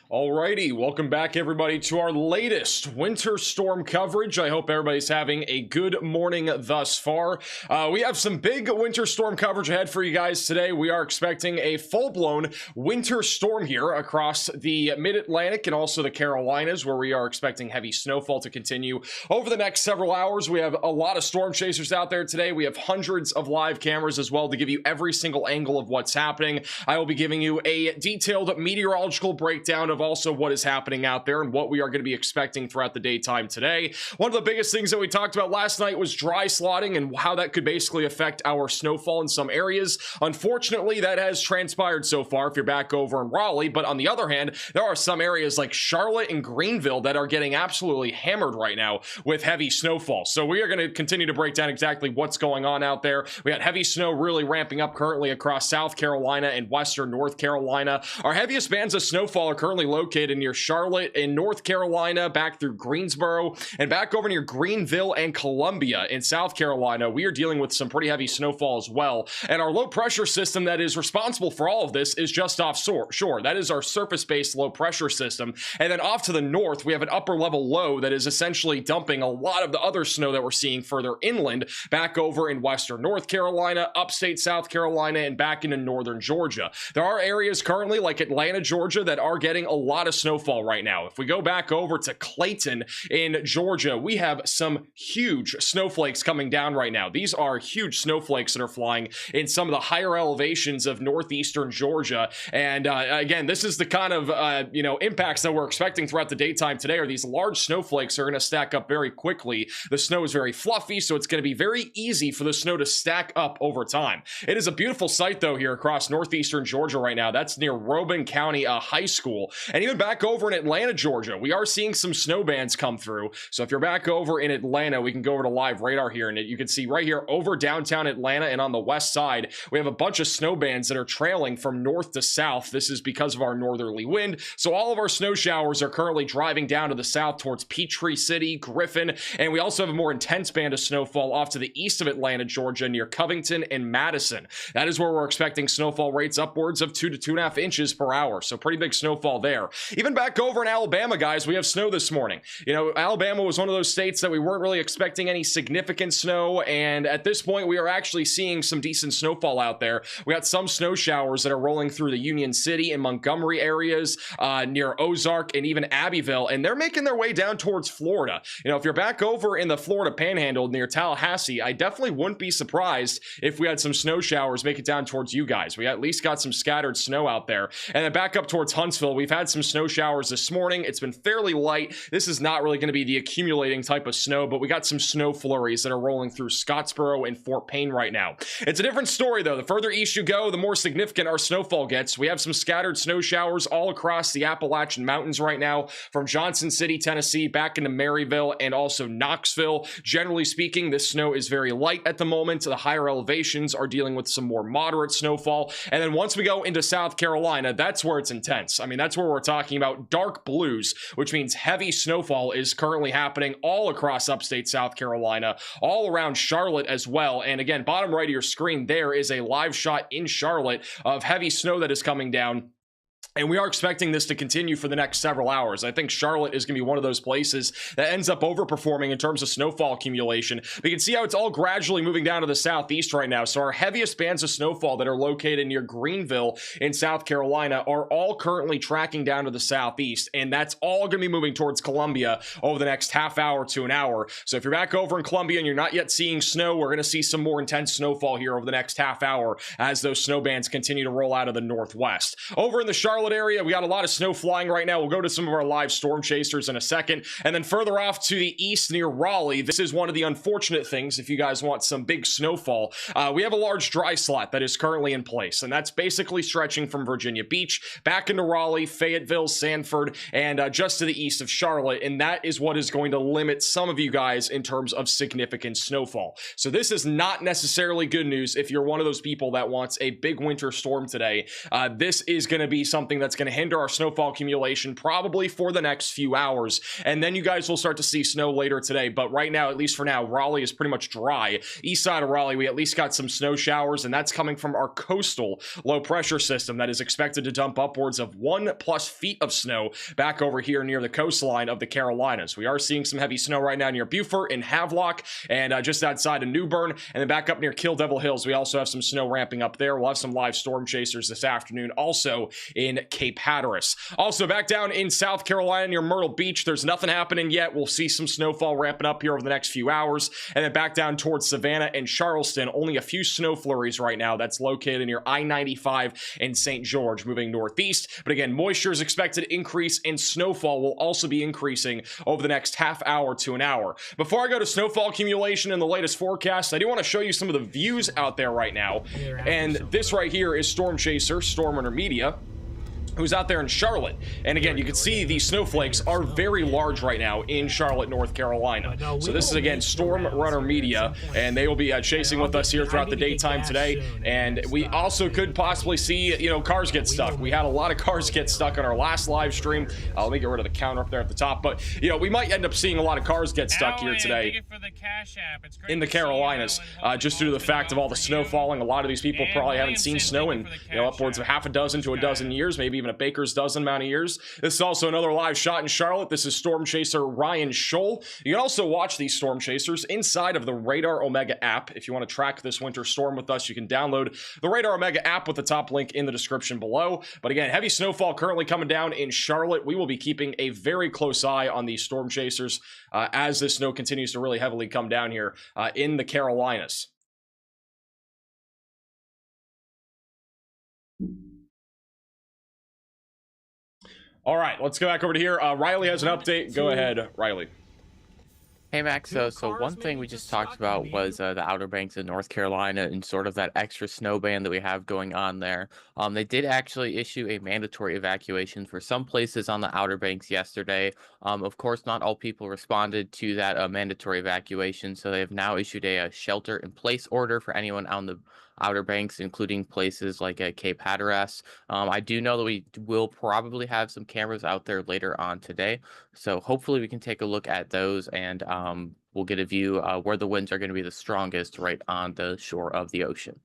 Alrighty, welcome back everybody to our latest winter storm coverage. I hope everybody's having a good morning thus far. We have some big winter storm coverage ahead for you guys today. We are expecting a full-blown winter storm here across the mid-Atlantic and also the Carolinas, where we are expecting heavy snowfall to continue over the next several hours. We have a lot of storm chasers out there today. We have hundreds of live cameras as well to give you every single angle of what's happening. I will be giving you a detailed meteorological breakdown of also what is happening out there and what we are going to be expecting throughout the daytime today. One of the biggest things that we talked about last night was dry slotting and how that could basically affect our snowfall in some areas. Unfortunately, that has transpired so far if you're back over in Raleigh, but on the other hand, there are some areas like Charlotte and Greenville that are getting absolutely hammered right now with heavy snowfall. So we are going to continue to break down exactly what's going on out there. We got heavy snow really ramping up currently across South Carolina and western North Carolina. Our heaviest bands of snowfall are currently located near Charlotte in North Carolina, back through Greensboro, and back over near Greenville and Columbia in South Carolina. We are dealing with some pretty heavy snowfall as well, and our low pressure system that is responsible for all of this is just offshore. That is our surface-based low pressure system, and then off to the north we have an upper level low that is essentially dumping a lot of the other snow that we're seeing further inland back over in western North Carolina, upstate South Carolina, and back into northern Georgia. There are areas currently like Atlanta, Georgia that are getting a lot of snowfall right now. If we go back over to Clayton in Georgia, we have some huge snowflakes coming down right now. These are huge snowflakes that are flying in some of the higher elevations of northeastern Georgia. And again, this is the kind of impacts that we're expecting throughout the daytime today. Are these large snowflakes are going to stack up very quickly. The snow is very fluffy, so it's going to be very easy for the snow to stack up over time. It is a beautiful sight though here across northeastern Georgia right now. That's near Robin County High School, and even back over in Atlanta, Georgia, we are seeing some snow bands come through. So if you're back over in Atlanta, we can go over to live radar here, and you can see right here over downtown Atlanta and on the west side, we have a bunch of snow bands that are trailing from north to south. This is because of our northerly wind. So all of our snow showers are currently driving down to the south towards Peachtree City, Griffin, and we also have a more intense band of snowfall off to the east of Atlanta, Georgia, near Covington and Madison. That is where we're expecting snowfall rates upwards of 2 to 2.5 inches per hour. So pretty big snowfall there. Even back over in Alabama, guys, we have snow this morning. You know, Alabama was one of those states that we weren't really expecting any significant snow, and at this point we are actually seeing some decent snowfall out there. We got some snow showers that are rolling through the Union City and Montgomery areas, near Ozark and even Abbeville, and they're making their way down towards Florida. You know, if you're back over in the Florida Panhandle near Tallahassee, I definitely wouldn't be surprised if we had some snow showers make it down towards you guys. We at least got some scattered snow out there. And then back up towards Huntsville, we've had some snow showers this morning. It's been fairly light. This is not really going to be the accumulating type of snow, but we got some snow flurries that are rolling through Scottsboro and Fort Payne right now. It's a different story though. The further east you go, the more significant our snowfall gets. We have some scattered snow showers all across the Appalachian Mountains right now, from Johnson City, Tennessee, back into Maryville and also Knoxville. Generally speaking, this snow is very light at the moment. The higher elevations are dealing with some more moderate snowfall. And then once we go into South Carolina, that's where it's intense. I mean, that's where we're talking about dark blues, which means heavy snowfall is currently happening all across upstate South Carolina, all around Charlotte as well. And again, bottom right of your screen, there is a live shot in Charlotte of heavy snow that is coming down. And we are expecting this to continue for the next several hours. I think Charlotte is going to be one of those places that ends up overperforming in terms of snowfall accumulation. We can see how it's all gradually moving down to the southeast right now. So our heaviest bands of snowfall that are located near Greenville in South Carolina are all currently tracking down to the southeast. And that's all going to be moving towards Columbia over the next half hour to an hour. So if you're back over in Columbia and you're not yet seeing snow, we're going to see some more intense snowfall here over the next half hour as those snow bands continue to roll out of the northwest. Over in the Charlotte area, we got a lot of snow flying right now. We'll go to some of our live storm chasers in a second. And then further off to the east near Raleigh, this is one of the unfortunate things if you guys want some big snowfall. We have a large dry slot that is currently in place, and that's basically stretching from Virginia Beach back into Raleigh, Fayetteville, Sanford, and just to the east of Charlotte. And that is what is going to limit some of you guys in terms of significant snowfall. So this is not necessarily good news if you're one of those people that wants a big winter storm today. This is going to be something something that's going to hinder our snowfall accumulation probably for the next few hours, and then you guys will start to see snow later today. But right now, at least for now, Raleigh is pretty much dry. East side of Raleigh, we at least got some snow showers, and that's coming from our coastal low pressure system that is expected to dump upwards of 1+ feet of snow back over here near the coastline of the Carolinas. We are seeing some heavy snow right now near Beaufort and Havelock, and just outside of New Bern, and then back up near Kill Devil Hills, we also have some snow ramping up there. We'll have some live storm chasers this afternoon also in Cape Hatteras. Also back down in South Carolina near Myrtle Beach, there's nothing happening yet. We'll see some snowfall ramping up here over the next few hours, and then back down towards Savannah and Charleston, only a few snow flurries right now. That's located near I-95 and St. George, moving northeast. But again, moisture is expected to increase, and snowfall will also be increasing over the next half hour to an hour. Before I go to snowfall accumulation and the latest forecast, I do want to show you some of the views out there right now. And this right here is Storm Chaser, Storm Runner Media, who's out there in Charlotte. And again, you can see these snowflakes are very large right now in Charlotte, North Carolina. So this is, again, Storm Runner Media, and they will be chasing with us here throughout the daytime today. And we also could possibly see, you know, cars get stuck. We had a lot of cars get stuck on our last live stream. Let me get rid of the counter up there at the top. But, you know, we might end up seeing a lot of cars get stuck here today in the Carolinas, just due to the fact of all the snow falling. A lot of these people probably haven't seen snow in, you know, upwards of half a dozen to a dozen years, maybe even a baker's dozen amount of years. This is also another live shot in Charlotte. This is Storm Chaser Ryan Scholl. You can also watch these storm chasers inside of the Radar Omega app. If you want to track this winter storm with us, you can download the Radar Omega app with the top link in the description below. But again, heavy snowfall currently coming down in Charlotte. We will be keeping a very close eye on these storm chasers as this snow continues to really heavily come down here in the Carolinas. All right, let's go back over to here. Riley has an update. Go ahead, Riley. Hey Max, so one thing we just talked about was the Outer Banks of North Carolina and sort of that extra snow band that we have going on there. They did actually issue a mandatory evacuation for some places on the Outer Banks yesterday. Of course, not all people responded to that mandatory evacuation, so they have now issued a shelter-in-place order for anyone on the Outer Banks, including places like Cape Hatteras. I do know that we will probably have some cameras out there later on today, so hopefully we can take a look at those, and we'll get a view where the winds are going to be the strongest right on the shore of the ocean.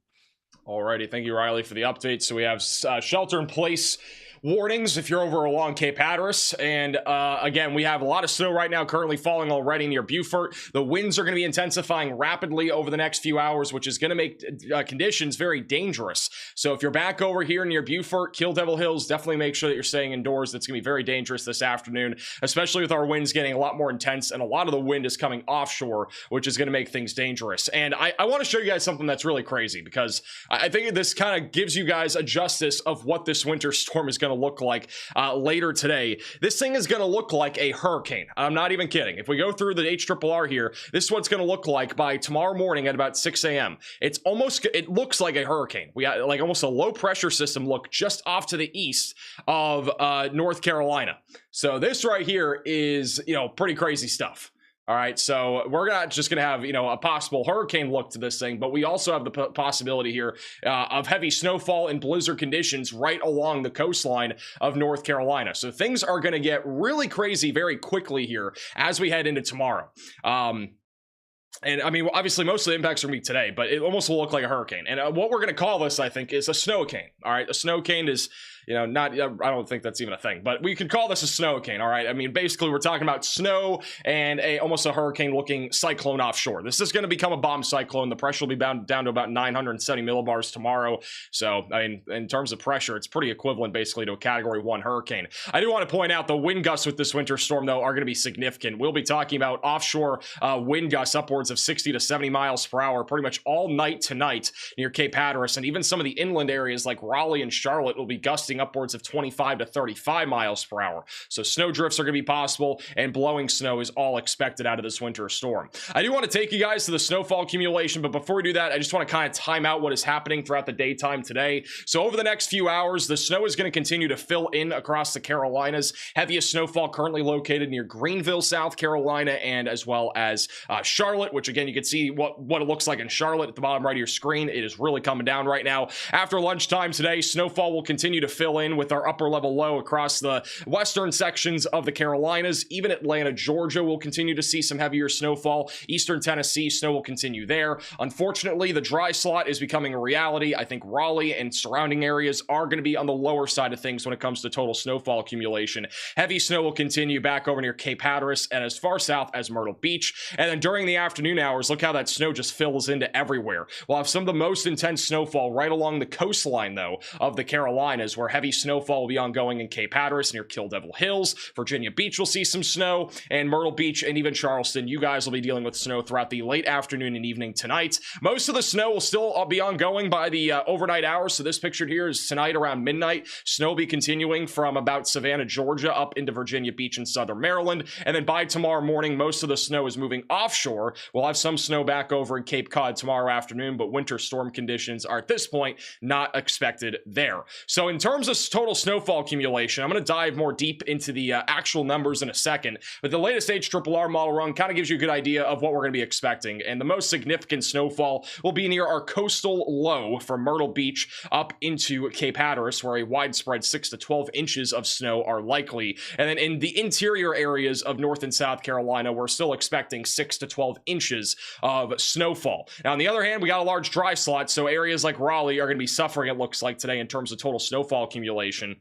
Alrighty, thank you, Riley, for the update. So we have shelter-in-place warnings if you're over along Cape Hatteras, and again, we have a lot of snow right now currently falling already near Beaufort. The winds are going to be intensifying rapidly over the next few hours, which is going to make conditions very dangerous. So if you're back over here near Beaufort, Kill Devil Hills, definitely make sure that you're staying indoors. That's going to be very dangerous this afternoon, especially with our winds getting a lot more intense, and a lot of the wind is coming offshore, which is going to make things dangerous. And I want to show you guys something that's really crazy, because I think this kind of gives you guys a justice of what this winter storm is going to look like later today. This thing is going to look like a hurricane. I'm not even kidding. If we go through the HRRR here, this is what it's going to look like by tomorrow morning at about 6 a.m. It looks like a hurricane. We got like almost a low pressure system look just off to the east of North Carolina. So this right here is, you know, pretty crazy stuff. All right, so we're not just going to have, you know, a possible hurricane look to this thing, but we also have the possibility here of heavy snowfall and blizzard conditions right along the coastline of North Carolina. So things are going to get really crazy very quickly here as we head into tomorrow. And I mean, obviously, most of the impacts are going to be today, but it almost will look like a hurricane. And what we're going to call this, I think, is a snowcane. All right, a snowcane is, you know, not, I don't think that's even a thing, but we can call this a snowcane. All right, I mean, basically, we're talking about snow and almost a hurricane-looking cyclone offshore. This is going to become a bomb cyclone. The pressure will be down to about 970 millibars tomorrow. So, I mean, in terms of pressure, it's pretty equivalent, basically, to a Category 1 hurricane. I do want to point out the wind gusts with this winter storm, though, are going to be significant. We'll be talking about offshore wind gusts upwards of 60 to 70 miles per hour pretty much all night tonight near Cape Hatteras, and even some of the inland areas like Raleigh and Charlotte will be gusting upwards of 25 to 35 miles per hour. So snow drifts are going to be possible, and blowing snow is all expected out of this winter storm. I do want to take you guys to the snowfall accumulation, but before we do that, I just want to kind of time out what is happening throughout the daytime today. So over the next few hours, the snow is going to continue to fill in across the Carolinas. Heaviest snowfall currently located near Greenville, South Carolina, and as well as Charlotte, which again, you can see what it looks like in Charlotte at the bottom right of your screen. It is really coming down right now. After lunchtime today, snowfall will continue to fill fill in with our upper level low across the western sections of the Carolinas. Even Atlanta, Georgia will continue to see some heavier snowfall. Eastern Tennessee, snow will continue there. Unfortunately, the dry slot is becoming a reality. I think Raleigh and surrounding areas are going to be on the lower side of things when it comes to total snowfall accumulation. Heavy snow will continue back over near Cape Hatteras and as far south as Myrtle Beach. And then during the afternoon hours, look how that snow just fills into everywhere. We'll have some of the most intense snowfall right along the coastline, though, of the Carolinas, where heavy snowfall will be ongoing in Cape Hatteras near Kill Devil Hills. Virginia Beach will see some snow, and Myrtle Beach and even Charleston, you guys will be dealing with snow throughout the late afternoon and evening tonight. Most of the snow will still be ongoing by the overnight hours. So this pictured here is tonight around midnight. Snow will be continuing from about Savannah, Georgia, up into Virginia Beach and southern Maryland. And then by tomorrow morning, most of the snow is moving offshore. We'll have some snow back over in Cape Cod tomorrow afternoon, but winter storm conditions are at this point not expected there. So in terms of total snowfall accumulation, I'm going to dive more deep into the actual numbers in a second, but the latest HRRR model run kind of gives you a good idea of what we're going to be expecting. And the most significant snowfall will be near our coastal low from Myrtle Beach up into Cape Hatteras, where a widespread 6 to 12 inches of snow are likely. And then in the interior areas of North and South Carolina, we're still expecting 6 to 12 inches of snowfall. Now, on the other hand, we got a large dry slot, so areas like Raleigh are going to be suffering, it looks like today, in terms of total snowfall accumulation.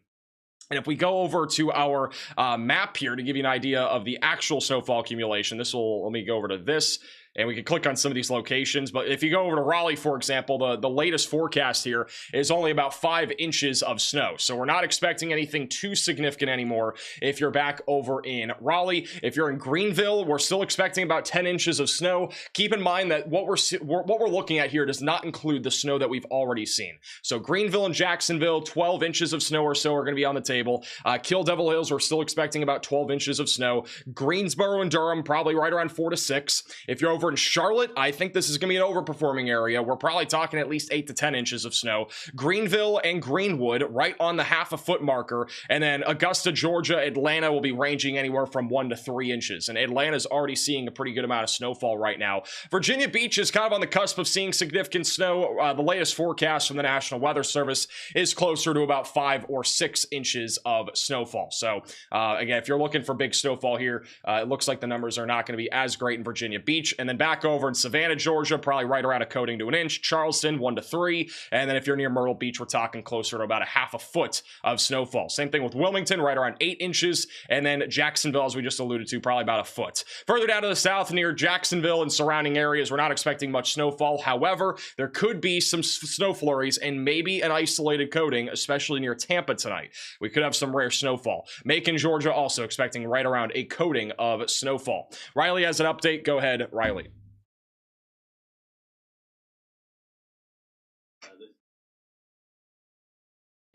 And if we go over to our map here to give you an idea of the actual snowfall accumulation, let me go over to this. And we can click on some of these locations. But if you go over to Raleigh, for example, the latest forecast here is only about 5 inches of snow. So we're not expecting anything too significant anymore if you're back over in Raleigh. If you're in Greenville, we're still expecting about 10 inches of snow. Keep in mind that what we're looking at here does not include the snow that we've already seen. So Greenville and Jacksonville, 12 inches of snow or so are going to be on the table. Kill Devil Hills, we're still expecting about 12 inches of snow. Greensboro and Durham, probably right around 4 to 6. If you're over in Charlotte, I think this is going to be an overperforming area. We're probably talking at least 8 to 10 inches of snow. Greenville and Greenwood right on the half a foot marker. And then Augusta, Georgia, Atlanta will be ranging anywhere from 1 to 3 inches. And Atlanta's already seeing a pretty good amount of snowfall right now. Virginia Beach is kind of on the cusp of seeing significant snow. The latest forecast from the National Weather Service is closer to about 5 or 6 inches of snowfall. So again, if you're looking for big snowfall here, it looks like the numbers are not going to be as great in Virginia Beach. And then back over in Savannah, Georgia, probably right around a coating to an inch. Charleston, 1 to 3. And then if you're near Myrtle Beach, we're talking closer to about a half a foot of snowfall. Same thing with Wilmington, right around 8 inches. And then Jacksonville, as we just alluded to, probably about a foot. Further down to the south, near Jacksonville and surrounding areas, we're not expecting much snowfall. However, there could be some snow flurries and maybe an isolated coating, especially near Tampa tonight. We could have some rare snowfall. Macon, Georgia, also expecting right around a coating of snowfall. Riley has an update. Go ahead, Riley.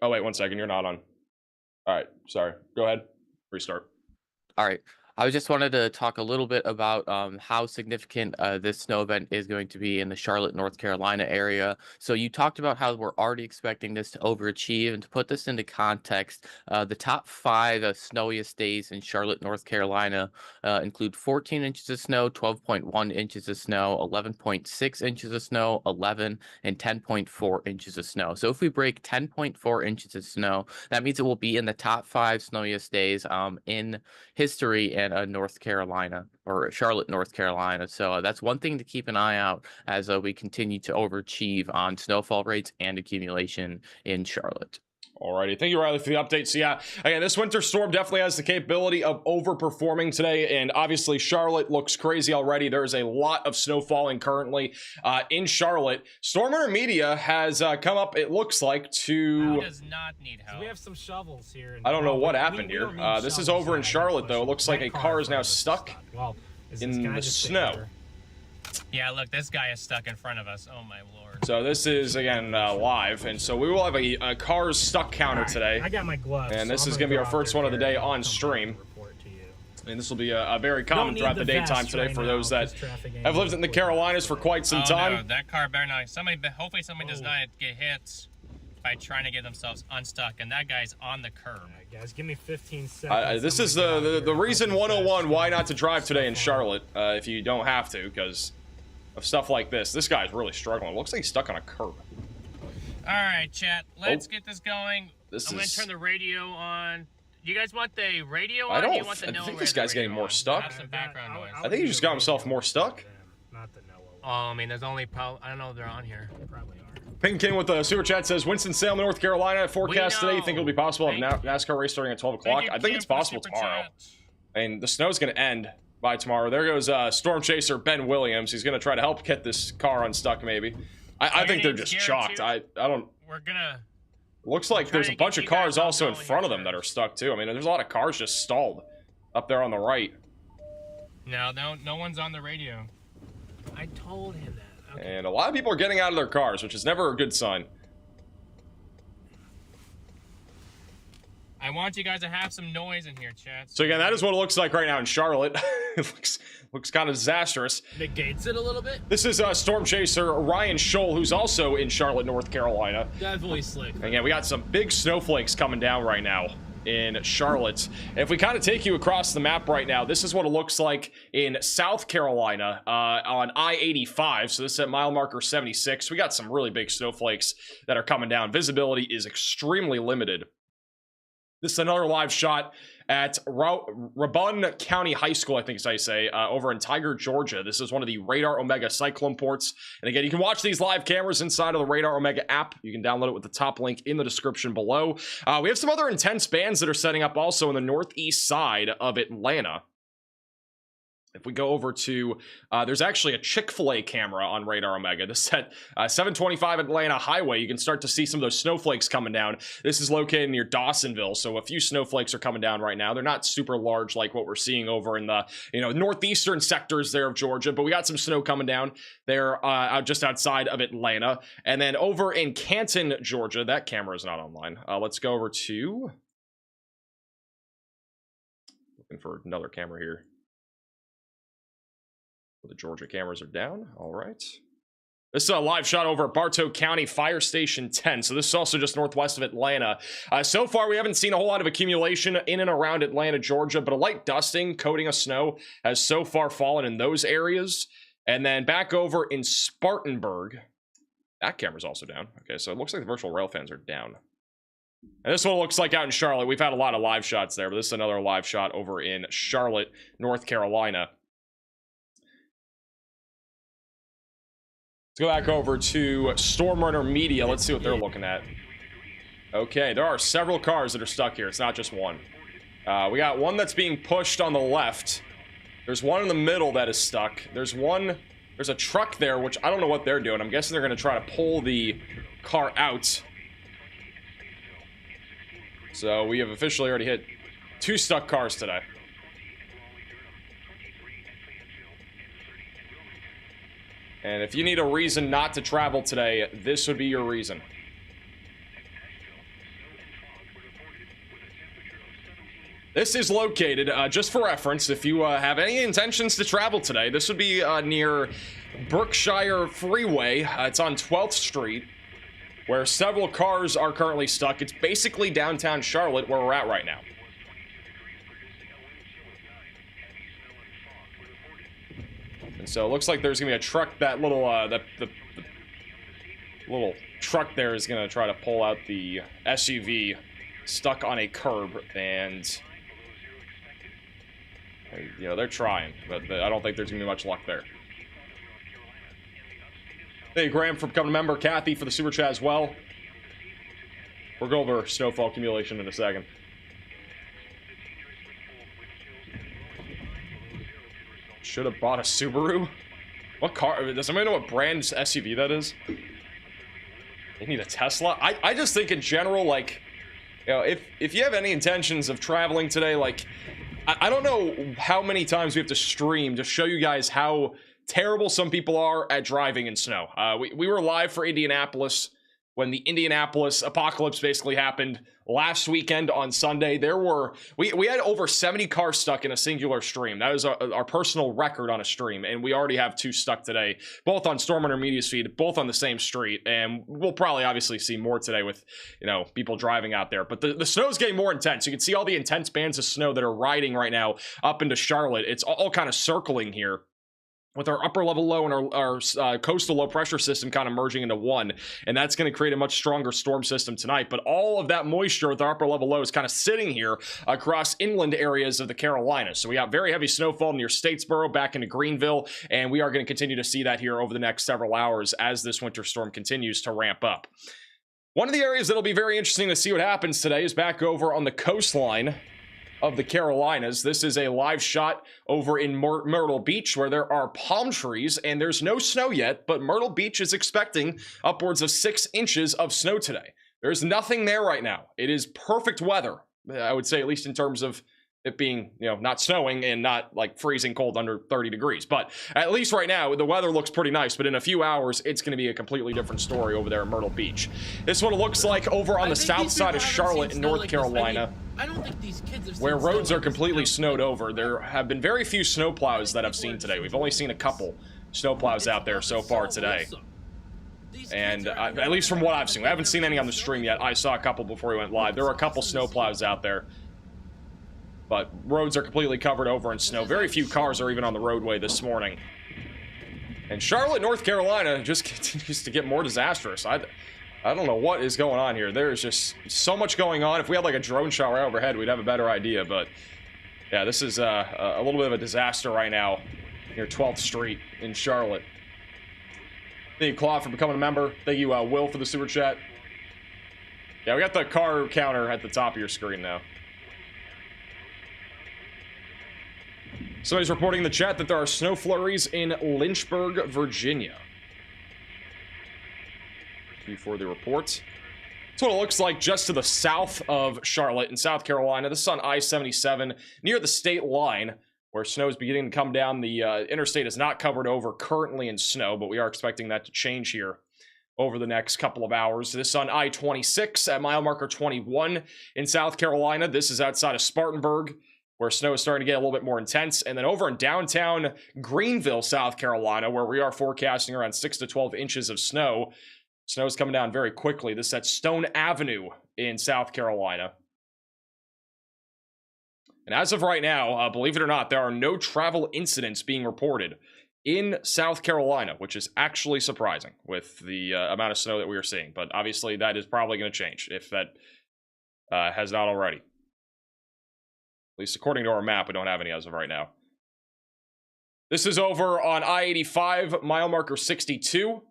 Oh, wait, 1 second. You're not on. All right. Sorry. Go ahead. Restart. All right. I just wanted to talk a little bit about how significant this snow event is going to be in the Charlotte, North Carolina area. So you talked about how we're already expecting this to overachieve. And to put this into context, the top 5 snowiest days in Charlotte, North Carolina include 14 inches of snow, 12.1 inches of snow, 11.6 inches of snow, 11, and 10.4 inches of snow. So if we break 10.4 inches of snow, that means it will be in the top 5 snowiest days in history in North Carolina, or Charlotte, North Carolina. So that's one thing to keep an eye out as we continue to overachieve on snowfall rates and accumulation in Charlotte. Alrighty, thank you, Riley, for the update. So yeah, again, this winter storm definitely has the capability of overperforming today, and obviously Charlotte looks crazy already. There's a lot of snow falling currently in Charlotte. Stormer Media has come up, it looks like, to... does not need help. So we have some shovels here. I don't know what happened here. This is over in Charlotte, though. It looks like a car is now stuck in the snow. Yeah, look, this guy is stuck in front of us. Oh, my Lord. So this is, again, live, and so we will have a cars stuck counter today. I got my gloves. And this is going to be our first one of the day on stream. And this will be a very common throughout the daytime today for those that have lived in the Carolinas for quite some time. No, that car better not. Hopefully somebody does not get hit by trying to get themselves unstuck, and that guy's on the curb. Right, guys, give me 15 seconds. This is the reason 101 why not to drive today in Charlotte if you don't have to, because of stuff like this. This guy's really struggling. Looks like he's stuck on a curb. All right, chat. Let's get this going. This I'm gonna is... turn the radio on. Do you guys want the radio I on? Or don't do you want the I Noah think this radio guy's getting more on? stuck. Have some background noise. I think he just got himself more stuck. Not the Noah. Oh, I mean, there's only I don't know if they're on here. Probably are. Ping King with the super chat says Winston-Salem, North Carolina. Forecast today. You think it'll be possible to have NASCAR race starting at 12 o'clock? I think it's possible tomorrow. And the snow's going to end by tomorrow. There goes Storm Chaser Ben Williams. He's going to try to help get this car unstuck. Maybe. I think they're just shocked. I don't. We're gonna. Looks like there's a bunch of cars also in front of them that are stuck too. I mean, there's a lot of cars just stalled up there on the right. No one's on the radio. I told him that. Okay. And a lot of people are getting out of their cars, which is never a good sign. I want you guys to have some noise in here, chat. So again, that is what it looks like right now in Charlotte. It looks kind of disastrous. Negates it a little bit. This is Storm Chaser Ryan Scholl, who's also in Charlotte, North Carolina. Definitely slick. And yeah, we got some big snowflakes coming down right now in Charlotte. If we kind of take you across the map right now, this is what it looks like in South Carolina on I-85. So this is at mile marker 76. We got some really big snowflakes that are coming down. Visibility is extremely limited. This is another live shot at Rabun County High School, I think is how you say, over in Tiger, Georgia. This is one of the Radar Omega cyclone ports. And again, you can watch these live cameras inside of the Radar Omega app. You can download it with the top link in the description below. We have some other intense bands that are setting up also in the northeast side of Atlanta. If we go over to, there's actually a Chick-fil-A camera on Radar Omega. This is at 725 Atlanta Highway. You can start to see some of those snowflakes coming down. This is located near Dawsonville, so a few snowflakes are coming down right now. They're not super large like what we're seeing over in the, northeastern sectors there of Georgia, but we got some snow coming down there just outside of Atlanta. And then over in Canton, Georgia, that camera is not online. Let's go over to, looking for another camera here. The Georgia cameras are down. All right. This is a live shot over at Bartow County Fire Station 10. So this is also just northwest of Atlanta. So far, we haven't seen a whole lot of accumulation in and around Atlanta, Georgia, but a light dusting, coating of snow has so far fallen in those areas. And then back over in Spartanburg, that camera's also down. Okay, so it looks like the virtual rail fans are down. And this one looks like out in Charlotte. We've had a lot of live shots there, but this is another live shot over in Charlotte, North Carolina. Let's go back over to Storm Runner Media. Let's see what they're looking at. Okay, there are several cars that are stuck here. It's not just one. We got one that's being pushed on the left. There's one in the middle that is stuck. There's a truck there, which I don't know what they're doing. I'm guessing they're going to try to pull the car out. So we have officially already hit 2 stuck cars today. And if you need a reason not to travel today, this would be your reason. This is located, just for reference, if you have any intentions to travel today, this would be near Berkshire Freeway. It's on 12th Street, where several cars are currently stuck. It's basically downtown Charlotte, where we're at right now. And so it looks like there's gonna be a truck. That little the little truck there is gonna try to pull out the SUV stuck on a curb, and they're trying, but I don't think there's gonna be much luck there. Hey, Graham for becoming a member, Kathy for the super chat as well. We'll go over snowfall accumulation in a second. Should have bought a Subaru. What car? Does somebody know what brand SUV that is? You need a Tesla? I just think in general, like, if you have any intentions of traveling today, like, I don't know how many times we have to stream to show you guys how terrible some people are at driving in snow. We were live for Indianapolis when the Indianapolis apocalypse basically happened last weekend on Sunday. We had over 70 cars stuck in a singular stream. That is our personal record on a stream, and we already have 2 stuck today, both on Storm Runner Media's feed, both on the same street, and we'll probably obviously see more today with people driving out there. But the snow's getting more intense. You can see all the intense bands of snow that are riding right now up into Charlotte. It's all kind of circling here. with our upper level low and our coastal low pressure system kind of merging into one, and that's going to create a much stronger storm system tonight. But all of that moisture with our upper level low is kind of sitting here across inland areas of the Carolinas. So we got very heavy snowfall near Statesboro back into Greenville, and we are going to continue to see that here over the next several hours as this winter storm continues to ramp up. One of the areas that'll be very interesting to see what happens today is back over on the coastline of the Carolinas. This is a live shot over in Myrtle Beach, where there are palm trees and there's no snow yet, but Myrtle Beach is expecting upwards of 6 inches of snow today. There's nothing there right now. It is perfect weather, I would say, at least in terms of it being, you know, not snowing and not like freezing cold under 30 degrees. But at least right now, the weather looks pretty nice. But in a few hours, it's going to be a completely different story over there in Myrtle Beach. This is what it looks like over on the south side of Charlotte in North Carolina. I don't think these kids have where roads are completely snowed over. There have been very few snowplows that I've seen today. We've only seen a couple snowplows out there so far today. And at least from what I've seen, we haven't seen any on the stream yet. I saw a couple before we went live. There were a couple snowplows out there, but roads are completely covered over in snow. Very few cars are even on the roadway this morning. And Charlotte, North Carolina just continues to get more disastrous. I don't know what is going on here. There's just so much going on. If we had like a drone shot right overhead, we'd have a better idea. But yeah, this is a little bit of a disaster right now near 12th Street in Charlotte. Thank you, Claude, for becoming a member. Thank you, Will, for the super chat. Yeah, we got the car counter at the top of your screen now. Somebody's reporting in the chat that there are snow flurries in Lynchburg, Virginia. Before the report. That's what it looks like just to the south of Charlotte in South Carolina. This is on I-77 near the state line where snow is beginning to come down. The interstate is not covered over currently in snow, but we are expecting that to change here over the next couple of hours. This is on I-26 at mile marker 21 in South Carolina. This is outside of Spartanburg, where snow is starting to get a little bit more intense. And then over in downtown Greenville, South Carolina, where we are forecasting around 6 to 12 inches of snow. Snow is coming down very quickly. This is at Stone Avenue in South Carolina. And as of right now, believe it or not, there are no travel incidents being reported in South Carolina, which is actually surprising with the amount of snow that we are seeing. But obviously, that is probably going to change if that has not already. At least according to our map, we don't have any as of right now. This is over on I-85, mile marker 62.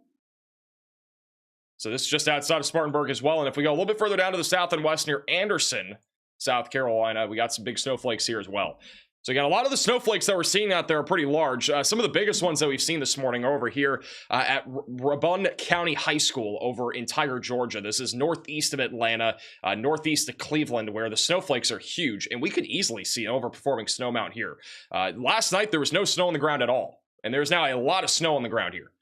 So this is just outside of Spartanburg as well. And if we go a little bit further down to the south and west near Anderson, South Carolina, we got some big snowflakes here as well. So again, a lot of the snowflakes that we're seeing out there are pretty large. Some of the biggest ones that we've seen this morning are over here at Rabun County High School over in Tiger, Georgia. This is northeast of Atlanta, northeast of Cleveland, where the snowflakes are huge. And we could easily see an overperforming snow amount here. Last night, there was no snow on the ground at all. And there's now a lot of snow on the ground here.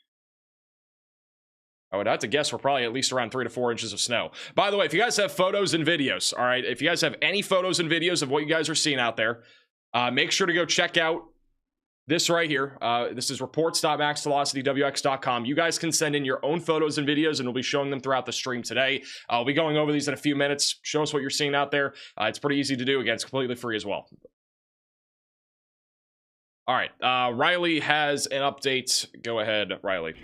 I would have to guess we're probably at least around 3 to 4 inches of snow. By the way, if you guys have photos and videos, all right, if you guys have any photos and videos of what you guys are seeing out there, make sure to go check out this right here. This is reports.maxvelocitywx.com. You guys can send in your own photos and videos, and we'll be showing them throughout the stream today. I'll be going over these in a few minutes. Show us what you're seeing out there. It's pretty easy to do. Again, it's completely free as well. All right, Riley has an update. Go ahead, Riley.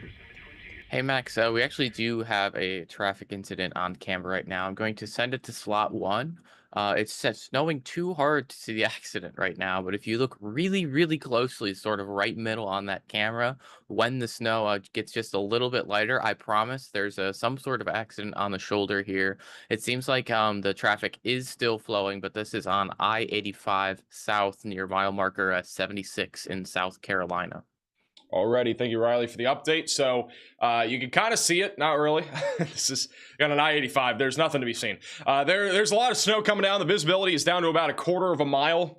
Hey Max, we actually do have a traffic incident on camera right now. I'm going to send it to slot 1. It's snowing too hard to see the accident right now, but if you look really, really closely, sort of right middle on that camera, when the snow gets just a little bit lighter, I promise there's some sort of accident on the shoulder here. It seems like the traffic is still flowing, but this is on I-85 south near mile marker 76 in South Carolina. Alrighty, thank you, Riley, for the update. So you can kind of see it, not really. This is on an I-85. There's nothing to be seen. There's a lot of snow coming down. The visibility is down to about 1/4 of a mile,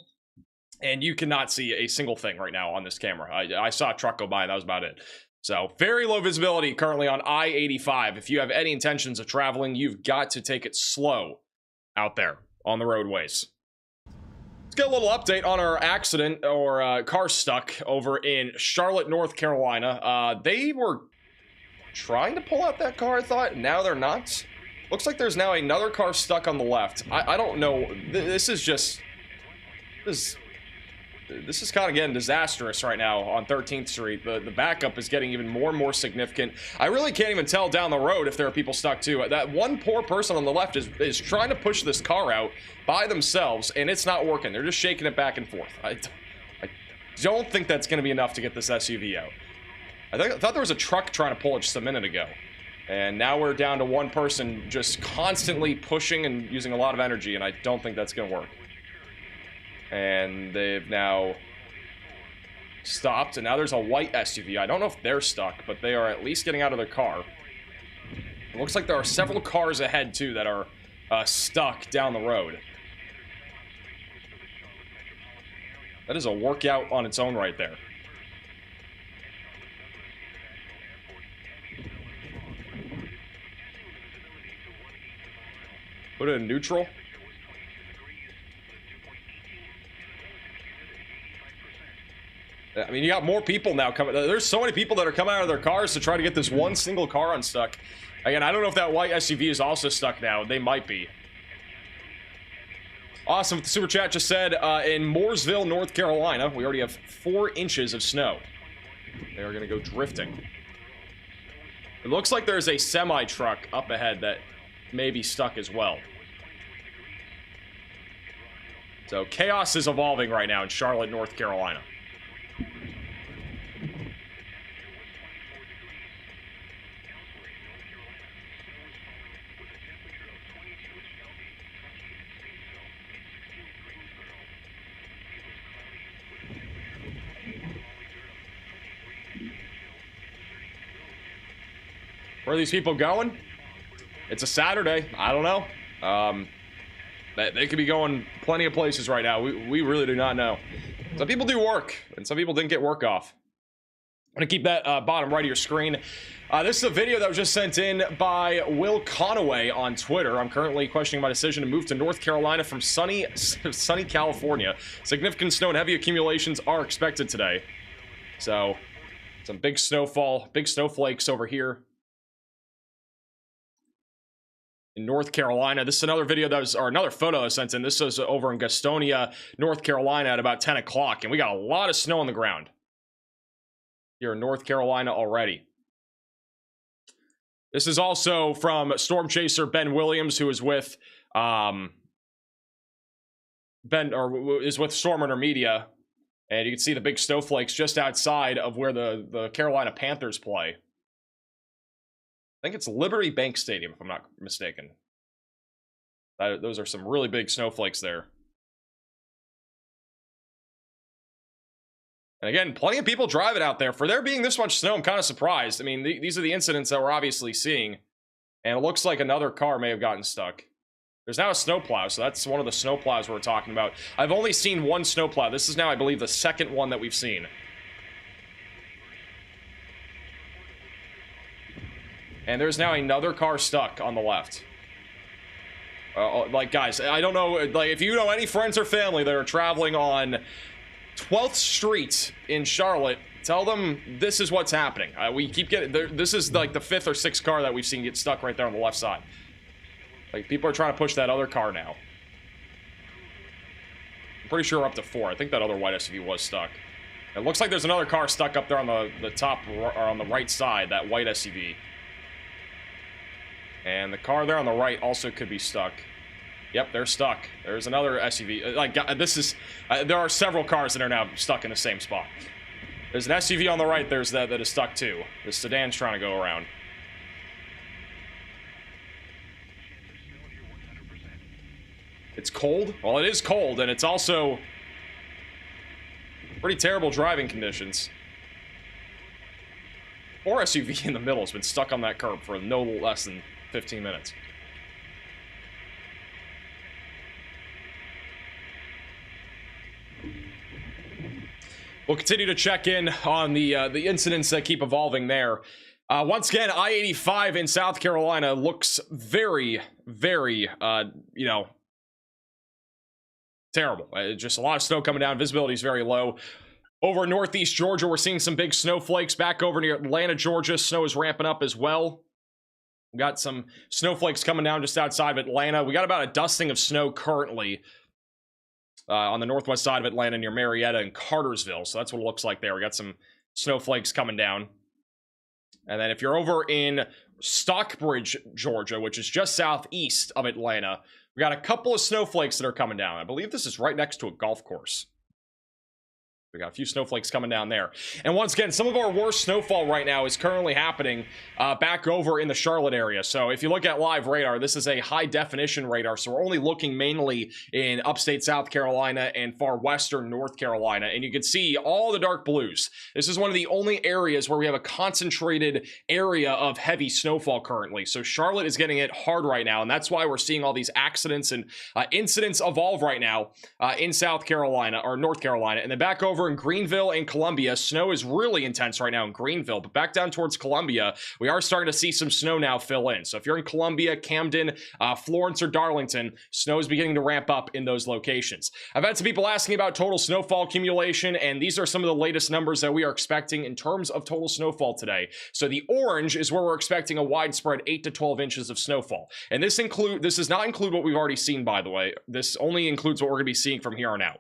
and you cannot see a single thing right now on this camera. I saw a truck go by, and that was about it. So very low visibility currently on I-85. If you have any intentions of traveling, you've got to take it slow out there on the roadways. Let's get a little update on our accident or car stuck over in Charlotte, North Carolina. They were trying to pull out that car, I thought. Now they're not. Looks like there's now another car stuck on the left. I don't know. This is just... this is kind of getting disastrous right now on 13th Street. The backup is getting even more and more significant. I really can't even tell down the road if there are people stuck too. That one poor person on the left is trying to push this car out by themselves, and it's not working. They're just shaking it back and forth. I don't think that's going to be enough to get this SUV out. I thought there was a truck trying to pull it just a minute ago. And now we're down to one person just constantly pushing and using a lot of energy, and I don't think that's going to work. And they've now stopped, and now there's a white SUV. I don't know if they're stuck, but they are at least getting out of their car. It looks like there are several cars ahead, too, that are stuck down the road. That is a workout on its own right there. Put it in neutral. I mean, you got more people now coming. There's so many people that are coming out of their cars to try to get this one single car unstuck. Again, I don't know if that white SUV is also stuck now. They might be. Awesome. The super chat just said, in Mooresville, North Carolina, we already have 4 inches of snow. They are going to go drifting. It looks like there's a semi-truck up ahead that may be stuck as well. So chaos is evolving right now in Charlotte, North Carolina. Where are these people going? It's a Saturday. I don't know. They could be going plenty of places right now. We really do not know. Some people do work, and some people didn't get work off. I'm going to keep that bottom right of your screen. This is a video that was just sent in by Will Conaway on Twitter. I'm currently questioning my decision to move to North Carolina from sunny California. Significant snow and heavy accumulations are expected today. So, some big snowfall, big snowflakes over here in North Carolina. This is another video that was, or another photo I sent in. This was over in Gastonia, North Carolina at about 10 o'clock, and we got a lot of snow on the ground here in North Carolina already. This is also from Storm Chaser Ben Williams, who is with is with Storm Runner Media, and you can see the big snowflakes just outside of where the Carolina Panthers play. I think it's Liberty Bank Stadium, if I'm not mistaken. Those are some really big snowflakes there. And again, plenty of people driving out there. For there being this much snow, I'm kind of surprised. I mean, these are the incidents that we're obviously seeing. And it looks like another car may have gotten stuck. There's now a snowplow, so that's one of the snowplows we're talking about. I've only seen one snowplow. This is now, I believe, the second one that we've seen. And there's now another car stuck on the left. Like, guys, I don't know, like, if you know any friends or family that are traveling on 12th Street in Charlotte, tell them this is what's happening. We keep getting, this is like the 5th or 6th car that we've seen get stuck right there on the left side. Like, people are trying to push that other car now. I'm pretty sure we're up to 4. I think that other white SUV was stuck. It looks like there's another car stuck up there on the top, or on the right side, that white SUV. And the car there on the right also could be stuck. Yep, they're stuck. There's another SUV. Like, this is... there are several cars that are now stuck in the same spot. There's an SUV on the right that is stuck too. The sedan's trying to go around. It's cold? Well, it is cold, and it's also pretty terrible driving conditions. Poor SUV in the middle has been stuck on that curb for no less than 15 minutes. We'll continue to check in on the incidents that keep evolving there. Once again, I-85 in South Carolina looks very, very, you know, terrible. Just a lot of snow coming down. Visibility is very low. Over in Northeast Georgia, we're seeing some big snowflakes. Back over near Atlanta, Georgia, snow is ramping up as well. We got some snowflakes coming down just outside of Atlanta. We got about a dusting of snow currently. on the northwest side of Atlanta near Marietta and Cartersville. So that's what it looks like there. We got some snowflakes coming down. And then if you're over in Stockbridge, Georgia, which is just southeast of Atlanta, we got a couple of snowflakes that are coming down. I believe this is right next to a golf course. We got a few snowflakes coming down there. And once again, some of our worst snowfall right now is currently happening back over in the Charlotte area. So if you look at live radar, this is a high definition radar. So we're only looking mainly in upstate South Carolina and far western North Carolina. And you can see all the dark blues. This is one of the only areas where we have a concentrated area of heavy snowfall currently. So Charlotte is getting it hard right now. And that's why we're seeing all these accidents and incidents evolve right now in South Carolina or North Carolina. And then back over in Greenville and Columbia, snow is really intense right now in Greenville, but back down towards Columbia, we are starting to see some snow now fill in. So if you're in Columbia, Camden, Florence, or Darlington, snow is beginning to ramp up in those locations. I've had some people asking about total snowfall accumulation, and these are some of the latest numbers that we are expecting in terms of total snowfall today. So the orange is where we're expecting a widespread 8 to 12 inches of snowfall. And this does not include what we've already seen, by the way. This only includes what we're going to be seeing from here on out.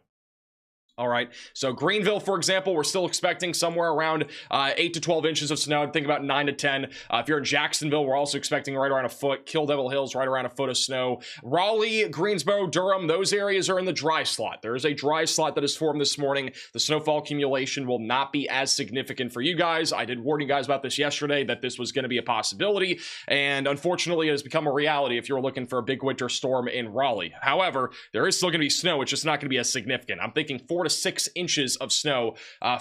All right, so Greenville, for example, we're still expecting somewhere around 8 to 12 inches of snow. I'd think about 9 to 10. If you're in Jacksonville, we're also expecting right around a foot. Kill Devil Hills, right around a foot of snow. Raleigh, Greensboro, Durham, those areas are in the dry slot. There is a dry slot that is formed this morning. The snowfall accumulation will not be as significant for you guys. I did warn you guys about this yesterday, that this was going to be a possibility, and unfortunately, it has become a reality if you're looking for a big winter storm in Raleigh. However, there is still going to be snow. It's just not going to be as significant. I'm thinking 4 to 6 inches of snow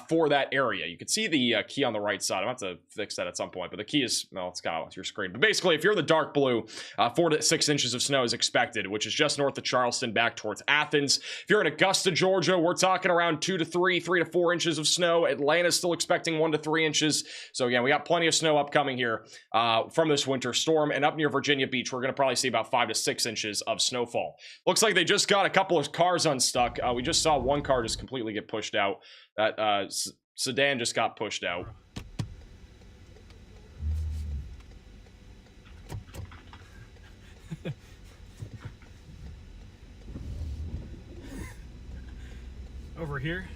for that area. You can see the key on the right side. I'm going to have to fix that at some point, but the key is, well, it's got off your screen. But basically, if you're the dark blue, 4 to 6 inches of snow is expected, which is just north of Charleston back towards Athens. If you're in Augusta, Georgia, we're talking around 2 to 3, 3 to 4 inches of snow. Atlanta's still expecting 1 to 3 inches. So again, we got plenty of snow upcoming here from this winter storm. And up near Virginia Beach, we're going to probably see about 5 to 6 inches of snowfall. Looks like they just got a couple of cars unstuck. We just saw one car just completely get pushed out. That sedan just got pushed out. Over here?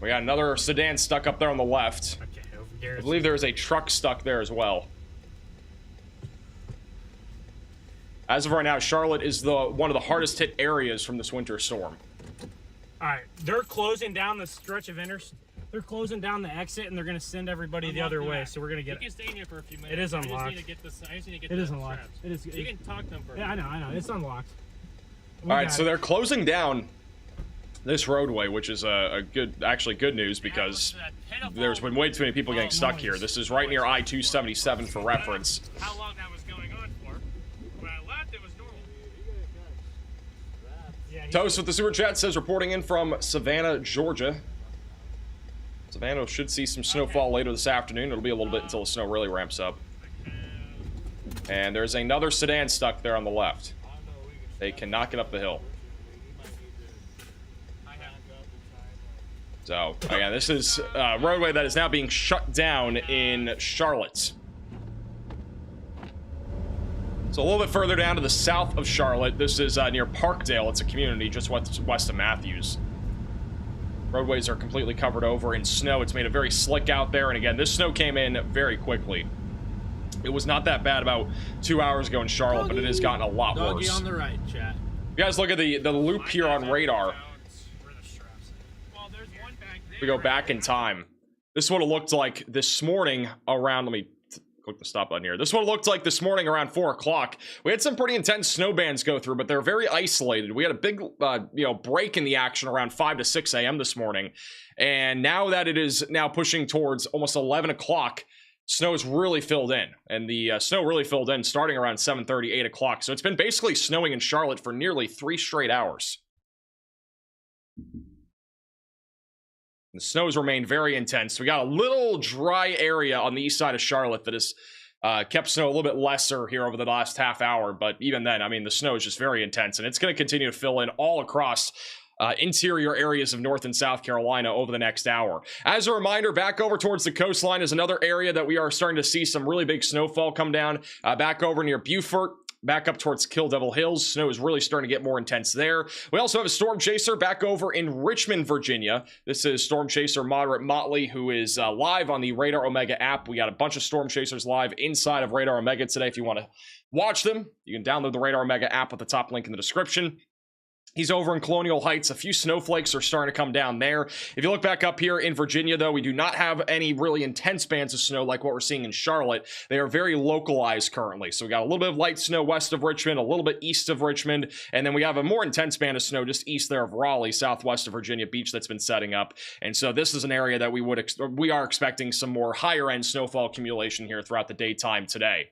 We got another sedan stuck up there on the left. Okay, over here. I believe there is a truck stuck there as well. As of right now, Charlotte is one of the hardest hit areas from this winter storm. All right, they're closing down the stretch of they're closing down the exit, and they're going to send everybody the other way. So we're going to get. You can stay in here for a few minutes. It is unlocked. I just need to get this. I just need to get It the is unlocked. straps. It is. You can talk to them for. Yeah, I know. It's unlocked. All right, so they're closing down this roadway, which is actually good news, because there's been way too many people getting stuck here. This is right near I-277 for reference. How long that was going on for? When I left, it was normal. Toast with the super chat says, reporting in from Savannah, Georgia. Savannah should see some snowfall later this afternoon. It'll be a little bit until the snow really ramps up. And there's another sedan stuck there on the left. They cannot get up the hill. So, again, this is a roadway that is now being shut down in Charlotte. So a little bit further down to the south of Charlotte, this is near Parkdale. It's a community just west of Matthews. Roadways are completely covered over in snow. It's made it very slick out there. And again, this snow came in very quickly. It was not that bad about 2 hours ago in Charlotte, but it has gotten a lot worse. On the right, chat. You guys look at the loop here on radar. We go back in time. This is what it looked like this morning around, let me click the stop button here. This is what it looked like this morning around 4 o'clock. We had some pretty intense snow bands go through, but they're very isolated. We had a big break in the action around 5 to 6 a.m. this morning. And now that it is now pushing towards almost 11 o'clock, snow is really filled in. And the snow really filled in starting around 7:30, 8 o'clock. So it's been basically snowing in Charlotte for nearly 3 straight hours. The snows remain very intense. We got a little dry area on the east side of Charlotte that has kept snow a little bit lesser here over the last half hour. But even then, I mean, the snow is just very intense. And it's going to continue to fill in all across interior areas of North and South Carolina over the next hour. As a reminder, back over towards the coastline is another area that we are starting to see some really big snowfall come down. Back over near Beaufort, back up towards Kill Devil Hills. Snow is really starting to get more intense there. We also have a Storm Chaser back over in Richmond, Virginia. This is Storm Chaser Moderate Motley, who is live on the Radar Omega app. We got a bunch of Storm Chasers live inside of Radar Omega today. If you want to watch them, you can download the Radar Omega app with the top link in the description. He's over in Colonial Heights. A few snowflakes are starting to come down there. If you look back up here in Virginia, though, we do not have any really intense bands of snow like what we're seeing in Charlotte. They are very localized currently. So we got a little bit of light snow west of Richmond, a little bit east of Richmond, and then we have a more intense band of snow just east there of Raleigh, southwest of Virginia Beach that's been setting up. And so this is an area that we are expecting some more higher end snowfall accumulation here throughout the daytime today.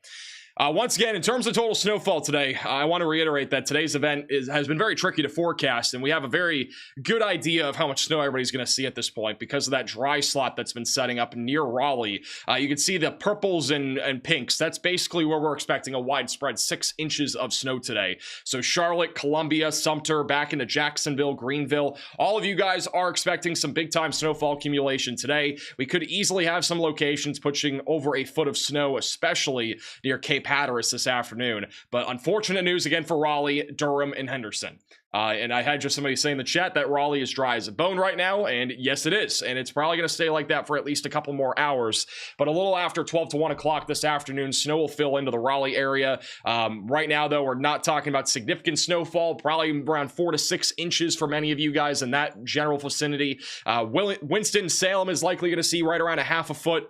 Once again, in terms of total snowfall today, I want to reiterate that today's event has been very tricky to forecast, and we have a very good idea of how much snow everybody's going to see at this point because of that dry slot that's been setting up near Raleigh. You can see the purples and pinks. That's basically where we're expecting a widespread 6 inches of snow today. So Charlotte, Columbia, Sumter, back into Jacksonville, Greenville, all of you guys are expecting some big-time snowfall accumulation today. We could easily have some locations pushing over a foot of snow, especially near Cape Hatteras this afternoon. But unfortunate news again for Raleigh, Durham, and Henderson. And I had just somebody say in the chat that Raleigh is dry as a bone right now, and yes it is, and it's probably going to stay like that for at least a couple more hours. But a little after 12 to 1 o'clock this afternoon, snow will fill into the Raleigh area. Right now though, we're not talking about significant snowfall, probably around 4 to 6 inches for many of you guys in that general vicinity. Winston-Salem is likely going to see right around a half a foot.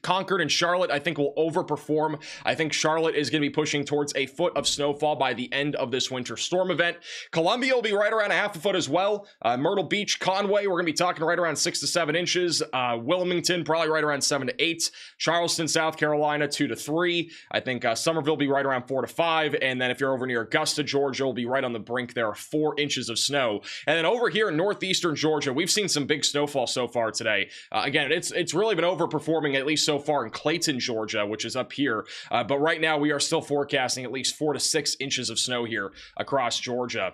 Concord and Charlotte, I think, will overperform. I think Charlotte is going to be pushing towards a foot of snowfall by the end of this winter storm event. Columbia will be right around a half a foot as well. Myrtle Beach, Conway, we're going to be talking right around 6 to 7 inches. Wilmington, probably right around 7 to 8. Charleston, South Carolina, 2 to 3. I think Somerville will be right around 4 to 5. And then if you're over near Augusta, Georgia, will be right on the brink there, 4 inches of snow. And then over here in northeastern Georgia, we've seen some big snowfall so far today. Again, it's really been overperforming at least so far in Clayton, Georgia, which is up here. But right now we are still forecasting at least 4 to 6 inches of snow here across Georgia.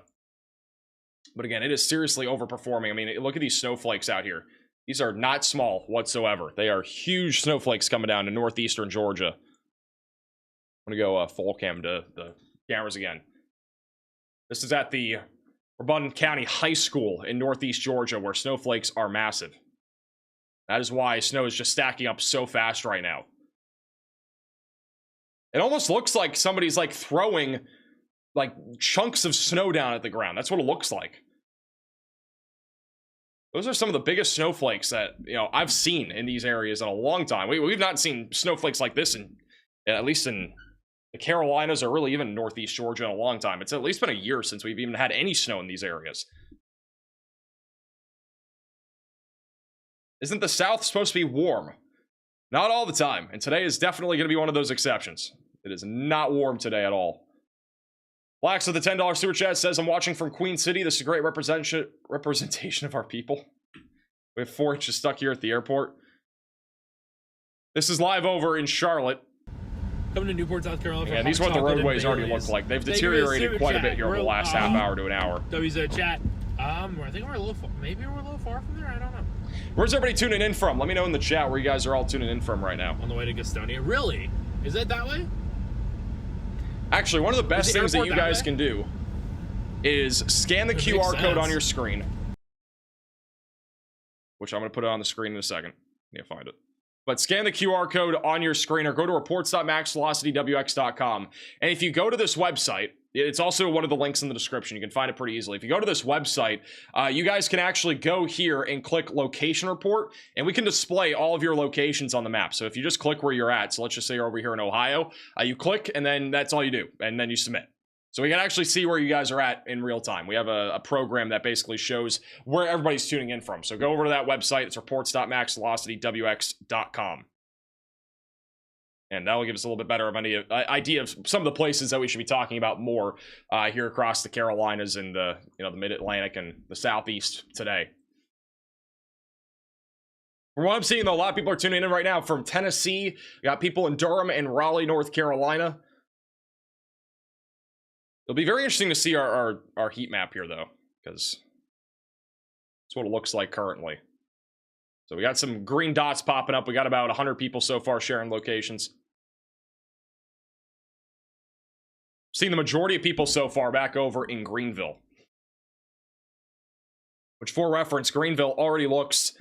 But again, it is seriously overperforming. I mean, look at these snowflakes out here. These are not small whatsoever. They are huge snowflakes coming down to northeastern Georgia. I'm going to go full cam to the cameras again. This is at the Bourbon County High School in northeast Georgia, where snowflakes are massive. That is why snow is just stacking up so fast right now. It almost looks like somebody's like throwing like chunks of snow down at the ground. That's what it looks like. Those are some of the biggest snowflakes that, you know, I've seen in these areas in a long time. We've not seen snowflakes like this in, at least in the Carolinas or really even northeast Georgia in a long time. It's at least been a year since we've even had any snow in these areas. Isn't the South supposed to be warm? Not all the time, and today is definitely going to be one of those exceptions. It is not warm today at all. Blacks with the $10 super chat says, I'm watching from Queen City. This is a great representation of our people. We have 4 inches stuck here at the airport. This is live over in Charlotte. Coming to Newport, South Carolina. Yeah, these are what the roadways already look like. They've deteriorated quite a bit here over the last half hour to an hour. W's chat. I think we're a little far. Maybe we're a little far from there. I don't know. Where's everybody tuning in from? Let me know in the chat where you guys are all tuning in from right now. On the way to Gastonia. Really? Is it that way? Actually, one of the best things that you guys can do is scan the QR code on your screen. Which I'm going to put it on the screen in a second. I need to find it. But scan the QR code on your screen or go to reports.maxvelocitywx.com. And if you go to this website, it's also one of the links in the description. You can find it pretty easily. If you go to this website, you guys can actually go here and click location report, and we can display all of your locations on the map. So if you just click where you're at, so let's just say you're over here in Ohio, you click and then that's all you do, and then you submit. So we can actually see where you guys are at in real time. We have a program that basically shows where everybody's tuning in from. So go over to that website. It's reports.maxvelocitywx.com. And that'll give us a little bit better of an idea of some of the places that we should be talking about more here across the Carolinas and the Mid-Atlantic and the Southeast today. From what I'm seeing, though, a lot of people are tuning in right now from Tennessee. We got people in Durham and Raleigh, North Carolina. It'll be very interesting to see our heat map here, though, because that's what it looks like currently. So we got some green dots popping up. We got about 100 people so far sharing locations. Seen the majority of people so far back over in Greenville. Which, for reference, Greenville already looks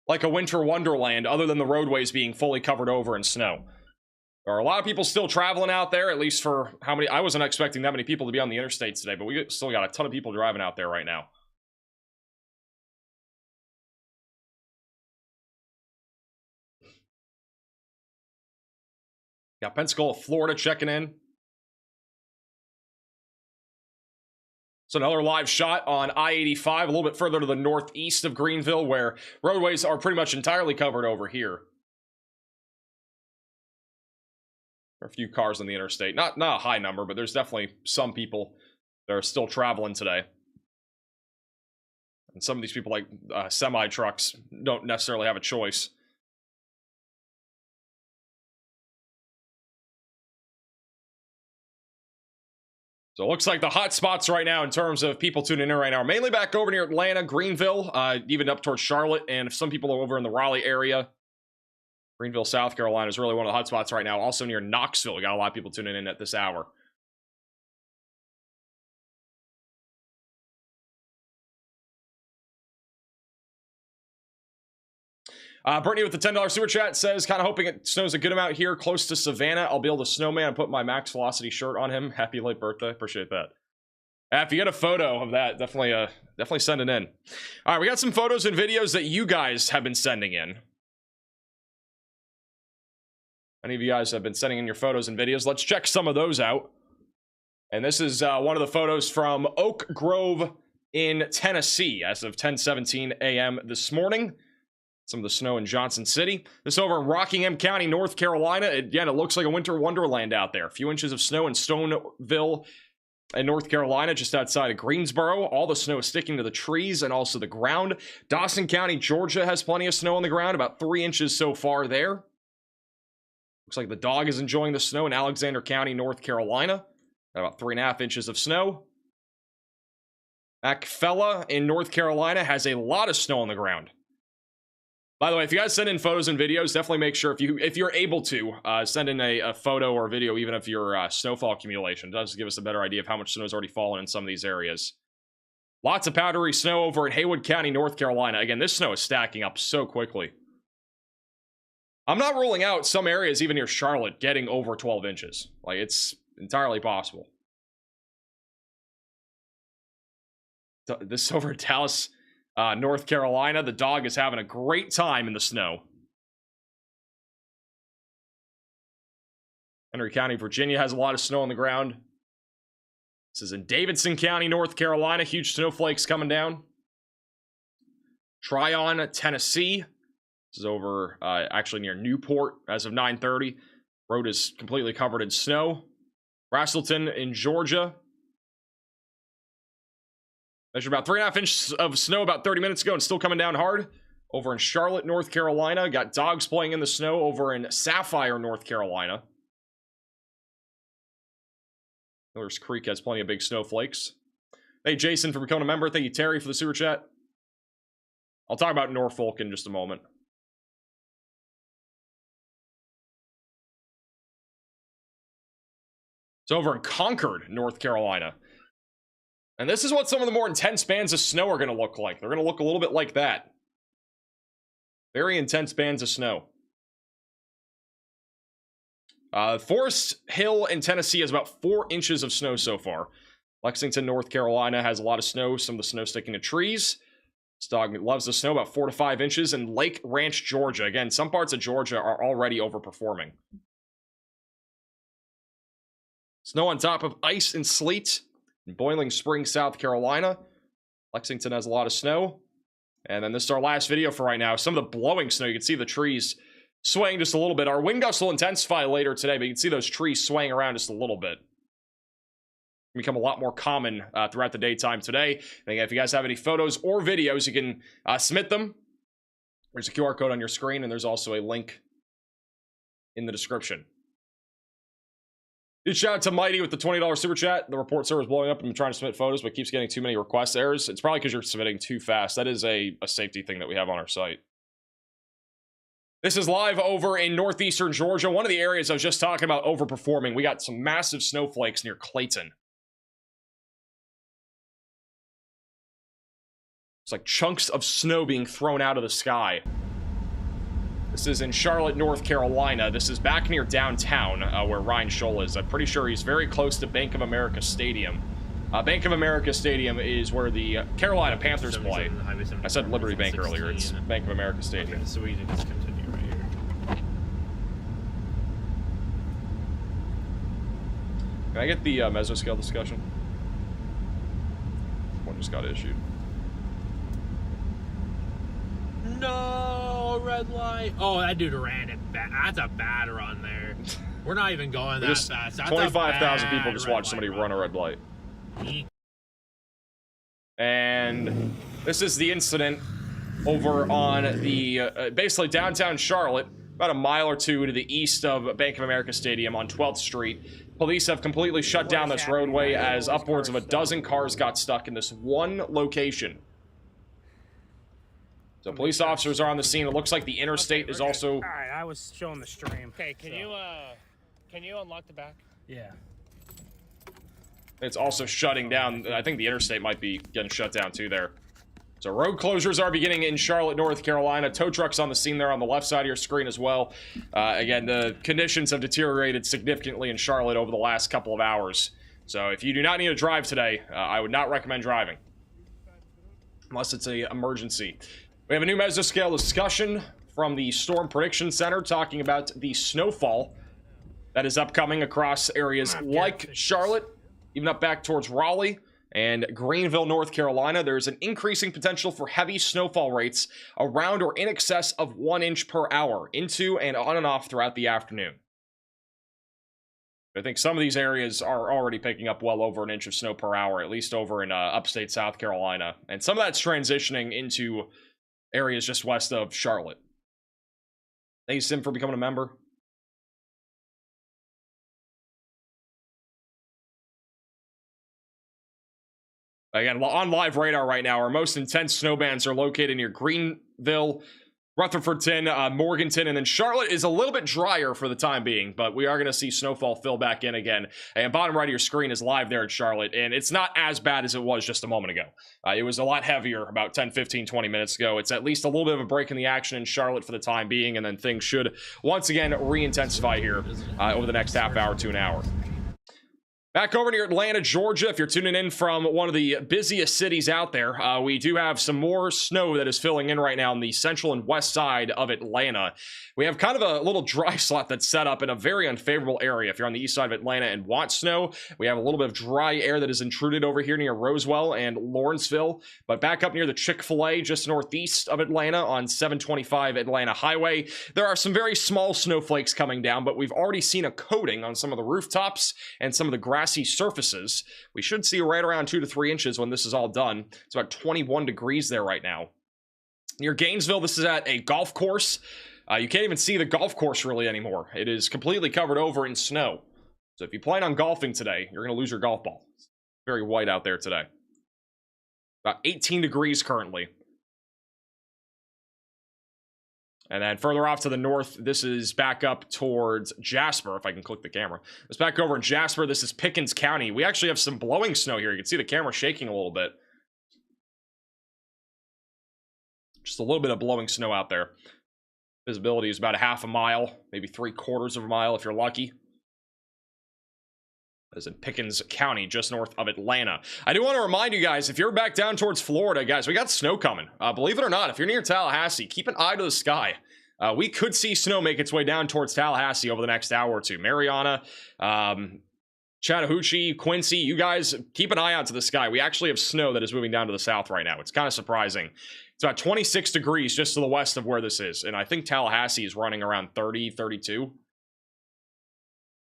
like a winter wonderland other than the roadways being fully covered over in snow. There are a lot of people still traveling out there, at least for how many... I wasn't expecting that many people to be on the interstates today, but we still got a ton of people driving out there right now. Got Pensacola, Florida checking in. So another live shot on I-85, a little bit further to the northeast of Greenville, where roadways are pretty much entirely covered over here. There are a few cars on the interstate. Not a high number, but there's definitely some people that are still traveling today. And some of these people, like semi-trucks, don't necessarily have a choice. So it looks like the hot spots right now in terms of people tuning in right now are mainly back over near Atlanta, Greenville, even up towards Charlotte, and some people are over in the Raleigh area. Greenville, South Carolina is really one of the hot spots right now. Also near Knoxville, we got a lot of people tuning in at this hour. Brittany with the $10 super chat says, kind of hoping it snows a good amount here close to Savannah. I'll be able to snowman and put my Max Velocity shirt on him. Happy late birthday. Appreciate that. If you get a photo of that, definitely send it in. All right, we got some photos and videos that you guys have been sending in. Many of you guys have been sending in your photos and videos. Let's check some of those out. And this is one of the photos from Oak Grove in Tennessee as of 10:17 a.m. this morning. Some of the snow in Johnson City. This over in Rockingham County, North Carolina. Again, it looks like a winter wonderland out there. A few inches of snow in Stoneville in North Carolina, just outside of Greensboro. All the snow is sticking to the trees and also the ground. Dawson County, Georgia has plenty of snow on the ground, about 3 inches so far there. Looks like the dog is enjoying the snow in Alexander County, North Carolina. About 3.5 inches of snow. Akfella in North Carolina has a lot of snow on the ground. By the way, if you guys send in photos and videos, definitely make sure if you're able to send in a photo or a video, even if your snowfall accumulation. It does give us a better idea of how much snow has already fallen in some of these areas. Lots of powdery snow over in Haywood County, North Carolina. Again, this snow is stacking up so quickly. I'm not ruling out some areas, even near Charlotte, getting over 12 inches. Like, it's entirely possible. This over in Dallas, North Carolina, the dog is having a great time in the snow. Henry County, Virginia has a lot of snow on the ground. This is in Davidson County, North Carolina. Huge snowflakes coming down. Tryon, Tennessee. This is over actually near Newport as of 9:30. Road is completely covered in snow. Rastleton in Georgia. Measured about 3.5 inches of snow about 30 minutes ago and still coming down hard. Over in Charlotte, North Carolina. Got dogs playing in the snow over in Sapphire, North Carolina. Miller's Creek has plenty of big snowflakes. Hey, Jason, for becoming a member. Thank you, Terry, for the super chat. I'll talk about Norfolk in just a moment. It's over in Concord, North Carolina. And this is what some of the more intense bands of snow are going to look like. They're going to look a little bit like that. Very intense bands of snow. Forest Hill in Tennessee has about 4 inches of snow so far. Lexington, North Carolina has a lot of snow. Some of the snow sticking to trees. This dog loves the snow, about 4 to 5 inches. And Lake Ranch, Georgia. Again, some parts of Georgia are already overperforming. Snow on top of ice and sleet. In Boiling Springs, South Carolina. Lexington has a lot of snow. And then this is our last video for right now. Some of the blowing snow. You can see the trees swaying just a little bit. Our wind gusts will intensify later today, but you can see those trees swaying around just a little bit. Become a lot more common throughout the daytime today. And again, if you guys have any photos or videos, you can submit them. There's a QR code on your screen, and there's also a link in the description. Huge shout out to Mighty with the $20 super chat. The report server is blowing up. I'm trying to submit photos, but keeps getting too many request errors. It's probably because you're submitting too fast. That is a safety thing that we have on our site. This is live over in northeastern Georgia. One of the areas I was just talking about overperforming. We got some massive snowflakes near Clayton. It's like chunks of snow being thrown out of the sky. This is in Charlotte, North Carolina. This is back near downtown where Ryan Scholl is. I'm pretty sure he's very close to Bank of America Stadium. Bank of America Stadium is where the Carolina Panthers play. I said Liberty Bank earlier. It's Bank of America Stadium. Okay, so we can just continue right here. Can I get the mesoscale discussion? One just got issued. No, red light. Oh, that dude ran it back. That's a bad run there. We're not even going that fast. That's 25,000 people just watched somebody run a red light. And this is the incident over on the basically downtown Charlotte, about a mile or two to the east of Bank of America Stadium on 12th Street. Police have completely shut down this roadway as upwards of a dozen cars got stuck in this one location. So police officers are on the scene. It looks like the interstate is also... All right, I was showing the stream. Okay, can you unlock the back? Yeah. It's also shutting down. I think the interstate might be getting shut down too there. So road closures are beginning in Charlotte, North Carolina. Tow trucks on the scene there on the left side of your screen as well. Again, the conditions have deteriorated significantly in Charlotte over the last couple of hours. So if you do not need to drive today, I would not recommend driving. Unless it's an emergency. We have a new mesoscale discussion from the Storm Prediction Center talking about the snowfall that is upcoming across areas like Charlotte, even up back towards Raleigh and Greenville, North Carolina. There's an increasing potential for heavy snowfall rates around or in excess of 1 inch per hour into and on and off throughout the afternoon. I think some of these areas are already picking up well over 1 inch of snow per hour, at least over in upstate South Carolina. And some of that's transitioning into areas just west of Charlotte. Thank you, Sim, for becoming a member. Again, on live radar right now, our most intense snow bands are located near Greenville, Rutherfordton, Morganton, and then Charlotte is a little bit drier for the time being, but we are going to see snowfall fill back in again. And bottom right of your screen is live there at Charlotte, and it's not as bad as it was just a moment ago. It was a lot heavier about 10, 15, 20 minutes ago. It's at least a little bit of a break in the action in Charlotte for the time being, and then things should once again re-intensify here over the next half hour to an hour. Back over near Atlanta, Georgia, if you're tuning in from one of the busiest cities out there, we do have some more snow that is filling in right now on the central and west side of Atlanta. We have kind of a little dry slot that's set up in a very unfavorable area. If you're on the east side of Atlanta and want snow, we have a little bit of dry air that is intruded over here near Roswell and Lawrenceville. But back up near the Chick-fil-A, just northeast of Atlanta on 725 Atlanta Highway, there are some very small snowflakes coming down, but we've already seen a coating on some of the rooftops and some of the grassy surfaces. We should see right around 2 to 3 inches when this is all done. It's about 21 degrees there right now. Near Gainesville, this is at a golf course. You can't even see the golf course really anymore. It is completely covered over in snow. So if you plan on golfing today, you're going to lose your golf ball. It's very white out there today. About 18 degrees currently. And then further off to the north, this is back up towards Jasper, if I can click the camera. It's back over in Jasper. This is Pickens County. We actually have some blowing snow here. You can see the camera shaking a little bit. Just a little bit of blowing snow out there. Visibility is about a half a mile, maybe 3/4 of a mile if you're lucky. That's in Pickens County, just north of Atlanta. I do want to remind you guys, if you're back down towards Florida, guys, we got snow coming. Believe it or not, if you're near Tallahassee, keep an eye to the sky. We could see snow make its way down towards Tallahassee over the next hour or two. Mariana, Chattahoochee, Quincy, you guys keep an eye out to the sky. We actually have snow that is moving down to the south right now. It's kind of surprising. It's about 26 degrees just to the west of where this is. And I think Tallahassee is running around 30, 32.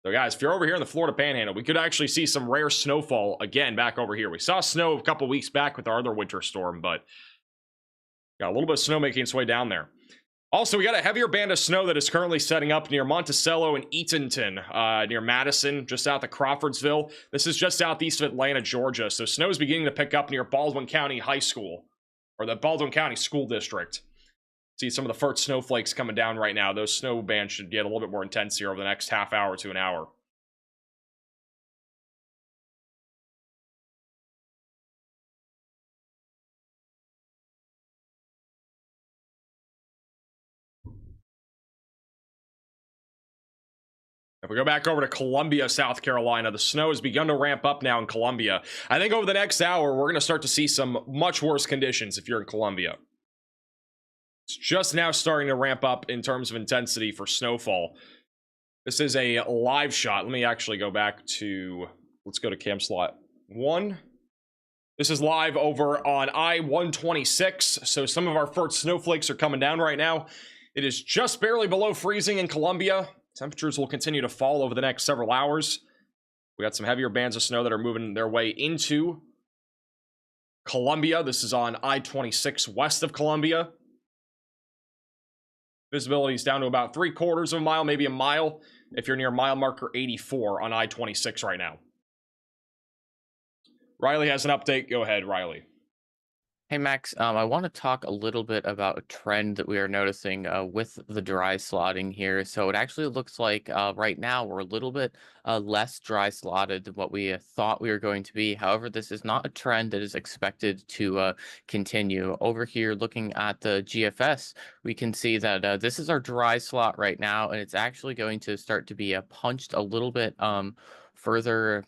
So guys, if you're over here in the Florida Panhandle, we could actually see some rare snowfall again back over here. We saw snow a couple weeks back with our other winter storm, but got a little bit of snow making its way down there. Also, we got a heavier band of snow that is currently setting up near Monticello and Eatonton, near Madison, just south of Crawfordsville. This is just southeast of Atlanta, Georgia. So snow is beginning to pick up near Baldwin County High School, or the Baldwin County School District. See some of the first snowflakes coming down right now. Those snow bands should get a little bit more intense here over the next half hour to an hour. If we go back over to Columbia, South Carolina, the snow has begun to ramp up now in Columbia. I think over the next hour, we're going to start to see some much worse conditions if you're in Columbia. It's just now starting to ramp up in terms of intensity for snowfall. This is a live shot. Let me actually go back to, let's go to cam slot 1. This is live over on I-126. So some of our first snowflakes are coming down right now. It is just barely below freezing in Columbia. Temperatures will continue to fall over the next several hours. We got some heavier bands of snow that are moving their way into Columbia. This is on I-26 west of Columbia. Visibility is down to about 3/4 of a mile, maybe a mile, if you're near mile marker 84 on I-26 right now. Riley has an update. Go ahead, Riley. Hey Max, I want to talk a little bit about a trend that we are noticing with the dry slotting here. So it actually looks like right now we're a little bit less dry slotted than what we thought we were going to be. However, this is not a trend that is expected to continue. Over here, looking at the GFS, we can see that this is our dry slot right now, and it's actually going to start to be punched a little bit further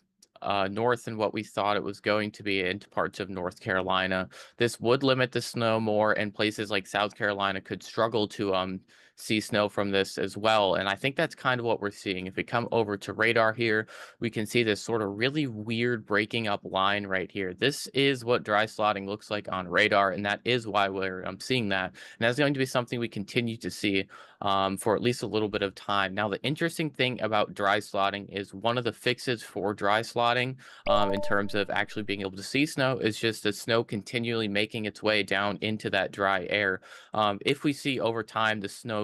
north than what we thought it was going to be into parts of North Carolina. This would limit the snow more, and places like South Carolina could struggle to see snow from this as well. And I think that's kind of what we're seeing. If we come over to radar here, we can see this sort of really weird breaking up line right here. This is what dry slotting looks like on radar, and that is why we're seeing that. And that's going to be something we continue to see for at least a little bit of time. Now, the interesting thing about dry slotting is one of the fixes for dry slotting in terms of actually being able to see snow is just the snow continually making its way down into that dry air. If we see over time the snow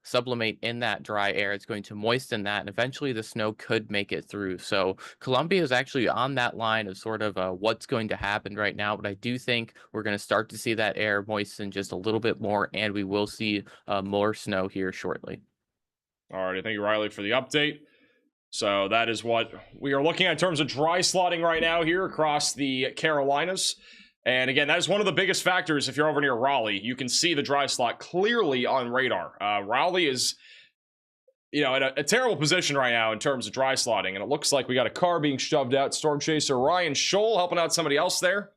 sublimate in that dry air, it's going to moisten that, and eventually the snow could make it through. So Columbia is actually on that line of sort of what's going to happen right now, but I do think we're going to start to see that air moisten just a little bit more, and we will see more snow here shortly. All right, thank you, Riley, for the update. So that is what we are looking at in terms of dry slotting right now here across the Carolinas. And again, that is one of the biggest factors if you're over near Raleigh. You can see the dry slot clearly on radar. Raleigh is, in a terrible position right now in terms of dry slotting. And it looks like we got a car being shoved out. Storm Chaser Ryan Scholl helping out somebody else there.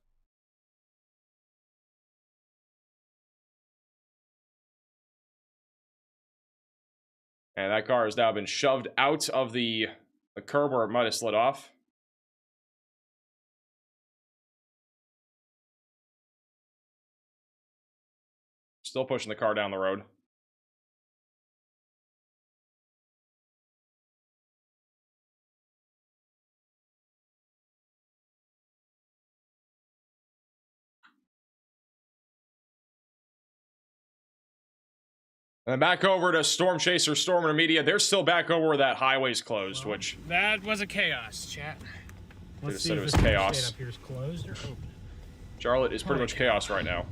And that car has now been shoved out of the curb where it might have slid off. Still pushing the car down the road. And back over to Storm Chaser, Storm Intermedia. They're still back over where that highway's closed, which... That was a chaos, chat. Let's see said if it was this chaos. state up here is closed or open. Charlotte is pretty much chaos right now.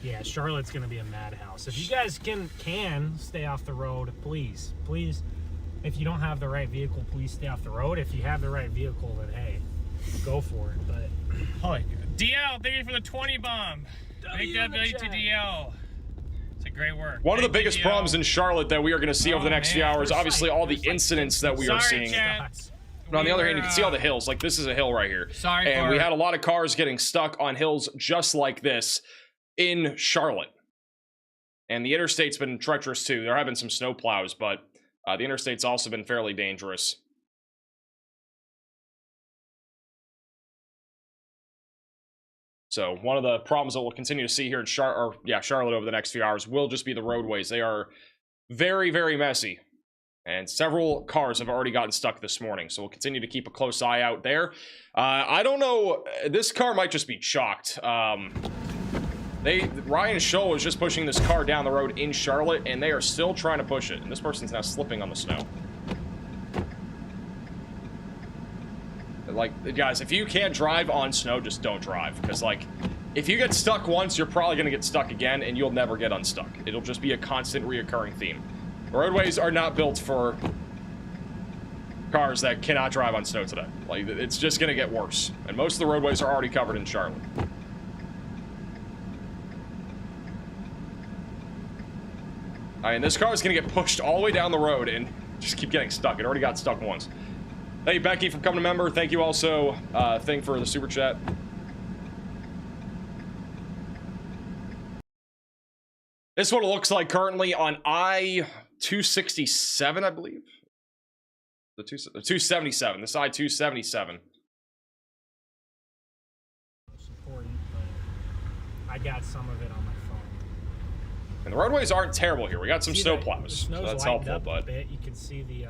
Yeah, Charlotte's gonna be a madhouse. If you guys can stay off the road, please. If you don't have the right vehicle, please stay off the road. If you have the right vehicle, then hey, go for it. But Holy DL, thank you for the 20 bomb. Big W to DL. It's a great work. One of the Thank you, biggest DL. problems in Charlotte that we are going to see over the next few hours, obviously all the incidents that we are seeing. Chat. But on the other hand, you can see all the hills. Like, this is a hill right here. Sorry and for- we had a lot of cars getting stuck on hills just like this in Charlotte. And the interstate's been treacherous too. There have been some snow plows, but the interstate's also been fairly dangerous. So one of the problems that we'll continue to see here in Charlotte over the next few hours will just be the roadways. They are very, very messy. And several cars have already gotten stuck this morning. So we'll continue to keep a close eye out there. I don't know. This car might just be chalked. Ryan Scholl was just pushing this car down the road in Charlotte, and they are still trying to push it. And this person's now slipping on the snow. Like, guys, if you can't drive on snow, just don't drive. Because, like, if you get stuck once, you're probably going to get stuck again, and you'll never get unstuck. It'll just be a constant reoccurring theme. The roadways are not built for cars that cannot drive on snow today. Like, it's just going to get worse. And most of the roadways are already covered in Charlotte. All right, and this car is going to get pushed all the way down the road and just keep getting stuck. It already got stuck once. Thank you, Becky, for becoming a member. Thank you also, Thing, for the super chat. This is what it looks like currently on I-267, I believe. The 277. This I-277. It's important, but I got some of it on my phone. And the roadways aren't terrible here. We got some See snow the plows, so snow's that's lightened helpful. up a But bit. You can see the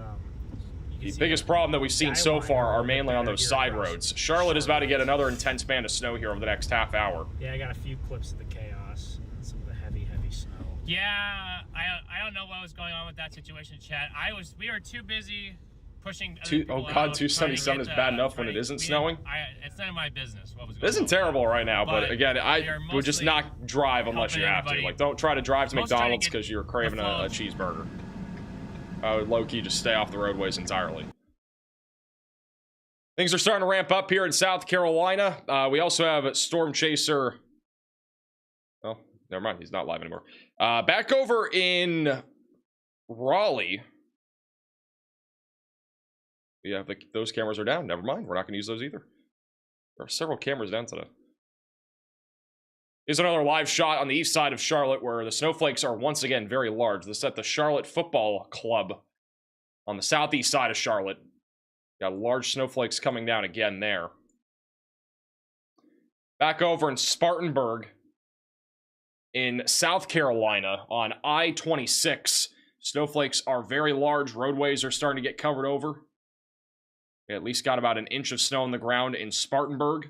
biggest problem that we've seen so skyline far a are little bit mainly on better those here side across roads. Charlotte is about to get another intense band of snow here over the next half hour. Yeah, I got a few clips of the chaos and some of the heavy snow. Yeah, I don't know what was going on with that situation, chat. We were too busy pushing. Oh God, 277 is bad enough when it isn't snowing. It's none of my business what was It going on. isn't terrible right now, but again, I would just mostly not drive unless you have to. helping Like, don't try to drive to Most trying to McDonald's get because you're craving the a flow. cheeseburger. I would low-key just stay off the roadways entirely. Things are starting to ramp up here in South Carolina. We also have a Storm Chaser. Oh, never mind. He's not live anymore. Back over in Raleigh. Yeah, those cameras are down. Never mind. We're not going to use those either. There are several cameras down today. Here's another live shot on the east side of Charlotte where the snowflakes are once again very large. This is at the Charlotte Football Club on the southeast side of Charlotte. Got large snowflakes coming down again there. Back over in Spartanburg in South Carolina on I-26. Snowflakes are very large. Roadways are starting to get covered over. We at least got about an inch of snow on the ground in Spartanburg.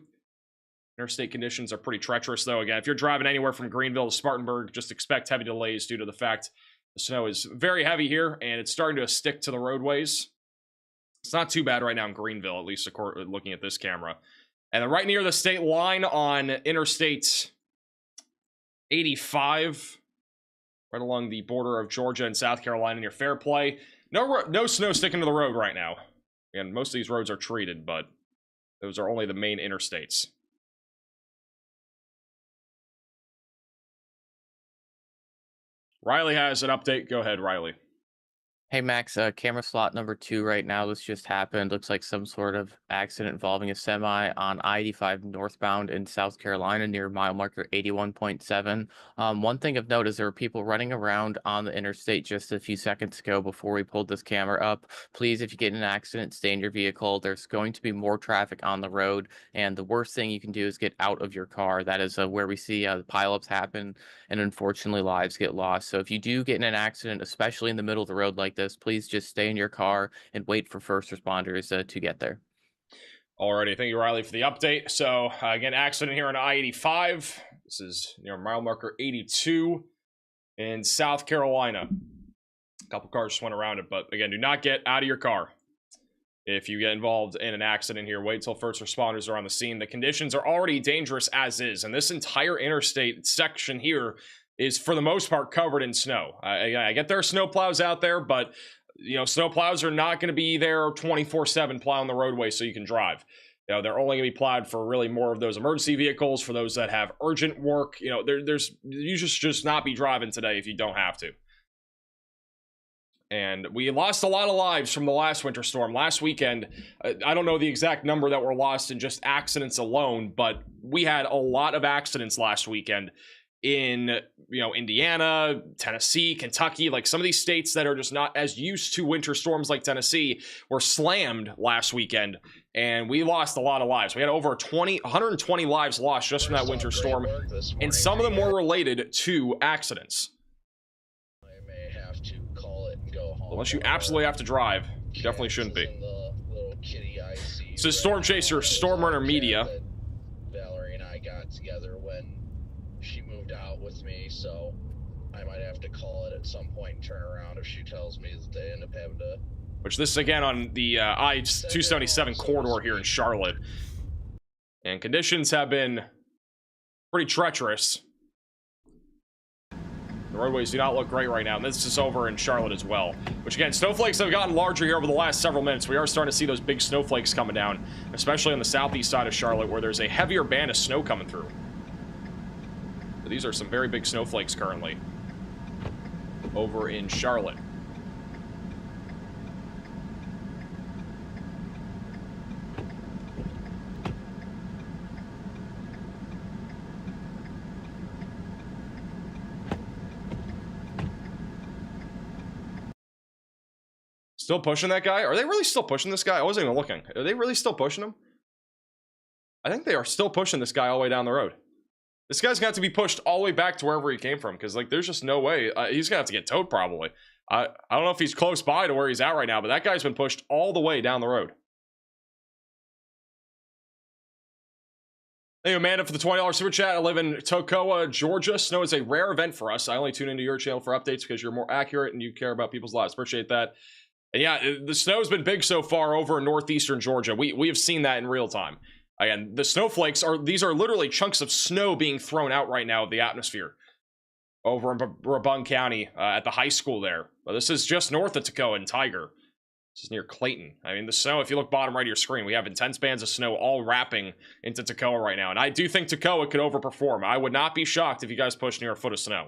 Interstate conditions are pretty treacherous, though. Again, if you're driving anywhere from Greenville to Spartanburg, just expect heavy delays due to the fact the snow is very heavy here, and it's starting to stick to the roadways. It's not too bad right now in Greenville, at least looking at this camera. And then right near the state line on Interstate 85, right along the border of Georgia and South Carolina near Fairplay. No snow sticking to the road right now. And most of these roads are treated, but those are only the main interstates. Riley has an update. Go ahead, Riley. Hey Max, camera slot number 2 right now. This just happened. Looks like some sort of accident involving a semi on I-85 northbound in South Carolina near mile marker 81.7. One thing of note is there were people running around on the interstate just a few seconds ago before we pulled this camera up. Please, if you get in an accident, stay in your vehicle. There's going to be more traffic on the road, and the worst thing you can do is get out of your car. That is where we see the pileups happen, and unfortunately lives get lost. So if you do get in an accident, especially in the middle of the road like this, please just stay in your car and wait for first responders to get there. Alrighty, thank you, Riley, for the update. So, again, accident here on I-85. This is near mile marker 82 in South Carolina. A couple cars just went around it, but again, do not get out of your car. If you get involved in an accident here, wait till first responders are on the scene. The conditions are already dangerous as is, and this entire interstate section here is, for the most part, covered in snow. I get there are snow plows out there, but snow plows are not going to be there 24/7 plowing the roadway so you can drive. They're only going to be plowed for really more of those emergency vehicles, for those that have urgent work. You just not be driving today if you don't have to. And we lost a lot of lives from the last winter storm. Last weekend, I don't know the exact number that were lost in just accidents alone, but we had a lot of accidents last weekend in Indiana, Tennessee, Kentucky. Like, some of these states that are just not as used to winter storms like Tennessee were slammed last weekend, and we lost a lot of lives. We had over 120 lives lost just from that winter storm, and some of them were related to accidents. I may have to call it and go home. Unless you absolutely have to drive, you definitely shouldn't be. This is Storm Chaser, Storm Runner Media. Valerie and I got together when she moved out with me, so I might have to call it at some point and turn around if she tells me that they end up having to. Which this is again on the I-277 corridor here in Charlotte. And conditions have been pretty treacherous. The roadways do not look great right now, and this is over in Charlotte as well. Which, again, snowflakes have gotten larger here over the last several minutes. We are starting to see those big snowflakes coming down, especially on the southeast side of Charlotte, where there's a heavier band of snow coming through. But these are some very big snowflakes currently over in Charlotte. Still pushing that guy? Are they really still pushing this guy? I wasn't even looking. Are they really still pushing him? I think they are still pushing this guy all the way down the road. This guy's got to be pushed all the way back to wherever he came from, because, like, there's just no way. He's gonna have to get towed probably. I don't know if he's close by to where he's at right now, but that guy's been pushed all the way down the road. Thank you, Amanda, for the $20 super chat. I live in Toccoa, Georgia. Snow is a rare event for us. I only tune into your channel for updates because you're more accurate and you care about people's lives. Appreciate that. And yeah, the snow's been big so far over in northeastern Georgia. We have seen that in real time. Again, the snowflakes these are literally chunks of snow being thrown out right now of the atmosphere over in Brabant County at the high school there. But this is just north of Toccoa and Tiger. This is near Clayton. I mean, the snow, if you look bottom right of your screen, we have intense bands of snow all wrapping into Toccoa right now. And I do think Toccoa could overperform. I would not be shocked if you guys push near a foot of snow.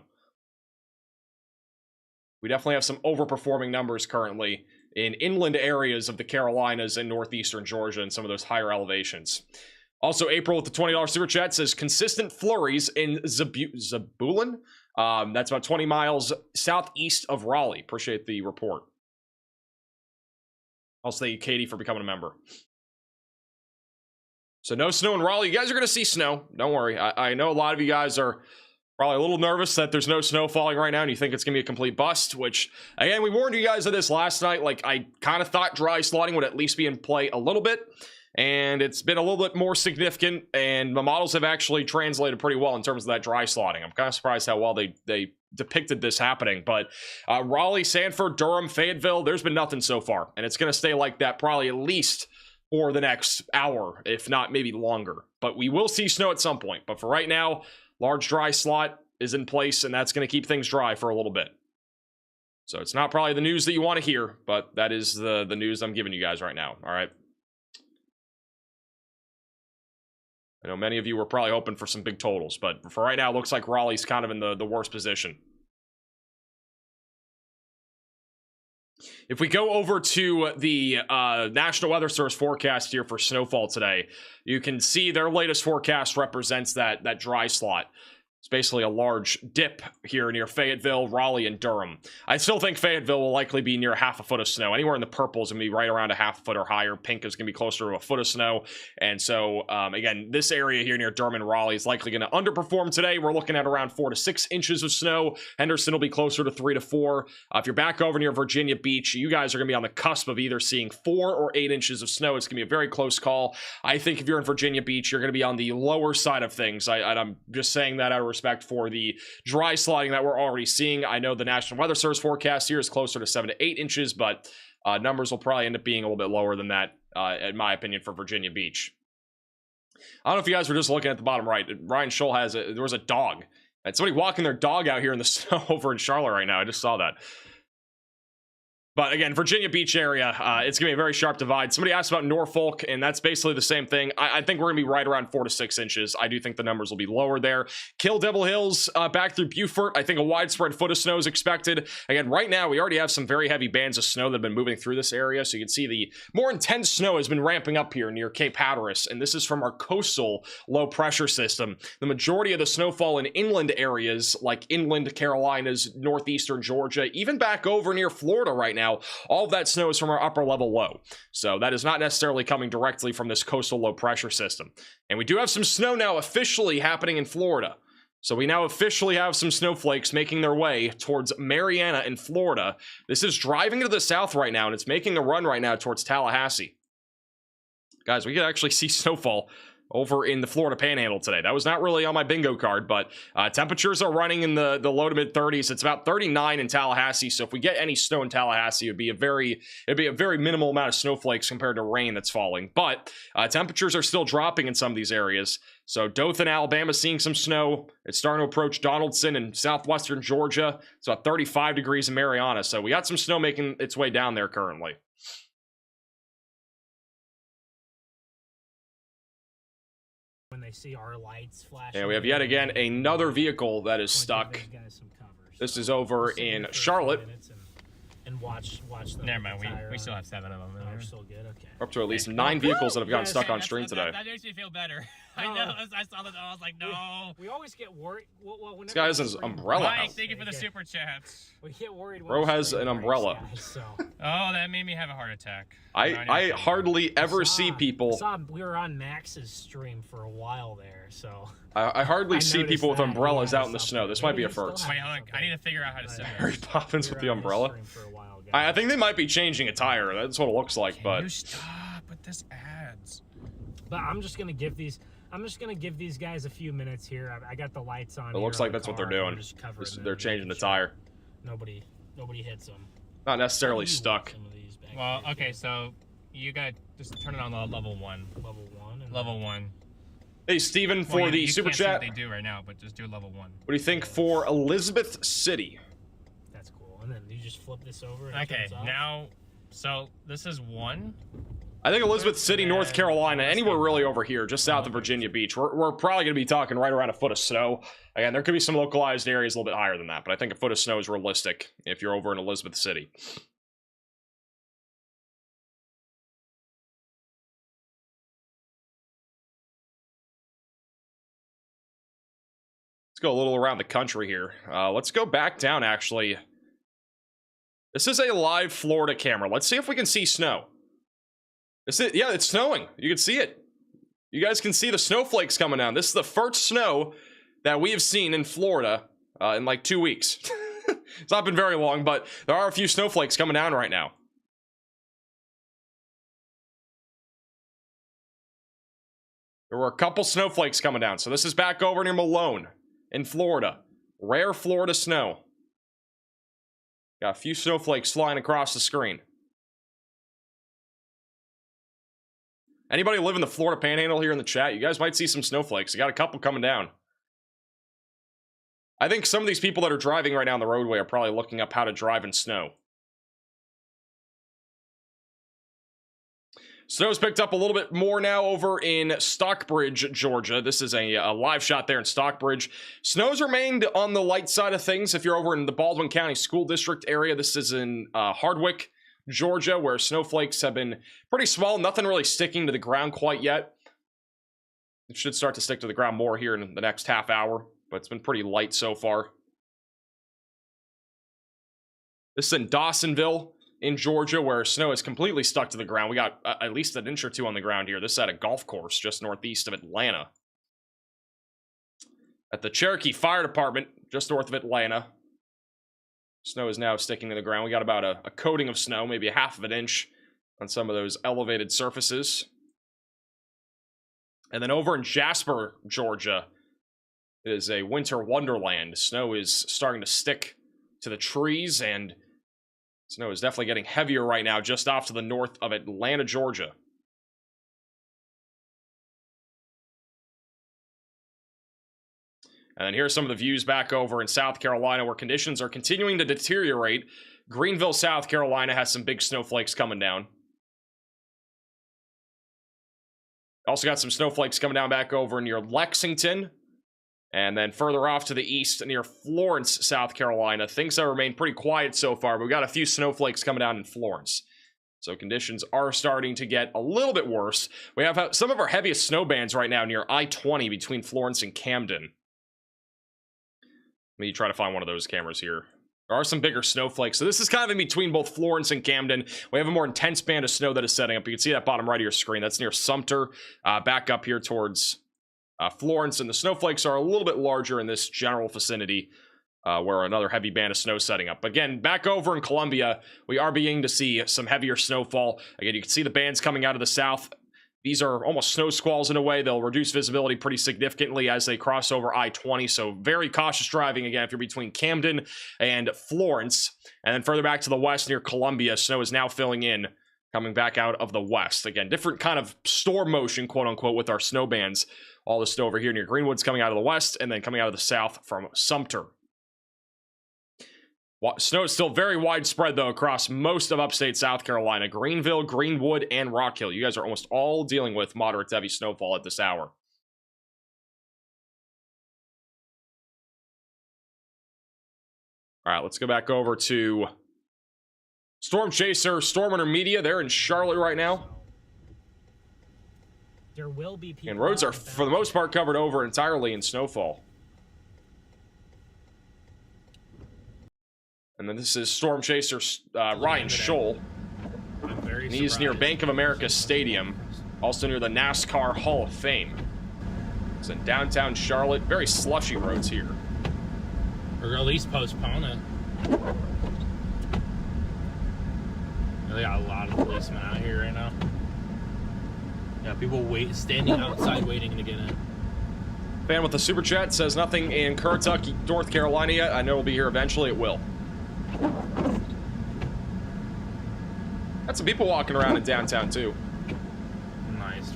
We definitely have some overperforming numbers currently in inland areas of the Carolinas and northeastern Georgia and some of those higher elevations. Also, April with the $20 super chat says consistent flurries in Zabulon. That's about 20 miles southeast of Raleigh. Appreciate the report. Also, thank you, Katie, for becoming a member. So no snow in Raleigh. You guys are going to see snow. Don't worry. I know a lot of you guys are probably a little nervous that there's no snow falling right now and you think it's gonna be a complete bust, which, again, we warned you guys of this last night. Like, I kind of thought dry sliding would at least be in play a little bit, and it's been a little bit more significant, and the models have actually translated pretty well in terms of that dry sliding. I'm kind of surprised how well they depicted this happening, but Raleigh, Sanford, Durham, Fayetteville, there's been nothing so far, and it's gonna stay like that probably at least for the next hour, if not maybe longer. But we will see snow at some point. But for right now, large dry slot is in place, and that's going to keep things dry for a little bit. So it's not probably the news that you want to hear, but that is the news I'm giving you guys right now. All right. I know many of you were probably hoping for some big totals, but for right now, it looks like Raleigh's kind of in the worst position. If we go over to the National Weather Service forecast here for snowfall today, you can see their latest forecast represents that dry slot. It's basically a large dip here near Fayetteville, Raleigh, and Durham. I still think Fayetteville will likely be near half a foot of snow. Anywhere in the purple is going to be right around a half a foot or higher. Pink is going to be closer to a foot of snow. And so, again, this area here near Durham and Raleigh is likely going to underperform today. We're looking at around 4 to 6 inches of snow. Henderson will be closer to 3 to 4. If you're back over near Virginia Beach, you guys are going to be on the cusp of either seeing 4 or 8 inches of snow. It's going to be a very close call. I think if you're in Virginia Beach, you're going to be on the lower side of things. I'm just saying that out of respect for the dry sliding that we're already seeing. I know the National Weather Service forecast here is closer to 7 to 8 inches, but numbers will probably end up being a little bit lower than that, in my opinion, for Virginia Beach. I don't know if you guys were just looking at the bottom right. Ryan Scholl has there was a dog. And somebody walking their dog out here in the snow over in Charlotte right now. I just saw that. But again, Virginia Beach area, it's going to be a very sharp divide. Somebody asked about Norfolk, and that's basically the same thing. I think we're going to be right around 4 to 6 inches. I do think the numbers will be lower there. Kill Devil Hills, back through Beaufort, I think a widespread foot of snow is expected. Again, right now, we already have some very heavy bands of snow that have been moving through this area. So you can see the more intense snow has been ramping up here near Cape Hatteras, and this is from our coastal low pressure system. The majority of the snowfall in inland areas, like inland Carolinas, northeastern Georgia, even back over near Florida right now, all of that snow is from our upper level low. So that is not necessarily coming directly from this coastal low pressure system. And we do have some snow now officially happening in Florida. So we now officially have some snowflakes making their way towards Mariana in Florida. This is driving to the south right now, and it's making a run right now towards Tallahassee. Guys, we could actually see snowfall over in the Florida Panhandle today. That was not really on my bingo card, but temperatures are running in the low to mid 30s. It's about 39 in Tallahassee. So if we get any snow in Tallahassee, it'd be a very minimal amount of snowflakes compared to rain that's falling. But temperatures are still dropping in some of these areas. So Dothan, Alabama, seeing some snow. It's starting to approach Donaldson and southwestern Georgia. It's about 35 degrees in Mariana. So we got some snow making its way down there currently. When they see our lights flashing. And we have yet again another vehicle that is stuck. Give these guys some cover. This So is over we'll sit here in for a few Charlotte. minutes and watch them. Never mind. retire We still on- have 7 of them. Oh, we're still good. Okay. We're up to at least 9 vehicles that have gotten Yes. stuck on That's- stream today. That makes me feel better. I No. know. I saw that. I was like, no. We always get worried. Well, This guy has his umbrella out. Mike, thank you for the super chats. We get worried. When Bro the has stream an breaks, umbrella. guys, so. Oh, that made me have a heart attack. I hardly ever see people. We were on Max's stream for a while there, so. I hardly I see noticed people with that. umbrellas He out has in the something. snow. This might be a Maybe he still first. has Wait, hold on. I need to figure out how to set Mary this. Poppins We with were the on his umbrella. stream for a while, I guys. think they might be changing a tire. That's what it looks like, Can but you stop with this ads? But I'm just gonna give these guys a few minutes here. I got the lights on. it looks here like on the that's what they're car, and doing. we're just covering them, They're changing the making sure tire. Nobody hits them. Not necessarily stuck. Well, okay, so you got just turn it on level 1. Level 1. And Level 1. Hey, Steven, for Well, the you super can't see chat. what they do right now, but just do level 1. What do you think for Elizabeth City? That's cool. And then you just flip this over. And it Okay, comes off. now, so this is 1. I think Elizabeth City, North Yeah, Carolina, let's anywhere see. really over here, just south of Virginia Beach. We're probably going to be talking right around a foot of snow. Again, there could be some localized areas a little bit higher than that, but I think a foot of snow is realistic if you're over in Elizabeth City. Let's go a little around the country here. Let's go back down, actually. This is a live Florida camera. Let's see if we can see snow. Yeah, it's snowing. You can see it. You guys can see the snowflakes coming down. This is the first snow that we have seen in Florida in like 2 weeks. It's not been very long, but there are a few snowflakes coming down right now. There were a couple snowflakes coming down. So this is back over near Malone in Florida. Rare Florida snow. Got a few snowflakes flying across the screen. Anybody live in the Florida Panhandle here in the chat? You guys might see some snowflakes. You got a couple coming down. I think some of these people that are driving right now on the roadway are probably looking up how to drive in snow. Snow's picked up a little bit more now over in Stockbridge, Georgia. This is a live shot there in Stockbridge. Snow's remained on the light side of things. If you're over in the Baldwin County School District area, this is in Hardwick, Georgia, where snowflakes have been pretty small. Nothing really sticking to the ground quite yet. It should start to stick to the ground more here in the next half hour, but it's been pretty light so far. This is in Dawsonville in Georgia, where snow is completely stuck to the ground. We got at least an inch or two on the ground here. This is at a golf course just northeast of Atlanta. At the Cherokee Fire Department, just north of Atlanta. Snow is now sticking to the ground. We got about a coating of snow, maybe a half of an inch on some of those elevated surfaces. And then over in Jasper, Georgia, is a winter wonderland. Snow is starting to stick to the trees, and snow is definitely getting heavier right now, just off to the north of Atlanta, Georgia. And then here's some of the views back over in South Carolina, where conditions are continuing to deteriorate. Greenville, South Carolina has some big snowflakes coming down. Also got some snowflakes coming down back over near Lexington. And then further off to the east near Florence, South Carolina. Things have remained pretty quiet so far, but we got a few snowflakes coming down in Florence. So conditions are starting to get a little bit worse. We have some of our heaviest snow bands right now near I-20 between Florence and Camden. Let me try to find one of those cameras here. There are some bigger snowflakes. So this is kind of in between both Florence and Camden. We have a more intense band of snow that is setting up. You can see that bottom right of your screen. That's near Sumter, back up here towards Florence. And the snowflakes are a little bit larger in this general vicinity, where another heavy band of snow is setting up. Again, back over in Columbia, we are beginning to see some heavier snowfall. Again, you can see the bands coming out of the south. These are almost snow squalls in a way. They'll reduce visibility pretty significantly as they cross over I-20. So very cautious driving, again, if you're between Camden and Florence. And then further back to the west near Columbia, snow is now filling in, coming back out of the west. Again, different kind of storm motion, quote unquote, with our snow bands All the snow over here near Greenwood's coming out of the west, and then coming out of the south from Sumter. Snow is still very widespread, though, across most of upstate South Carolina. Greenville, Greenwood, and Rock Hill. You guys are almost all dealing with moderate to heavy snowfall at this hour. All right, let's go back over to Storm Chaser, Storm Winter Media. They're in Charlotte right now. There will be people, and roads are, for the most part, covered over entirely in snowfall. And then this is Storm Chaser Ryan Scholl. And he's near Bank of America Stadium, also near the NASCAR Hall of Fame. It's in downtown Charlotte. Very slushy roads here. Or at least postpone it. They got a lot of policemen out here right now. Yeah, people standing outside waiting to get in. Fan with the super chat says nothing in Kentucky, North Carolina yet. I know it'll be here eventually. It will. Got some people walking around in downtown too. Nice.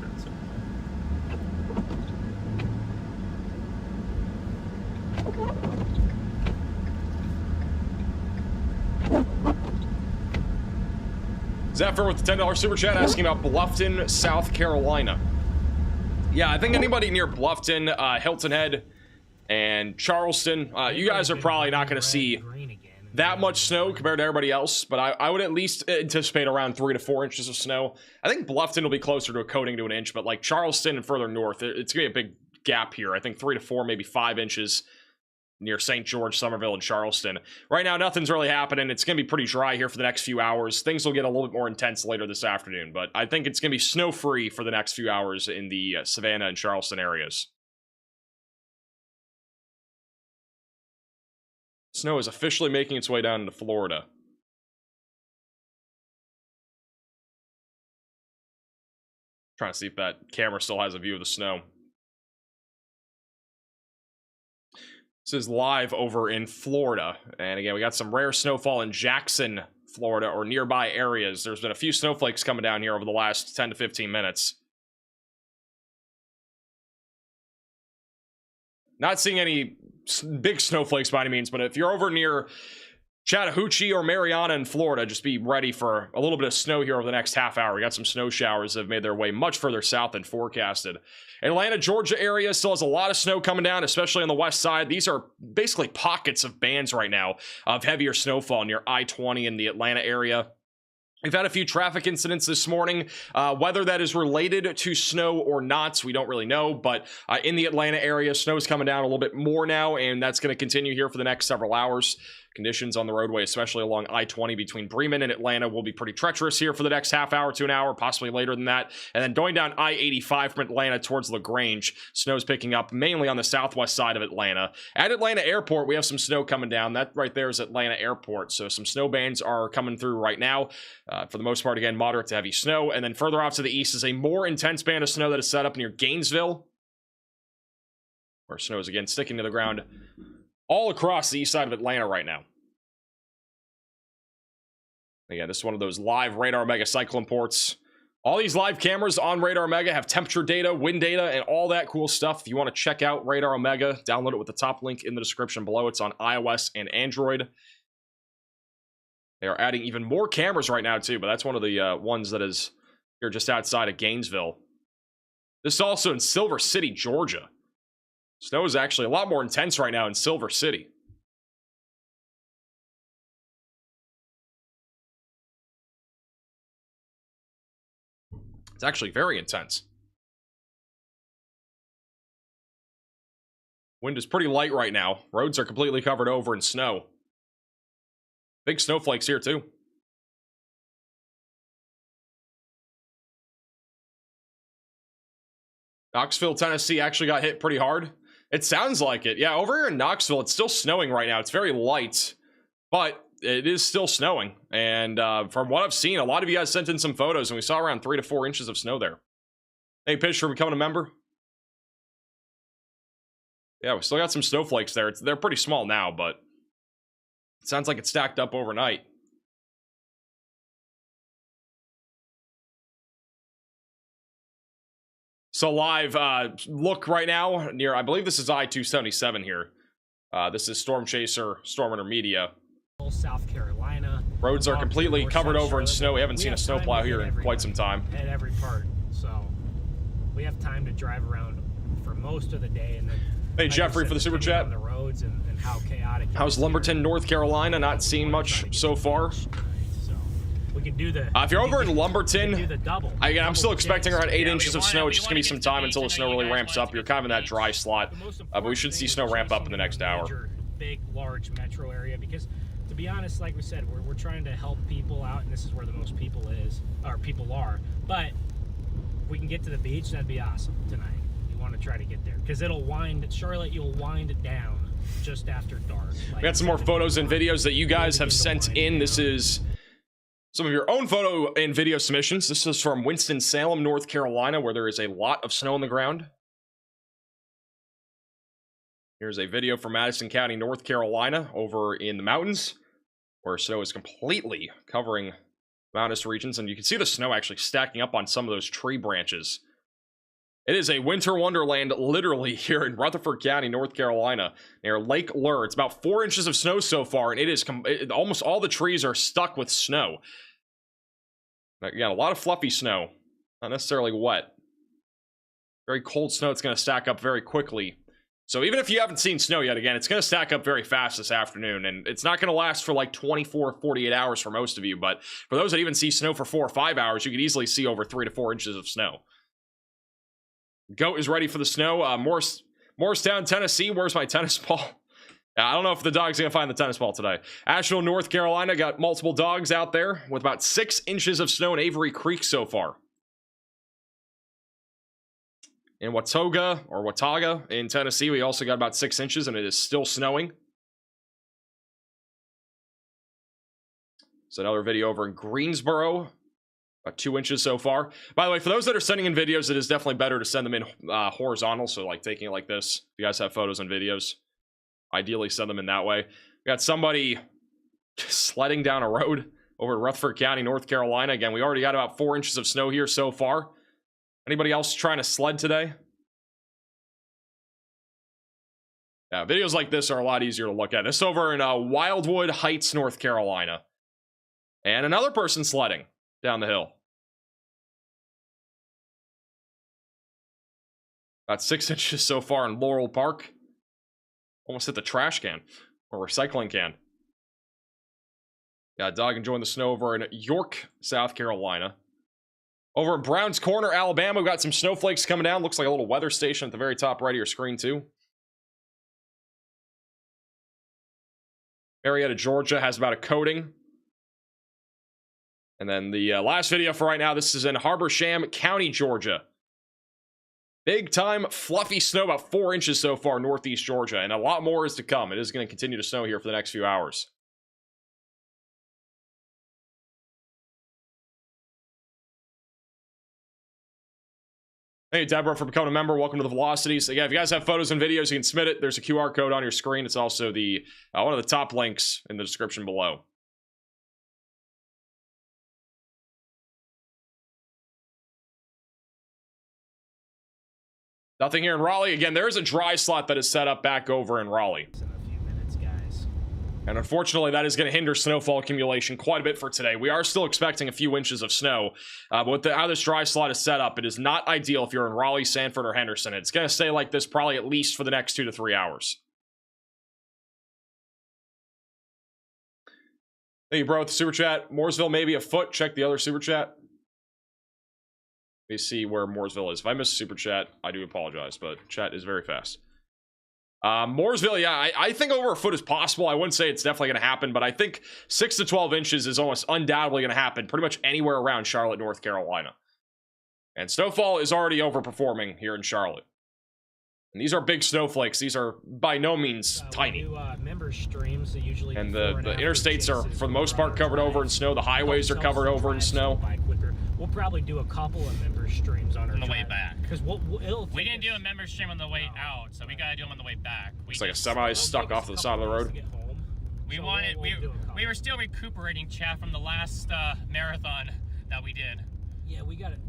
Zephyr with the $10 super chat asking about Bluffton, South Carolina. Yeah, I think anybody near Bluffton, Hilton Head, and Charleston, you guys are probably not going to see that much snow compared to everybody else, but I would at least anticipate around 3 to 4 inches of snow. I think Bluffton will be closer to a coating to an inch, but like Charleston and further north, it's going to be a big gap here. I think 3 to 4, maybe 5 inches near St. George, Somerville, and Charleston. Right now, nothing's really happening. It's going to be pretty dry here for the next few hours. Things will get a little bit more intense later this afternoon, but I think it's going to be snow-free for the next few hours in the Savannah and Charleston areas. Snow is officially making its way down into Florida. Trying to see if that camera still has a view of the snow. This is live over in Florida. And again, we got some rare snowfall in Jackson, Florida, or nearby areas. There's been a few snowflakes coming down here over the last 10 to 15 minutes. Not seeing any big snowflakes by any means, but if you're over near Chattahoochee or Mariana in Florida, just be ready for a little bit of snow here over the next half hour. We got some snow showers that have made their way much further south than forecasted. Atlanta, Georgia area still has a lot of snow coming down, especially on the west side. These are basically pockets of bands right now of heavier snowfall near I-20 in the Atlanta area. We've had a few traffic incidents this morning. Whether that is related to snow or not, we don't really know. But in the Atlanta area, snow is coming down a little bit more now, and that's going to continue here for the next several hours. Conditions on the roadway, especially along I-20 between Bremen and Atlanta, will be pretty treacherous here for the next half hour to an hour, possibly later than that. And then going down I-85 from Atlanta towards LaGrange, snow's picking up mainly on the southwest side of Atlanta. At Atlanta Airport, we have some snow coming down. That right there is Atlanta Airport. So some snow bands are coming through right now. For the most part, again, moderate to heavy snow. And then further off to the east is a more intense band of snow that is set up near Gainesville, where snow is again sticking to the ground all across the east side of Atlanta right now. Again, this is one of those live Radar Mega cyclone ports. All these live cameras on Radar Omega have temperature data, wind data, and all that cool stuff. If you want to check out Radar Omega, download it with the top link in the description below. It's on iOS and Android. They are adding even more cameras right now, too, but that's one of the ones that is here just outside of Gainesville. This is also in Silver City, Georgia. Snow is actually a lot more intense right now in Silver City. It's actually very intense. Wind is pretty light right now. Roads are completely covered over in snow. Big snowflakes here too. Knoxville, Tennessee actually got hit pretty hard. It sounds like it. Yeah, over here in Knoxville, it's still snowing right now. It's very light, but it is still snowing. And from what I've seen, a lot of you guys sent in some photos, and we saw around 3 to 4 inches of snow there. Hey, Pitch, for becoming a member. Yeah, we still got some snowflakes there. They're pretty small now, but it sounds like it's stacked up overnight. So live look right now near, I believe this is I-277 here. This is Storm Chaser, Storm Intermedia. South Carolina. Roads are completely covered over in snow. We haven't seen a snowplow here in quite some time. At every part, so we have time to drive around for most of the day. And then, hey, Jeffrey, for the super chat. On the roads and how chaotic. How's Lumberton, North Carolina? Not seeing much so far. So we could do the. If you're over in Lumberton, do the double. I'm still expecting around 8 Yeah, inches we of wanna- snow. we It's just wanna gonna be get some to the time until the beach. I snow know you really guys ramps want up. to You're get to kind of in the that dry beach. slot, The most but we should important see thing snow is ramp up in the choosing next a hour. major, big, large metro area, because to be honest, like we said, we're trying to help people out, and this is where the most people are. But if we can get to the beach, that'd be awesome tonight. You want to try to get there, because Charlotte, you'll wind it down just after dark. We got some more photos and videos that you guys have sent in. This is some of your own photo and video submissions. This is from Winston-Salem, North Carolina, where there is a lot of snow on the ground. Here's a video from Madison County, North Carolina, over in the mountains, where snow is completely covering mountainous regions, and you can see the snow actually stacking up on some of those tree branches. It is a winter wonderland, literally, here in Rutherford County, North Carolina, near Lake Lure. It's about 4 inches of snow so far, and it is almost all the trees are stuck with snow. Again, a lot of fluffy snow, not necessarily wet. Very cold snow. It's going to stack up very quickly. So even if you haven't seen snow yet, again, it's going to stack up very fast this afternoon, and it's not going to last for like 24, 48 hours for most of you, but for those that even see snow for 4 or 5 hours, you could easily see over 3 to 4 inches of snow. Goat is ready for the snow. Morristown, Tennessee. Where's my tennis ball? I don't know if the dog's going to find the tennis ball today. Asheville, North Carolina. Got multiple dogs out there with about 6 inches of snow in Avery Creek so far. In Watauga in Tennessee, we also got about 6 inches, and it is still snowing. So another video over in Greensboro. About 2 inches so far. By the way, for those that are sending in videos, it is definitely better to send them in horizontal. So like taking it like this. If you guys have photos and videos, ideally send them in that way. We got somebody sledding down a road over in Rutherford County, North Carolina. Again, we already got about 4 inches of snow here so far. Anybody else trying to sled today? Yeah, videos like this are a lot easier to look at. This over in Wildwood Heights, North Carolina. And another person sledding down the hill. About 6 inches so far in Laurel Park. Almost hit the trash can or recycling can. Got a dog enjoying the snow over in York, South Carolina. Over in Browns Corner, Alabama, we've got some snowflakes coming down. Looks like a little weather station at the very top right of your screen, too. Marietta, Georgia has about a coating. And then the last video for right now, this is in Habersham County, Georgia. Big time fluffy snow, about 4 inches so far, northeast Georgia, and a lot more is to come. It is going to continue to snow here for the next few hours. Hey, Deborah, for becoming a member. Welcome to the Velocities. Again, if you guys have photos and videos, you can submit it. There's a QR code on your screen. It's also the one of the top links in the description below. Nothing here in Raleigh. Again, there is a dry slot that is set up back over in Raleigh. In a few minutes, guys. And unfortunately, that is going to hinder snowfall accumulation quite a bit for today. We are still expecting a few inches of snow. But with how this dry slot is set up, it is not ideal if you're in Raleigh, Sanford, or Henderson. It's going to stay like this probably at least for the next 2 to 3 hours. Thank you, bro, with the super chat. Mooresville maybe a foot. Check the other super chat. Let me see where Mooresville is. If I miss a super chat, I do apologize, but chat is very fast. Mooresville, yeah, I think over a foot is possible. I wouldn't say it's definitely going to happen, but I think 6 to 12 inches is almost undoubtedly going to happen pretty much anywhere around Charlotte, North Carolina. And snowfall is already overperforming here in Charlotte. And these are big snowflakes. These are by no means tiny. We do, member streams, usually And the interstates are, for the most part, covered over in snow. The highways are covered over in snow. We'll probably do a couple of member streams on the way back. Because we didn't do a member stream on the way out, so we gotta do them on the way back. It's like a semi stuck off to the side of the road. We were still recuperating chat from the last marathon that we did. Yeah, we got it.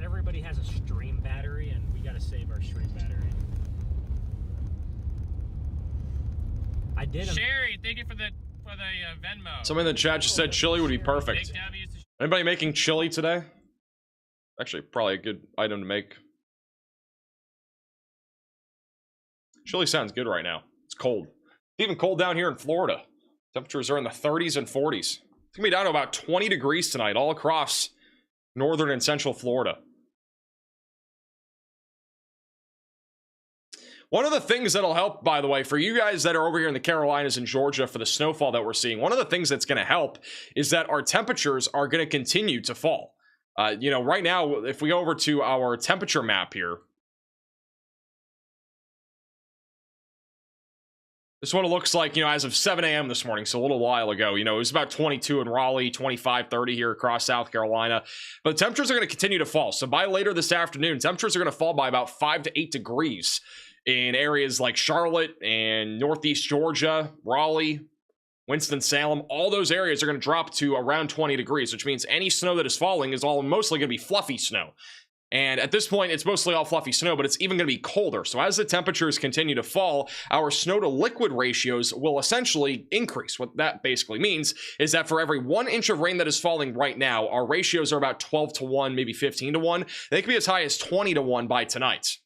everybody has a stream battery, and we gotta save our stream battery. I did. Sherry, thank you for the Venmo. Somebody in the chat just said chili would be perfect. Big W's to Anybody making chili today? Actually, probably a good item to make. Chili sounds good right now. It's cold. It's even cold down here in Florida. Temperatures are in the 30s and 40s. It's gonna be down to about 20 degrees tonight all across northern and central Florida. One of the things that'll help, by the way, for you guys that are over here in the Carolinas and Georgia for the snowfall that we're seeing, one of the things that's going to help is that our temperatures are going to continue to fall. You know, right now, if we go over to our temperature map here, this is what it looks like, you know, as of 7 a.m. this morning, so a little while ago. You know, it was about 22 in Raleigh, 25, 30 here across South Carolina. But temperatures are going to continue to fall. So by later this afternoon, temperatures are going to fall by about 5 to 8 degrees in areas like Charlotte and Northeast Georgia, Raleigh, Winston-Salem. All those areas are going to drop to around 20 degrees, which means any snow that is falling is all mostly going to be fluffy snow. And at this point, it's mostly all fluffy snow, but it's even going to be colder. So as the temperatures continue to fall, our snow to liquid ratios will essentially increase. What that basically means is that for every 1 inch of rain that is falling right now, our ratios are about 12 to 1, maybe 15 to 1. They could be as high as 20 to 1 by tonight,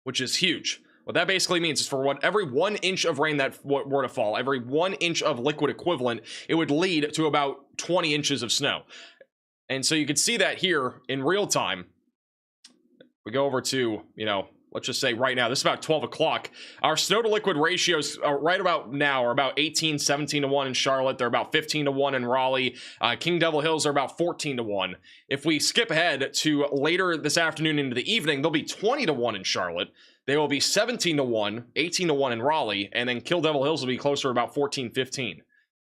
which is huge. What that basically means is for every 1 inch of rain that were to fall, every 1 inch of liquid equivalent, it would lead to about 20 inches of snow. And so you can see that here in real time. We go over to, you know, let's just say right now, this is about 12 o'clock. Our snow to liquid ratios right about now are about 18, 17 to 1 in Charlotte. They're about 15 to 1 in Raleigh. King Devil Hills are about 14 to 1. If we skip ahead to later this afternoon into the evening, they'll be 20 to 1 in Charlotte. They will be 17 to 1, 18 to 1 in Raleigh, and then Kill Devil Hills will be closer to about 14, 15.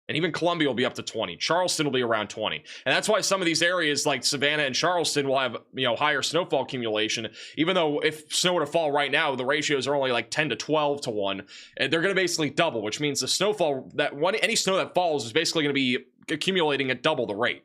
And even Columbia will be up to 20. Charleston will be around 20. And that's why some of these areas like Savannah and Charleston will have, you know, higher snowfall accumulation. Even though if snow were to fall right now, the ratios are only like 10 to 12 to 1. And they're going to basically double, which means the snowfall, any snow that falls is basically going to be accumulating at double the rate.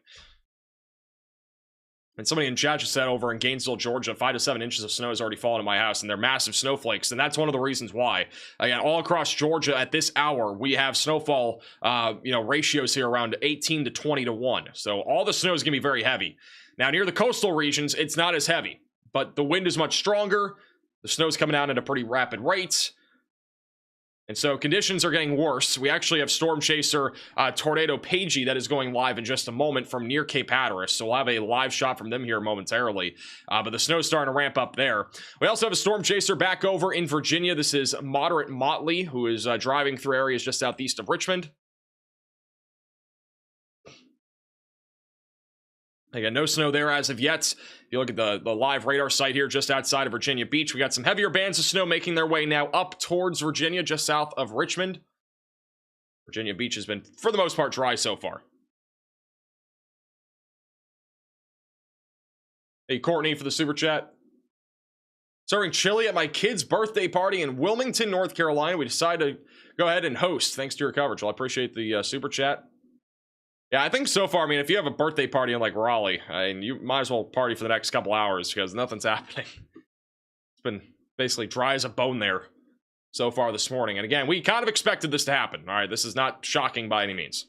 And somebody in chat just said over in Gainesville, Georgia, 5 to 7 inches of snow has already fallen in my house, and they're massive snowflakes. And that's one of the reasons why. Again, all across Georgia at this hour, we have snowfall, ratios here around 18 to 20 to 1. So all the snow is going to be very heavy. Now, near the coastal regions, it's not as heavy, but the wind is much stronger. The snow's coming down at a pretty rapid rate. And so conditions are getting worse. We actually have Storm Chaser Tornado Pagey that is going live in just a moment from near Cape Hatteras. So we'll have a live shot from them here momentarily. But the snow's starting to ramp up there. We also have a Storm Chaser back over in Virginia. This is Moderate Motley, who is driving through areas just southeast of Richmond. Again, no snow there as of yet. If you look at the live radar site here just outside of Virginia Beach, we got some heavier bands of snow making their way now up towards Virginia, just south of Richmond. Virginia Beach has been, for the most part, dry so far. Hey, Courtney for the super chat. Serving chili at my kid's birthday party in Wilmington, North Carolina. We decided to go ahead and host thanks to your coverage. Well, I appreciate the super chat. Yeah, I think so far, I mean, if you have a birthday party in, like, Raleigh, I mean, you might as well party for the next couple hours because nothing's happening. It's been basically dry as a bone there so far this morning. And again, we kind of expected this to happen. All right, this is not shocking by any means.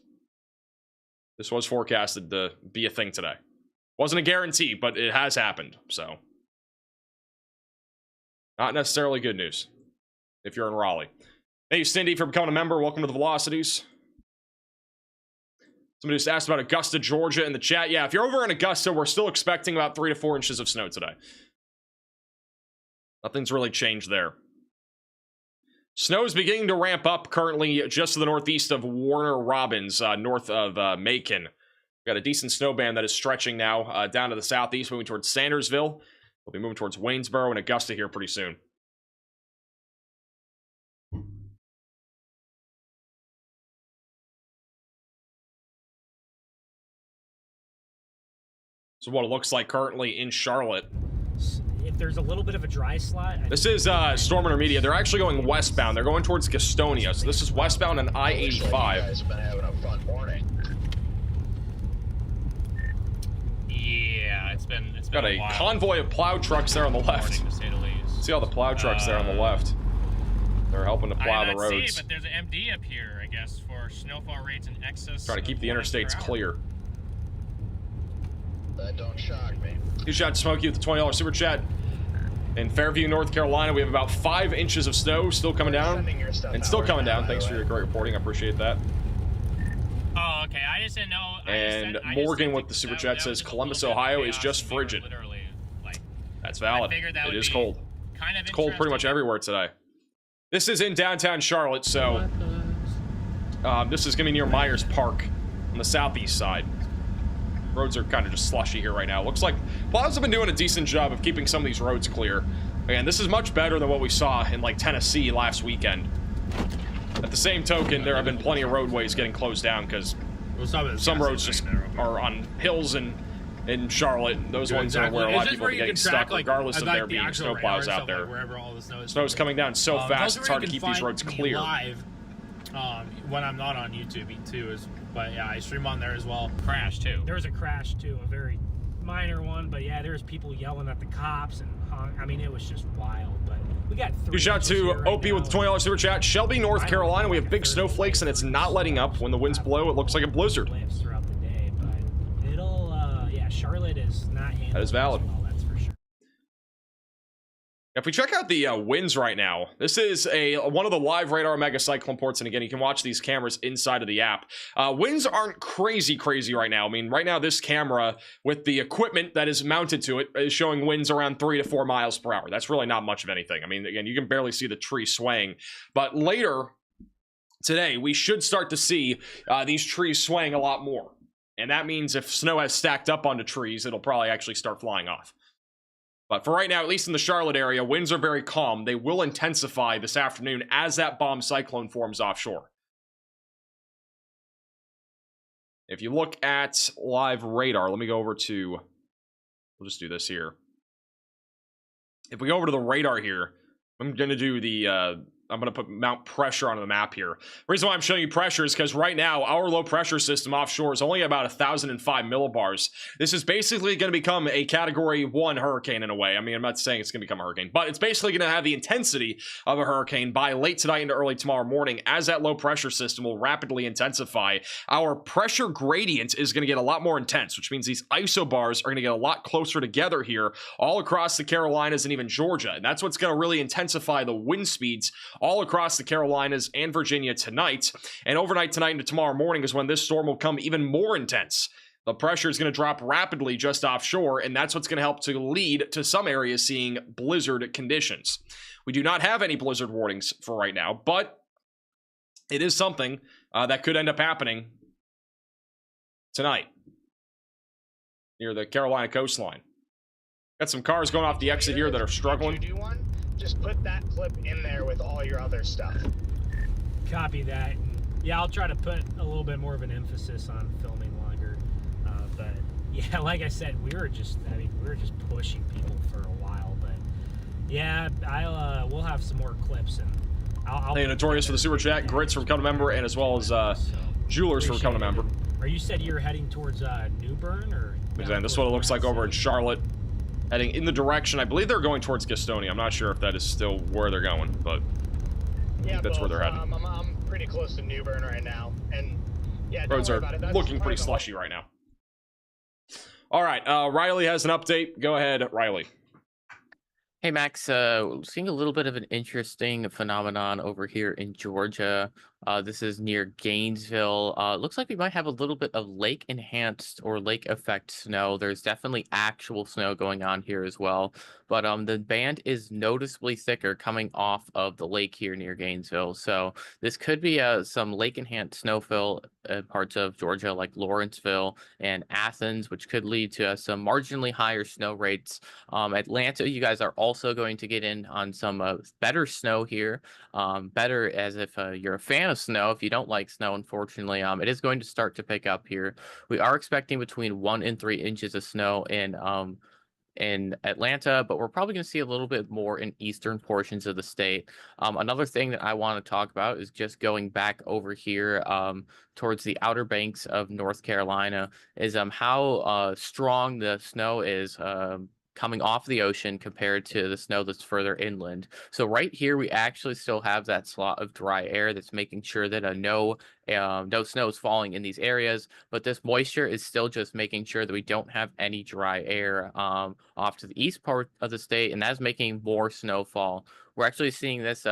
This was forecasted to be a thing today. Wasn't a guarantee, but it has happened, so. Not necessarily good news if you're in Raleigh. Thank you, Cindy, for becoming a member. Welcome to the Velocities. Somebody just asked about Augusta, Georgia in the chat. Yeah, if you're over in Augusta, we're still expecting about 3 to 4 inches of snow today. Nothing's really changed there. Snow is beginning to ramp up currently just to the northeast of Warner Robins, north of Macon. We've got a decent snow band that is stretching now down to the southeast, moving towards Sandersville. We'll be moving towards Waynesboro and Augusta here pretty soon. So what it looks like currently in Charlotte. If there's a little bit of a dry slot. This is Storm Intermediate. They're actually going westbound. They're going towards Gastonia. So this is westbound on I-85. You guys have been having a fun morning. Yeah, it's It's Got been a wild convoy of plow trucks there on the left. morning, to say the least. See all the plow trucks there on the left. They're helping to plow I the did not roads. see, but there's an MD up here, I guess, for snowfall rates in excess. Trying to keep of the 1 inch per interstates hour. clear. That don't shock me. Huge shout out to Smokey with the $20 super chat. In Fairview, North Carolina, we have about 5 inches of snow still coming down. Sending your stuff And out still right coming now, down. by Thanks the for way. your great reporting. I appreciate that. Oh, okay. I just didn't know. And Morgan with the super chat says Columbus, Ohio is just frigid. Literally, like, That's valid. I figured that It would is be cold. kind of It's cold pretty much interesting. everywhere today. This is in downtown Charlotte, so this is going to be near Myers Park on the southeast side. Roads are kind of just slushy here right now. Looks like plows have been doing a decent job of keeping some of these roads clear. Again, this is much better than what we saw in like Tennessee last weekend. At the same token, there have been plenty of roadways getting closed down because some roads just are on hills and in Charlotte. Those ones are where a lot of people are getting stuck, regardless of there being snowplows out there. Wherever all the snow is. Snow's coming down so fast, it's hard to keep these roads clear. Live, when I'm not on YouTube too, but yeah, I stream on there as well. Crash too. There was a crash too, a very minor one, but yeah, there was people yelling at the cops and I mean, it was just wild. But we got 3 Huge shout out inches to here right Opie with the now. $20 super chat. Shelby, North Carolina, we have big snowflakes and it's not letting up. When the winds blow, it looks like a blizzard. Lifts throughout the day, but it'll yeah, Charlotte is not handling That is valid. this well, that's for sure. If we check out the winds right now, this is one of the live radar mega cyclone ports, and again, you can watch these cameras inside of the app. Winds aren't crazy right now. I mean, right now, this camera with the equipment that is mounted to it is showing winds around 3 to 4 miles per hour. That's really not much of anything. I mean, again, you can barely see the tree swaying, but later today, we should start to see these trees swaying a lot more. And that means if snow has stacked up onto trees, it'll probably actually start flying off. But for right now, at least in the Charlotte area, winds are very calm. They will intensify this afternoon as that bomb cyclone forms offshore. If you look at live radar, let me go over to, we'll just do this here. If we go over to the radar here, I'm going to do the, I'm going to mount pressure on the map here. The reason why I'm showing you pressure is because right now, our low pressure system offshore is only about 1,005 millibars. This is basically going to become a category 1 hurricane in a way. I mean, I'm not saying it's going to become a hurricane, but it's basically going to have the intensity of a hurricane by late tonight into early tomorrow morning as that low pressure system will rapidly intensify. Our pressure gradient is going to get a lot more intense, which means these isobars are going to get a lot closer together here all across the Carolinas and even Georgia. And that's what's going to really intensify the wind speeds all across the Carolinas and Virginia tonight. And overnight tonight into tomorrow morning is when this storm will come even more intense. The pressure is going to drop rapidly just offshore, and that's what's going to help to lead to some areas seeing blizzard conditions. We do not have any blizzard warnings for right now, but it is something that could end up happening tonight near the Carolina coastline. Got some cars going off the exit here that are struggling. If you do one, just put that clip in there with all your other stuff. Copy that. Yeah, I'll try to put a little bit more of an emphasis on filming longer. But yeah, like I said, we were just pushing people for a while. But yeah, we'll have some more clips, and I'll Hey, Notorious for the super chat, Grits for becoming a member, and as well as Jewelers for becoming a member. Or you said you were heading towards New Bern, or? Exactly. This is what it looks like over in Charlotte. Heading in the direction, I believe they're going towards Gastonia. I'm not sure if that is still where they're going, but Yeah, that's where they're heading. I'm pretty close to New Bern right now, and yeah, don't Roads worry are about it. That's looking probably pretty the whole- slushy right now. All right, Riley has an update. Go ahead, Riley. Hey Max, seeing a little bit of an interesting phenomenon over here in Georgia. This is near Gainesville. Looks like we might have a little bit of lake enhanced or lake effect snow. There's definitely actual snow going on here as well. But the band is noticeably thicker coming off of the lake here near Gainesville. So this could be some lake enhanced snowfill parts of Georgia like Lawrenceville and Athens, which could lead to some marginally higher snow rates. Atlanta, you guys are also going to get in on some better snow here. Better as if you're a fan of snow. If you don't like snow, unfortunately, it is going to start to pick up here. We are expecting between 1 and 3 inches of snow in in Atlanta, but we're probably going to see a little bit more in eastern portions of the state. Another thing that I want to talk about is just going back over here towards the Outer Banks of North Carolina, is how strong the snow is coming off the ocean compared to the snow that's further inland. So right here, we actually still have that slot of dry air that's making sure that no snow is falling in these areas, but this moisture is still just making sure that we don't have any dry air off to the east part of the state, and that's making more snowfall. We're actually seeing this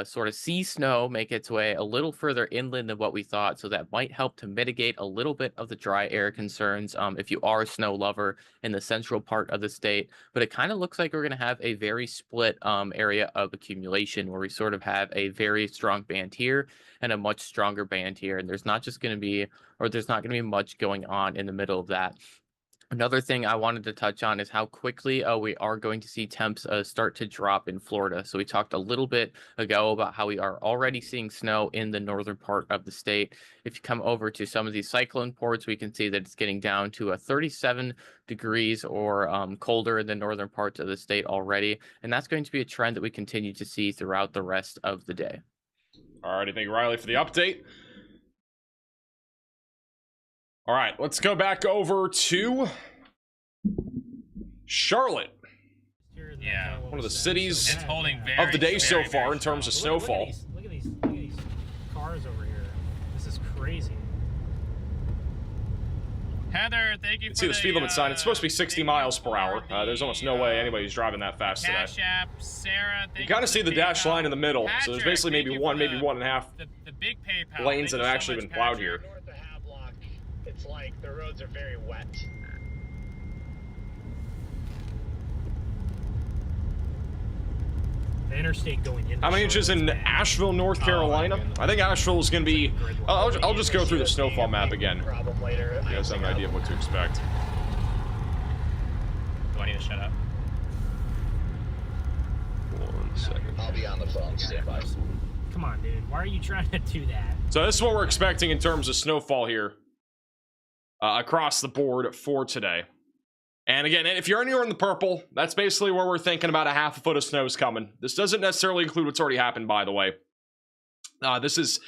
sort of sea snow make its way a little further inland than what we thought, so that might help to mitigate a little bit of the dry air concerns if you are a snow lover in the central part of the state. But it kind of looks like we're going to have a very split area of accumulation, where we sort of have a very strong band here and a much stronger band here, and there's not going to be much going on in the middle of that. Another thing I wanted to touch on is how quickly we are going to see temps start to drop in Florida. So we talked a little bit ago about how we are already seeing snow in the northern part of the state. If you come over to some of these cyclone ports, we can see that it's getting down to 37 degrees or colder in the northern parts of the state already. And that's going to be a trend that we continue to see throughout the rest of the day. All right, thank you, Riley, for the update. All right, let's go back over to Charlotte. Yeah. One of the cities It's holding of the day very, so very, far very in terms of strong. snowfall. Look at these cars over here. This is crazy. Heather, thank you You can for see the speed limit sign. It's supposed to be 60 miles per hour. There's almost no way anybody's driving that fast today. Cash App, Sarah, You kind of see the dash line in the middle, so there's basically maybe one and a half the big PayPal. lanes that Thank have you actually so been much, plowed Patrick. here. North of Havelock, it's like the roads are very wet. The interstate going in. How many inches in Asheville, North Carolina? I think Asheville is going to be... I'll just go through the snowfall map again. Problem later. You guys have an idea of what to expect. Do I need to shut up? 1 second. I'll be on the phone. Stand by. Come on, dude. Why are you trying to do that? So this is what we're expecting in terms of snowfall here across the board for today. And again, if you're anywhere in the purple, that's basically where we're thinking about a half a foot of snow is coming. This doesn't necessarily include what's already happened, by the way. This is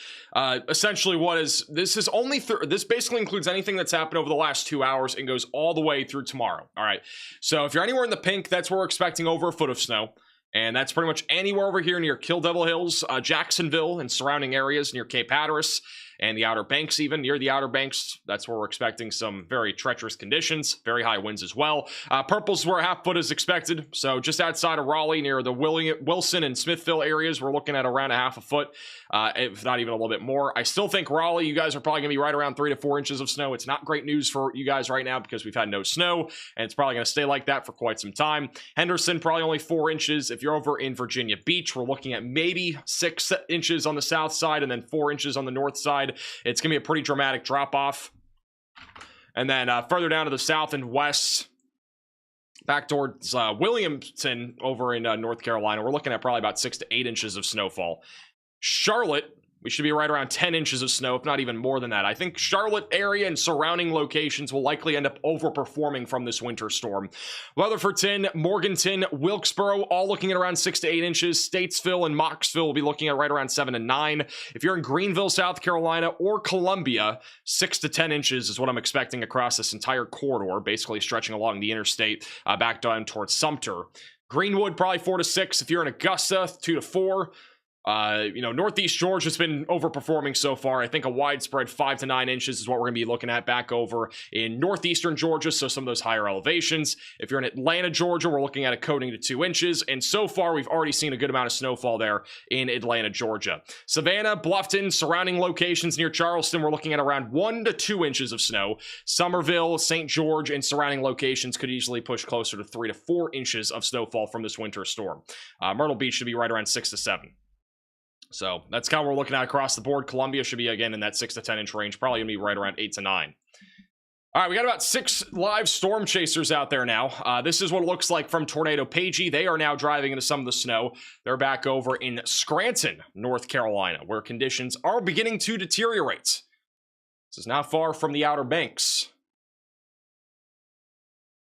essentially what is... This is only... This basically includes anything that's happened over the last 2 hours and goes all the way through tomorrow. All right. So if you're anywhere in the pink, that's where we're expecting over a foot of snow. And that's pretty much anywhere over here near Kill Devil Hills, Jacksonville, and surrounding areas near Cape Hatteras, and the Outer Banks even. Near the Outer Banks, that's where we're expecting some very treacherous conditions, very high winds as well. Purple's where a half foot is expected, so just outside of Raleigh, near the Wilson and Smithville areas, we're looking at around a half a foot, if not even a little bit more. I still think Raleigh, you guys are probably going to be right around 3 to 4 inches of snow. It's not great news for you guys right now because we've had no snow, and it's probably going to stay like that for quite some time. Henderson, probably only 4 inches. If you're over in Virginia Beach, we're looking at maybe 6 inches on the south side and then 4 inches on the north side. It's going to be a pretty dramatic drop-off. And then further down to the south and west, back towards Williamson over in North Carolina, we're looking at probably about 6 to 8 inches of snowfall. Charlotte, we should be right around 10 inches of snow, if not even more than that. I think Charlotte area and surrounding locations will likely end up overperforming from this winter storm. Weatherfordton, Morganton, Wilkesboro, all looking at around 6 to 8 inches. Statesville and Mocksville will be looking at right around 7 to 9. If you're in Greenville, South Carolina, or Columbia, 6 to 10 inches is what I'm expecting across this entire corridor, basically stretching along the interstate back down towards Sumter. Greenwood, probably 4 to 6. If you're in Augusta, 2 to 4. Northeast Georgia's been overperforming so far. I think a widespread 5 to 9 inches is what we're going to be looking at back over in northeastern Georgia, so some of those higher elevations. If you're in Atlanta, Georgia, we're looking at a coating to 2 inches, and so far we've already seen a good amount of snowfall there in Atlanta, Georgia. Savannah, Bluffton, surrounding locations near Charleston, we're looking at around 1 to 2 inches of snow. Somerville, St. George, and surrounding locations could easily push closer to 3 to 4 inches of snowfall from this winter storm. Myrtle Beach should be right around 6 to 7. So that's kind of what we're looking at across the board. Columbia should be, again, in that 6 to 10 inch range. Probably going to be right around 8 to 9. All right, we got about 6 live storm chasers out there now. This is what it looks like from Tornado Pagey. They are now driving into some of the snow. They're back over in Scranton, North Carolina, where conditions are beginning to deteriorate. This is not far from the Outer Banks.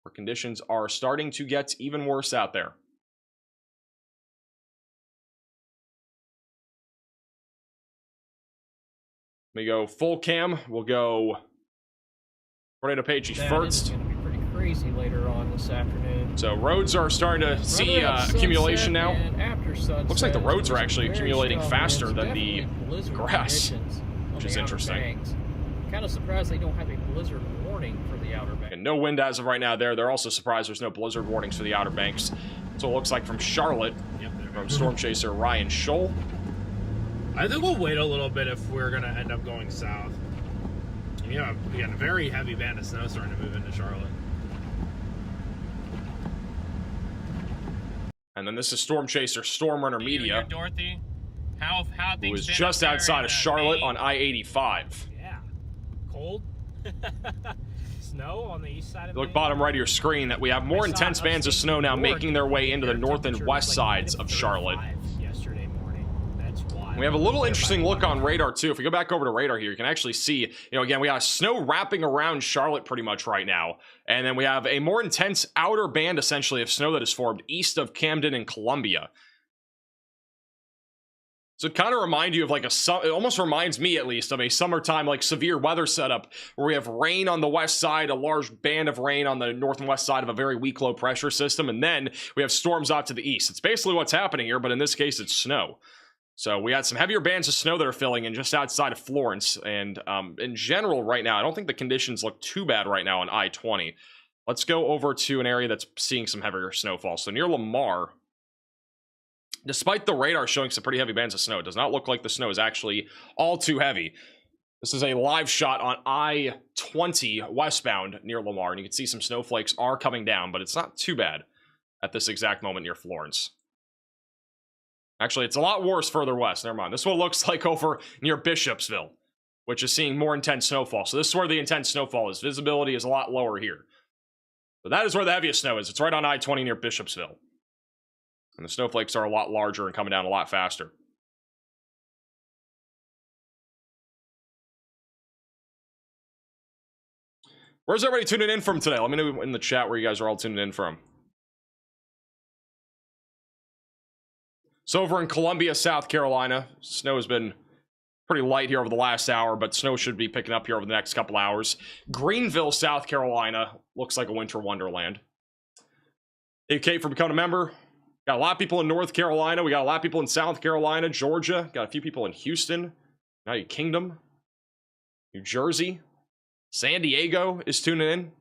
where conditions are starting to get even worse out there. We go full cam. We'll go Tornado Pagey first. It's going to be pretty crazy later on this afternoon. So roads are starting to see accumulation now. Looks like the roads are actually accumulating faster than the grass, which is interesting. Kind of surprised they don't have a blizzard warning for the Outer Banks. And no wind as of right now there. They're also surprised there's no blizzard warnings for the Outer Banks. So it looks like from Charlotte, from Storm Chaser Ryan Scholl. I think we'll wait a little bit if we're going to end up going south. Yeah, we got a very heavy band of snow starting to move into Charlotte. And then this is Storm Chaser Storm Runner Media, Dorothy, how who things is been just up there outside in, of Charlotte Maine? on I-85. Yeah. Cold. Snow on the east side of Look Maine. bottom right of your screen that we have more I saw intense bands of upstate snow now New York, making their way into the air north and temperature west was like sides of Charlotte. -35 yesterday morning. That's wild. We have a little interesting look on radar too. If we go back over to radar here, you can actually see, again, we got snow wrapping around Charlotte pretty much right now. And then we have a more intense outer band essentially of snow that is formed east of Camden and Columbia. So it kind of reminds you of like it almost reminds me at least of a summertime like severe weather setup where we have rain on the west side, a large band of rain on the north and west side of a very weak low pressure system, and then we have storms out to the east. It's basically what's happening here, but in this case it's snow. So we had some heavier bands of snow that are filling in just outside of Florence, and in general right now I don't think the conditions look too bad right now on I-20. Let's go over to an area that's seeing some heavier snowfall. So near Lamar, despite the radar showing some pretty heavy bands of snow, it does not look like the snow is actually all too heavy. This is a live shot on I-20 westbound near Lamar, and you can see some snowflakes are coming down, but it's not too bad at this exact moment near Florence. Actually, it's a lot worse further west. Never mind. This is what it looks like over near Bishopsville, which is seeing more intense snowfall. So this is where the intense snowfall is. Visibility is a lot lower here. But that is where the heaviest snow is. It's right on I-20 near Bishopsville. And the snowflakes are a lot larger and coming down a lot faster. Where's everybody tuning in from today? Let me know in the chat where you guys are all tuning in from. So over in Columbia, South Carolina, snow has been pretty light here over the last hour, but snow should be picking up here over the next couple hours. Greenville, South Carolina, looks like a winter wonderland. Thank you, Kate, for becoming a member. Got a lot of people in North Carolina. We got a lot of people in South Carolina, Georgia. Got a few people in Houston, United Kingdom, New Jersey. San Diego is tuning in.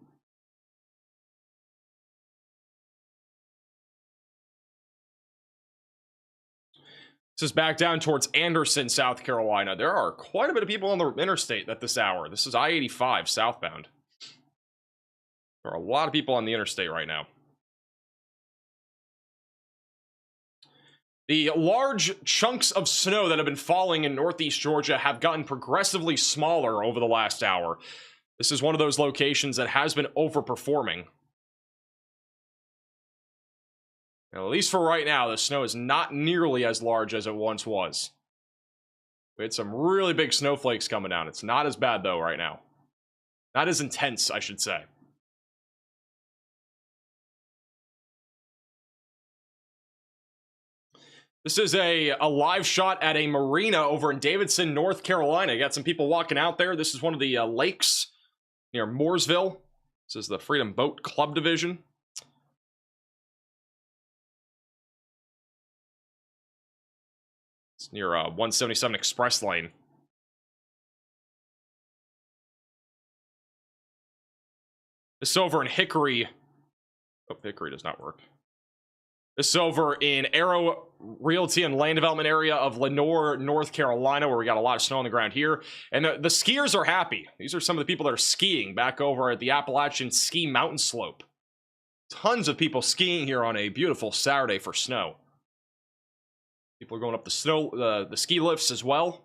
This is back down towards Anderson, South Carolina. There are quite a bit of people on the interstate at this hour. This is I-85 southbound. There are a lot of people on the interstate right now. The large chunks of snow that have been falling in northeast Georgia have gotten progressively smaller over the last hour. This is one of those locations that has been overperforming. Now, at least for right now, the snow is not nearly as large as it once was. We had some really big snowflakes coming down. It's not as bad, though, right now. Not as intense, I should say. This is a live shot at a marina over in Davidson, North Carolina. You got some people walking out there. This is one of the lakes near Mooresville. This is the Freedom Boat Club Division. It's near 177 Express Lane. This is over in Hickory. Oh, Hickory does not work. This is over in Arrow Realty and Land Development area of Lenoir, North Carolina, where we got a lot of snow on the ground here. And the skiers are happy. These are some of the people that are skiing back over at the Appalachian Ski Mountain Slope. Tons of people skiing here on a beautiful Saturday for snow. People are going up the ski lifts as well.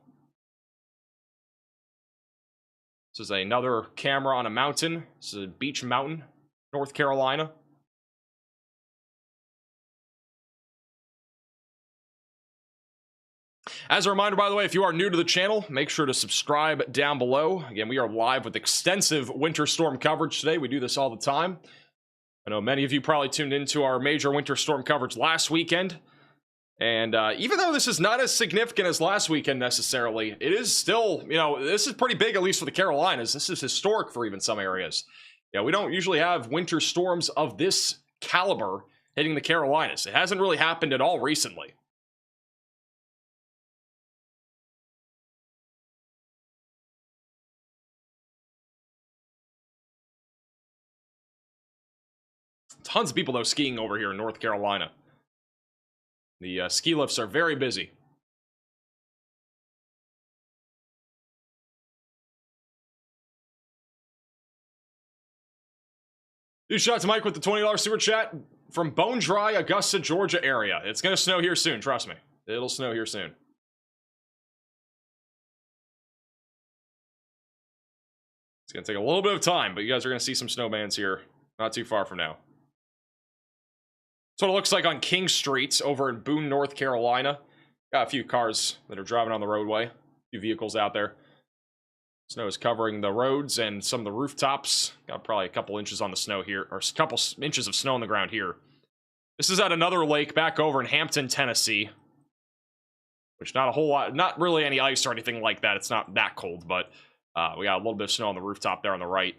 This is another camera on a mountain. This is a Beach Mountain, North Carolina. As a reminder, by the way, if you are new to the channel, make sure to subscribe down below. Again, we are live with extensive winter storm coverage today. We do this all the time. I know many of you probably tuned into our major winter storm coverage last weekend. And even though this is not as significant as last weekend necessarily, it is still, you know, this is pretty big, at least for the Carolinas. This is historic for even some areas. Yeah, we don't usually have winter storms of this caliber hitting the Carolinas. It hasn't really happened at all recently. Tons of people, though, skiing over here in North Carolina. The ski lifts are very busy. Huge shout out to Mike with the $20 super chat from Bone Dry, Augusta, Georgia area. It's going to snow here soon, trust me. It'll snow here soon. It's going to take a little bit of time, but you guys are going to see some snowbands here not too far from now. That's what it looks like on King Street over in Boone, North Carolina. Got a few cars that are driving on the roadway. A few vehicles out there. Snow is covering the roads and some of the rooftops. Got probably a couple inches on the snow here, or a couple inches of snow on the ground here. This is at another lake back over in Hampton, Tennessee. Which not a whole lot, not really any ice or anything like that. It's not that cold, but we got a little bit of snow on the rooftop there on the right.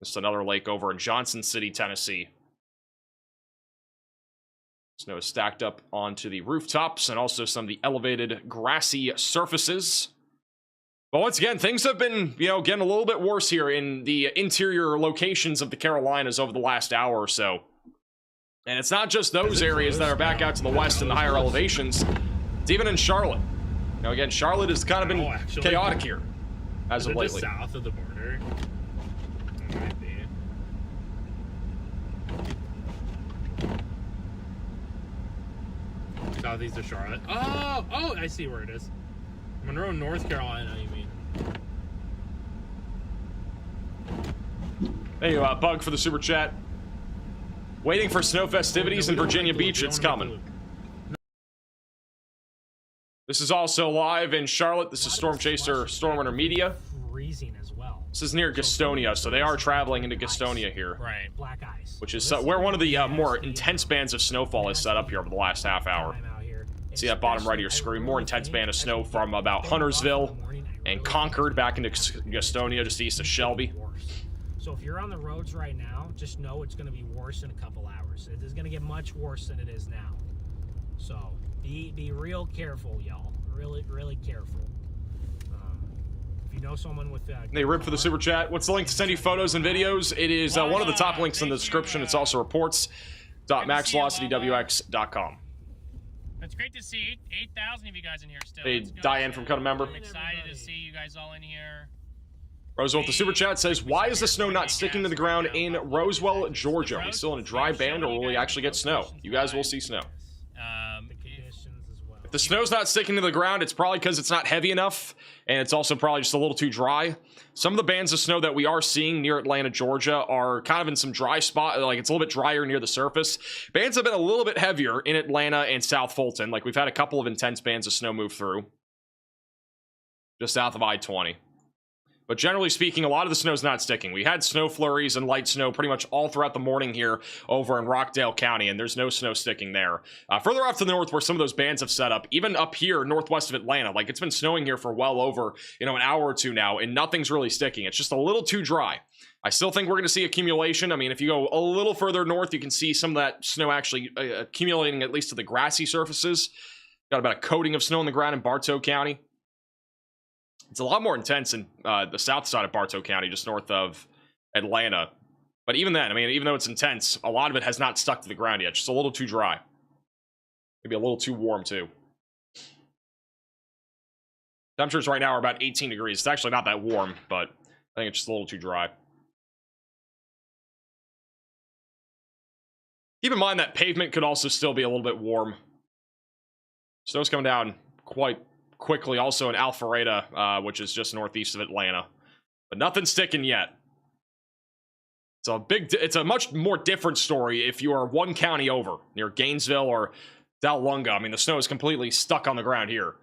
Just another lake over in Johnson City, Tennessee. Snow is stacked up onto the rooftops and also some of the elevated grassy surfaces. But once again, things have been, you know, getting a little bit worse here in the interior locations of the Carolinas over the last hour or so. And it's not just those areas that are back out to the west in the higher elevations. It's even in Charlotte. Now again, Charlotte has kind of been chaotic here as of lately. Just south of the border. It might be. Southeast of Charlotte. Oh, I see where it is. Monroe, North Carolina, you mean. Hey, Bug for the super chat. Waiting for snow festivities in Virginia Beach. It's coming. This is also live in Charlotte. This is Storm Chaser, Storm Runner Media. Freezing as well. This is near Gastonia, so they are traveling into Gastonia here. Right. Black ice. Which is where one of the more intense bands of snowfall is set up here over the last half hour. See that bottom right of your screen? More intense band of snow from about Huntersville and Concord back into Gastonia, just east of Shelby. So if you're on the roads right now, just know it's going to be worse in a couple hours. It is going to get much worse than it is now. So be real careful, y'all. Really careful. If you know someone with Hey, Rip for the super chat. What's the link to send you photos and videos? It is one of the top links in the description. It's also reports.maxvelocitywx.com. It's great to see 8,000 of you guys in here still. Hey, Diane from Cut a Member. I'm excited to see you guys all in here. Rosewell with the super chat says, why is the snow not sticking to the ground in Rosewell, Georgia? Are we still in a dry band, or will we actually get snow? You guys will see snow. If the snow's not sticking to the ground, it's probably because it's not heavy enough, and it's also probably just a little too dry. Some of the bands of snow that we are seeing near Atlanta, Georgia are kind of in some dry spot, like it's a little bit drier near the surface. Bands have been a little bit heavier in Atlanta and South Fulton. Like we've had a couple of intense bands of snow move through. Just south of I-20. But generally speaking, a lot of the snow's not sticking. We had snow flurries and light snow pretty much all throughout the morning here over in Rockdale County, and there's no snow sticking there. Further off to the north where some of those bands have set up, even up here northwest of Atlanta, like it's been snowing here for well over, an hour or two now, and nothing's really sticking. It's just a little too dry. I still think we're going to see accumulation. I mean, if you go a little further north, you can see some of that snow actually accumulating at least to the grassy surfaces. Got about a coating of snow on the ground in Bartow County. It's a lot more intense in the south side of Bartow County, just north of Atlanta. But even then, I mean, even though it's intense, a lot of it has not stuck to the ground yet. Just a little too dry. Maybe a little too warm, too. Temperatures right now are about 18 degrees. It's actually not that warm, but I think it's just a little too dry. Keep in mind that pavement could also still be a little bit warm. Snow's coming down quite quickly also in Alpharetta, which is just northeast of Atlanta, but nothing's sticking yet. It's a much more different story if you are one county over near Gainesville or Dalunga. I mean, the snow is completely stuck on the ground here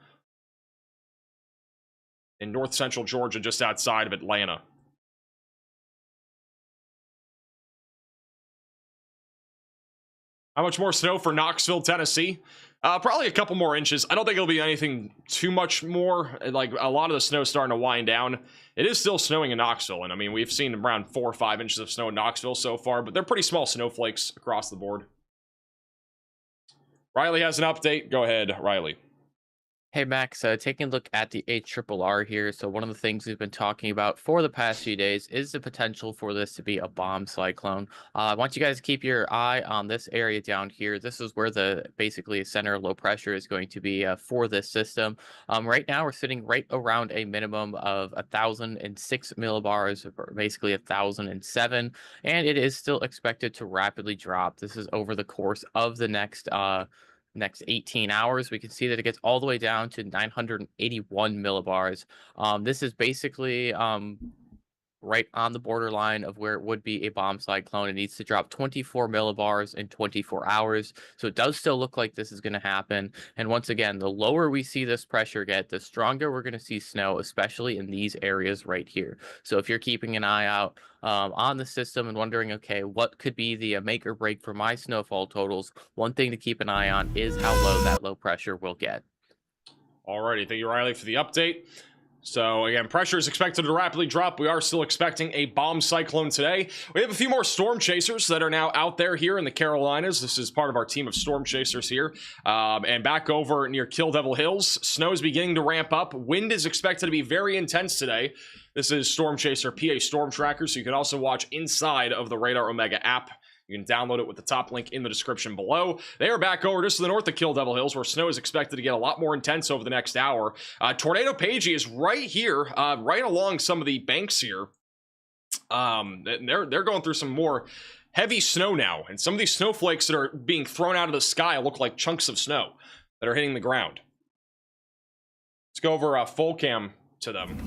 in north central Georgia, just outside of Atlanta. How much more snow for Knoxville, Tennessee? Probably a couple more inches. I don't think it'll be anything too much more. Like, a lot of the snow starting to wind down. It is still snowing in Knoxville, and I mean, we've seen around 4 or 5 inches of snow in Knoxville so far, but they're pretty small snowflakes across the board. Riley has an update. Go ahead, Riley. Hey Max, taking a look at the HRRR here. So one of the things we've been talking about for the past few days is the potential for this to be a bomb cyclone. I want you guys to keep your eye on this area down here. This is where the basically center of low pressure is going to be for this system. Right now we're sitting right around a minimum of 1,006 millibars, or basically 1,007, and it is still expected to rapidly drop. This is over the course of the next 18 hours. We can see that it gets all the way down to 981 millibars. This is basically right on the borderline of where it would be a bomb cyclone. It needs to drop 24 millibars in 24 hours. So it does still look like this is going to happen. And once again, the lower we see this pressure get, the stronger we're going to see snow, especially in these areas right here. So if you're keeping an eye out on the system and wondering, okay, what could be the make or break for my snowfall totals, one thing to keep an eye on is how low that low pressure will get. Alrighty, thank you, Riley, for the update. So again, pressure is expected to rapidly drop. We are still expecting a bomb cyclone today. We have a few more storm chasers that are now out there here in the Carolinas. This is part of our team of storm chasers here. And back over near Kill Devil Hills, snow is beginning to ramp up. Wind is expected to be very intense today. This is Storm Chaser PA Storm Tracker, so you can also watch inside of the Radar Omega app. You can download it with the top link in the description below. They are back over just to the north of Kill Devil Hills, where snow is expected to get a lot more intense over the next hour. Tornado Pagey is right here, right along some of the banks here. They're going through some more heavy snow now, and some of these snowflakes that are being thrown out of the sky look like chunks of snow that are hitting the ground. Let's go over full cam to them.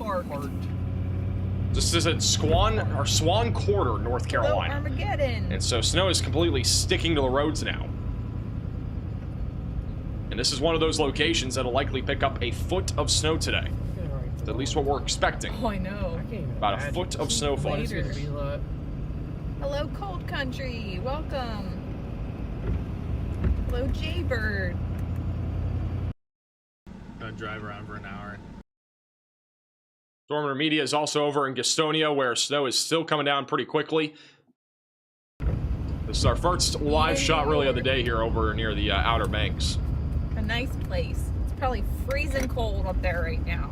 This is at Swan Quarter, North Carolina. Armageddon. And so snow is completely sticking to the roads now. And this is one of those locations that'll likely pick up a foot of snow today. That's at least what we're expecting. Oh, I know. About a foot of snowfall. Hello, Cold Country. Welcome. Hello, Jaybird. Gonna drive around for an hour. Storm Media is also over in Gastonia, where snow is still coming down pretty quickly. This is our first live shot, really, of the day here over near the Outer Banks. A nice place. It's probably freezing cold up there right now.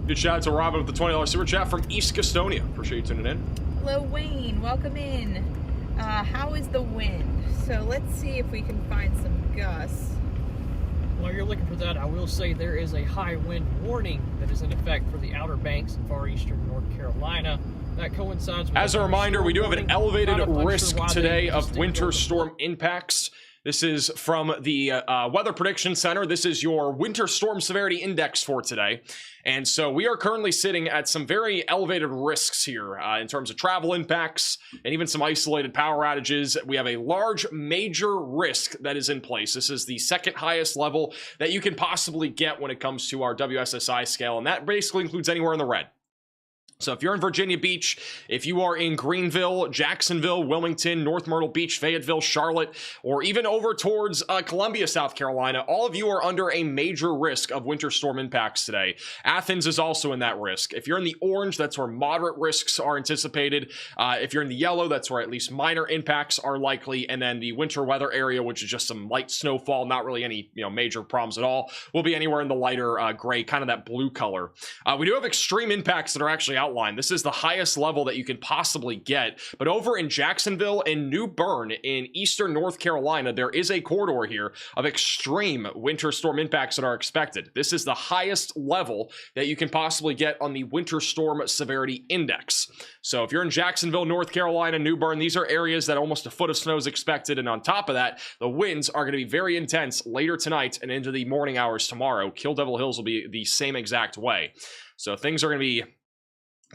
Good shout out to Robin with the $20 super chat from East Gastonia. Appreciate you tuning in. Hello, Wayne. Welcome in. How is the wind? So let's see if we can find some gusts. While you're looking for that, I will say there is a high wind warning that is in effect for the Outer Banks in far eastern North Carolina. That coincides with... As a reminder, we do have an elevated risk today of winter storm impacts. This is from the Weather Prediction Center. This is your winter storm severity index for today. And so we are currently sitting at some very elevated risks here in terms of travel impacts and even some isolated power outages. We have a large major risk that is in place. This is the second highest level that you can possibly get when it comes to our WSSI scale. And that basically includes anywhere in the red. So if you're in Virginia Beach, if you are in Greenville, Jacksonville, Wilmington, North Myrtle Beach, Fayetteville, Charlotte, or even over towards Columbia, South Carolina, all of you are under a major risk of winter storm impacts today. Athens is also in that risk. If you're in the orange, that's where moderate risks are anticipated. If you're in the yellow, that's where at least minor impacts are likely. And then the winter weather area, which is just some light snowfall, not really any major problems at all, will be anywhere in the lighter gray, kind of that blue color. We do have extreme impacts that are actually outlined. This is the highest level that you can possibly get. But over in Jacksonville and New Bern in eastern North Carolina, there is a corridor here of extreme winter storm impacts that are expected. This is the highest level that you can possibly get on the winter storm severity index. So if you're in Jacksonville, North Carolina, New Bern, these are areas that almost a foot of snow is expected. And on top of that, the winds are going to be very intense later tonight and into the morning hours tomorrow. Kill Devil Hills will be the same exact way. So things are going to be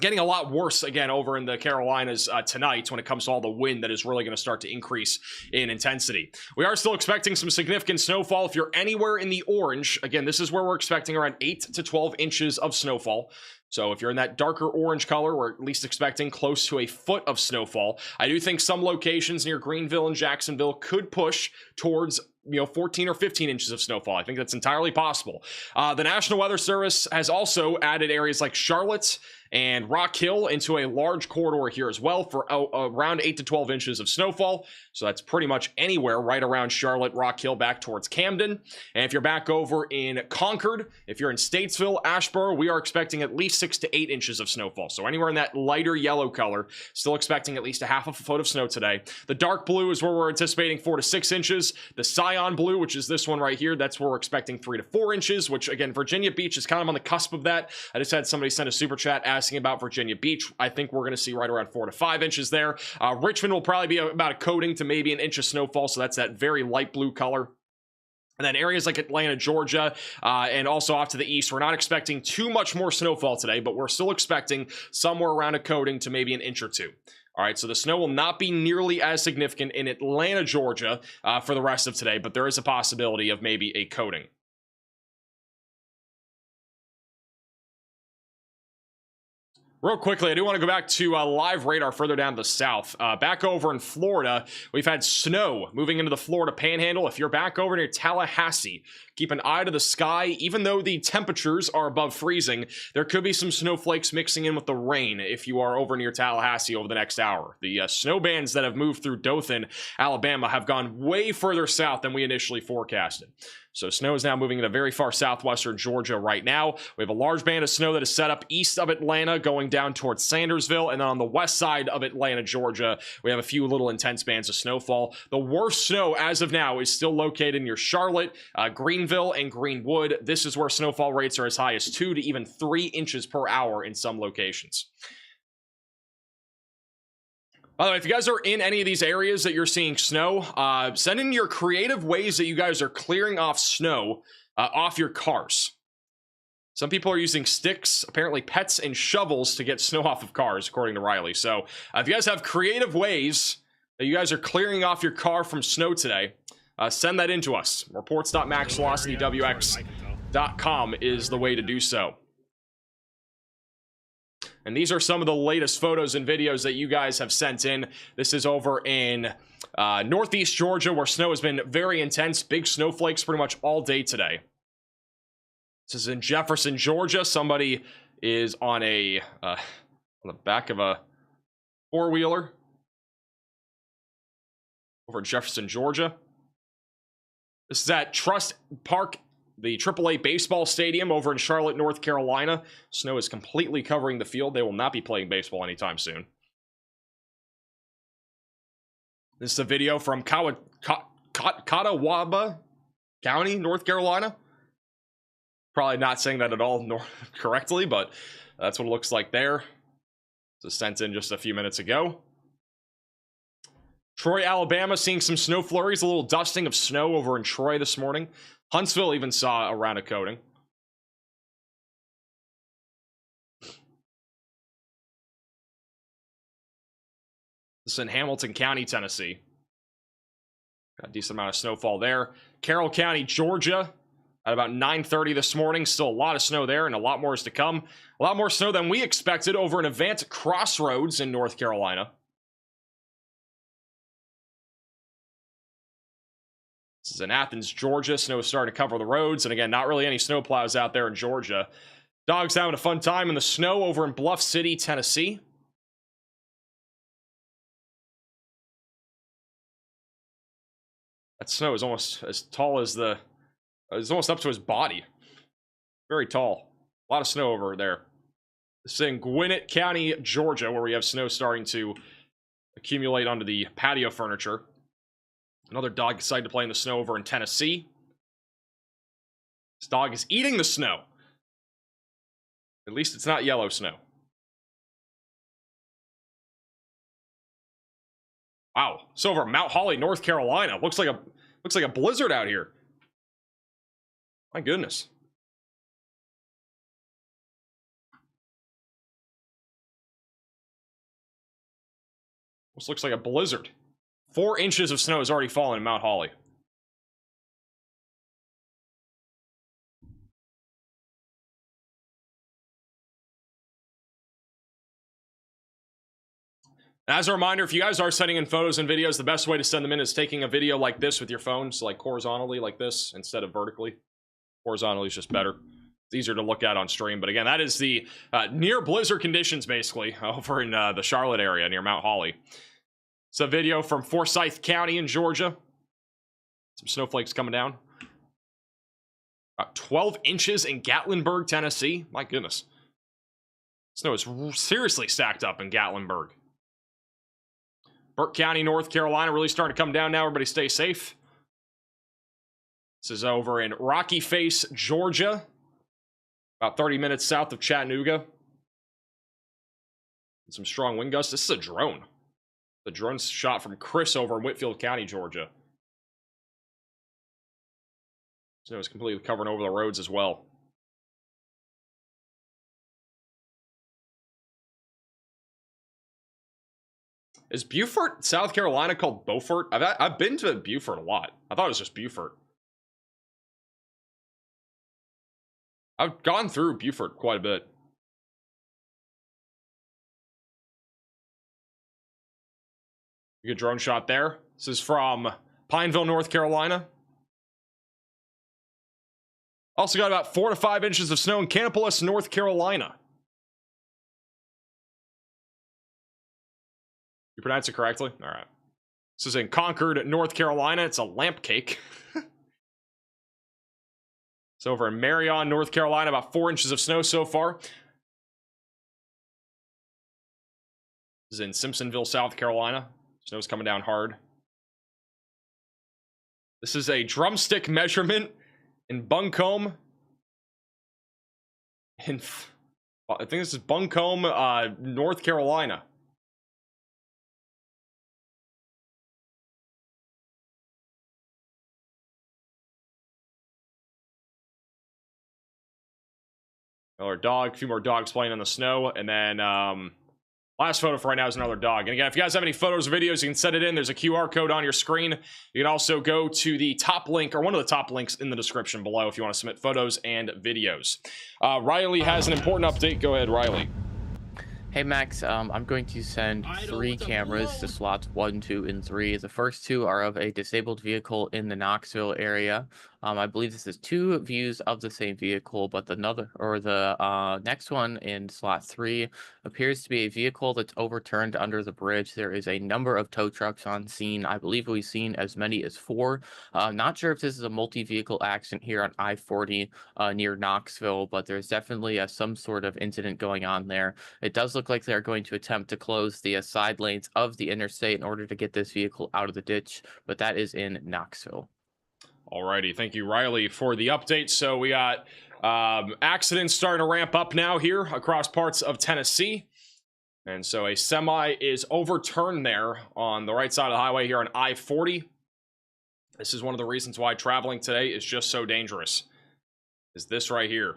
getting a lot worse again over in the Carolinas tonight when it comes to all the wind that is really going to start to increase in intensity. We are still expecting some significant snowfall. If you're anywhere in the orange, again, this is where we're expecting around 8 to 12 inches of snowfall. So if you're in that darker orange color, we're at least expecting close to a foot of snowfall. I do think some locations near Greenville and Jacksonville could push towards 14 or 15 inches of snowfall. I think that's entirely possible. The National Weather Service has also added areas like Charlotte and Rock Hill into a large corridor here as well for around 8 to 12 inches of snowfall. So that's pretty much anywhere right around Charlotte, Rock Hill, back towards Camden. And if you're back over in Concord, if you're in Statesville, Asheboro, we are expecting at least 6 to 8 inches of snowfall. So anywhere in that lighter yellow color, still expecting at least a half of a foot of snow today. The dark blue is where we're anticipating 4 to 6 inches. The cyan blue, which is this one right here, that's where we're expecting 3 to 4 inches, which again, Virginia Beach is kind of on the cusp of that. I just had somebody send a super chat asking about Virginia Beach. I think we're going to see right around 4 to 5 inches there. Richmond will probably be about a coating to maybe an inch of snowfall, so that's that very light blue color. And then areas like Atlanta, Georgia, and also off to the east, we're not expecting too much more snowfall today, but we're still expecting somewhere around a coating to maybe an inch or two. All right, so the snow will not be nearly as significant in Atlanta, Georgia for the rest of today, but there is a possibility of maybe a coating. Real quickly, I do want to go back to live radar further down the south. Back over in Florida, we've had snow moving into the Florida Panhandle. If you're back over near Tallahassee, keep an eye to the sky. Even though the temperatures are above freezing, there could be some snowflakes mixing in with the rain if you are over near Tallahassee over the next hour. The snow bands that have moved through Dothan, Alabama, have gone way further south than we initially forecasted. So snow is now moving into very far southwestern Georgia right now. We have a large band of snow that is set up east of Atlanta going down towards Sandersville. And then on the west side of Atlanta, Georgia, we have a few little intense bands of snowfall. The worst snow as of now is still located near Charlotte, Greenville, and Greenwood. This is where snowfall rates are as high as 2 to even 3 inches per hour in some locations. By the way, if you guys are in any of these areas that you're seeing snow, send in your creative ways that you guys are clearing off snow off your cars. Some people are using sticks, apparently pets, and shovels to get snow off of cars, according to Riley. So if you guys have creative ways that you guys are clearing off your car from snow today, send that in to us. Reports.maxvelocitywx.com is the way to do so. And these are some of the latest photos and videos that you guys have sent in. This is over in northeast Georgia, where snow has been very intense. Big snowflakes pretty much all day today. This is in Jefferson, Georgia. Somebody is on the back of a four-wheeler over in Jefferson, Georgia. This is at Trust Park, the AAA baseball stadium over in Charlotte, North Carolina. Snow is completely covering the field. They will not be playing baseball anytime soon. This is a video from Catawba County, North Carolina. Probably not saying that at all correctly, but that's what it looks like there. This was sent in just a few minutes ago. Troy, Alabama, seeing some snow flurries, a little dusting of snow over in Troy this morning. Huntsville even saw a round of coating. This is in Hamilton County, Tennessee. Got a decent amount of snowfall there. Carroll County, Georgia, at about 9:30 this morning. Still a lot of snow there, and a lot more is to come. A lot more snow than we expected over in Avant Crossroads in North Carolina. This is in Athens, Georgia. Snow is starting to cover the roads. And again, not really any snow plows out there in Georgia. Dogs having a fun time in the snow over in Bluff City, Tennessee. That snow is almost as tall as it's almost up to his body. Very tall. A lot of snow over there. This is in Gwinnett County, Georgia, where we have snow starting to accumulate onto the patio furniture. Another dog decided to play in the snow over in Tennessee. This dog is eating the snow. At least it's not yellow snow. Wow. It's over Mount Holly, North Carolina. Looks like a blizzard out here. My goodness. This looks like a blizzard. 4 inches of snow has already fallen in Mount Holly. As a reminder, if you guys are sending in photos and videos, the best way to send them in is taking a video like this with your phone, so like horizontally like this instead of vertically. Horizontally is just better. It's easier to look at on stream. But again, that is the near blizzard conditions, basically, over in the Charlotte area near Mount Holly. It's a video from Forsyth County in Georgia. Some snowflakes coming down. About 12 inches in Gatlinburg, Tennessee. My goodness. Snow is seriously stacked up in Gatlinburg. Burke County, North Carolina, really starting to come down now. Everybody stay safe. This is over in Rocky Face, Georgia. About 30 minutes south of Chattanooga. Some strong wind gusts. This is a drone. The drone's shot from Chris over in Whitfield County, Georgia. Snow is completely covering over the roads as well. Is Beaufort, South Carolina called Beaufort? I've been to Beaufort a lot. I thought it was just Beaufort. I've gone through Beaufort quite a bit. Good drone shot there. This is from Pineville, North Carolina. Also got about 4 to 5 inches of snow in Kannapolis, North Carolina. You pronounce it correctly? All right. This is in Concord, North Carolina. It's a lamp cake. It's over in Marion, North Carolina. About 4 inches of snow so far. This is in Simpsonville, South Carolina. Snow's coming down hard. This is a drumstick measurement in Buncombe. I think this is Buncombe, North Carolina. Another dog, a few more dogs playing in the snow, and then last photo for right now is another dog. And again, if you guys have any photos or videos, you can send it in. There's a QR code on your screen. You can also go to the top link, or one of the top links in the description below if you want to submit photos and videos. Riley has an important update. Go ahead, Riley. Hey Max, I'm going to send 3 cameras to slots 1, 2, and 3. The first 2 are of a disabled vehicle in the Knoxville area. I believe this is 2 views of the same vehicle, but the next one in slot 3 appears to be a vehicle that's overturned under the bridge. There is a number of tow trucks on scene. I believe we've seen as many as 4. Not sure if this is a multi-vehicle accident here on I-40 near Knoxville, but there's definitely some sort of incident going on there. It does look like they're going to attempt to close the side lanes of the interstate in order to get this vehicle out of the ditch, but that is in Knoxville. Alrighty, thank you, Riley, for the update. So we got accidents starting to ramp up now here across parts of Tennessee. And so a semi is overturned there on the right side of the highway here on I-40. This is one of the reasons why traveling today is just so dangerous. Is this right here.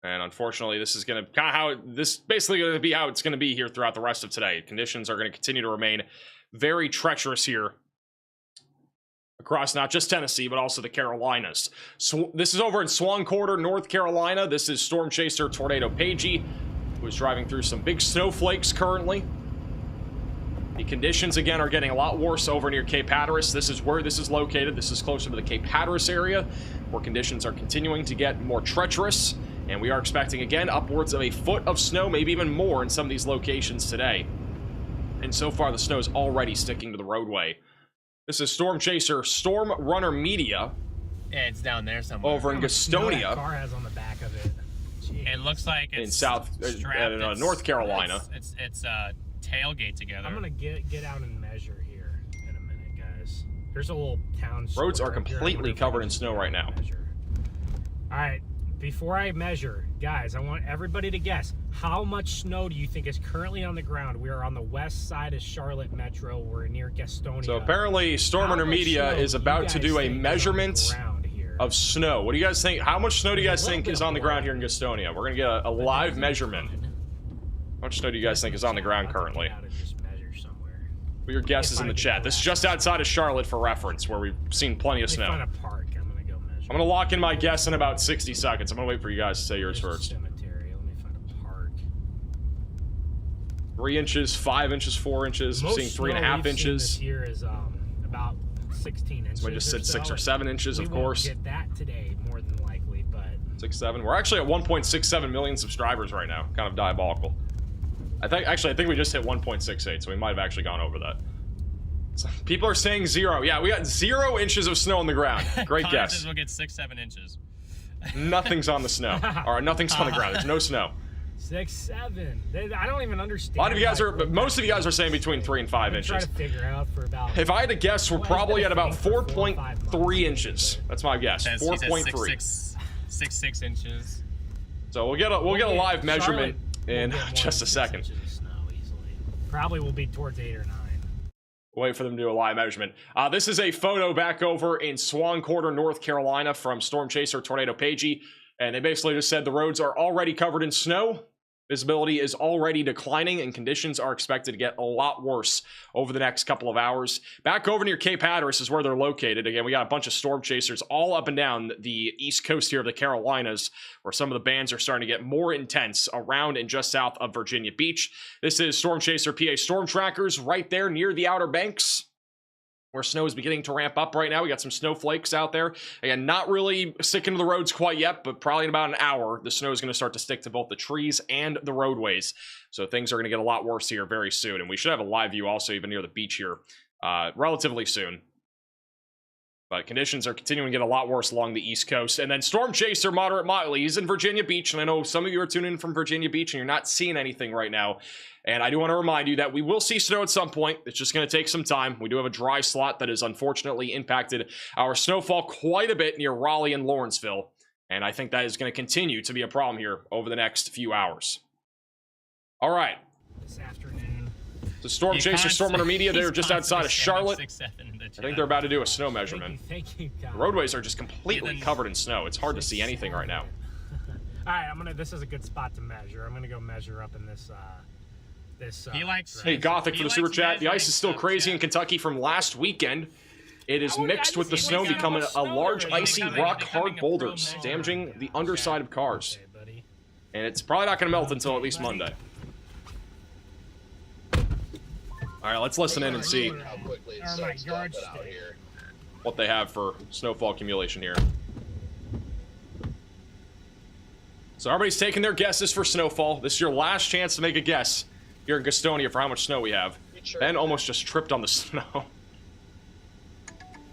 And unfortunately, this is going to kind of basically going to be how it's going to be here throughout the rest of today. Conditions are going to continue to remain very treacherous here across not just Tennessee, but also the Carolinas. So this is over in Swan Quarter, North Carolina. This is Storm Chaser Tornado Pagey, who is driving through some big snowflakes currently. The conditions, again, are getting a lot worse over near Cape Hatteras. This is where this is located. This is closer to the Cape Hatteras area, where conditions are continuing to get more treacherous. And we are expecting, again, upwards of a foot of snow, maybe even more in some of these locations today. And so far, the snow is already sticking to the roadway. This is Storm Chaser Storm Runner Media. Yeah, it's down there somewhere. Over in Gastonia. That car has on the back of it. Jeez. It looks like it's in North Carolina. It's tailgate together. I'm gonna get out and measure here in a minute, guys. There's a little town. Roads are completely covered in snow right now. All right, before I measure, guys, I want everybody to guess how much snow do you think is currently on the ground? We are on the west side of Charlotte Metro. We're near Gastonia. So apparently, Storm Runner Media is about to do a measurement of snow. What do you guys think? How much snow do you guys think is on the ground here in Gastonia? We're gonna get a live measurement. How much snow do you guys think is on the ground currently? Put your guesses in the chat. This is just outside of Charlotte for reference, where we've seen plenty of snow. Find a park. I'm gonna go measure. I'm gonna lock in my guess in about 60 seconds. I'm gonna wait for you guys to say yours first. Cemetery. Let me find a park. 3 inches, 5 inches, 4 inches. We're seeing 3.5 inches. This year is about 16 inches. So we just said 6 or 7 inches, of course. We won't get that today, more than likely, but 6, 7. We're actually at 1.67 million subscribers right now. Kind of diabolical. I think we just hit 1.68, so we might have actually gone over that. So people are saying 0. Yeah, we got 0 inches of snow on the ground. Great guess. We'll get 6, 7 inches. Nothing's on the snow. Or nothing's on the ground. There's no snow. 6, 7. I don't even understand. A lot of you guys are, but most of you guys are saying between 3 and 5 inches. Try to figure out for about. If I had to guess, we're probably at about 4.3 inches. That's my guess. 4.3. 6 inches. So we'll get a live measurement in just a second. Probably will be towards 8 or 9. Wait for them to do a live measurement. This is a photo back over in Swan Quarter, North Carolina from Storm Chaser Tornado Pagey. And they basically just said the roads are already covered in snow. Visibility is already declining and conditions are expected to get a lot worse over the next couple of hours. Back over near Cape Hatteras is where they're located. Again, we got a bunch of storm chasers all up and down the east coast here of the Carolinas, where some of the bands are starting to get more intense around and just south of Virginia Beach. This is Storm Chaser PA Storm Trackers right there near the Outer Banks, where snow is beginning to ramp up right now. We got some snowflakes out there. Again, not really sticking to the roads quite yet, but probably in about an hour, the snow is going to start to stick to both the trees and the roadways. So things are going to get a lot worse here very soon. And we should have a live view also even near the beach here relatively soon. But conditions are continuing to get a lot worse along the East Coast. And then Storm Chaser Moderate Motley, he's in Virginia Beach. And I know some of you are tuning in from Virginia Beach and you're not seeing anything right now. And I do want to remind you that we will see snow at some point. It's just going to take some time. We do have a dry slot that has unfortunately impacted our snowfall quite a bit near Raleigh and Lawrenceville. And I think that is going to continue to be a problem here over the next few hours. All right. This afternoon. So Storm Chaser, Storm Hunter Media, they're just outside of Charlotte. 6, 7 in the I think they're about to do a snow measurement. Thank you, God. The roadways are just completely covered in snow. It's hard to see anything right now. All right, this is a good spot to measure. I'm gonna go measure up in this. He likes. Hey, Gothic for the super chat. The ice measuring is still stuff, crazy Chad. in Kentucky from last weekend. It is mixed with the snow, becoming a large icy rock hard boulders, damaging the underside of cars. Okay, buddy. And it's probably not going to melt until at least Monday. All right, let's listen in and see How quickly it Or my starts yard dumping out stick. here. what they have for snowfall accumulation here. So everybody's taking their guesses for snowfall. This is your last chance to make a guess here in Gastonia for how much snow we have. Ben almost just tripped on the snow.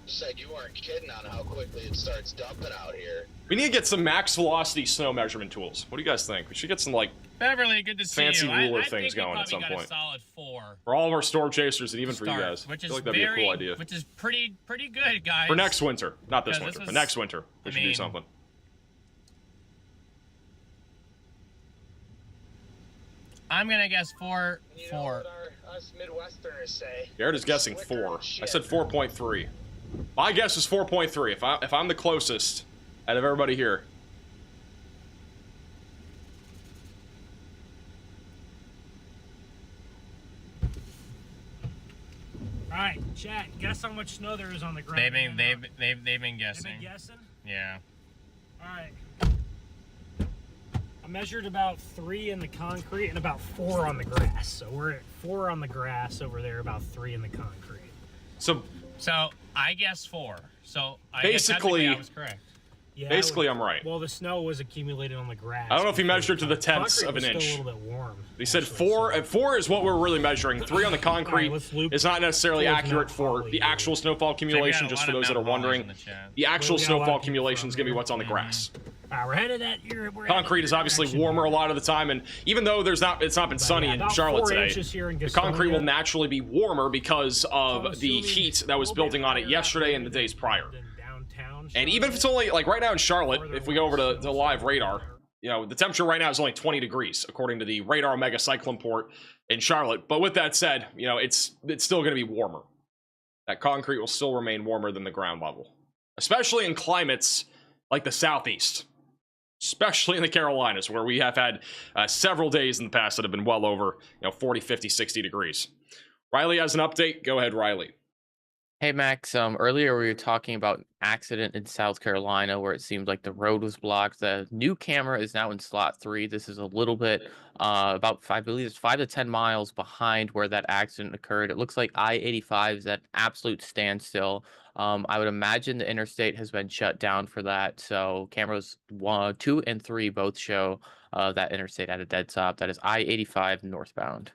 Said you weren't kidding on how quickly it starts dumping out here. We need to get some max velocity snow measurement tools. What do you guys think? We should get some, like, Beverly, good to see fancy you. ruler I things think we going at probably some got point. A solid 4. For all of our storm chasers and even for you guys. Which I is feel like that'd be a cool idea. Which is pretty good, guys. For next winter. Not this Because winter, this but was- next winter. We I should do mean, something. I'm gonna guess 4. You know what us Midwesterners say. Garrett is guessing Slicker 4. and shit. I said 4.3. My guess is 4.3. If I'm the closest out of everybody here. All right, chat. Guess how much snow there is on the ground. They've been right now. they've been They've guessing. been guessing. Yeah. All right. I measured about 3 in the concrete and about 4 on the grass. So we're at 4 on the grass over there, about 3 in the concrete. So So I guess 4. So I Basically- guess I was correct. Yeah, basically I'm right. Well, the snow was accumulated on the grass. I don't know if he before measured to the tenths concrete of an was inch. Still a little bit warm. He said actually, 4. so- 4 is what we're really measuring. 3 on the concrete let's loop is not necessarily towards accurate Mount for Holly the here. actual snowfall accumulation, just for those that are wondering. The actual Well, we got a lot of snowfall people accumulation is from going to be there. what's on the grass. All right, we're headed that year. Concrete is obviously warmer a lot of the time, and even though it's not been sunny in about Charlotte 4 today, inches here in the concrete will Gastonia. naturally be warmer because of the assuming heat that was a little building bit on it higher yesterday up and the days prior. than downtown And even if it's only, like right now in Charlotte, if we go over to the live radar, you know, the temperature right now is only 20 degrees, according to the radar mega cyclone port in Charlotte. But with that said, you know, it's still going to be warmer. That concrete will still remain warmer than the ground level, especially in climates like the Southeast, especially in the Carolinas, where we have had several days in the past that have been well over, 40, 50, 60 degrees. Riley has an update. Go ahead, Riley. Hey Max, earlier we were talking about an accident in South Carolina where it seemed like the road was blocked. The new camera is now in slot 3. This is a little bit, I believe it's 5 to 10 miles behind where that accident occurred. It looks like I-85 is at absolute standstill. I would imagine the interstate has been shut down for that. So cameras 1, 2, and 3 both show that interstate at a dead stop. That is I-85 northbound.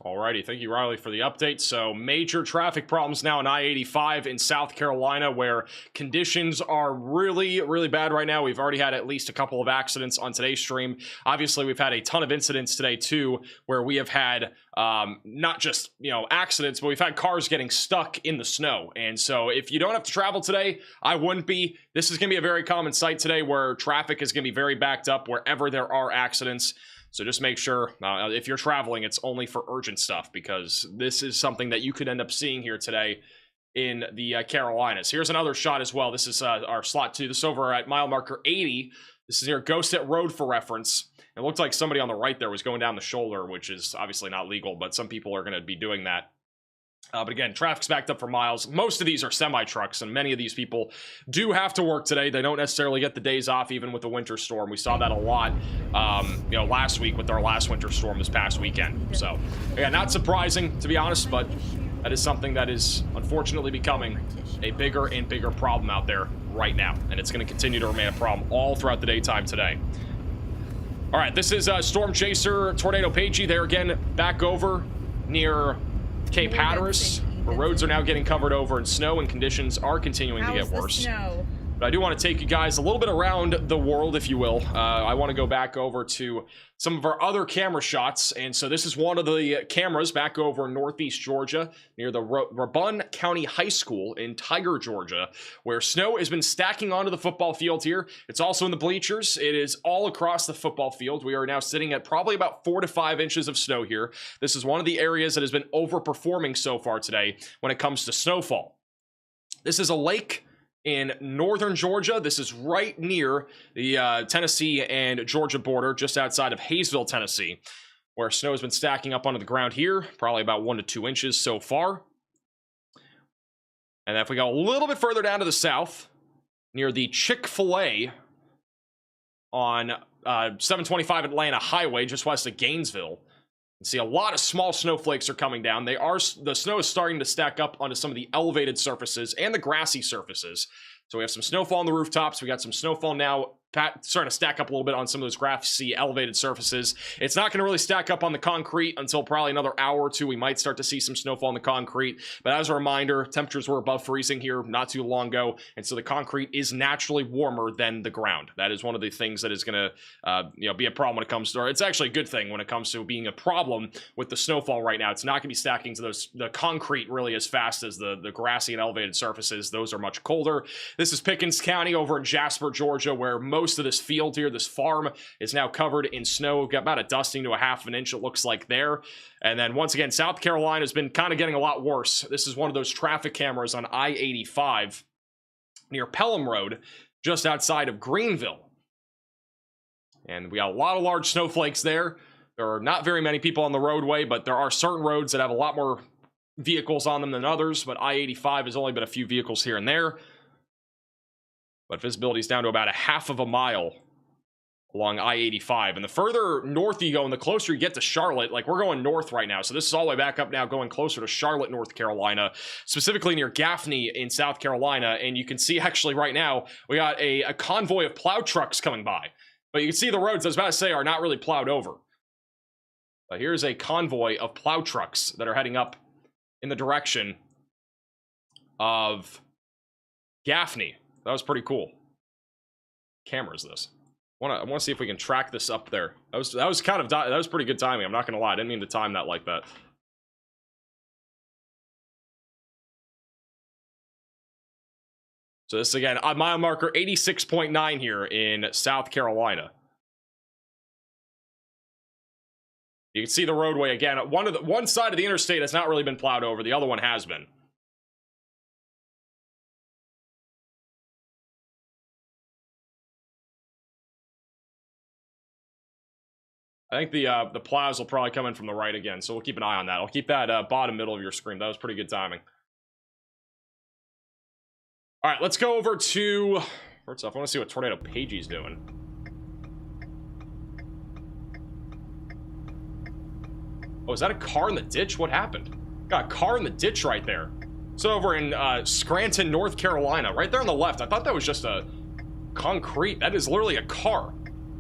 Alrighty, thank you, Riley, for the update. So, major traffic problems now in I-85 in South Carolina, where conditions are really, really bad right now. We've already had at least a couple of accidents on today's stream. Obviously, we've had a ton of incidents today, too, where we have had not just, accidents, but we've had cars getting stuck in the snow. And so, if you don't have to travel today, I wouldn't be. This is going to be a very common sight today where traffic is going to be very backed up wherever there are accidents. So just make sure, if you're traveling, it's only for urgent stuff, because this is something that you could end up seeing here today in the Carolinas. Here's another shot as well. This is our slot 2. This is over at mile marker 80. This is near Ghostet Road for reference. It looked like somebody on the right there was going down the shoulder, which is obviously not legal, but some people are going to be doing that. But again, traffic's backed up for miles. Most of these are semi-trucks, and many of these people do have to work today. They don't necessarily get the days off, even with the winter storm. We saw that a lot, last week with our last winter storm this past weekend. So, again, not surprising, to be honest, but that is something that is unfortunately becoming a bigger and bigger problem out there right now, and it's going to continue to remain a problem all throughout the daytime today. All right, this is Storm Chaser Tornado Pagey. There again, back over near Cape Hatteras, where roads are now getting covered over in snow and conditions are continuing to get worse. But I do want to take you guys a little bit around the world, if you will. I want to go back over to some of our other camera shots. And so this is one of the cameras back over in northeast Georgia near the Rabun County High School in Tiger, Georgia, where snow has been stacking onto the football field here. It's also in the bleachers. It is all across the football field. We are now sitting at probably about 4 to 5 inches of snow here. This is one of the areas that has been overperforming so far today when it comes to snowfall. This is a lake in northern Georgia. This is right near the Tennessee and Georgia border, just outside of Hayesville, Tennessee, where snow has been stacking up onto the ground here, probably about 1 to 2 inches so far. And if we go a little bit further down to the south, near the Chick-fil-A on 725 Atlanta Highway, just west of Gainesville, you see a lot of small snowflakes are coming down. The snow is starting to stack up onto some of the elevated surfaces and the grassy surfaces. So we have some snowfall on the rooftops. We got some snowfall now starting to stack up a little bit on some of those grassy elevated surfaces. It's not going to really stack up on the concrete until probably another hour or two. We might start to see some snowfall on the concrete. But as a reminder, temperatures were above freezing here not too long ago. And so the concrete is naturally warmer than the ground. That is one of the things that is going to be a problem when it comes to, or it's actually a good thing when it comes to being a problem with the snowfall right now. It's not going to be stacking to the concrete really as fast as the grassy and elevated surfaces. Those are much colder. This is Pickens County over in Jasper, Georgia, where most of this field here, this farm, is now covered in snow. We've got about a dusting to a half of an inch, it looks like there. And then once again, South Carolina has been kind of getting a lot worse. This is one of those traffic cameras on I-85 near Pelham Road, just outside of Greenville. And we got a lot of large snowflakes there. There are not very many people on the roadway, but there are certain roads that have a lot more vehicles on them than others. But I-85 has only been a few vehicles here and there. But visibility is down to about a half of a mile along I-85. And the further north you go and the closer you get to Charlotte, like we're going north right now. So this is all the way back up now, going closer to Charlotte, North Carolina, specifically near Gaffney in South Carolina. And you can see actually right now, we got a convoy of plow trucks coming by. But you can see the roads, I was about to say, are not really plowed over. But here's a convoy of plow trucks that are heading up in the direction of Gaffney. That was pretty cool. Camera is this? I want to see if we can track this up there. That was pretty good timing. I'm not gonna lie. I didn't mean to time that like that. So this is again on mile marker 86.9 here in South Carolina. You can see the roadway again. One side of the interstate has not really been plowed over. The other one has been. I think the plows will probably come in from the right again, so we'll keep an eye on that. I'll keep that bottom middle of your screen. That was pretty good timing. All right, let's go over to, first off, I want to see what Tornado Pagey's doing. Oh, is that a car in the ditch? What happened? Got a car in the ditch right there. It's over in Scranton, North Carolina, right there on the left. I thought that was just a concrete. That is literally a car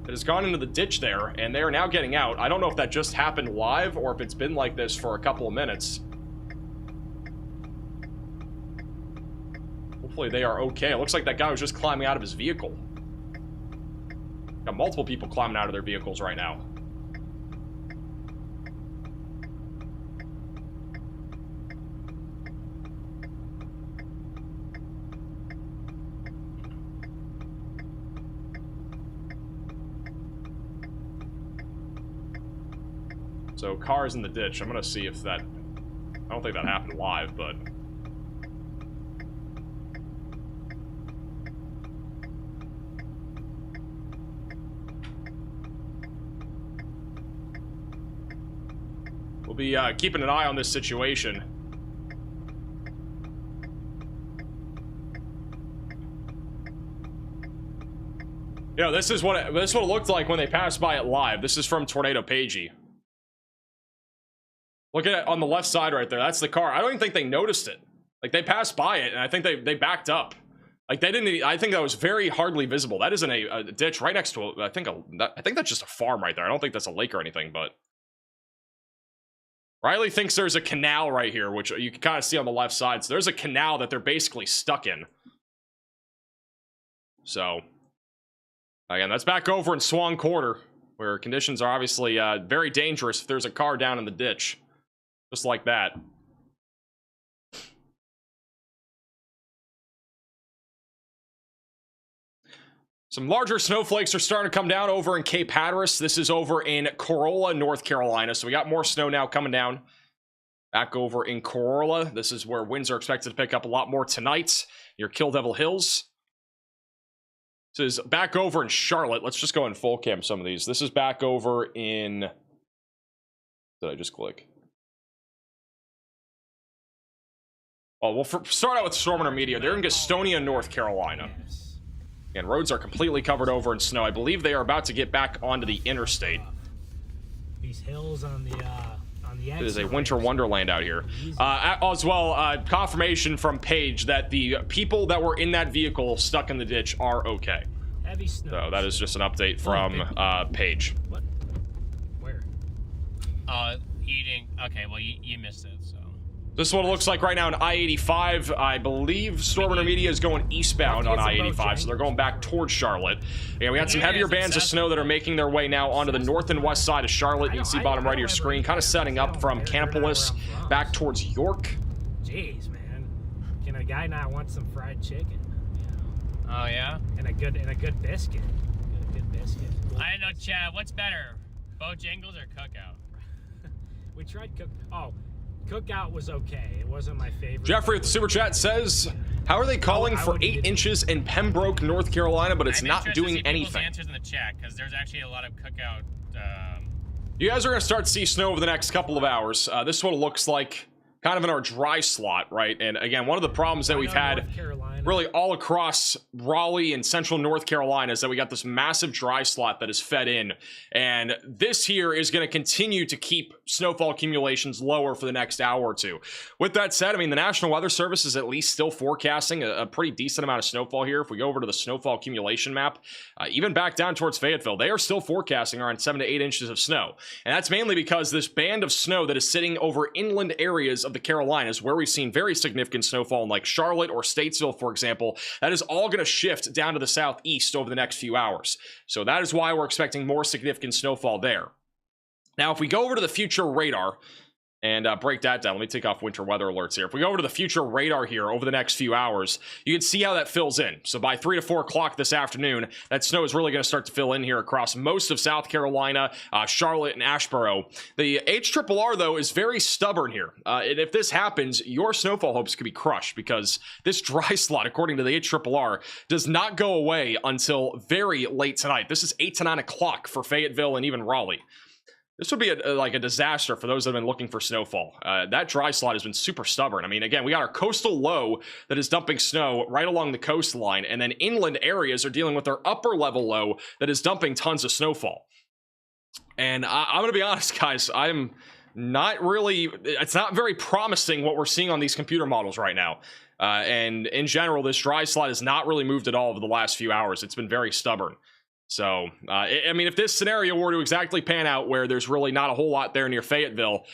that has gone into the ditch there, and they are now getting out. I don't know if that just happened live or if it's been like this for a couple of minutes. Hopefully they are okay. It looks like that guy was just climbing out of his vehicle. Got multiple people climbing out of their vehicles right now. So cars in the ditch. I'm gonna see if that, I don't think that happened live, but we'll be keeping an eye on this situation. You know, this is what it looked like when they passed by it live. This is from Tornado Pagey. Look at it on the left side right there. That's the car. I don't even think they noticed it. Like, they passed by it, and I think they backed up. Like, they didn't. I think that was very hardly visible. That isn't a ditch right next to. I think that's just a farm right there. I don't think that's a lake or anything. But Riley thinks there's a canal right here, which you can kind of see on the left side. So there's a canal that they're basically stuck in. So again, that's back over in Swan Quarter, where conditions are obviously very dangerous if there's a car down in the ditch. Just like that. Some larger snowflakes are starting to come down over in Cape Hatteras. This is over in Corolla, North Carolina. So we got more snow now coming down. Back over in Corolla. This is where winds are expected to pick up a lot more tonight. Near Kill Devil Hills. This is back over in Charlotte. Let's just go in full cam some of these. This is back over in... Did I just click? Oh, we'll start out with Storm Intermediate. They're in Gastonia, North Carolina. And roads are completely covered over in snow. I believe they are about to get back onto the interstate. These hills on the It is a winter wonderland out here. As well, confirmation from Paige that the people that were in that vehicle stuck in the ditch are okay. Heavy snow. So that is just an update from Paige. What? Where? Eating. Okay, well, you missed it, so. This is what it looks like right now on I-85. I believe Storm Intermediate is going eastbound on I-85, so they're going back towards Charlotte. And we got some heavier bands of snow that are making their way now onto the north and west side of Charlotte. You can see bottom right of your screen, kind of setting up from Canopolis back towards York. Jeez, man. Can a guy not want some fried chicken? Oh, yeah? And a good biscuit. A good biscuit. I don't know, Chad. What's better, Bojangles or Cookout? We tried Cookout was okay. It wasn't my favorite. Jeffrey with the super chat says, how are they calling for 8 inches in Pembroke, North Carolina, but it's not doing anything? Answers in the chat, because there's actually a lot of Cookout. You guys are going to start to see snow over the next couple of hours. This is what it looks like kind of in our dry slot, right? And again, one of the problems that we've had really all across Raleigh and central North Carolina is that we got this massive dry slot that is fed in. And this here is going to continue to keep snowfall accumulations lower for the next hour or two. With that said, I mean, the National Weather Service is at least still forecasting a pretty decent amount of snowfall here. If we go over to the snowfall accumulation map, even back down towards Fayetteville, they are still forecasting around 7 to 8 inches of snow. And that's mainly because this band of snow that is sitting over inland areas of the Carolinas, where we've seen very significant snowfall in like Charlotte or Statesville, for example, that is all going to shift down to the southeast over the next few hours. So that is why we're expecting more significant snowfall there. Now, if we go over to the future radar and break that down, let me take off winter weather alerts here. If we go over to the future radar here over the next few hours, you can see how that fills in. So by 3 to 4 o'clock this afternoon, that snow is really going to start to fill in here across most of South Carolina, Charlotte, and Asheboro. The HRRR, though, is very stubborn here. And if this happens, your snowfall hopes could be crushed because this dry slot, according to the HRRR, does not go away until very late tonight. This is 8 to 9 o'clock for Fayetteville and even Raleigh. This would be like a disaster for those that have been looking for snowfall. That dry slot has been super stubborn. I mean, again, we got our coastal low that is dumping snow right along the coastline, and then inland areas are dealing with their upper level low that is dumping tons of snowfall. And I'm going to be honest, guys, I'm not really, it's not very promising what we're seeing on these computer models right now. And in general, this dry slot has not really moved at all over the last few hours. It's been very stubborn. So, I mean, if this scenario were to exactly pan out where there's really not a whole lot there near Fayetteville,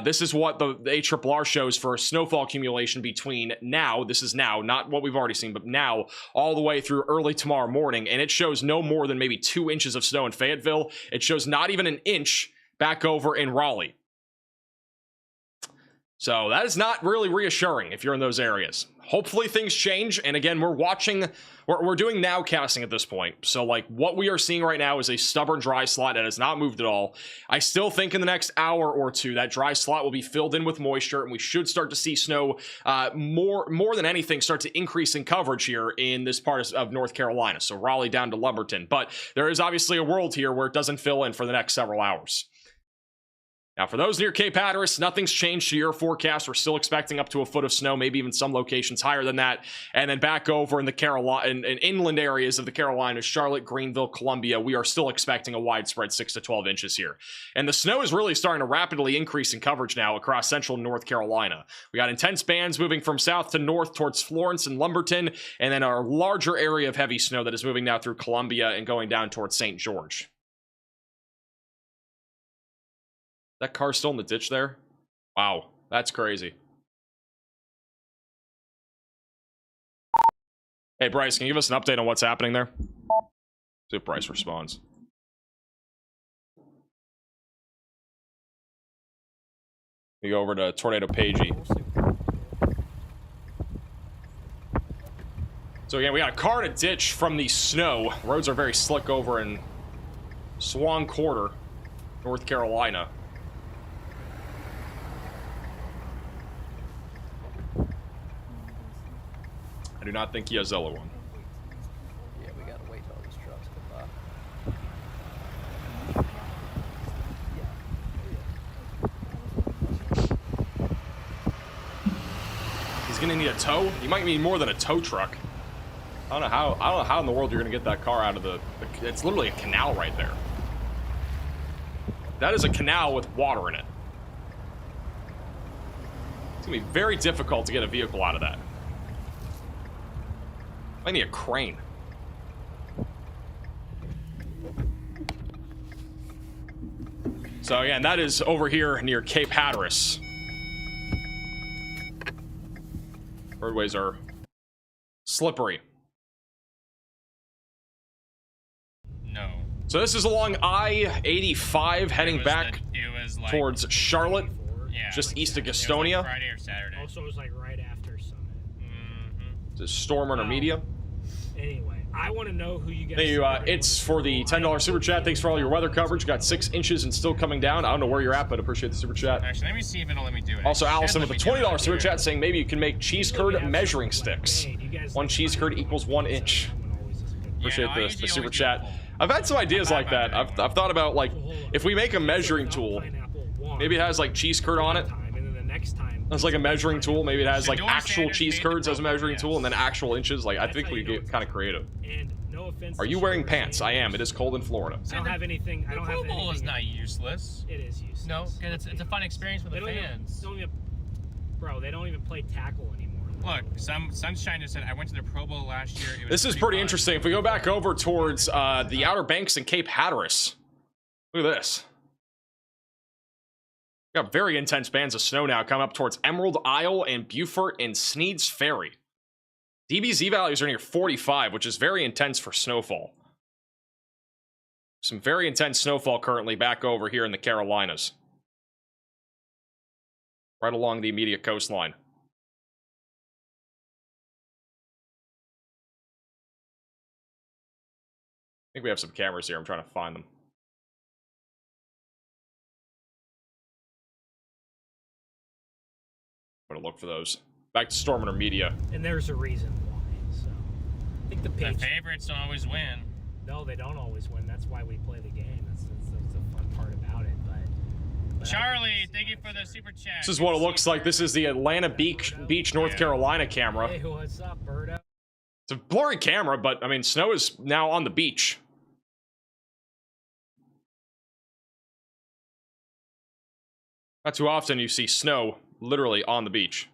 this is what the ARRR shows for snowfall accumulation between now, this is now, not what we've already seen, but now, all the way through early tomorrow morning, and it shows no more than maybe 2 inches of snow in Fayetteville. It shows not even an inch back over in Raleigh. So that is not really reassuring if you're in those areas. Hopefully things change, and again, we're doing nowcasting at this point. So like what we are seeing right now is a stubborn dry slot that has not moved at all. I still think in the next hour or two that dry slot will be filled in with moisture, and we should start to see snow more than anything start to increase in coverage here in this part of North Carolina. So Raleigh down to Lumberton, but there is obviously a world here where it doesn't fill in for the next several hours. Now, for those near Cape Hatteras, nothing's changed to your forecast. We're still expecting up to a foot of snow, maybe even some locations higher than that. And then back over in the in inland areas of the Carolinas, Charlotte, Greenville, Columbia, we are still expecting a widespread 6 to 12 inches here. And the snow is really starting to rapidly increase in coverage now across central North Carolina. We got intense bands moving from south to north towards Florence and Lumberton, and then our larger area of heavy snow that is moving now through Columbia and going down towards St. George. That car's still in the ditch there? Wow, that's crazy. Hey, Bryce, can you give us an update on what's happening there? See if Bryce responds. We go over to Tornado Pagey. So again, we got a car in a ditch from the snow. Roads are very slick over in Swan Quarter, North Carolina. I do not think he has Zella one. Yeah, we gotta wait till these trucks come by. He's gonna need a tow. He might need more than a tow truck. I don't know how in the world you're gonna get that car out of the it's literally a canal right there. That is a canal with water in it. It's gonna be very difficult to get a vehicle out of that. I need a crane. So again, that is over here near Cape Hatteras. Roadways are slippery. No. So this is along I-85 heading back like, towards Charlotte, yeah, just east of it was Gastonia. like Friday or Saturday. Also, it was like right after Summit. Mm-hmm. To Storm Intermedia. Anyway, I want to know who you guys. Thank you, it's for the $10 super chat. Thanks for all your weather coverage. Got 6 inches and still coming down. I don't know where you're at, but appreciate the super chat. Actually, let me see if it'll let me do it. Also, Allison with a $20 super it. chat saying maybe you can make cheese curd measuring sticks. 1 cheese curd equals 1 inch. Appreciate the super chat. I've had some ideas like that. I've thought about, like, if we make a measuring tool, maybe it has like cheese curd on it. It's like a measuring tool. Maybe it has like actual cheese curds as a measuring tool, and then actual inches. Like, I think we get kind of creative. Are you wearing pants? I am. It is cold in Florida. I don't have anything. I don't have anything. Pro Bowl is not useless. It is useless. No, because it's a fun experience for the fans. Bro, they don't even play tackle anymore. Look, Sunshine just said, I went to the Pro Bowl last year. It was This is pretty fun. interesting. If we go back over towards the Outer Banks and Cape Hatteras, look at this. We got very intense bands of snow now coming up towards Emerald Isle and Beaufort and Sneed's Ferry. DBZ values are near 45, which is very intense for snowfall. Some very intense snowfall currently back over here in the Carolinas. Right along the immediate coastline. I think we have some cameras here. I'm trying to find them. I'm gonna look for those. Back to Storm Intermedia. And there's a reason why. So I think the favorites don't always win. No, they don't always win. That's why we play the game. That's the fun part about it. But Charlie, thank you for the super chat. This is what it looks like. This is the Atlanta Beach, North Carolina camera. Hey, what's up, Birdo? It's a blurry camera, but I mean, snow is now on the beach. Not too often you see snow literally on the beach.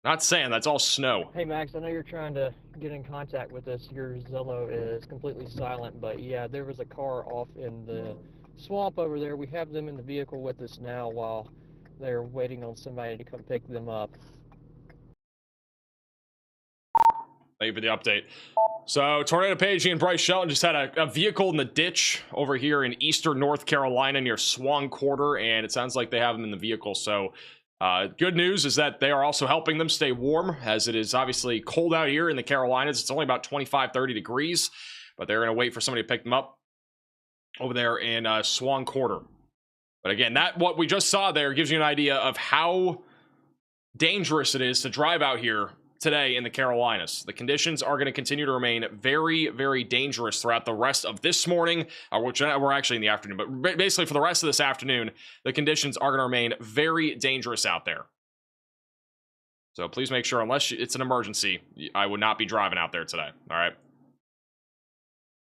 Not sand, that's all snow. Hey Max, I know you're trying to get in contact with us. Your Zello is completely silent, but yeah, there was a car off in the swamp over there. We have them in the vehicle with us now while they're waiting on somebody to come pick them up. Thank you for the update. So, Tornado Pagey and Bryce Shelton just had a vehicle in the ditch over here in eastern North Carolina near Swan Quarter, and it sounds like they have them in the vehicle. So, good news is that they are also helping them stay warm, as it is obviously cold out here in the Carolinas. It's only about 25, 30 degrees, but they're going to wait for somebody to pick them up over there in Swan Quarter. But again, what we just saw there gives you an idea of how dangerous it is to drive out here today in the Carolinas. The conditions are going to continue to remain very, very dangerous throughout the rest of this morning, which we're actually in the afternoon, but basically for the rest of this afternoon, the conditions are going to remain very dangerous out there. So please make sure, unless it's an emergency, I would not be driving out there today. All right.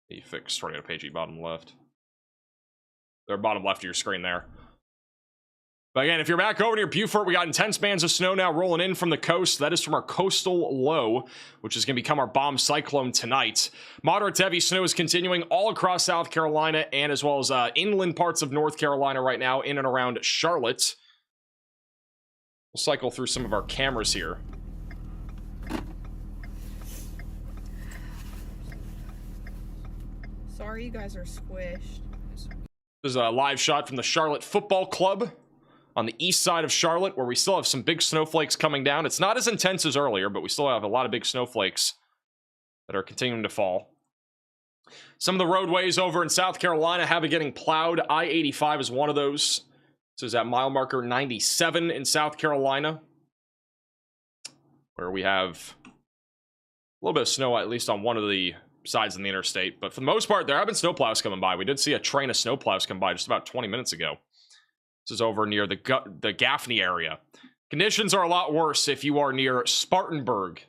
You fix Tornado Pagey bottom left. They're bottom left of your screen there. But again, if you're back over near Beaufort, we got intense bands of snow now rolling in from the coast. That is from our coastal low, which is going to become our bomb cyclone tonight. Moderate to heavy snow is continuing all across South Carolina and as well as inland parts of North Carolina right now in and around Charlotte. We'll cycle through some of our cameras here. Sorry you guys are squished. This is a live shot from the Charlotte Football Club on the east side of Charlotte, where we still have some big snowflakes coming down. It's not as intense as earlier, but we still have a lot of big snowflakes that are continuing to fall. Some of the roadways over in South Carolina have been getting plowed. I-85 is one of those. This is at mile marker 97 in South Carolina, where we have a little bit of snow, at least on one of the sides in the interstate. But for the most part, there have been snowplows coming by. We did see a train of snowplows come by just about 20 minutes ago. This is over near the Gaffney area. Conditions are a lot worse if you are near Spartanburg,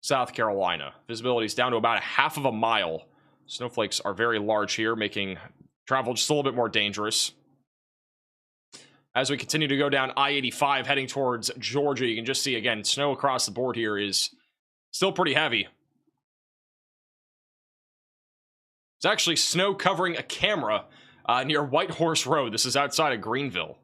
South Carolina. Visibility is down to about a half of a mile. Snowflakes are very large here, making travel just a little bit more dangerous. As we continue to go down I-85 heading towards Georgia, you can just see, again, snow across the board here is still pretty heavy. It's actually snow covering a camera near White Horse Road. This is outside of Greenville.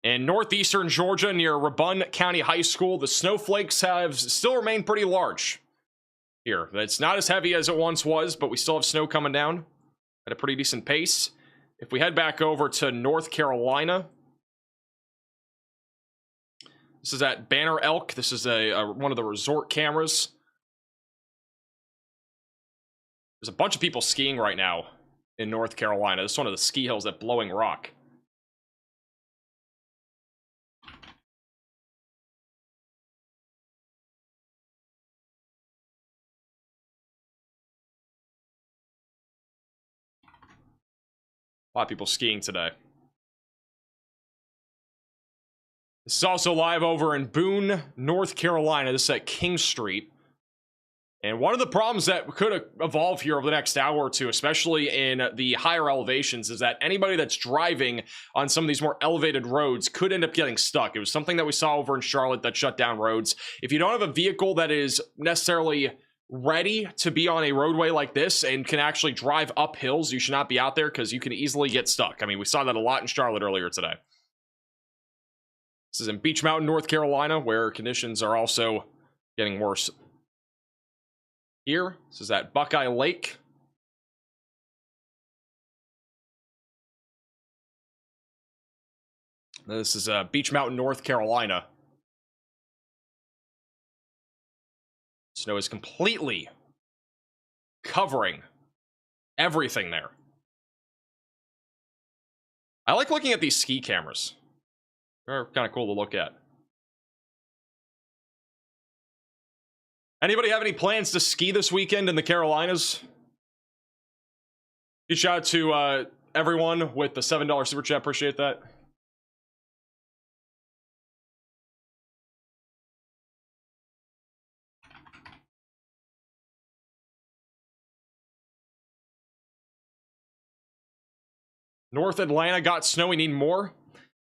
In northeastern Georgia, near Rabun County High School, the snowflakes have still remained pretty large here. It's not as heavy as it once was, but we still have snow coming down at a pretty decent pace. If we head back over to North Carolina, this is at Banner Elk. This is one of the resort cameras. There's a bunch of people skiing right now in North Carolina. This is one of the ski hills at Blowing Rock. A lot of people skiing today. This is also live over in Boone, North Carolina. This is at King Street. And one of the problems that could evolve here over the next hour or two, especially in the higher elevations, is that anybody that's driving on some of these more elevated roads could end up getting stuck. It was something that we saw over in Charlotte that shut down roads. If you don't have a vehicle that is necessarily ready to be on a roadway like this and can actually drive up hills, you should not be out there because you can easily get stuck. I mean, we saw that a lot in Charlotte earlier today. This is in Beech Mountain, North Carolina, where conditions are also getting worse. Here, this is at Buckeye Lake. This is Beech Mountain, North Carolina. Snow is completely covering everything there. I like looking at these ski cameras. They're kind of cool to look at. Anybody have any plans to ski this weekend in the Carolinas? Huge shout out to everyone with the $7 super chat. Appreciate that. North Atlanta got snow. We need more.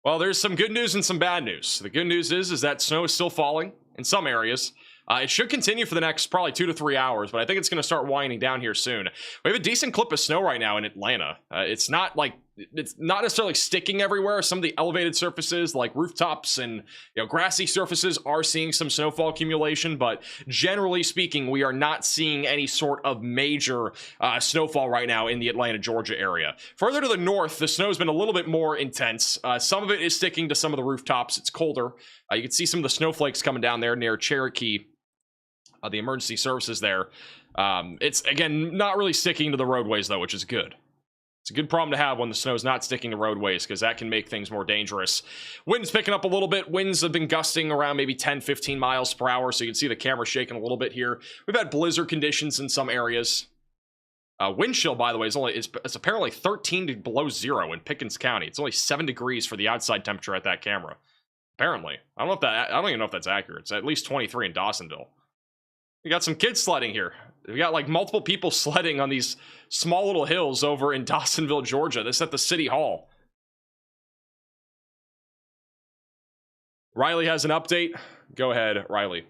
Well, there's some good news and some bad news. The good news is that snow is still falling in some areas. It should continue for the next probably 2 to 3 hours, but I think it's going to start winding down here soon. We have a decent clip of snow right now in Atlanta. It's not necessarily sticking everywhere. Some of the elevated surfaces like rooftops and grassy surfaces are seeing some snowfall accumulation, but generally speaking, we are not seeing any sort of major snowfall right now in the Atlanta, Georgia area. Further to the north, the snow has been a little bit more intense. Some of it is sticking to some of the rooftops. It's colder. You can see some of the snowflakes coming down there near Cherokee. The emergency services there. It's, again, not really sticking to the roadways, though, which is good. It's a good problem to have when the snow's not sticking to roadways, because that can make things more dangerous. Wind's picking up a little bit. Winds have been gusting around maybe 10, 15 miles per hour, so you can see the camera shaking a little bit here. We've had blizzard conditions in some areas. Wind chill, by the way, it's apparently 13 below zero in Pickens County. It's only 7 degrees for the outside temperature at that camera. Apparently. I don't even know if that's accurate. It's at least 23 in Dawsonville. We got some kids sledding here. We got like multiple people sledding on these small little hills over in Dawsonville, Georgia. This is at the city hall. Riley has an update. Go ahead, Riley.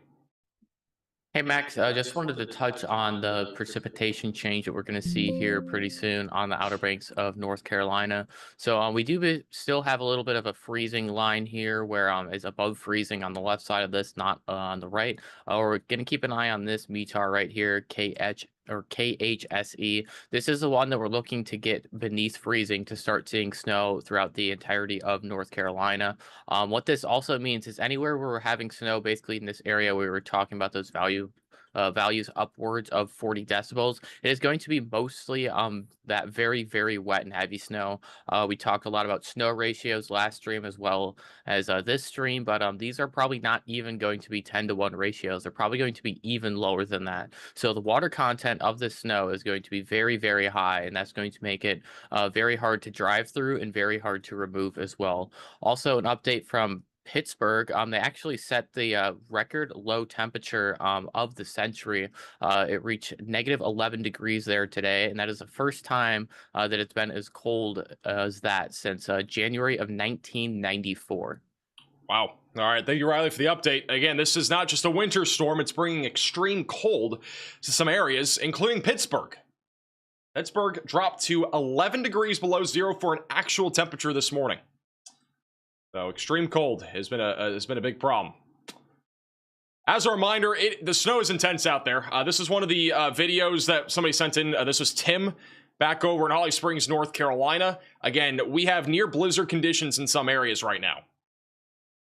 Hey Max, I just wanted to touch on the precipitation change that we're going to see here pretty soon on the Outer Banks of North Carolina. So we do still have a little bit of a freezing line here where it's above freezing on the left side of this, not on the right. We're going to keep an eye on this METAR right here, KHSE. This is the one that we're looking to get beneath freezing to start seeing snow throughout the entirety of North Carolina. What this also means is anywhere where we're having snow, basically in this area where we were talking about those values upwards of 40 decibels, it is going to be mostly that very, very wet and heavy snow. We talked a lot about snow ratios last stream as well as this stream, but these are probably not even going to be 10-to-1 ratios. They're probably going to be even lower than that. So the water content of the snow is going to be very, very high, and that's going to make it very hard to drive through and very hard to remove as well. Also, an update from Pittsburgh, they actually set the record low temperature of the century. It reached negative 11 degrees there today, and that is the first time that it's been as cold as that since January of 1994. Wow. All right. Thank you, Riley, for the update. Again, this is not just a winter storm. It's bringing extreme cold to some areas, including Pittsburgh. Pittsburgh dropped to 11 degrees below zero for an actual temperature this morning. So extreme cold has been a big problem. As a reminder, the snow is intense out there. This is one of the videos that somebody sent in. This was Tim back over in Holly Springs, North Carolina. Again, we have near blizzard conditions in some areas right now.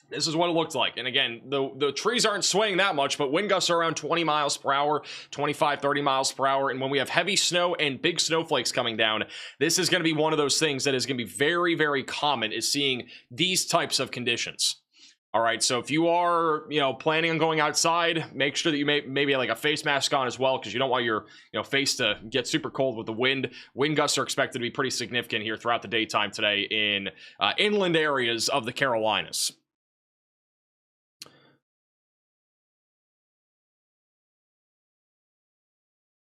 This is what it looked like. And again, the trees aren't swaying that much, but wind gusts are around 20 miles per hour, 25, 30 miles per hour. And when we have heavy snow and big snowflakes coming down, this is going to be one of those things that is going to be very, very common, is seeing these types of conditions. All right, so if you are, planning on going outside, make sure that you maybe have like a face mask on as well, because you don't want your, face to get super cold with the wind. Wind gusts are expected to be pretty significant here throughout the daytime today in inland areas of the Carolinas.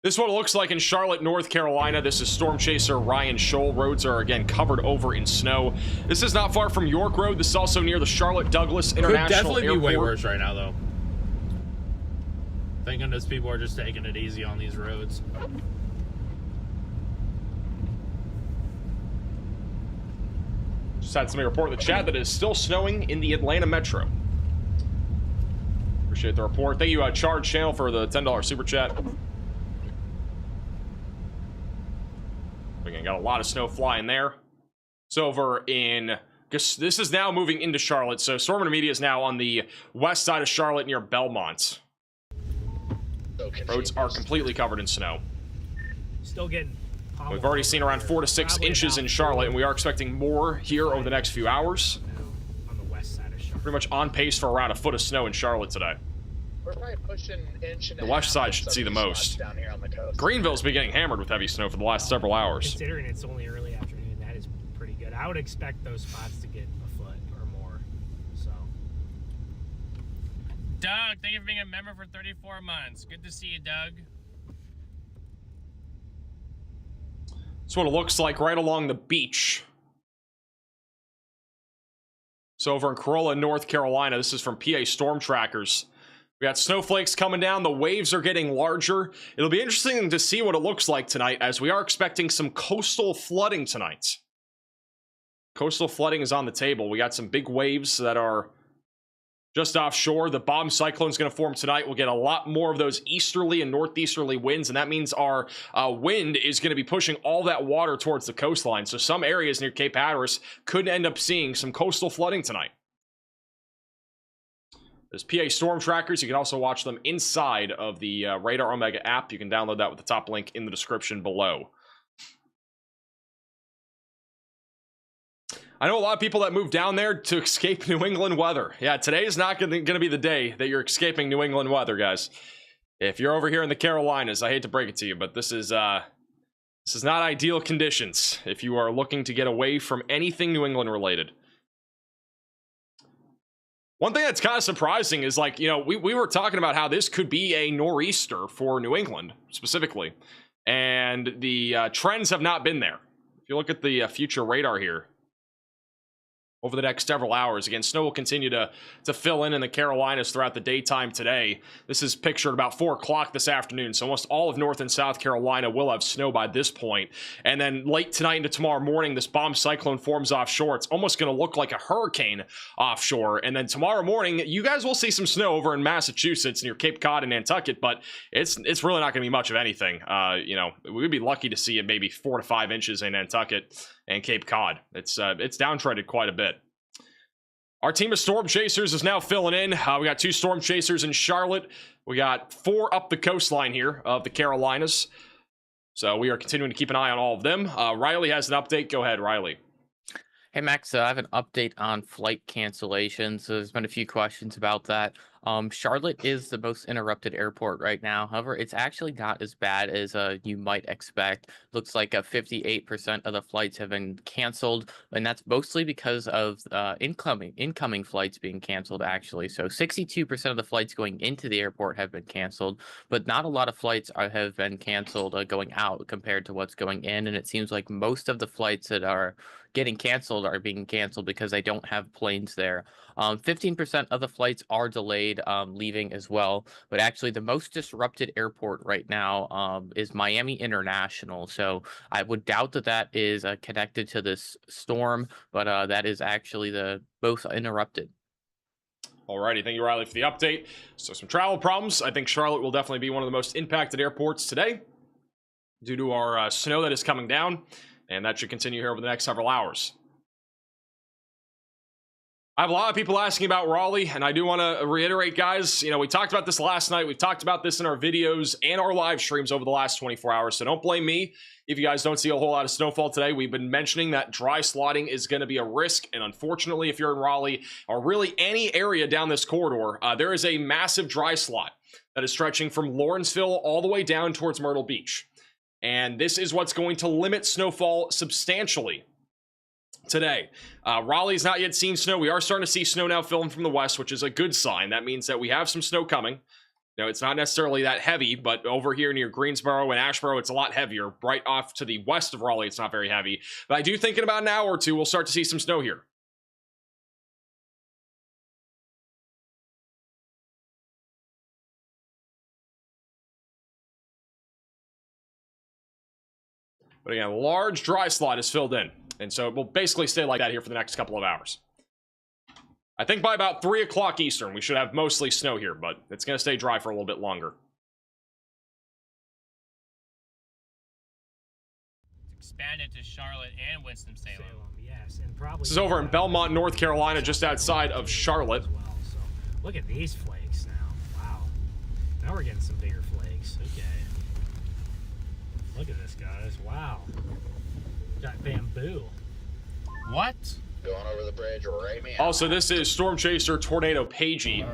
This is what it looks like in Charlotte, North Carolina. This is Storm Chaser Ryan Shoal. Roads are, again, covered over in snow. This is not far from York Road. This is also near the Charlotte Douglas International Airport. Could definitely be way worse right now, though. Thank goodness people are just taking it easy on these roads. Just had somebody report in the chat that it is still snowing in the Atlanta metro. Appreciate the report. Thank you, Charge Channel, for the $10 super chat. Again, got a lot of snow flying there. It's over in, this is now moving into Charlotte. So Storm Intermediate is now on the west side of Charlotte near Belmont. Roads are completely covered in snow. Still getting. We've already seen around 4 to 6 inches in Charlotte, and we are expecting more here over the next few hours. On the west side of Charlotte. Pretty much on pace for around a foot of snow in Charlotte today. We're probably pushing an inch and The west side should see the most. down here on the coast. Greenville's been getting hammered with heavy snow for the last several hours. Considering it's only early afternoon, that is pretty good. I would expect those spots to get a foot or more. So. Doug, thank you for being a member for 34 months. Good to see you, Doug. That's what it looks like right along the beach. So over in Corolla, North Carolina, this is from PA Storm Trackers. We got snowflakes coming down. The waves are getting larger. It'll be interesting to see what it looks like tonight, as we are expecting some coastal flooding tonight. Coastal flooding is on the table. We got some big waves that are just offshore. The bomb cyclone is going to form tonight. We'll get a lot more of those easterly and northeasterly winds, and that means our wind is going to be pushing all that water towards the coastline. So some areas near Cape Hatteras could end up seeing some coastal flooding tonight. There's PA Storm Trackers. You can also watch them inside of the Radar Omega app. You can download that with the top link in the description below. I know a lot of people that move down there to escape New England weather. Yeah, today is not going to be the day that you're escaping New England weather, guys. If you're over here in the Carolinas, I hate to break it to you, but this is not ideal conditions if you are looking to get away from anything New England related. One thing that's kind of surprising is, like, you know, we were talking about how this could be a nor'easter for New England specifically, and the trends have not been there. If you look at the future radar here, over the next several hours. Again, snow will continue to fill in the Carolinas throughout the daytime today. This is pictured about 4 o'clock this afternoon, so almost all of North and South Carolina will have snow by this point. And then late tonight into tomorrow morning, this bomb cyclone forms offshore. It's almost going to look like a hurricane offshore. And then tomorrow morning, you guys will see some snow over in Massachusetts near Cape Cod and Nantucket, but it's really not going to be much of anything. You know, we'd be lucky to see it maybe 4 to 5 inches in Nantucket and Cape Cod. It's downtreaded quite a bit. Our team of storm chasers is now filling in. We got 2 storm chasers in Charlotte. We got 4 up the coastline here of the Carolinas. So we are continuing to keep an eye on all of them. Riley has an update. Go ahead, Riley. Hey, Max, I have an update on flight cancellations. So there's been a few questions about that. Charlotte is the most interrupted airport right now. However, it's actually not as bad as you might expect. Looks like 58% of the flights have been canceled, and that's mostly because of incoming flights being canceled, actually. So 62% of the flights going into the airport have been canceled, but not a lot of flights have been canceled going out compared to what's going in, and it seems like most of the flights that are getting canceled are being canceled because they don't have planes there. 15% of the flights are delayed leaving as well, but actually the most disrupted airport right now is Miami International. So I would doubt that is connected to this storm, but that is actually the most interrupted. Alrighty, thank you, Riley, for the update. So some travel problems. I think Charlotte will definitely be one of the most impacted airports today due to our snow that is coming down, and that should continue here over the next several hours. I have a lot of people asking about Raleigh, and I do want to reiterate, guys, you know, we talked about this last night. We've talked about this in our videos and our live streams over the last 24 hours, so don't blame me if you guys don't see a whole lot of snowfall today. We've been mentioning that dry slotting is going to be a risk, and unfortunately, if you're in Raleigh, or really any area down this corridor, there is a massive dry slot that is stretching from Lawrenceville all the way down towards Myrtle Beach. And this is what's going to limit snowfall substantially today. Raleigh's not yet seen snow. We are starting to see snow now filling from the west, which is a good sign. That means that we have some snow coming. Now, it's not necessarily that heavy, but over here near Greensboro and Asheboro, it's a lot heavier. Right off to the west of Raleigh, it's not very heavy. But I do think in about an hour or two, we'll start to see some snow here. But again, a large dry slot is filled in. And so it will basically stay like that here for the next couple of hours. I think by about 3 o'clock Eastern, we should have mostly snow here, but it's going to stay dry for a little bit longer. It's expanded to Charlotte and Winston-Salem. Yes, and probably this is over in Belmont, North Carolina, just outside of Charlotte. As well. So look at these flakes now. Wow. Now we're getting some bigger flakes. Okay. Look at this, guys. Wow. Got bamboo. What? going over the bridge right me. Also, this is Storm Chaser Tornado Pagey,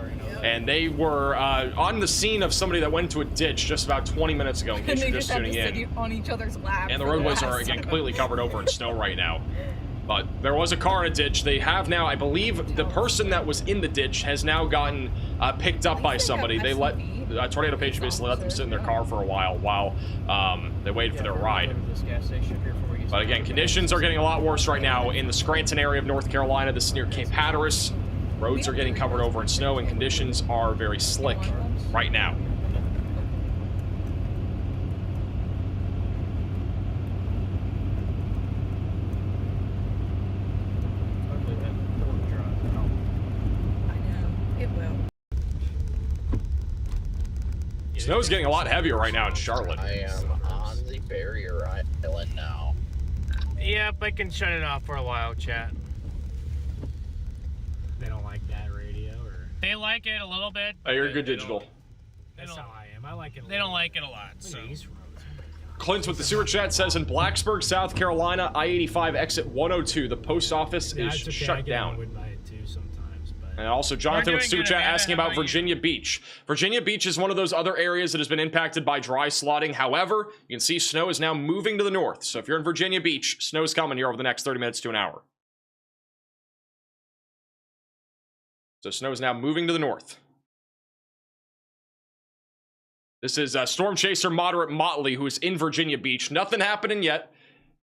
and they were on the scene of somebody that went into a ditch just about 20 minutes ago, in case you're just tuning in. On each other's laps. And the roadways are, again, completely covered over in snow right now. But there was a car in a ditch. They have now, I believe, the person that was in the ditch has now gotten picked up by somebody. They let Tornado Page basically let them sit in their car for a while they waited for their ride. But again, conditions are getting a lot worse right now in the Scranton area of North Carolina. This is near Cape Hatteras. Roads are getting covered over in snow, and conditions are very slick right now. Snow's getting a lot heavier right now in Charlotte. I am on the barrier island now. Yep, I can shut it off for a while, chat. They don't like that radio, or They like it a little bit. Oh, you're good digital. that's how I am. I like it. They don't like it a lot. So. These roads. Clint with the sewer chat says in Blacksburg, South Carolina, I-85 exit 102, the post office is It's okay, I shut get down. annoyed by it too sometimes, but And also Jonathan with the sewer chat asking about Virginia Beach. Virginia Beach is one of those other areas that has been impacted by dry slotting. However, you can see snow is now moving to the north. So if you're in Virginia Beach, snow's coming here over the next 30 minutes to an hour. So snow is now moving to the north. This is Storm Chaser Moderate Motley, who is in Virginia Beach. Nothing happening yet.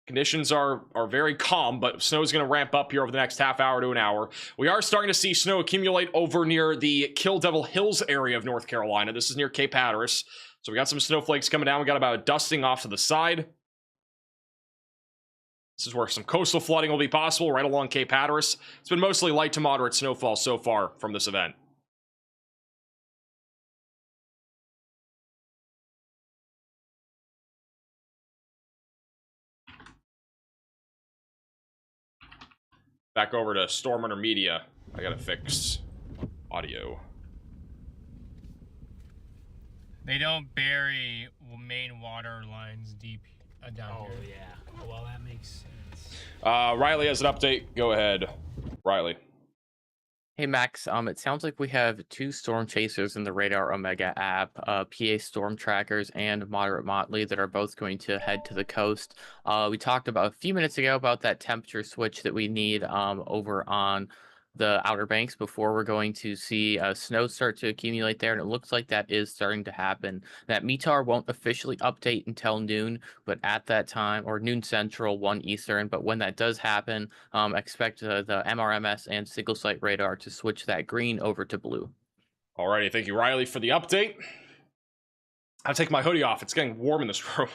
Conditions are very calm, but snow is going to ramp up here over the next half hour to an hour. We are starting to see snow accumulate over near the Kill Devil Hills area of North Carolina. This is near Cape Hatteras. So we got some snowflakes coming down. We got about a dusting off to the side. This is where some coastal flooding will be possible, right along Cape Hatteras. It's been mostly light to moderate snowfall so far from this event. Back over to Storm Runner Media. I gotta fix audio. They don't bury main water lines deep down here. oh yeah. Well, that makes sense. Riley has an update. Go ahead, Riley. Hey Max, it sounds like we have two storm chasers in the Radar Omega app, PA Storm Trackers and Moderate Motley, that are both going to head to the coast. We talked about a few minutes ago about that temperature switch that we need over on the Outer Banks before we're going to see snow start to accumulate there, and it looks like that is starting to happen. That METAR won't officially update until noon, but at that time, or noon Central, 1 Eastern, but when that does happen, expect the MRMS and single site radar to switch that green over to blue. Alrighty, thank you, Riley, for the update. I'll take my hoodie off. It's getting warm in this room.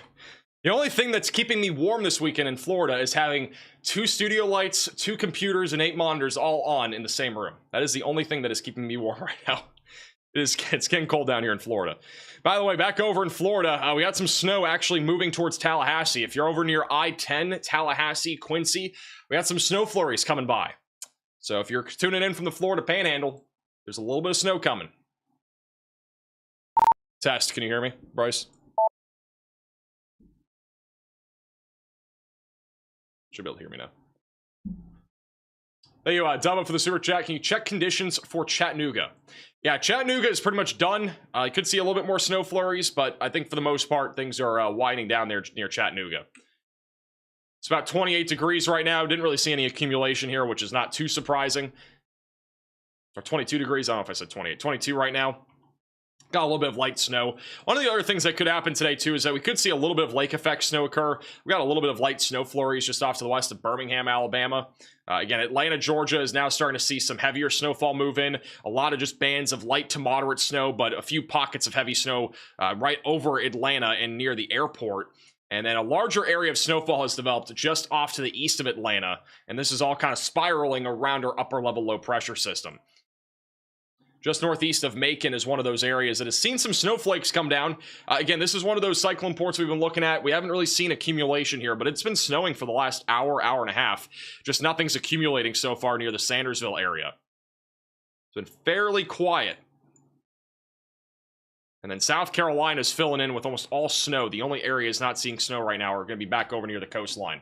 The only thing that's keeping me warm this weekend in Florida is having 2 studio lights, 2 computers, and 8 monitors all on in the same room. That is the only thing that is keeping me warm right now. It's getting cold down here in Florida. By the way, back over in Florida, we got some snow actually moving towards Tallahassee. If you're over near I-10, Tallahassee, Quincy, we got some snow flurries coming by. So if you're tuning in from the Florida Panhandle, there's a little bit of snow coming. Test, can you hear me, Bryce? Should be able to hear me now. Thank you, Dubba, for the super chat. Can you check conditions for Chattanooga? Yeah, Chattanooga is pretty much done. You could see a little bit more snow flurries, but I think for the most part, things are winding down there near Chattanooga. It's about 28 degrees right now. Didn't really see any accumulation here, which is not too surprising. Or 22 degrees. I don't know if I said 28. 22 right now. Got a little bit of light snow. One of the other things that could happen today, too, is that we could see a little bit of lake effect snow occur. We got a little bit of light snow flurries just off to the west of Birmingham, Alabama. Again, Atlanta, Georgia is now starting to see some heavier snowfall move in. A lot of just bands of light to moderate snow, but a few pockets of heavy snow right over Atlanta and near the airport. And then a larger area of snowfall has developed just off to the east of Atlanta. And this is all kind of spiraling around our upper level low pressure system. Just northeast of Macon is one of those areas that has seen some snowflakes come down. Again, this is one of those cyclone ports we've been looking at. We haven't really seen accumulation here, but it's been snowing for the last hour, hour and a half. Just nothing's accumulating so far near the Sandersville area. It's been fairly quiet. And then South Carolina's filling in with almost all snow. The only areas not seeing snow right now are going to be back over near the coastline.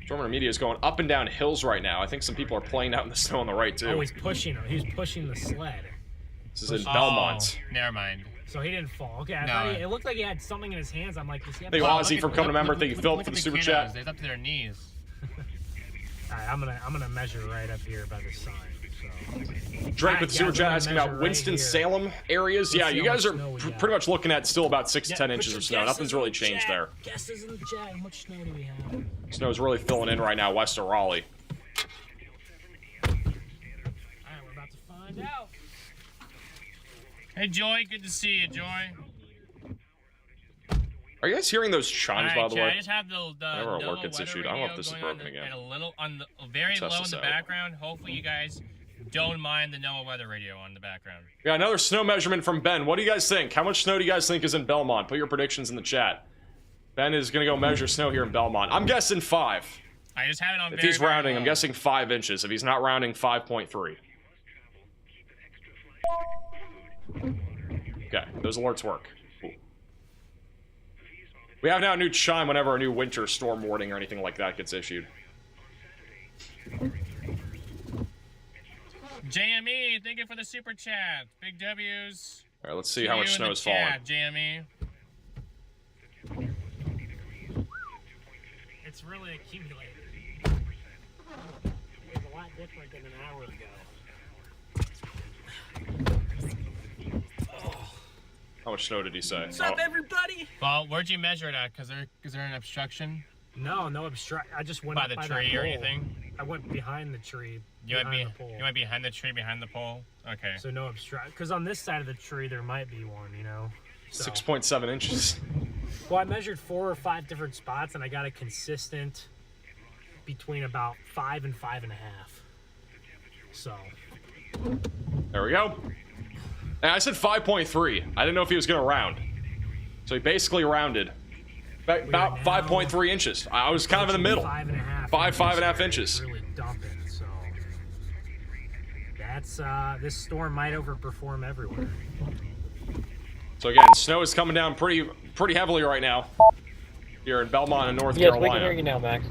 Storm Media is going up and down hills right now. I think some people are playing out in the snow on the right, too. Oh, he's pushing him. He's pushing the sled. This is in Belmont. Oh, never mind. So he didn't fall. Okay, I No. thought it looked like he had something in his hands. I'm like, does he have... Thank you, Ozzy, for becoming a member. Thank you, Phil, Look for at the super kiddos. chat. They're up to their knees. All right, I'm gonna measure right up here by the sign. So. Drake with the super chat asking about Winston-Salem areas. Yeah, you guys are pretty much looking at still about 6 to 10 inches of snow. Nothing's really changed there. Guesses in the chat. How much snow do we have? Snow's really filling in right now west of Raleigh. All right, we're about to find out. Hey, Joy. Good to see you, Joy. Are you guys hearing those chimes, by the way? I just have the Whenever our NOAA alert gets weather issued. I don't know if radio this is going broken on again. And a little on the very Test low in this the out. background. Hopefully, you guys don't mind the NOAA weather radio on the background. Yeah, another snow measurement from Ben. What do you guys think? How much snow do you guys think is in Belmont? Put your predictions in the chat. Ben is going to go measure snow here in Belmont. I'm guessing 5. I just have it on. If very, he's very rounding, low. I'm guessing 5 inches. If he's not rounding, 5.3. Okay, those alerts work. Cool. We have now a new chime whenever a new winter storm warning or anything like that gets issued. JME, thank you for the super chat. Big W's. All right, let's see how much snow is falling. JME. It's really accumulated. It's a lot different than an hour ago. How much snow did he say? What's up, everybody? Well, where'd you measure it at? Is there an obstruction No obstruct. I just went by up the by tree that or pole. anything? I went behind the tree. You might be behind the pole. behind the tree, behind the pole. Okay. So no obstruct. Because on this side of the tree there might be one, you know. So. 6.7 inches. Well, I measured 4 or 5 different spots, and I got a consistent between about 5 and 5.5. So. There we go. And I said 5.3. I didn't know if he was going to round. So he basically rounded. About 5.3 inches. I was kind of in the middle. 5.5. 5.5 inches. Really dumping. So that's this storm might overperform everywhere. So again, snow is coming down pretty heavily right now here in Belmont and North Carolina. Yes, we can hear you now, Max.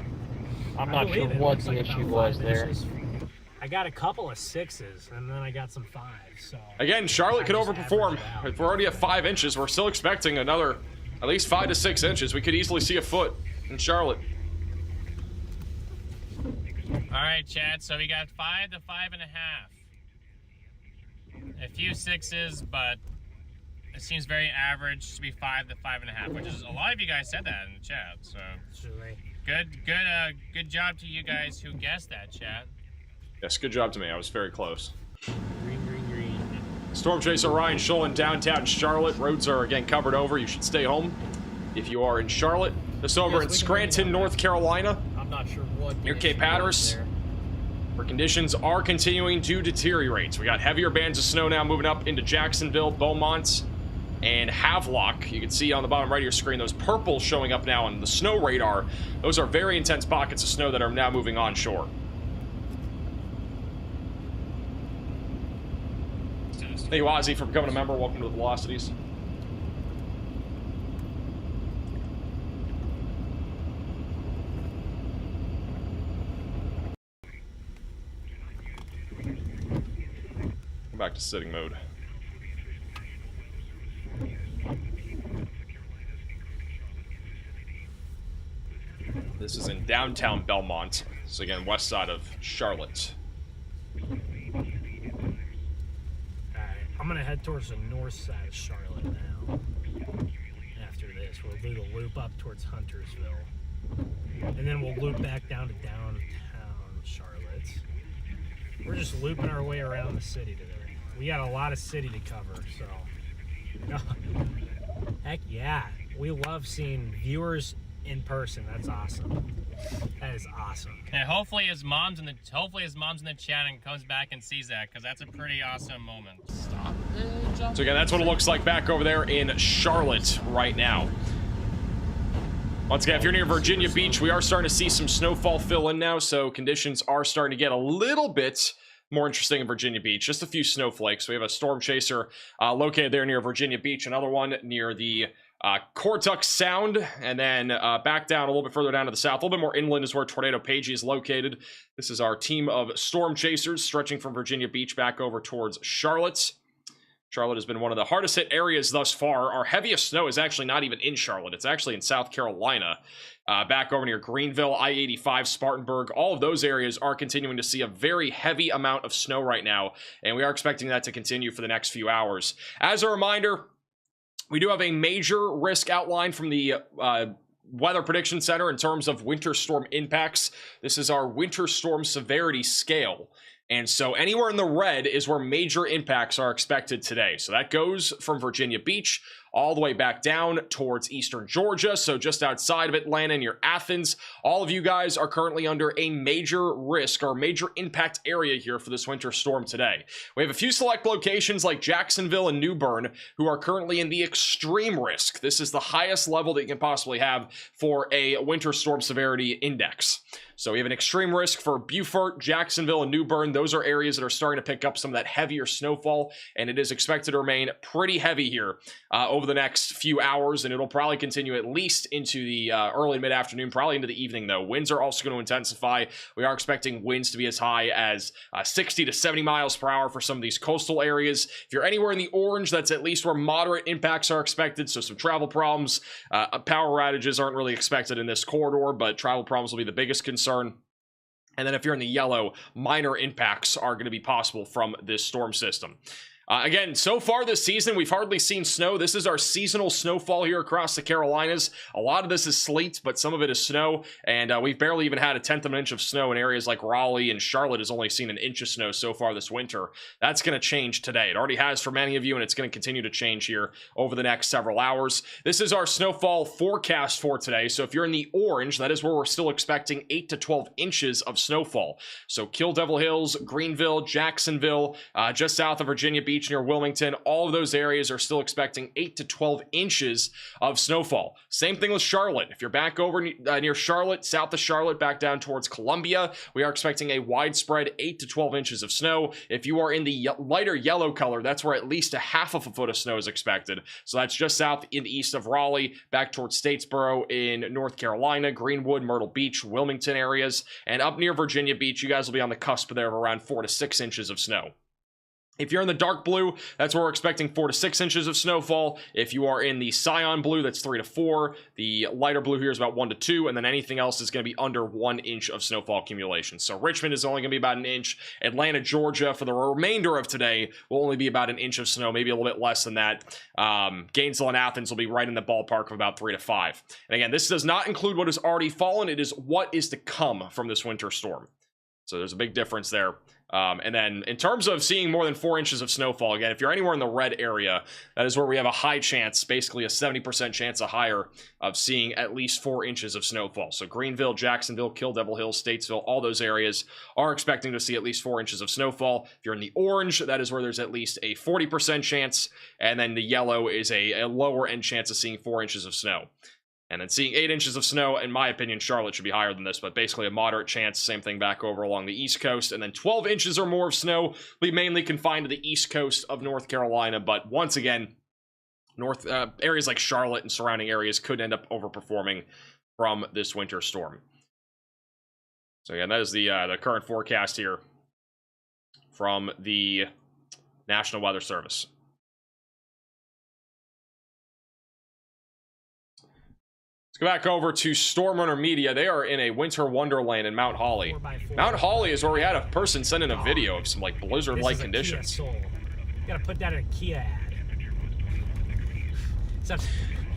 I'm not sure what the issue was there. I got a couple of 6s, and then I got some 5s. So Again, Charlotte could overperform. If we're already at 5 inches, we're still expecting another at least 5 to 6 inches. We could easily see a foot in Charlotte. All right, Chad. So we got 5 to 5.5. A few 6s, but it seems very average to be 5 to 5.5, which is a lot of you guys said that in the chat. So good job to you guys who guessed that, Chad. Yes, good job to me. I was very close. Green. Storm Chaser Ryan Scholl in downtown Charlotte. Roads are again covered over. You should stay home if you are in Charlotte. This over in Scranton, North Carolina. I'm not sure what Near Cape Hatteras, where conditions are continuing to deteriorate. So we got heavier bands of snow now moving up into Jacksonville, Beaumont, and Havelock. You can see on the bottom right of your screen those purples showing up now on the snow radar. Those are very intense pockets of snow that are now moving onshore. Thank you, Ozzy, for becoming a member. Welcome to the Velocities. Back to sitting mode. This is in downtown Belmont. So again, west side of Charlotte. I'm gonna head towards the north side of Charlotte now. After this, we'll do the loop up towards Huntersville, and then we'll loop back down to downtown Charlotte. We're just looping our way around the city today. We got a lot of city to cover, so heck yeah, we love seeing viewers in person. That's awesome. That is awesome. And hopefully his mom's in the chat and comes back and sees that, because that's a pretty awesome moment. So again, that's what it looks like back over there in Charlotte right now. Once again, if you're near Virginia Beach, we are starting to see some snowfall fill in now, so conditions are starting to get a little bit more interesting in Virginia Beach. Just a few snowflakes. We have a storm chaser located there near Virginia Beach, another one near the Cortuck Sound, and then back down a little bit further down to the south. A little bit more inland is where Tornado Pagey is located. This is our team of storm chasers stretching from Virginia Beach back over towards Charlotte. Charlotte has been one of the hardest hit areas thus far. Our heaviest snow is actually not even in Charlotte. It's actually in South Carolina. Back over near Greenville, I-85, Spartanburg, all of those areas are continuing to see a very heavy amount of snow right now, and we are expecting that to continue for the next few hours. As a reminder, we do have a major risk outline from the Weather Prediction Center in terms of winter storm impacts. This is our winter storm severity scale. And so anywhere in the red is where major impacts are expected today. So that goes from Virginia Beach all the way back down towards eastern Georgia, so just outside of Atlanta near Athens. All of you guys are currently under a major risk or major impact area here for this winter storm today. We have a few select locations like Jacksonville and New Bern who are currently in the extreme risk. This is the highest level that you can possibly have for a winter storm severity index. So we have an extreme risk for Beaufort, Jacksonville, and New Bern. Those are areas that are starting to pick up some of that heavier snowfall, and it is expected to remain pretty heavy here over the next few hours, and it'll probably continue at least into the early mid-afternoon, probably into the evening, though. Winds are also going to intensify. We are expecting winds to be as high as 60 to 70 miles per hour for some of these coastal areas. If you're anywhere in the orange, that's at least where moderate impacts are expected, so some travel problems. Power outages aren't really expected in this corridor, but travel problems will be the biggest concern. And then if you're in the yellow, minor impacts are going to be possible from this storm system. Again, so far this season, we've hardly seen snow. This is our seasonal snowfall here across the Carolinas. A lot of this is sleet, but some of it is snow, and we've barely even had 1/10 of an inch of snow in areas like Raleigh, and Charlotte has only seen 1 inch of snow so far this winter. That's going to change today. It already has for many of you, and it's going to continue to change here over the next several hours. This is our snowfall forecast for today, so if you're in the orange, that is where we're still expecting 8 to 12 inches of snowfall. So Kill Devil Hills, Greenville, Jacksonville, just south of Virginia Beach, near Wilmington, all of those areas are still expecting 8 to 12 inches of snowfall. Same thing with Charlotte. If you're back over near Charlotte, south of Charlotte, back down towards Columbia, we are expecting a widespread 8 to 12 inches of snow. If you are in the lighter yellow color, that's where at least 1/2 of a foot of snow is expected. So that's just south and east of Raleigh, back towards Statesboro in North Carolina, Greenwood, Myrtle Beach, Wilmington areas, and up near Virginia Beach, you guys will be on the cusp there of around 4 to 6 inches of snow. If you're in the dark blue, that's where we're expecting 4 to 6 inches of snowfall. If you are in the cyan blue, that's 3 to 4. The lighter blue here is about 1 to 2, and then anything else is going to be under 1 inch of snowfall accumulation. So Richmond is only going to be about 1 inch. Atlanta, Georgia, for the remainder of today, will only be about 1 inch of snow, maybe a little bit less than that. Gainesville and Athens will be right in the ballpark of about 3 to 5. And again, this does not include what has already fallen. It is what is to come from this winter storm. So there's a big difference there. And then in terms of seeing more than 4 inches of snowfall, again, if you're anywhere in the red area, that is where we have a high chance, basically a 70% chance or higher of seeing at least 4 inches of snowfall. So Greenville, Jacksonville, Kill Devil Hills, Statesville, all those areas are expecting to see at least 4 inches of snowfall. If you're in the orange, that is where there's at least a 40% chance. And then the yellow is a lower end chance of seeing 4 inches of snow. And then seeing 8 inches of snow, in my opinion, Charlotte should be higher than this, but basically a moderate chance. Same thing back over along the East Coast. And then 12 inches or more of snow will be mainly confined to the East Coast of North Carolina. But once again, areas like Charlotte and surrounding areas could end up overperforming from this winter storm. So again, that is the current forecast here from the National Weather Service. Go back over to Storm Runner Media. They are in a winter wonderland in Mount Holly. Mount Holly is where we had a person send in a video of some like blizzard-like conditions. You gotta put that in a Kia ad.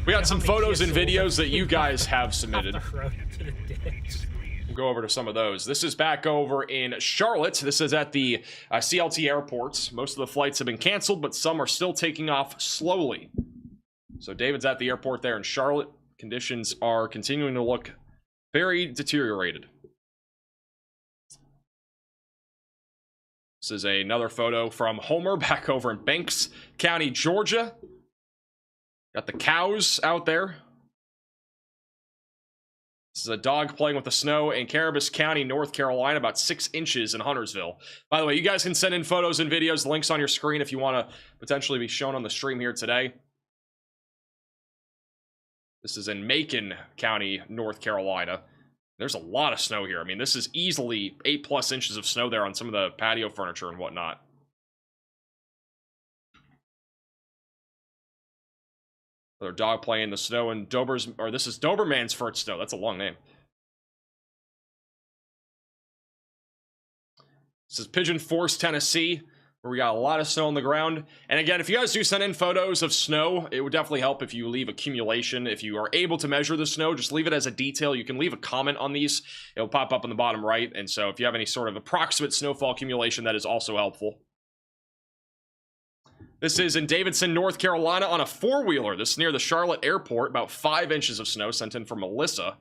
We got some photos and videos that you guys have submitted. We'll go over to some of those. This is back over in Charlotte. This is at the CLT airports. Most of the flights have been canceled, but some are still taking off slowly. So David's at the airport there in Charlotte. Conditions are continuing to look very deteriorated. This is another photo from Homer back over in Banks County, Georgia. Got the cows out there. This is a dog playing with the snow in Carabosse County, North Carolina, about 6 inches in Huntersville. By the way, you guys can send in photos and videos, links on your screen if you want to potentially be shown on the stream here today. This is in Macon County, North Carolina. There's a lot of snow here. I mean, this is easily 8+ inches of snow there on some of the patio furniture and whatnot. Another dog playing in the snow in Dober's, or this is Doberman's Furt Snow. That's a long name. This is Pigeon Forge, Tennessee, where we got a lot of snow on the ground. And again, if you guys do send in photos of snow, it would definitely help if you leave accumulation. If you are able to measure the snow, just leave it as a detail. You can leave a comment on these. It'll pop up in the bottom right. And so if you have any sort of approximate snowfall accumulation, that is also helpful. This is in Davidson, North Carolina on a 4-wheeler. This is near the Charlotte airport. About 5 inches of snow sent in from Melissa.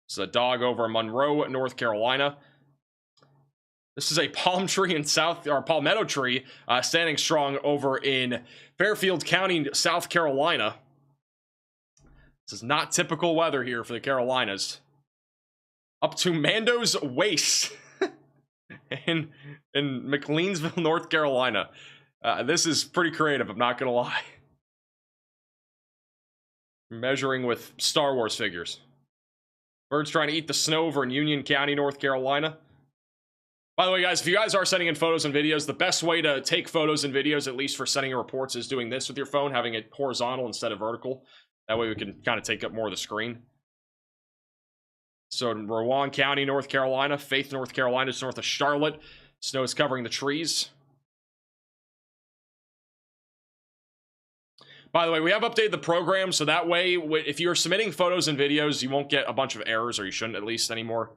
This is a dog over in Monroe, North Carolina. This is a palm tree in palmetto tree standing strong over in Fairfield County, South Carolina. This is not typical weather here for the Carolinas. Up to Mando's waist in McLeansville, North Carolina. This is pretty creative, I'm not going to lie. Measuring with Star Wars figures. Birds trying to eat the snow over in Union County, North Carolina. By the way, guys, if you guys are sending in photos and videos, the best way to take photos and videos, at least for sending in reports, is doing this with your phone, having it horizontal instead of vertical. That way we can kind of take up more of the screen. So in Rowan County, North Carolina, Faith, North Carolina, just north of Charlotte. Snow is covering the trees. By the way, we have updated the program, so that way, if you're submitting photos and videos, you won't get a bunch of errors, or you shouldn't at least anymore.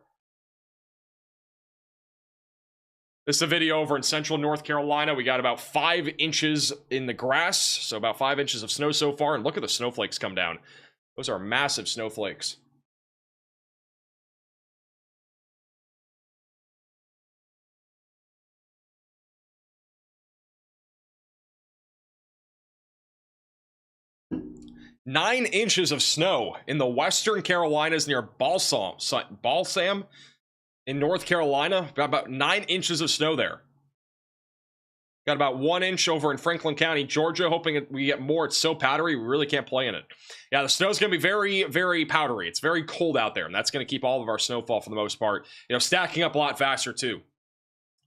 This is a video over in central North Carolina. We got about 5 inches in the grass, so about 5 inches of snow so far, and look at the snowflakes come down. Those are massive snowflakes. Nine inches of snow in the western Carolinas near Balsam in North Carolina. Got about 9 inches of snow there. Got about 1 inch over in Franklin County, Georgia. Hoping we get more. It's so powdery, we really can't play in it. Yeah, the snow's going to be very, very powdery. It's very cold out there, and that's going to keep all of our snowfall for the most part, stacking up a lot faster too.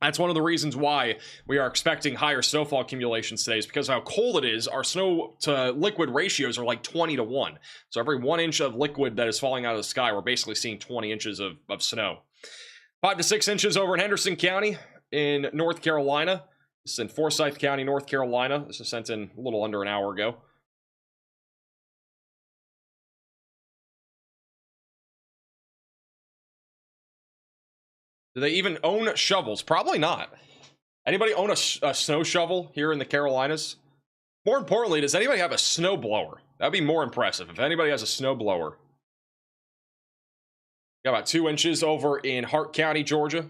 That's one of the reasons why we are expecting higher snowfall accumulations today, is because of how cold it is. Our snow to liquid ratios are like 20-to-1. So every 1 inch of liquid that is falling out of the sky, we're basically seeing 20 inches of snow. 5 to 6 inches over in Henderson County in North Carolina. This is in Forsyth County, North Carolina. This was sent in a little under an hour ago. Do they even own shovels? Probably not. Anybody own a snow shovel here in the Carolinas? More importantly, does anybody have a snow blower? That'd be more impressive if anybody has a snow blower. Got about 2 inches over in Hart County, Georgia.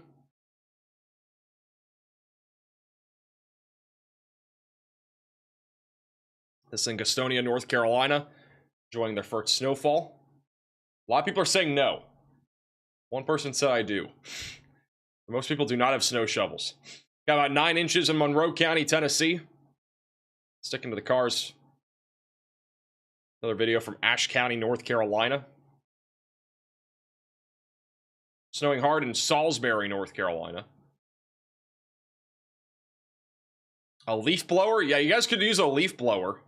This is in Gastonia, North Carolina. Enjoying their first snowfall. A lot of people are saying no. One person said I do. Most people do not have snow shovels. Got about 9 inches in Monroe County, Tennessee. Sticking to the cars. Another video from Ashe County, North Carolina. Snowing hard in Salisbury, North Carolina. A leaf blower? Yeah, you guys could use a leaf blower.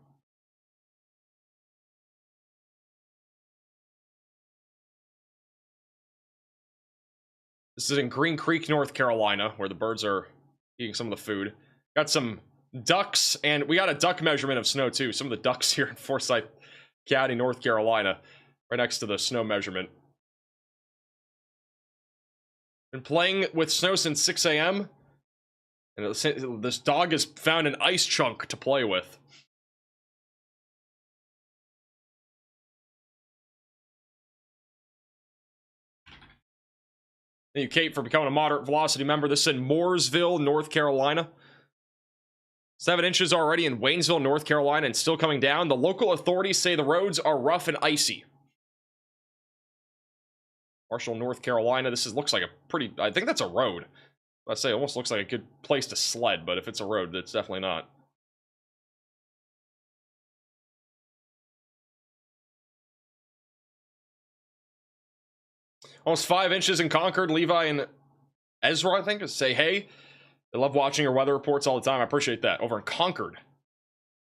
This is in Green Creek, North Carolina, where the birds are eating some of the food. Got some ducks, and we got a duck measurement of snow, too. Some of the ducks here in Forsyth County, North Carolina, right next to the snow measurement. Been playing with snow since 6 a.m., and this dog has found an ice chunk to play with. Thank you, Kate, for becoming a moderate velocity member. This is in Mooresville, North Carolina. 7 inches already in Waynesville, North Carolina, and still coming down. The local authorities say the roads are rough and icy. Marshall, North Carolina. This looks like a pretty... I think that's a road. I'd say it almost looks like a good place to sled, but if it's a road, it's definitely not. Almost 5 inches in Concord. Levi and Ezra, I think, say hey. They love watching your weather reports all the time. I appreciate that. Over in Concord.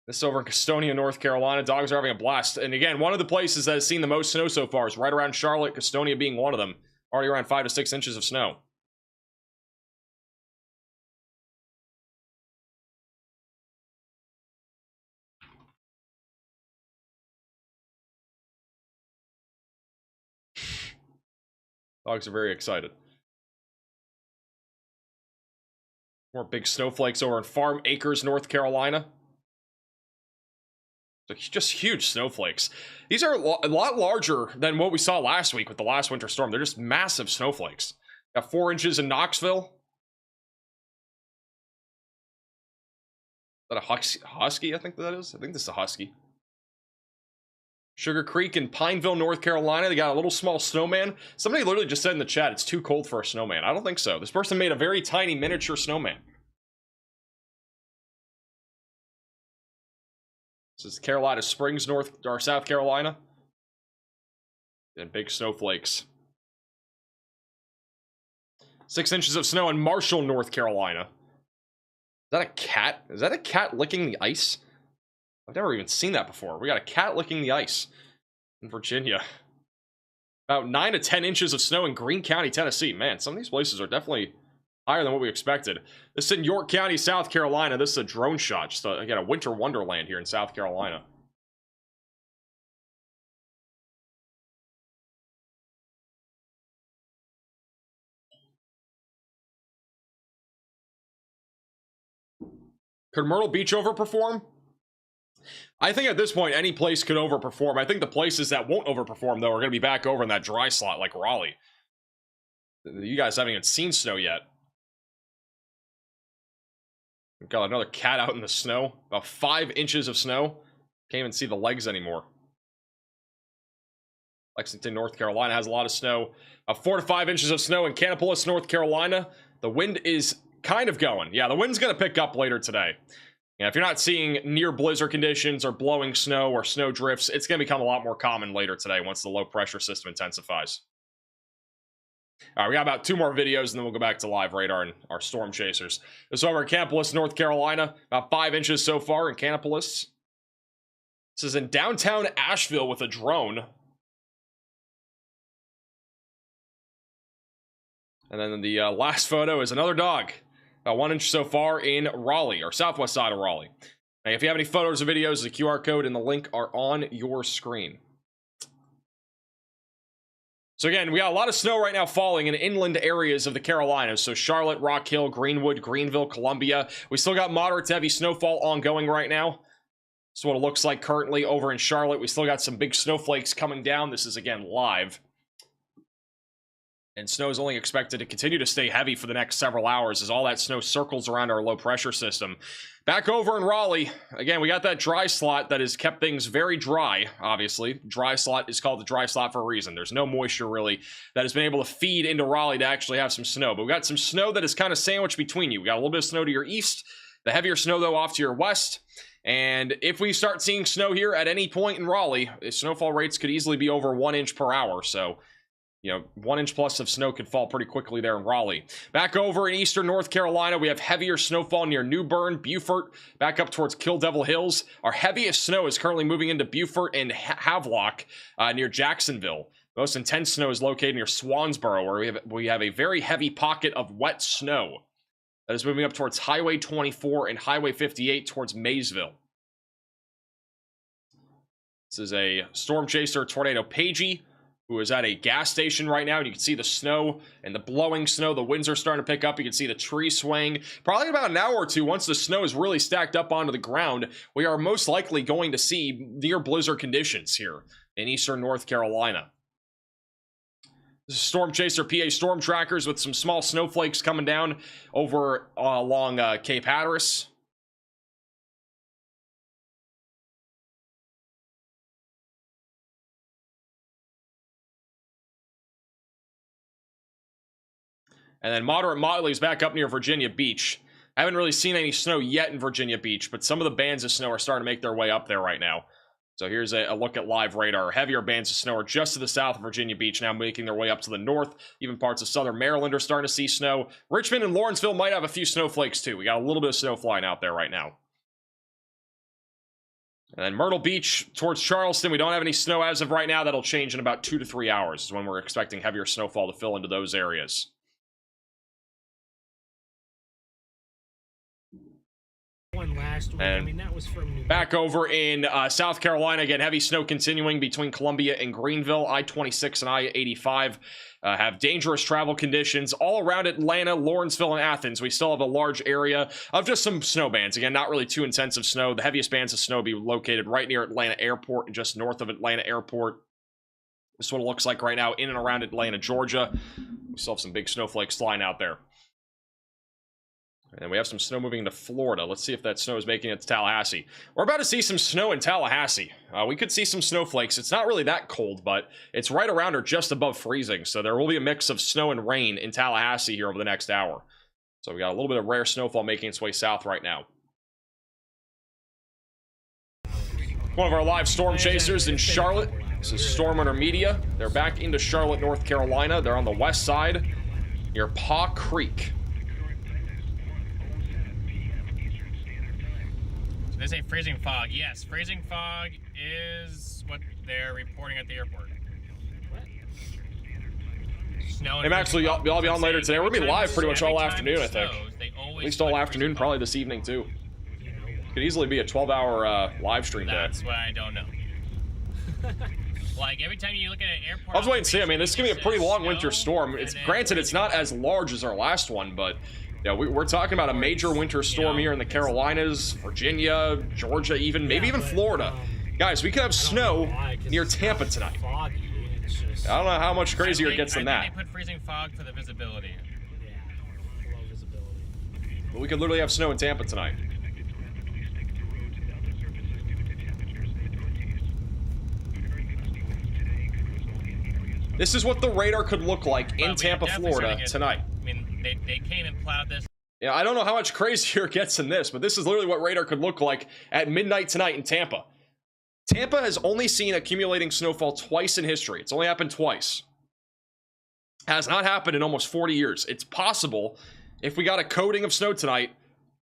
This is over in Gastonia, North Carolina. Dogs are having a blast. And again, one of the places that has seen the most snow so far is right around Charlotte, Gastonia being one of them. Already around 5 to 6 inches of snow. Dogs are very excited. More big snowflakes over in Farm Acres, North Carolina. So just huge snowflakes. These are a lot larger than what we saw last week with the last winter storm. They're just massive snowflakes. Got 4 inches in Knoxville. Is that a husky? I think that is. I think this is a husky. Sugar Creek in Pineville, North Carolina. They got a little small snowman. Somebody literally just said in the chat, it's too cold for a snowman. I don't think so. This person made a very tiny miniature snowman. This is Carolina Springs, South Carolina. And big snowflakes. 6 inches of snow in Marshall, North Carolina. Is that a cat? Is that a cat licking the ice? I've never even seen that before. We got a cat licking the ice in Virginia. About 9 to 10 inches of snow in Greene County, Tennessee. Man, some of these places are definitely higher than what we expected. This is in York County, South Carolina. This is a drone shot. Just again, a winter wonderland here in South Carolina. Could Myrtle Beach overperform? I think at this point, any place could overperform. I think the places that won't overperform, though, are going to be back over in that dry slot like Raleigh. You guys haven't even seen snow yet. We've got another cat out in the snow. About 5 inches of snow. Can't even see the legs anymore. Lexington, North Carolina has a lot of snow. 4 to 5 inches of snow in Kannapolis, North Carolina. The wind is kind of going. Yeah, the wind's going to pick up later today. Yeah, if you're not seeing near blizzard conditions or blowing snow or snow drifts, it's going to become a lot more common later today once the low pressure system intensifies. All right, we got about 2 more videos, and then we'll go back to live radar and our storm chasers. This is over in Kannapolis, North Carolina. About 5 inches so far in Kannapolis. This is in downtown Asheville with a drone. And then the last photo is another dog. About 1 inch so far in Raleigh, or southwest side of Raleigh. Now, if you have any photos or videos, the QR code and the link are on your screen. So again, we got a lot of snow right now falling in inland areas of the Carolinas. So Charlotte, Rock Hill, Greenwood, Greenville, Columbia. We still got moderate to heavy snowfall ongoing right now. This is what it looks like currently over in Charlotte. We still got some big snowflakes coming down. This is, again, live. And snow is only expected to continue to stay heavy for the next several hours as all that snow circles around our low pressure system. Back over in Raleigh, again, we got that dry slot that has kept things very dry, obviously. Dry slot is called the dry slot for a reason. There's no moisture, really, that has been able to feed into Raleigh to actually have some snow. But we got some snow that is kind of sandwiched between you. We got a little bit of snow to your east, the heavier snow, though, off to your west. And if we start seeing snow here at any point in Raleigh, snowfall rates could easily be over 1 inch per hour, so... 1 inch plus of snow could fall pretty quickly there in Raleigh. Back over in eastern North Carolina, we have heavier snowfall near New Bern, Beaufort, back up towards Kill Devil Hills. Our heaviest snow is currently moving into Beaufort and Havelock near Jacksonville. Most intense snow is located near Swansboro, where we have a very heavy pocket of wet snow that is moving up towards Highway 24 and Highway 58 towards Maysville. This is a Storm Chaser Tornado Pagey, who is at a gas station right now, and you can see the snow and the blowing snow. The winds are starting to pick up. You can see the tree swaying. Probably about an hour or two, once the snow is really stacked up onto the ground, we are most likely going to see near blizzard conditions here in eastern North Carolina. This is Storm Chaser PA Storm Trackers with some small snowflakes coming down over along Cape Hatteras. And then Moderate Motley is back up near Virginia Beach. I haven't really seen any snow yet in Virginia Beach, but some of the bands of snow are starting to make their way up there right now. So here's a look at live radar. Heavier bands of snow are just to the south of Virginia Beach, now making their way up to the north. Even parts of southern Maryland are starting to see snow. Richmond and Lawrenceville might have a few snowflakes too. We got a little bit of snow flying out there right now. And then Myrtle Beach towards Charleston, we don't have any snow as of right now. That'll change in about 2 to 3 hours is when we're expecting heavier snowfall to fill into those areas. One last week. And I mean, that was from New back over in South Carolina, again, heavy snow continuing between Columbia and Greenville. I-26 and I-85 have dangerous travel conditions all around Atlanta, Lawrenceville, and Athens. We still have a large area of just some snow bands. Again, not really too intensive snow. The heaviest bands of snow will be located right near Atlanta Airport and just north of Atlanta Airport. This is what it looks like right now in and around Atlanta, Georgia. We still have some big snowflakes flying out there. And we have some snow moving into Florida. Let's see if that snow is making it to Tallahassee. We're about to see some snow in Tallahassee. We could see some snowflakes. It's not really that cold, but it's right around or just above freezing. So there will be a mix of snow and rain in Tallahassee here over the next hour. So we got a little bit of rare snowfall making its way south right now. One of our live storm chasers in Charlotte. This is Storm Runner Media. They're back into Charlotte, North Carolina. They're on the west side near Paw Creek. They say freezing fog. Yes, freezing fog is what they're reporting at the airport. Snow and Hey Max, I'll be on later today. We're going to be live pretty much all afternoon, I think. At least all afternoon, probably this evening too. Could easily be a 12-hour live stream day. That's what I don't know. Like every time you look at an airport, I'll just wait and see. I mean, this is going to be a pretty long winter storm. It's granted, it's not as large as our last one, but yeah, we're talking about a major winter storm here in the Carolinas, Virginia, Georgia, even maybe even Florida. Guys, we could have snow near Tampa tonight. I don't know how much crazier it gets than that. They put freezing fog for the visibility. Yeah, low visibility. But we could literally have snow in Tampa tonight. This is what the radar could look like in Tampa, Florida tonight. I mean, they came and plowed this. Yeah, I don't know how much crazier it gets than this, but this is literally what radar could look like at midnight tonight in Tampa. Tampa has only seen accumulating snowfall twice in history. It's only happened twice. Has not happened in almost 40 years. It's possible, if we got a coating of snow tonight,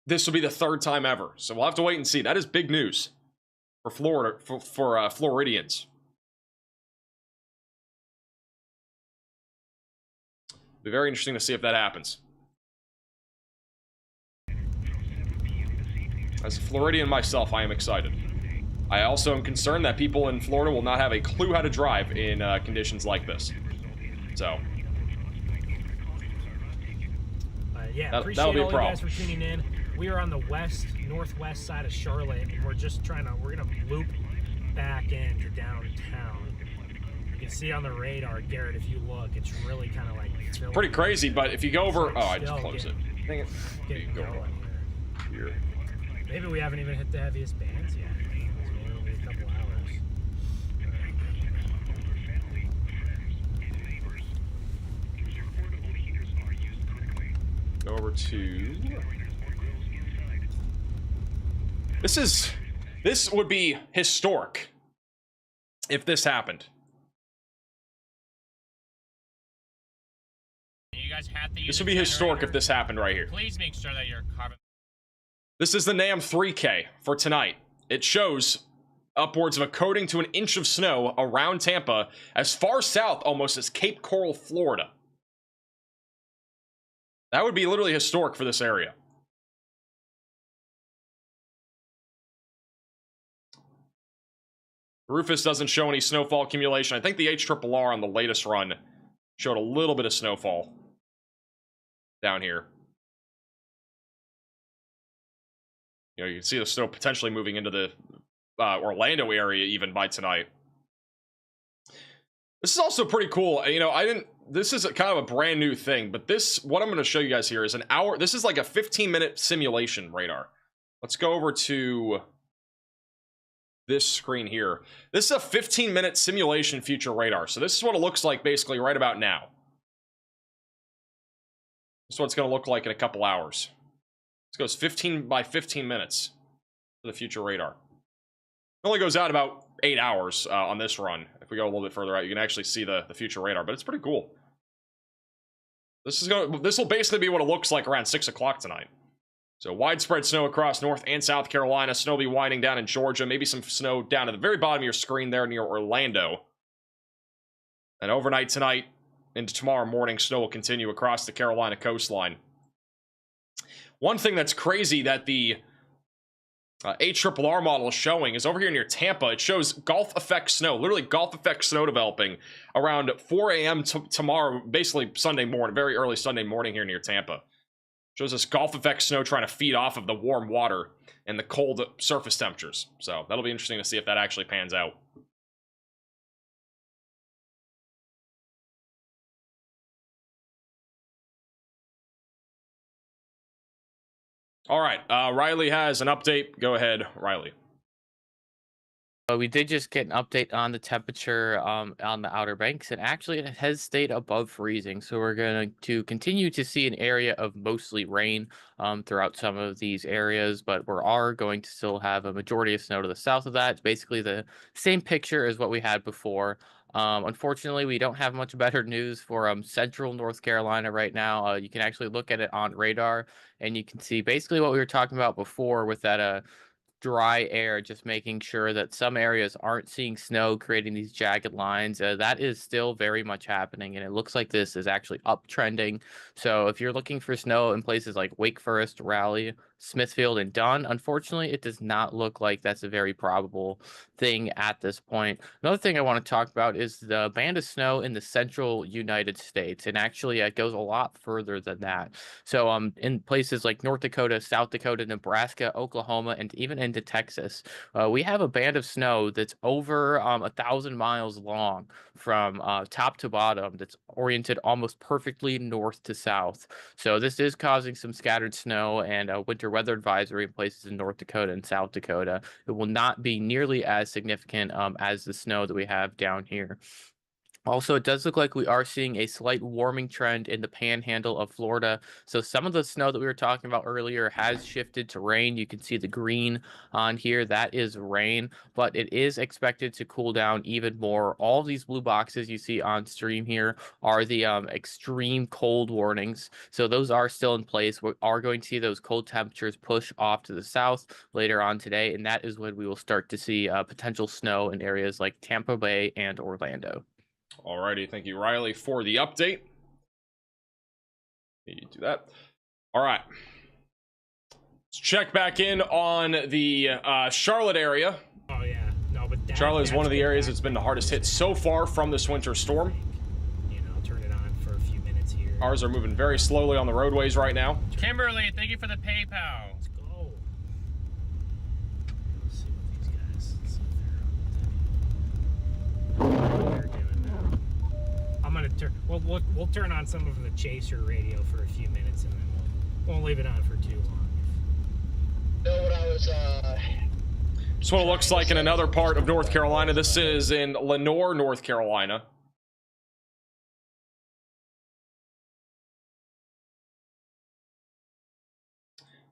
this will be the third time ever. So we'll have to wait and see. That is big news for Florida, for Floridians. Be very interesting to see if that happens. As a Floridian myself, I am excited. I also am concerned that people in Florida will not have a clue how to drive in conditions like this. So, yeah, appreciate all you guys for tuning in. We are on the northwest side of Charlotte, and we're just we're gonna loop back into downtown. You can see on the radar, Garrett, if you look, it's really kind of like pretty crazy. But if you go over, oh, I just closed it. Dang it. Maybe go over here. Maybe we haven't even hit the heaviest bands yet. Maybe it'll be a couple hours. Go over to. This would be historic if this happened. You guys have to use This would be historic if this happened right here. Please make sure that your carbon. This is the NAM 3K for tonight. It shows upwards of a coating to an inch of snow around Tampa, as far south almost as Cape Coral, Florida. That would be literally historic for this area. Rufus doesn't show any snowfall accumulation. I think the HRRR on the latest run showed a little bit of snowfall down here. You know, you can see the snow potentially moving into the Orlando area even by tonight. This is also pretty cool. You know, this is kind of a brand new thing, but what I'm going to show you guys here is this is like a 15-minute simulation radar. Let's go over to this screen here. This is a 15-minute simulation future radar. So this is what it looks like basically right about now. This is what it's going to look like in a couple hours. This goes 15 by 15 minutes for the future radar. It only goes out about 8 hours on this run. If we go a little bit further out, you can actually see the future radar, but it's pretty cool. This will basically be what it looks like around 6 o'clock tonight. So widespread snow across North and South Carolina. Snow will be winding down in Georgia. Maybe some snow down at the very bottom of your screen there near Orlando. And overnight tonight into tomorrow morning, snow will continue across the Carolina coastline. One thing that's crazy that the ARRR model is showing is over here near Tampa. It shows Gulf effect snow, literally Gulf effect snow developing around 4 a.m. tomorrow, basically Sunday morning, very early Sunday morning here near Tampa. Shows us Gulf effect snow trying to feed off of the warm water and the cold surface temperatures. So that'll be interesting to see if that actually pans out. All right, Riley has an update. Go ahead, Riley. We did just get an update on the temperature on the Outer Banks, and actually it has stayed above freezing. So we're going to continue to see an area of mostly rain throughout some of these areas, but we are going to still have a majority of snow to the south of that. It's basically the same picture as what we had before. Unfortunately, we don't have much better news for central North Carolina right now. You can actually look at it on radar, and you can see basically what we were talking about before with that dry air, just making sure that some areas aren't seeing snow, creating these jagged lines. That is still very much happening, and it looks like this is actually uptrending. So if you're looking for snow in places like Wake Forest, Raleigh, Smithfield, and Dunn, unfortunately, it does not look like that's a very probable thing at this point. Another thing I want to talk about is the band of snow in the central United States, and actually it goes a lot further than that. So in places like North Dakota, South Dakota, Nebraska, Oklahoma, and even into Texas, we have a band of snow that's over 1,000 miles long from top to bottom, that's oriented almost perfectly north to south. So this is causing some scattered snow and winter weather advisory in places in North Dakota and South Dakota. It will not be nearly as significant as the snow that we have down here. Also, it does look like we are seeing a slight warming trend in the panhandle of Florida. So some of the snow that we were talking about earlier has shifted to rain. You can see the green on here. That is rain, but it is expected to cool down even more. All these blue boxes you see on stream here are the extreme cold warnings. So those are still in place. We are going to see those cold temperatures push off to the south later on today, and that is when we will start to see potential snow in areas like Tampa Bay and Orlando. Alrighty, thank you, Riley, for the update. You do that. All right. Let's check back in on the Charlotte area. Oh yeah, no, but Charlotte is one of the areas that's been the hardest hit so far from this winter storm. You know, turn it on for a few minutes here. Cars are moving very slowly on the roadways right now. Kimberly, thank you for the PayPal. Let's go. Let's see what these guys. Let's see if they're doing now. I'm gonna turn. We'll turn on some of the chaser radio for a few minutes, and then we'll leave it on for too long. You know what I was Just what it looks like in another part of North Carolina. This is in Lenoir, North Carolina.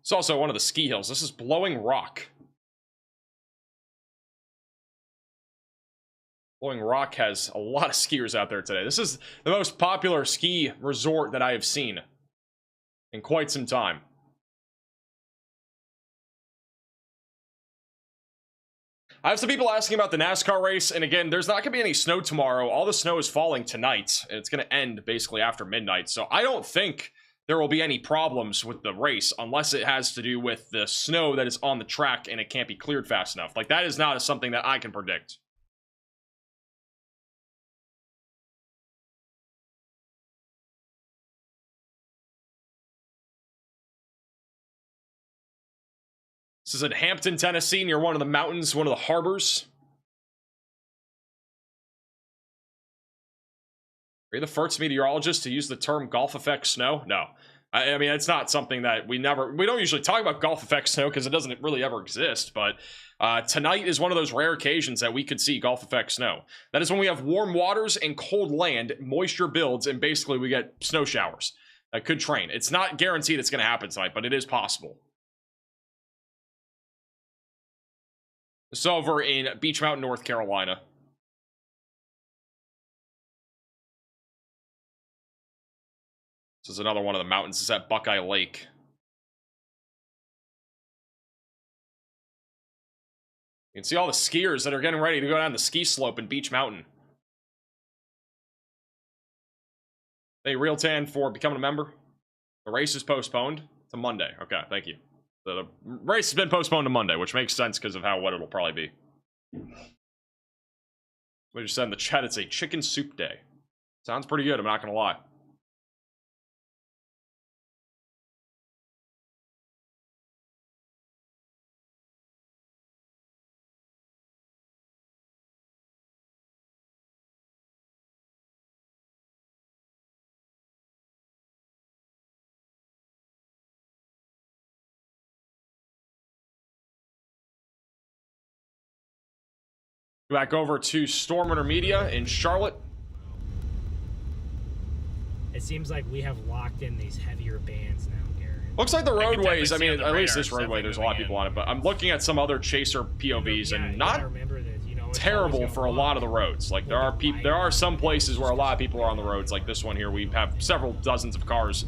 It's also one of the ski hills. This is Blowing Rock. Blowing Rock has a lot of skiers out there today. This is the most popular ski resort that I have seen in quite some time. I have some people asking about the NASCAR race, and again, there's not going to be any snow tomorrow. All the snow is falling tonight, and it's going to end basically after midnight. So I don't think there will be any problems with the race unless it has to do with the snow that is on the track and it can't be cleared fast enough. Like, that is not something that I can predict. This is in Hampton, Tennessee, near one of the mountains, one of the harbors. Are you the first meteorologist to use the term Gulf effect snow? No. I mean, it's not something that we don't usually talk about Gulf effect snow because it doesn't really ever exist, but tonight is one of those rare occasions that we could see Gulf effect snow. That is when we have warm waters and cold land, moisture builds, and basically we get snow showers. That could train. It's not guaranteed it's going to happen tonight, but it is possible. It's over in Beach Mountain, North Carolina. This is another one of the mountains. It's at Buckeye Lake. You can see all the skiers that are getting ready to go down the ski slope in Beach Mountain. Hey, Real Tan for becoming a member. The race is postponed to Monday. Okay, thank you. The race has been postponed to Monday, which makes sense because of what it'll probably be. We just said in the chat it's a chicken soup day. Sounds pretty good, I'm not gonna lie. Back over to Storm Intermedia in Charlotte. It seems like we have locked in these heavier bands now, Gary. Looks like the roadways, I mean, the at least radar, this it's roadway, definitely there's a lot of moving people in. on it, but I'm looking at some other Chaser POVs Yeah, and you not gotta remember that, you know, it's terrible always for a gonna lot lock. of the roads. Like there are some places where a lot of people are on the roads, like this one here. We have several dozens of cars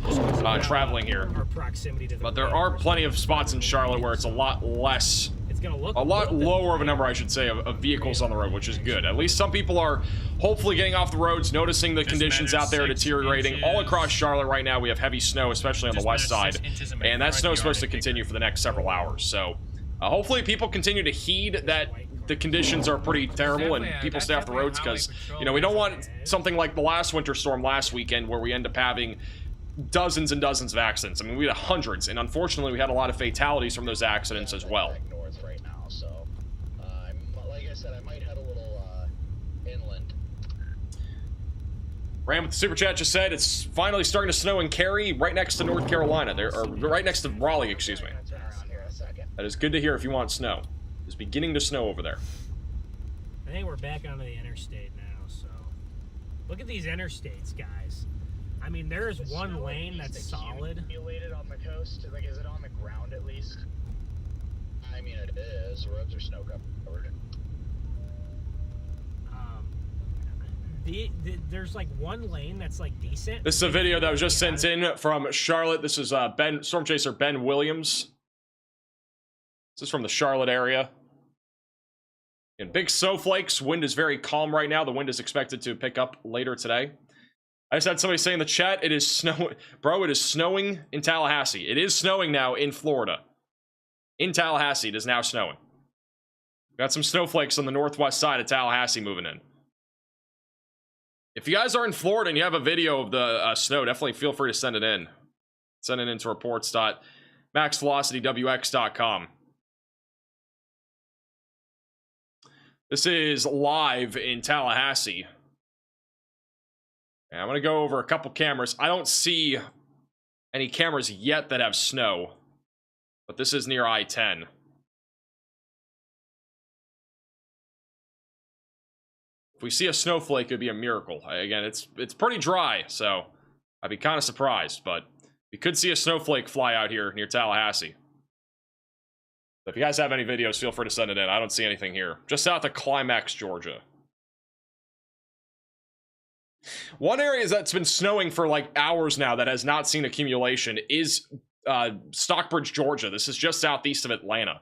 traveling here. Our proximity to the But there road are versus plenty of spots in Charlotte where it's a lot less, it's gonna look a lot little bit lower of a like number, I should say, of vehicles on the road, which is good. At least some people are hopefully getting off the roads, noticing the conditions out there deteriorating. All across Charlotte right now, we have heavy snow, especially on the west side, and that snow is supposed to continue for the next several hours. So hopefully people continue to heed that the conditions are pretty terrible and people stay off the roads, because, you know, we don't want something like the last winter storm last weekend where we end up having dozens and dozens of accidents. I mean, we had hundreds, and unfortunately we had a lot of fatalities from those accidents as well. North right now, so like I said, I might head a little inland. Ram with the super chat just said it's finally starting to snow in Cary, right next to North Carolina. Or right next to Raleigh, excuse me. Turn around here a second. That is good to hear if you want snow. It's beginning to snow over there. I think we're back onto the interstate now, so look at these interstates, guys. I mean, there's one lane that's solid. Accumulated on the coast. Like, is it on the ground at least? I mean, it is. The roads are snow covered. There's like one lane that's like decent. This is a video that was just sent in from Charlotte. This is Storm Chaser Ben Williams. This is from the Charlotte area. And big snowflakes. Wind is very calm right now. The wind is expected to pick up later today. I just had somebody say in the chat, it is snow, bro, it is snowing in Tallahassee. It is snowing now in Florida. In Tallahassee, it is now snowing. Got some snowflakes on the northwest side of Tallahassee moving in. If you guys are in Florida and you have a video of the snow, definitely feel free to send it in. Send it into reports.maxvelocitywx.com. This is live in Tallahassee. And I'm going to go over a couple cameras. I don't see any cameras yet that have snow, but this is near I-10. If we see a snowflake, it'd be a miracle. Again, it's pretty dry, so I'd be kind of surprised, but we could see a snowflake fly out here near Tallahassee. So if you guys have any videos, feel free to send it in. I don't see anything here. Just south of Climax, Georgia. One area that's been snowing for like hours now that has not seen accumulation is Stockbridge, Georgia. This is just southeast of Atlanta.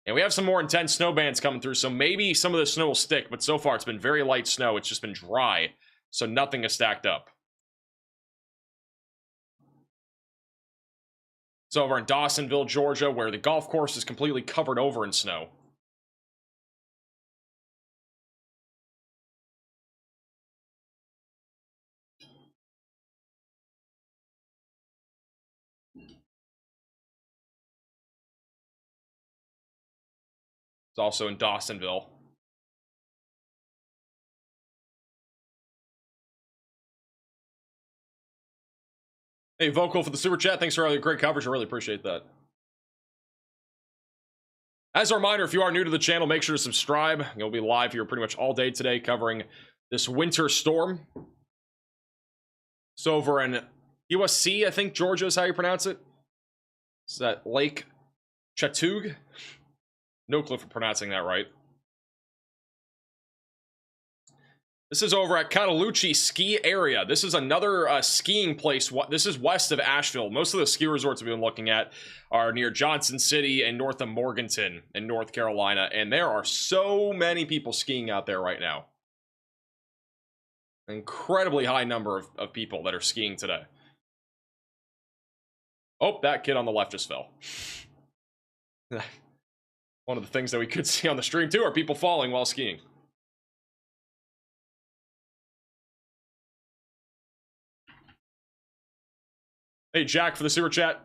And we have some more intense snow bands coming through, so maybe some of the snow will stick, but so far it's been very light snow. It's just been dry, so nothing is stacked up. It's over in Dawsonville, Georgia, where the golf course is completely covered over in snow. It's also in Dawsonville. Hey, Vocal for the super chat. Thanks for all your great coverage. I really appreciate that. As a reminder, if you are new to the channel, make sure to subscribe. You'll be live here pretty much all day today covering this winter storm. It's over in USC, I think Georgia is how you pronounce it. It's that Lake Chattooga. No clue for pronouncing that right. This is over at Cataloochee Ski Area. This is another skiing place. This is west of Asheville. Most of the ski resorts we've been looking at are near Johnson City and north of Morganton in North Carolina. And there are so many people skiing out there right now. An incredibly high number of people that are skiing today. Oh, that kid on the left just fell. One of the things that we could see on the stream too are people falling while skiing. Hey, Jack, for the super chat.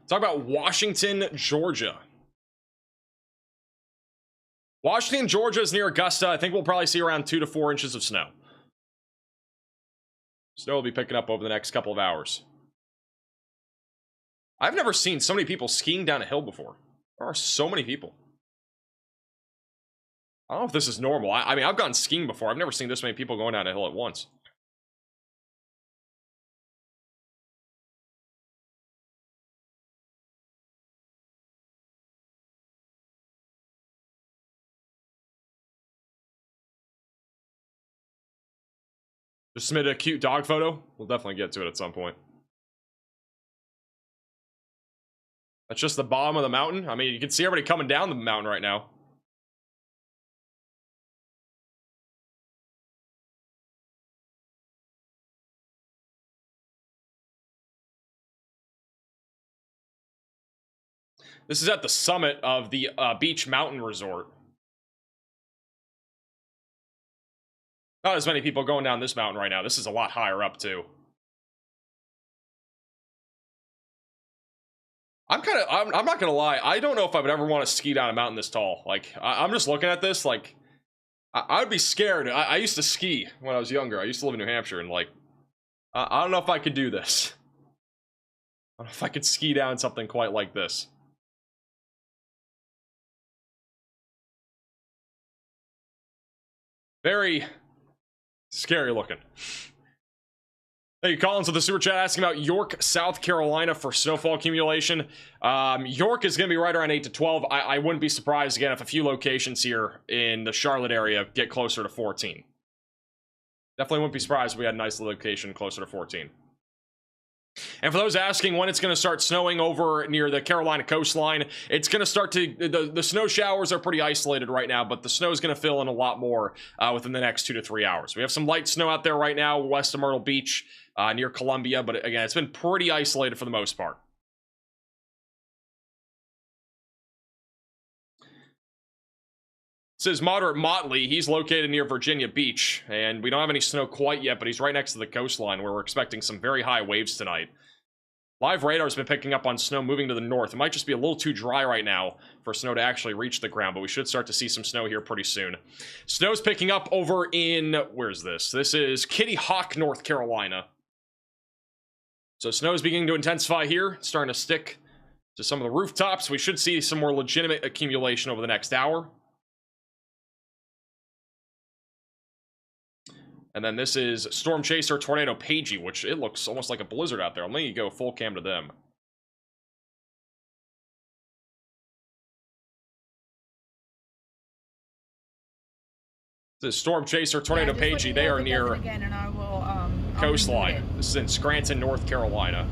Talk about Washington, Georgia. Washington, Georgia is near Augusta. I think we'll probably see around 2 to 4 inches of snow. Snow will be picking up over the next couple of hours. I've never seen so many people skiing down a hill before. There are so many people. I don't know if this is normal. I mean, I've gone skiing before. I've never seen this many people going down a hill at once. Just submitted a cute dog photo. We'll definitely get to it at some point. That's just the bottom of the mountain. I mean, you can see everybody coming down the mountain right now. This is at the summit of the Beach Mountain Resort. Not as many people going down this mountain right now. This is a lot higher up, too. I'm not gonna lie. I don't know if I would ever want to ski down a mountain this tall. Like, I'm just looking at this, like, I would be scared. I used to ski when I was younger. I used to live in New Hampshire, and, like, I don't know if I could do this. I don't know if I could ski down something quite like this. Very scary looking. Thank you, Collins, with the super chat asking about York, South Carolina for snowfall accumulation. York is going to be right around 8 to 12. I wouldn't be surprised, again, if a few locations here in the Charlotte area get closer to 14. Definitely wouldn't be surprised if we had a nice location closer to 14. And for those asking when it's going to start snowing over near the Carolina coastline, it's going to start to... The snow showers are pretty isolated right now, but the snow is going to fill in a lot more within the next 2 to 3 hours. We have some light snow out there right now west of Myrtle Beach, near Columbia, but again, it's been pretty isolated for the most part. It says Moderate Motley. He's located near Virginia Beach, and we don't have any snow quite yet, but he's right next to the coastline where we're expecting some very high waves tonight. Live radar's been picking up on snow moving to the north. It might just be a little too dry right now for snow to actually reach the ground, but we should start to see some snow here pretty soon. Snow's picking up over in... Where's this? This is Kitty Hawk, North Carolina. So snow's beginning to intensify here, starting to stick to some of the rooftops. We should see some more legitimate accumulation over the next hour. And then this is Storm Chaser Tornado Pagey, which it looks almost like a blizzard out there. I'm letting you go full cam to them. This is Storm Chaser Tornado Pagey. They are near again, and I will, coastline. This is in Scranton, North Carolina.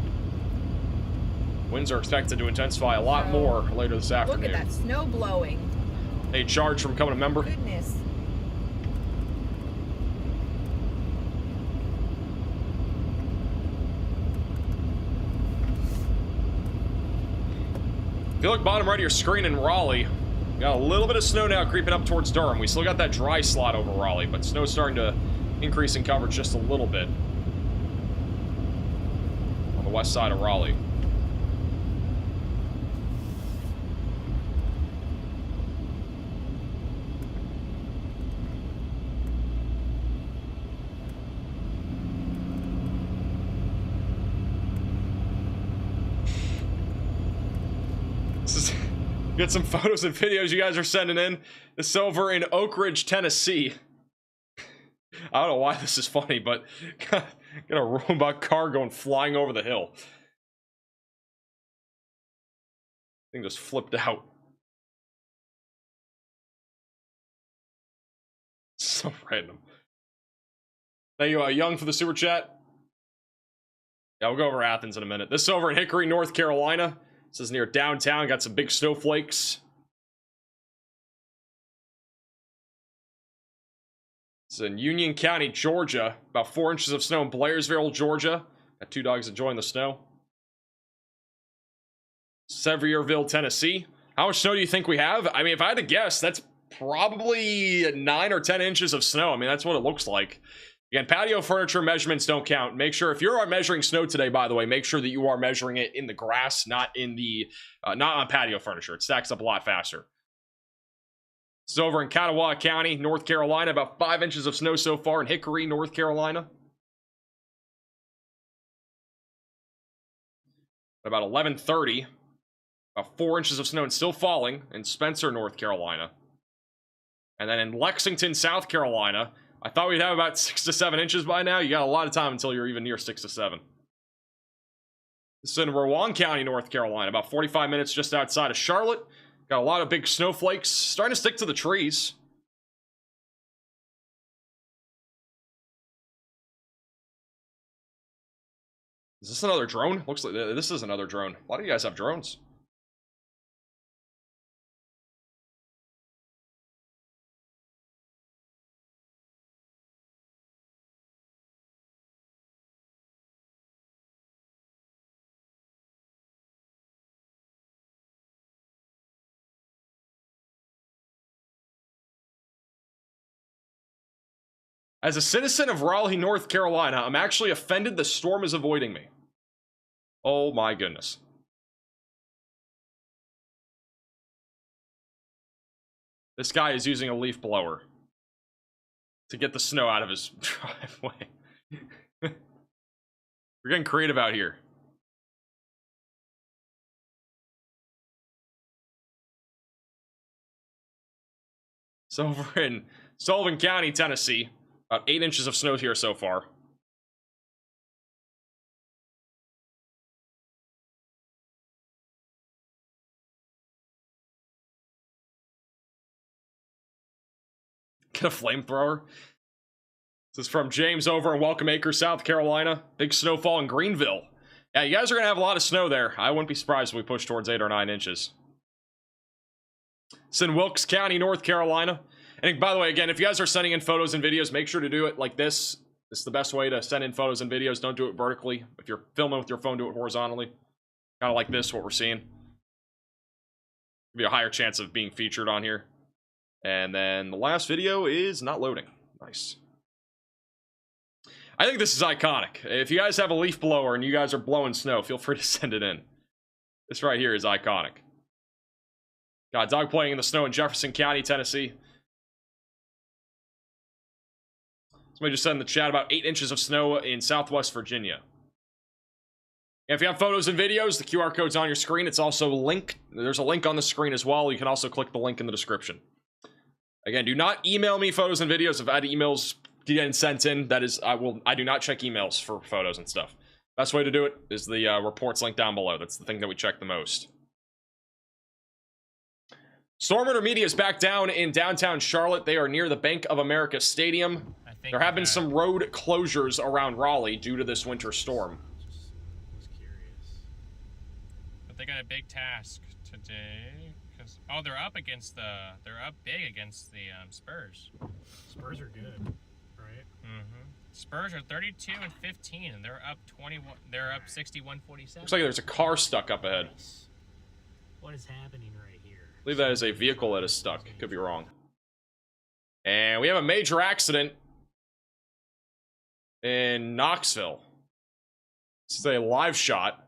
Winds are expected to intensify a lot more later this afternoon. Look at that snow blowing. Hey, charge from becoming a member. Goodness. If you look bottom right of your screen in Raleigh, got a little bit of snow now creeping up towards Durham. We still got that dry slot over Raleigh, but snow's starting to increase in coverage just a little bit on the west side of Raleigh. Get some photos and videos you guys are sending in. This is over in Oak Ridge, Tennessee. I don't know why this is funny, but got a robot car going flying over the hill. Thing just flipped out. So random. Thank you, Young, for the super chat. Yeah, we'll go over Athens in a minute. This is over in Hickory, North Carolina. This is near downtown. Got some big snowflakes. It's in Union County, Georgia. About 4 inches of snow in Blairsville, Georgia. Got 2 dogs enjoying the snow. Sevierville, Tennessee. How much snow do you think we have? I mean, if I had to guess, that's probably 9 or 10 inches of snow. I mean, that's what it looks like. Again, patio furniture measurements don't count. Make sure, if you're measuring snow today, by the way, make sure that you are measuring it in the grass, not in the, not on patio furniture. It stacks up a lot faster. It's over in Kanawha County, North Carolina. About 5 inches of snow so far in Hickory, North Carolina. About 11:30, about 4 inches of snow and still falling in Spencer, North Carolina. And then in Lexington, South Carolina, I thought we'd have about 6 to 7 inches by now. You got a lot of time until you're even near 6 to 7. This is in Rowan County, North Carolina, about 45 minutes just outside of Charlotte. Got a lot of big snowflakes, starting to stick to the trees. Is this another drone? Looks like this is another drone. A lot of you guys have drones. As a citizen of Raleigh, North Carolina, I'm actually offended the storm is avoiding me. Oh my goodness. This guy is using a leaf blower to get the snow out of his driveway. We're getting creative out here. It's over in Sullivan County, Tennessee. About 8 inches of snow here so far. Get a flamethrower. This is from James over in Welcome Acres, South Carolina. Big snowfall in Greenville. Yeah, you guys are going to have a lot of snow there. I wouldn't be surprised if we push towards 8 or 9 inches. It's in Wilkes County, North Carolina. And by the way, again, if you guys are sending in photos and videos, make sure to do it like this. This is the best way to send in photos and videos. Don't do it vertically. If you're filming with your phone, do it horizontally. Kind of like this, what we're seeing. Give you a higher chance of being featured on here. And then the last video is not loading. Nice. I think this is iconic. If you guys have a leaf blower and you guys are blowing snow, feel free to send it in. This right here is iconic. Got a dog playing in the snow in Jefferson County, Tennessee. Somebody just said in the chat about 8 inches of snow in Southwest Virginia. And if you have photos and videos, the QR code's on your screen. It's also linked. There's a link on the screen as well. You can also click the link in the description. Again, do not email me photos and videos. If I had emails getting sent in, that is, I do not check emails for photos and stuff. Best way to do it is the reports link down below. That's the thing that we check the most. Storm Order Media is back down in downtown Charlotte. They are near the Bank of America Stadium. There have been some road closures around Raleigh due to this winter storm. Just curious. But they got a big task today. Oh, they're up big against the Spurs. Spurs are good, right? Mm-hmm. Spurs are 32 and 15, and they're up 21. They're up 61-47. Looks like there's a car stuck up ahead. What is happening right here? I believe that is a vehicle that is stuck. Could be wrong. And we have a major accident in Knoxville. This is a live shot.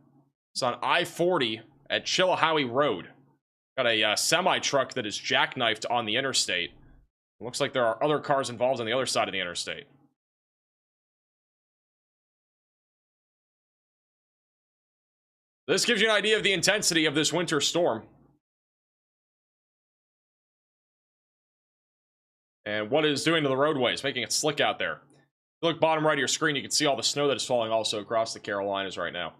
It's on I-40 at Chillicothe Road. Got a semi-truck that is jackknifed on the interstate. It looks like there are other cars involved on the other side of the interstate. This gives you an idea of the intensity of this winter storm. And what it is doing to the roadways, making it slick out there. If you look bottom right of your screen, you can see all the snow that is falling also across the Carolinas right now.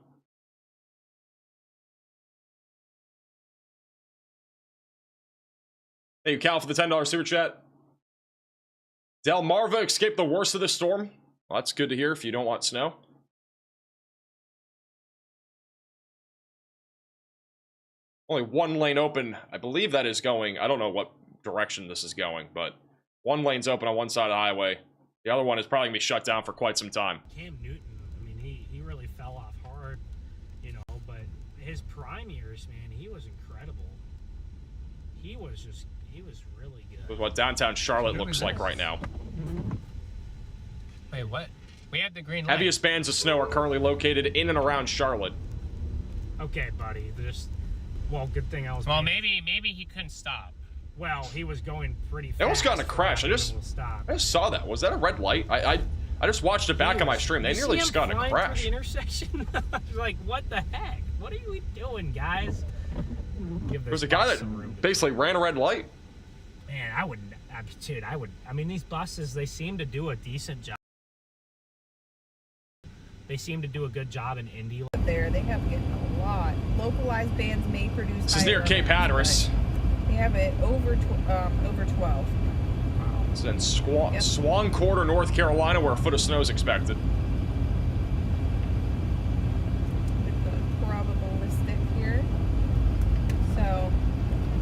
Thank you, Cal, for the $10 super chat. Delmarva escaped the worst of the storm. Well, that's good to hear if you don't want snow. Only one lane open. I believe that is going, I don't know what direction this is going, but one lane's open on one side of the highway. The other one is probably going to be shut down for quite some time. Cam Newton, I mean, he really fell off hard, you know, but his prime years, man, he was incredible. He was really good. With what downtown Charlotte looks like right now. Wait, what? We have the green light. Heaviest bands of snow are currently located in and around Charlotte. Okay, buddy, well, good thing I was... Well, maybe he couldn't stop. Well, he was going pretty fast. They almost got in a crash. I just saw that. Was that a red light? I just watched it back on my stream. They nearly just got in a crash. The intersection. Like, what the heck? What are we doing, guys? There was a guy that basically ran a red light. Man, I wouldn't. Dude, I would. I mean, these buses, they seem to do a decent job. They seem to do a good job in Indy. There, they have a lot. Localized bands may produce. This is near Cape Hatteras. They have it over 12. It's in Swan Quarter, North Carolina, where a foot of snow is expected. The probabilistic here. So,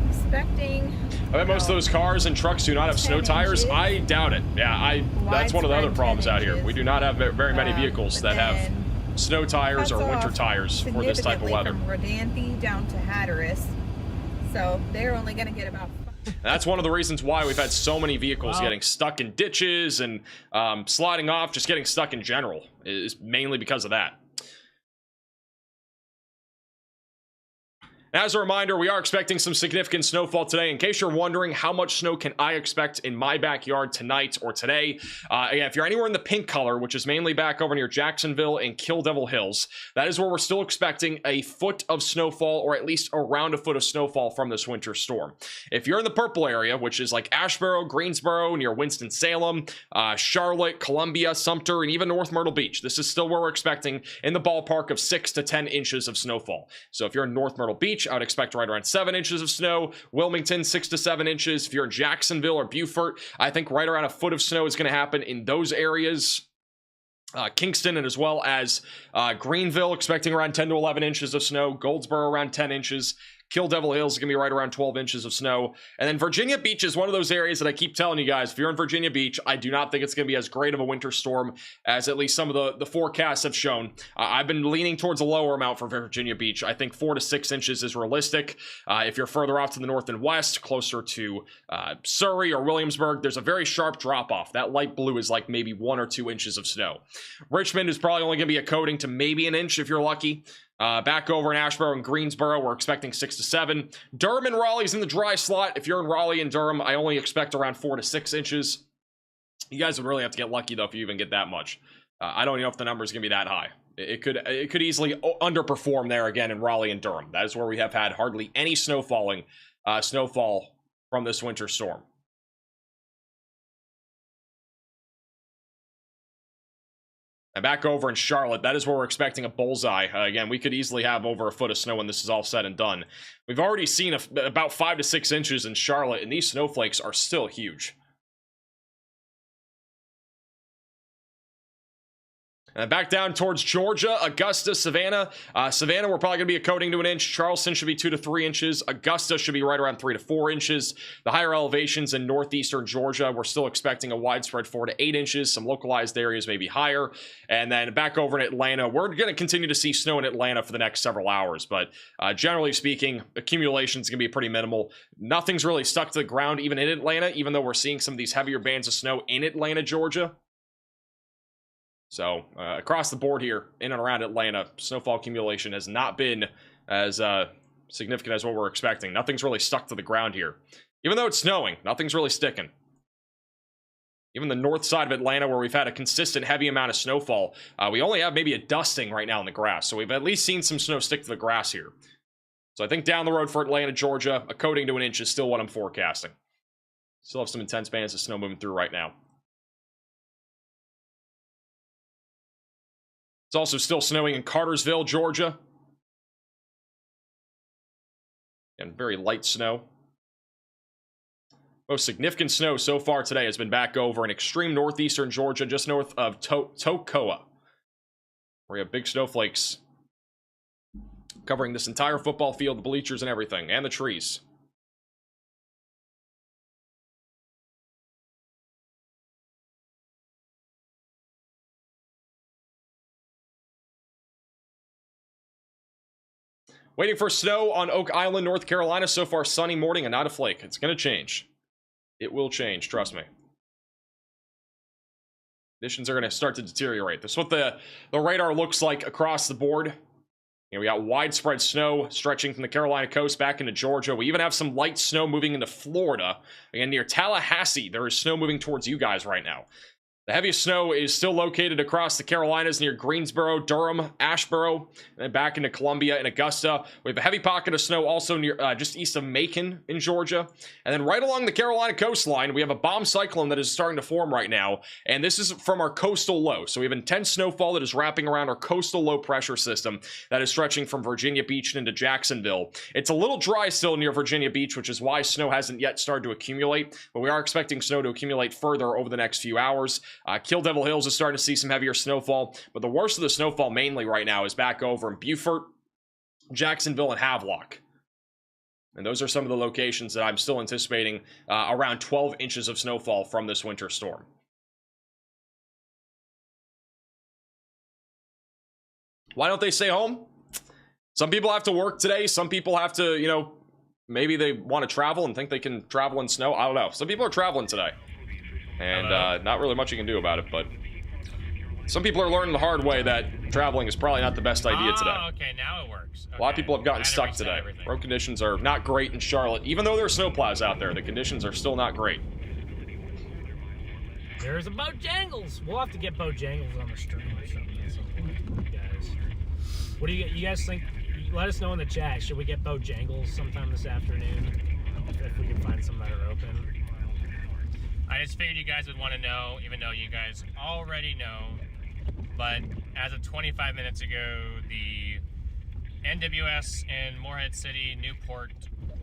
expecting. I bet most of those cars and trucks do not have snow tires. I doubt it. Yeah, that's one of the other problems out here. We do not have very many vehicles that have snow tires or winter tires for this type of weather. From Rodanthe down to Hatteras, so they're only going to get about. And that's one of the reasons why we've had so many vehicles getting stuck in ditches and sliding off, just getting stuck in general, is mainly because of that. As a reminder, we are expecting some significant snowfall today. In case you're wondering how much snow can I expect in my backyard tonight or today, if you're anywhere in the pink color, which is mainly back over near Jacksonville and Kill Devil Hills, that is where we're still expecting a foot of snowfall, or at least around a foot of snowfall from this winter storm. If you're in the purple area, which is like Asheboro, Greensboro, near Winston-Salem, Charlotte, Columbia, Sumter, and even North Myrtle Beach, this is still where we're expecting in the ballpark of 6 to 10 inches of snowfall. So if you're in North Myrtle Beach, I would expect right around 7 inches of snow. Wilmington, 6 to 7 inches. If you're in Jacksonville or Beaufort, I think right around a foot of snow is going to happen in those areas. Kingston and as well as Greenville, expecting around 10 to 11 inches of snow. Goldsboro around 10 inches. Kill Devil Hills is going to be right around 12 inches of snow. And then Virginia Beach is one of those areas that I keep telling you guys, if you're in Virginia Beach, I do not think it's going to be as great of a winter storm as at least some of the forecasts have shown. I've been leaning towards a lower amount for Virginia Beach. I think 4 to 6 inches is realistic. If you're further off to the north and west, closer to Surrey or Williamsburg, there's a very sharp drop-off. That light blue is like maybe 1 or 2 inches of snow. Richmond is probably only going to be a coating to maybe an inch if you're lucky. Back over in Asheboro and Greensboro, we're expecting 6 to 7. Durham and Raleigh's in the dry slot. If you're in Raleigh and Durham, I only expect around 4 to 6 inches. You guys would really have to get lucky, though, if you even get that much. I don't know if the number is going to be that high. It could easily underperform there again in Raleigh and Durham. That is where we have had hardly any snowfall from this winter storm. And back over in Charlotte, that is where we're expecting a bullseye. Again, we could easily have over a foot of snow when this is all said and done. We've already seen about 5 to 6 inches in Charlotte, and these snowflakes are still huge. And back down towards Georgia, Augusta, Savannah. Savannah, we're probably going to be a coating to an inch. Charleston should be 2 to 3 inches. Augusta should be right around 3 to 4 inches. The higher elevations in northeastern Georgia, we're still expecting a widespread 4 to 8 inches. Some localized areas may be higher. And then back over in Atlanta, we're going to continue to see snow in Atlanta for the next several hours. But generally speaking, accumulation is going to be pretty minimal. Nothing's really stuck to the ground even in Atlanta, even though we're seeing some of these heavier bands of snow in Atlanta, Georgia. So, across the board here, in and around Atlanta, snowfall accumulation has not been as significant as what we're expecting. Nothing's really stuck to the ground here. Even though it's snowing, nothing's really sticking. Even the north side of Atlanta, where we've had a consistent heavy amount of snowfall, we only have maybe a dusting right now in the grass. So we've at least seen some snow stick to the grass here. So I think down the road for Atlanta, Georgia, a coating to an inch is still what I'm forecasting. Still have some intense bands of snow moving through right now. It's also still snowing in Cartersville, Georgia. And very light snow. Most significant snow so far today has been back over in extreme northeastern Georgia, just north of Toccoa, where you have big snowflakes covering this entire football field, the bleachers and everything, and the trees. Waiting for snow on Oak Island, North Carolina. So far, sunny morning and not a flake. It's going to change. It will change, trust me. Conditions are going to start to deteriorate. This is what the radar looks like across the board. You know, we got widespread snow stretching from the Carolina coast back into Georgia. We even have some light snow moving into Florida. Again, near Tallahassee, there is snow moving towards you guys right now. The heaviest snow is still located across the Carolinas near Greensboro, Durham, Asheboro, and then back into Columbia and Augusta. We have a heavy pocket of snow also near just east of Macon in Georgia. And then right along the Carolina coastline, we have a bomb cyclone that is starting to form right now. And this is from our coastal low. So we have intense snowfall that is wrapping around our coastal low pressure system that is stretching from Virginia Beach into Jacksonville. It's a little dry still near Virginia Beach, which is why snow hasn't yet started to accumulate. But we are expecting snow to accumulate further over the next few hours. Kill Devil Hills is starting to see some heavier snowfall, but the worst of the snowfall mainly right now is back over in Beaufort, Jacksonville, and Havelock. And those are some of the locations that I'm still anticipating around 12 inches of snowfall from this winter storm. Why don't they stay home? Some people have to work today. Some people have to, you know, maybe they want to travel and think they can travel in snow. I don't know. Some people are traveling today. And not really much you can do about it, but some people are learning the hard way that traveling is probably not the best idea today. Oh, okay, now it works. Okay. A lot of people have gotten stuck today. Road conditions are not great in Charlotte. Even though there are snowplows out there, the conditions are still not great. There's a Bojangles. We'll have to get Bojangles on the stream or something at some point, guys. What do you guys think? Let us know in the chat. Should we get Bojangles sometime this afternoon? If we can find some that are open. I just figured you guys would want to know, even though you guys already know. But as of 25 minutes ago, the NWS in Morehead City, Newport,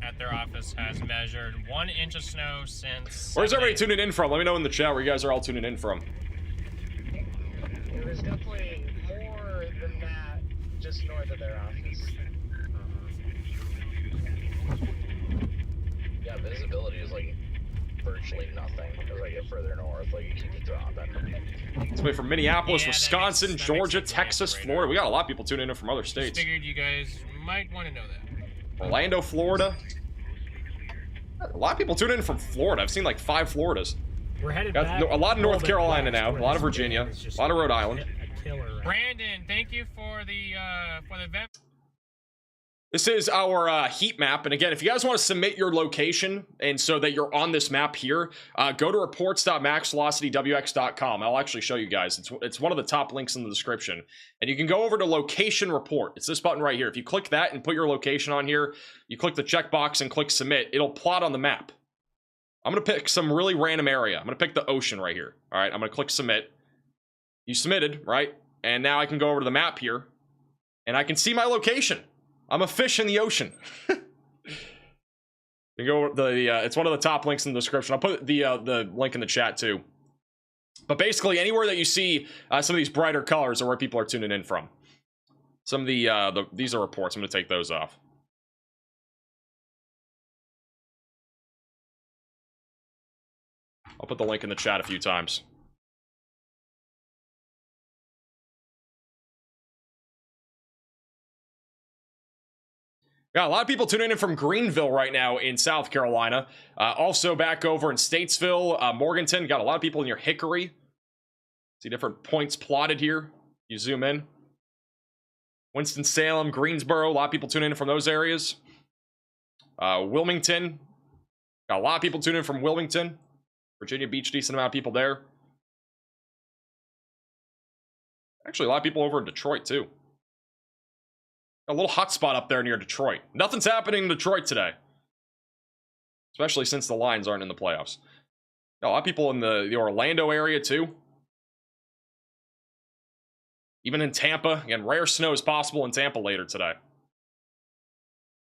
at their office has measured 1 inch of snow since... Where's everybody tuning in from? Let me know in the chat where you guys are all tuning in from. It was definitely more than that just north of their office. Yeah, visibility is like virtually nothing as I get further north. Like, you keep dropping. Somebody from Minneapolis, Yeah, Wisconsin, that makes Georgia, sense. Texas, Florida. We got a lot of people tuning in from other Just states. figured you guys might want to know that. Orlando, Florida. A lot of people tuning in from Florida. I've seen like 5 Floridas. We're headed Got back. a lot of North bit Carolina west now, a where lot this of Virginia, is just a lot of Rhode Island. a killer, right? Brandon, thank you for the event. This is our heat map, and again, if you guys want to submit your location and so that you're on this map here, go to reports.maxvelocitywx.com. I'll actually show you guys. It's one of the top links in the description, and you can go over to location report. It's this button right here. If you click that and put your location on here, you click the checkbox and click submit. It'll plot on the map. I'm gonna pick some really random area. I'm gonna pick the ocean right here. All right, I'm gonna click submit. You submitted, right? And now I can go over to the map here, and I can see my location. I'm a fish in the ocean. You go it's one of the top links in the description. I'll put the link in the chat too. But basically, anywhere that you see some of these brighter colors are where people are tuning in from. Some of these are reports. I'm going to take those off. I'll put the link in the chat a few times. Got a lot of people tuning in from Greenville right now in South Carolina. Also back over in Statesville, Morganton. Got a lot of people near Hickory. See different points plotted here. You zoom in. Winston-Salem, Greensboro. A lot of people tuning in from those areas. Wilmington. Got a lot of people tuning in from Wilmington. Virginia Beach, decent amount of people there. Actually, a lot of people over in Detroit, too. A little hot spot up there near Detroit. Nothing's happening in Detroit today. Especially since the Lions aren't in the playoffs. Got a lot of people in the Orlando area, too. Even in Tampa. Again, rare snow is possible in Tampa later today.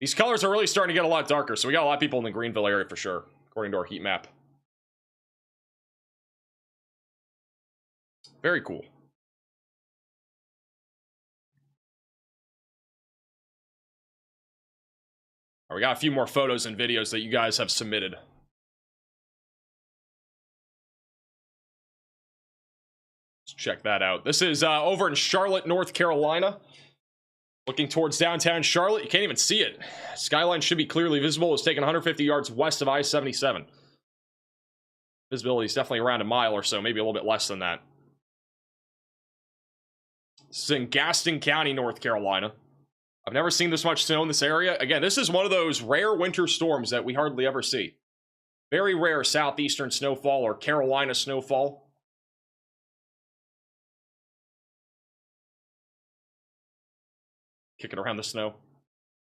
These colors are really starting to get a lot darker, so we got a lot of people in the Greenville area for sure. according to our heat map. Very cool. All right, we got a few more photos and videos that you guys have submitted. Let's check that out. This is over in Charlotte, North Carolina. Looking towards downtown Charlotte. You can't even see it. Skyline should be clearly visible. It's taken 150 yards west of I-77. Visibility is definitely around a mile or so, maybe a little bit less than that. This is in Gaston County, North Carolina. I've never seen this much snow in this area. Again, this is one of those rare winter storms that we hardly ever see. Very rare southeastern snowfall or Carolina snowfall. Kicking around the snow.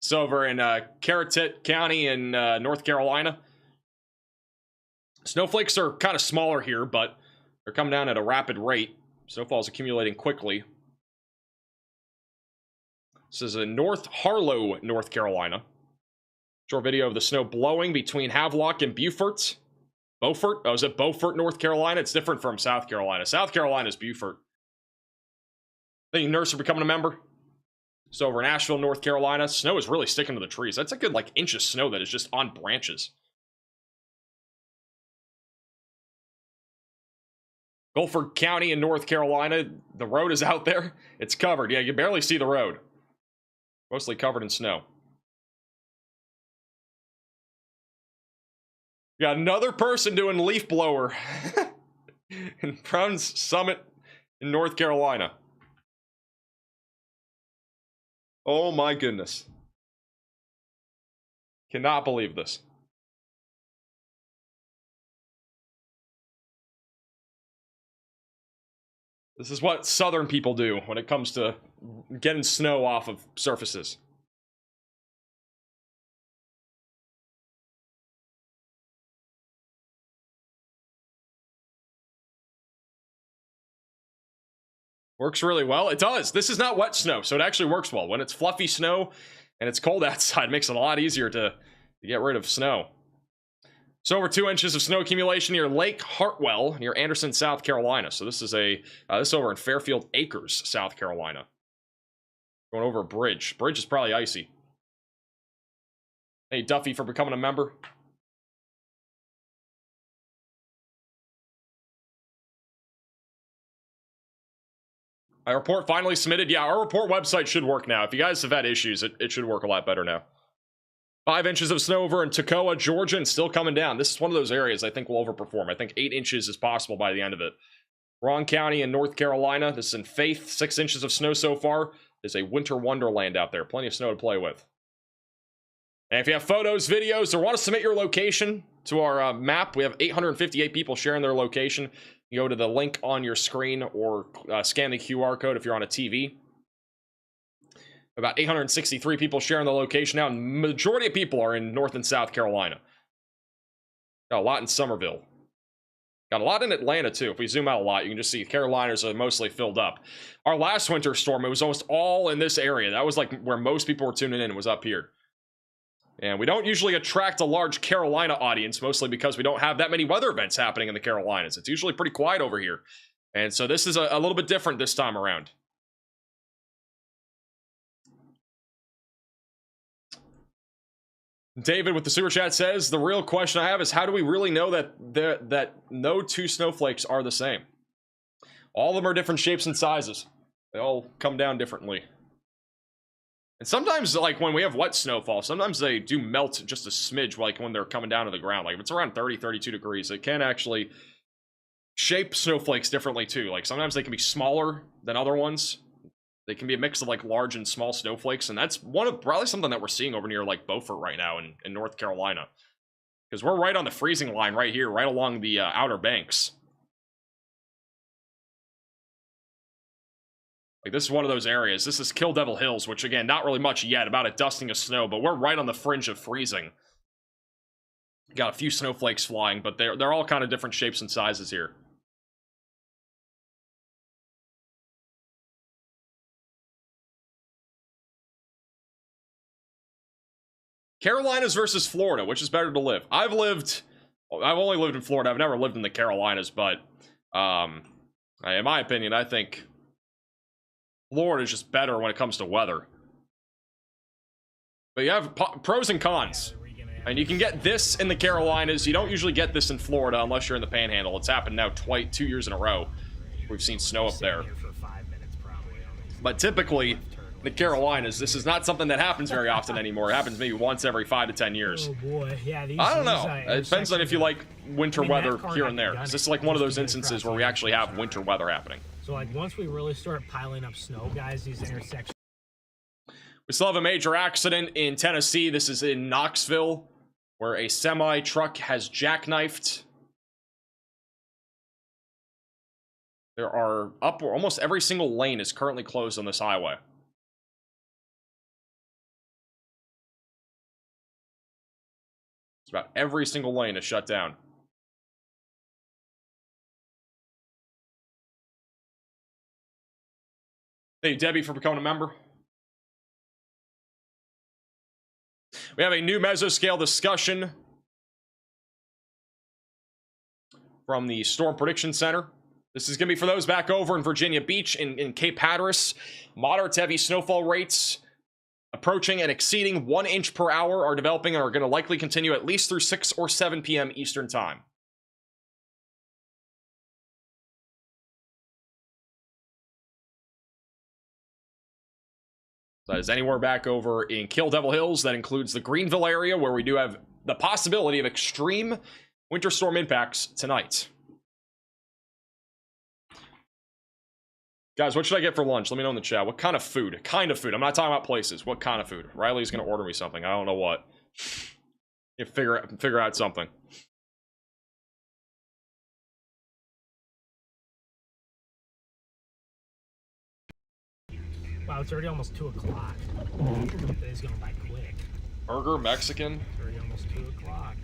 It's over in Carrollton County in North Carolina. Snowflakes are kind of smaller here, but they're coming down at a rapid rate. Snowfall is accumulating quickly. This is in North Harlow, North Carolina. Short video of the snow blowing between Havelock and Beaufort. Beaufort? Oh, is it Beaufort, North Carolina? It's different from South Carolina. South Carolina is Beaufort. Thank you, Nurse, for becoming a member. So over in Asheville, North Carolina, snow is really sticking to the trees. That's a good, like, inch of snow that is just on branches. Guilford County in North Carolina, the road is out there. It's covered. Yeah, you can barely see the road. Mostly covered in snow. Got another person doing leaf blower in Brown's Summit in North Carolina. Oh my goodness. Cannot believe this. This is what southern people do when it comes to getting snow off of surfaces. Works really well. It does. This is not wet snow, so it actually works well. When it's fluffy snow and it's cold outside, it makes it a lot easier to get rid of snow. So over 2 inches of snow accumulation near Lake Hartwell, near Anderson, South Carolina. So this is this is over in Fairfield Acres, South Carolina. Going over a bridge. Bridge is probably icy. Hey, Duffy, for becoming a member. Our report finally submitted. Yeah, our report website should work now. If you guys have had issues, it should work a lot better now. 5 inches of snow over in Toccoa, Georgia, and still coming down. This is one of those areas I think will overperform. I think 8 inches is possible by the end of it. Rowan County in North Carolina. This is in Faith. 6 inches of snow so far. There's a winter wonderland out there. Plenty of snow to play with. And if you have photos, videos, or want to submit your location to our map, we have 858 people sharing their location. You go to the link on your screen or scan the QR code if you're on a TV. About 863 people sharing the location now, and majority of people are in North and South Carolina. Got a lot in Somerville. Got a lot in Atlanta, too. If we zoom out a lot, you can just see Carolinas are mostly filled up. Our last winter storm, it was almost all in this area. That was like where most people were tuning in, was up here. And we don't usually attract a large Carolina audience, mostly because we don't have that many weather events happening in the Carolinas. It's usually pretty quiet over here. And so this is a little bit different this time around. David with the super chat says, the real question I have is, how do we really know that no two snowflakes are the same? All of them are different shapes and sizes. They all come down differently. And sometimes, like, when we have wet snowfall, sometimes they do melt just a smidge, like, when they're coming down to the ground. Like, if it's around 30, 32 degrees, it can actually shape snowflakes differently, too. Like, sometimes they can be smaller than other ones. They can be a mix of, like, large and small snowflakes, and that's probably something that we're seeing over near, like, Beaufort right now in North Carolina. Because we're right on the freezing line right here, right along the Outer Banks. Like, this is one of those areas. This is Kill Devil Hills, which, again, not really much yet, about a dusting of snow, but we're right on the fringe of freezing. Got a few snowflakes flying, but they're all kind of different shapes and sizes here. Carolinas versus Florida, which is better to live? I've lived I've only lived in Florida. I've never lived in the Carolinas, but in my opinion, I think Florida is just better when it comes to weather. But you have pros and cons. And you can get this in the Carolinas. You don't usually get this in Florida unless you're in the Panhandle. It's happened now 2 years in a row. We've seen snow up there. But typically, the Carolinas, this is not something that happens very often anymore. It happens maybe once every 5 to 10 years. Oh boy, yeah. I don't know. It depends on if you like winter weather here and there. This is like one of those instances where we actually have winter weather happening. So like once we really start piling up snow, guys, these intersections. We still have a major accident in Tennessee. This is in Knoxville, where a semi-truck has jackknifed. There are almost every single lane is currently closed on this highway. It's about every single lane is shut down. Thank you, Debbie, for becoming a member. We have a new mesoscale discussion from the Storm Prediction Center. This is going to be for those back over in Virginia Beach, in Cape Hatteras. Moderate to heavy snowfall rates approaching and exceeding 1 inch per hour are developing and are going to likely continue at least through 6 or 7 p.m. Eastern Time. That is anywhere back over in Kill Devil Hills. That includes the Greenville area, where we do have the possibility of extreme winter storm impacts tonight. Guys, what should I get for lunch? Let me know in the chat. What kind of food? I'm not talking about places. What kind of food? Riley's going to order me something. I don't know what. You figure out something. Wow, it's already almost 2 o'clock. The day's going by quick. Burger, Mexican. It's already almost 2 o'clock.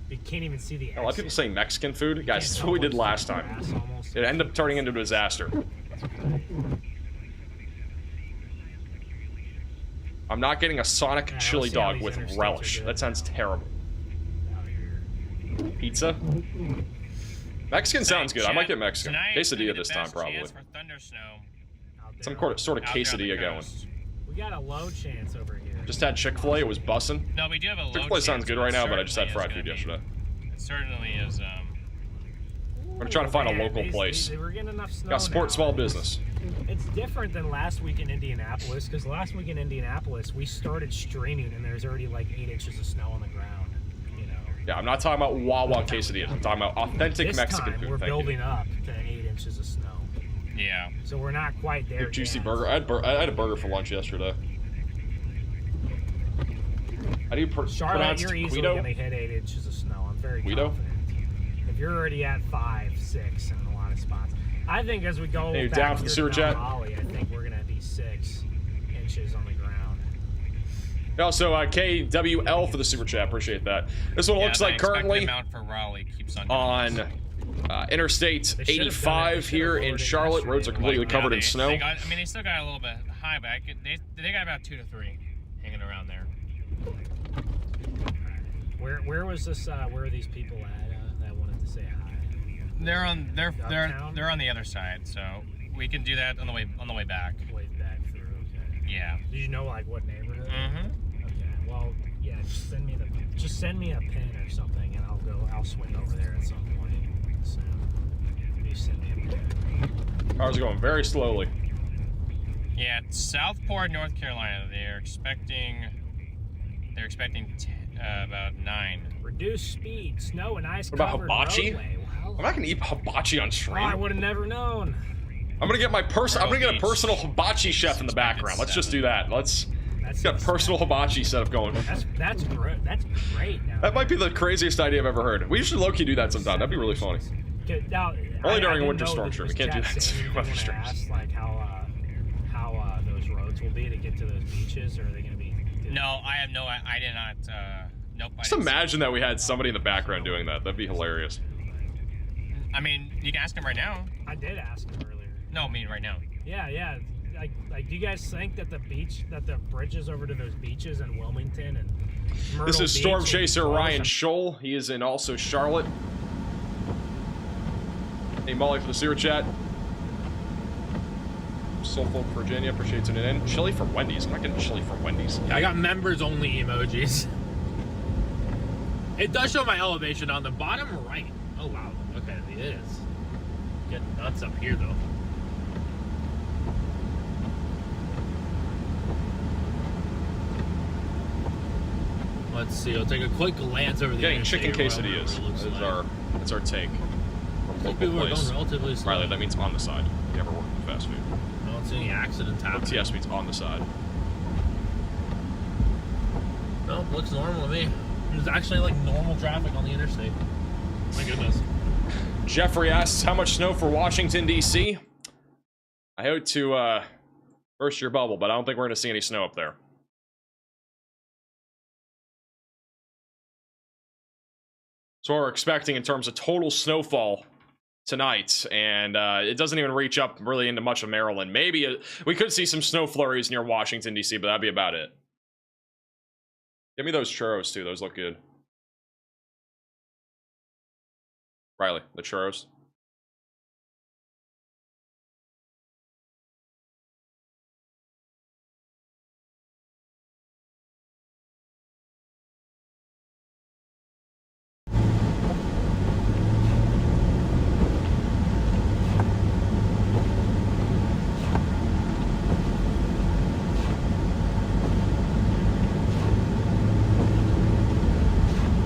You can't even see the A lot of people saying Mexican food. Guys, that's what we did last time. It ended up turning into a disaster. I'm not getting a Sonic chili dog with relish. That sounds terrible. Pizza? Mexican sounds good. I might get Mexican. Quesadilla this time, probably. Some sort of quesadilla going. We got a low chance over here. Just had Chick-fil-A. It was bussin'. No, we do have a low Chick-fil-A sounds good right now, but I just had certainly fried food yesterday. It certainly is. I'm gonna try to find a local place. We're getting enough snow. Got support small business. It's different than last week in Indianapolis, because last week in Indianapolis we started streaming and there's already like 8 inches of snow on the ground. You know. Yeah, I'm not talking about Wawa quesadillas. I'm talking about authentic This Mexican time, food. We're Thank building you. up to 8 inches of snow. Yeah. So we're not quite there. Good juicy yet. burger. I had a burger for lunch yesterday. How do you Charlotte, pronounce you're easily Guido? going to hit 8 inches of snow. I'm very Guido? confident. If you're already at 5, 6 in a lot of spots, I think as we go Hey, you back down for here the sewer to chat? Raleigh, I think we're going to be 6 inches on the ground. Also, KWL for the super chat. Appreciate that. This one looks like currently amount for Raleigh keeps on Interstate They should've 85 here in Charlotte. Roads are completely covered in snow. They still got a little bit high, but they got about 2 to 3 hanging around there. Where was this? Where are these people at that wanted to say hi? They're on Uptown? they're on the other side, so we can do that on the way back. Way back through. Okay. Yeah. Did you know like what neighborhood? Mm-hmm. Okay. Well, yeah. Just send me a pin or something, and I'll swing over there at some point soon. You send me a pin. Cars are going very slowly. Yeah, Southport, North Carolina. They're expecting about 9. Reduce speed, snow and ice. What about covered hibachi? roadway. Well, I'm not gonna eat hibachi on oh, stream. I would have never known. I'm gonna get my I'm gonna get a Beach. personal hibachi chef in the background. Let's just do that. Let's get a personal hibachi setup going. That's great. That's great. Now, That might be the craziest idea I've ever heard. We should low-key do that sometime. That'd be really funny. Now, Only during a didn't winter know storm that stream. this We can't do chat that saying to weather anything when I streams. asked, like how those roads will be to get to those beaches, or are they going to be? No, I have I did not. Nope. Just imagine that we had somebody in the background doing that. That'd be hilarious. I mean, you can ask him right now. I did ask him earlier. No, I mean right now. Yeah. like, do you guys think that the bridges over to those beaches in Wilmington and Myrtle This is Beach Storm would be Chaser close? Ryan Scholl. He is in also Charlotte. Hey, Molly for the sewer chat. Soulful, Virginia, appreciate tuning in. Chili for Wendy's. I'm not getting chili for Wendy's. Yeah, I got members only emojis. It does show my elevation on the bottom right. Oh wow. Okay, it is. Getting nuts up here though. Let's see. I'll take a quick glance over the. Getting chicken interstate, quesadillas. That's our take from local people are place. going relatively slow. Riley, that means on the side. You never work with fast food. I don't see any accidents happening. OTS means on the side. No, looks normal to me. There's actually like normal traffic on the interstate. My goodness. Jeffrey asks, how much snow for Washington, D.C.? I hope to burst your bubble, but I don't think we're going to see any snow up there. So what we're expecting in terms of total snowfall tonight, and it doesn't even reach up really into much of Maryland. Maybe we could see some snow flurries near Washington, D.C., but that'd be about it. Give me those churros, too. Those look good. Riley, the churros.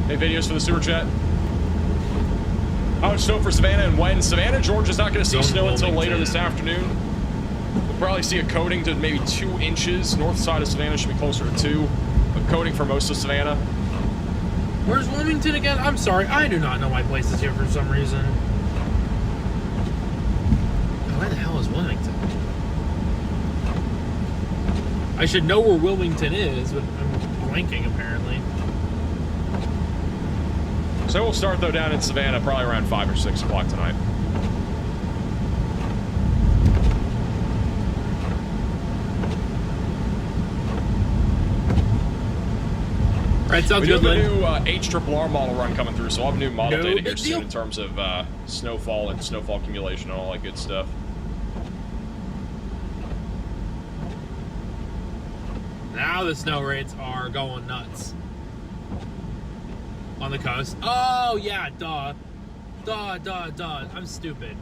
Hey, videos for the sewer chat. How much snow for Savannah and when? Savannah, Georgia's not going to see snow until later this afternoon. We'll probably see a coating to maybe 2 inches. North side of Savannah should be closer to 2. But coating for most of Savannah. Where's Wilmington again? I'm sorry, I do not know my places here for some reason. Where the hell is Wilmington? I should know where Wilmington is, but I'm blanking apparently. So we'll start though down in Savannah probably around 5 or 6 o'clock tonight. Right, sounds we good. do have a new HRRR model run coming through, so I'll have new model data here soon deal. in terms of snowfall and snowfall accumulation and all that good stuff. Now the snow rates are going nuts. On the coast. Oh, yeah, duh. Duh. I'm stupid.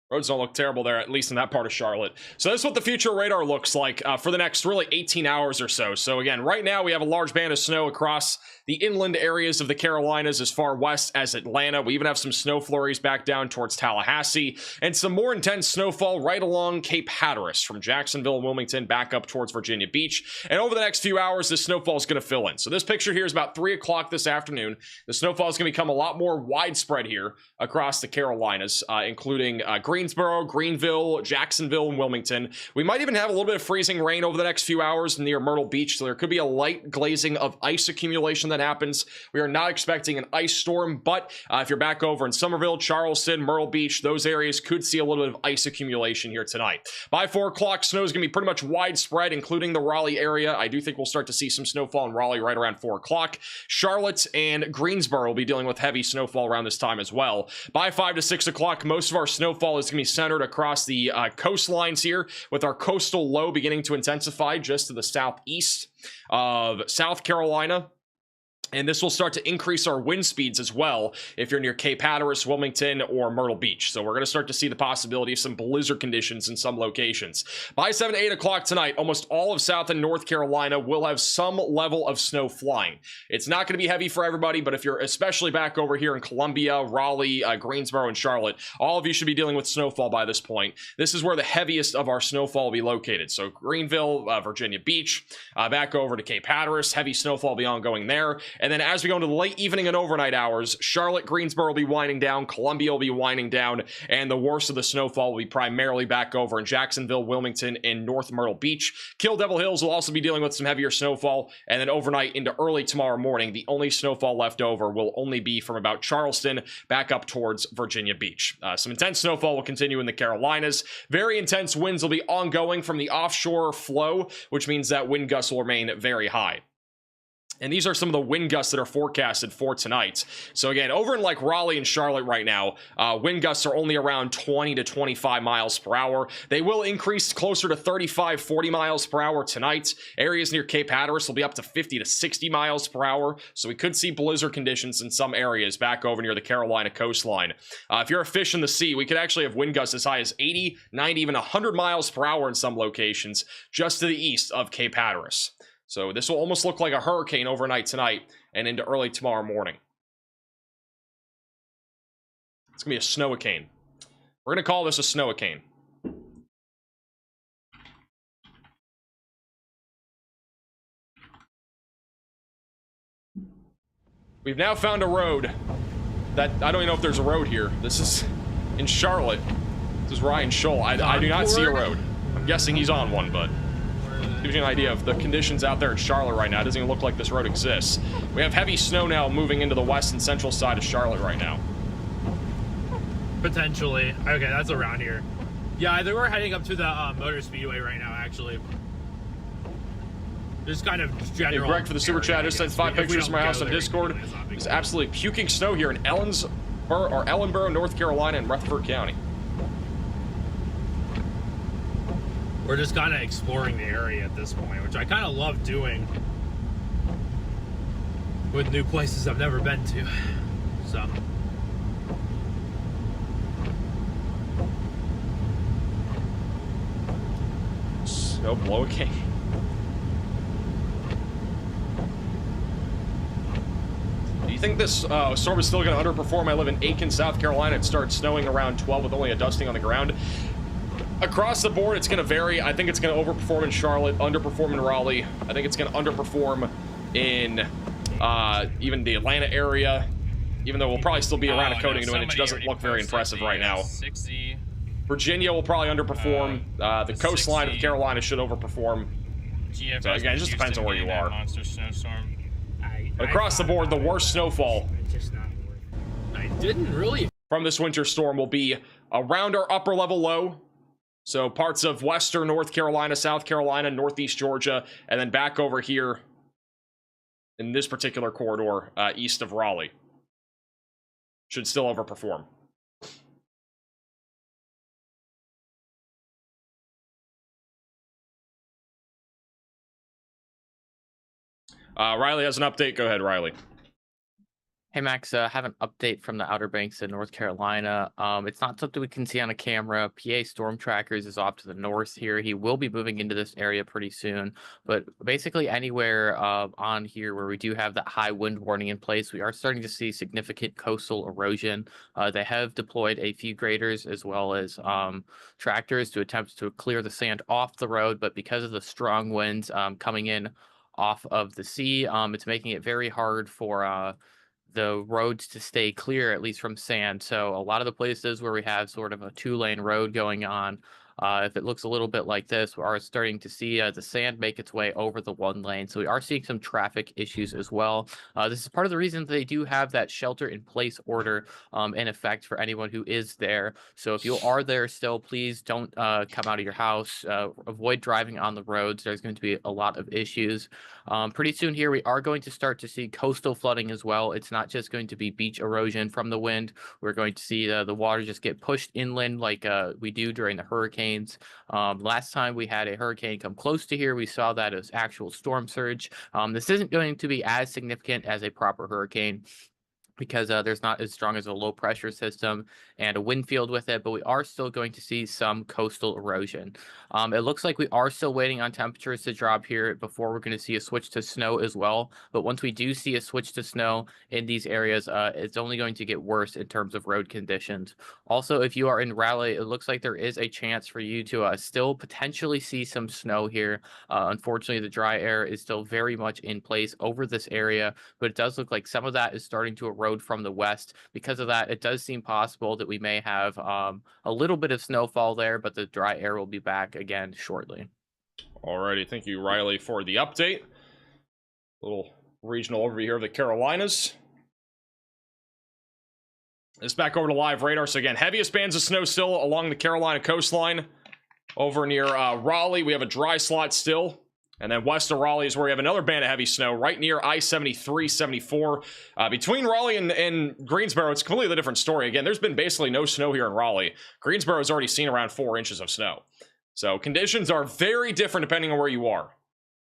Roads don't look terrible there, at least in that part of Charlotte. So this is what the future radar looks like for the next really 18 hours or so. So again, right now we have a large band of snow across the inland areas of the Carolinas as far west as Atlanta. We even have some snow flurries back down towards Tallahassee and some more intense snowfall right along Cape Hatteras from Jacksonville and Wilmington back up towards Virginia Beach. And over the next few hours, this snowfall is going to fill in. So this picture here is about 3 o'clock this afternoon. The snowfall is going to become a lot more widespread here across the Carolinas, including Greensboro, Greenville, Jacksonville, and Wilmington. We might even have a little bit of freezing rain over the next few hours near Myrtle Beach, so there could be a light glazing of ice accumulation that happens. We are not expecting an ice storm, but if you're back over in Somerville, Charleston, Myrtle Beach, those areas could see a little bit of ice accumulation here tonight. By 4 o'clock, snow is going to be pretty much widespread, including the Raleigh area. I do think we'll start to see some snowfall in Raleigh right around 4 o'clock. Charlotte and Greensboro will be dealing with heavy snowfall around this time as well. By 5 to 6 o'clock, most of our snowfall is going to be centered across the coastlines here, with our coastal low beginning to intensify just to the southeast of South Carolina. And this will start to increase our wind speeds as well if you're near Cape Hatteras, Wilmington, or Myrtle Beach. So we're going to start to see the possibility of some blizzard conditions in some locations. By 7 to 8 o'clock tonight, almost all of South and North Carolina will have some level of snow flying. It's not going to be heavy for everybody, but if you're especially back over here in Columbia, Raleigh, Greensboro, and Charlotte, all of you should be dealing with snowfall by this point. This is where the heaviest of our snowfall will be located. So Greenville, Virginia Beach, back over to Cape Hatteras, heavy snowfall will be ongoing there. And then as we go into the late evening and overnight hours, Charlotte, Greensboro will be winding down, Columbia will be winding down, and the worst of the snowfall will be primarily back over in Jacksonville, Wilmington, and North Myrtle Beach. Kill Devil Hills will also be dealing with some heavier snowfall, and then overnight into early tomorrow morning, the only snowfall left over will only be from about Charleston back up towards Virginia Beach. Some intense snowfall will continue in the Carolinas. Very intense winds will be ongoing from the offshore flow, which means that wind gusts will remain very high. And these are some of the wind gusts that are forecasted for tonight. So again, over in like Raleigh and Charlotte right now, wind gusts are only around 20 to 25 miles per hour. They will increase closer to 35, 40 miles per hour tonight. Areas near Cape Hatteras will be up to 50 to 60 miles per hour. So we could see blizzard conditions in some areas back over near the Carolina coastline. If you're a fish in the sea, we could actually have wind gusts as high as 80, 90, even 100 miles per hour in some locations just to the east of Cape Hatteras. So this will almost look like a hurricane overnight tonight and into early tomorrow morning. It's going to be a snowicane. We're going to call this a snowicane. We've now found a road that, I don't even know if there's a road here. This is in Charlotte. This is Ryan Scholl. I do not see a road. I'm guessing he's on one, but gives you an idea of the conditions out there in Charlotte right now. It doesn't even look like this road exists. We have heavy snow now moving into the west and central side of Charlotte right now. Potentially. Okay, that's around here. Yeah, I think we're heading up to the Motor Speedway right now, actually. Just kind of general. Hey, Greg for the super chat just sent 5 pictures from my house on Discord. There's absolutely puking snow here in Ellenboro, North Carolina, and Rutherford County. We're just kind of exploring the area at this point, which I kind of love doing with new places I've never been to. So. Snow blow king. Do you think this storm is still going to underperform? I live in Aiken, South Carolina. It starts snowing around 12 with only a dusting on the ground. Across the board, it's going to vary. I think it's going to overperform in Charlotte, underperform in Raleigh. I think it's going to underperform in even the Atlanta area, even though we'll probably still be around a coating into it, which doesn't look very impressive right now. 60. Virginia will probably underperform. The coastline of Carolina should overperform. So again, it just depends on where you are. Monster snowstorm. Across the board, the worst snowfall I didn't really from this winter storm will be around our upper level low. So parts of western North Carolina, South Carolina, northeast Georgia, and then back over here in this particular corridor, east of Raleigh. Should still overperform. Riley has an update. Go ahead, Riley. Hey Max, I have an update from the Outer Banks of North Carolina. It's not something we can see on a camera. PA Storm Trackers is off to the north here. He will be moving into this area pretty soon, but basically anywhere on here where we do have that high wind warning in place, we are starting to see significant coastal erosion. They have deployed a few graders as well as tractors to attempt to clear the sand off the road, but because of the strong winds coming in off of the sea, it's making it very hard for the roads to stay clear, at least from sand. So a lot of the places where we have sort of a 2-lane road going on, if it looks a little bit like this, we are starting to see the sand make its way over the 1 lane. So we are seeing some traffic issues as well. This is part of the reason they do have that shelter in place order in effect for anyone who is there. So if you are there still, please don't come out of your house. Avoid driving on the roads. There's going to be a lot of issues. Pretty soon here, we are going to start to see coastal flooding as well. It's not just going to be beach erosion from the wind. We're going to see the water just get pushed inland like we do during the hurricanes. Last time we had a hurricane come close to here, we saw that as actual storm surge. This isn't going to be as significant as a proper hurricane. because there's not as strong as a low pressure system and a wind field with it, but we are still going to see some coastal erosion. It looks like we are still waiting on temperatures to drop here before we're going to see a switch to snow as well. But once we do see a switch to snow in these areas, it's only going to get worse in terms of road conditions. Also, if you are in Raleigh, it looks like there is a chance for you to still potentially see some snow here. Unfortunately, the dry air is still very much in place over this area, but it does look like some of that is starting to erode from the west. Because of that, it does seem possible that we may have a little bit of snowfall there, but the dry air will be back again shortly. Alrighty, thank you, Riley, for the update. Little regional overview here of the Carolinas. It's back over to live radar. So again, heaviest bands of snow still along the Carolina coastline. Over near Raleigh, we have a dry slot still. And then west of Raleigh is where we have another band of heavy snow right near I-73, 74. Between Raleigh and Greensboro, it's a completely different story. Again, there's been basically no snow here in Raleigh. Greensboro has already seen around 4 inches of snow. So conditions are very different depending on where you are.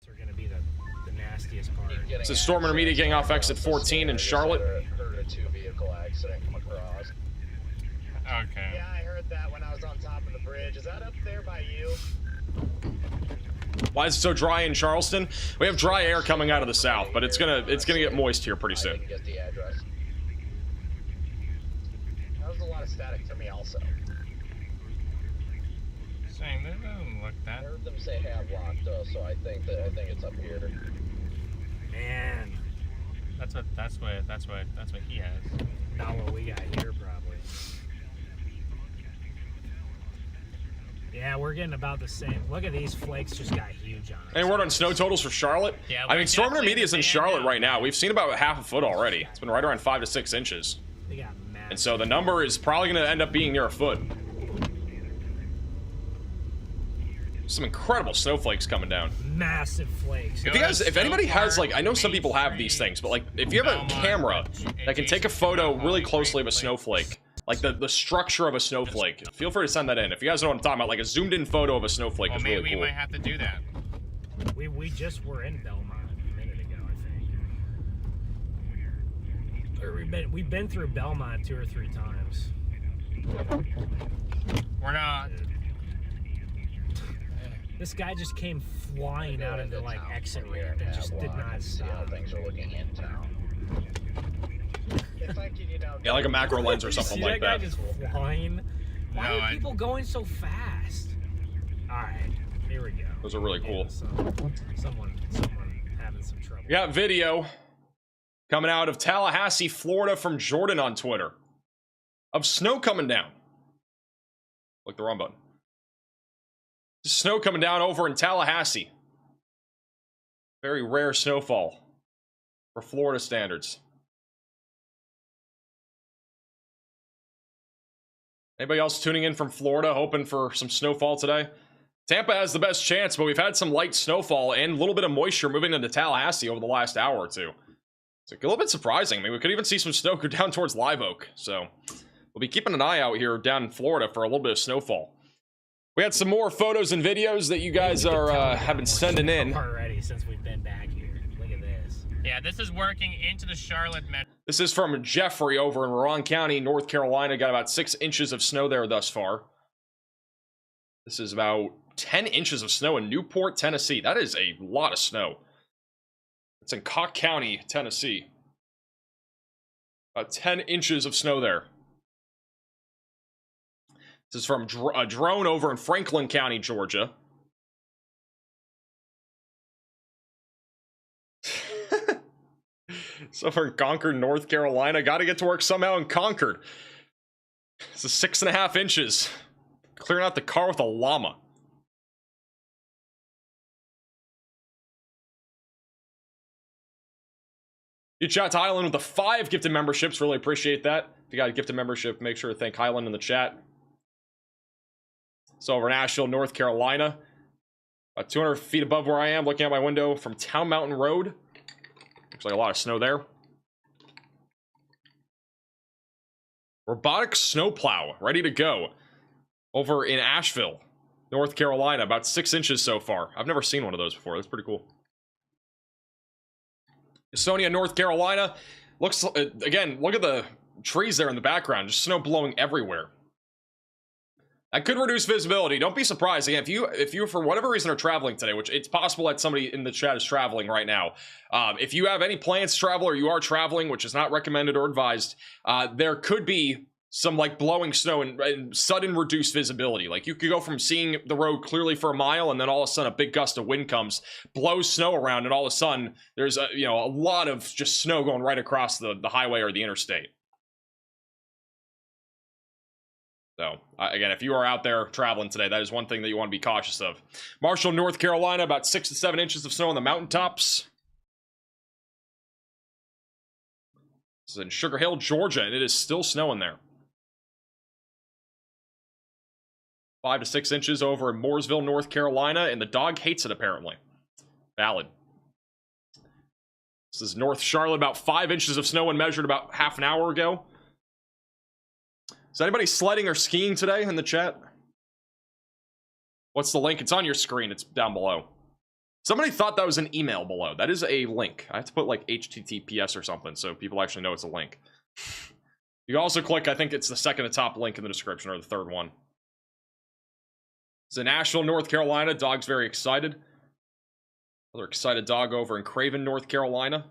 Are going to be the nastiest part. It's a storm intermediate getting off exit 14 in Charlotte. Heard a 2-vehicle accident come across. Okay. Yeah, I heard that when I was on top of the bridge. Is that up there by you? Why is it so dry in Charleston? We have dry air coming out of the south, but it's gonna get moist here pretty I soon. didn't get the address. That was a lot of static for me also. Saying that doesn't look I that. heard them say Havelock though, so I think it's up here. Man, That's what he has. not what we got here, probably. Yeah, we're getting about the same. Look at these flakes, just got huge on us. Any word on snow totals for Charlotte? Yeah, I we're mean, storm definitely intermediate is in in the Charlotte band right now. now. We've seen about half a foot already. It's been right around 5 to 6 inches. They got massive. And so the number is probably going to end up being near a foot. Some incredible snowflakes coming down. Massive flakes. If anybody has, like, I know some people have these things, but like, if you have a camera that can take a photo really closely of a snowflake, like the structure of a snowflake, feel free to send that in. If you guys know what I'm talking about, like a zoomed in photo of a snowflake Well, is maybe really we cool. might have to do that. We just were in Belmont a minute ago, I think. Or we've been through Belmont 2 or 3 times. We're not. This guy just came flying out into like exit ramp and just did not See how stop. things are looking in town. If I can, Yeah, like a macro lens or See something that like guy that. just flying? Why No, are people going so fast? All right, here we go. Those are really cool. Someone having some trouble. We got video coming out of Tallahassee, Florida from Jordan on Twitter of snow coming down. Click the wrong button. Snow coming down over in Tallahassee. Very rare snowfall for Florida standards. Anybody else tuning in from Florida hoping for some snowfall today? Tampa has the best chance, but we've had some light snowfall and a little bit of moisture moving into Tallahassee over the last hour or two. It's a little bit surprising. I mean, we could even see some snow go down towards Live Oak. So we'll be keeping an eye out here down in Florida for a little bit of snowfall. We had some more photos and videos that you guys have been sending in. Already since we've been back here. Look at this. Yeah, this is working into the Charlotte metro. This is from Jeffrey over in Rowan County, North Carolina. Got about 6 inches of snow there thus far. This is about 10 inches of snow in Newport, Tennessee. That is a lot of snow. It's in Cock County, Tennessee. About 10 inches of snow there. This is from a drone over in Franklin County, Georgia. So for Concord, North Carolina. Got to get to work somehow in Concord. This is 6.5 inches. Clearing out the car with a llama. Huge shout out to Highland with the 5 gifted memberships. Really appreciate that. If you got a gifted membership, make sure to thank Highland in the chat. So over in Asheville, North Carolina. About 200 feet above where I am, looking out my window from Town Mountain Road. Looks like a lot of snow there. Robotic snowplow, ready to go. Over in Asheville, North Carolina, about 6 inches so far. I've never seen one of those before. That's pretty cool. Estonia, North Carolina, Looks, again, look at the trees there in the background, just snow blowing everywhere. That could reduce visibility. Don't be surprised. Again, if you for whatever reason are traveling today, which it's possible that somebody in the chat is traveling right now, if you have any plans to travel or you are traveling, which is not recommended or advised, there could be some like blowing snow and sudden reduced visibility. Like you could go from seeing the road clearly for a mile, and then all of a sudden a big gust of wind comes, blows snow around, and all of a sudden there's a lot of just snow going right across the highway or the interstate. So, again, if you are out there traveling today, that is one thing that you want to be cautious of. Marshall, North Carolina, about 6 to 7 inches of snow on the mountaintops. This is in Sugar Hill, Georgia, and it is still snowing there. 5 to 6 inches over in Mooresville, North Carolina, and the dog hates it, apparently. Valid. This is North Charlotte, about 5 inches of snow when measured about half an hour ago. Is anybody sledding or skiing today in the chat? What's the link? It's on your screen. It's down below. Somebody thought that was an email below. That is a link. I have to put like HTTPS or something so people actually know it's a link. You also click, I think it's the second to top link in the description, or the third one. It's in Asheville, North Carolina. Dog's very excited. Another excited dog over in Craven, North Carolina.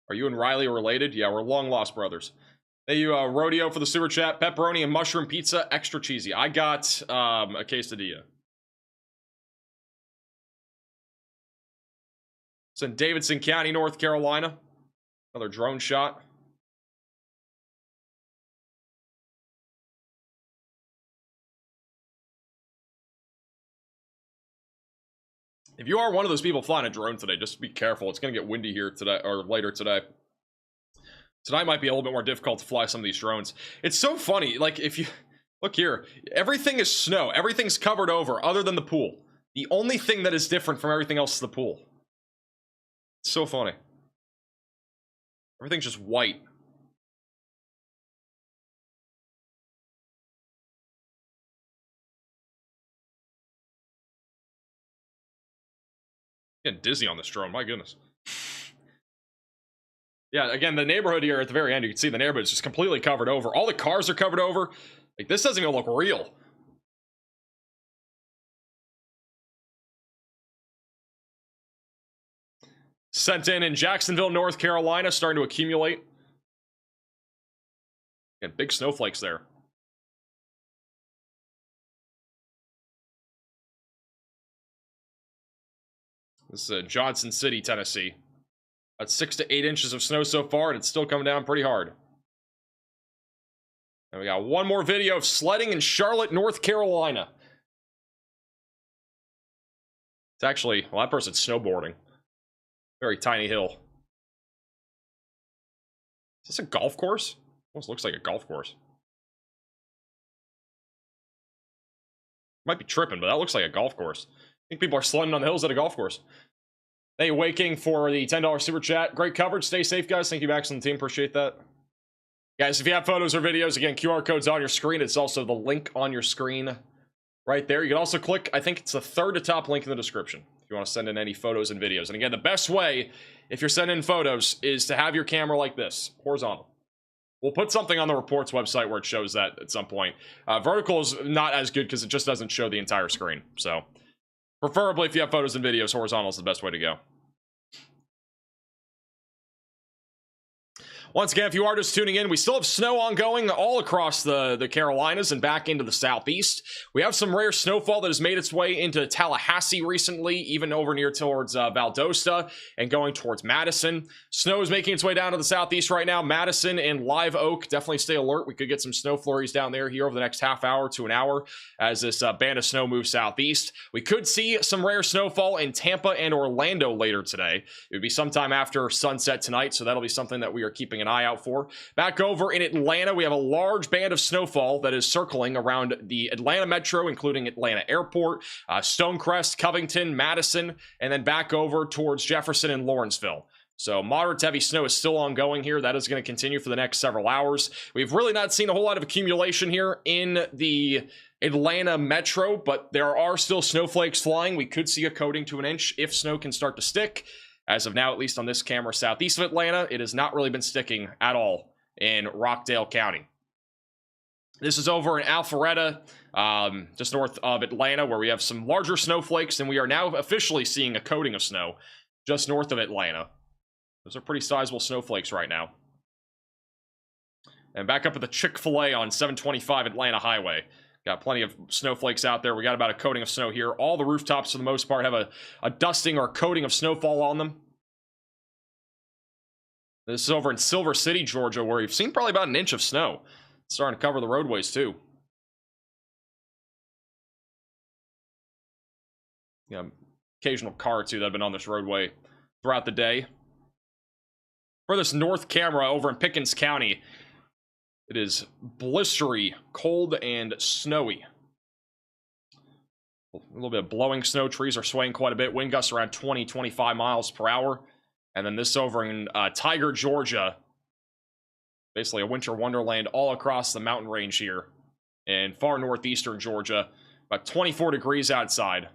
Are you and Riley related? Yeah, we're long-lost brothers. Thank you, Rodeo, for the super chat. Pepperoni and mushroom pizza, extra cheesy. I got a quesadilla. It's in Davidson County, North Carolina. Another drone shot. If you are one of those people flying a drone today, just be careful. It's going to get windy here today, or later today. Tonight might be a little bit more difficult to fly some of these drones. It's so funny. Like, if you look here, everything is snow. Everything's covered over other than the pool. The only thing that is different from everything else is the pool. It's so funny. Everything's just white. Getting dizzy on this drone, my goodness. Yeah, again, the neighborhood here at the very end, you can see the neighborhood is just completely covered over. All the cars are covered over. Like, this doesn't even look real. Sent in Jacksonville, North Carolina, starting to accumulate. Again, big snowflakes there. This is Johnson City, Tennessee. That's 6 to 8 inches of snow so far, and it's still coming down pretty hard. And we got one more video of sledding in Charlotte, North Carolina. It's actually, well, that person's snowboarding. Very tiny hill. Is this a golf course? Almost looks like a golf course. Might be tripping, but that looks like a golf course. I think people are sledding on the hills at a golf course. Thank you, Waking, for the $10 super chat. Great coverage. Stay safe, guys. Thank you, Max and the team. Appreciate that. Guys, if you have photos or videos, again, QR code's on your screen. It's also the link on your screen right there. You can also click, I think it's the third to top link in the description if you want to send in any photos and videos. And again, the best way, if you're sending in photos, is to have your camera like this, horizontal. We'll put something on the reports website where it shows that at some point. Vertical is not as good because it just doesn't show the entire screen. So, preferably if you have photos and videos, horizontal is the best way to go. Once again, if you are just tuning in, we still have snow ongoing all across the Carolinas and back into the southeast. We have some rare snowfall that has made its way into Tallahassee recently, even over near towards Valdosta and going towards Madison. Snow is making its way down to the southeast right now. Madison and Live Oak, definitely stay alert. We could get some snow flurries down there here over the next half hour to an hour as this band of snow moves southeast. We could see some rare snowfall in Tampa and Orlando later today. It would be sometime after sunset tonight, so that'll be something that we are keeping an eye out for. Back over in Atlanta, we have a large band of snowfall that is circling around the Atlanta metro, including Atlanta Airport, Stonecrest, Covington, Madison, and then back over towards Jefferson and Lawrenceville. So moderate to heavy snow is still ongoing here. That is going to continue for the next several hours. We've really not seen a whole lot of accumulation here in the Atlanta metro, but there are still snowflakes flying. We could see a coating to an inch if snow can start to stick. As of now, at least on this camera, southeast of Atlanta, it has not really been sticking at all in Rockdale County. This is over in Alpharetta, just north of Atlanta, where we have some larger snowflakes, and we are now officially seeing a coating of snow just north of Atlanta. Those are pretty sizable snowflakes right now. And back up at the Chick-fil-A on 725 Atlanta Highway. Got plenty of snowflakes out there. We got about a coating of snow here. All the rooftops, for the most part, have a dusting or coating of snowfall on them. This is over in Silver City, Georgia, where you've seen probably about an inch of snow. It's starting to cover the roadways, too. Yeah, occasional car or two that have been on this roadway throughout the day. For this north camera over in Pickens County, it is blistery, cold, and snowy. A little bit of blowing snow. Trees are swaying quite a bit. Wind gusts around 20-25 miles per hour. And then this over in Tiger, Georgia. Basically a winter wonderland all across the mountain range here in far northeastern Georgia. About 24 degrees outside.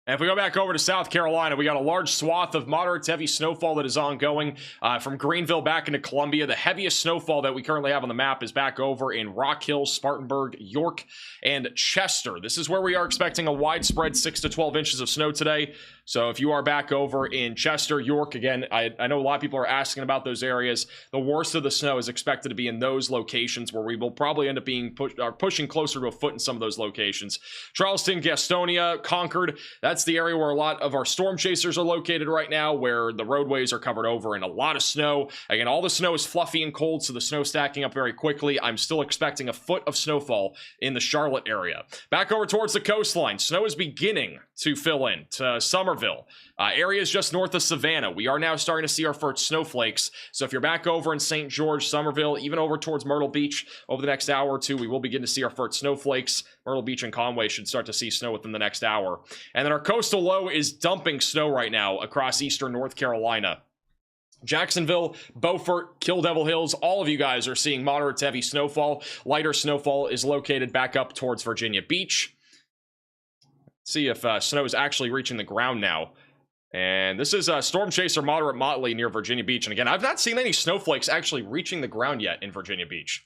And if we go back over to South Carolina, we got a large swath of moderate to heavy snowfall that is ongoing from Greenville back into Columbia. The heaviest snowfall that we currently have on the map is back over in Rock Hill, Spartanburg, York, and Chester. This is where we are expecting a widespread 6 to 12 inches of snow today. So if you are back over in Chester, York, again, I know a lot of people are asking about those areas. The worst of the snow is expected to be in those locations where we will probably end up being pushing closer to a foot in some of those locations. Charleston, Gastonia, Concord, that's the area where a lot of our storm chasers are located right now, where the roadways are covered over in a lot of snow. Again, all the snow is fluffy and cold, so the snow stacking up very quickly. I'm still expecting a foot of snowfall in the Charlotte area. Back over towards the coastline, snow is beginning to fill in to Somerville. Areas just north of Savannah. We are now starting to see our first snowflakes. So if you're back over in St. George, Somerville, even over towards Myrtle Beach, over the next hour or two, we will begin to see our first snowflakes. Myrtle Beach and Conway should start to see snow within the next hour. And then our coastal low is dumping snow right now across eastern North Carolina. Jacksonville, Beaufort, Kill Devil Hills, all of you guys are seeing moderate to heavy snowfall. Lighter snowfall is located back up towards Virginia Beach. See if snow is actually reaching the ground now. And this is Storm Chaser Moderate Motley near Virginia Beach. And again, I've not seen any snowflakes actually reaching the ground yet in Virginia Beach.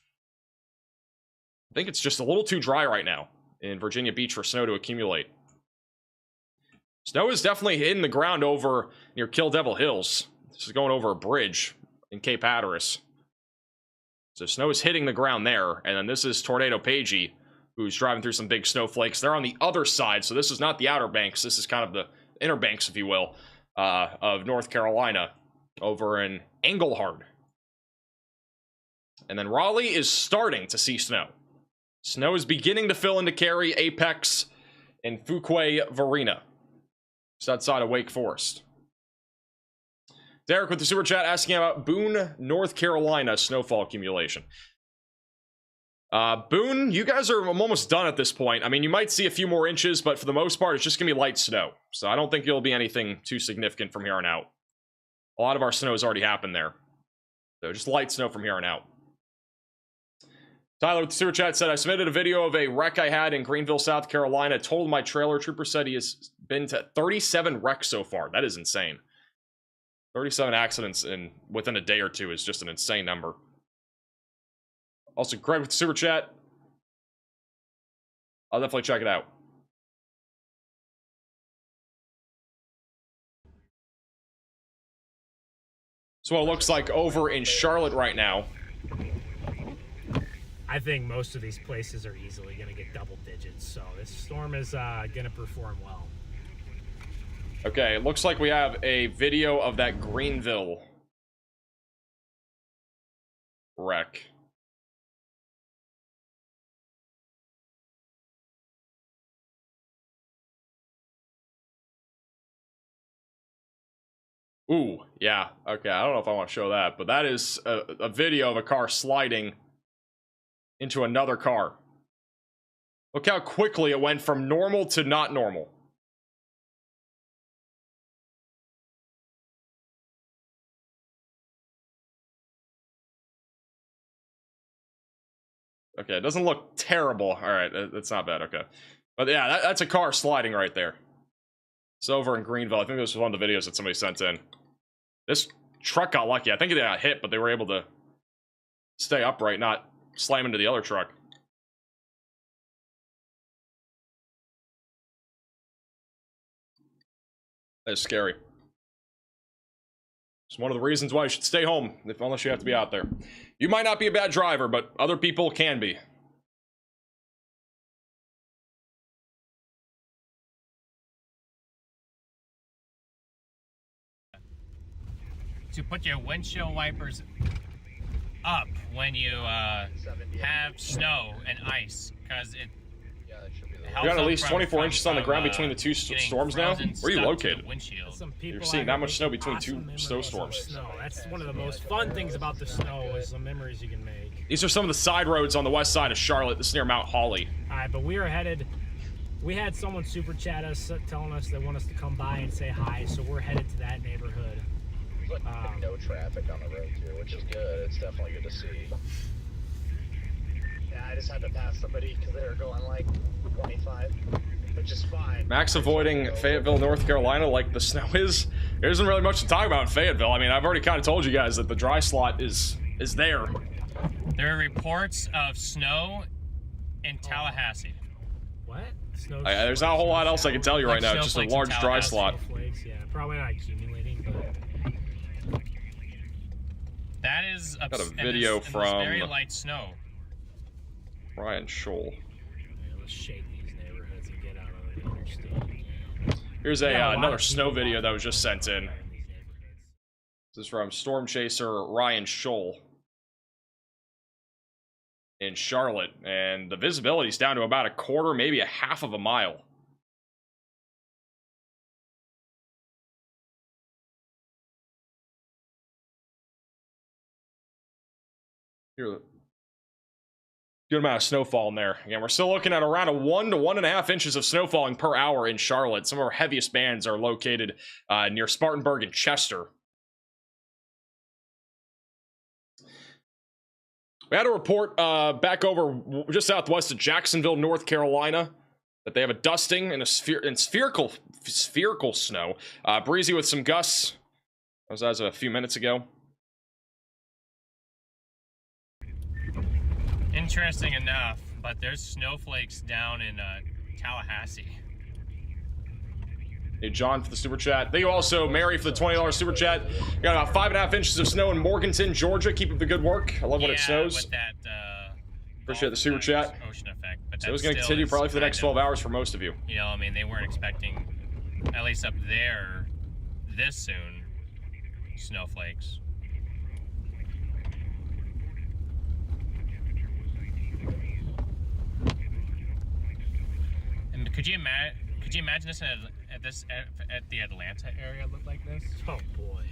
I think it's just a little too dry right now in Virginia Beach for snow to accumulate. Snow is definitely hitting the ground over near Kill Devil Hills. This is going over a bridge in Cape Hatteras. So snow is hitting the ground there. And then this is Tornado Pagey, who's driving through some big snowflakes. They're on the other side, so this is not the Outer Banks. This is kind of the Inner Banks, if you will, of North Carolina, over in Englehart. And then Raleigh is starting to see snow. Snow is beginning to fill into Cary, Apex, and Fuquay, Varina. Just outside of Wake Forest. Derek with the super chat asking about Boone, North Carolina snowfall accumulation. Boone, you guys are almost done at this point. I mean, you might see a few more inches, but for the most part, it's just going to be light snow. So I don't think it'll be anything too significant from here on out. A lot of our snow has already happened there. So just light snow from here on out. Tyler with the super chat said, I submitted a video of a wreck I had in Greenville, South Carolina. Told my trailer trooper said he has been to 37 wrecks so far. That is insane. 37 accidents within a day or two is just an insane number. Also, Greg with the super chat. I'll definitely check it out. So what it looks like over in Charlotte right now. I think most of these places are easily going to get double digits, so this storm is going to perform well. Okay, it looks like we have a video of that Greenville wreck. Ooh, yeah. Okay, I don't know if I want to show that, but that is a video of a car sliding into another car. Look how quickly it went from normal to not normal. Okay, it doesn't look terrible. All right, that's not bad. Okay, but yeah, that's a car sliding right there. It's over in Greenville. I think this was one of the videos that somebody sent in. This truck got lucky. I think they got hit, but they were able to stay upright, not slam into the other truck. That's scary. It's one of the reasons why you should stay home, unless you have to be out there. You might not be a bad driver, but other people can be. To put your windshield wipers up when you have snow and ice, because it We got at least 24 inches on the ground between the two storms now. Where are you located? You're seeing that much snow between two snowstorms. Snow. That's one of the most fun things about the snow is the memories you can make. These are some of the side roads on the west side of Charlotte. This is near Mount Holly. All right, but we are headed. We had someone super chat us telling us they want us to come by and say hi, so we're headed to that neighborhood. No traffic on the road too, which is good. It's definitely good to see. Yeah, I just had to pass somebody because they were going like 25, which is fine. Max avoiding Fayetteville, North Carolina, like the snow is. There isn't really much to talk about in Fayetteville. I mean, I've already kind of told you guys that the dry slot is there. There are reports of snow in Tallahassee. What? Snow There's not a whole lot else I can tell you right now. It's just a large dry slot. Flakes, yeah, probably not accumulating, but that is got a video from very light snow. Ryan Scholl. yeah, let's shake these neighborhoods and get out of the interstate. Here's another snow video that was just sent in. This is from Storm Chaser Ryan Scholl in Charlotte, and the visibility is down to about a quarter, maybe a half of a mile. Here, good amount of snowfall in there. Again, we're still looking at around 1 to 1.5 inches of snow falling per hour in Charlotte. Some of our heaviest bands are located near Spartanburg and Chester. We had a report back over just southwest of Jacksonville, North Carolina, that they have a dusting and spherical snow. Breezy with some gusts. That was as of a few minutes ago. Interesting enough, but there's snowflakes down in Tallahassee. Hey, John for the super chat. Thank you also, Mary, for the $20 super chat. We got about 5.5 inches of snow in Morganton, Georgia. Keep up the good work. I love when it snows. With that, appreciate the super chat. Ocean effect, but So it's going to continue probably for the next 12 hours for most of you. You know, I mean, they weren't expecting, at least up there, this soon, snowflakes. And could you imagine this at the Atlanta area look like this? Oh boy.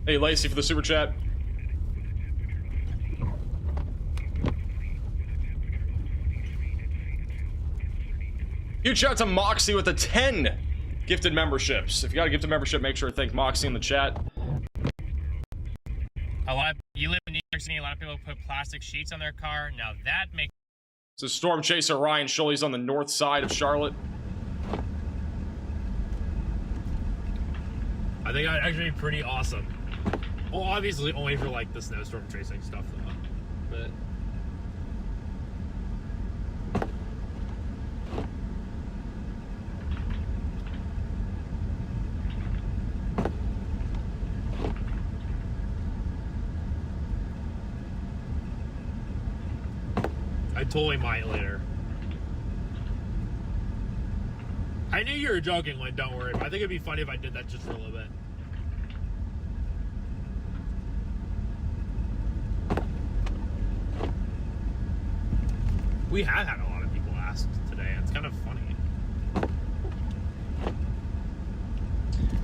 Hey, Lacey for the super chat. Huge shout out to Moxie with the 10 gifted memberships. If you got a gifted membership, make sure to thank Moxie in the chat. You live in New York City, a lot of people put plastic sheets on their car. Now that makes... So Storm Chaser Ryan Scholl on the north side of Charlotte. I think that'd actually be pretty awesome. Well, obviously only for like the snowstorm tracing stuff though. But I totally might later. I knew you were joking, Lynn, don't worry. But I think it'd be funny if I did that just for a little bit. We have had a lot of people ask today. It's kind of funny.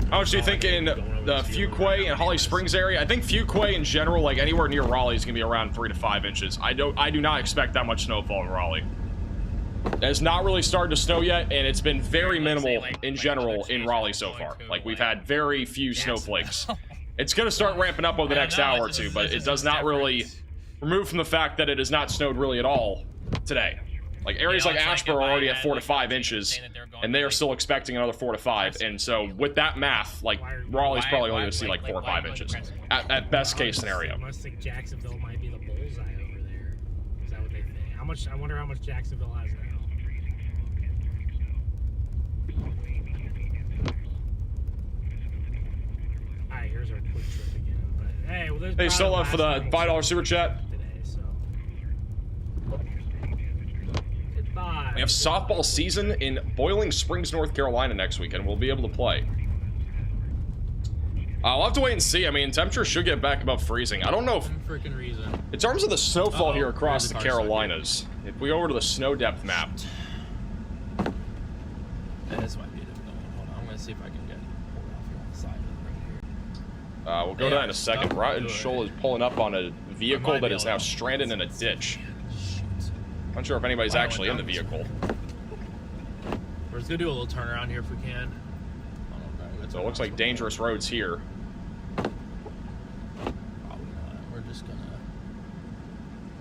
How much do you think in the Fuquay and Holly Springs area? I think Fuquay in general, like anywhere near Raleigh, is gonna be around 3 to 5 inches. I do not expect that much snowfall in Raleigh. It has not really started to snow yet, and it's been very minimal in general in Raleigh so far. Like, we've had very few snowflakes. It's going to start ramping up over the next hour or two, but it does not really remove from the fact that it has not snowed really at all today. Like, areas like Asheboro are already at 4 to 5 inches, and they are still expecting another 4 to 5. And so, with that math, like, Raleigh's probably only going to see like 4 or 5 inches at best case scenario. Unless like Jacksonville might be the bullseye over there. Is that what they think? How much? I wonder how much Jacksonville has now. All right, here's our quick trip again. But hey, well, there's Hey, Solo for the $5 super chat. We have softball season in Boiling Springs, North Carolina next weekend. We'll be able to play. I'll have to wait and see. I mean, temperatures should get back above freezing. I don't know if... freaking reason. In terms of the snowfall here across the Carolinas, if we go over to the snow depth map... This might be a difficult one. Hold on, I'm going to see if I can get it pulled off here on the side of the road here. we'll go to that in a second. Ryan Scholl is pulling up on a vehicle that is now stranded in a ditch. I'm not sure if anybody's actually in the vehicle. We're just gonna do a little turnaround here if we can. So it looks like dangerous roads here. Probably not. We're just gonna...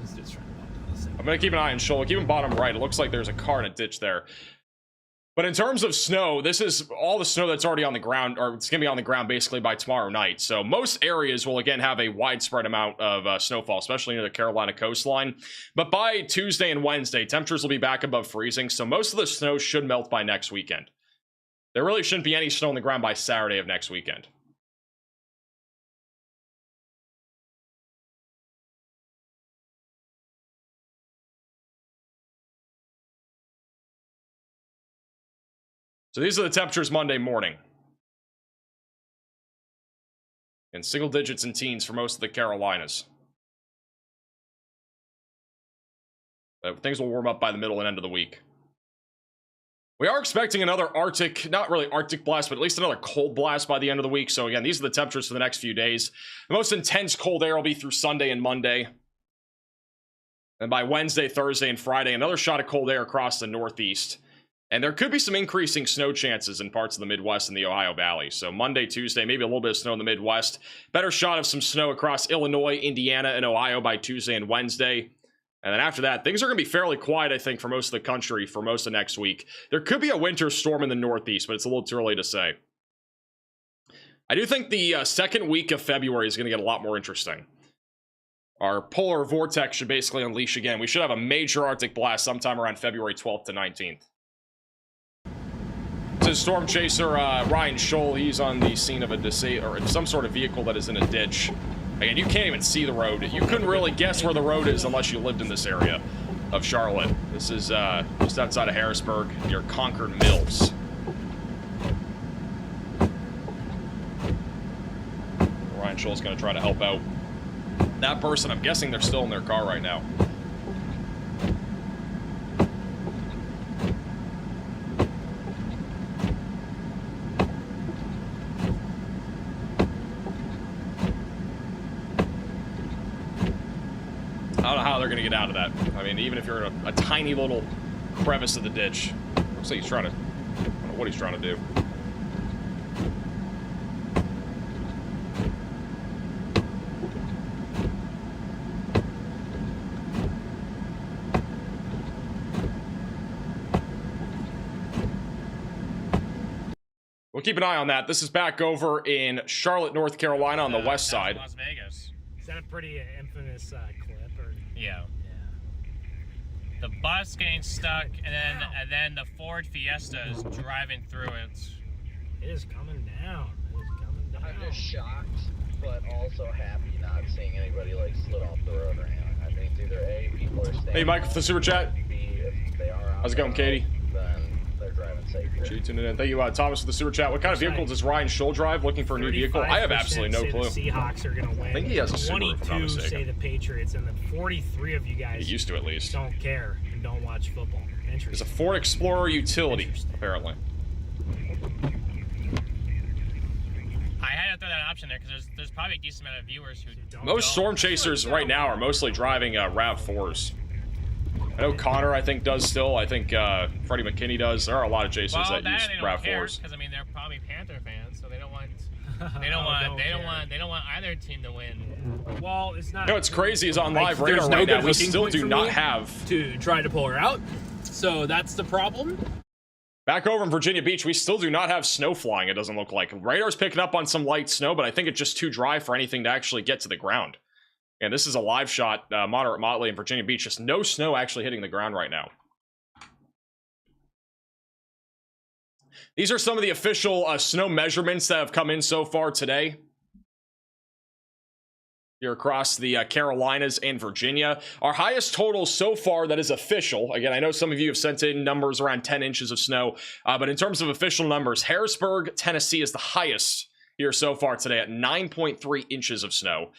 This dude's trying to walk down the same. I'm gonna keep an eye on Scholl. Keep him bottom right. It looks like there's a car in a ditch there. But in terms of snow, this is all the snow that's already on the ground, or it's going to be on the ground basically by tomorrow night. So most areas will again have a widespread amount of snowfall, especially near the Carolina coastline. But by Tuesday and Wednesday, temperatures will be back above freezing. So most of the snow should melt by next weekend. There really shouldn't be any snow on the ground by Saturday of next weekend. So these are the temperatures Monday morning. In single digits and teens for most of the Carolinas. Things will warm up by the middle and end of the week. We are expecting another Arctic, not really Arctic blast, but at least another cold blast by the end of the week. So again, these are the temperatures for the next few days. The most intense cold air will be through Sunday and Monday. And by Wednesday, Thursday, and Friday, another shot of cold air across the Northeast. And there could be some increasing snow chances in parts of the Midwest and the Ohio Valley. So Monday, Tuesday, maybe a little bit of snow in the Midwest. Better shot of some snow across Illinois, Indiana, and Ohio by Tuesday and Wednesday. And then after that, things are going to be fairly quiet, I think, for most of the country for most of next week. There could be a winter storm in the Northeast, but it's a little too early to say. I do think the second week of February is going to get a lot more interesting. Our polar vortex should basically unleash again. We should have a major Arctic blast sometime around February 12th to 19th. This is Storm Chaser Ryan Scholl. He's on the scene of or some sort of vehicle that is in a ditch. Again, you can't even see the road. You couldn't really guess where the road is unless you lived in this area of Charlotte. This is just outside of Harrisburg, near Concord Mills. Ryan Scholl's going to try to help out that person. I'm guessing they're still in their car right now. I don't know how they're going to get out of that. I mean, even if you're in a tiny little crevice of the ditch. Looks like he's trying to... I don't know what he's trying to do. We'll keep an eye on that. This is back over in Charlotte, North Carolina on the west side. Las Vegas. Is that a pretty infamous clip? Or... Yeah. The bus getting stuck, and then the Ford Fiesta is driving through it. It is coming down. It is coming down. I'm just shocked, but also happy not seeing anybody like slid off the road or anything. I think either A, people are staying. Hey, Mike, for the super chat. B, if they are How's it going, Katie? Then they're driving safe. Appreciate you tuning in. Thank you, Thomas, for the super chat. What kind of vehicle does Ryan Scholl drive? Looking for a new vehicle? I have absolutely no clue. The Seahawks are going to win. I think he has a Subaru, if I'm not 22 mistaken. say the Patriots, and then 43 of you guys He used to, at least. don't care and don't watch football. It's Interesting. a Ford Explorer utility, apparently. I had to throw that option there because there's probably a decent amount of viewers who don't. Most Storm Chasers right now are mostly driving RAV4s. I know Connor, I think, does still. I think Freddie McKinney does. There are a lot of Jasons Well, that use they don't care, RAV4s. because I mean they're probably Panther fans, so they don't want either team to win. Well, it's not. You know what's crazy is on live There's radar no right good now, we hooking still point do for not me have. to try to pull her out. So that's the problem. Back over in Virginia Beach, we still do not have snow flying, it doesn't look like. Radar's picking up on some light snow, but I think it's just too dry for anything to actually get to the ground. And this is a live shot, moderate motley in Virginia Beach. Just no snow actually hitting the ground right now. These are some of the official snow measurements that have come in so far today. Here across the Carolinas and Virginia. Our highest total so far that is official. Again, I know some of you have sent in numbers around 10 inches of snow. But in terms of official numbers, Harrisburg, Tennessee is the highest here so far today at 9.3 inches of snow.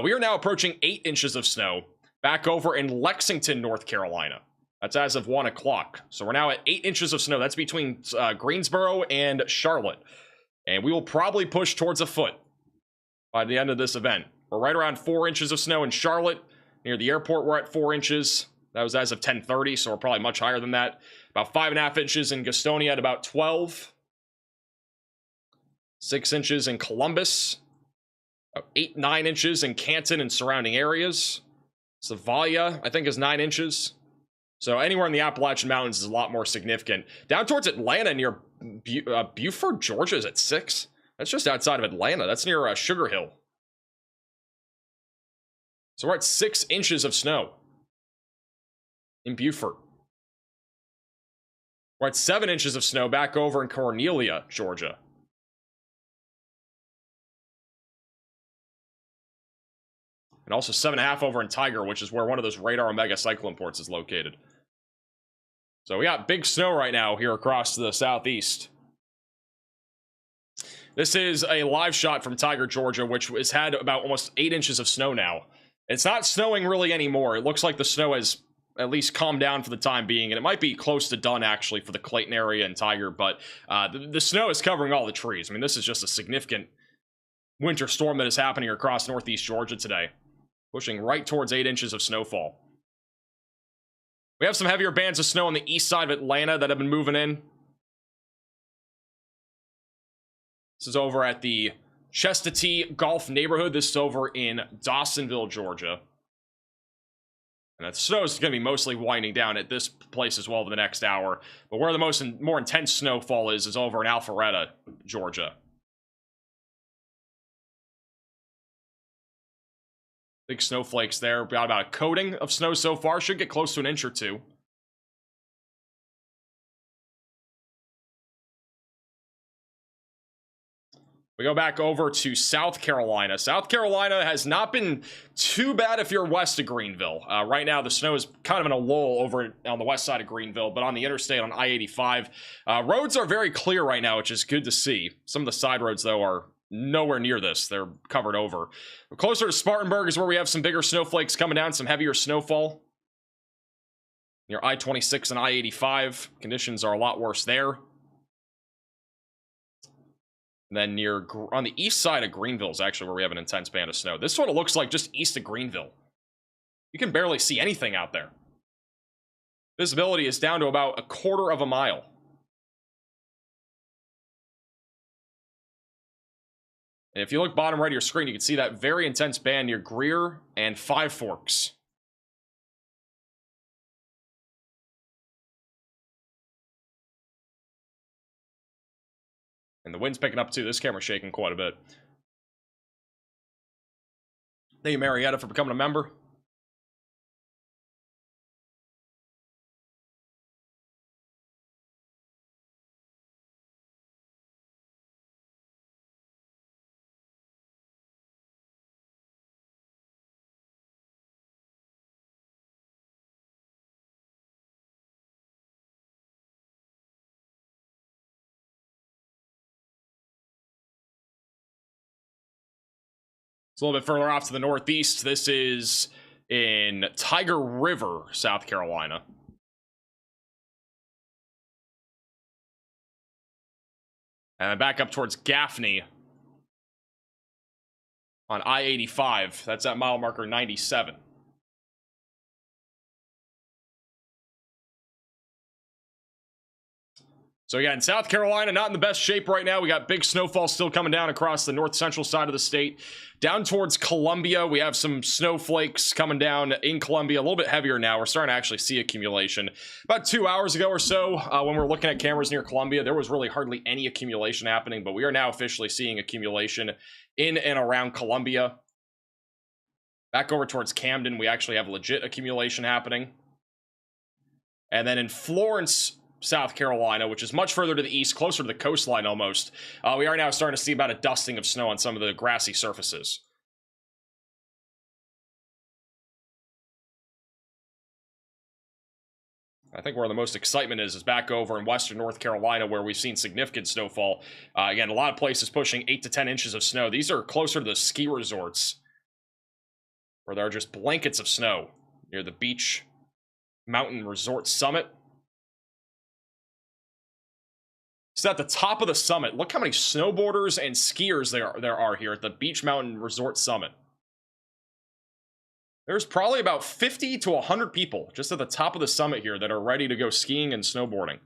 We are now approaching 8 inches of snow back over in Lexington, North Carolina. That's as of 1 o'clock. So we're now at 8 inches of snow. That's between Greensboro and Charlotte. And we will probably push towards a foot by the end of this event. We're right around 4 inches of snow in Charlotte. Near the airport, we're at 4 inches. That was as of 10:30, so we're probably much higher than that. About 5.5 inches in Gastonia at about 12. 6 inches in Columbus. About 8-9 inches in Canton and surrounding areas. Savalia, I think, is 9 inches. So anywhere in the Appalachian Mountains is a lot more significant. Down towards Atlanta near Beaufort, Georgia is at 6. That's just outside of Atlanta. That's near Sugar Hill. So we're at 6 inches of snow in Beaufort. We're at 7 inches of snow back over in Cornelia, Georgia. And also 7.5 over in Tiger, which is where one of those radar Omega cyclone ports is located. So we got big snow right now here across the southeast. This is a live shot from Tiger, Georgia, which has had about almost 8 inches of snow now. It's not snowing really anymore. It looks like the snow has at least calmed down for the time being, and it might be close to done, actually, for the Clayton area and Tiger, but the snow is covering all the trees. I mean, this is just a significant winter storm that is happening across northeast Georgia today, pushing right towards 8 inches of snowfall. We have some heavier bands of snow on the east side of Atlanta that have been moving in. This is over at the Chestatee Golf neighborhood. This is over in Dawsonville, Georgia. And that snow is going to be mostly winding down at this place as well for the next hour. But where the more intense snowfall is over in Alpharetta, Georgia. Big snowflakes there. Got about a coating of snow so far. Should get close to an inch or two. We go back over to South Carolina. South Carolina has not been too bad if you're west of Greenville. Right now, the snow is kind of in a lull over on the west side of Greenville, but on the interstate on I-85, roads are very clear right now, which is good to see. Some of the side roads, though, are nowhere near this. They're covered over. Closer to Spartanburg is where we have some bigger snowflakes coming down, some heavier snowfall. Near I-26 and I-85, conditions are a lot worse there. And then near, on the east side of Greenville is actually where we have an intense band of snow. This sort of looks like just east of Greenville. You can barely see anything out there. Visibility is down to about 1/4 of a mile. And if you look bottom right of your screen, you can see that very intense band near Greer and Five Forks. And the wind's picking up too. This camera's shaking quite a bit. Thank you, Marietta, for becoming a member. It's a little bit further off to the northeast. This is in Tiger River, South Carolina. And back up towards Gaffney on I-85. That's at mile marker 97. So again, South Carolina not in the best shape right now. We got big snowfall still coming down across the north central side of the state. Down towards Columbia, we have some snowflakes coming down in Columbia, a little bit heavier now. We're starting to actually see accumulation. About 2 hours ago or so, when we were looking at cameras near Columbia, there was really hardly any accumulation happening, but we are now officially seeing accumulation in and around Columbia. Back over towards Camden, we actually have legit accumulation happening. And then in Florence, South Carolina, which is much further to the east, closer to the coastline almost, we are now starting to see about a dusting of snow on some of the grassy surfaces. I think where the most excitement is back over in western North Carolina, where we've seen significant snowfall. Again, a lot of places pushing 8 to 10 inches of snow. These are closer to the ski resorts, where there are just blankets of snow near the beach mountain resort summit. So at the top of the summit, look how many snowboarders and skiers there are here at the Beach Mountain Resort Summit. There's probably about 50 to 100 people just at the top of the summit here that are ready to go skiing and snowboarding.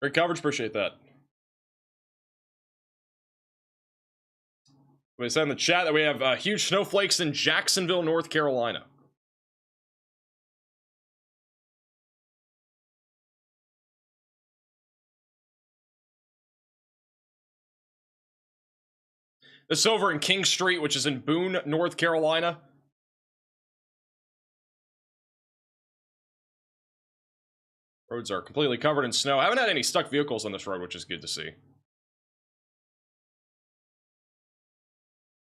Great coverage, appreciate that. We said in the chat that we have huge snowflakes in Jacksonville, North Carolina. This is over in King Street, which is in Boone, North Carolina. Roads are completely covered in snow. I haven't had any stuck vehicles on this road, which is good to see.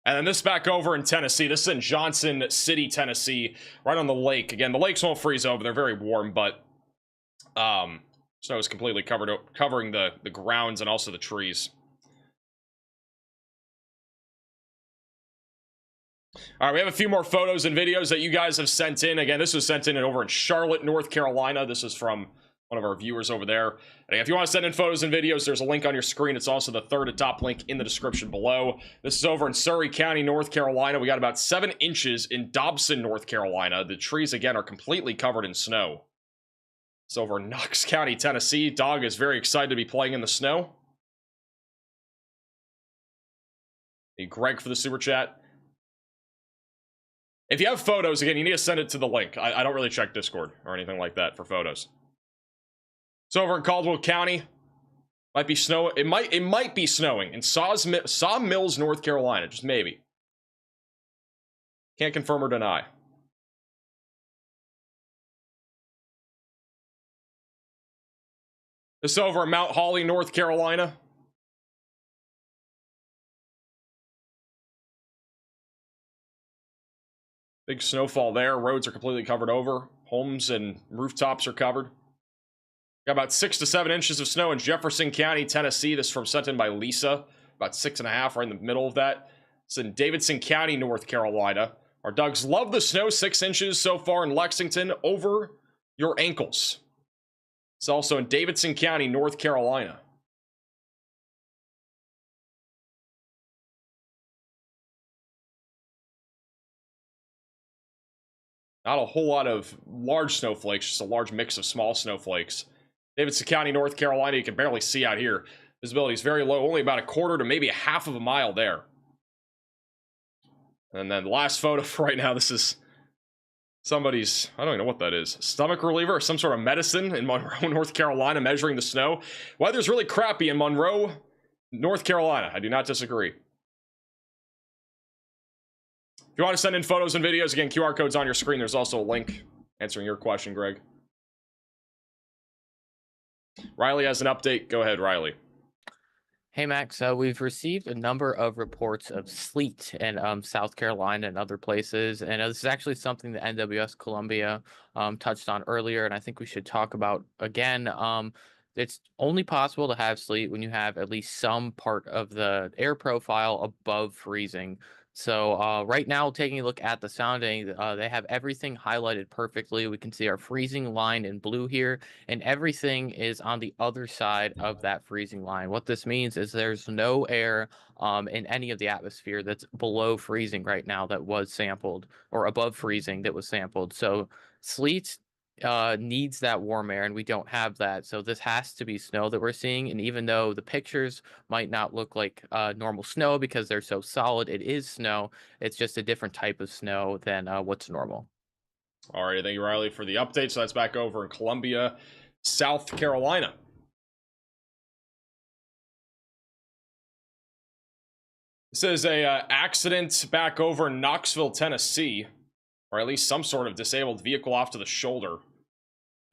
And then this back over in Tennessee. This is in Johnson City, Tennessee, right on the lake. Again, the lakes won't freeze over. They're very warm, but snow is completely covering the grounds and also the trees. All right, we have a few more photos and videos that you guys have sent in. Again, this was sent in over in Charlotte, North Carolina. This is from one of our viewers over there. And if you want to send in photos and videos, there's a link on your screen. It's also the third to top link in the description below. This is over in Surry County, North Carolina. We got about 7 inches in Dobson, North Carolina. The trees, again, are completely covered in snow. It's over in Knox County, Tennessee. Dog is very excited to be playing in the snow. Thank you, Greg, for the super chat. If you have photos, again, you need to send it to the link. I don't really check Discord or anything like that for photos. So over in Caldwell County, might be snow. It might be snowing in Saw Mills, North Carolina. Just maybe. Can't confirm or deny. This is over in Mount Holly, North Carolina. Big snowfall there. Roads are completely covered over. Homes and rooftops are covered. Got about 6 to 7 inches of snow in Jefferson County, Tennessee. This is from sent in by Lisa. About 6.5 right in the middle of that. It's in Davidson County, North Carolina. Our dogs love the snow. 6 inches so far in Lexington, over your ankles. It's also in Davidson County, North Carolina. Not a whole lot of large snowflakes, just a large mix of small snowflakes. Davidson County, North Carolina, you can barely see out here. Visibility is very low, only about a quarter to maybe a half of a mile there. And then the last photo for right now, this is somebody's, I don't even know what that is, stomach reliever or some sort of medicine in Monroe, North Carolina, measuring the snow. Weather's really crappy in Monroe, North Carolina. I do not disagree. If you want to send in photos and videos, again, QR code's on your screen. There's also a link answering your question, Greg. Riley has an update. Go ahead, Riley. Hey, Max. We've received a number of reports of sleet in South Carolina and other places. And this is actually something that NWS Columbia touched on earlier, and I think we should talk about again. It's only possible to have sleet when you have at least some part of the air profile above freezing. So right now, taking a look at the sounding, they have everything highlighted perfectly. We can see our freezing line in blue here, and everything is on the other side of that freezing line. What this means is there's no air in any of the atmosphere that's below freezing right now that was sampled, or above freezing that was sampled. So sleet needs that warm air, and we don't have that. So this has to be snow that we're seeing. And even though the pictures might not look like normal snow because they're so solid, it is snow. It's just a different type of snow than what's normal. All right, thank you, Riley, for the update. So that's back over in Columbia, South Carolina. This is a accident back over in Knoxville, Tennessee, or at least some sort of disabled vehicle off to the shoulder.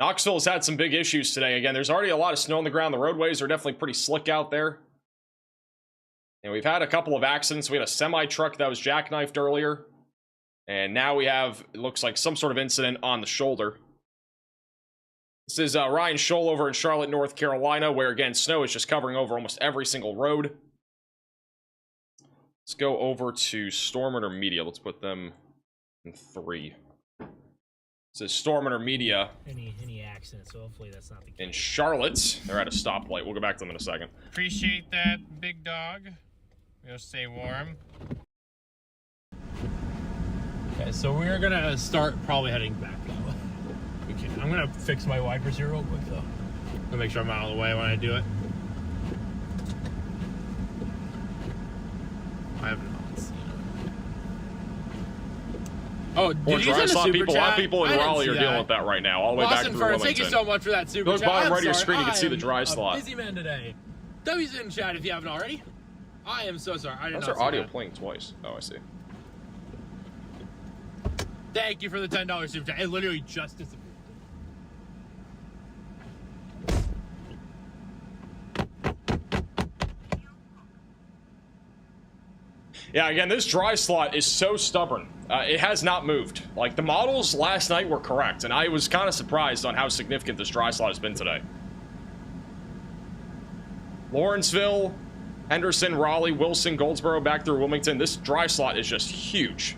Knoxville has had some big issues today. Again, there's already a lot of snow on the ground. The roadways are definitely pretty slick out there. And we've had a couple of accidents. We had a semi-truck that was jackknifed earlier. And now we have, it looks like, some sort of incident on the shoulder. This is Ryan Scholl over in Charlotte, North Carolina, where, again, snow is just covering over almost every single road. Let's go over to Storm Intermedia. Let's put them in 3. This is Storm Intermedia. Any accidents, so hopefully that's not the case. In Charlotte. They're at a stoplight. We'll go back to them in a second. Appreciate that, big dog. We'll stay warm. Okay, so we're gonna start probably heading back that way. I'm gonna fix my wipers here real quick though. To make sure I'm out of the way when I do it. I have not seen it. Oh, did you send a super chat? A lot of people in I didn't Raleigh see are that. dealing with that right now, all the way back Boston through Furnace, Wilmington. thank you so much for that super Goes chat. bottom right of your sorry, screen, you can see the dry I'm slot. a busy man today. W's in chat if you haven't already. I am so sorry. I did How's not our see audio that. playing twice? Oh, I see. Thank you for the $10 super chat. It literally just disappeared. Yeah, again, this dry slot is so stubborn. It has not moved. Like, the models last night were correct, and I was kind of surprised on how significant this dry slot has been today. Lawrenceville, Henderson, Raleigh, Wilson, Goldsboro, back through Wilmington. This dry slot is just huge.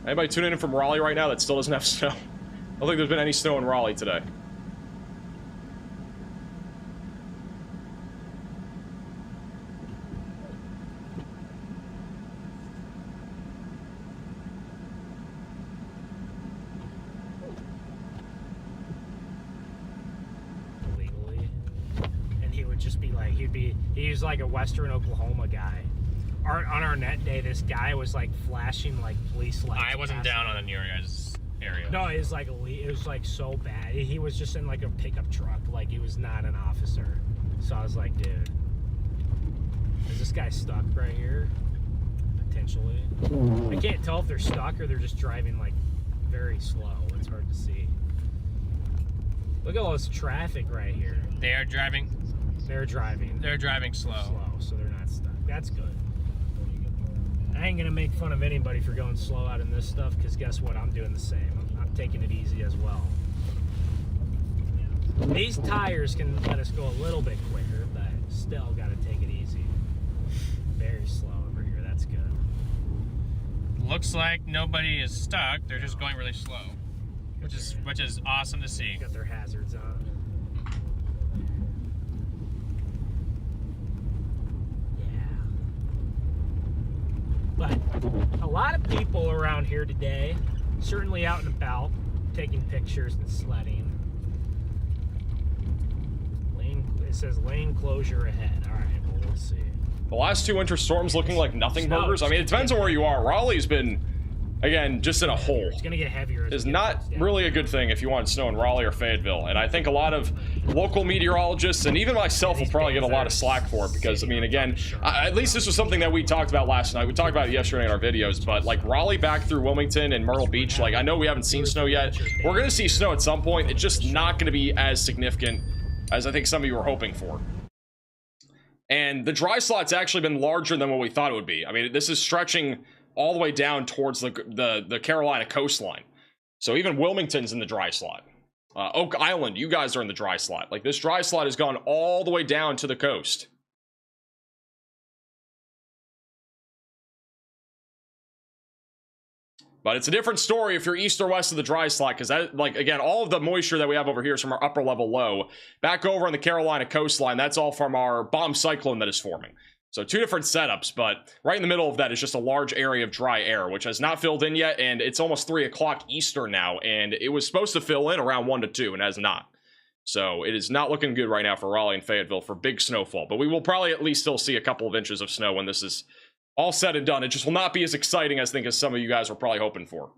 Anybody tuning in from Raleigh right now that still doesn't have snow? I don't think there's been any snow in Raleigh today. Illegally. And he would just be like, he's like a Western Oklahoma guy. On our net day, this guy was like flashing like police lights. I wasn't down on the New York guys area. No, it was like so bad. He was just in like a pickup truck. Like he was not an officer. So I was like, dude, is this guy stuck right here? Potentially. I can't tell if they're stuck or they're just driving like very slow. It's hard to see. Look at all this traffic right here. They're driving slow. So they're not stuck. That's good. I ain't gonna make fun of anybody for going slow out in this stuff, because guess what? I'm doing the same. I'm taking it easy as well. These tires can let us go a little bit quicker, but still gotta take it easy. Very slow over here. That's good. Looks like nobody is stuck. They're just going really slow, which is awesome to see. Got their hazards on. But a lot of people around here today, certainly out and about, taking pictures and sledding. It says lane closure ahead. All right, well, we'll see. The last 2 winter storms looking like nothing burgers. I mean, it depends on where you are. Raleigh's been, again, just in a hole. It's gonna get heavier. Is not really a good thing if you want snow in Raleigh or Fayetteville. And I think a lot of local meteorologists and even myself will probably get a lot of slack for it, because, I mean, again, at least this was something that we talked about last night. We talked about it yesterday in our videos, but like Raleigh back through Wilmington and Myrtle Beach, like I know we haven't seen snow yet. We're going to see snow at some point. It's just not going to be as significant as I think some of you were hoping for. And the dry slot's actually been larger than what we thought it would be. I mean, this is stretching all the way down towards the Carolina coastline. So even Wilmington's in the dry slot. Oak Island, you guys are in the dry slot. Like, this dry slot has gone all the way down to the coast. But it's a different story if you're east or west of the dry slot, because that, like, again, all of the moisture that we have over here is from our upper level low. Back over on the Carolina coastline, that's all from our bomb cyclone that is forming. So two different setups, but right in the middle of that is just a large area of dry air, which has not filled in yet, and it's almost 3 o'clock Eastern now, and it was supposed to fill in around 1 to 2, and has not. So it is not looking good right now for Raleigh and Fayetteville for big snowfall, but we will probably at least still see a couple of inches of snow when this is all said and done. It just will not be as exciting, I think, as some of you guys were probably hoping for.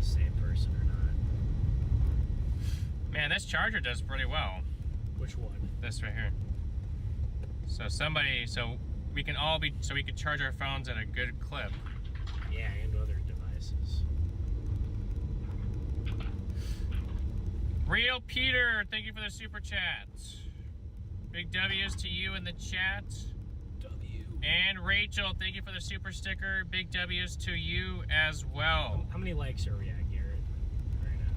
Same person or not? Man, this charger does pretty well. Which one? This right here. So we can charge our phones at a good clip. Yeah, and other devices. Real Peter, thank you for the super chat. Big W's to you in the chat. And Rachel, thank you for the super sticker. Big W's to you as well. How many likes are we at, Garrett, right now?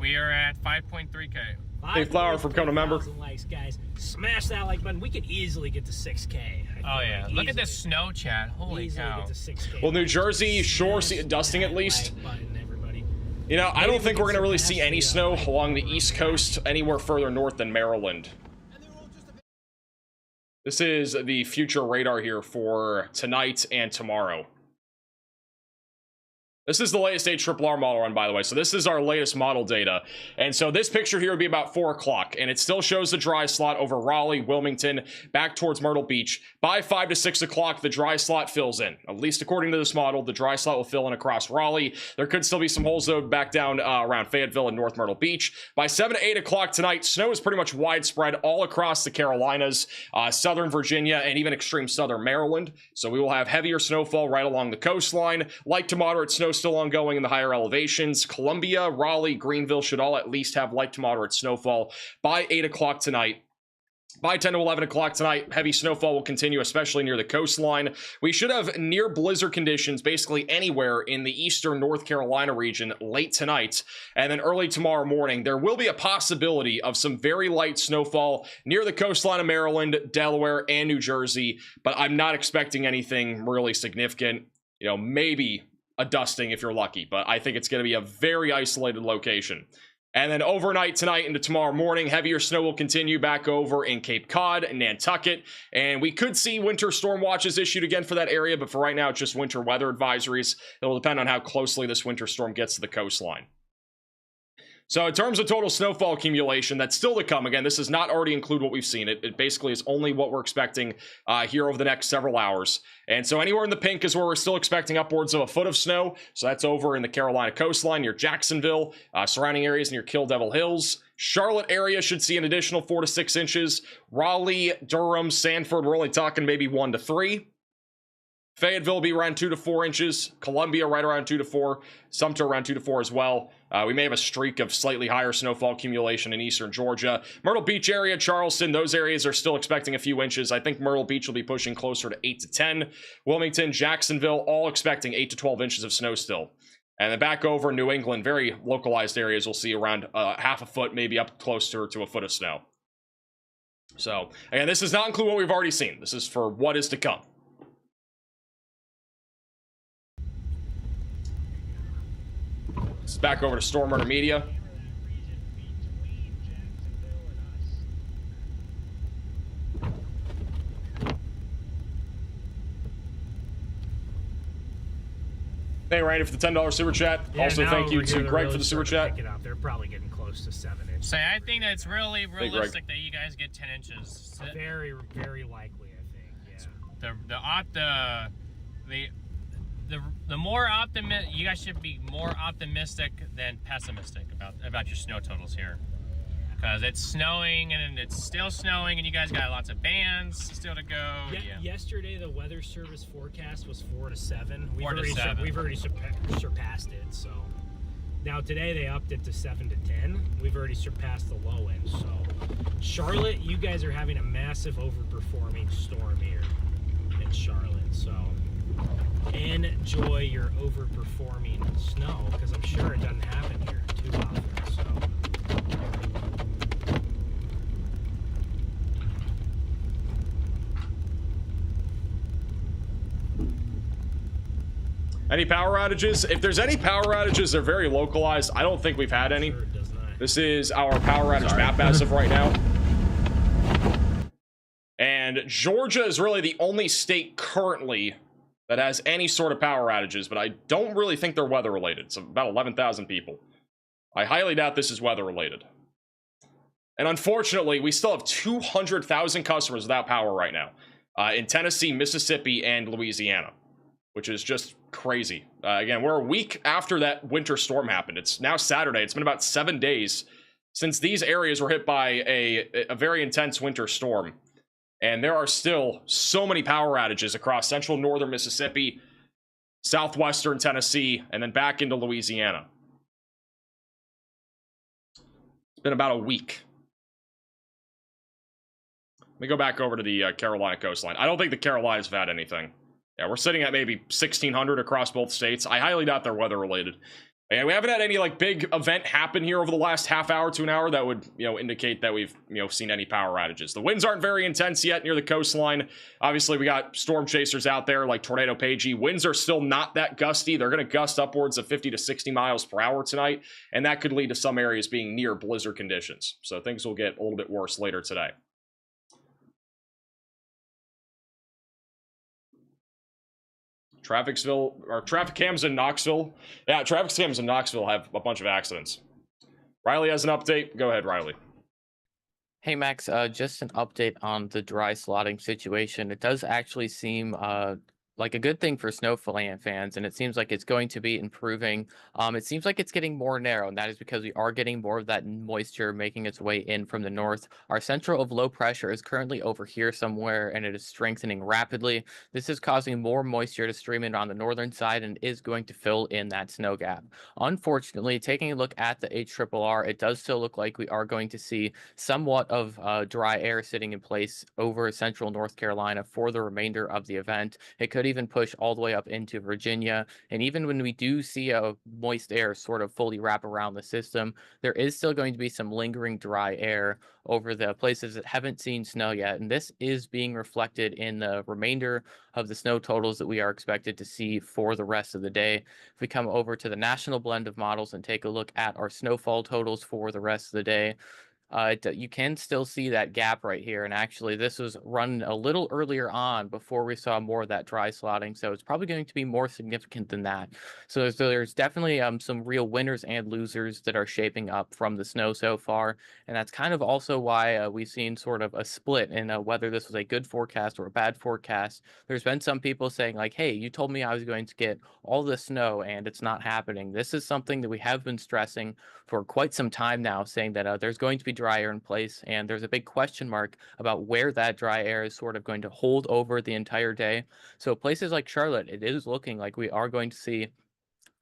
We are at 5.3K. Hey, Flower, from coming a member. Likes, guys. Smash that like button. We could easily get to 6K. Oh, yeah. Look at this snow chat. Holy cow. Get to 6K. Well, New Jersey, sure, see it dusting at least. You know, I don't think we're going to really see any snow along the East Coast anywhere further north than Maryland. This is the future radar here for tonight and tomorrow. This is the latest ARRR model run, by the way. So this is our latest model data. And so this picture here would be about 4 o'clock. And it still shows the dry slot over Raleigh, Wilmington, back towards Myrtle Beach. By 5 to 6 o'clock, the dry slot fills in. At least according to this model, the dry slot will fill in across Raleigh. There could still be some holes, though, back down around Fayetteville and North Myrtle Beach. By 7 to 8 o'clock tonight, snow is pretty much widespread all across the Carolinas, southern Virginia, and even extreme southern Maryland. So we will have heavier snowfall right along the coastline. Light to moderate snow still ongoing in the higher elevations. Columbia, Raleigh, Greenville should all at least have light to moderate snowfall by 8 o'clock tonight. By 10 to 11 o'clock tonight, heavy snowfall will continue, especially near the coastline. We should have near blizzard conditions basically anywhere in the eastern North Carolina region late tonight. And then early tomorrow morning, there will be a possibility of some very light snowfall near the coastline of Maryland, Delaware, and New Jersey. But I'm not expecting anything really significant. You know, maybe a dusting if you're lucky, but I think it's going to be a very isolated location. And then overnight tonight into tomorrow morning, heavier snow will continue back over in Cape Cod and Nantucket. And we could see winter storm watches issued again for that area, but for right now, it's just winter weather advisories. It will depend on how closely this winter storm gets to the coastline. So in terms of total snowfall accumulation, that's still to come. Again, this does not already include what we've seen. It basically is only what we're expecting here over the next several hours. And so anywhere in the pink is where we're still expecting upwards of a foot of snow. So that's over in the Carolina coastline near Jacksonville, surrounding areas near Kill Devil Hills. Charlotte area should see an additional 4 to 6 inches. Raleigh, Durham, Sanford, we're only talking maybe 1 to 3. Fayetteville will be around 2 to 4 inches. Columbia right around 2 to 4. Sumter around 2 to 4 as well. We may have a streak of slightly higher snowfall accumulation in eastern Georgia. Myrtle Beach area, Charleston, those areas are still expecting a few inches. I think Myrtle Beach will be pushing closer to 8 to 10. Wilmington, Jacksonville, all expecting 8 to 12 inches of snow still. And then back over New England, very localized areas, we'll see around half a foot, maybe up closer to a foot of snow. So, again, this does not include what we've already seen. This is for what is to come. This is back over to Storm Runner Media. Thank you, Randy, for the $10 super chat. Yeah, also, thank you to Greg for the super chat. They're probably getting close to 7 inches. So I think that it's really realistic that you guys get 10 inches. Very, very likely, I think. Yeah. The more optimistic, you guys should be more optimistic than pessimistic about your snow totals here, because it's snowing and it's still snowing, and you guys got lots of bands still to go. Yesterday, the weather service forecast was 4 to 7. We've 4 to 7. We've already surpassed it. So now today they upped it to 7 to 10. We've already surpassed the low end. So Charlotte, you guys are having a massive overperforming storm here in Charlotte. So enjoy your overperforming snow, because I'm sure it doesn't happen here too often. So. Any power outages? If there's any power outages, they're very localized. I don't think we've had any. Sure it does not. This is our power outage map as of right now. And Georgia is really the only state currently that has any sort of power outages, but I don't really think they're weather related. It's about 11,000 people. I highly doubt this is weather related. And unfortunately, we still have 200,000 customers without power right now in Tennessee, Mississippi, and Louisiana, which is just crazy. Again, we're a week after that winter storm happened. It's now Saturday. It's been about 7 days since these areas were hit by a very intense winter storm. And there are still so many power outages across central northern Mississippi, southwestern Tennessee, and then back into Louisiana. It's been about a week. Let me go back over to the Carolina coastline. I don't think the Carolinas have had anything. Yeah, we're sitting at maybe 1,600 across both states. I highly doubt they're weather related. And we haven't had any like big event happen here over the last half hour to an hour that would, indicate that we've, seen any power outages. The winds aren't very intense yet near the coastline. Obviously, we got storm chasers out there like Tornado Pagey. Winds are still not that gusty. They're going to gust upwards of 50 to 60 miles per hour tonight, and that could lead to some areas being near blizzard conditions. So things will get a little bit worse later today. Traffic cams in Knoxville. Yeah, traffic cams in Knoxville have a bunch of accidents. Riley has an update. Go ahead, Riley. Hey Max, just an update on the dry slotting situation. It does actually seem like a good thing for snow fans, and it seems like it's going to be improving. It seems like it's getting more narrow, and that is because we are getting more of that moisture making its way in from the north. Our center of low pressure is currently over here somewhere, and it is strengthening rapidly. This is causing more moisture to stream in on the northern side and is going to fill in that snow gap. Unfortunately, taking a look at the HRRR, it does still look like we are going to see somewhat of dry air sitting in place over central North Carolina for the remainder of the event. It could even push all the way up into Virginia. And even when we do see a moist air sort of fully wrap around the system, there is still going to be some lingering dry air over the places that haven't seen snow yet. And this is being reflected in the remainder of the snow totals that we are expected to see for the rest of the day. If we come over to the national blend of models and take a look at our snowfall totals for the rest of the day, you can still see that gap right here, and actually this was run a little earlier on before we saw more of that dry slotting, so it's probably going to be more significant than that. So there's definitely some real winners and losers that are shaping up from the snow so far, and that's kind of also why we've seen sort of a split in whether this was a good forecast or a bad forecast. There's been some people saying like, hey, you told me I was going to get all the snow and it's not happening. This is something that we have been stressing for quite some time now, saying that there's going to be dry air in place, and there's a big question mark about where that dry air is sort of going to hold over the entire day. So places like Charlotte, it is looking like we are going to see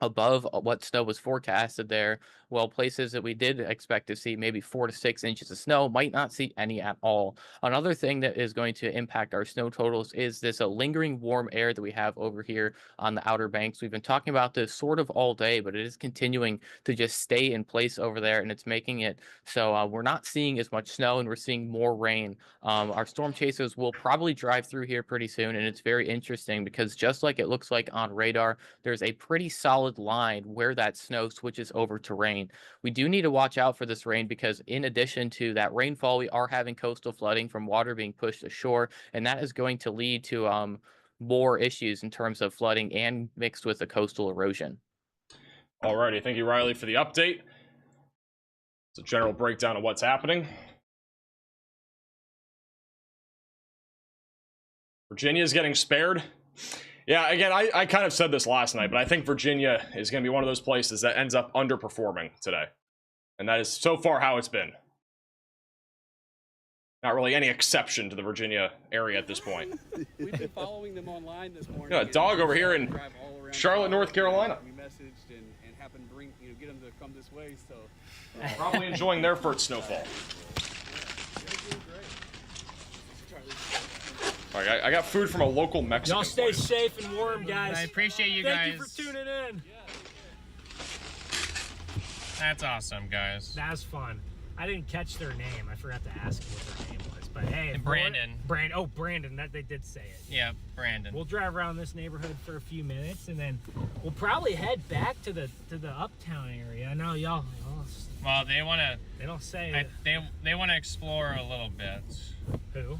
above what snow was forecasted there, while places that we did expect to see maybe 4 to 6 inches of snow might not see any at all. Another thing that is going to impact our snow totals is this lingering warm air that we have over here on the Outer Banks. We've been talking about this sort of all day, but it is continuing to just stay in place over there, and it's making it so we're not seeing as much snow and we're seeing more rain. Our storm chasers will probably drive through here pretty soon, and it's very interesting because just like it looks like on radar, there's a pretty solid line where that snow switches over to rain. We do need to watch out for this rain because in addition to that rainfall, we are having coastal flooding from water being pushed ashore, and that is going to lead to more issues in terms of flooding and mixed with the coastal erosion. Alrighty, thank you, Riley, for the update. It's a general breakdown of what's happening. Virginia is getting spared. Yeah, again, I kind of said this last night, but I think Virginia is going to be one of those places that ends up underperforming today. And that is so far how it's been. Not really any exception to the Virginia area at this point. We've been following them online this morning. Got a dog over here in Charlotte, North Carolina. We messaged and happened to bring, get them to come this way, so. Probably enjoying their first snowfall. All right, I got food from a local Mexican Y'all stay place. safe and warm, guys. I appreciate you Thank guys. you for tuning in. That's awesome, guys. That was fun. I didn't catch their name. I forgot to ask what their name was. But hey, if Brandon. Oh, Brandon. That they did say it. Yeah, Brandon. We'll drive around this neighborhood for a few minutes, and then we'll probably head back to the uptown area. I know y'all. Well, they want to. They don't say it. They want to explore a little bit. Who?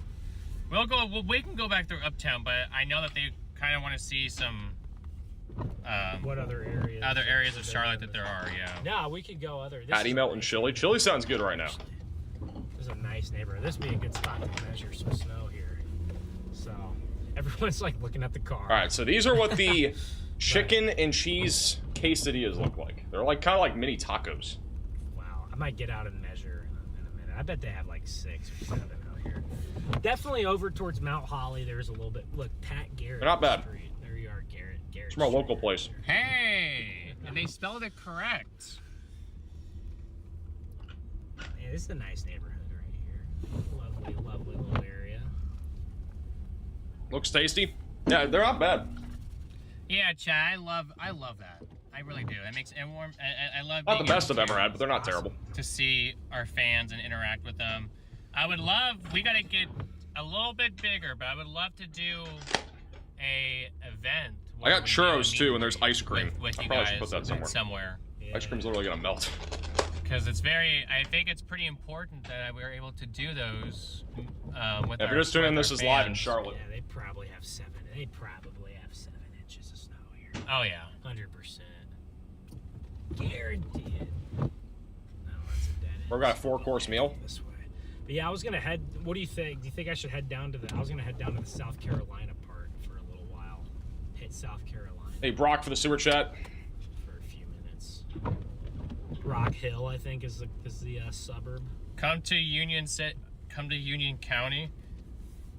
We can go back through uptown, but I know that they kind of want to see some. What other areas? Other areas of Charlotte that there are, yeah. No, we could go other. Patty melt and chili. Chili sounds good right now. This is a nice neighborhood. This would be a good spot to measure some snow here. So everyone's like looking at the car. All right, so these are what the chicken and cheese quesadillas look like. They're like kind of like mini tacos. Wow, I might get out and measure in a minute. I bet they have like 6 or 7 out here. Definitely over towards Mount Holly. There's a little bit. Look, Pat Garrett. They're not bad. Street. There you are, Garrett. It's from our local place. Hey, and they spelled it correct. Man, this is a nice neighborhood right here. Lovely, lovely little area. Looks tasty. Yeah, they're not bad. Yeah, Chad, I love that. I really do. It makes it warm. I love. Not the being best I've able ever had, but they're not terrible. to see our fans and interact with them. I would love. We got to get a little bit bigger, but I would love to do a event. I got churros too, and there's ice cream. With I you probably guys should put that somewhere. Yeah. Ice cream's literally gonna melt. Because it's I think it's pretty important that we're able to do those with If you're just tuning in, with this our is live in fans. Charlotte. Yeah, they probably have 7. They probably have 7 inches of snow here. Oh yeah. 100%. Guaranteed. No, that's a dead end. We've got a 4-course meal. This way. But yeah, I was gonna head. What do you think? Do you think I should head down to the? I was gonna head down to the South Carolina part for a little while. Hit South Carolina. Hey, Brock for the super chat. For a few minutes. Rock Hill, I think, is the suburb. Come to Union County.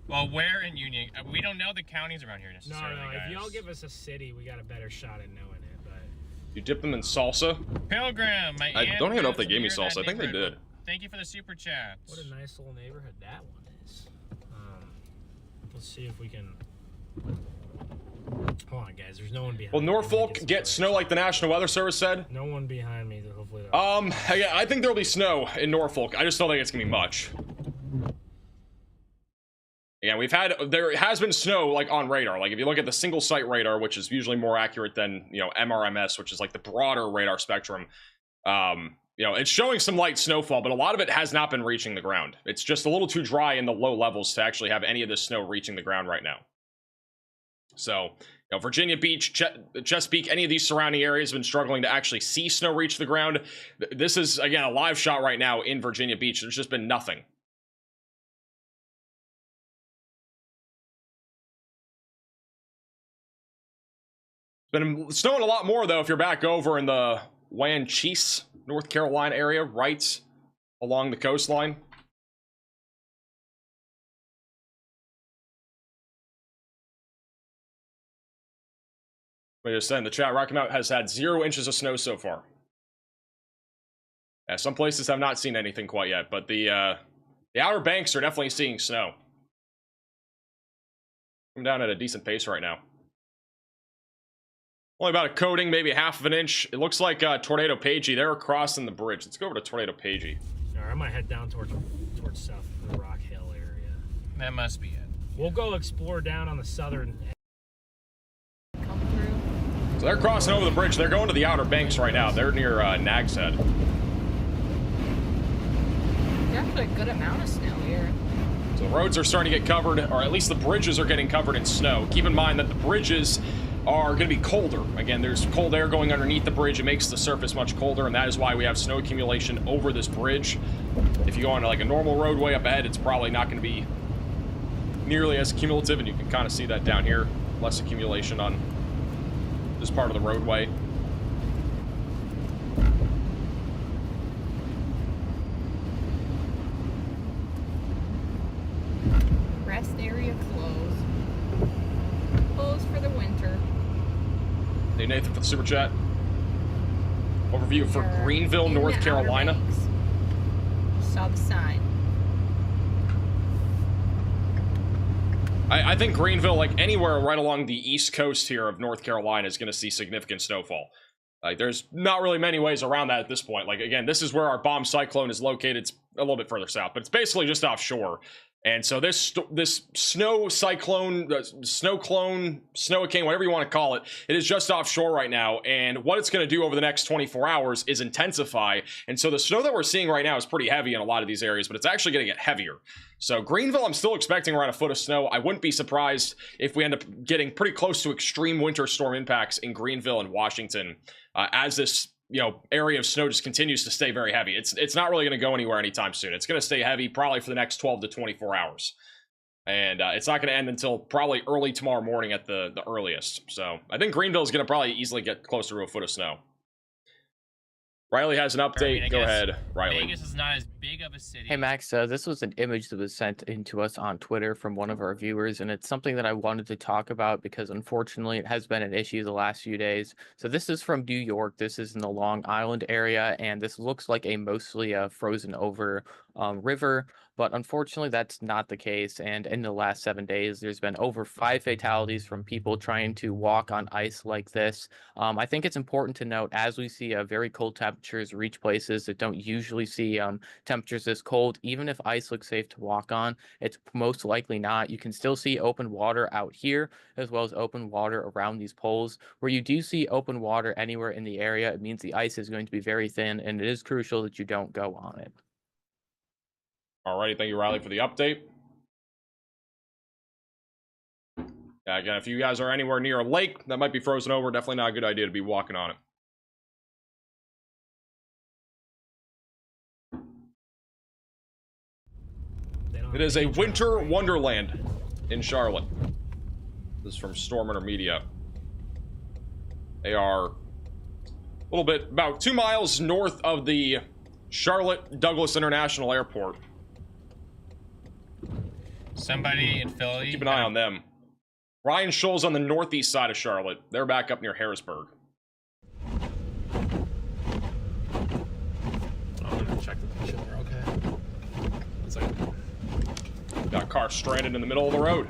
Well, where in Union? We don't know the counties around here No, necessarily, no. guys. If y'all give us a city, we got a better shot at knowing it. But You dip them in salsa. Pilgrim, my I aunt don't even know if lives they gave me near that salsa. I think they neighborhood. did. Thank you for the super chat. what a nice little neighborhood that one is. Let's see if we can. Hold on, guys. There's no one behind. Will me. Norfolk get snow like the National Weather Service said? No one behind me. Hopefully. I think there'll be snow in Norfolk. I just don't think it's gonna be much. Yeah, there has been snow like on radar. Like if you look at the single site radar, which is usually more accurate than MRMS, which is like the broader radar spectrum. It's showing some light snowfall, but a lot of it has not been reaching the ground. It's just a little too dry in the low levels to actually have any of this snow reaching the ground right now. So, Virginia Beach, Chesapeake, any of these surrounding areas have been struggling to actually see snow reach the ground. This is, again, a live shot right now in Virginia Beach. There's just been nothing. It's been snowing a lot more, though, if you're back over in the Wanchese, North Carolina area, right along the coastline. We just said in the chat, Rocky Mount has had 0 inches of snow so far. Yeah, some places have not seen anything quite yet, but the Outer Banks are definitely seeing snow. Come down at a decent pace right now. Only about a coating, maybe 1/2 of an inch. It looks like Tornado Pagey. They're crossing the bridge. Let's go over to Tornado Pagey. All right, I might head down towards south of the Rock Hill area. That must be it. We'll go explore down on the southern. So they're crossing over the bridge. They're going to the Outer Banks right now. They're near Nag's Head. There's actually a good amount of snow here. So the roads are starting to get covered, or at least the bridges are getting covered in snow. Keep in mind that the bridges are going to be colder. Again, there's cold air going underneath the bridge. It makes the surface much colder, and that is why we have snow accumulation over this bridge. If you go onto like a normal roadway up ahead, it's probably not going to be nearly as cumulative, and you can kind of see that down here. Less accumulation on this part of the roadway. Rest area closed. Closed for the winter. Hey, Nathan for the super chat. Overview for Greenville, In North the Carolina. Outer Banks. Saw the sign. I think Greenville, like anywhere right along the east coast here of North Carolina, is going to see significant snowfall. Like, there's not really many ways around that at this point. Like, again, this is where our bomb cyclone is located. It's a little bit further south, but it's basically just offshore. And so this snow cyclone, snow clone, snowicane, whatever you want to call it, it is just offshore right now. And what it's going to do over the next 24 hours is intensify. And so the snow that we're seeing right now is pretty heavy in a lot of these areas, but it's actually going to get heavier. So Greenville, I'm still expecting around a foot of snow. I wouldn't be surprised if we end up getting pretty close to extreme winter storm impacts in Greenville and Washington as this area of snow just continues to stay very heavy. It's not really going to go anywhere anytime soon. It's going to stay heavy probably for the next 12 to 24 hours. And it's not going to end until probably early tomorrow morning at the earliest. So I think Greenville is going to probably easily get closer to a foot of snow. Riley has an update. Go ahead, Riley. Vegas is not as big of a city. Hey Max, this was an image that was sent in to us on Twitter from one of our viewers, and it's something that I wanted to talk about because unfortunately it has been an issue the last few days. So this is from New York. This is in the Long Island area, and this looks like a mostly frozen over river. But unfortunately, that's not the case. And in the last 7 days, there's been over 5 fatalities from people trying to walk on ice like this. I think it's important to note, as we see very cold temperatures reach places that don't usually see temperatures this cold, even if ice looks safe to walk on, it's most likely not. You can still see open water out here, as well as open water around these poles. Where you do see open water anywhere in the area, it means the ice is going to be very thin, and it is crucial that you don't go on it. Alrighty, thank you, Riley, for the update. Yeah, again, if you guys are anywhere near a lake that might be frozen over, definitely not a good idea to be walking on it. It is a winter wonderland in Charlotte. This is from Stormrunner Media. They are a little bit, about 2 miles north of the Charlotte Douglas International Airport. Somebody in Philly. Keep an eye on them. Ryan Scholl's on the northeast side of Charlotte. They're back up near Harrisburg. I'm gonna check the picture. We're okay. 1 second. Got a car stranded in the middle of the road.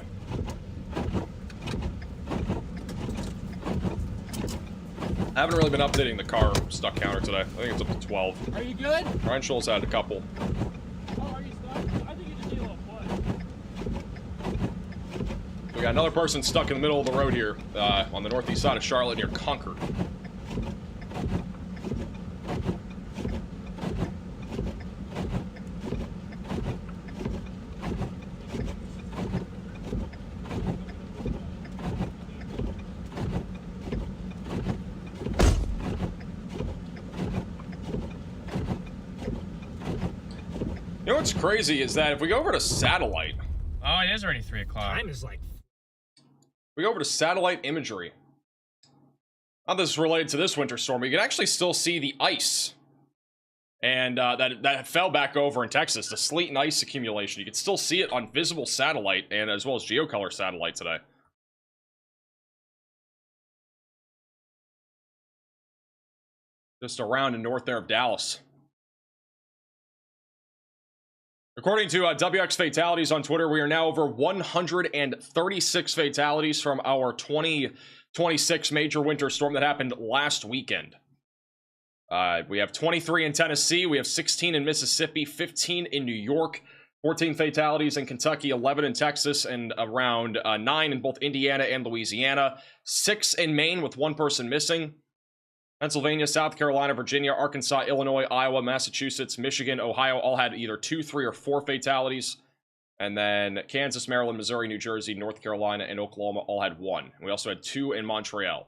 I haven't really been updating the car stuck counter today. I think it's up to 12. Are you good? Ryan Scholl's had a couple. Oh, are you stuck? I think you just need a little push. We got another person stuck in the middle of the road here on the northeast side of Charlotte near Concord. You know what's crazy is that if we go over to satellite... Oh, it is already 3 o'clock. Time is like... We go over to satellite imagery. Not this is related to this winter storm, but you can actually still see the ice. And that fell back over in Texas, the sleet and ice accumulation. You can still see it on visible satellite and as well as geocolor satellite today. Just around and north there of Dallas. According to WX Fatalities on Twitter, we are now over 136 fatalities from our 2026 major winter storm that happened last weekend. We have 23 in Tennessee, we have 16 in Mississippi, 15 in New York, 14 fatalities in Kentucky, 11 in Texas, and around 9 in both Indiana and Louisiana, 6 in Maine with 1 person missing. Pennsylvania, South Carolina, Virginia, Arkansas, Illinois, Iowa, Massachusetts, Michigan, Ohio all had either 2, 3, or 4 fatalities. And then Kansas, Maryland, Missouri, New Jersey, North Carolina, and Oklahoma all had 1. We also had 2 in Montreal.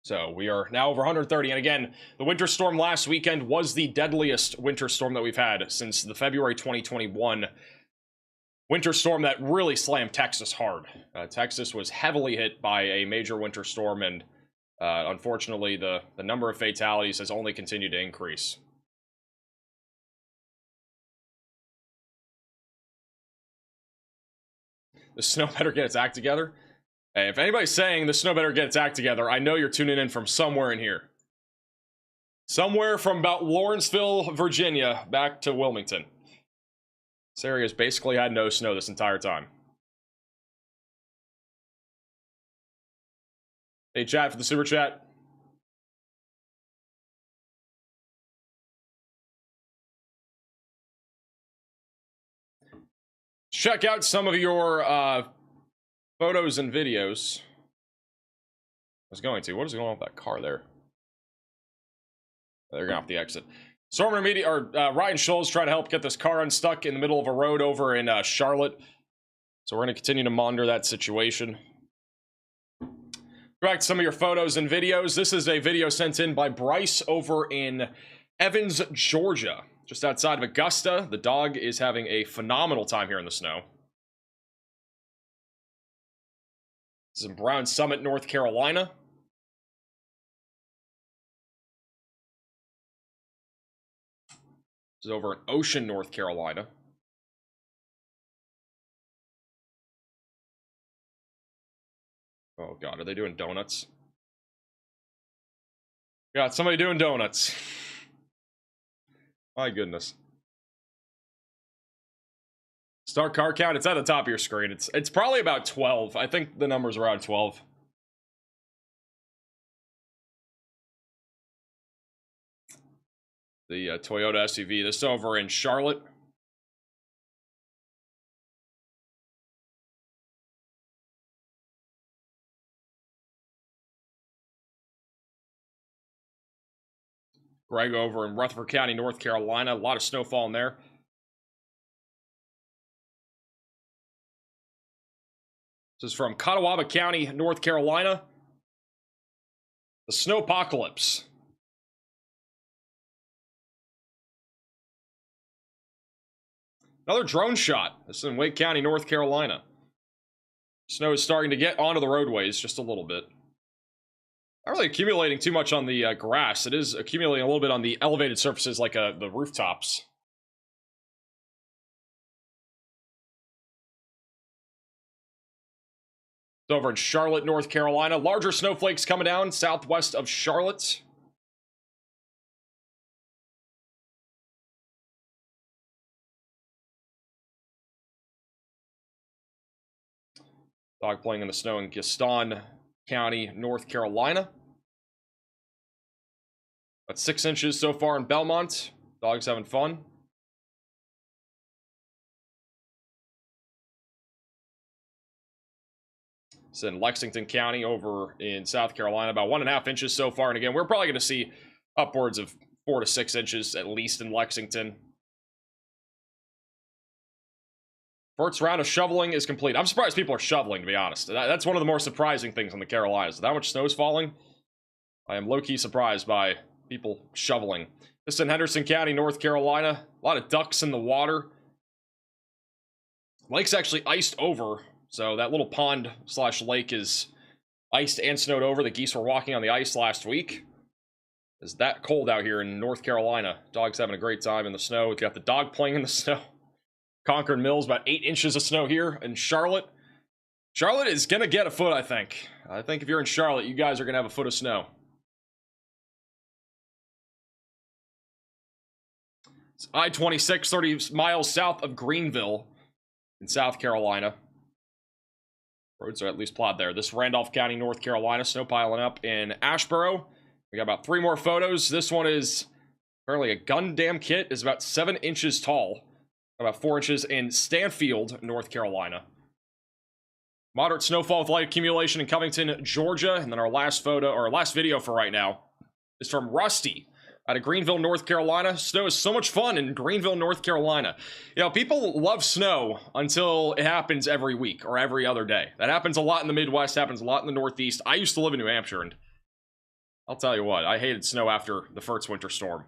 So we are now over 130. And again, the winter storm last weekend was the deadliest winter storm that we've had since the February 2021 winter storm that really slammed Texas hard. Texas was heavily hit by a major winter storm, and unfortunately, the number of fatalities has only continued to increase. The snow better get its act together. Hey, if anybody's saying the snow better get its act together, I know you're tuning in from somewhere in here. Somewhere from about Lawrenceville, Virginia, back to Wilmington. This area has basically had no snow this entire time. Hey, chat for the super chat. Check out some of your photos and videos. I was going to. What is going on with that car there? They're going off the exit. Stormer Media, or Ryan Scholl's trying to help get this car unstuck in the middle of a road over in Charlotte. So we're going to continue to monitor that situation. Back to some of your photos and videos. This is a video sent in by Bryce over in Evans, Georgia. Just outside of Augusta. The dog is having a phenomenal time here in the snow. This is in Brown Summit, North Carolina. This is over in Ocean, North Carolina. Oh god, are they doing donuts? Got somebody doing donuts. My goodness. Start car count, it's at the top of your screen. It's probably about 12. I think the number's around 12. The Toyota SUV. This is over in Charlotte. Greg over in Rutherford County, North Carolina. A lot of snowfall in there. This is from Catawba County, North Carolina. The snowpocalypse. Another drone shot. This is in Wake County, North Carolina. Snow is starting to get onto the roadways just a little bit. Not really accumulating too much on the grass. It is accumulating a little bit on the elevated surfaces like the rooftops. It's over in Charlotte, North Carolina. Larger snowflakes coming down southwest of Charlotte. Dog playing in the snow in Gaston County, North Carolina. About 6 inches so far in Belmont. Dog's having fun. It's in Lexington County over in South Carolina. About 1.5 inches so far. And again, we're probably going to see upwards of 4 to 6 inches at least in Lexington. First round of shoveling is complete. I'm surprised people are shoveling, to be honest. That's one of the more surprising things in the Carolinas. That much snow's falling. I am low-key surprised by people shoveling. This is in Henderson County, North Carolina. A lot of ducks in the water. Lake's actually iced over, so that little pond slash lake is iced and snowed over. The geese were walking on the ice last week. It's that cold out here in North Carolina. Dog's having a great time in the snow. We've got the dog playing in the snow. Concord Mills, about 8 inches of snow here in Charlotte. Charlotte is going to get a foot, I think. I think if you're in Charlotte, you guys are going to have a foot of snow. It's I-26, 30 miles south of Greenville in South Carolina. Roads are at least plowed there. This is Randolph County, North Carolina. Snow piling up in Asheboro. We got about 3 more photos. This one is apparently a Gundam kit. Is about 7 inches tall. About 4 inches in Stanfield, North Carolina. Moderate snowfall with light accumulation in Covington, Georgia. And then our last photo, or last video for right now, is from Rusty out of Greenville, North Carolina. Snow is so much fun in Greenville, North Carolina. You know, people love snow until it happens every week or every other day. That happens a lot in the Midwest, happens a lot in the Northeast. I used to live in New Hampshire, and I'll tell you what, I hated snow after the first winter storm.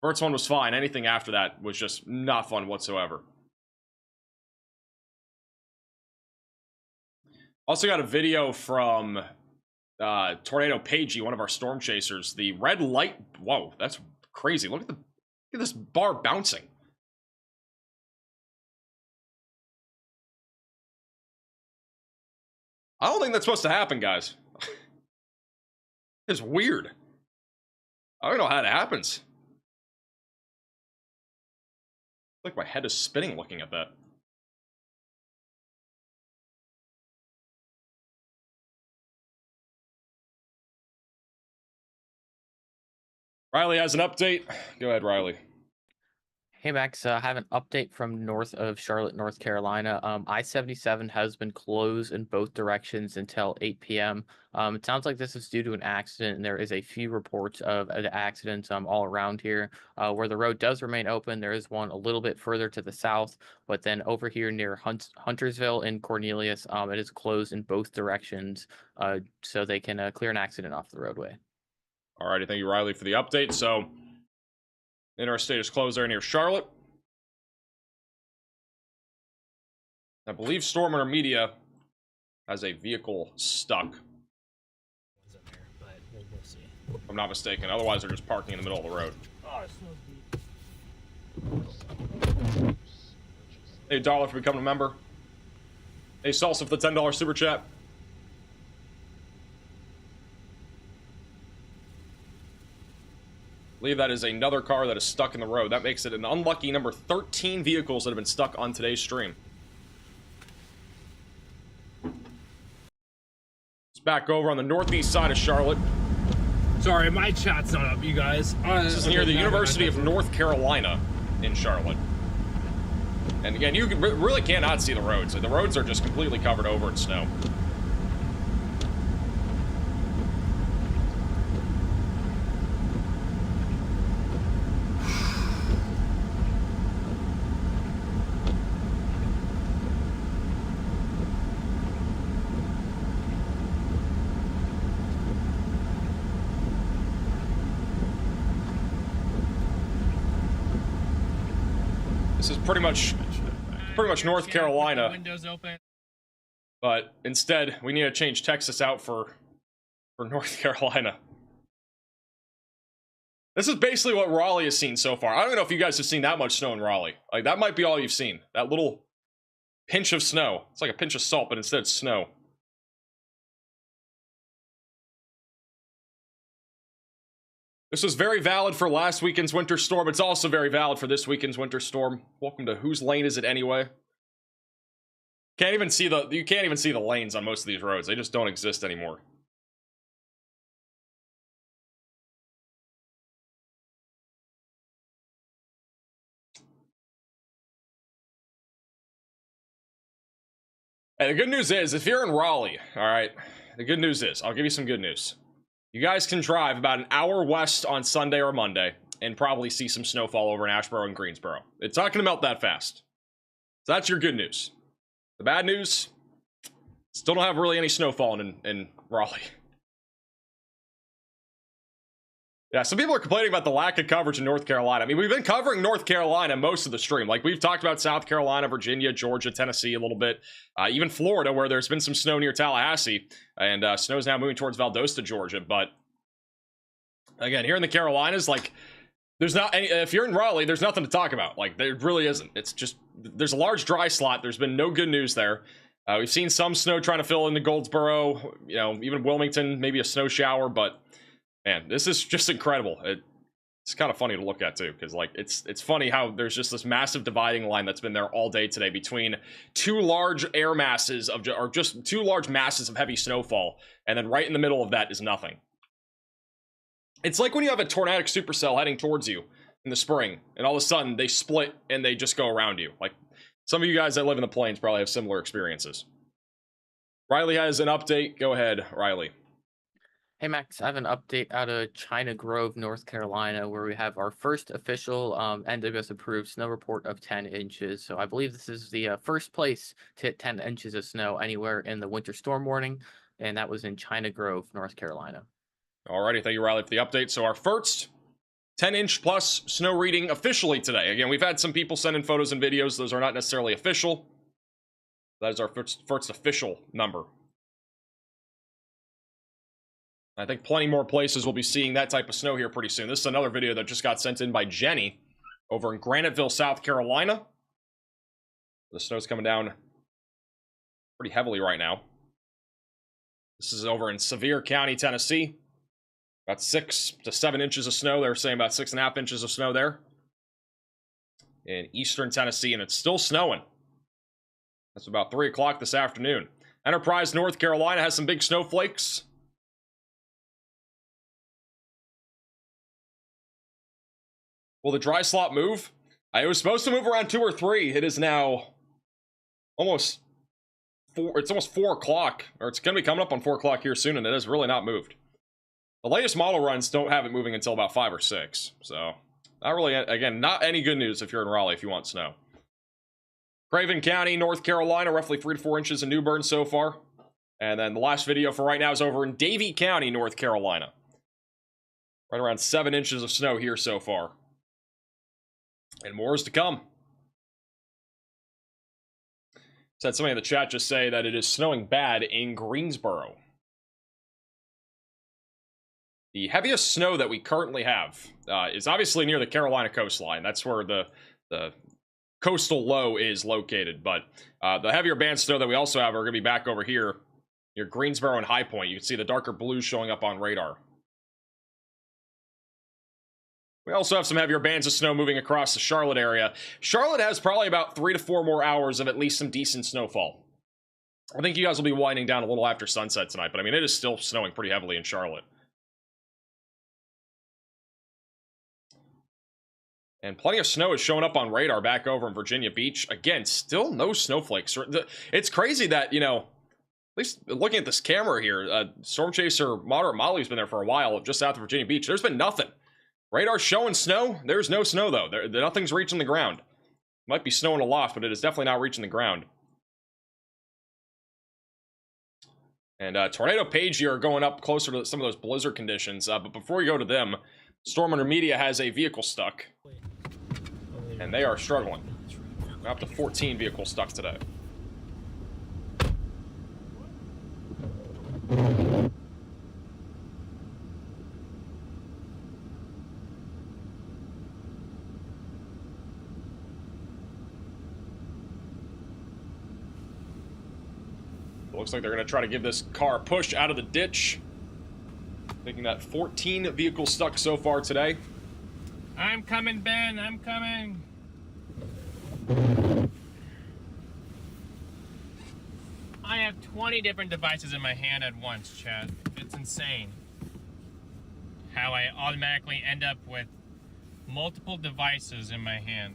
First one was fine. Anything after that was just not fun whatsoever. Also got a video from Tornado Pagey, one of our storm chasers. The red light. Whoa, that's crazy. Look at this bar bouncing. I don't think that's supposed to happen, guys. It's weird. I don't know how that happens. Like my head is spinning looking at that. Riley has an update. Go ahead, Riley. Hey Max, I have an update from north of Charlotte, North Carolina. I-77 has been closed in both directions until 8 p.m. It sounds like this is due to an accident, and there is a few reports of accidents all around here. Where the road does remain open, there is one a little bit further to the south, but then over here near Huntersville and Cornelius, it is closed in both directions, so they can clear an accident off the roadway. Alrighty, thank you, Riley, for the update. So, interstate is closed there near Charlotte. I believe Storm Media has a vehicle stuck. One's in there, but we'll see. If I'm not mistaken. Otherwise, they're just parking in the middle of the road. Oh, it smells deep. Hey, $1 for becoming a member. Hey, Salsa for the $10 super chat. I believe that is another car that is stuck in the road. That makes it an unlucky number 13 vehicles that have been stuck on today's stream. It's back over on the northeast side of Charlotte. Sorry, my chat's not up, you guys. This is near the University of North Carolina in Charlotte. And again, you really cannot see the roads. The roads are just completely covered over in snow. This is pretty much North Carolina. Windows open. But instead, we need to change Texas out for North Carolina. This is basically what Raleigh has seen so far. I don't know if you guys have seen that much snow in Raleigh. Like, that might be all you've seen. That little pinch of snow. It's like a pinch of salt, but instead it's snow. This was very valid for last weekend's winter storm. It's also very valid for this weekend's winter storm. Welcome to Whose Lane Is It Anyway? You can't even see the lanes on most of these roads. They just don't exist anymore. And the good news is, if you're in Raleigh, all right, the good news is, I'll give you some good news. You guys can drive about an hour west on Sunday or Monday and probably see some snowfall over in Asheboro and Greensboro. It's not going to melt that fast. So that's your good news. The bad news, still don't have really any snow falling in Raleigh. Yeah, some people are complaining about the lack of coverage in North Carolina. I mean, we've been covering North Carolina most of the stream. Like, we've talked about South Carolina, Virginia, Georgia, Tennessee a little bit. Even Florida, where there's been some snow near Tallahassee. And snow's now moving towards Valdosta, Georgia. But, again, here in the Carolinas, like, there's not any... If you're in Raleigh, there's nothing to talk about. Like, there really isn't. It's just... There's a large dry slot. There's been no good news there. We've seen some snow trying to fill into Goldsboro. You know, even Wilmington, maybe a snow shower, but... Man, this is just incredible. It's kind of funny to look at too, because like it's funny how there's just this massive dividing line that's been there all day today between two large air masses of, or just two large masses of heavy snowfall, and then right in the middle of that is nothing. It's like when you have a tornadic supercell heading towards you in the spring, and all of a sudden they split and they just go around you. Like some of you guys that live in the plains probably have similar experiences. Riley has an update. Go ahead, Riley. Hey Max, I have an update out of China Grove, North Carolina, where we have our first official NWS approved snow report of 10 inches. So I believe this is the first place to hit 10 inches of snow anywhere in the winter storm warning, and that was in China Grove, North Carolina. Alrighty, thank you, Riley, for the update. So our first 10-inch plus snow reading officially today. Again, we've had some people send in photos and videos. Those are not necessarily official. That is our first official number. I think plenty more places will be seeing that type of snow here pretty soon. This is another video that just got sent in by Jenny over in Graniteville, South Carolina. The snow's coming down pretty heavily right now. This is over in Sevier County, Tennessee. About 6 to 7 inches of snow. They were saying about 6.5 inches of snow there in eastern Tennessee, and it's still snowing. That's about 3 o'clock this afternoon. Enterprise, North Carolina has some big snowflakes. Will the dry slot move? It was supposed to move around 2 or 3. It is now almost 4. It's almost 4 o'clock, or it's going to be coming up on 4 o'clock here soon, and it has really not moved. The latest model runs don't have it moving until about 5 or 6. So, not really, again, not any good news if you're in Raleigh if you want snow. Craven County, North Carolina, roughly 3 to 4 inches in New Bern so far. And then the last video for right now is over in Davie County, North Carolina. Right around 7 inches of snow here so far. And more is to come. Said somebody in the chat just say that it is snowing bad in Greensboro. The heaviest snow that we currently have is obviously near the Carolina coastline. That's where the coastal low is located. But the heavier band snow that we also have are going to be back over here near Greensboro and High Point. You can see the darker blue showing up on radar. We also have some heavier bands of snow moving across the Charlotte area. Charlotte has probably about 3 to 4 more hours of at least some decent snowfall. I think you guys will be winding down a little after sunset tonight, but I mean, it is still snowing pretty heavily in Charlotte. And plenty of snow is showing up on radar back over in Virginia Beach. Again, still no snowflakes. It's crazy that, you know, at least looking at this camera here, Storm Chaser Moderate Molly's been there for a while, just south of Virginia Beach. There's been nothing. Radar showing snow. There's no snow, though. Nothing's reaching the ground. Might be snowing aloft, but it is definitely not reaching the ground. And Tornado Page here are going up closer to some of those blizzard conditions. But before we go to them, Storm Under Media has a vehicle stuck. And they are struggling. We're up to 14 vehicles stuck today. Looks like they're going to try to give this car a push out of the ditch. Making that 14 vehicles stuck so far today. I'm coming, Ben. I'm coming. I have 20 different devices in my hand at once, Chad. It's insane how I automatically end up with multiple devices in my hand.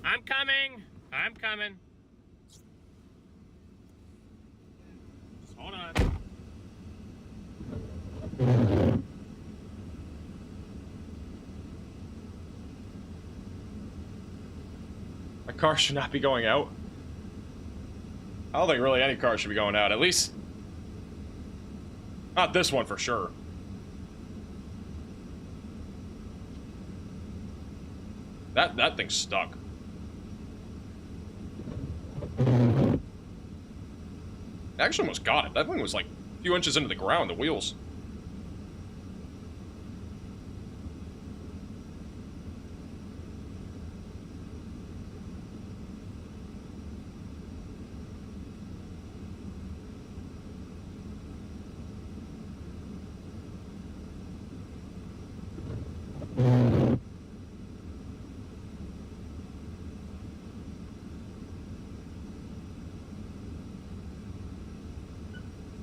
I'm coming. I'm coming. Just hold on. My car should not be going out. I don't think really any car should be going out. At least not this one for sure. That thing's stuck. I actually almost got it. That thing was like a few inches into the ground, the wheels.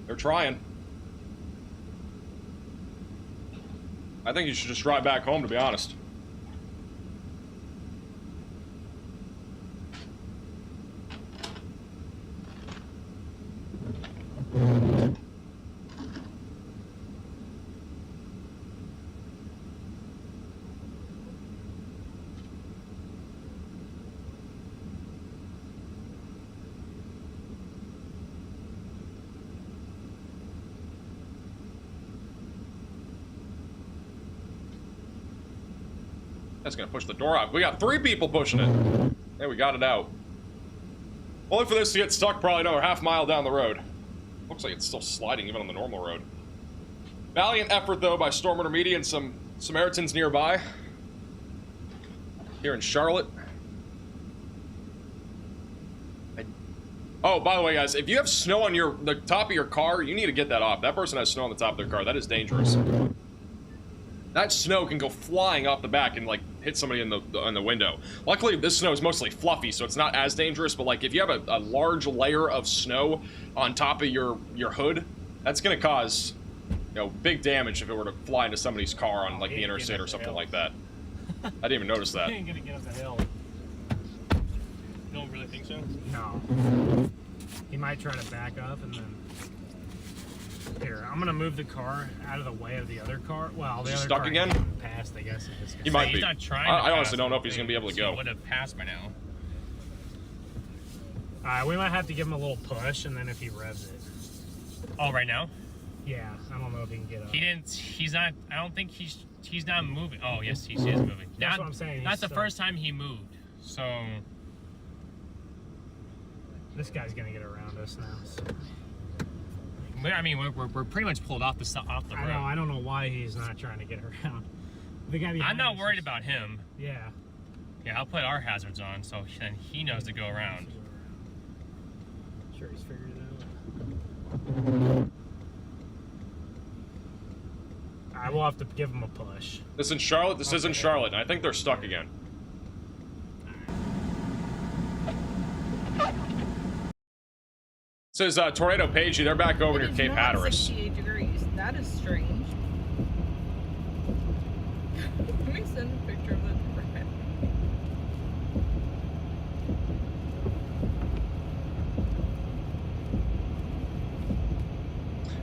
They're trying. I think you should just drive back home, to be honest. That's gonna push the door out. We got 3 people pushing it. There, we got it out. Only for this to get stuck probably another half mile down the road. Looks like it's still sliding even on the normal road. Valiant effort though by Storm Under Media and some Samaritans nearby. Here in Charlotte. Oh, by the way, guys, if you have snow on the top of your car, you need to get that off. That person has snow on the top of their car. That is dangerous. That snow can go flying off the back and, like, hit somebody in the window. Luckily, this snow is mostly fluffy, so it's not as dangerous. But, like, if you have a large layer of snow on top of your hood, that's going to cause, you know, big damage if it were to fly into somebody's car on, like, the interstate or something like that. I didn't even notice that. He ain't gonna get up the hill. You don't really think so? No. He might try to back up and then... Here, I'm gonna move the car out of the way of the other car. Well, the other stuck car again? Passed, I guess. He might He's be. not trying I to honestly pass don't know if the he's gonna be able to go. He would have passed by now. Alright, we might have to give him a little push, and then if he revs it. Oh, right now? Yeah, I don't know if he can get up. He didn't. He's not. I don't think he's not moving. Oh, yes, he is moving. That's what I'm saying. That's the first time he moved. So this guy's gonna get around us now. So. I mean, we're pretty much pulled off the road. I know. I don't know why he's not trying to get around. The guy I'm not worried about him. Yeah. Yeah, I'll put our hazards on, so then he knows to go around. Sure, he's figured it out. I will have to give him a push. This in Charlotte. This isn't Charlotte, and I think they're stuck again. It says Tornado Pagey. They're back over near Cape Hatteras. 68 degrees. That is strange. Let me send a picture of the thread.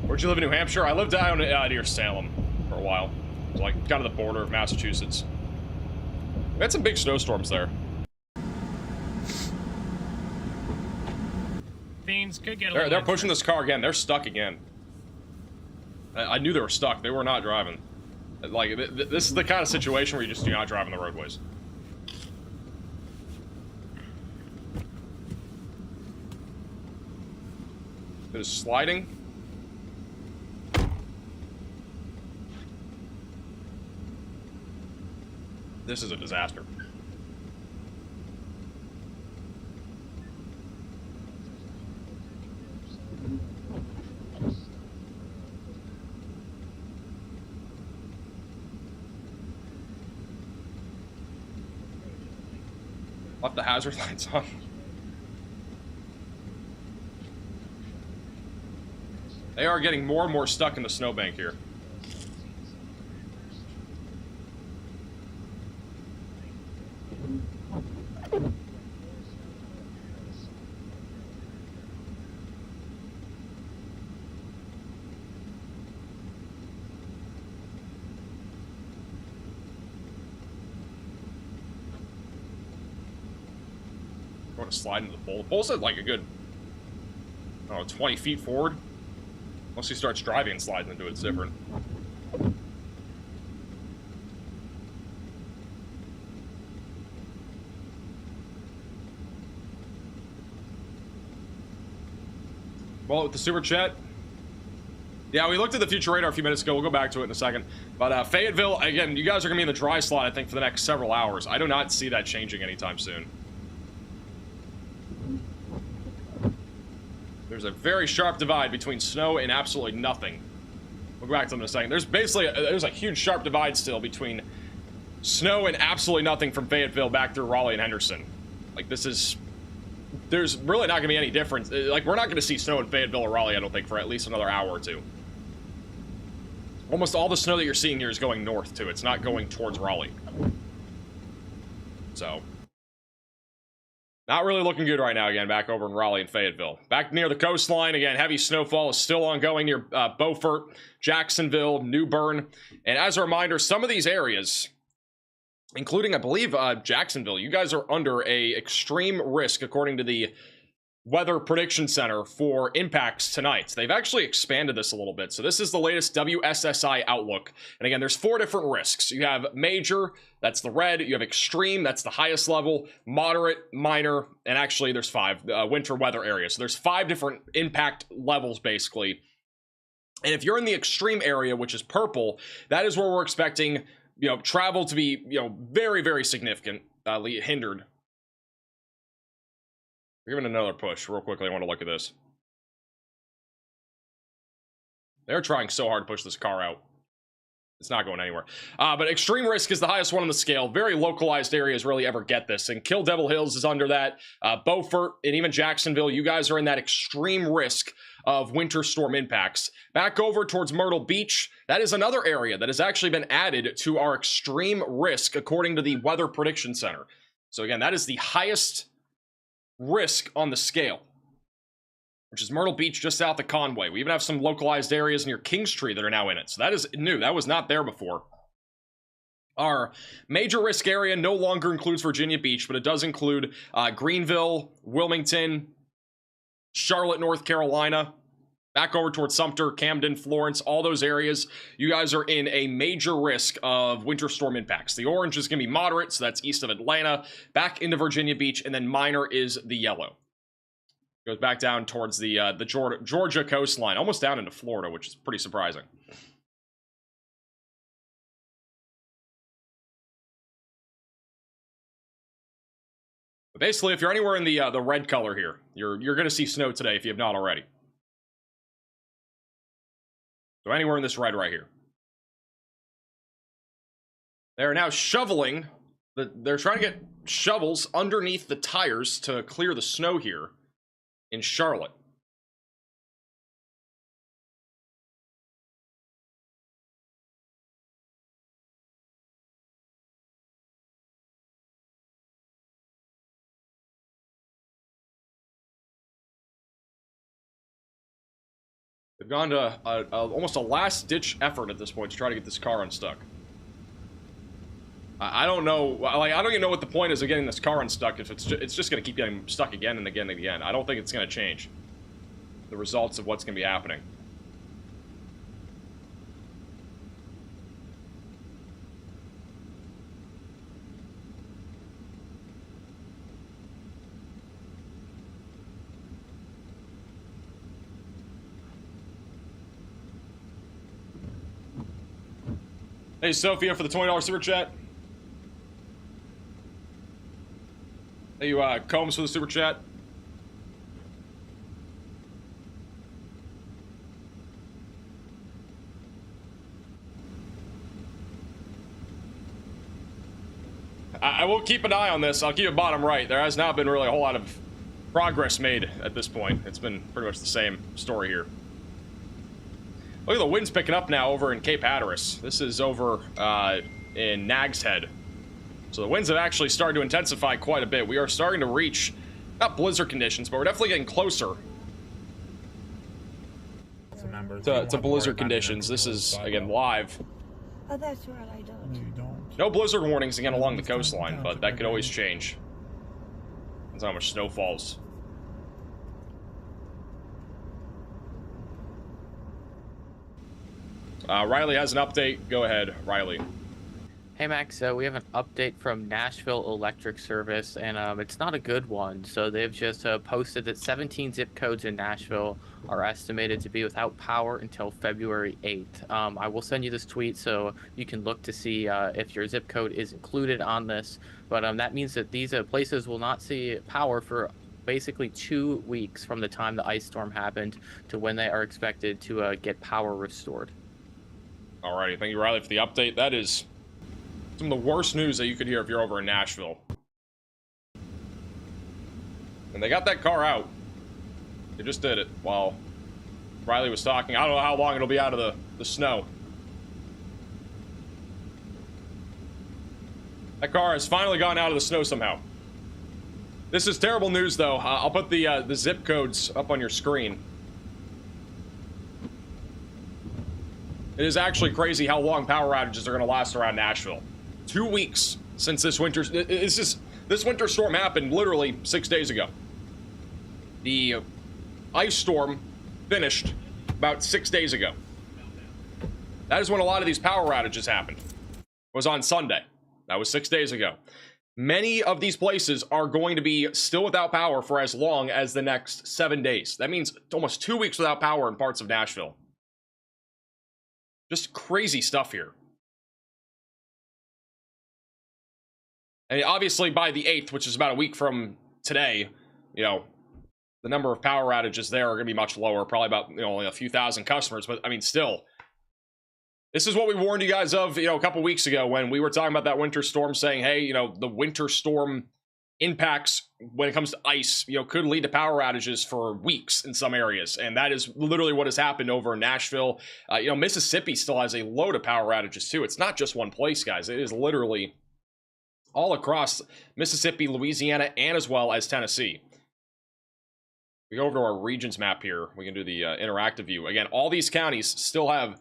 Where'd you live in New Hampshire? I lived down near Salem for a while. It was like kind of the border of Massachusetts. We had some big snowstorms there. Things could get a little. They're pushing this car again. They're stuck again. I knew they were stuck. They were not driving. Like, this is the kind of situation where you just do not drive on the roadways. It is sliding. This is a disaster. Left the hazard lights on. They are getting more and more stuck in the snowbank here. Going to slide into the pole. The pole's at like a good, I don't know, 20 feet forward. Once he starts driving and sliding into it, it's different. Well, with the super chat. Yeah, we looked at the future radar a few minutes ago. We'll go back to it in a second. But Fayetteville, again, you guys are going to be in the dry slot, I think, for the next several hours. I do not see that changing anytime soon. There's a very sharp divide between snow and absolutely nothing. We'll go back to them in a second. There's basically there's a huge sharp divide still between snow and absolutely nothing from Fayetteville back through Raleigh and Henderson. Like, this is... There's really not going to be any difference. Like, we're not going to see snow in Fayetteville or Raleigh, I don't think, for at least another hour or two. Almost all the snow that you're seeing here is going north, too. It's not going towards Raleigh. So... Not really looking good right now, again, back over in Raleigh and Fayetteville. Back near the coastline, again, heavy snowfall is still ongoing near Beaufort, Jacksonville, New Bern. And as a reminder, some of these areas, including, I believe, Jacksonville, you guys are under a extreme risk, according to the Weather Prediction Center, for impacts tonight. They've actually expanded this a little bit. So this is the latest WSSI outlook. And again, there's 4 different risks. You have major, that's the red. You have extreme, that's the highest level. Moderate, minor, and actually there's 5 winter weather areas. So there's 5 different impact levels, basically. And if you're in the extreme area, which is purple, that is where we're expecting, you know, travel to be, you know, very, very significantly hindered. We're giving another push real quickly. I want to look at this. They're trying so hard to push this car out. It's not going anywhere. But extreme risk is the highest one on the scale. Very localized areas really ever get this. And Kill Devil Hills is under that. Beaufort and even Jacksonville, you guys are in that extreme risk of winter storm impacts. Back over towards Myrtle Beach, that is another area that has actually been added to our extreme risk according to the Weather Prediction Center. So again, that is the highest risk on the scale, which is Myrtle Beach just south of Conway. We even have some localized areas near Kingstree that are now in it. So that is new. That was not there before. Our major risk area no longer includes Virginia Beach, but it does include Greenville, Wilmington, Charlotte, North Carolina, back over towards Sumter, Camden, Florence, all those areas. You guys are in a major risk of winter storm impacts. The orange is going to be moderate, so that's east of Atlanta, back into Virginia Beach, and then minor is the yellow. Goes back down towards the Georgia coastline, almost down into Florida, which is pretty surprising. But basically, if you're anywhere in the red color here, you're going to see snow today if you have not already. So anywhere in this red right here. They're now shoveling. They're trying to get shovels underneath the tires to clear the snow here in Charlotte. They've gone to almost a last-ditch effort at this point to try to get this car unstuck. I don't know, like, I don't even know what the point is of getting this car unstuck if it's just going to keep getting stuck again and again and again. I don't think it's going to change the results of what's going to be happening. Hey, Sophia, for the $20 super chat. Hey, you, Combs for the super chat. I will keep an eye on this. I'll keep it bottom right. There has not been really a whole lot of progress made at this point. It's been pretty much the same story here. Look at the winds picking up now over in Cape Hatteras. This is over in Nag's Head. So the winds have actually started to intensify quite a bit. We are starting to reach, not blizzard conditions, but we're definitely getting closer to blizzard conditions. This is, again, live. Oh, that's right, I don't. You don't. No blizzard warnings again along the coastline, but that could always change. Depends on how much snow falls. Riley has an update. Go ahead, Riley. Hey Max, so we have an update from Nashville Electric Service, and it's not a good one. So they've just posted that 17 zip codes in Nashville are estimated to be without power until February 8th. I will send you this tweet so you can look to see if your zip code is included on this. But that means that these places will not see power for basically 2 weeks from the time the ice storm happened to when they are expected to get power restored. Alrighty, thank you, Riley, for the update. That is some of the worst news that you could hear if you're over in Nashville. And they got that car out. They just did it while Riley was talking. I don't know how long it'll be out of the snow. That car has finally gotten out of the snow somehow. This is terrible news, though. I'll put the zip codes up on your screen. It is actually crazy how long power outages are going to last around Nashville. 2 weeks since this winter... This winter storm happened literally 6 days ago. The ice storm finished about 6 days ago. That is when a lot of these power outages happened. It was on Sunday. That was 6 days ago. Many of these places are going to be still without power for as long as the next 7 days. That means almost 2 weeks without power in parts of Nashville. Just crazy stuff here. And obviously by the 8th, which is about a week from today, you know, the number of power outages there are going to be much lower, probably about, you know, only a few thousand customers. But I mean, still, this is what we warned you guys of, you know, a couple weeks ago when we were talking about that winter storm, saying, hey, you know, the winter storm impacts when it comes to ice, you know, could lead to power outages for weeks in some areas. And that is literally what has happened over in Nashville. You know, Mississippi still has a load of power outages too. It's not just one place, guys. It is literally all across Mississippi, Louisiana, and as well as Tennessee. We go over to our regions map here. We can do the interactive view. Again, all these counties still have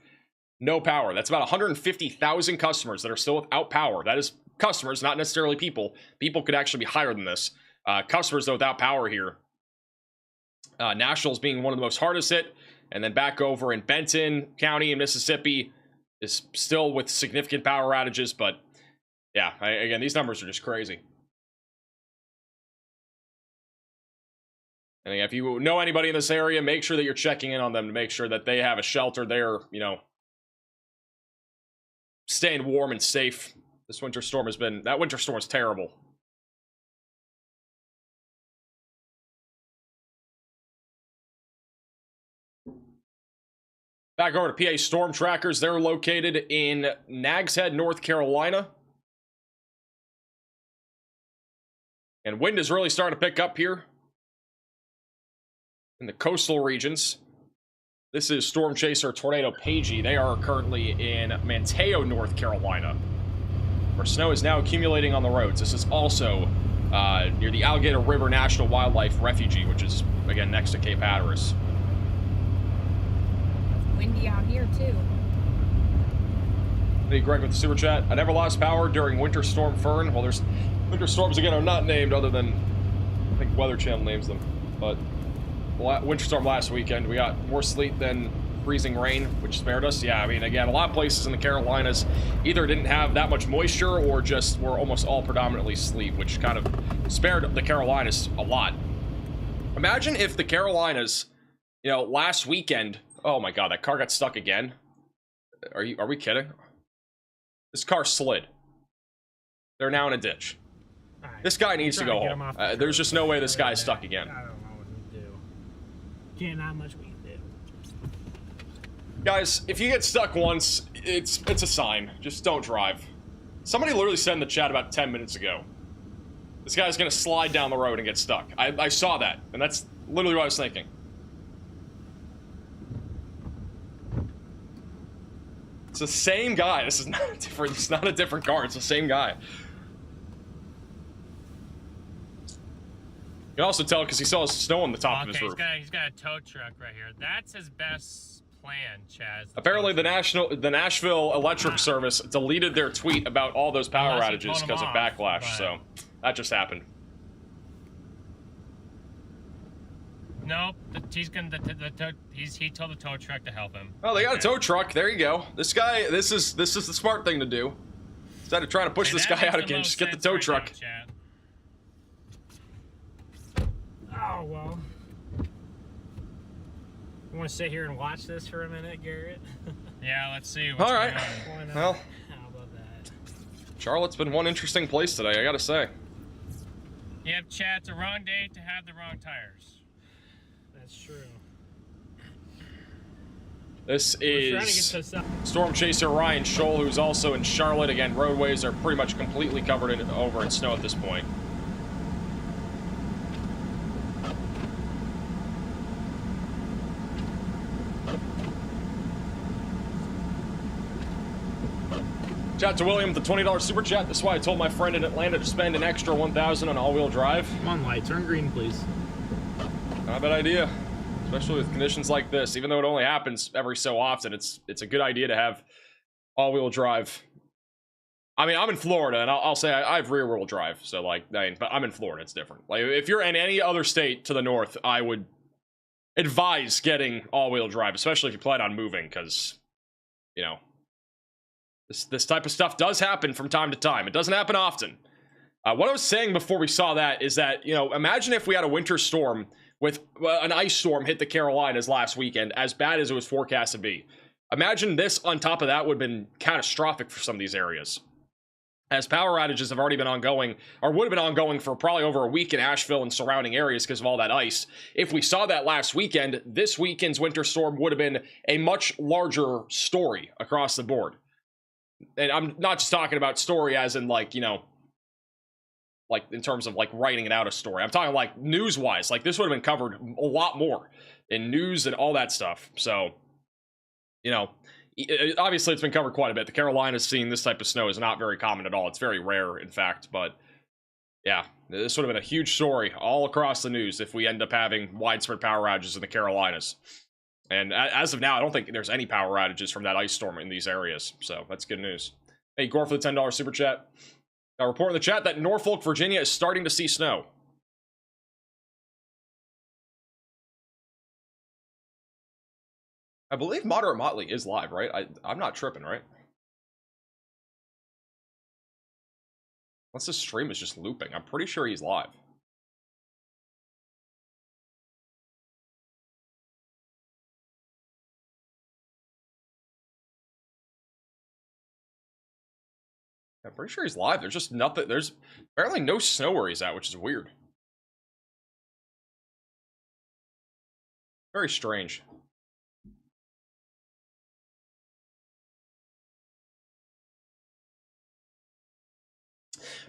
no power. That's about 150,000 customers that are still without power. That is customers, not necessarily people. People could actually be higher than this. Customers, though, without power here. Nashville's being one of the most hardest hit. And then back over in Benton County in Mississippi is still with significant power outages. But yeah, again, these numbers are just crazy. And again, if you know anybody in this area, make sure that you're checking in on them to make sure that they have a shelter there, you know, staying warm and safe. This winter storm has been, that winter storm is terrible. Back over to PA Storm Trackers. They're located in Nags Head, North Carolina. And wind is really starting to pick up here in the coastal regions. This is Storm Chaser Tornado Pagey. They are currently in Manteo, North Carolina, where snow is now accumulating on the roads. This is also near the Alligator River National Wildlife Refuge, which is, again, next to Cape Hatteras. Windy out here, too. Hey, Greg with the super chat. I never lost power during Winter Storm Fern. Well, there's winter storms, again, are not named other than, I think Weather Channel names them. But winter storm last weekend, we got more sleet than freezing rain, which spared us. Yeah, I mean, again, a lot of places in the Carolinas either didn't have that much moisture or just were almost all predominantly sleet, which kind of spared the Carolinas a lot. Imagine if the Carolinas, you know, last weekend, oh my god, that car got stuck again. Are we kidding? This car slid. They're now in a ditch. Right, this guy needs to go home. There's just no way this guy's stuck again. I don't know what to do. Can't not much we can do. Guys, if you get stuck once, it's a sign. Just don't drive. Somebody literally said in the chat about 10 minutes ago, this guy's gonna slide down the road and get stuck. I saw that, and that's literally what I was thinking. It's the same guy. This is not different. It's not a different car. It's the same guy. You can also tell because he still has snow on the top of his roof. He's got a tow truck right here. That's his best plan, Chaz. Apparently, the Nashville Electric Service deleted their tweet about all those power outages because of backlash. So that just happened. Nope. He told the tow truck to help him. Oh, they got a tow truck. There you go. This guy. This is the smart thing to do. Instead of trying to push this guy out again, just get the tow truck. Oh, well. You want to sit here and watch this for a minute, Garrett? Yeah, let's see. All right. Well, how about that? Charlotte's been one interesting place today, I gotta say. Yep, Chad, it's the wrong day to have the wrong tires. That's true. This is Storm Chaser Ryan Scholl, who's also in Charlotte. Again, roadways are pretty much completely covered over in snow at this point. Shout out to William, the $20 super chat. That's why I told my friend in Atlanta to spend an extra $1,000 on all-wheel drive. Come on, light, turn green, please. Not a bad idea, especially with conditions like this. Even though it only happens every so often, it's a good idea to have all-wheel drive. I mean, I'm in Florida, and I'll say I have rear-wheel drive, so like, but I'm in Florida. It's different. Like, if you're in any other state to the north, I would advise getting all-wheel drive, especially if you plan on moving, because, you know, this type of stuff does happen from time to time. It doesn't happen often. What I was saying before we saw that is that, you know, imagine if we had a winter storm with an ice storm hit the Carolinas last weekend, as bad as it was forecast to be. Imagine this on top of that would have been catastrophic for some of these areas. as power outages have already been ongoing, or would have been ongoing for probably over a week in Asheville and surrounding areas because of all that ice. If we saw that last weekend, this weekend's winter storm would have been a much larger story across the board. And I'm not just talking about story as in, like, you know, like in terms of like writing it out a story. I'm talking like news-wise. Like, this would have been covered a lot more in news and all that stuff. So, you know, obviously it's been covered quite a bit. The Carolinas seeing this type of snow is not very common at all. It's very rare, in fact. But yeah, this would have been a huge story all across the news if we end up having widespread power outages in the Carolinas. And as of now, I don't think there's any power outages from that ice storm in these areas. So that's good news. Hey, Gore for the $10 super chat. A report in the chat that Norfolk, Virginia is starting to see snow. I believe Moderate Motley is live, right? I'm not tripping, right? Unless the stream is just looping. I'm pretty sure he's live. I'm pretty sure he's live. There's just nothing. There's apparently no snow where he's at, which is weird. Very strange.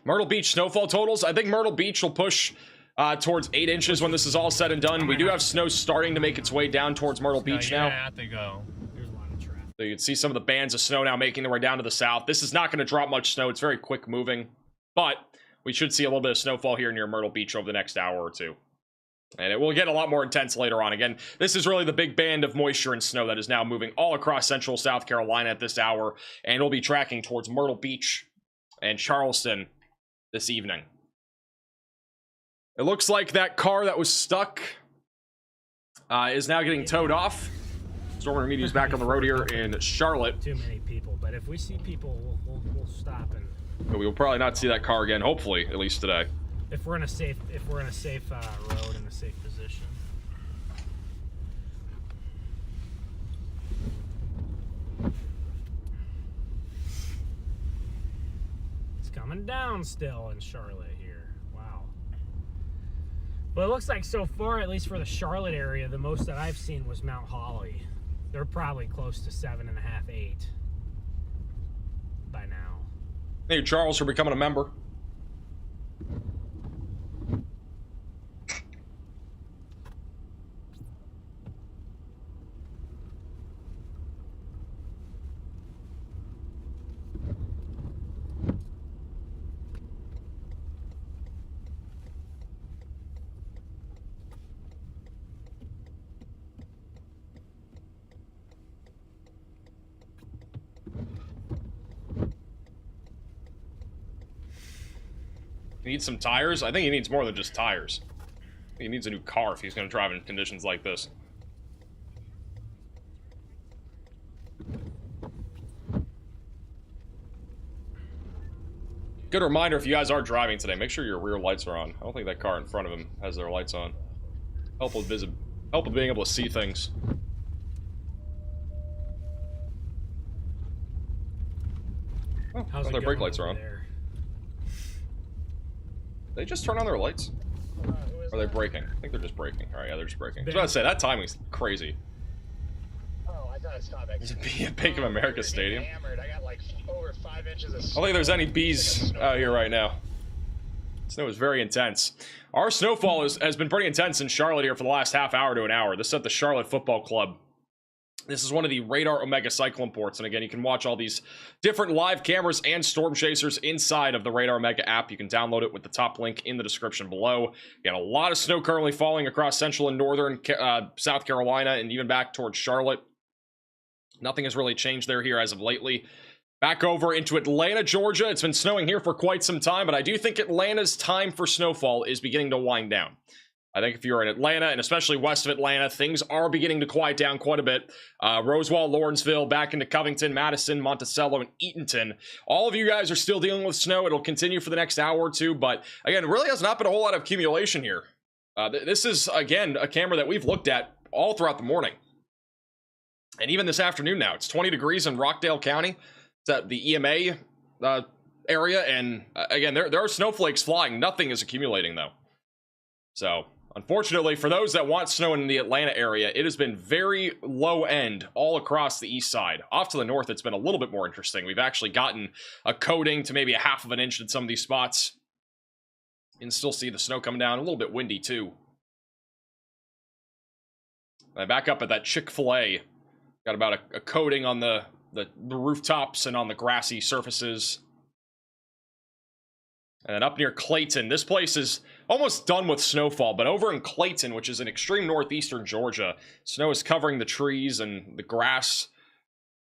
Myrtle Beach snowfall totals. I think Myrtle Beach will push towards 8 inches when this is all said and done. We do have snow starting to make its way down towards Myrtle Beach now. Yeah, they go. So you can see some of the bands of snow now making their way down to the south. This is not going to drop much snow. It's very quick moving. But we should see a little bit of snowfall here near Myrtle Beach over the next hour or two. And it will get a lot more intense later on. Again, this is really the big band of moisture and snow that is now moving all across central South Carolina at this hour. And we'll be tracking towards Myrtle Beach and Charleston this evening. It looks like that car that was stuck is now getting towed off. Storm Remedia's back on the road here in Charlotte. Too many people, but if we see people, we'll stop and. But we will probably not see that car again. Hopefully, at least today. If we're in a safe road in a safe position. It's coming down still in Charlotte here. Wow. But it looks like so far, at least for the Charlotte area, the most that I've seen was Mount Holly. They're probably close to 7.5, 8 by now. Thank you, Charles, for becoming a member. He needs some tires? I think he needs more than just tires. I think he needs a new car if he's going to drive in conditions like this. Good reminder, if you guys are driving today, make sure your rear lights are on. I don't think that car in front of him has their lights on. Help with being able to see things. Oh, their brake lights are on. They just turn on their lights? Or are they braking? I think they're just braking. Alright, yeah, they're just braking. I was about to say, that timing's crazy. Oh, I thought I saw that. Is it Bank of America Stadium? I got like over 5 inches of I don't think there's any bees out here right now. Snow is very intense. Our snowfall has been pretty intense in Charlotte here for the last half hour to an hour. This is at the Charlotte Football Club. This is one of the Radar Omega Cyclone ports, and again, you can watch all these different live cameras and storm chasers inside of the Radar Omega app. You can download it with the top link in the description below. You got a lot of snow currently falling across central and northern South Carolina, and even back towards Charlotte. Nothing has really changed here as of lately. Back over into Atlanta, Georgia. It's been snowing here for quite some time, but I do think Atlanta's time for snowfall is beginning to wind down. I think if you're in Atlanta, and especially west of Atlanta, things are beginning to quiet down quite a bit. Roswell, Lawrenceville, back into Covington, Madison, Monticello, and Eatonton. All of you guys are still dealing with snow. It'll continue for the next hour or two, but again, really has not been a whole lot of accumulation here. This is, again, a camera that we've looked at all throughout the morning. And even this afternoon now. It's 20 degrees in Rockdale County. It's at the EMA area, and again, there are snowflakes flying. Nothing is accumulating, though. So, unfortunately, for those that want snow in the Atlanta area, it has been very low end all across the east side. Off to the north, it's been a little bit more interesting. We've actually gotten a coating to maybe a half of an inch in some of these spots. You can still see the snow coming down. A little bit windy, too. And back up at that Chick-fil-A. Got about a coating on the rooftops and on the grassy surfaces. And then up near Clayton, this place is almost done with snowfall, but over in Clayton, which is in extreme northeastern Georgia, snow is covering the trees and the grass.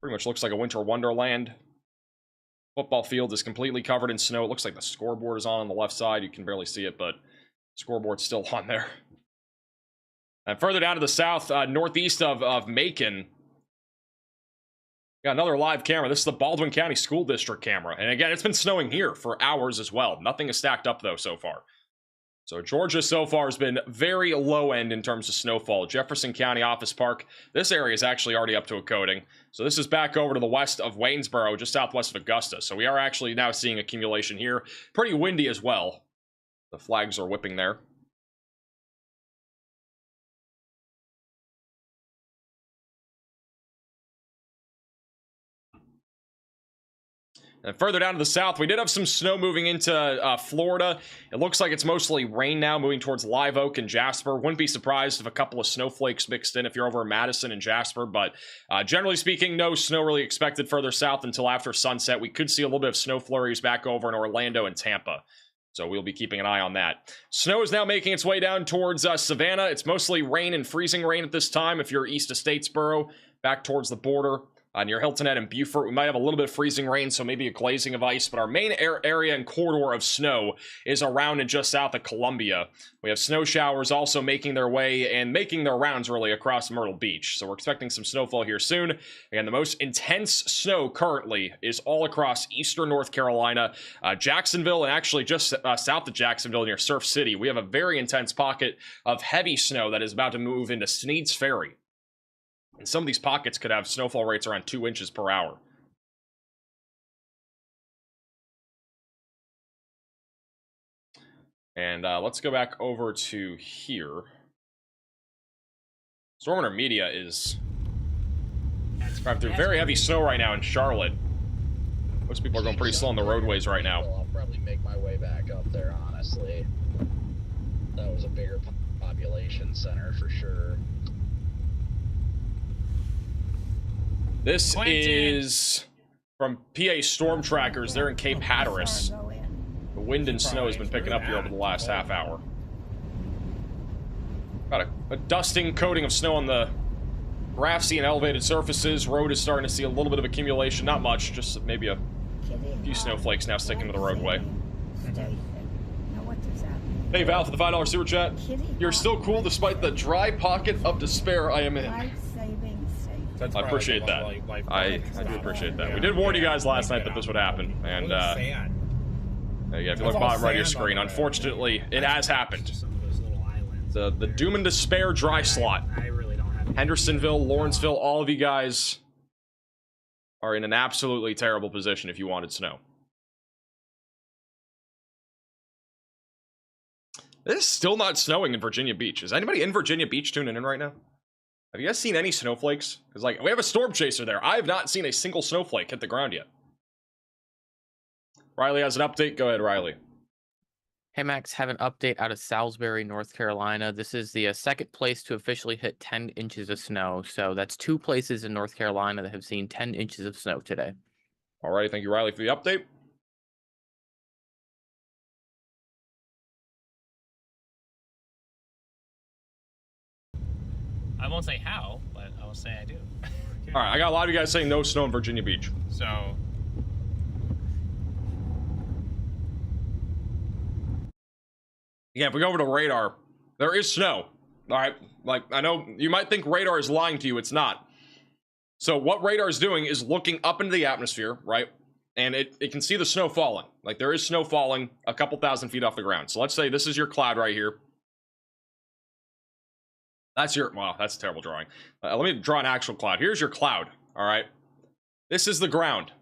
Pretty much looks like a winter wonderland. Football field is completely covered in snow. It looks like the scoreboard is on the left side. You can barely see it, but scoreboard's still on there. And further down to the south, northeast of Macon, got another live camera. This is the Baldwin County School District camera. And again, it's been snowing here for hours as well. Nothing is stacked up, though, so far. So Georgia so far has been very low end in terms of snowfall. Jefferson County Office Park, this area is actually already up to a coating. So this is back over to the west of Waynesboro, just southwest of Augusta. So we are actually now seeing accumulation here. Pretty windy as well. The flags are whipping there. And further down to the south, we did have some snow moving into Florida. It looks like it's mostly rain now, moving towards Live Oak and Jasper. Wouldn't be surprised if a couple of snowflakes mixed in if you're over in Madison and Jasper. But generally speaking, no snow really expected further south until after sunset. We could see a little bit of snow flurries back over in Orlando and Tampa. So we'll be keeping an eye on that. Snow is now making its way down towards Savannah. It's mostly rain and freezing rain at this time if you're east of Statesboro, back towards the border. Near Hilton Head and Beaufort, we might have a little bit of freezing rain, so maybe a glazing of ice, but our main area and corridor of snow is around and just south of Columbia. We have snow showers also making their way and making their rounds really across Myrtle Beach, so we're expecting some snowfall here soon. Again, the most intense snow currently is all across eastern North Carolina, Jacksonville, and actually just south of Jacksonville near Surf City. We have a very intense pocket of heavy snow that is about to move into Sneads Ferry. And some of these pockets could have snowfall rates around 2 inches per hour. And let's go back over to here. Storm Winter Media is driving through very heavy snow right now in Charlotte. Most people are going pretty slow on the roadways right now. I'll probably make my way back up there, honestly. That was a bigger population center for sure. This is from PA Storm Trackers. They're in Cape Hatteras. The wind and snow has been picking up here over the last half hour. Got a dusting coating of snow on the grassy and elevated surfaces. Road is starting to see a little bit of accumulation. Not much, just maybe a few snowflakes now sticking to the roadway. Hey Val for the $5 super chat. You're still cool despite the dry pocket of despair I am in. I appreciate that. I do appreciate that. We did warn you guys last night that this would happen, and yeah, if you look bottom right of your screen, unfortunately, it has happened. The doom and despair dry slot. Hendersonville, Lawrenceville, all of you guys are in an absolutely terrible position if you wanted snow. It is still not snowing in Virginia Beach. Is anybody in Virginia Beach tuning in right now? Have you guys seen any snowflakes? Because, like, we have a storm chaser there. I have not seen a single snowflake hit the ground yet. Riley has an update. Go ahead, Riley. Hey, Max, have an update out of Salisbury, North Carolina. This is the second place to officially hit 10 inches of snow. So that's 2 places in North Carolina that have seen 10 inches of snow today. All right. Thank you, Riley, for the update. I won't say how, but I will say I do. All right, I got a lot of you guys saying no snow in Virginia Beach. So, yeah, if we go over to radar, there is snow. All right, like, I know you might think radar is lying to you. It's not. So what radar is doing is looking up into the atmosphere, right? And it can see the snow falling. Like, there is snow falling a couple thousand feet off the ground. So let's say this is your cloud right here. That's your, wow, that's a terrible drawing. Let me draw an actual cloud. Here's your cloud, all right? This is the ground.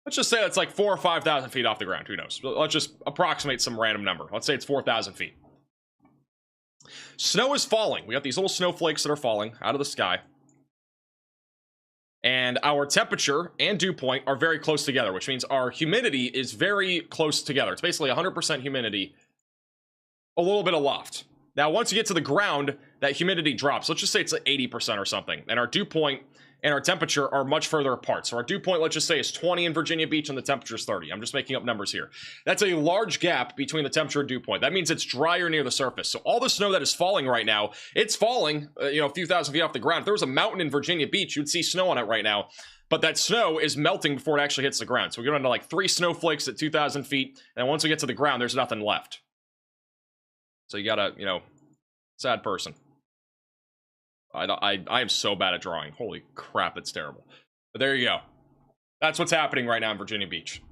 Let's just say it's like 4,000 or 5,000 feet off the ground. Who knows? Let's just approximate some random number. Let's say it's 4,000 feet. Snow is falling. We got these little snowflakes that are falling out of the sky. And our temperature and dew point are very close together, which means our humidity is very close together. It's basically 100% humidity, a little bit aloft. Now, once you get to the ground, that humidity drops. Let's just say it's like 80% or something. And our dew point and our temperature are much further apart. So our dew point, let's just say, is 20 in Virginia Beach and the temperature is 30. I'm just making up numbers here. That's a large gap between the temperature and dew point. That means it's drier near the surface. So all the snow that is falling right now, it's falling, a few thousand feet off the ground. If there was a mountain in Virginia Beach, you'd see snow on it right now. But that snow is melting before it actually hits the ground. So we go into like 3 snowflakes at 2,000 feet. And once we get to the ground, there's nothing left. So you gotta, sad person. I am so bad at drawing. Holy crap, it's terrible. But there you go. That's what's happening right now in Virginia Beach.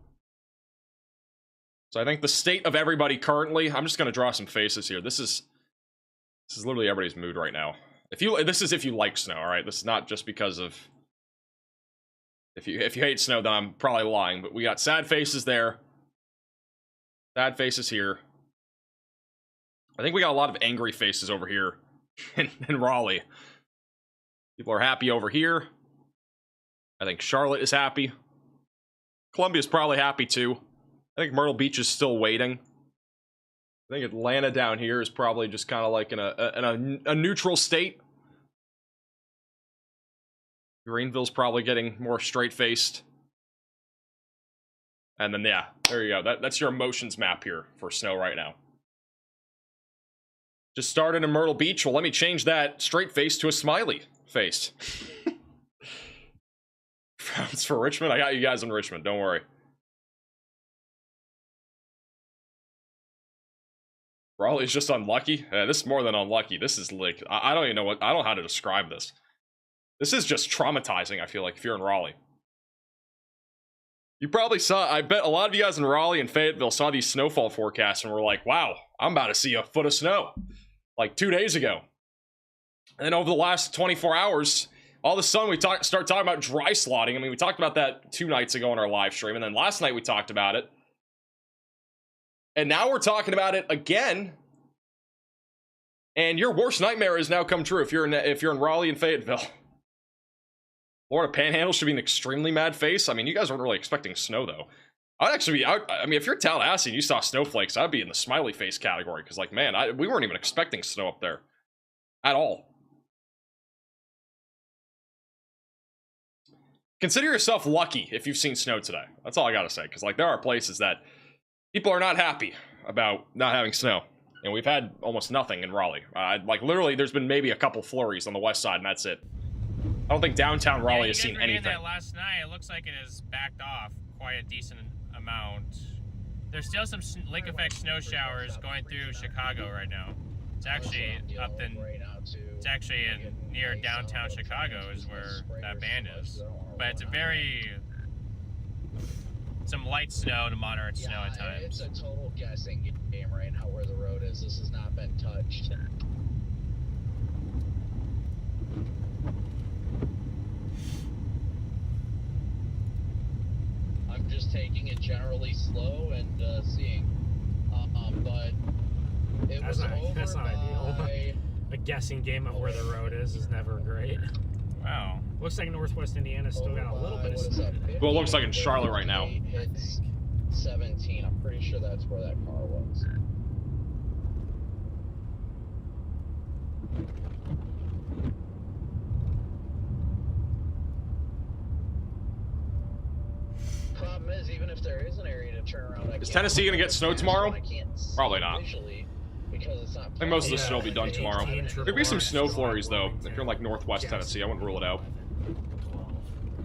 So I think the state of everybody currently, I'm just going to draw some faces here. This is literally everybody's mood right now. This is if you like snow, all right? This is not just because of if you hate snow, then I'm probably lying, but we got sad faces there. Sad faces here. I think we got a lot of angry faces over here in Raleigh. People are happy over here. I think Charlotte is happy. Columbia's probably happy too. I think Myrtle Beach is still waiting. I think Atlanta down here is probably just kind of like in a neutral state. Greenville's probably getting more straight-faced. And then, yeah, there you go. That's your emotions map here for snow right now. Just started in Myrtle Beach. Well, let me change that straight face to a smiley face. Frowns for Richmond. I got you guys in Richmond. Don't worry. Raleigh's just unlucky. This is more than unlucky. This is like, I don't even know I don't know how to describe this. This is just traumatizing, I feel like, if you're in Raleigh. You probably saw, I bet a lot of you guys in Raleigh and Fayetteville saw these snowfall forecasts and were like, wow, I'm about to see a foot of snow. Like 2 days ago. And then over the last 24 hours, all of a sudden we start talking about dry slotting. I mean, we talked about that 2 nights ago in our live stream, and then last night we talked about it. And now we're talking about it again. And your worst nightmare has now come true if you're in Raleigh and Fayetteville. Florida Panhandle should be an extremely mad face. I mean, you guys weren't really expecting snow, though. I'd actually be, I mean, if you're Tallahassee and you saw snowflakes, I'd be in the smiley face category. Because, like, man, we weren't even expecting snow up there. At all. Consider yourself lucky if you've seen snow today. That's all I gotta say. Because, like, there are places that people are not happy about not having snow. And we've had almost nothing in Raleigh. Like, literally, there's been maybe a couple flurries on the west side, and that's it. I don't think downtown Raleigh has seen anything. That last night, it looks like it has backed off quite a decent amount. There's still some lake effect snow showers going through Chicago right now. It's actually up in, it's actually near downtown Chicago is where that band is. But it's some light snow to moderate snow at times. It's a total guessing game right now where the road is. This has not been touched. I'm just taking it generally slow and seeing. But it was that's not ideal. A guessing game of where the road is never great. Wow. Looks like Northwest Indiana's still got a little bit of snow. Well, it looks like in Charlotte right now. It's 17. I'm pretty sure that's where that car was. Problem is, even if there is an area to turn around, is Tennessee gonna get snow tomorrow? Probably not. I think most of the snow will be done tomorrow. There'll be some snow flurries though. If you're in like northwest Tennessee, I wouldn't rule it out.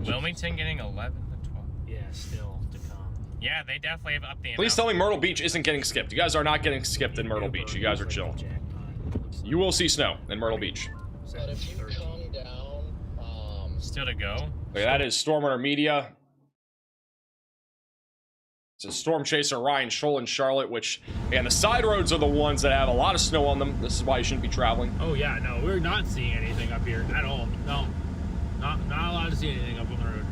Wilmington getting 11 to 12. Yeah, still to come. Yeah, they definitely have upped the. Please tell me Myrtle Beach isn't getting skipped. You guys are not getting skipped in Myrtle Beach. You guys are chilling. You will see snow in Myrtle Beach. But if you come down, still to go. Okay, that is Storm Runner Media. It's a Storm Chaser, Ryan, Scholl, and Charlotte, which, and the side roads are the ones that have a lot of snow on them. This is why you shouldn't be traveling. Oh yeah, no, we're not seeing anything up here at all. No, not allowed to see anything up on the road.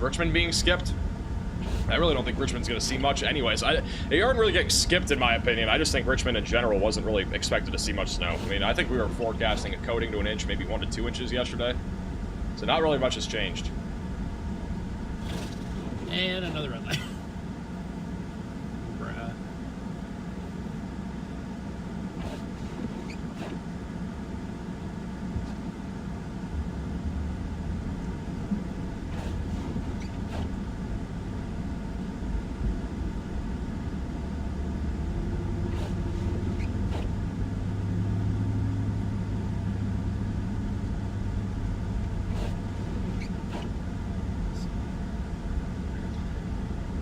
Richmond being skipped? I really don't think Richmond's going to see much anyways. They aren't really getting skipped in my opinion. I just think Richmond in general wasn't really expected to see much snow. I mean, I think we were forecasting a coating to an inch, maybe 1 to 2 inches yesterday. So not really much has changed. And another red light. Bruh.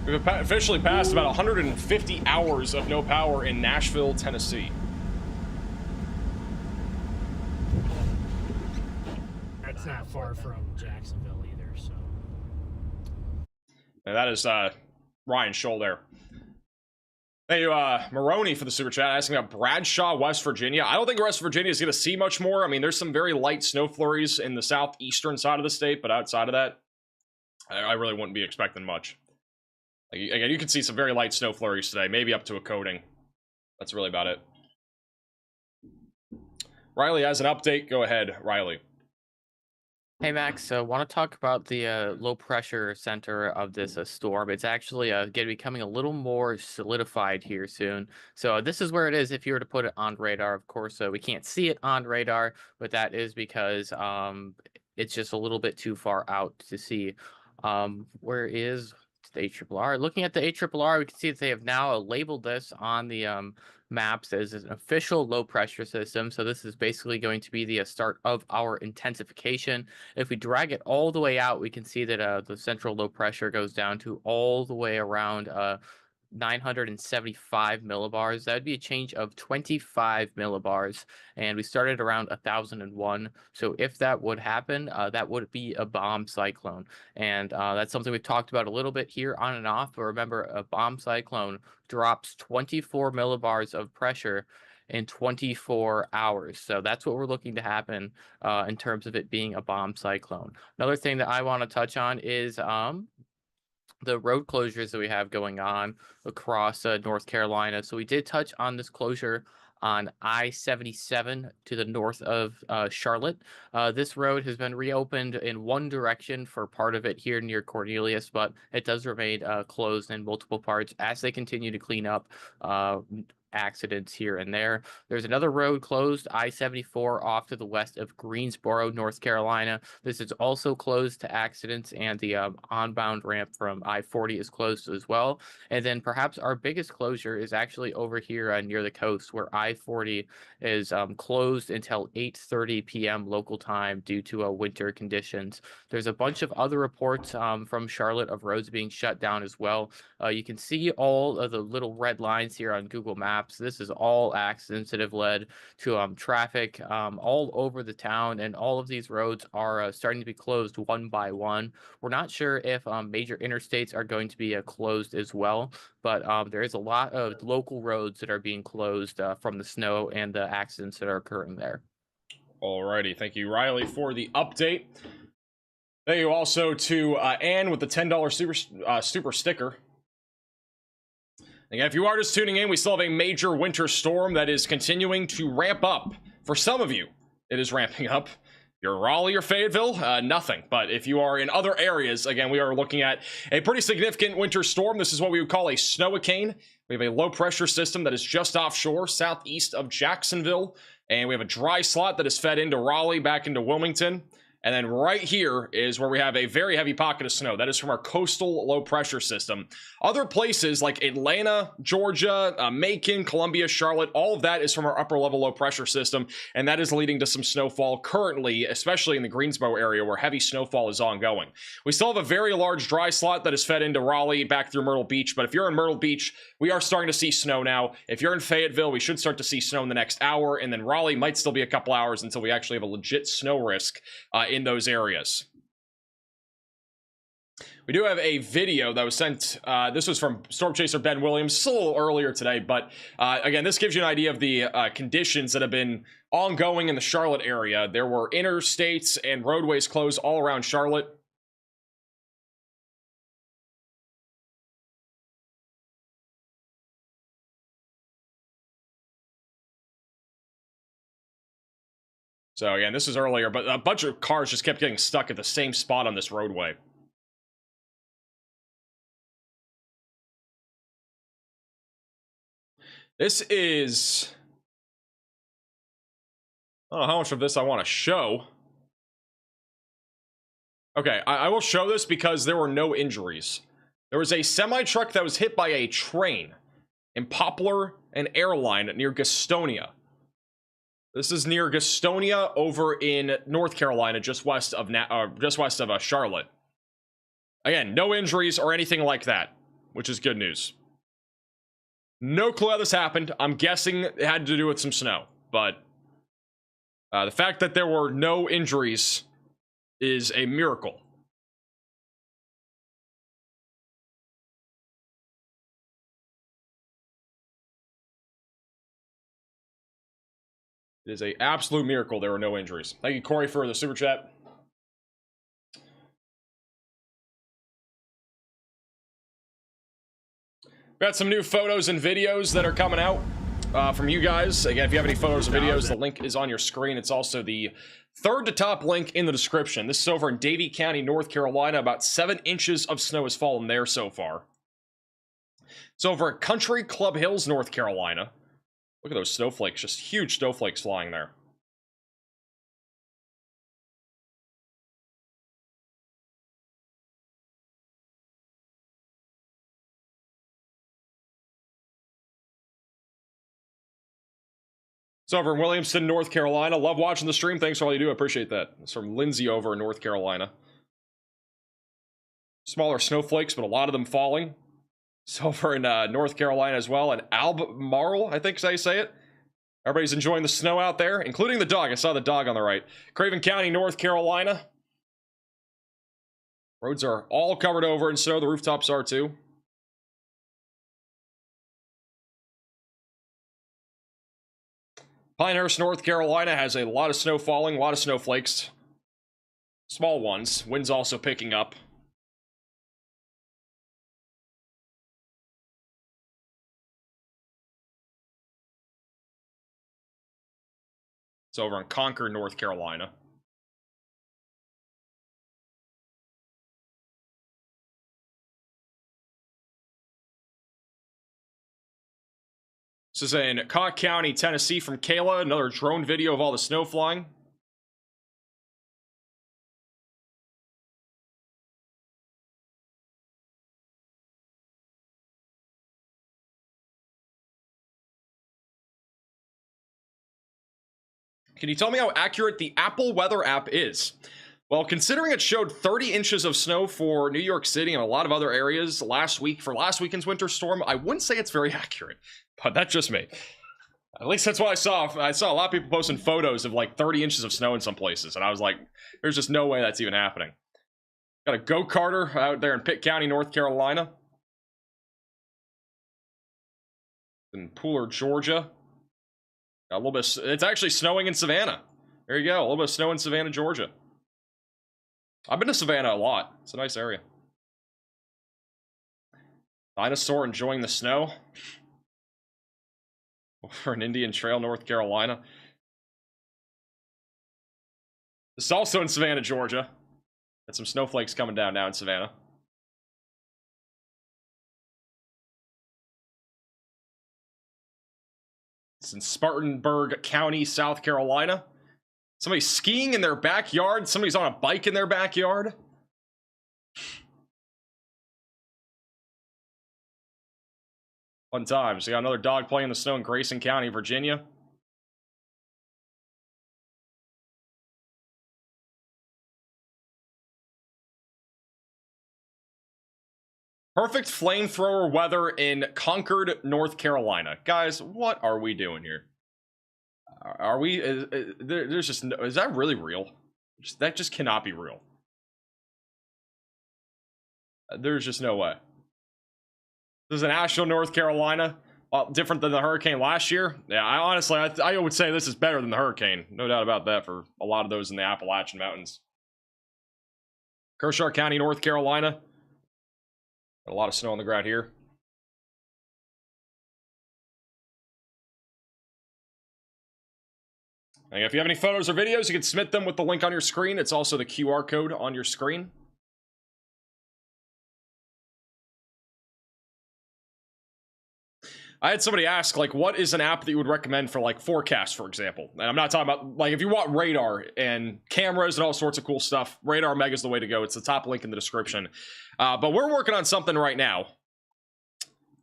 We've officially passed about 150 hours of no power in Nashville, Tennessee. That's not far from Jacksonville either, so. And that is Ryan Scholl there. Thank you, Maroney, for the super chat, asking about Bradshaw, West Virginia. I don't think West Virginia is going to see much more. I mean, there's some very light snow flurries in the southeastern side of the state, but outside of that, I really wouldn't be expecting much. Like, again, you can see some very light snow flurries today, maybe up to a coating. That's really about it. Riley has an update. Go ahead, Riley. Hey Max, so want to talk about the low pressure center of this storm. It's actually going to be becoming a little more solidified here soon. So this is where it is if you were to put it on radar. Of course, we can't see it on radar, but that is because it's just a little bit too far out to see. Where is the ARRR? Looking at the ARRR, we can see that they have now labeled this on the maps as an official low pressure system. So this is basically going to be the start of our intensification. If we drag it all the way out, we can see that the central low pressure goes down to all the way around 975 millibars. That would be a change of 25 millibars, and we started around 1001. So if that would happen, that would be a bomb cyclone, and that's something we've talked about a little bit here on and off. But remember, a bomb cyclone drops 24 millibars of pressure in 24 hours. So that's what we're looking to happen in terms of it being a bomb cyclone. Another thing that I want to touch on is the road closures that we have going on across North Carolina. So we did touch on this closure on I-77 to the north of Charlotte. This road has been reopened in one direction for part of it here near Cornelius, but it does remain closed in multiple parts as they continue to clean up accidents here and there. There's another road closed, I-74 off to the west of Greensboro, North Carolina. This is also closed to accidents, and the onbound ramp from I-40 is closed as well. And then perhaps our biggest closure is actually over here near the coast, where I-40 is closed until 8:30 p.m. local time due to winter conditions. There's a bunch of other reports from Charlotte of roads being shut down as well. You can see all of the little red lines here on Google Maps. This is all accidents that have led to traffic all over the town, and all of these roads are starting to be closed one by one. We're not sure if major interstates are going to be closed as well, but there is a lot of local roads that are being closed from the snow and the accidents that are occurring there. Alrighty, thank you, Riley, for the update. Thank you also to Ann with the $10 super sticker. Again, if you are just tuning in, we still have a major winter storm that is continuing to ramp up. For some of you, it is ramping up. If you're in Raleigh or Fayetteville, nothing. But if you are in other areas, again, we are looking at a pretty significant winter storm. This is what we would call a snow-a-cane. We have a low-pressure system that is just offshore, southeast of Jacksonville. And we have a dry slot that is fed into Raleigh, back into Wilmington. And then right here is where we have a very heavy pocket of snow. That is from our coastal low pressure system. Other places like Atlanta, Georgia, Macon, Columbia, Charlotte, all of that is from our upper level low pressure system. And that is leading to some snowfall currently, especially in the Greensboro area where heavy snowfall is ongoing. We still have a very large dry slot that is fed into Raleigh back through Myrtle Beach. But if you're in Myrtle Beach, we are starting to see snow now. If you're in Fayetteville, we should start to see snow in the next hour. And then Raleigh might still be a couple hours until we actually have a legit snow risk in those areas. We do have a video that was sent, this was from Storm Chaser Ben Williams, it's a little earlier today, but again, this gives you an idea of the conditions that have been ongoing in the Charlotte area. There were interstates and roadways closed all around Charlotte. So again, this is earlier, but a bunch of cars just kept getting stuck at the same spot on this roadway. This is... I don't know how much of this I want to show. Okay, I will show this because there were no injuries. There was a semi-truck that was hit by a train in Poplar and Airline near Gastonia. This is near Gastonia over in North Carolina, just west of Charlotte. Again, no injuries or anything like that, which is good news. No clue how this happened. I'm guessing it had to do with some snow, but the fact that there were no injuries is a miracle. It is an absolute miracle there were no injuries. Thank you, Corey, for the super chat. Got some new photos and videos that are coming out from you guys. Again, if you have any photos or videos, the link is on your screen. It's also the third to top link in the description. This is over in Davie County, North Carolina. About 7 inches of snow has fallen there so far. It's over at Country Club Hills, North Carolina. Look at those snowflakes, just huge snowflakes flying there. It's over in Williamston, North Carolina. Love watching the stream. Thanks for all you do. I appreciate that. It's from Lindsay over in North Carolina. Smaller snowflakes, but a lot of them falling. It's over in North Carolina as well. And Albemarle, I think is how you say it. Everybody's enjoying the snow out there, including the dog. I saw the dog on the right. Craven County, North Carolina. Roads are all covered over in snow. The rooftops are too. Pinehurst, North Carolina has a lot of snow falling, a lot of snowflakes. Small ones. Wind's also picking up. It's over in Concord, North Carolina. This is in Cocke County, Tennessee from Kayla. Another drone video of all the snow flying. Can you tell me how accurate the Apple Weather app is? Well, considering it showed 30 inches of snow for New York City and a lot of other areas last week for last weekend's winter storm, I wouldn't say it's very accurate, but that's just me. At least that's what I saw. I saw a lot of people posting photos of like 30 inches of snow in some places, and I was like, there's just no way that's even happening. Got a go-karter out there in Pitt County, North Carolina. In Pooler, Georgia. Got a little bit. It's actually snowing in Savannah. There you go. A little bit of snow in Savannah, Georgia. I've been to Savannah a lot. It's a nice area. Dinosaur enjoying the snow. Over in Indian Trail, North Carolina. This is also in Savannah, Georgia. Got some snowflakes coming down now in Savannah. It's in Spartanburg County, South Carolina. Somebody's skiing in their backyard. Somebody's on a bike in their backyard. Fun times. We got another dog playing in the snow in Grayson County, Virginia. Perfect flamethrower weather in Concord, North Carolina. Guys, what are we doing here? Are we... there's just no... Is that really real? That just cannot be real. There's just no way. This is in Asheville, North Carolina. Well, different than the hurricane last year. Yeah, I would say this is better than the hurricane. No doubt about that for a lot of those in the Appalachian Mountains. Kershaw County, North Carolina. Got a lot of snow on the ground here. And if you have any photos or videos, you can submit them with the link on your screen. It's also the QR code on your screen. I had somebody ask, like, what is an app that you would recommend for, like, forecast, for example? And I'm not talking about, like, if you want radar and cameras and all sorts of cool stuff, Radar Mega is the way to go. It's the top link in the description. But we're working on something right now.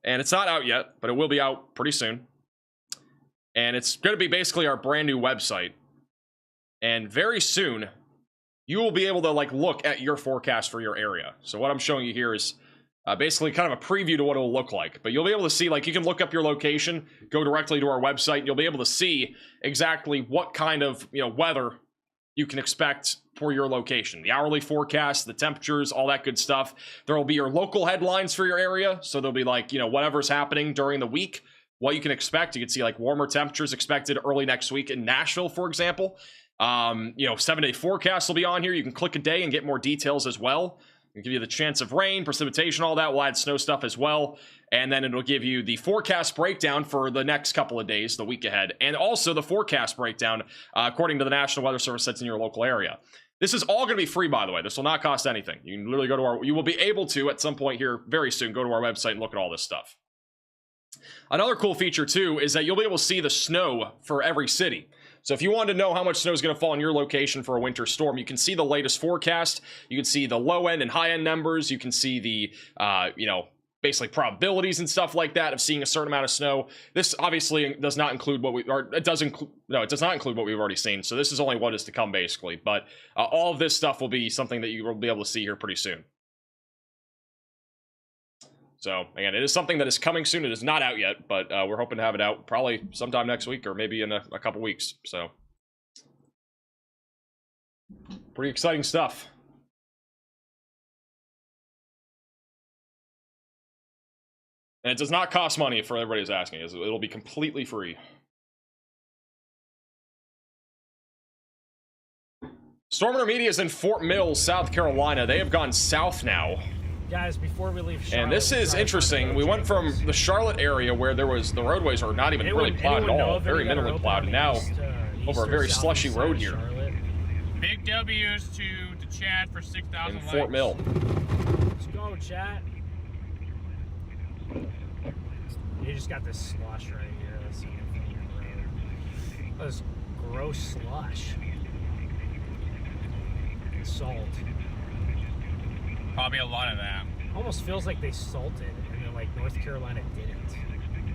And it's not out yet, but it will be out pretty soon. And it's going to be basically our brand new website. And very soon, you will be able to, like, look at your forecast for your area. So what I'm showing you here is basically kind of a preview to what it will look like. But you'll be able to see, like, you can look up your location, go directly to our website, and you'll be able to see exactly what kind of, you know, weather you can expect for your location. The hourly forecast, the temperatures, all that good stuff. There will be your local headlines for your area. So there'll be, like, you know, whatever's happening during the week, what you can expect. You can see, like, warmer temperatures expected early next week in Nashville, for example. You know, 7-day forecast will be on here. You can click a day and get more details as well. It'll give you the chance of rain, precipitation, all that. We'll add snow stuff as well. And then it'll give you the forecast breakdown for the next couple of days, the week ahead. And also the forecast breakdown, according to the National Weather Service that's in your local area. This is all going to be free, by the way. This will not cost anything. You can literally go to our... You will be able to, at some point here very soon, go to our website and look at all this stuff. Another cool feature, too, is that you'll be able to see the snow for every city. So if you wanted to know how much snow is going to fall in your location for a winter storm, you can see the latest forecast. You can see the low end and high end numbers. You can see the, you know, basically probabilities and stuff like that of seeing a certain amount of snow. This obviously does not include what we, or it does include, no, it does not include what we've already seen. So this is only what is to come, basically. But all of this stuff will be something that you will be able to see here pretty soon. So, again, it is something that is coming soon. It is not out yet, but we're hoping to have it out probably sometime next week or maybe in a couple weeks. So, pretty exciting stuff. And it does not cost money for everybody who's asking. It'll be completely free. Storm Media is in Fort Mills, South Carolina. They have gone south now. Guys, before we leave Charlotte, and this is interesting. We went from the Charlotte area where there was the roadways are not even really plowed at all, very minimally plowed, and now over a very slushy road here. Big W's to Chad for 6,000 in Fort Mill. Let's go, Chad. You just got this slush right here. Let's see if this gross slush. Salt. Probably a lot of that. Almost feels like they salted, and then like North Carolina didn't.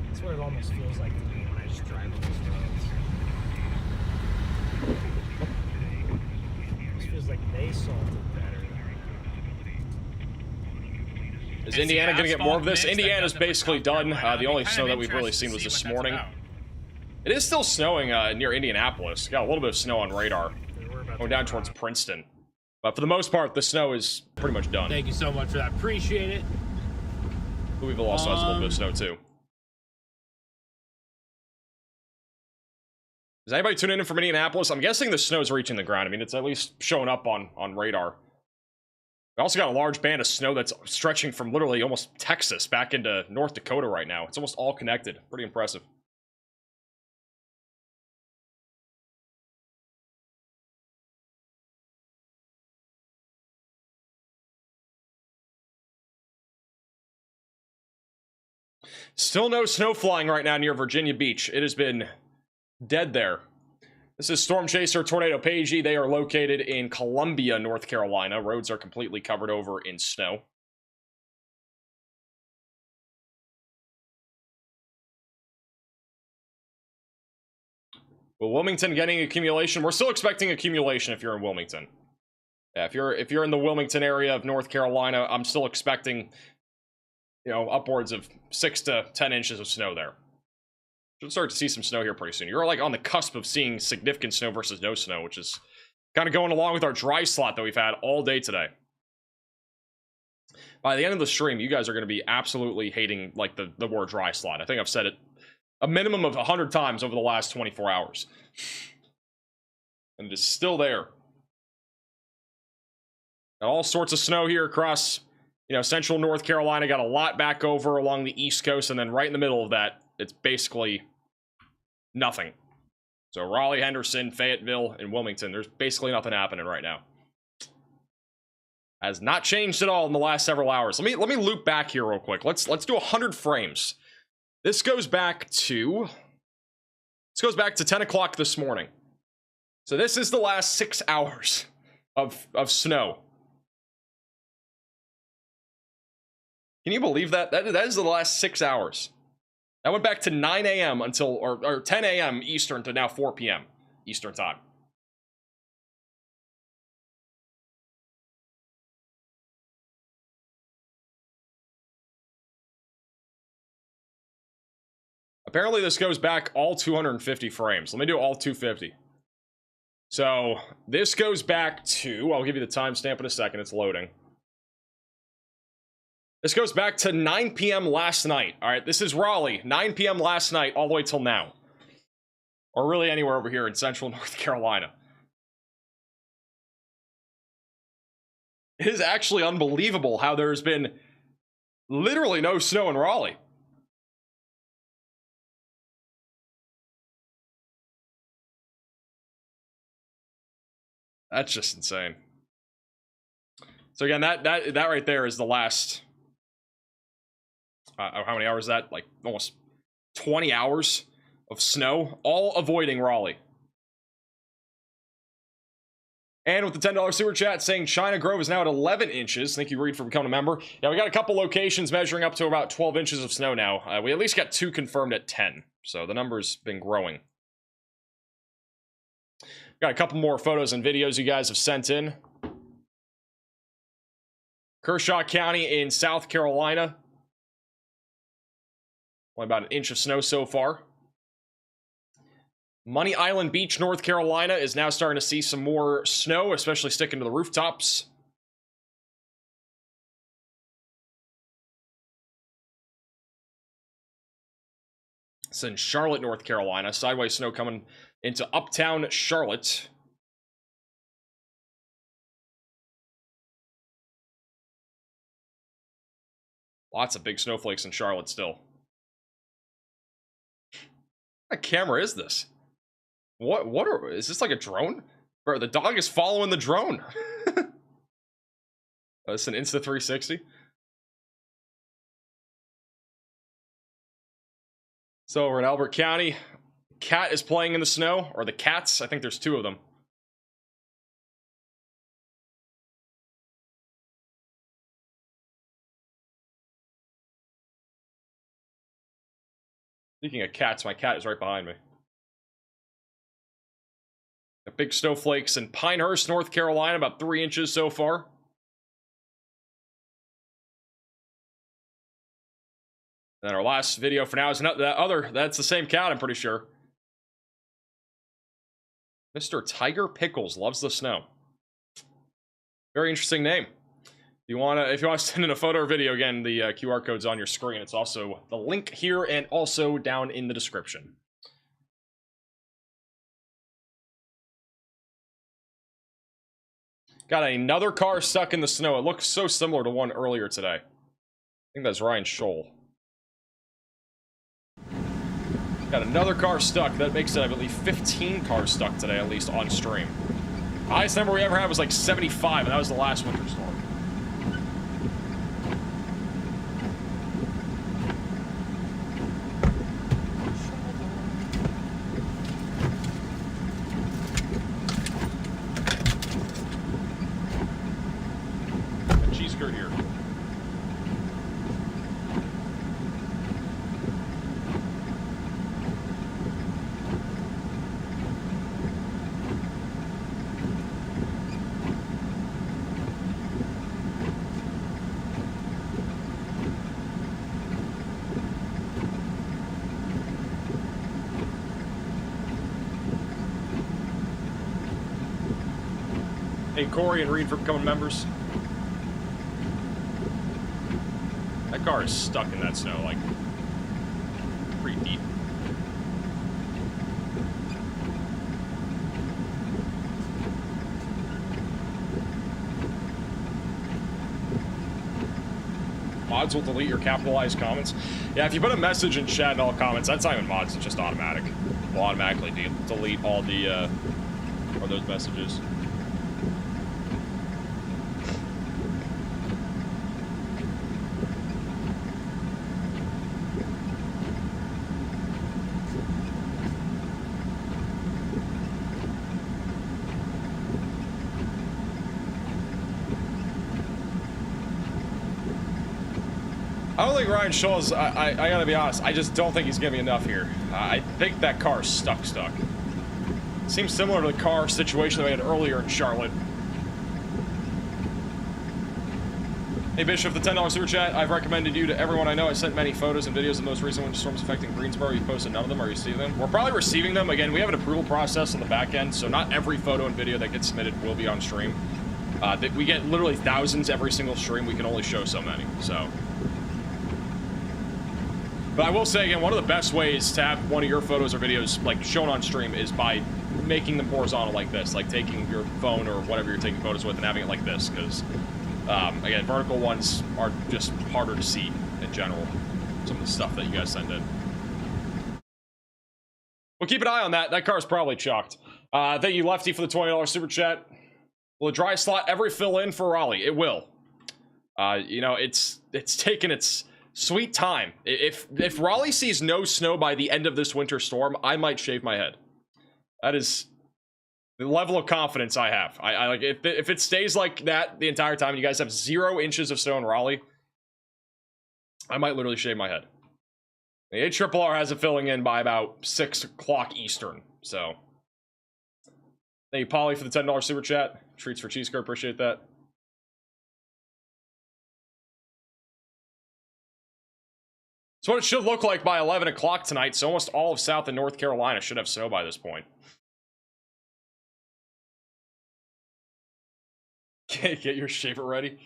That's what it almost feels like to me when I just drive on these roads. It just feels like they salted better. Is Indiana going to get more of this? Indiana's basically done. The only snow that we've really seen was this morning. It is still snowing near Indianapolis. Got a little bit of snow on radar. Going down towards Princeton. But for the most part, the snow is pretty much done. Thank you so much for that. Appreciate it. Louisville also has a little bit of snow, too. Is anybody tuning in from Indianapolis? I'm guessing the snow's reaching the ground. I mean, it's at least showing up on radar. We also got a large band of snow that's stretching from literally almost Texas back into North Dakota right now. It's almost all connected. Pretty impressive. Still no snow flying right now near Virginia Beach. It has been dead there. This is Storm Chaser Tornado Pagey. They are located in Columbia, North Carolina. Roads are completely covered over in snow. Well, Wilmington getting accumulation. We're still expecting accumulation if you're in Wilmington. Yeah, if you're in the Wilmington area of North Carolina, I'm still expecting, you know, upwards of 6 to 10 inches of snow there. Should start to see some snow here pretty soon. You're like on the cusp of seeing significant snow versus no snow, which is kind of going along with our dry slot that we've had all day today. By the end of the stream, you guys are going to be absolutely hating like the word dry slot. I think I've said it a minimum of 100 times over the last 24 hours. And it is still there. Got all sorts of snow here across, you know, central North Carolina. Got a lot back over along the East Coast, and then right in the middle of that, it's basically nothing. So Raleigh, Henderson, Fayetteville, and Wilmington, there's basically nothing happening right now. Has not changed at all in the last several hours. Let me loop back here real quick. Let's do 100 frames. This goes back to 10 o'clock this morning. So this is the last 6 hours of snow. Can you believe that? That is the last 6 hours. That went back to 9 a.m. until, or 10 a.m. Eastern to now 4 p.m. Eastern time. Apparently this goes back all 250 frames. Let me do all 250. So this goes back to, I'll give you the timestamp in a second, it's loading. This goes back to 9 p.m. last night. All right, this is Raleigh, 9 p.m. last night, all the way till now. Or really anywhere over here in central North Carolina. It is actually unbelievable how there's been literally no snow in Raleigh. That's just insane. So again, that right there is the last... how many hours is that? Like almost 20 hours of snow, all avoiding Raleigh. And with the $10 super chat saying China Grove is now at 11 inches. Thank you, Reed, for becoming a member. Yeah, we got a couple locations measuring up to about 12 inches of snow now. We at least got 2 confirmed at 10. So the number's been growing. Got a couple more photos and videos you guys have sent in. Kershaw County in South Carolina. Only about an inch of snow so far. Money Island Beach, North Carolina is now starting to see some more snow, especially sticking to the rooftops. It's in Charlotte, North Carolina. Sideways snow coming into uptown Charlotte. Lots of big snowflakes in Charlotte still. What camera is this? Is this like a drone? Bro, the dog is following the drone. It's an Insta360. So we're in Elbert County. Cat is playing in the snow, or the cats. I think there's 2 of them. Speaking of cats, my cat is right behind me. The big snowflakes in Pinehurst, North Carolina, about 3 inches so far. And then our last video for now is not that other. That's the same cat, I'm pretty sure. Mr. Tiger Pickles loves the snow. Very interesting name. If you want to send in a photo or video, again, the QR code's on your screen. It's also the link here and also down in the description. Got another car stuck in the snow. It looks so similar to one earlier today. I think that's Ryan Scholl. Got another car stuck. That makes it, I believe, 15 cars stuck today, at least on stream. The highest number we ever had was like 75, and that was the last winter storm. Here. Hey, Corey and Reed for becoming members. That car is stuck in that snow, like, pretty deep. Mods will delete your capitalized comments. Yeah, if you put a message in chat in all comments, that's not even mods, it's just automatic. will automatically delete all the or those messages. I don't think Ryan Scholl's, I gotta be honest, I just don't think he's giving me enough here. I think that car's stuck. Seems similar to the car situation that we had earlier in Charlotte. Hey Bishop, the $10 super chat. I've recommended you to everyone I know. I sent many photos and videos of the most recent winter storms affecting Greensboro. You posted none of them. Are you receiving them? We're probably receiving them. Again, we have an approval process on the back end, so not every photo and video that gets submitted will be on stream. We get literally thousands every single stream. We can only show so many, so... But I will say again, one of the best ways to have one of your photos or videos like shown on stream is by making them horizontal like this, like taking your phone or whatever you're taking photos with and having it like this, because again, vertical ones are just harder to see in general. Some of the stuff that you guys send in. We'll keep an eye on that. That car's probably chalked. Thank you, Lefty, for the $20 super chat. Will a dry slot ever fill in for Raleigh? It will. You know, it's taken its sweet time. If Raleigh sees no snow by the end of this winter storm, I might shave my head. That is the level of confidence I have. I like if it stays like that the entire time, and you guys have 0 inches of snow in Raleigh, I might literally shave my head. The ARRR has it filling in by about 6 o'clock Eastern. So, thank you, Polly, for the $10 super chat. Treats for cheese curd, appreciate that. It's what it should look like by 11 o'clock tonight, so almost all of South and North Carolina should have snow by this point. Get your shaver ready.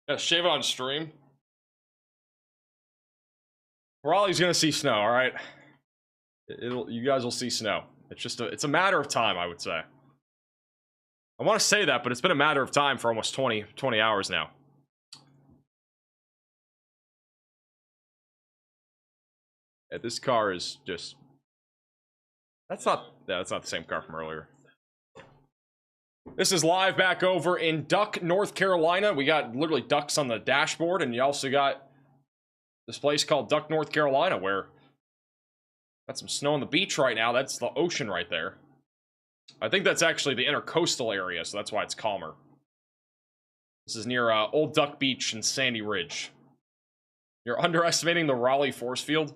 Yeah, shave it on stream. Raleigh's gonna see snow, all right? You guys will see snow. It's just it's a matter of time, I would say. I want to say that, but it's been a matter of time for almost 20 hours now. Yeah, this car is just... That's not the same car from earlier. This is live back over in Duck, North Carolina. We got literally ducks on the dashboard, and you also got this place called Duck, North Carolina, where got some snow on the beach right now. That's the ocean right there. I think that's actually the intercoastal area, so that's why it's calmer. This is near Old Duck Beach and Sandy Ridge. You're underestimating the Raleigh force field?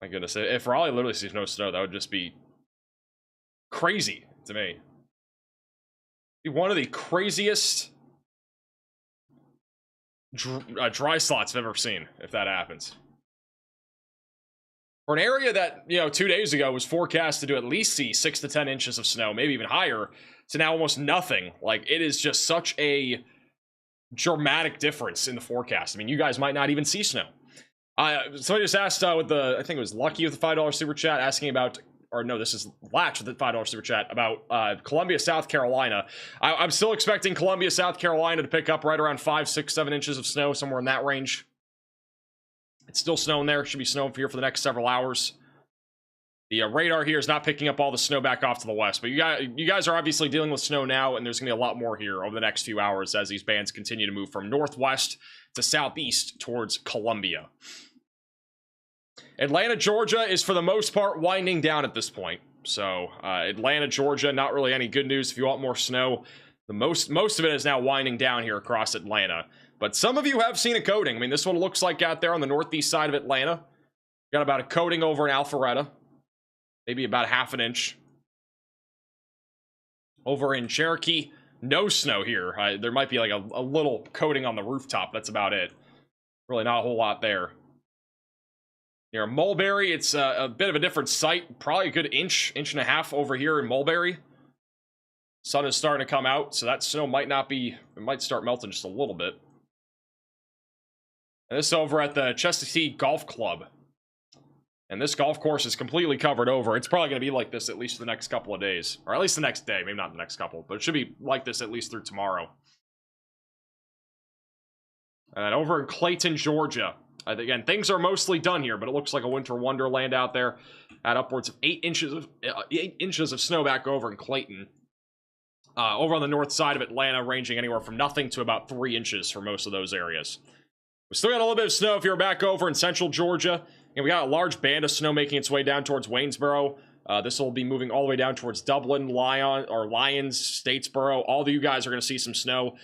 My goodness, if Raleigh literally sees no snow, that would just be crazy to me. Be one of the craziest dry slots I've ever seen, if that happens. For an area that, you know, 2 days ago was forecasted to at least see 6 to 10 inches of snow, maybe even higher, to now almost nothing. Like, it is just such a dramatic difference in the forecast. I mean, you guys might not even see snow. Somebody just asked with the, I think it was Lucky with the $5 super chat, asking about, or no, this is Latch with the $5 super chat, about Columbia, South Carolina. I'm still expecting Columbia, South Carolina to pick up right around 5, 6, 7 inches of snow, somewhere in that range. It's still snowing there. Should be snowing here for the next several hours. The radar here is not picking up all the snow back off to the west, but you guys are obviously dealing with snow now, and there's going to be a lot more here over the next few hours as these bands continue to move from northwest to southeast towards Columbia. Atlanta, Georgia is for the most part winding down at this point. So Atlanta, Georgia, not really any good news. If you want more snow, the most of it is now winding down here across Atlanta. But some of you have seen a coating. I mean, this one looks like out there on the northeast side of Atlanta. Got about a coating over in Alpharetta. Maybe about ½ inch. Over in Cherokee, no snow here. There might be like a little coating on the rooftop. That's about it. Really not a whole lot there. Near Mulberry, it's a bit of a different site. Probably a good inch and a half over here in Mulberry. Sun is starting to come out, so that snow might not be... It might start melting just a little bit. And this is over at the Chestatee Golf Club. And this golf course is completely covered over. It's probably going to be like this at least the next couple of days. Or at least the next day. Maybe not the next couple. But it should be like this at least through tomorrow. And then over in Clayton, Georgia. Again, things are mostly done here, but it looks like a winter wonderland out there. At upwards of 8 inches of snow back over in Clayton. Over on the north side of Atlanta, ranging anywhere from nothing to about 3 inches for most of those areas. We still got a little bit of snow if you're back over in central Georgia. And we got a large band of snow making its way down towards Waynesboro. This will be moving all the way down towards Dublin, Lyons, Statesboro. All of you guys are going to see some snow.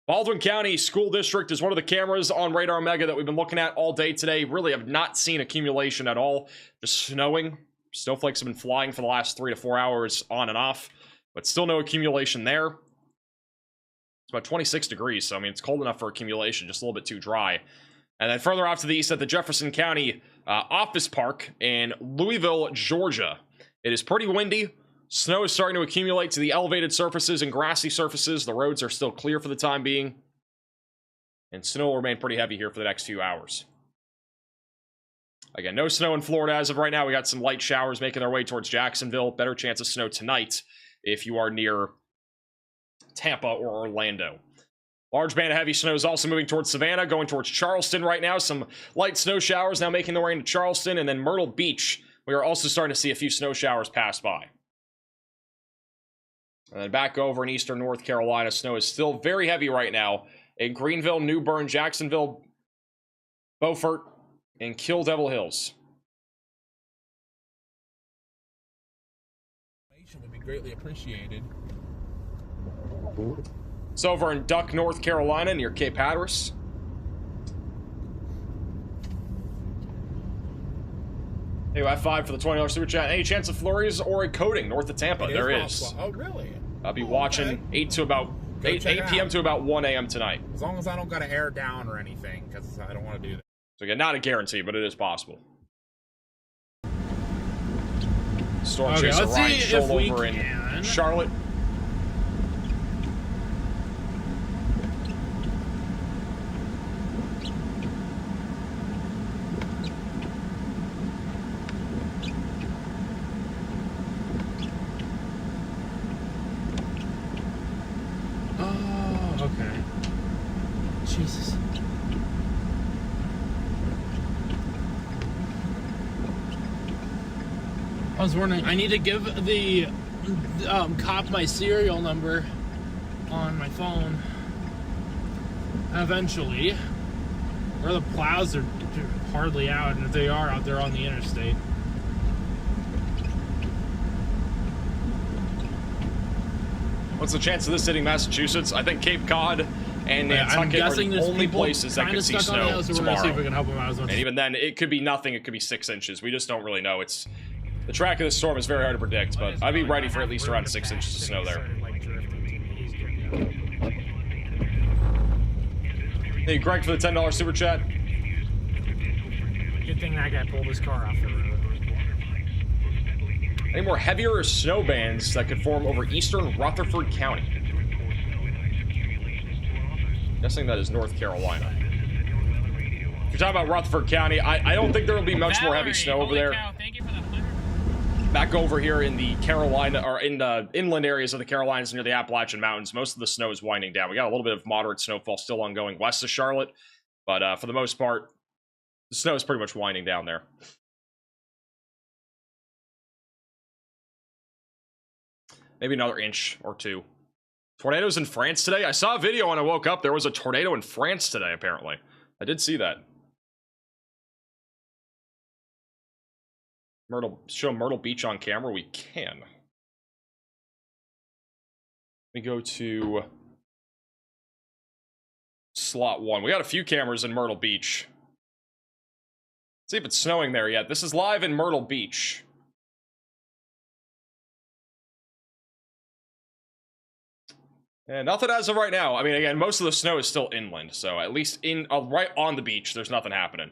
Baldwin County School District is one of the cameras on Radar Mega that we've been looking at all day today. Really have not seen accumulation at all. Just snowing. Snowflakes have been flying for the last 3 to 4 hours on and off. But still no accumulation there. It's about 26 degrees, so I mean, it's cold enough for accumulation, just a little bit too dry. And then further off to the east at the Jefferson County Office Park in Louisville, Georgia. It is pretty windy. Snow is starting to accumulate to the elevated surfaces and grassy surfaces. The roads are still clear for the time being. And snow will remain pretty heavy here for the next few hours. Again, no snow in Florida as of right now. We got some light showers making their way towards Jacksonville. Better chance of snow tonight if you are near Tampa or Orlando. Large band of heavy snow is also moving towards Savannah, going towards Charleston right now. Some light snow showers now making their way into Charleston, and then Myrtle Beach. We are also starting to see a few snow showers pass by. And then back over in eastern North Carolina, snow is still very heavy right now in Greenville, New Bern, Jacksonville, Beaufort, and Kill Devil Hills. Would be greatly appreciated. It's over in Duck, North Carolina, near Cape Hatteras. Hey, F5 for the $20 super chat. Any chance of flurries or a coating north of Tampa? There is. Oh, really? I'll be watching 8 p.m. to about 1 a.m. tonight. As long as I don't got to air down or anything, because I don't want to do that. So again, not a guarantee, but it is possible. Storm chaser Ryan Scholl over in Charlotte. Oh, okay. Jesus. I was wondering, I need to give the cop my serial number on my phone eventually. Or the plows are hardly out, and if they are out there on the interstate. What's the chance of this hitting Massachusetts? I think Cape Cod and Nantucket are the only places that could see snow tomorrow. And even then, it could be nothing. It could be 6 inches. We just don't really know. It's the track of the storm is very hard to predict, but I'd be ready for at least around 6 inches of snow there. Hey, Greg for the $10 super chat. Good thing that guy pulled his car off the road. Any more heavier snow bands that could form over eastern Rutherford County? Guessing that is North Carolina. If you're talking about Rutherford County, I don't think there will be much more heavy snow over there. Back over here in the Carolina, or in the inland areas of the Carolinas near the Appalachian Mountains, most of the snow is winding down. We got a little bit of moderate snowfall still ongoing west of Charlotte, but for the most part, the snow is pretty much winding down there. Maybe another inch or two. Tornadoes in France today? I saw a video when I woke up. There was a tornado in France today, apparently. I did see that. Show Myrtle Beach on camera? We can. Let me go to slot 1. We got a few cameras in Myrtle Beach. Let's see if it's snowing there yet. This is live in Myrtle Beach. And nothing as of right now. I mean, again, most of the snow is still inland, so at least in right on the beach, there's nothing happening.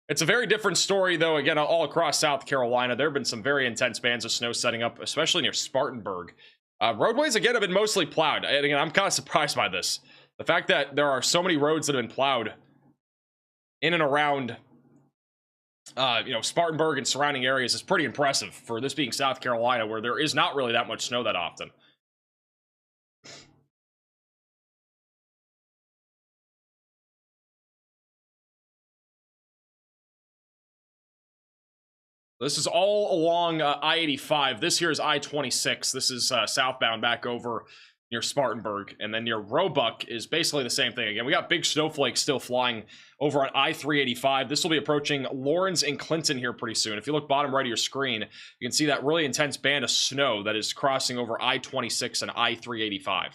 It's a very different story, though, again, all across South Carolina. There have been some very intense bands of snow setting up, especially near Spartanburg. Roadways, again, have been mostly plowed. And again, I'm kind of surprised by this. The fact that there are so many roads that have been plowed in and around, Spartanburg and surrounding areas is pretty impressive for this being South Carolina, where there is not really that much snow that often. This is all along I-85. This here is I-26. This is southbound back over near Spartanburg. And then near Roebuck is basically the same thing. Again, we got big snowflakes still flying over on I-385. This will be approaching Lawrence and Clinton here pretty soon. If you look bottom right of your screen, you can see that really intense band of snow that is crossing over I-26 and I-385.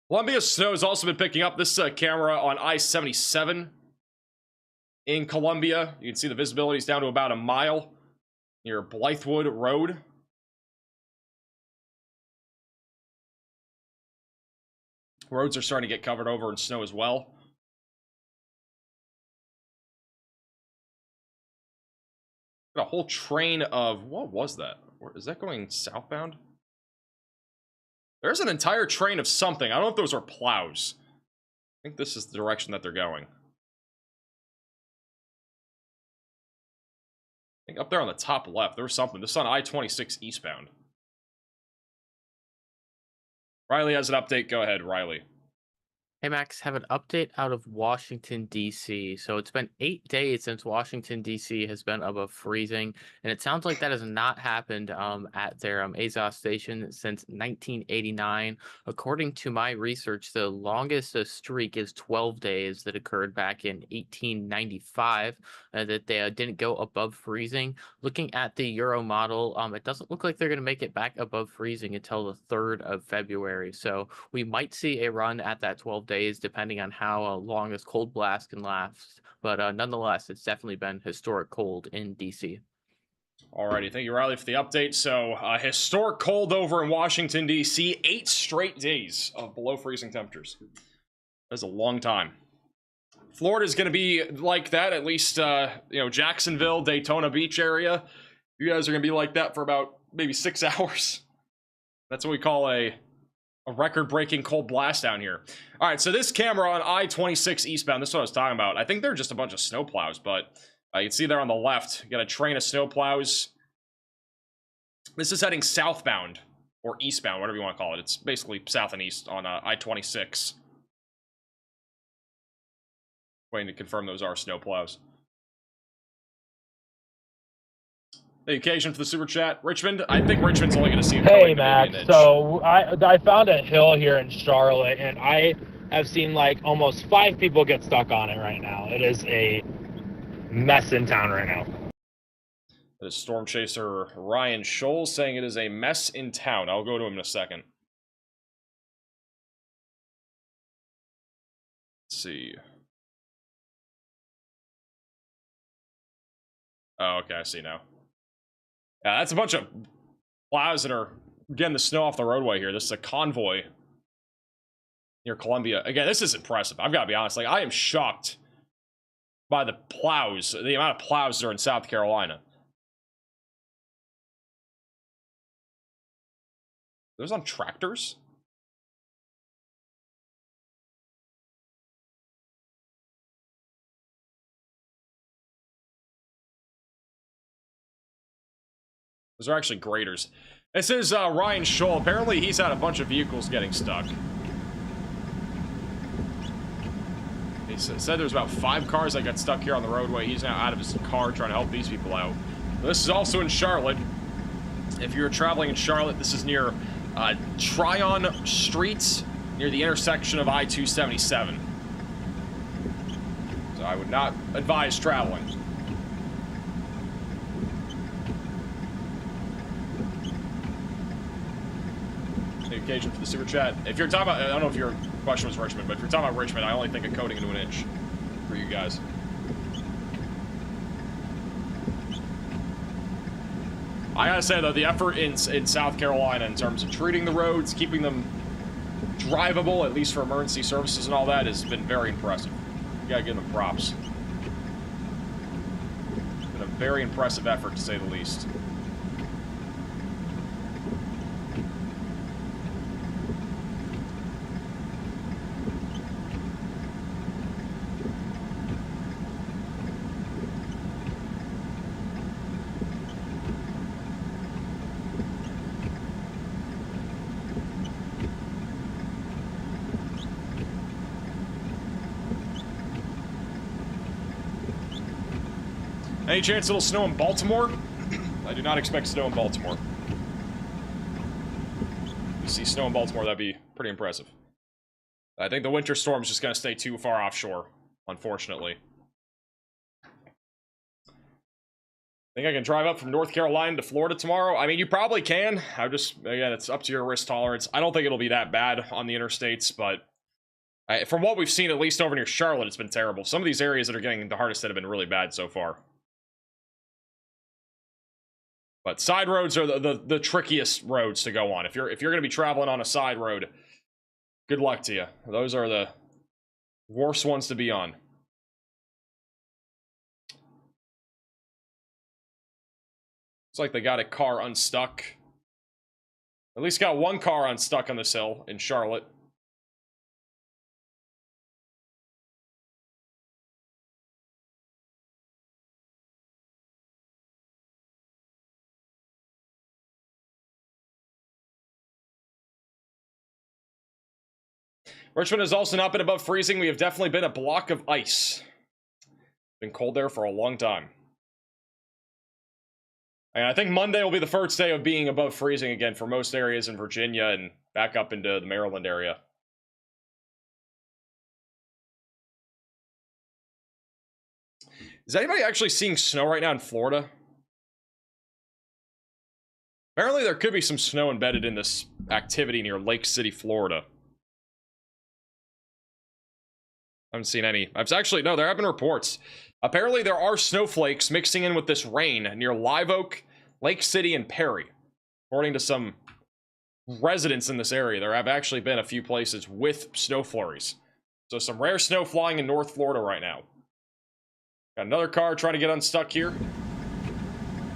Columbia snow has also been picking up. This camera on I-77 in Columbia. You can see the visibility is down to about a mile near Blythewood Road. Roads are starting to get covered over in snow as well. Got a whole train of... What was that? Is that going southbound? There's an entire train of something. I don't know if those are plows. I think this is the direction that they're going. I think up there on the top left, there was something. This is on I-26 eastbound. Riley has an update. Go ahead, Riley. Hey Max, have an update out of Washington, D.C. So it's been 8 days since Washington, D.C. has been above freezing, and it sounds like that has not happened at their Azov station since 1989. According to my research, the longest streak is 12 days that occurred back in 1895 that they didn't go above freezing. Looking at the Euro model, it doesn't look like they're going to make it back above freezing until the 3rd of February. So we might see a run at that 12 days, depending on how long this cold blast can last. But nonetheless, it's definitely been historic cold in DC. Alrighty, thank you, Riley, for the update. So, historic cold over in Washington, D.C. 8 straight days of below freezing temperatures. That's a long time. Florida's going to be like that, at least, Jacksonville, Daytona Beach area. You guys are going to be like that for about maybe 6 hours. That's what we call a record-breaking cold blast down here. All right, so this camera on I-26 eastbound, this is what I was talking about. I think they're just a bunch of snowplows, but you can see there on the left, you got a train of snowplows. This is heading southbound, or eastbound, whatever you want to call it. It's basically south and east on I-26. Waiting to confirm those are snowplows. The occasion for the super chat, Richmond. I think Richmond's only going to see. Hey Max, so I found a hill here in Charlotte, and I have seen like almost 5 people get stuck on it right now. It is a mess in town right now. The Storm Chaser Ryan Scholl saying it is a mess in town. I'll go to him in a second. Let's see. Oh, okay, I see now. Yeah, that's a bunch of plows that are getting the snow off the roadway here. This is a convoy near Columbia. Again, this is impressive. I've got to be honest. Like, I am shocked by the plows, the amount of plows that are in South Carolina. Those on tractors? Those are actually graders. This is Ryan Scholl. Apparently, he's had a bunch of vehicles getting stuck. He said there's about 5 cars that got stuck here on the roadway. He's now out of his car trying to help these people out. This is also in Charlotte. If you're traveling in Charlotte, this is near Tryon Street, near the intersection of I-277. So I would not advise traveling. Occasion for the super chat. If you're talking about, I don't know if your question was Richmond, but if you're talking about Richmond, I only think of coding into an inch for you guys. I gotta say though, the effort in South Carolina in terms of treating the roads, keeping them drivable, at least for emergency services and all that, has been very impressive. You gotta give them props. It's been a very impressive effort, to say the least. Any chance it'll snow in Baltimore? I do not expect snow in Baltimore. If you see snow in Baltimore, that'd be pretty impressive. I think the winter storm's just gonna stay too far offshore, unfortunately. Think I can drive up from North Carolina to Florida tomorrow? I mean, you probably can. Again, it's up to your risk tolerance. I don't think it'll be that bad on the interstates, but from what we've seen, at least over near Charlotte, it's been terrible. Some of these areas that are getting the hardest hit have been really bad so far. But side roads are the trickiest roads to go on. If you're going to be traveling on a side road, good luck to you. Those are the worst ones to be on. Looks like they got a car unstuck. At least got one car unstuck on this hill in Charlotte. Richmond has also not been above freezing. We have definitely been a block of ice. Been cold there for a long time. And I think Monday will be the first day of being above freezing again for most areas in Virginia and back up into the Maryland area. Is anybody actually seeing snow right now in Florida? Apparently there could be some snow embedded in this activity near Lake City, Florida. I haven't seen any. No, there have been reports. Apparently, there are snowflakes mixing in with this rain near Live Oak, Lake City, and Perry. According to some residents in this area, there have actually been a few places with snow flurries. So some rare snow flying in North Florida right now. Got another car trying to get unstuck here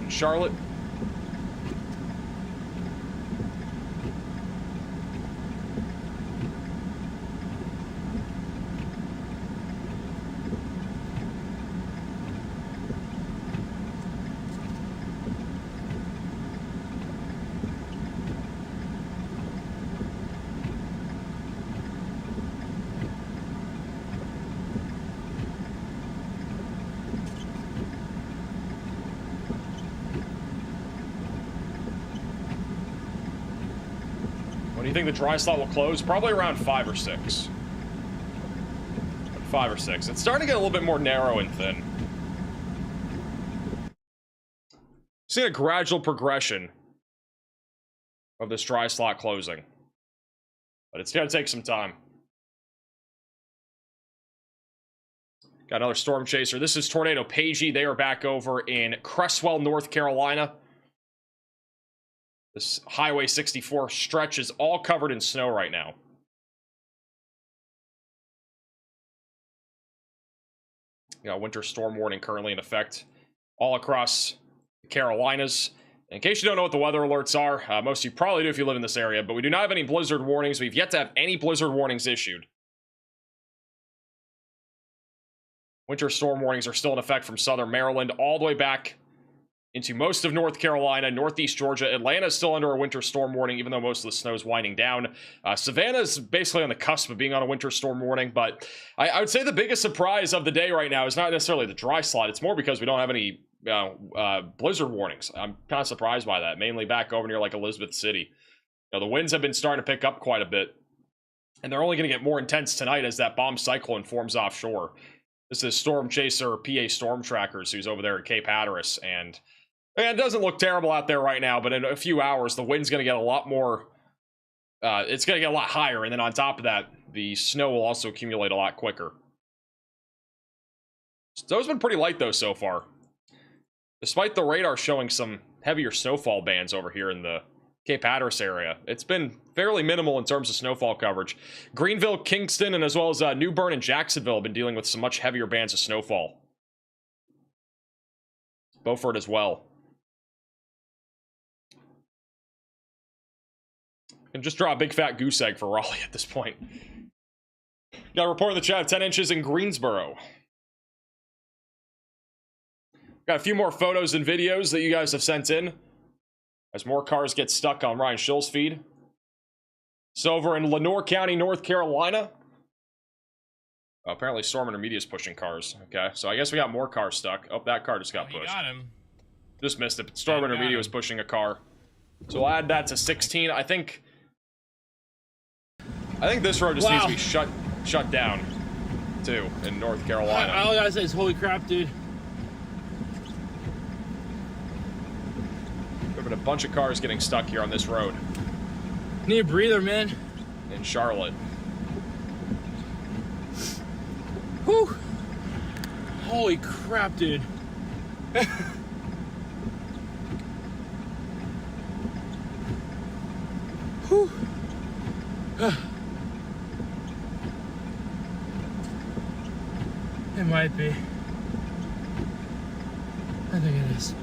in Charlotte. You think the dry slot will close? Probably around 5 or 6. 5 or 6. It's starting to get a little bit more narrow and thin. Seeing a gradual progression of this dry slot closing. But it's going to take some time. Got another storm chaser. This is Tornado Pagey. They are back over in Cresswell, North Carolina. This Highway 64 stretch is all covered in snow right now. Got a winter storm warning currently in effect all across the Carolinas. In case you don't know what the weather alerts are, most of you probably do if you live in this area, but we do not have any blizzard warnings. We've yet to have any blizzard warnings issued. Winter storm warnings are still in effect from southern Maryland all the way back into most of North Carolina, northeast Georgia. Atlanta is still under a winter storm warning, even though most of the snow is winding down. Savannah is basically on the cusp of being on a winter storm warning, but I would say the biggest surprise of the day right now is not necessarily the dry slot. It's more because we don't have any blizzard warnings. I'm kind of surprised by that, mainly back over near like Elizabeth City. The winds have been starting to pick up quite a bit, and they're only going to get more intense tonight as that bomb cyclone forms offshore. This is Storm Chaser PA Storm Trackers, who's over there at Cape Hatteras, and it doesn't look terrible out there right now, but in a few hours, the wind's going to get a lot more, it's going to get a lot higher, and then on top of that, the snow will also accumulate a lot quicker. So it's been pretty light, though, so far. Despite the radar showing some heavier snowfall bands over here in the Cape Hatteras area, it's been fairly minimal in terms of snowfall coverage. Greenville, Kingston, and as well as New Bern and Jacksonville have been dealing with some much heavier bands of snowfall. Beaufort as well. And just draw a big fat goose egg for Raleigh at this point. Got a report in the chat of 10 inches in Greensboro. Got a few more photos and videos that you guys have sent in as more cars get stuck on Ryan Schill's feed. So over in Lenoir County, North Carolina, Well, apparently Storm Intermediate is pushing cars. Okay, so I guess we got more cars stuck. Oh, that car just got pushed. Got him. Just missed it. But Storm Got Intermediate him. was pushing a car. So we'll add that to 16. I think this road just needs to be shut down, too, in North Carolina. All I gotta say is, holy crap, dude. There have been a bunch of cars getting stuck here on this road. Need a breather, man. In Charlotte. Whew. Holy crap, dude. Whew. It might be. I think it is.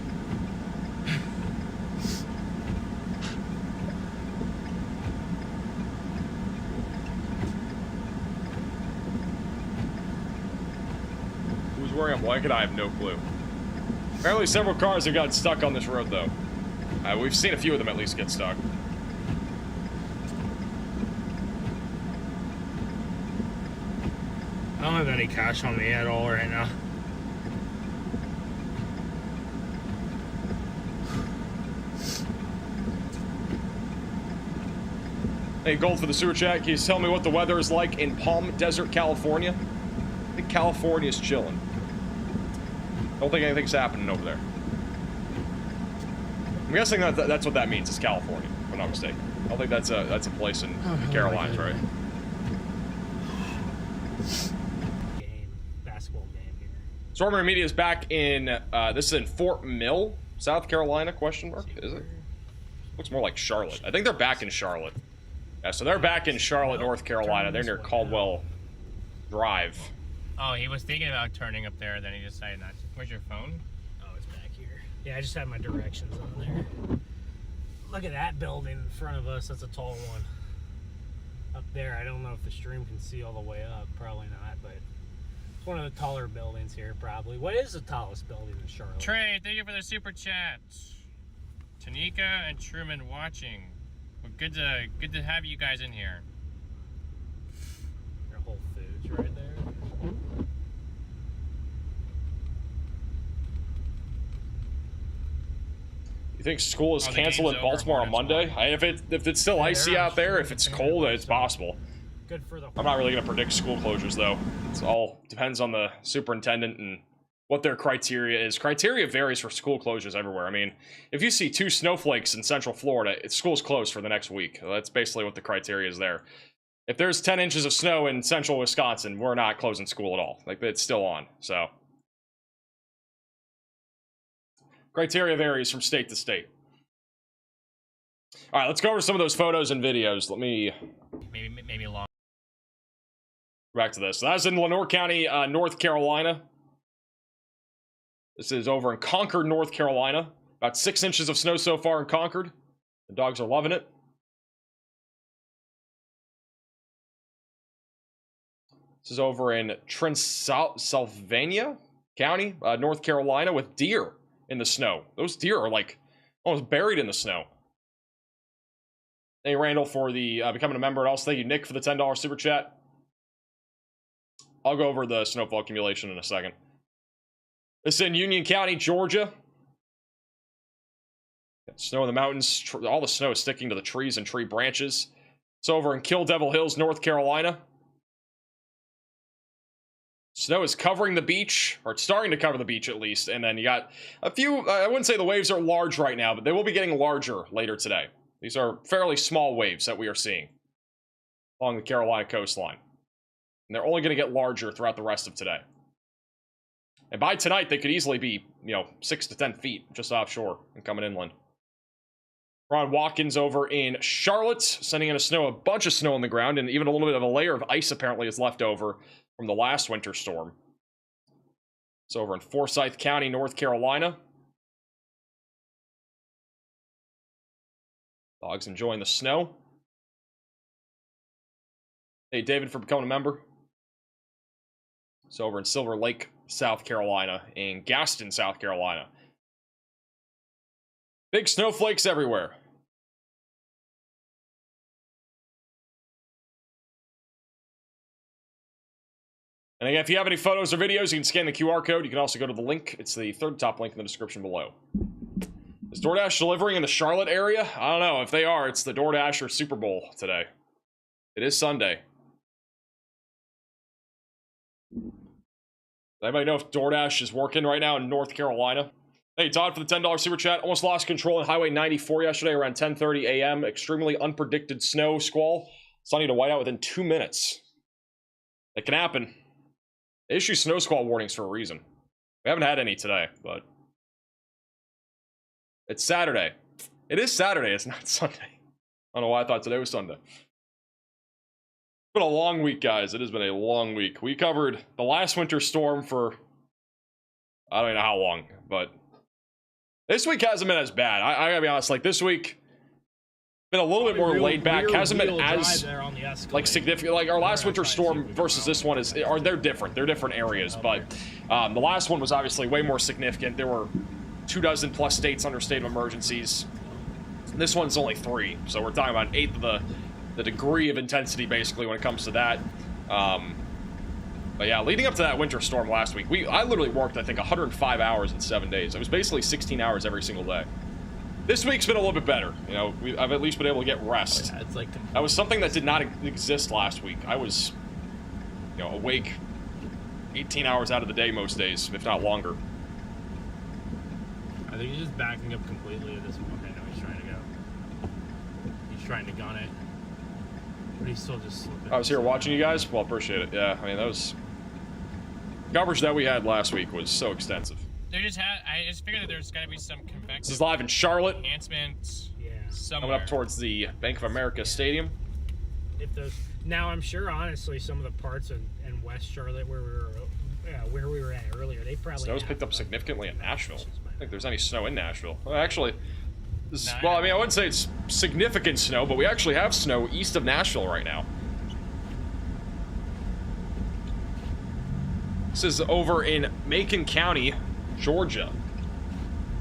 Who's wearing a blanket? I have no clue. Apparently several cars have gotten stuck on this road, though. We've seen a few of them at least get stuck. I don't have any cash on me at all right now. Hey, Gold for the super chat. Can you tell me what the weather is like in Palm Desert, California? I think California's chilling. Don't think anything's happening over there. I'm guessing that's what that means, is California, if I'm not mistaken. I don't think that's a place in the Carolinas, right? Basketball game here. Storm Intermediate is back in, this is in Fort Mill, South Carolina, question mark, is it? Looks more like Charlotte. I think they're back in Charlotte. Yeah, so they're back in Charlotte, North Carolina. They're near Caldwell Drive. Oh, he was thinking about turning up there, then he decided not to. Where's your phone? Oh, it's back here. Yeah, I just have my directions on there. Look at that building in front of us. That's a tall one. Up there, I don't know if the stream can see all the way up. Probably not, but it's one of the taller buildings here, probably. What is the tallest building in Charlotte? Trey, thank you for the super chat. Tanika and Truman watching. Well, good to have you guys in here. Your Whole Foods right there. You think school is Oh, the canceled game's in Baltimore over, on Monday? If it's still icy out there, if it's cold, it's so possible. Good for the. I'm not really going to predict school closures, though. It's all depends on the superintendent and what their criteria is. Criteria varies for school closures everywhere. I mean, if you see 2 snowflakes in Central Florida, school's closed for the next week. That's basically what the criteria is there. If there's 10 inches of snow in central Wisconsin, we're not closing school at all. Like, it's still on, so. Criteria varies from state to state. All right, let's go over some of those photos and videos. Let me... Maybe long. Back to this. So that's in Lenoir County, North Carolina. This is over in Concord, North Carolina. About 6 inches of snow so far in Concord. The dogs are loving it. This is over in Transylvania County, North Carolina, with deer in the snow. Those deer are like almost buried in the snow. Thank you, Randall, for the becoming a member, and also thank you, Nick, for the $10 super chat. I'll go over the snowfall accumulation in a second. This is in Union County, Georgia. Snow in the mountains. All the snow is sticking to the trees and tree branches. It's over in Kill Devil Hills, North Carolina. Snow is covering the beach, or it's starting to cover the beach at least. And then you got a few, I wouldn't say the waves are large right now, but they will be getting larger later today. These are fairly small waves that we are seeing along the Carolina coastline. And they're only going to get larger throughout the rest of today. And by tonight, they could easily be, 6 to 10 feet just offshore and coming inland. Ron Watkins over in Charlotte, sending in a bunch of snow on the ground, and even a little bit of a layer of ice apparently is left over from the last winter storm. It's over in Forsyth County, North Carolina. Dogs enjoying the snow. Hey, David, for becoming a member. It's over in Silver Lake, South Carolina, and Gaston, South Carolina. Big snowflakes everywhere. And again, if you have any photos or videos, you can scan the QR code. You can also go to the link. It's the third top link in the description below. Is DoorDash delivering in the Charlotte area? I don't know. If they are, it's the DoorDash or Super Bowl today. It is Sunday. Does anybody know if DoorDash is working right now in North Carolina? Hey, Todd for the $10 super chat. Almost lost control on Highway 94 yesterday around 10:30 a.m. Extremely unpredicted snow squall. Sunny to whiteout within 2 minutes. It can happen. They issue snow squall warnings for a reason. We haven't had any today, but it's Saturday. It is Saturday. It's not Sunday. I don't know why I thought today was Sunday. It's been a long week, guys. It has been a long week. We covered the last winter storm for I don't even know how long, but this week hasn't been as bad. I gotta be honest. Like this week, been a little bit more laid back. Hasn't been as like significant. Like our last winter storm versus this one they're different. They're different areas, but the last one was obviously way more significant. There were 24 plus states under state of emergencies. This one's only 3, so we're talking about an eighth of the degree of intensity basically when it comes to that. But yeah, leading up to that winter storm last week, I literally worked I think 105 hours in 7 days. It was basically 16 hours every single day. This week's been a little bit better. You know, I've at least been able to get rest. Yeah, it's like that was something that did not exist last week. I was, you know, awake 18 hours out of the day most days, if not longer. I think he's just backing up completely at this point. I know he's trying to go. He's trying to gun it, but he's still just slipping. I was here watching you guys. Well, appreciate it. Yeah, I mean that was coverage that we had last week was so extensive. They just had. I just figured that there's got to be some convective. This is live in Charlotte. Enhancements. Yeah. Somewhere. Coming up towards the Bank of America Stadium. If those now, I'm sure honestly some of the parts in West Charlotte where we were at earlier, they probably Snow's picked up significantly in Nashville. I don't think there's any snow in Nashville. Well, actually, well, I mean, I wouldn't say it's significant snow, but we actually have snow east of Nashville right now. This is over in Macon County, Georgia.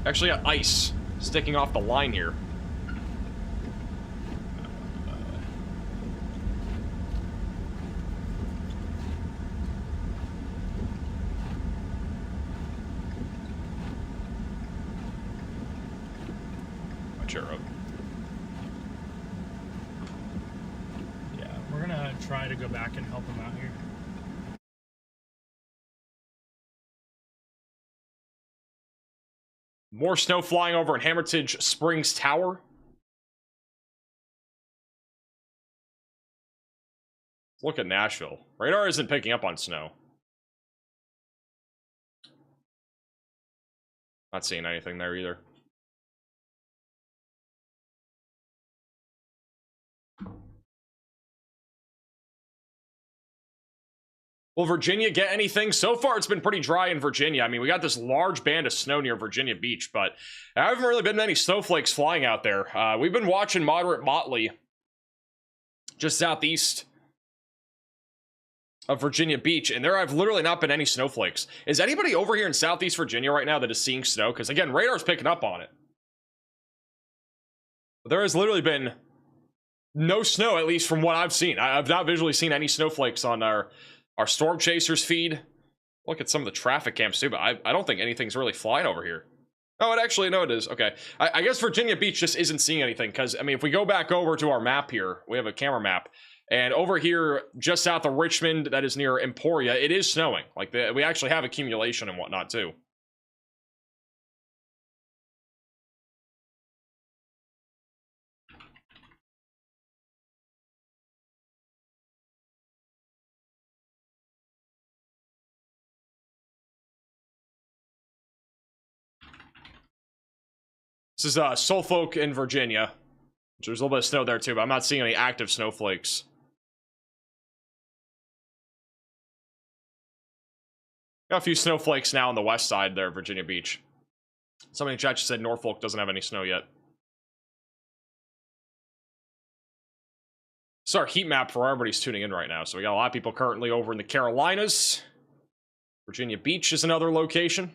Actually got ice sticking off the line here. Yeah, we're gonna try to go back and help him out here. More snow flying over in Hermitage Springs Tower. Look at Nashville. Radar isn't picking up on snow. Not seeing anything there either. Will Virginia get anything? So far, it's been pretty dry in Virginia. I mean, we got this large band of snow near Virginia Beach, but there haven't really been many snowflakes flying out there. We've been watching moderate motley just southeast of Virginia Beach, and there have literally not been any snowflakes. Is anybody over here in southeast Virginia right now that is seeing snow? Because, again, radar's picking up on it. But there has literally been no snow, at least from what I've seen. I've not visually seen any snowflakes on our Storm Chasers feed. Look at some of the traffic cams too, but I don't think anything's really flying over here. Oh, it actually, no, it is. Okay. I guess Virginia Beach just isn't seeing anything because, I mean, if we go back over to our map here, we have a camera map, and over here, just south of Richmond, that is near Emporia, it is snowing. Like, we actually have accumulation and whatnot too. This is Suffolk in Virginia. There's a little bit of snow there too, but I'm not seeing any active snowflakes. Got a few snowflakes now on the west side there, Virginia Beach. Somebody in chat just said Norfolk doesn't have any snow yet. This is our heat map for everybody's tuning in right now. So we got a lot of people currently over in the Carolinas. Virginia Beach is another location.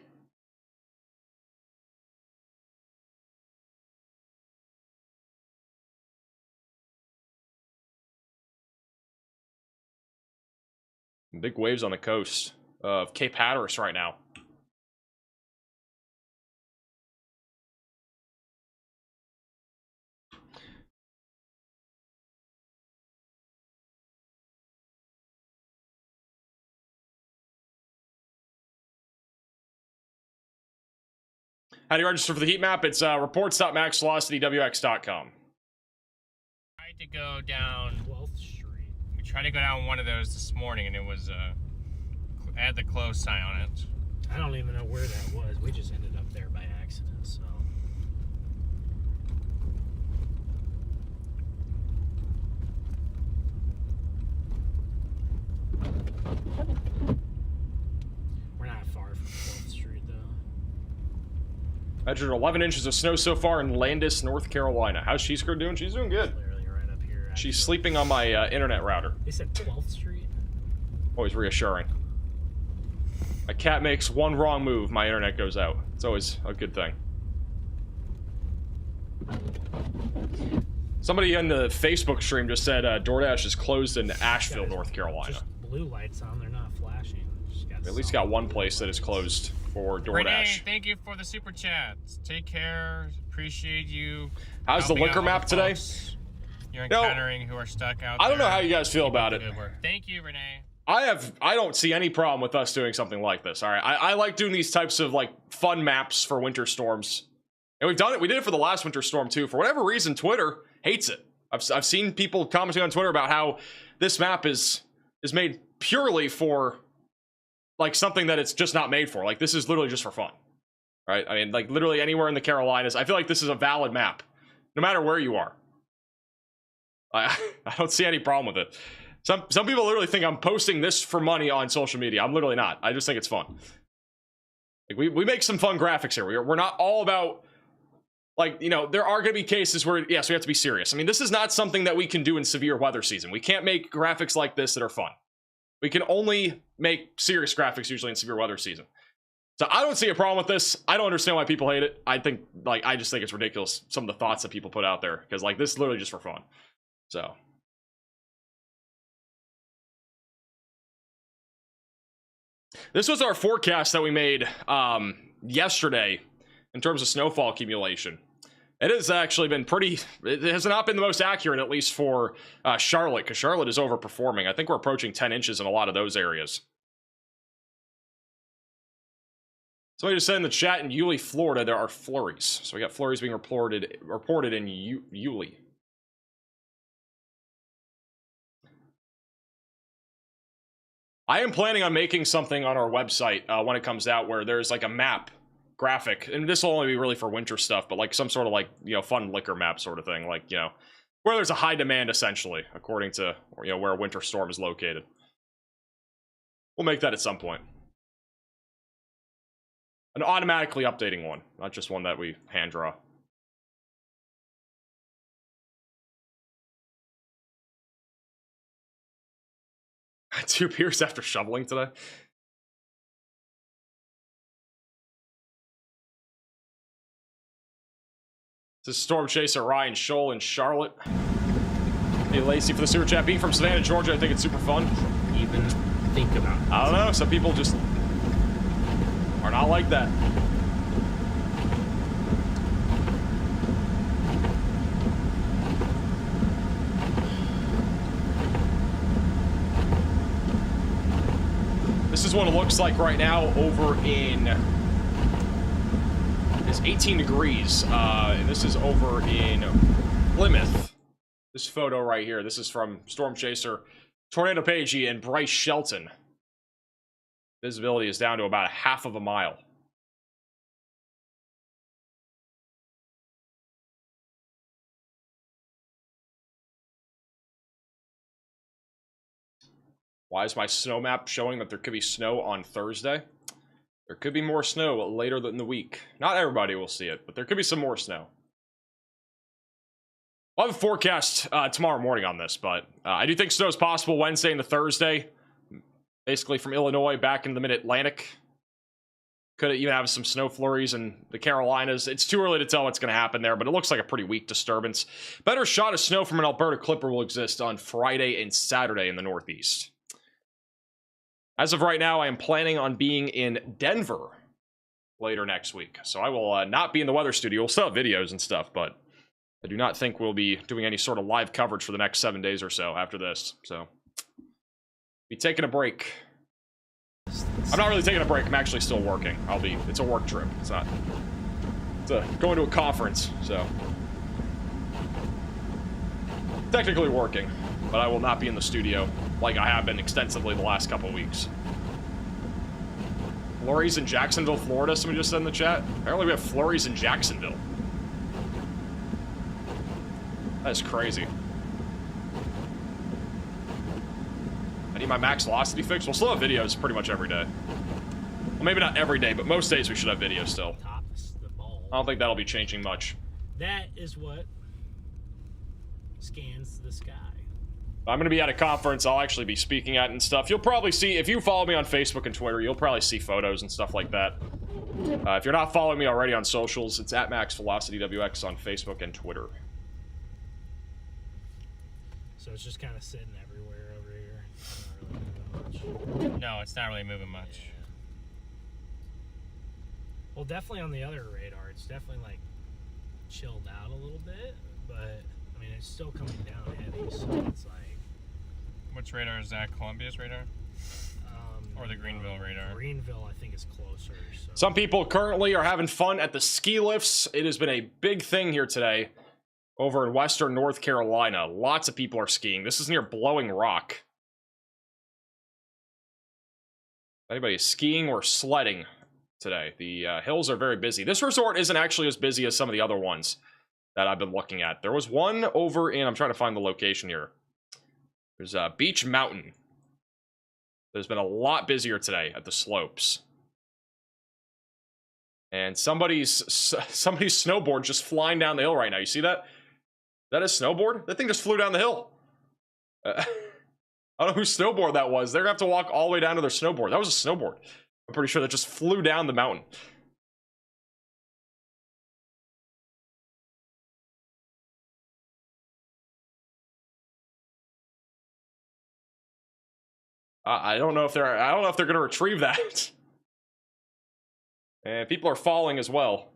Big waves on the coast of Cape Hatteras right now. How do you register for the heat map? It's reports.maxvelocitywx.com. Tried to go down 12th Street. We tried to go down one of those this morning, and it was had the close sign on it. I don't even know where that was. We just ended up there by accident, so. We're not far from 12th Street, though. Measured 11 inches of snow so far in Landis, North Carolina. How's She's doing? She's doing good. Literally right up here. She's sleeping on my internet router. They said 12th Street? Always reassuring. My cat makes one wrong move, my internet goes out. It's always a good thing. Somebody in the Facebook stream just said DoorDash is closed in Asheville, North Carolina. Just blue lights on, they're not flashing. At least got one place that is closed for DoorDash. Renee, thank you for the super chats. Take care. Appreciate you. How's the liquor map today? You're encountering who are stuck out there. I don't know how you guys feel about it. Thank you, Renee. I don't see any problem with us doing something like this. All right, I like doing these types of like fun maps for winter storms, and we've done it. We did it for the last winter storm too. For whatever reason, Twitter hates it. I've seen people commenting on Twitter about how this map is made purely for like something that it's just not made for. Like this is literally just for fun, right? I mean, like literally anywhere in the Carolinas. I feel like this is a valid map, no matter where you are. I don't see any problem with it. Some people literally think I'm posting this for money on social media. I'm literally not. I just think it's fun. Like we make some fun graphics here. We're not all about, like, you know, there are going to be cases where, yes, we have to be serious. I mean, this is not something that we can do in severe weather season. We can't make graphics like this that are fun. We can only make serious graphics usually in severe weather season. So I don't see a problem with this. I don't understand why people hate it. I just think it's ridiculous, some of the thoughts that people put out there. Because, like, this is literally just for fun. So... this was our forecast that we made yesterday in terms of snowfall accumulation. It has actually been it has not been the most accurate, at least for Charlotte, because Charlotte is overperforming. I think we're approaching 10 inches in a lot of those areas. Somebody just said in the chat, in Yulee, Florida, there are flurries. So we got flurries being reported in Yulee. I am planning on making something on our website when it comes out where there's like a map graphic, and this will only be really for winter stuff, but like some sort of like, you know, fun liquor map sort of thing, like, you know, where there's a high demand essentially, according to, you know, where a winter storm is located. We'll make that at some point. An automatically updating one, not just one that we hand draw. Two beers after shoveling today. This is Storm Chaser Ryan Scholl in Charlotte. Hey Lacey for the super chat. Being from Savannah, Georgia, I think it's super fun. Even think about it. I don't know. Some people just are not like that. This is what it looks like right now over in... it's 18 degrees. And this is over in Plymouth. This photo right here. This is from Storm Chaser Tornado Pagey and Bryce Shelton. Visibility is down to about a half of a mile. Why is my snow map showing that there could be snow on Thursday? There could be more snow later in the week. Not everybody will see it, but there could be some more snow. I'll have a forecast tomorrow morning on this, but I do think snow is possible Wednesday into Thursday. Basically from Illinois back into the mid-Atlantic. Could even have some snow flurries in the Carolinas. It's too early to tell what's going to happen there, but it looks like a pretty weak disturbance. Better shot of snow from an Alberta Clipper will exist on Friday and Saturday in the Northeast. As of right now, I am planning on being in Denver later next week. So I will not be in the weather studio. We'll still have videos and stuff, but I do not think we'll be doing any sort of live coverage for the next 7 days or so after this. So, be taking a break. I'm not really taking a break. I'm actually still working. It's a work trip. It's not. Going to a conference, so. Technically working, but I will not be in the studio like I have been extensively the last couple weeks. Flurries in Jacksonville, Florida, somebody just said in the chat. Apparently we have flurries in Jacksonville. That is crazy. I need my max velocity fixed. We'll still have videos pretty much every day. Well, maybe not every day, but most days we should have videos still. I don't think that'll be changing much. That is what scans the sky. I'm going to be at a conference I'll actually be speaking at and stuff. You'll probably see, if you follow me on Facebook and Twitter, you'll probably see photos and stuff like that. If you're not following me already on socials, it's at MaxVelocityWX on Facebook and Twitter. So it's just kind of sitting everywhere over here. Not really moving much. No, it's not really moving much. Yeah. Well, definitely on the other radar, it's definitely like chilled out a little bit, but I mean, it's still coming down heavy, so it's like. Which radar is that? Columbia's radar? Or the Greenville radar? Greenville, I think, is closer. So. Some people currently are having fun at the ski lifts. It has been a big thing here today over in western North Carolina. Lots of people are skiing. This is near Blowing Rock. Anybody skiing or sledding today? The hills are very busy. This resort isn't actually as busy as some of the other ones that I've been looking at. There was one over in, I'm trying to find the location here. There's Beach Mountain. There's been a lot busier today at the slopes. And somebody's snowboard just flying down the hill right now. You see that? Is that a snowboard? That thing just flew down the hill. I don't know whose snowboard that was. They're gonna have to walk all the way down to their snowboard. That was a snowboard. I'm pretty sure that just flew down the mountain. I don't know if they're going to retrieve that. And people are falling as well.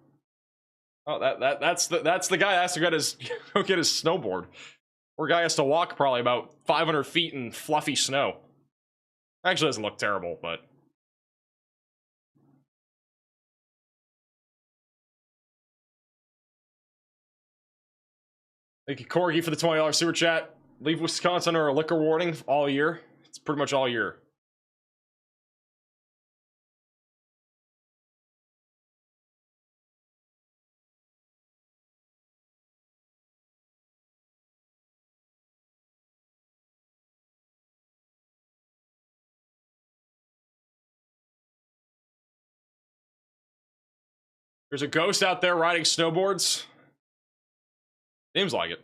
Oh, that's the guy that has to go get his snowboard. Poor guy has to walk probably about 500 feet in fluffy snow. Actually doesn't look terrible, but thank you, Corgi, for the $20 super chat. Leave Wisconsin or a liquor warning all year. It's pretty much all year. There's a ghost out there riding snowboards. Seems like it.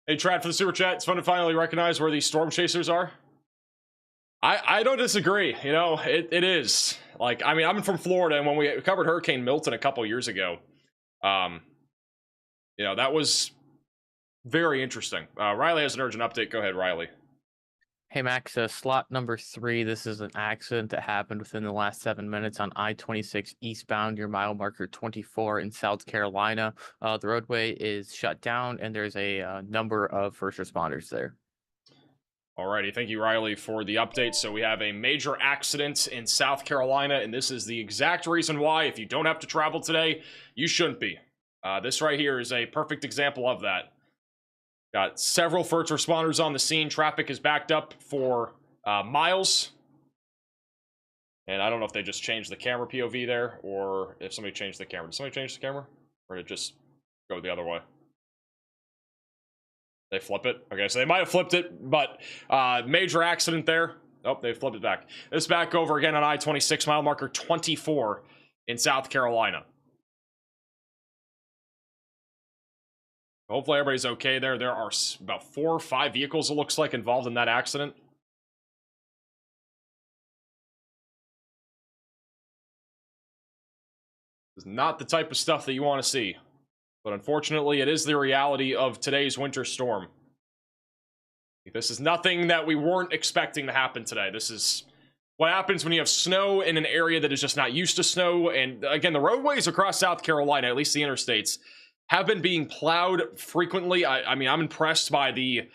Hey, Trad, for the super chat. It's fun to finally recognize where these storm chasers are. I don't disagree. You know, it is. Like, I mean, I'm from Florida, and when we covered Hurricane Milton a couple years ago, you know, that was very interesting. Riley has an urgent update. Go ahead, Riley. Hey, Max, slot number 3. This is an accident that happened within the last 7 minutes on I-26 eastbound near mile marker 24 in South Carolina. The roadway is shut down, and there's a number of first responders there. Alrighty, thank you, Riley, for the update. So we have a major accident in South Carolina, and this is the exact reason why, if you don't have to travel today, you shouldn't be. This right here is a perfect example of that. Got several first responders on the scene. Traffic is backed up for miles. And I don't know if they just changed the camera POV there, or if somebody changed the camera. Did somebody change the camera? Or did it just go the other way? They flip it? Okay, so they might have flipped it, but major accident there. Oh, they flipped it back. This back over again on I-26, mile marker 24 in South Carolina. Hopefully everybody's okay there. There are about 4 or 5 vehicles, it looks like, involved in that accident. It's not the type of stuff that you want to see. But unfortunately, it is the reality of today's winter storm. This is nothing that we weren't expecting to happen today. This is what happens when you have snow in an area that is just not used to snow. And again, the roadways across South Carolina, at least the interstates, have been being plowed frequently. I mean, I'm impressed by the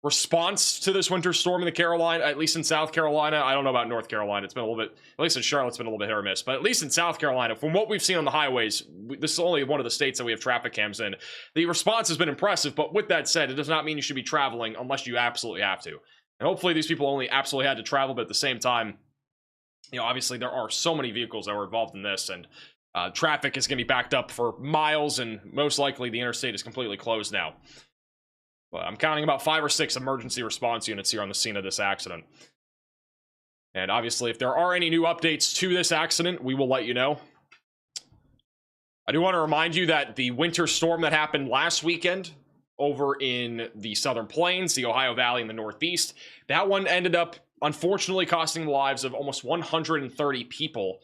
response to this winter storm in the Carolina, at least in South Carolina. I don't know about North Carolina. It's been a little bit, at least in Charlotte, it's been a little bit hit or miss. But at least in South Carolina, from what we've seen on the highways, this is only one of the states that we have traffic cams in. The response has been impressive, but with that said, it does not mean you should be traveling unless you absolutely have to. And hopefully these people only absolutely had to travel, but at the same time, you know, obviously there are so many vehicles that were involved in this, and traffic is going to be backed up for miles, and most likely the interstate is completely closed now. But I'm counting about 5 or 6 emergency response units here on the scene of this accident. And obviously, if there are any new updates to this accident, we will let you know. I do want to remind you that the winter storm that happened last weekend over in the Southern Plains, the Ohio Valley, and the Northeast, that one ended up, unfortunately, costing the lives of almost 130 people.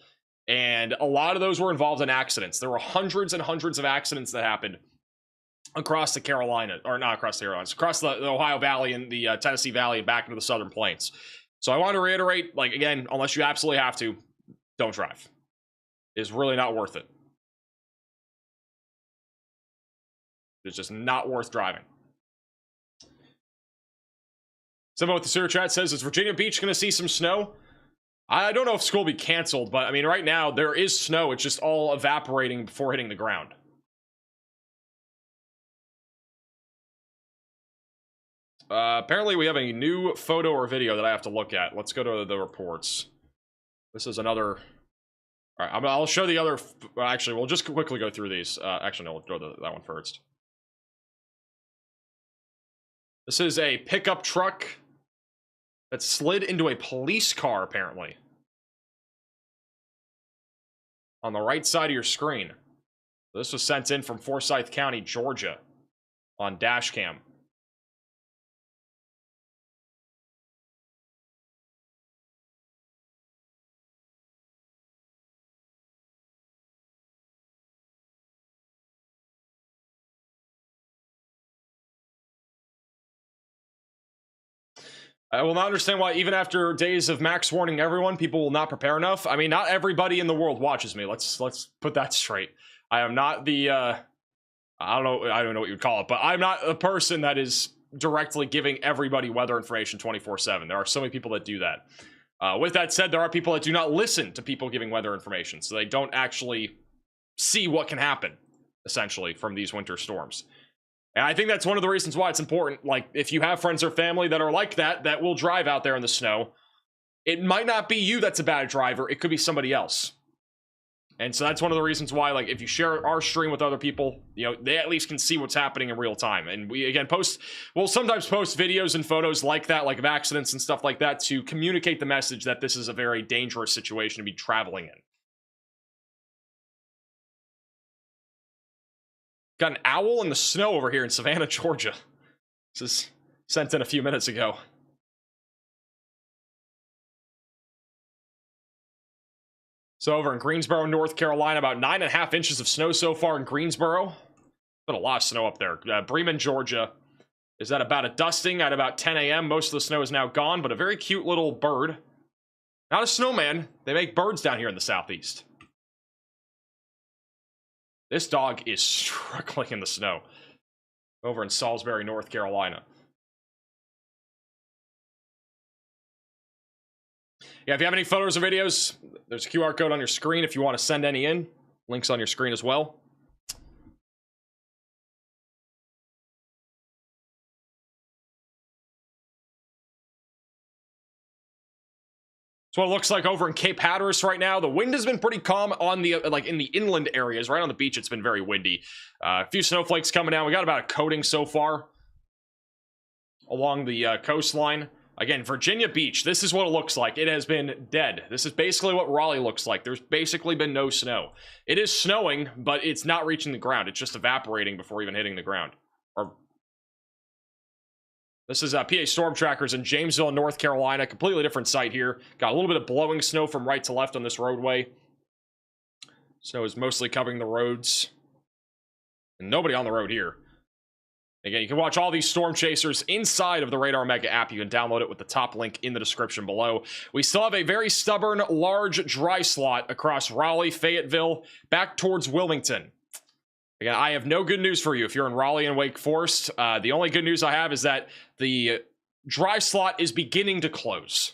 And a lot of those were involved in accidents. There were hundreds and hundreds of accidents that happened across the Carolina, or not across the Carolinas, across the Ohio Valley and the Tennessee Valley and back into the Southern Plains. So I want to reiterate, like, again, unless you absolutely have to, don't drive. It's really not worth it. It's just not worth driving. Someone with the sewer chat says, is Virginia Beach going to see some snow? I don't know if school will be canceled, but I mean, right now there is snow. It's just all evaporating before hitting the ground. Apparently we have a new photo or video that I have to look at. Let's go to the reports. This is another... Alright, I'll show the other... Actually, we'll just quickly go through these. Actually, no, we'll go to that one first. This is a pickup truck that slid into a police car, apparently. On the right side of your screen. This was sent in from Forsyth County, Georgia, on dashcam. I will not understand why, even after days of Max warning everyone, people will not prepare enough. I mean, not everybody in the world watches me. Let's put that straight. I am not the, I don't know what you would call it, but I'm not a person that is directly giving everybody weather information 24/7. There are so many people that do that. With that said, there are people that do not listen to people giving weather information, so they don't actually see what can happen, essentially, from these winter storms. And I think that's one of the reasons why it's important. Like, if you have friends or family that are like that will drive out there in the snow, it might not be you that's a bad driver. It could be somebody else. And so that's one of the reasons why, like, if you share our stream with other people, you know, they at least can see what's happening in real time. And we, again, we'll sometimes post videos and photos like that, like of accidents and stuff like that, to communicate the message that this is a very dangerous situation to be traveling in. Got an owl in the snow over here in Savannah, Georgia. This is sent in a few minutes ago. So over in Greensboro, North Carolina, about 9.5 inches of snow so far in Greensboro. Been a lot of snow up there. Bremen, Georgia is at about a dusting at about 10 a.m. Most of the snow is now gone, but a very cute little bird. Not a snowman. They make birds down here in the southeast. This dog is struggling in the snow over in Salisbury, North Carolina. Yeah, if you have any photos or videos, there's a QR code on your screen if you want to send any in. Links on your screen as well. That's what it looks like over in Cape Hatteras right now. The wind has been pretty calm on the, like, in the inland areas. Right on the beach, it's been very windy. A few snowflakes coming down. We got about a coating so far along the coastline. Again, Virginia Beach, this is what it looks like. It has been dead. This is basically what Raleigh looks like. There's basically been no snow. It is snowing, but it's not reaching the ground. It's just evaporating before even hitting the ground. This is PA Storm Trackers in Jamesville, North Carolina. Completely different site here. Got a little bit of blowing snow from right to left on this roadway. Snow is mostly covering the roads. And nobody on the road here. Again, you can watch all these storm chasers inside of the Radar Mega app. You can download it with the top link in the description below. We still have a very stubborn, large dry slot across Raleigh, Fayetteville, back towards Wilmington. Again, I have no good news for you if you're in Raleigh and Wake Forest. The only good news I have is that the dry slot is beginning to close.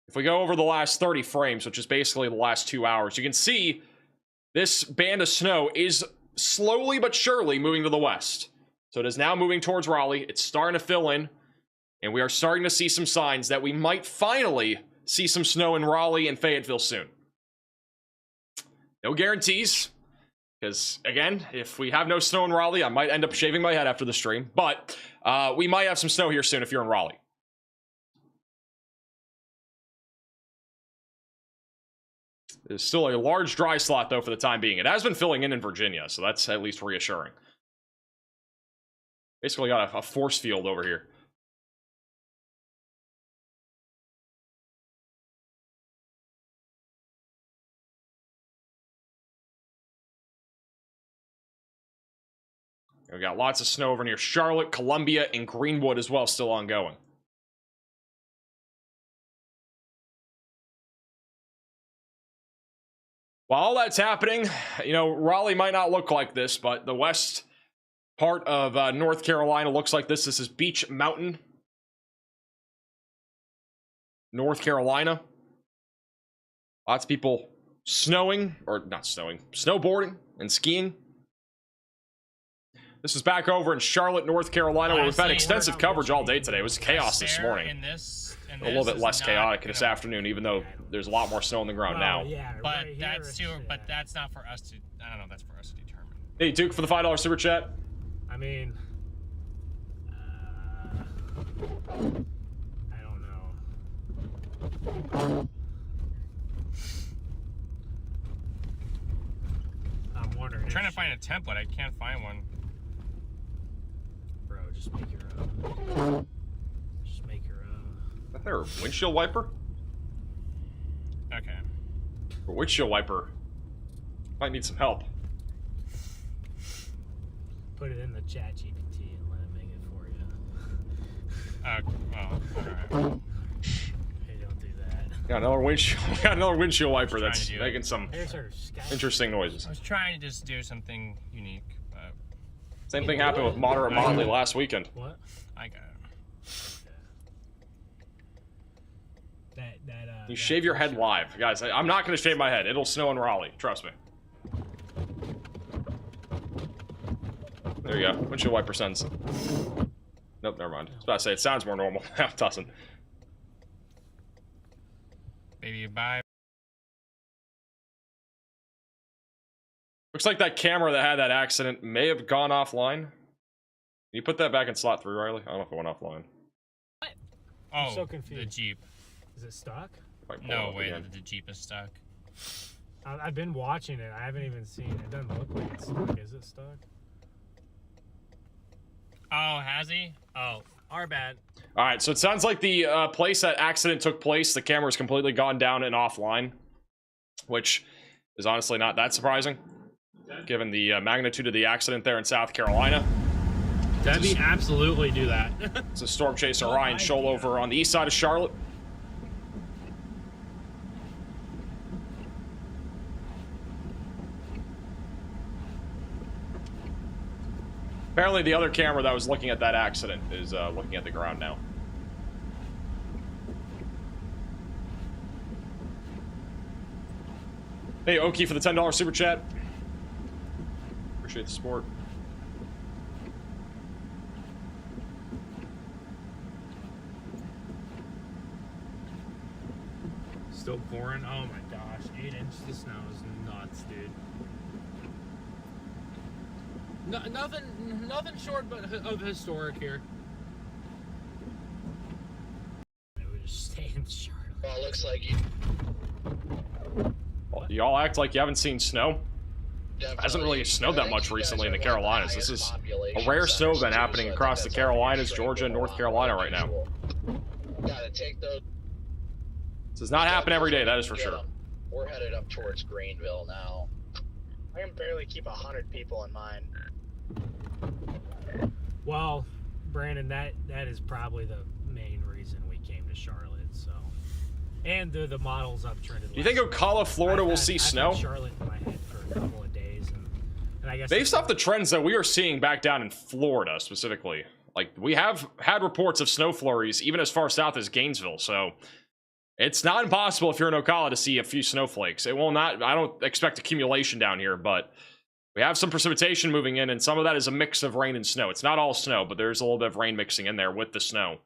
If we go over the last 30 frames, which is basically the last 2 hours, you can see this band of snow is slowly but surely moving to the west. So it is now moving towards Raleigh. It's starting to fill in, and we are starting to see some signs that we might finally see some snow in Raleigh and Fayetteville soon. No guarantees, because again, if we have no snow in Raleigh, I might end up shaving my head after the stream, but we might have some snow here soon if you're in Raleigh. There's still a large dry slot, though, for the time being. It has been filling in Virginia, so that's at least reassuring. Basically got a force field over here. We got lots of snow over near Charlotte, Columbia, and Greenwood as well, still ongoing. While all that's happening, you know, Raleigh might not look like this, but the west part of North Carolina looks like this. This is Beach Mountain, North Carolina. Lots of people snowing, or not snowing, snowboarding and skiing. This is back over in Charlotte, North Carolina, where we've had extensive coverage all day today. It was chaos this morning. A little bit less chaotic this afternoon, even though there's a lot more snow on the ground now. Yeah, But right that's here, too. But that's not for us to. I don't know. That's for us to determine. Hey, Duke, for the $5 super chat. I mean, I don't know. I'm wondering. I'm trying to find a template. I can't find one. Bro, just make your own. Just make your own. Is that their windshield wiper? Okay. The windshield wiper might need some help. Put it in the chat GPT and let it make it for you. Well, alright. Hey, don't do that. Got another windshield wiper that's making some interesting noises. I was trying to just do something unique, but Same thing happened with Moderate Motley last weekend. What? I got it. You shave your head live. Guys, I'm not going to shave my head. It'll snow in Raleigh. Trust me. There you go. Windshield wiper sends. Nope, never mind. I was about to say, it sounds more normal. It doesn't. Baby, bye. Looks like that camera that had that accident may have gone offline. Can you put that back in slot 3, Riley? I don't know if it went offline. Oh, I'm so confused. the Jeep. Is it stuck? No way that the Jeep is stuck. I've been watching it. I haven't even seen it. It doesn't look like it's stuck. Is it stuck? Oh, has he? Oh, our bad. All right, so it sounds like the place that accident took place, the camera's completely gone down and offline, which is honestly not that surprising, given the magnitude of the accident there in South Carolina. Debbie, absolutely do that. It's a storm chaser Ryan Scholl over on the east side of Charlotte. Apparently the other camera that was looking at that accident is looking at the ground now. Hey, Oki for the $10 super chat. Appreciate the support. Still pouring? Oh my gosh, 8 inches of snow is nuts, dude. No, nothing short but of historic here. Maybe we just stay in Charlotte. Well, it looks like you. Well, y'all act like you haven't seen snow. It hasn't really snowed that much recently in the Carolinas. This is a rare snow event happening across the Carolinas, Georgia, and North Carolina right now. Gotta take those. This does not happen every day, that is for sure. we're headed up towards Greenville now. I can barely keep 100 people in mine. Well, Brandon, that is probably the main reason we came to Charlotte. So, and the models uptrended. Do you think Ocala, Florida will see snow? I've had Charlotte in my head for a couple of days, and I guess based off the trends that we are seeing back down in Florida specifically, like we have had reports of snow flurries even as far south as Gainesville. So it's not impossible if you're in Ocala to see a few snowflakes. It will not. I don't expect accumulation down here, but we have some precipitation moving in, and some of that is a mix of rain and snow. It's not all snow, but there's a little bit of rain mixing in there with the snow.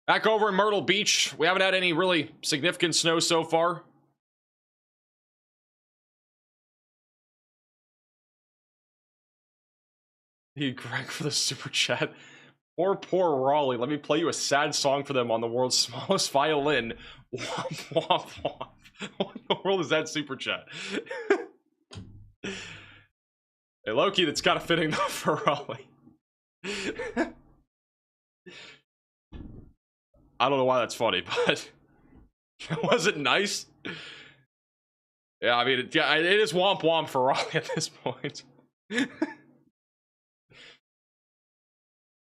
Back over in Myrtle Beach, we haven't had any really significant snow so far. Hey, Greg, for the super chat. Poor Raleigh. Let me play you a sad song for them on the world's smallest violin. Womp, womp, womp. What in the world is that super chat? Hey, Loki, that's kind of fitting though for Raleigh. I don't know why that's funny, but was it nice? Yeah, I mean, it is womp womp for Raleigh at this point.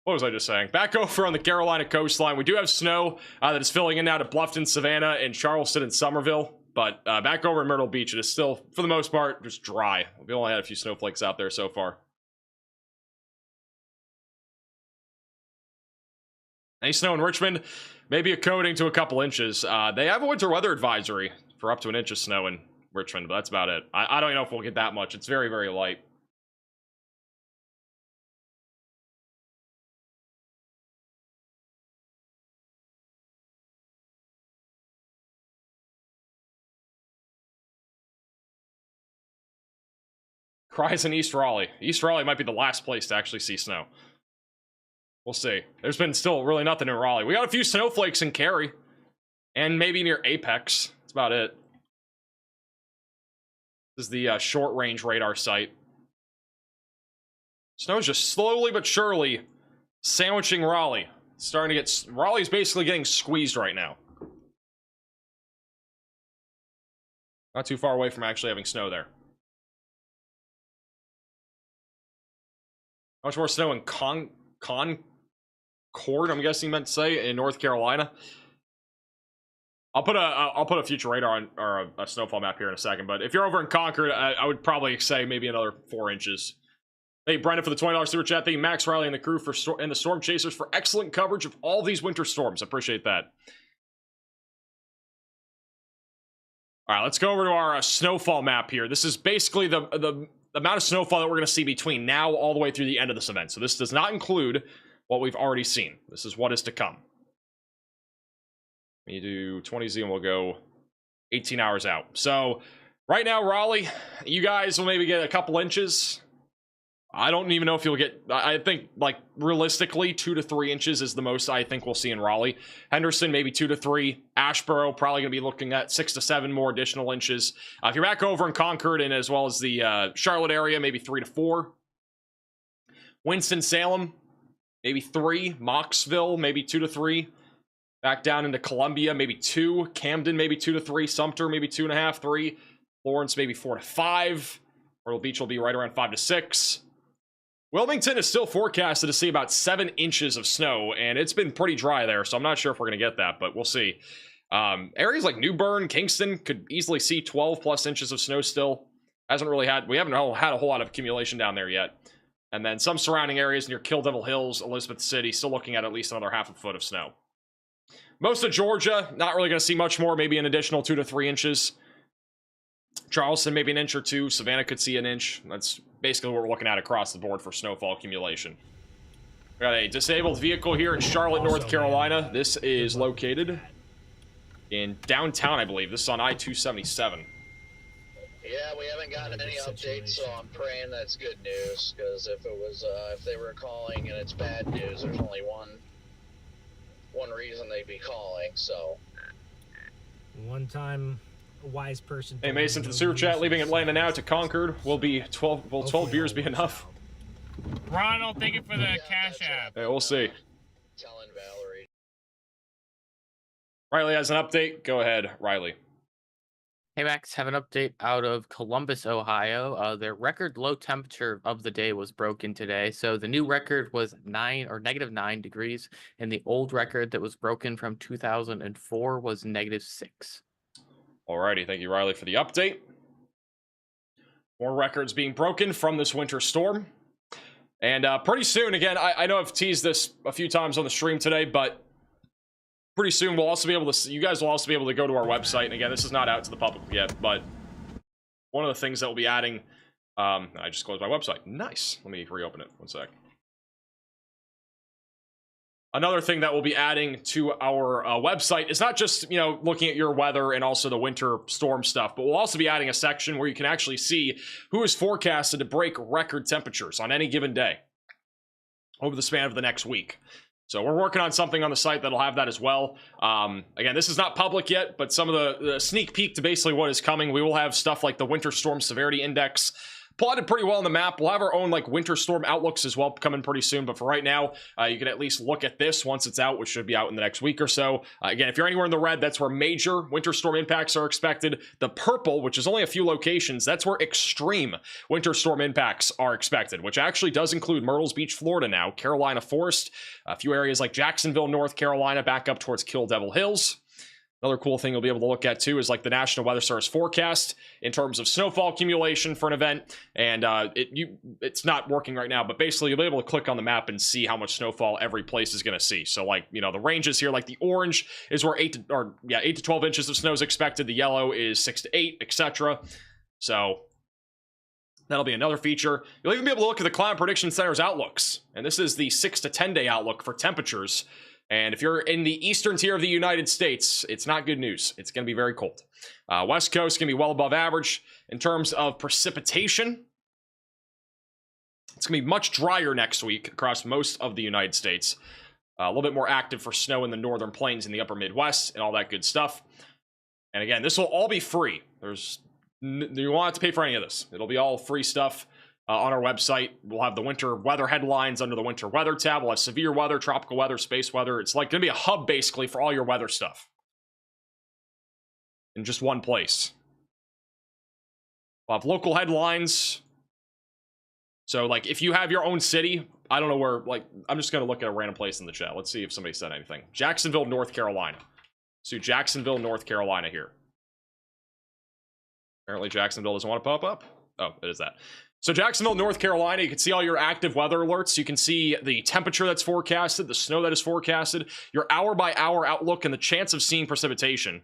What was I just saying? Back over on the Carolina coastline, we do have snow that is filling in now to Bluffton, Savannah, and Charleston and Somerville. But back over in Myrtle Beach, it is still, for the most part, just dry. We only had a few snowflakes out there so far. Any snow in Richmond? Maybe a coating to a couple inches. They have a winter weather advisory for up to an inch of snow in Richmond, but that's about it. I don't even know if we'll get that much. It's very, very light. Cries in East Raleigh. East Raleigh might be the last place to actually see snow. We'll see. There's been still really nothing in Raleigh. We got a few snowflakes in Cary. And maybe near Apex. That's about it. This is the short-range radar site. Snow's just slowly but surely sandwiching Raleigh. It's starting to get... Raleigh's basically getting squeezed right now. Not too far away from actually having snow there. How much more snow in Concord, I'm guessing you meant to say, in North Carolina? I'll put a future radar on, or a snowfall map here in a second, but if you're over in Concord, I would probably say maybe another 4 inches. Thank you, Brendan, for the $20 super chat. Thank you, Max Riley and the crew and the Storm Chasers for excellent coverage of all these winter storms. Appreciate that. All right, let's go over to our snowfall map here. This is basically the amount of snowfall that we're going to see between now all the way through the end of this event. So this does not include what we've already seen. This is what is to come. You do 20Z and we'll go 18 hours out. So right now, Raleigh, you guys will maybe get a couple inches. I don't even know if you'll get, I think like realistically 2 to 3 inches is the most I think we'll see in Raleigh. Henderson, maybe 2 to 3. Asheboro, probably going to be looking at 6 to 7 more additional inches. If you're back over in Concord and as well as the Charlotte area, maybe 3 to 4. Winston-Salem, maybe 3. Moxville, maybe 2 to 3. Back down into Columbia, maybe 2. Camden, maybe 2 to 3. Sumter, maybe 2.5, 3. Lawrence, maybe 4 to 5. Myrtle Beach will be right around 5 to 6. Wilmington is still forecasted to see about 7 inches of snow, and it's been pretty dry there, so I'm not sure if we're going to get that, but we'll see. Areas like New Bern, Kingston could easily see 12 plus inches of snow still. We haven't had a whole lot of accumulation down there yet. And then some surrounding areas near Kill Devil Hills, Elizabeth City, still looking at least another half a foot of snow. Most of Georgia, not really going to see much more, maybe an additional 2 to 3 inches. Charleston, maybe an inch or 2. Savannah could see an inch. That's basically what we're looking at across the board for snowfall accumulation. We got a disabled vehicle here in Charlotte, North Carolina. This is located in downtown, I believe. This is on I-277. Yeah, we haven't gotten any updates, so I'm praying that's good news. Because if it was, if they were calling and it's bad news, there's only one reason they'd be calling. So. One time. Wise person. Hey Mason, to the super chat, leaving Atlanta now to Concord will be 12. Will 12 beers be enough? Ronald, thank you for the cash app. Hey, we'll see. Telling Valerie. Riley has an update. Go ahead, Riley. Hey Max, have an update out of Columbus, Ohio. Their record low temperature of the day was broken today. So the new record was -9 degrees, and the old record that was broken from 2004 was -6. Alrighty, thank you, Riley, for the update. More records being broken from this winter storm. And pretty soon, again, I know I've teased this a few times on the stream today, but pretty soon we'll also be able to, you guys will also be able to go to our website. And again, this is not out to the public yet, but one of the things that we'll be adding, I just closed my website. Nice. Let me reopen it. One sec. Another thing that we'll be adding to our website is not just, you know, looking at your weather and also the winter storm stuff, but we'll also be adding a section where you can actually see who is forecasted to break record temperatures on any given day over the span of the next week. So we're working on something on the site that'll have that as well. Again, this is not public yet, but some of the sneak peek to basically what is coming. We will have stuff like the Winter Storm Severity Index plotted pretty well on the map. We'll have our own like winter storm outlooks as well coming pretty soon, but for right now, you can at least look at this once it's out, which should be out in the next week or so. Again, if you're anywhere in the red, that's where major winter storm impacts are expected. The purple, which is only a few locations, that's where extreme winter storm impacts are expected, which actually does include Myrtles Beach, Florida now, Carolina Forest, a few areas like Jacksonville, North Carolina, back up towards Kill Devil Hills. Another cool thing you'll be able to look at too is like the National Weather Service forecast in terms of snowfall accumulation for an event. And it's not working right now, but basically you'll be able to click on the map and see how much snowfall every place is going to see. So like, you know, the ranges here, like the orange is where 8 to 12 inches of snow is expected. The yellow is 6 to 8, etc. So that'll be another feature. You'll even be able to look at the Climate Prediction Center's outlooks. And this is the 6 to 10 day outlook for temperatures. And if you're in the eastern tier of the United States, it's not good news. It's going to be very cold. West Coast can be well above average. In terms of precipitation, it's going to be much drier next week across most of the United States. A little bit more active for snow in the northern plains and the upper Midwest and all that good stuff. And again, this will all be free. You won't have to pay for any of this. It'll be all free stuff. On our website, we'll have the winter weather headlines under the winter weather tab. We'll have severe weather, tropical weather, space weather. It's like going to be a hub basically for all your weather stuff in just one place. We'll have local headlines. So like if you have your own city, I don't know where, like I'm just going to look at a random place in the chat. Let's see if somebody said anything. Jacksonville, North Carolina. So Jacksonville, North Carolina here. Apparently Jacksonville doesn't want to pop up. Oh, it is that. So Jacksonville, North Carolina, you can see all your active weather alerts. You can see the temperature that's forecasted, the snow that is forecasted, your hour-by-hour outlook, and the chance of seeing precipitation,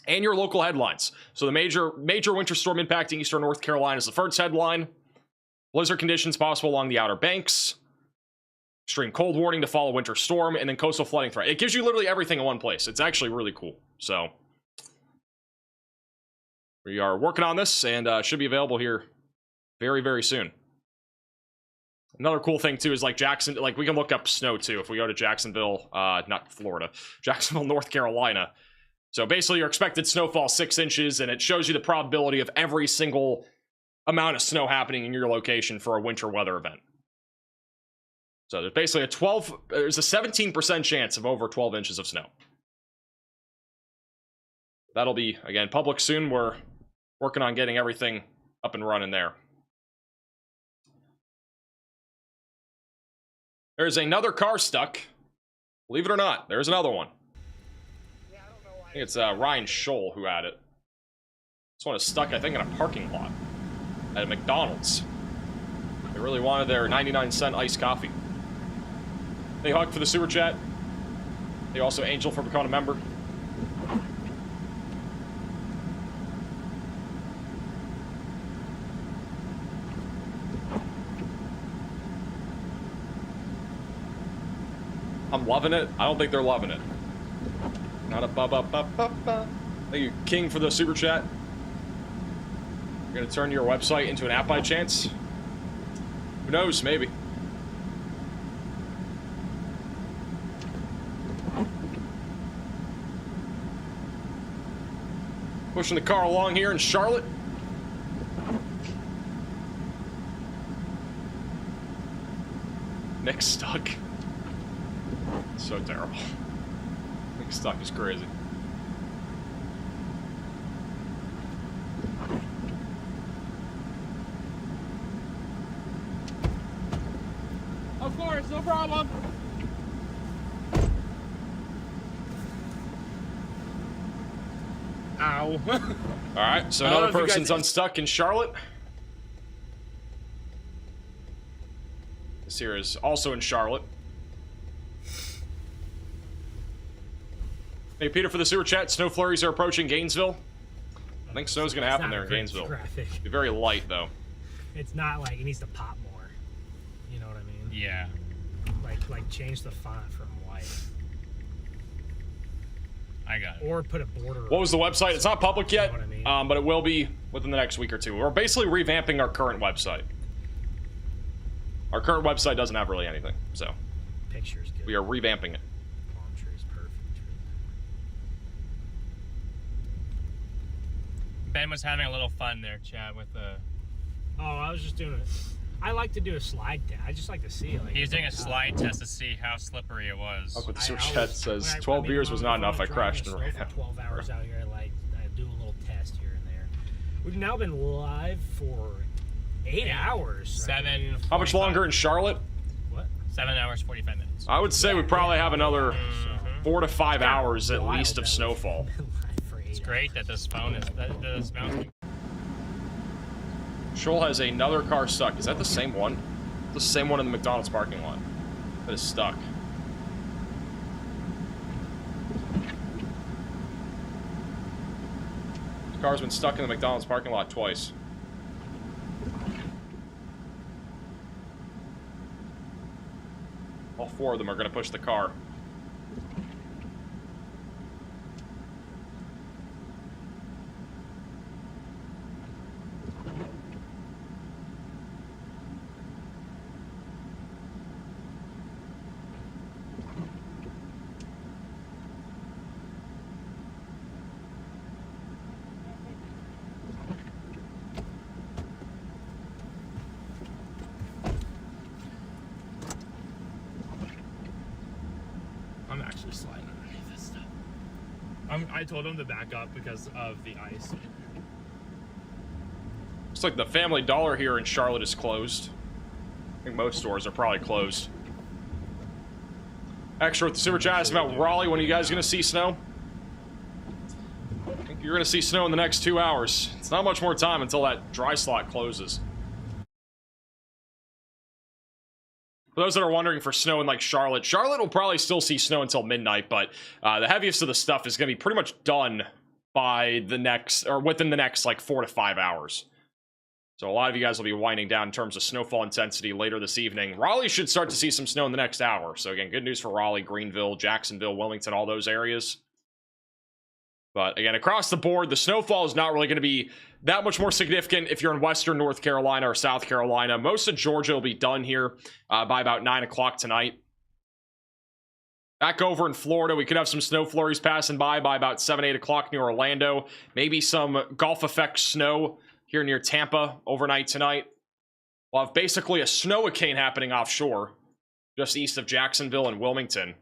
and your local headlines. So the major winter storm impacting eastern North Carolina is the first headline. Blizzard conditions possible along the Outer Banks. Extreme cold warning to follow winter storm, and then coastal flooding threat. It gives you literally everything in one place. It's actually really cool. So we are working on this, and should be available here very, very soon. Another cool thing too is like we can look up snow too if we go to Jacksonville, not Florida, Jacksonville, North Carolina. So basically your expected snowfall 6 inches, and it shows you the probability of every single amount of snow happening in your location for a winter weather event. So there's basically there's a 17% chance of over 12 inches of snow. That'll be, again, public soon. We're working on getting everything up and running there. There's another car stuck. Believe it or not, there's another one. I think it's Ryan Scholl who had it. This one is stuck, I think, in a parking lot at a McDonald's. They really wanted their 99-cent iced coffee. Hey, Hug for the super chat. Hey, also Angel for becoming a member. I'm loving it. I don't think they're loving it. Not a ba-ba-ba-ba-ba. Thank you, King, for the super chat. You're gonna turn your website into an app by chance? Who knows? Maybe. Pushing the car along here in Charlotte. Nick's stuck. So terrible. Nick's stuck is crazy. no problem. Ow. All right, so another person's unstuck in Charlotte. This here is also in Charlotte. Hey, Peter, for the sewer chat, snow flurries are approaching Gainesville. I think snow's going to happen there in Gainesville. Be very light, though. It's not like it needs to pop more. You know what I mean? Yeah. Like change the font from white. I got it. Or put a border. What was the website? It's not public yet, You know what I mean? but it will be within the next week or two. We're basically revamping our current website. Our current website doesn't have really anything, so Pictures good. we are revamping it. Palm trees, perfect. Ben was having a little fun there, Chad, with the... Oh, I was just doing it. I like to do a slide test. I just like to see. Like, He was doing a slide test to see how slippery it was. Look what the sewer chat says. 12 beers was not enough. I crashed in right now. 12 hours out here. I do a little test here and there. We've now been live for 8 hours. Right? How much longer in Charlotte? What? 7 hours, 45 minutes. I would say we probably have another 4 to 5 hours at least of snowfall. It's great that this phone is... This mountain. Shoal has another car stuck. Is that the same one? The same one in the McDonald's parking lot that is stuck. This car's been stuck in the McDonald's parking lot twice. All 4 of them are going to push the car. I'm actually sliding underneath this stuff. I told him to back up because of the ice. Looks like the Family Dollar here in Charlotte is closed. I think most stores are probably closed. Extra with the super chat asking about Raleigh. When are you guys going to see snow? I think you're going to see snow in the next 2 hours. It's not much more time until that dry slot closes. For those that are wondering for snow in like Charlotte will probably still see snow until midnight, but the heaviest of the stuff is going to be pretty much done by the next, or within the next like 4 to 5 hours. So a lot of you guys will be winding down in terms of snowfall intensity later this evening. Raleigh should start to see some snow in the next hour. So again, good news for Raleigh, Greenville, Jacksonville, Wilmington, all those areas. But again, across the board, the snowfall is not really going to be that much more significant if you're in western North Carolina or South Carolina. Most of Georgia will be done here by about 9 o'clock tonight. Back over in Florida, we could have some snow flurries passing by about 7, 8 o'clock near Orlando. Maybe some Gulf effect snow here near Tampa overnight tonight. We'll have basically a snow-a-cane happening offshore, just east of Jacksonville and Wilmington.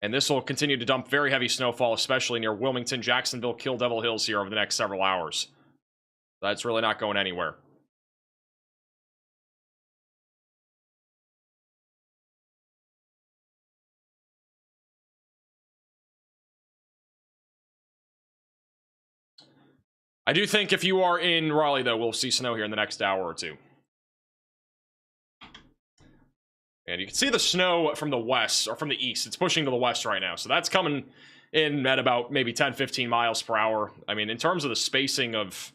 And this will continue to dump very heavy snowfall, especially near Wilmington, Jacksonville, Kill Devil Hills here over the next several hours. That's really not going anywhere. I do think if you are in Raleigh, though, we'll see snow here in the next hour or two. And you can see the snow from the west, or from the east. It's pushing to the west right now. So that's coming in at about maybe 10, 15 miles per hour. I mean, in terms of the spacing of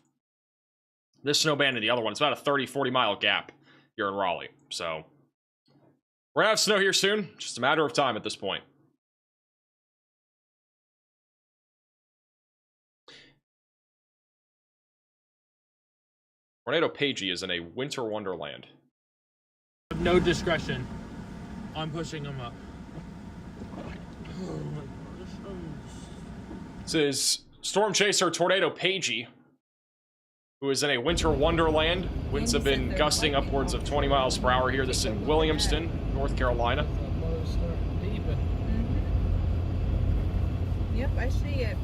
this snow band and the other one, it's about a 30, 40 mile gap here in Raleigh. So we're going to have snow here soon. Just a matter of time at this point. Tornado Pagey is in a winter wonderland. No discretion. I'm pushing him up. This is Storm Chaser Tornado Pagey, who is in a winter wonderland. Winds have been gusting upwards of 20 miles per hour here. This is in Williamston, North Carolina. Yep, I see it.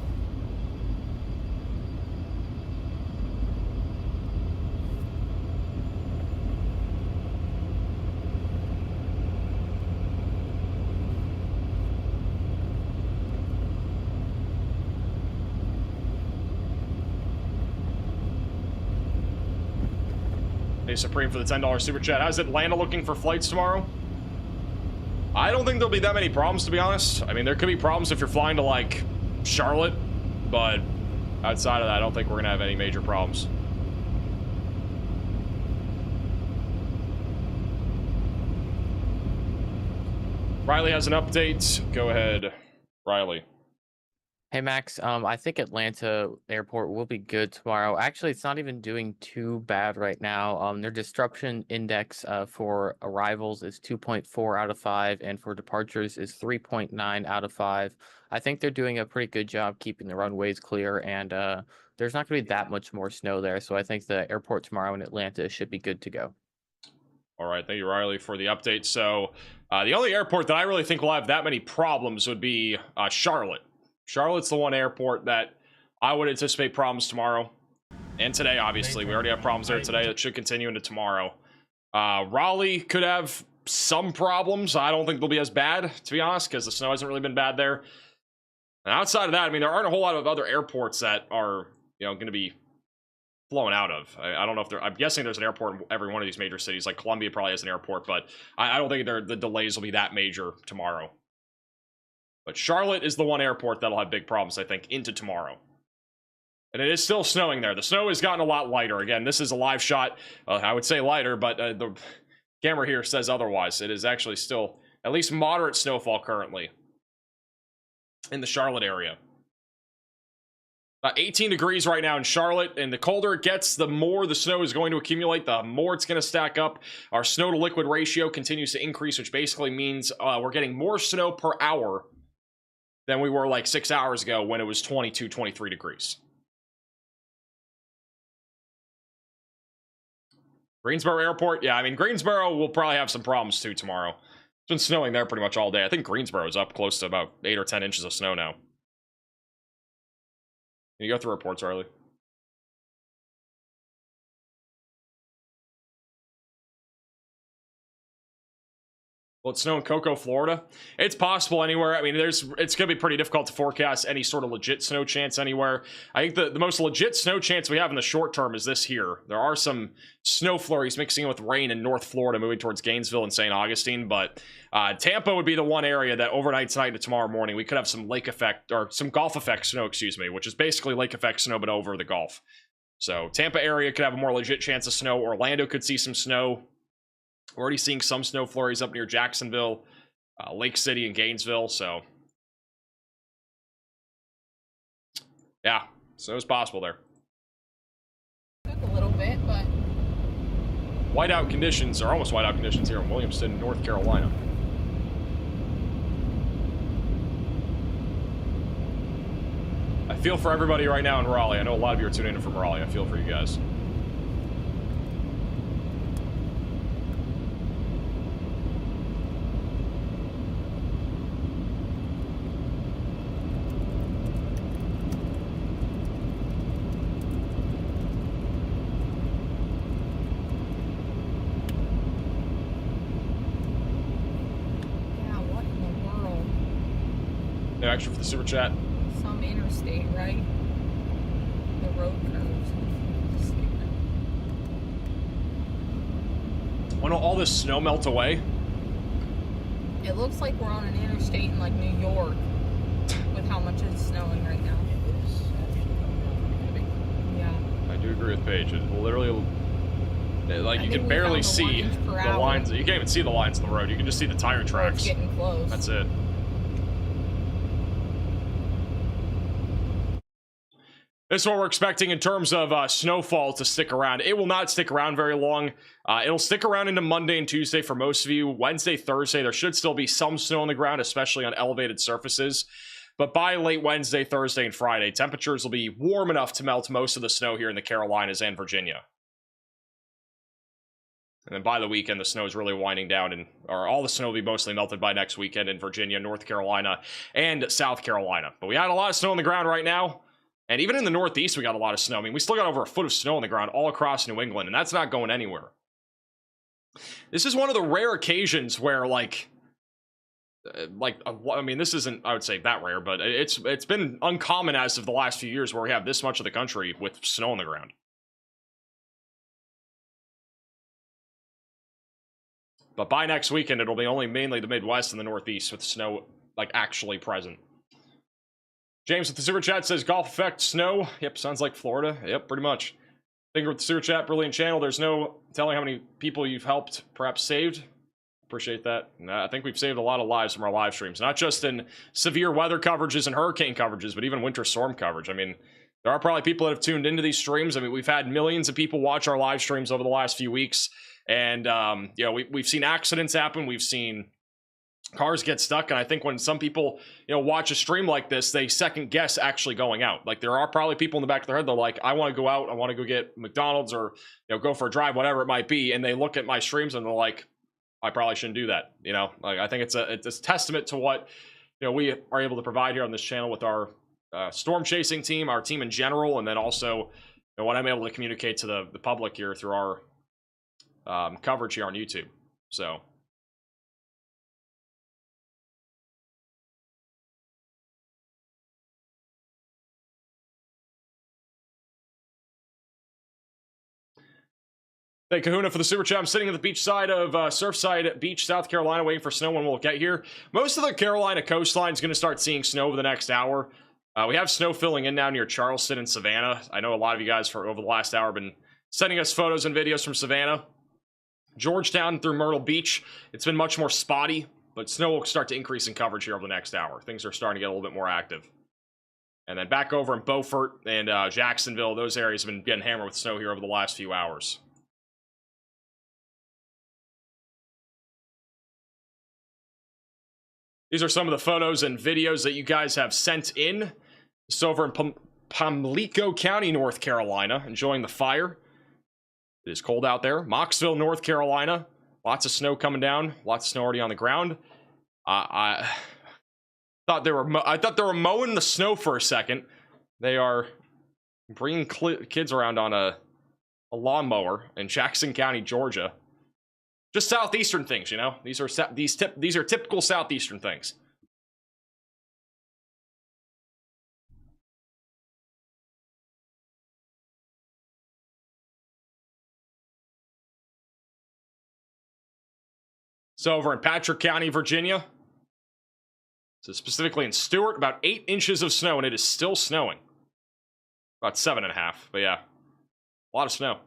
Hey, Supreme for the $10 super chat. How's Atlanta looking for flights tomorrow? I don't think there'll be that many problems, to be honest. I mean, there could be problems if you're flying to, like, Charlotte, but outside of that, I don't think we're going to have any major problems. Riley has an update. Go ahead, Riley. Hey Max, I think Atlanta airport will be good tomorrow. Actually, it's not even doing too bad right now. Their disruption index for arrivals is 2.4 out of 5, and for departures is 3.9 out of 5. I think they're doing a pretty good job keeping the runways clear, and there's not going to be that much more snow there. So I think the airport tomorrow in Atlanta should be good to go. All right, thank you, Riley, for the update. So the only airport that I really think will have that many problems would be Charlotte. Charlotte's the one airport that I would anticipate problems tomorrow and today. Obviously, we already have problems there today that should continue into tomorrow. Raleigh could have some problems. I don't think they'll be as bad, to be honest, because the snow hasn't really been bad there. And outside of that, I mean, there aren't a whole lot of other airports that are, you know, going to be flown out of. I don't know if there. I'm guessing there's an airport in every one of these major cities. Like Columbia probably has an airport, but I don't think the delays will be that major tomorrow. But Charlotte is the one airport that'll have big problems, I think, into tomorrow. And it is still snowing there. The snow has gotten a lot lighter. Again, this is a live shot. I would say lighter, but the camera here says otherwise. It is actually still at least moderate snowfall currently in the Charlotte area. 18 degrees right now in Charlotte, and the colder it gets, the more the snow is going to accumulate, the more it's going to stack up. Our snow to liquid ratio continues to increase, which basically means we're getting more snow per hour than we were like 6 hours ago when it was 22, 23 degrees. Greensboro Airport, yeah, I mean, Greensboro will probably have some problems too tomorrow. It's been snowing there pretty much all day. I think Greensboro is up close to about 8 or 10 inches of snow now. Can you go through reports, Riley? Will it snow in Cocoa, Florida? It's possible anywhere. I mean, it's going to be pretty difficult to forecast any sort of legit snow chance anywhere. I think the most legit snow chance we have in the short term is this here. There are some snow flurries mixing in with rain in North Florida, moving towards Gainesville and St. Augustine, but Tampa would be the one area that overnight tonight to tomorrow morning, we could have some lake effect, or some Gulf effect snow, excuse me, which is basically lake effect snow, but over the Gulf. So Tampa area could have a more legit chance of snow. Orlando could see some snow. We're already seeing some snow flurries up near Jacksonville, Lake City, and Gainesville, so yeah, so it's possible there. Took a little bit, but whiteout conditions, or almost whiteout conditions here in Williamston, North Carolina. I feel for everybody right now in Raleigh. I know a lot of you are tuning in from Raleigh. I feel for you guys. No extra for the super chat. Some interstate, right? The road curves. When will all this snow melt away? It looks like we're on an interstate in like New York with how much it's snowing right now. Yeah. I do agree with Paige. It literally, like, you can barely see the lines. You can't even see the lines on the road. You can just see the tire tracks. It's getting close. That's it. This is what we're expecting in terms of snowfall to stick around. It will not stick around very long. It'll stick around into Monday and Tuesday for most of you. Wednesday, Thursday, there should still be some snow on the ground, especially on elevated surfaces. But by late Wednesday, Thursday, and Friday, temperatures will be warm enough to melt most of the snow here in the Carolinas and Virginia. And then by the weekend, the snow is really winding down, or all the snow will be mostly melted by next weekend in Virginia, North Carolina, and South Carolina. But we had a lot of snow on the ground right now. And even in the Northeast, we got a lot of snow. I mean, we still got over a foot of snow on the ground all across New England, and that's not going anywhere. This is one of the rare occasions where, I mean, this isn't, I would say, that rare, but it's been uncommon as of the last few years where we have this much of the country with snow on the ground. But by next weekend, it'll be only mainly the Midwest and the Northeast with snow, like, actually present. James with the super chat says, golf effect, snow. Yep, sounds like Florida. Yep, pretty much. Finger with the super chat, brilliant channel. There's no telling how many people you've helped, perhaps saved. Appreciate that. I think we've saved a lot of lives from our live streams, not just in severe weather coverages and hurricane coverages, but even winter storm coverage. I mean, there are probably people that have tuned into these streams. I mean, we've had millions of people watch our live streams over the last few weeks. And, you know, we've seen accidents happen. We've seen cars get stuck. And I think when some people, you know, watch a stream like this, they second guess actually going out. Like, there are probably people in the back of their head, they're like, I want to go out. I want to go get McDonald's or, you know, go for a drive, whatever it might be. And they look at my streams and they're like, I probably shouldn't do that. You know, like, I think it's a testament to what, you know, we are able to provide here on this channel with our storm chasing team, our team in general, and then also, you know, what I'm able to communicate to the public here through our coverage here on YouTube. So thank Kahuna for the super chat. I'm sitting at the beach side of Surfside Beach, South Carolina, waiting for snow when we'll get here. Most of the Carolina coastline is going to start seeing snow over the next hour. We have snow filling in now near Charleston and Savannah. I know a lot of you guys for over the last hour have been sending us photos and videos from Savannah. Georgetown through Myrtle Beach, it's been much more spotty, but snow will start to increase in coverage here over the next hour. Things are starting to get a little bit more active. And then back over in Beaufort and Jacksonville, those areas have been getting hammered with snow here over the last few hours. These are some of the photos and videos that you guys have sent in. It's over in Pamlico County, North Carolina, enjoying the fire. It is cold out there. Mocksville, North Carolina. Lots of snow coming down. Lots of snow already on the ground. I thought they were mowing the snow for a second. They are bringing kids around on a lawnmower in Jackson County, Georgia. Just southeastern things, you know. These are typical southeastern things. So over in Patrick County, Virginia, so specifically in Stewart, about 8 inches of snow, and it is still snowing. About 7.5, but yeah, a lot of snow.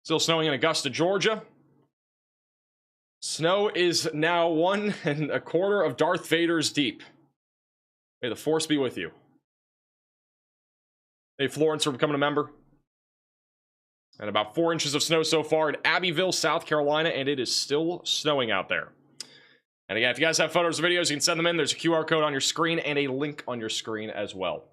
Still snowing in Augusta, Georgia. Snow is now 1 1/4 of Darth Vader's deep. May the force be with you. Hey, Florence, for becoming a member. And about 4 inches of snow so far in Abbeville, South Carolina, and it is still snowing out there. And again, if you guys have photos or videos, you can send them in. There's a QR code on your screen and a link on your screen as well.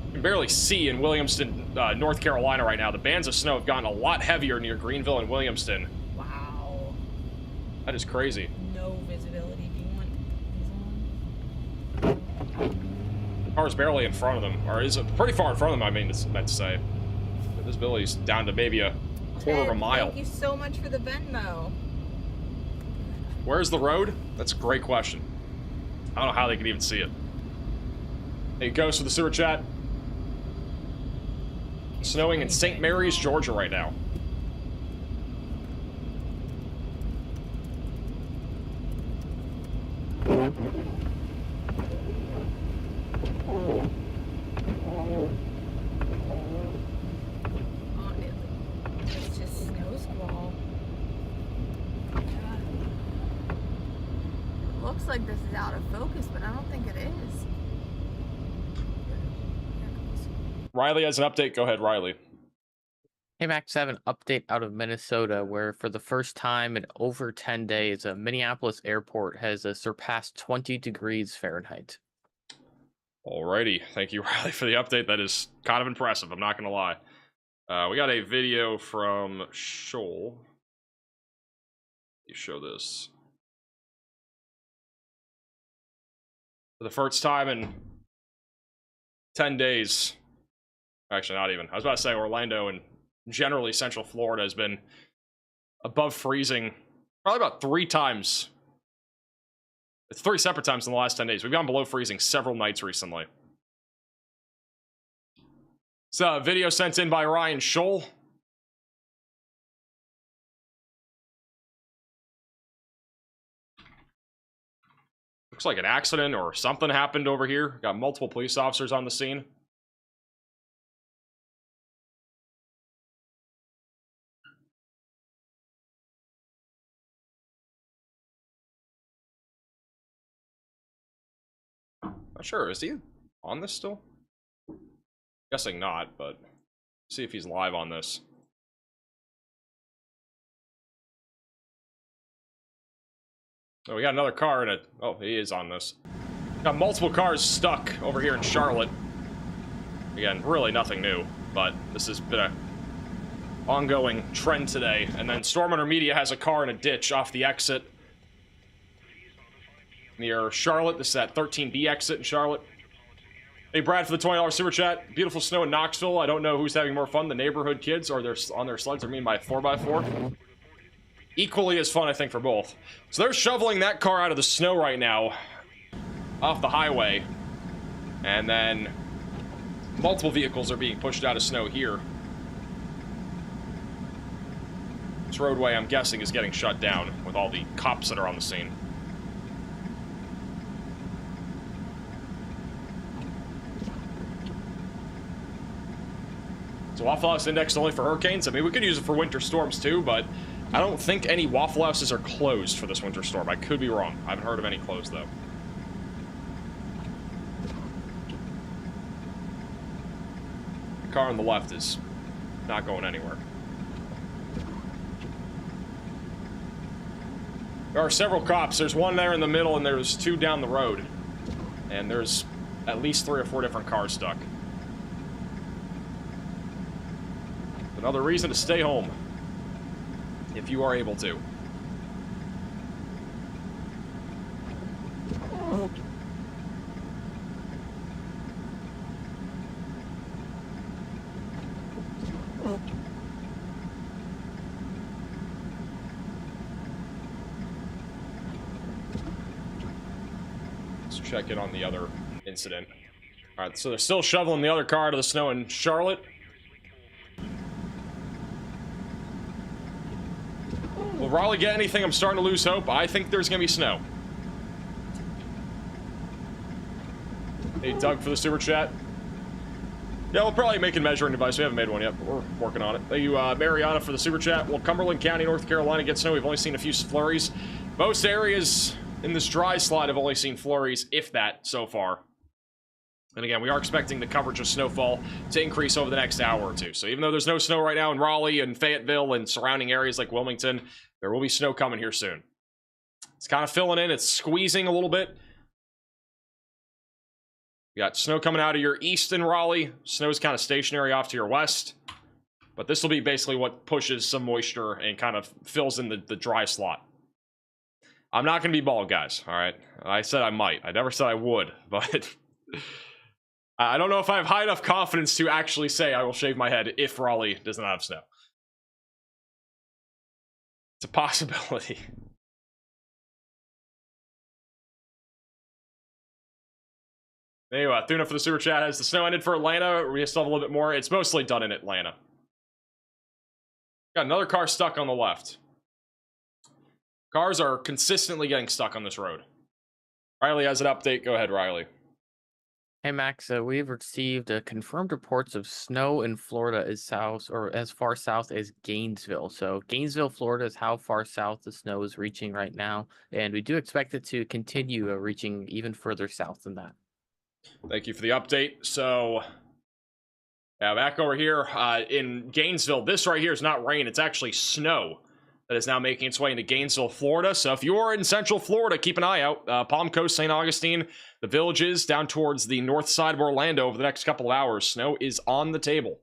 You can barely see in Williamston, North Carolina right now. The bands of snow have gotten a lot heavier near Greenville and Williamston. Wow. That is crazy. No visibility. Do you want these on? Car's barely in front of them, or is it pretty far in front of them, I meant to say. The visibility's down to maybe a quarter of a mile. Thank you so much for the Venmo. Where's the road? That's a great question. I don't know how they could even see it. Hey, Ghost with the sewer chat. Snowing in St. Mary's, Georgia right now. It's just snow squall. It looks like this is out of focus, but I don't think it is. Riley has an update. Go ahead, Riley. Hey Max, I have an update out of Minnesota where for the first time in over 10 days, Minneapolis airport has surpassed 20 degrees Fahrenheit. Alrighty. Thank you, Riley, for the update. That is kind of impressive. I'm not going to lie. We got a video from Shoal. You show this. For the first time in 10 days. Actually, not even. I was about to say Orlando and generally Central Florida has been above freezing Probably about 3 times. It's 3 separate times in the last 10 days. We've gone below freezing several nights recently. It's a video sent in by Ryan Scholl. Looks like an accident or something happened over here. Got multiple police officers on the scene. Not sure. Is he on this still? Guessing not, but see if he's live on this. Oh, we got another car in it. Oh, he is on this. Got multiple cars stuck over here in Charlotte. Again, really nothing new, but this has been a ongoing trend today. And then Storm Hunter Media has a car in a ditch off the exit near Charlotte. This is that 13B exit in Charlotte. Hey, Brad, for the $20 super chat. Beautiful snow in Knoxville. I don't know who's having more fun, the neighborhood kids or they're on their sleds, or me and my 4x4. Equally as fun, I think, for both. So they're shoveling that car out of the snow right now off the highway. And then multiple vehicles are being pushed out of snow here. This roadway, I'm guessing, is getting shut down with all the cops that are on the scene. So Waffle House indexed only for hurricanes. I mean, we could use it for winter storms too, but I don't think any Waffle Houses are closed for this winter storm. I could be wrong. I haven't heard of any closed, though. The car on the left is not going anywhere. There are several cops. There's one there in the middle, and there's 2 down the road. And there's at least 3 or 4 different cars stuck. Another reason to stay home, if you are able to. Let's check in on the other incident. All right, so they're still shoveling the other car out of the snow in Charlotte. Will Raleigh get anything? I'm starting to lose hope. I think there's going to be snow. Hey, Doug, for the super chat. Yeah, we'll probably make a measuring device. We haven't made one yet, but we're working on it. Thank you, Mariana, for the super chat. Will Cumberland County, North Carolina get snow? We've only seen a few flurries. Most areas in this dry slot have only seen flurries, if that, so far. And again, we are expecting the coverage of snowfall to increase over the next hour or two. So even though there's no snow right now in Raleigh and Fayetteville and surrounding areas like Wilmington, there will be snow coming here soon. It's kind of filling in. It's squeezing a little bit. You got snow coming out of your east in Raleigh. Snow's kind of stationary off to your west. But this will be basically what pushes some moisture and kind of fills in the dry slot. I'm not going to be bald, guys, all right? I said I might. I never said I would, but I don't know if I have high enough confidence to actually say I will shave my head if Raleigh does not have snow. It's a possibility. Anyway, Thuna for the super chat. Has the snow ended for Atlanta? We still have a little bit more. It's mostly done in Atlanta. Got another car stuck on the left. Cars are consistently getting stuck on this road. Riley has an update. Go ahead, Riley. Hey Max, we've received confirmed reports of snow in Florida as south or as far south as Gainesville. So Gainesville, Florida is how far south the snow is reaching right now, and we do expect it to continue reaching even further south than that. Thank you for the update. So, yeah, back over here in Gainesville, this right here is not rain, it's actually snow that is now making its way into Gainesville, Florida. So if you're in Central Florida, keep an eye out. Palm Coast, St. Augustine, the Villages, down towards the north side of Orlando over the next couple of hours. Snow is on the table.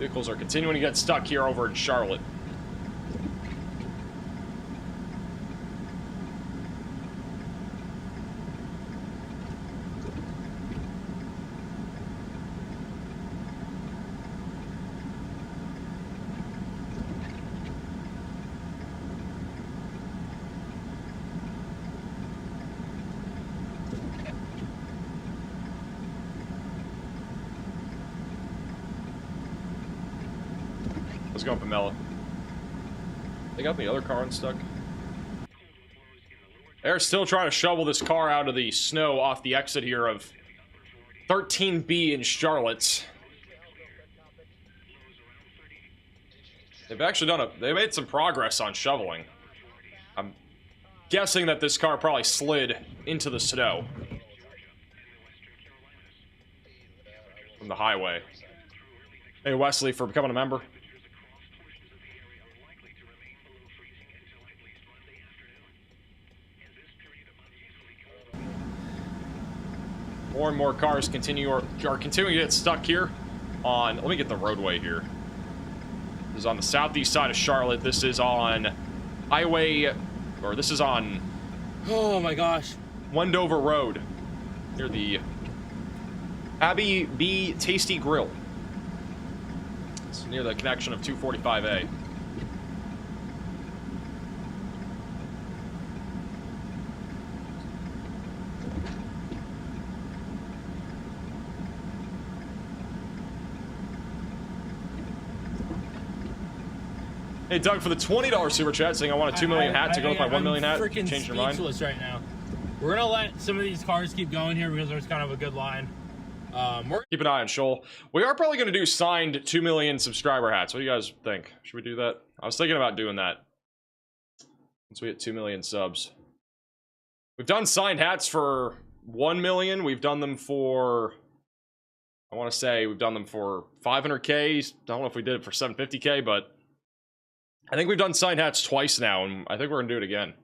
Vehicles are continuing to get stuck here over in Charlotte. Let's go, Pamela. They got the other car unstuck. They're still trying to shovel this car out of the snow off the exit here of 13B in Charlotte. They've actually they made some progress on shoveling. I'm guessing that this car probably slid into the snow from the highway. Hey, Wesley, for becoming a member. More and more cars are continuing to get stuck here on, let me get the roadway here. This is on the southeast side of Charlotte. This is on highway, or this is on, oh my gosh, Wendover Road, near the Abbey B Tasty Grill. It's near the connection of 245A. Hey, Doug, for the $20 super chat saying I want a 2 million hat to go with my 1 million hat. Change your mind. Right now. We're gonna let some of these cars keep going here because there's kind of a good line. Keep an eye on Shoal. We are probably going to do signed 2 million subscriber hats. What do you guys think? Should we do that? I was thinking about doing that. Once we hit 2 million subs. We've done signed hats for 1 million. We've done them for, I want to say we've done them for 500K. I don't know if we did it for 750K, but I think we've done signed hats twice now, and I think we're going to do it again.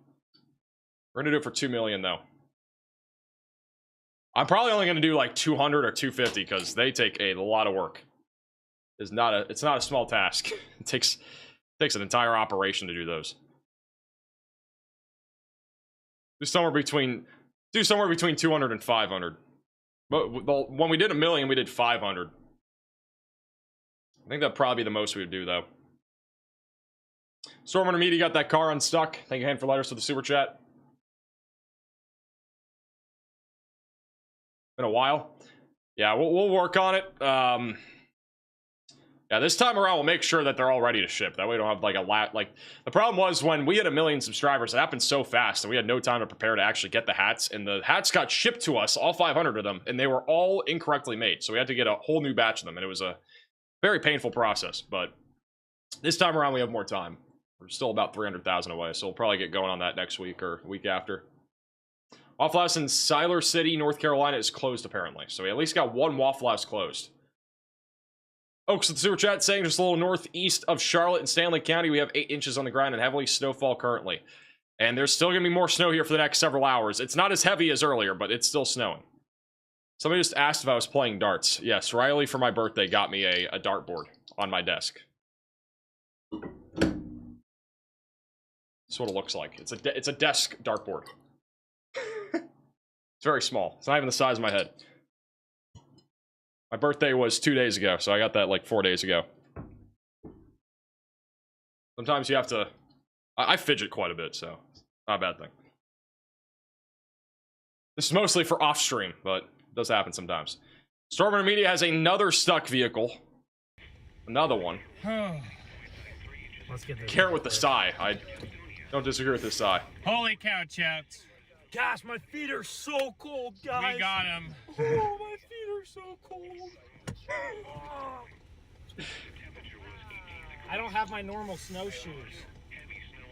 We're going to do it for 2 million, though. I'm probably only going to do like 200 or 250 because they take a lot of work. It's not a small task. It takes an entire operation to do those. Do somewhere between 200 and 500. But when we did 1 million, we did 500. I think that'd probably be the most we would do, though. Stormrunner Media got that car unstuck. Thank you, Hand for Letters, for the super chat. Been a while. Yeah, we'll work on it. Yeah, this time around we'll make sure that they're all ready to ship. That way we don't have like a lot. Like the problem was when we had 1 million subscribers, it happened so fast, and we had no time to prepare to actually get the hats. And the hats got shipped to us, all 500 of them, and they were all incorrectly made. So we had to get a whole new batch of them, and it was a very painful process. But this time around we have more time. We're still about 300,000 away, so we'll probably get going on that next week or week after. Waffle House in Siler City, North Carolina is closed apparently. So we at least got one Waffle House closed. Oaks with the super chat saying just a little northeast of Charlotte and Stanley County, we have 8 inches on the ground and heavily snowfall currently. And there's still going to be more snow here for the next several hours. It's not as heavy as earlier, but it's still snowing. Somebody just asked if I was playing darts. Yes, Riley for my birthday got me a dartboard on my desk. That's what it looks like. It's a desk dartboard. It's very small. It's not even the size of my head. My birthday was 2 days ago, so I got that like 4 days ago. Sometimes you have to... I fidget quite a bit, so not a bad thing. This is mostly for off-stream, but it does happen sometimes. Stormrunner Media has another stuck vehicle. Another one. Let's get this. Carrot with the sigh. I don't disagree with this sigh. Holy cow, chaps. Gosh, my feet are so cold, guys. We got him. Oh, my feet are so cold. I don't have my normal snowshoes.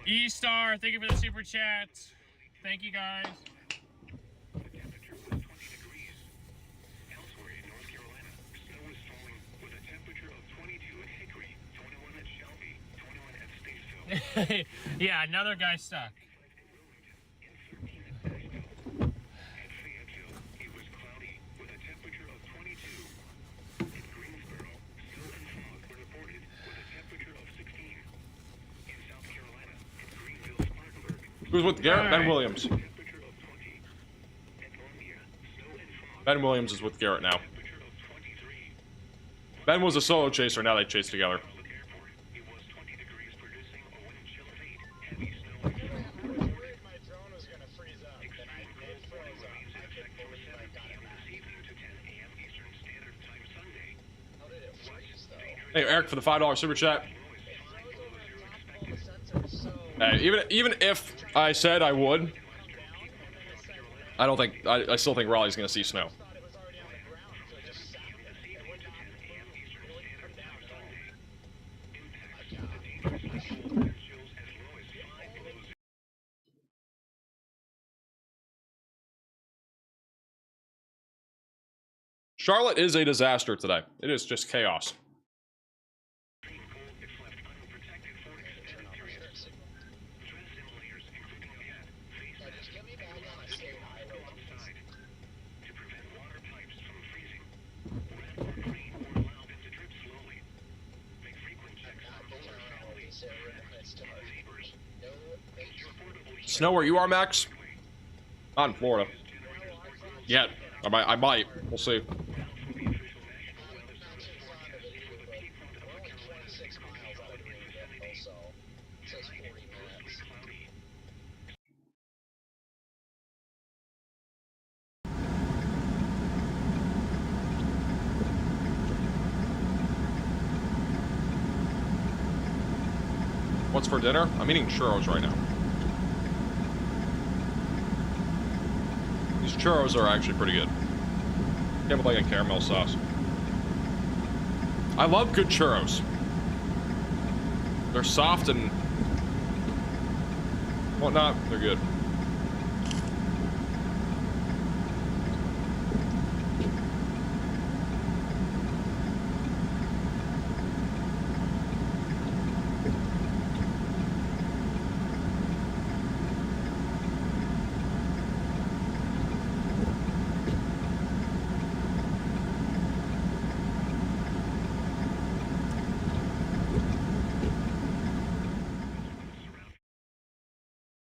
E-Star, thank you for the super chat. Thank you, guys. Yeah, another guy stuck. Who's with Garrett? All Ben right. Williams. Ben Williams is with Garrett now. Ben was a solo chaser, now they chase together. Hey, Eric for the $5 super chat. Hey, even if I said I would, I don't think I still think Raleigh's gonna see snow. Charlotte is a disaster today. It is just chaos. Snow where you are, Max? Not in Florida. Yet. I might. We'll see. What's for dinner? I'm eating churros right now. These churros are actually pretty good. Came with like a caramel sauce. I love good churros. They're soft and whatnot. They're good.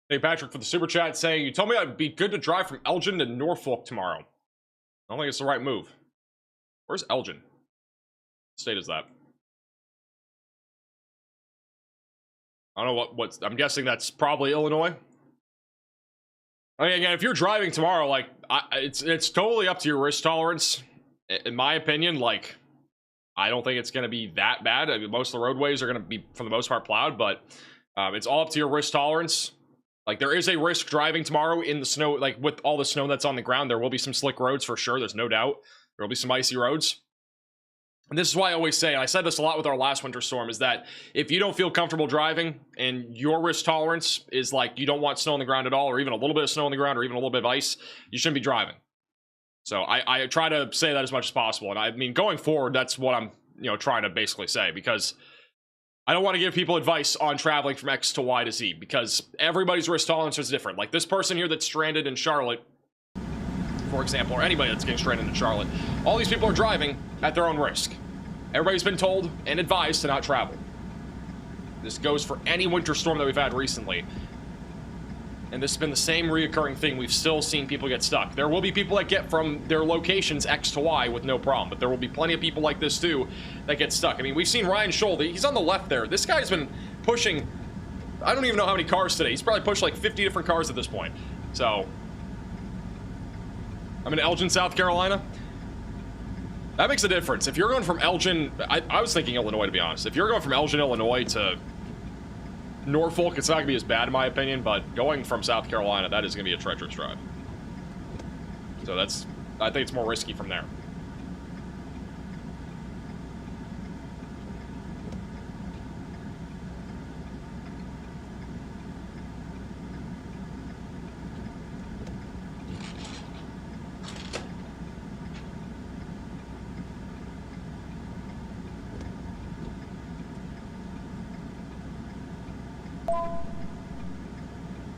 Hey, Patrick for the super chat saying, you told me I'd be good to drive from Elgin to Norfolk tomorrow. I don't think it's the right move. Where's Elgin? What state is that? I don't know what's... I'm guessing that's probably Illinois. I mean, again, if you're driving tomorrow, like, it's totally up to your risk tolerance. In my opinion, like, I don't think it's going to be that bad. I mean, most of the roadways are going to be, for the most part, plowed, but it's all up to your risk tolerance. Like, there is a risk driving tomorrow in the snow, like, with all the snow that's on the ground. There will be some slick roads for sure. There's no doubt. There will be some icy roads. And this is why I always say, and I said this a lot with our last winter storm, is that if you don't feel comfortable driving and your risk tolerance is like you don't want snow on the ground at all, or even a little bit of snow on the ground, or even a little bit of ice, you shouldn't be driving. So I try to say that as much as possible. And I mean, going forward, that's what I'm, trying to basically say, because I don't want to give people advice on traveling from X to Y to Z, because everybody's risk tolerance is different. Like this person here that's stranded in Charlotte, for example, or anybody that's getting stranded in Charlotte, all these people are driving at their own risk. Everybody's been told and advised to not travel. This goes for any winter storm that we've had recently. And this has been the same reoccurring thing. We've still seen people get stuck. There will be people that get from their locations X to Y with no problem, but there will be plenty of people like this too that get stuck. I mean, we've seen Ryan Scholde. He's on the left there. This guy's been pushing, I don't even know how many cars today. He's probably pushed like 50 different cars at this point. So, I'm in Elgin, South Carolina. That makes a difference. If you're going from Elgin, I was thinking Illinois, to be honest. If you're going from Elgin, Illinois to Norfolk, it's not going to be as bad in my opinion, but going from South Carolina, that is going to be a treacherous drive. So I think it's more risky from there.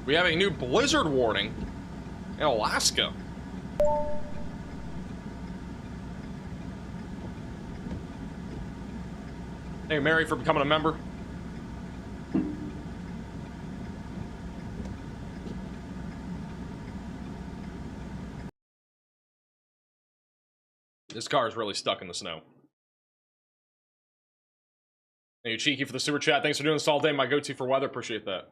We have a new blizzard warning in Alaska. Thank you, Mary, for becoming a member. This car is really stuck in the snow. Thank you, Cheeky, for the super chat. Thanks for doing this all day. My go-to for weather. Appreciate that.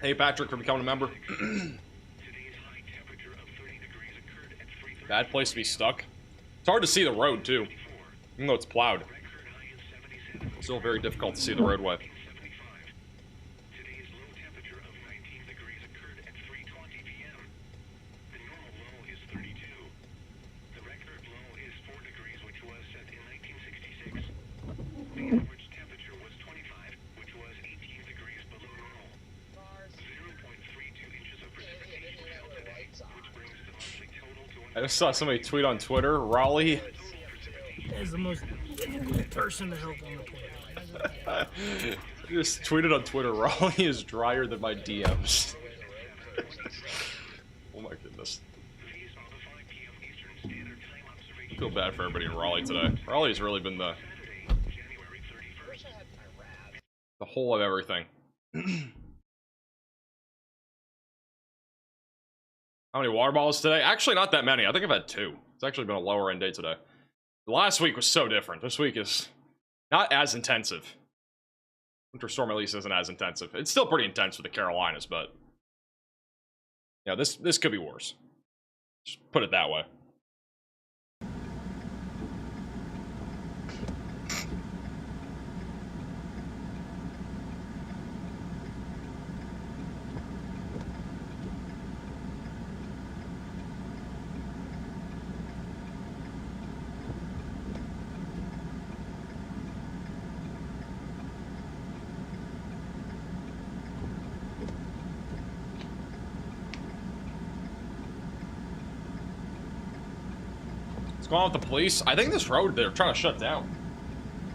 Hey, Patrick, for becoming a member. Bad place to be stuck. It's hard to see the road, too. Even though it's plowed. Still very difficult to see the roadway. I just saw somebody tweet on Twitter, Raleigh is the most difficult person to help on the Twitter. Just tweeted on Twitter, Raleigh is drier than my DMs. Oh my goodness. I feel bad for everybody in Raleigh today. Raleigh's really been the whole of everything. How many water bottles today? Actually, not that many. I think I've had 2. It's actually been a lower end day today. The last week was so different. This week is not as intensive. Winter storm at least isn't as intensive. It's still pretty intense with the Carolinas, but yeah, this could be worse. Just put it that way. What's going on with the police? I think this road they're trying to shut down.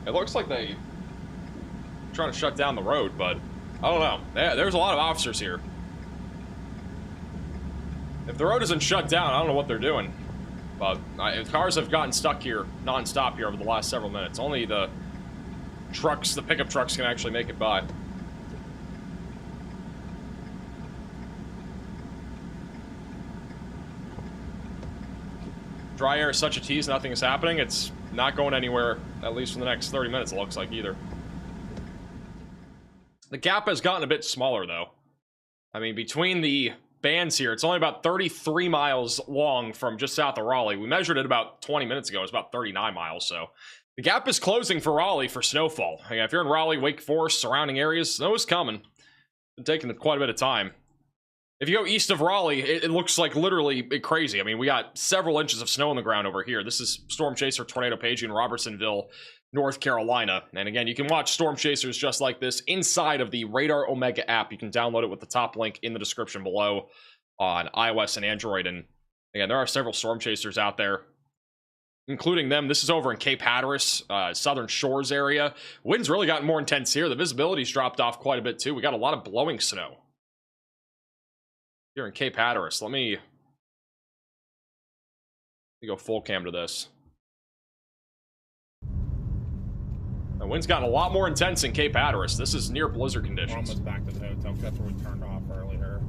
It looks like they're trying to shut down the road, but I don't know. There's a lot of officers here. If the road isn't shut down, I don't know what they're doing. But cars have gotten stuck here non-stop here over the last several minutes. Only the trucks, the pickup trucks, can actually make it by. Dry air is such a tease, nothing is happening. It's not going anywhere, at least for the next 30 minutes, it looks like, either. The gap has gotten a bit smaller, though. I mean, between the bands here, it's only about 33 miles long from just south of Raleigh. We measured it about 20 minutes ago. It was about 39 miles, so the gap is closing for Raleigh for snowfall. If you're in Raleigh, Wake Forest, surrounding areas, snow is coming. It's been taking quite a bit of time. If you go east of Raleigh, it looks like literally crazy. I mean, we got several inches of snow on the ground over here. This is Storm Chaser Tornado Page in Robertsonville, North Carolina. And again, you can watch Storm Chasers just like this inside of the Radar Omega app. You can download it with the top link in the description below on iOS and Android. And again, there are several Storm Chasers out there, including them. This is over in Cape Hatteras, Southern Shores area. Wind's really gotten more intense here. The visibility's dropped off quite a bit too. We got a lot of blowing snow here in Cape Hatteras. Let me go full cam to this. The wind's gotten a lot more intense in Cape Hatteras. This is near blizzard conditions. We're almost back to the hotel. That's where we turned off earlier.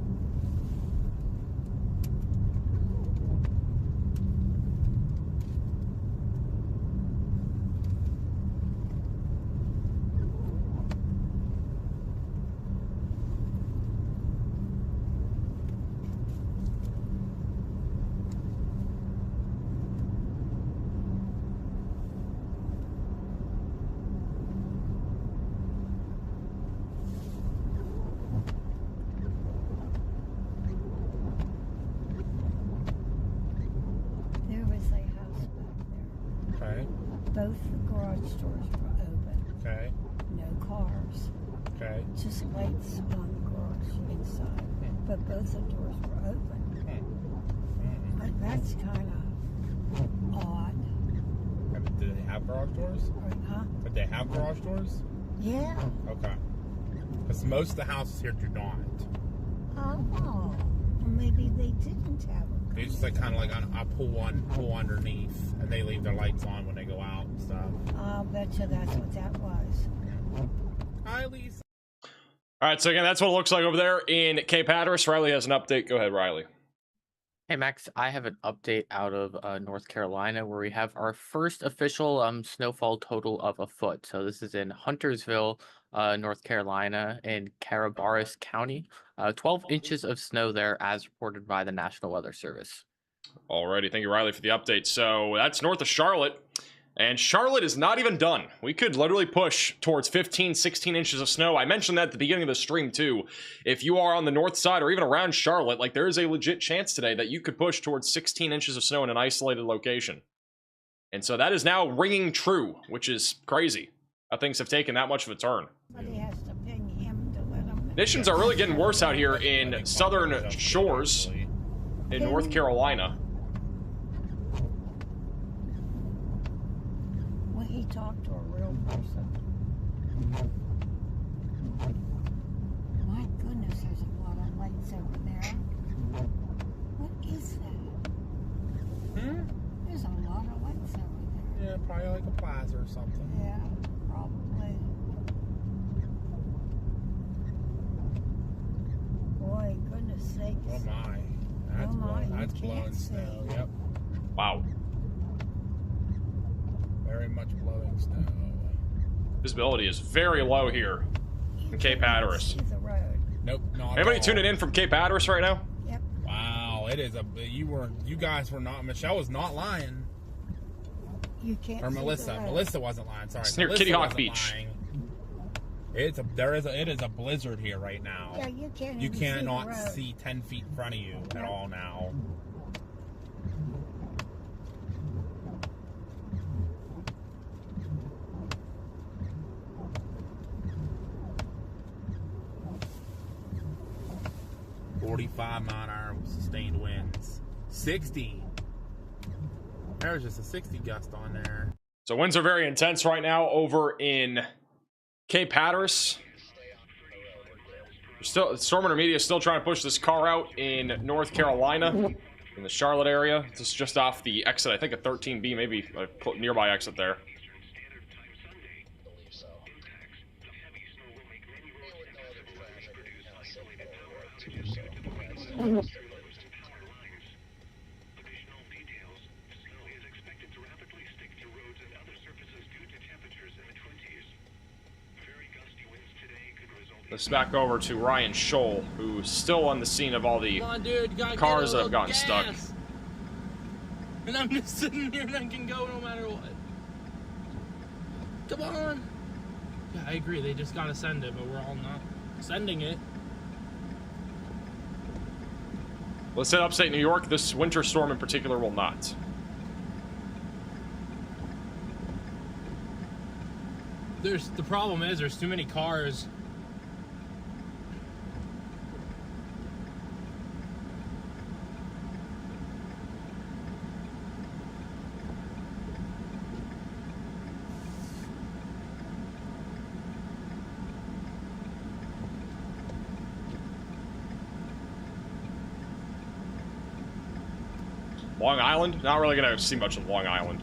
Both the garage doors were open. Okay. No cars. Okay. Just lights on the garage inside. But both the doors were open. That's kind of odd. Did they have garage doors? Huh? Did they have garage doors? Yeah. Okay. Because most of the houses here do not. Oh. Well, maybe they didn't have them. They just like kind of like I pull underneath, and they leave their lights on when they go out and stuff. I'll bet you that's what that was. Hi, Lisa. All right, so again, that's what it looks like over there in Cape Hatteras. Riley has an update. Go ahead, Riley. Hey Max, I have an update out of North Carolina where we have our first official snowfall total of a foot. So this is in Huntersville, North Carolina, in Carabaris County. 12 inches of snow there as reported by the National Weather Service. Alrighty, thank you, Riley, for the update. So that's north of Charlotte. And Charlotte is not even done. We could literally push towards 15, 16 inches of snow. I mentioned that at the beginning of the stream, too. If you are on the north side or even around Charlotte, like, there is a legit chance today that you could push towards 16 inches of snow in an isolated location. And so that is now ringing true, which is crazy. How things have taken that much of a turn. Somebody has to ping him to let him. Conditions are really getting worse out here in southern shores in North Carolina. When he talked to a real person. My goodness, there's a lot of lights over there. What is that? There's a lot of lights over there. Yeah, probably like a plaza or something. Yeah, probably. Boy, goodness sakes. Oh my. That's Oh my, blowing, that's you blowing can't snow. see. Yep. Wow. Very much blowing snow. Visibility is very low here in Cape Hatteras. See the road. Nope, not Anybody at all. tuning in from Cape Hatteras right now? Yep. Wow, it is a. You guys were not. Michelle was not lying. You can't Or see Melissa. the road. Melissa wasn't lying. Sorry. It's near Melissa Kitty Hawk wasn't Beach. lying. It is a blizzard here right now. Yeah, you can't You even cannot see the road. see 10 feet in front of you at all now. .45-mile-an-hour sustained winds. 60. There's just a 60 gust on there. So winds are very intense right now over in Cape Hatteras. Storm Intermediate is still trying to push this car out in North Carolina, in the Charlotte area. This is just off the exit, I think a 13B, maybe a nearby exit there. Let's back over to Ryan Scholl, who's still on the scene of all the cars that have gotten stuck. And I'm just sitting here and I can go no matter what. Come on. Yeah, I agree. They just gotta send it, but we're all not sending it. Let's hit upstate New York. This winter storm in particular will not. The problem is there's too many cars. Long Island? Not really gonna see much of Long Island.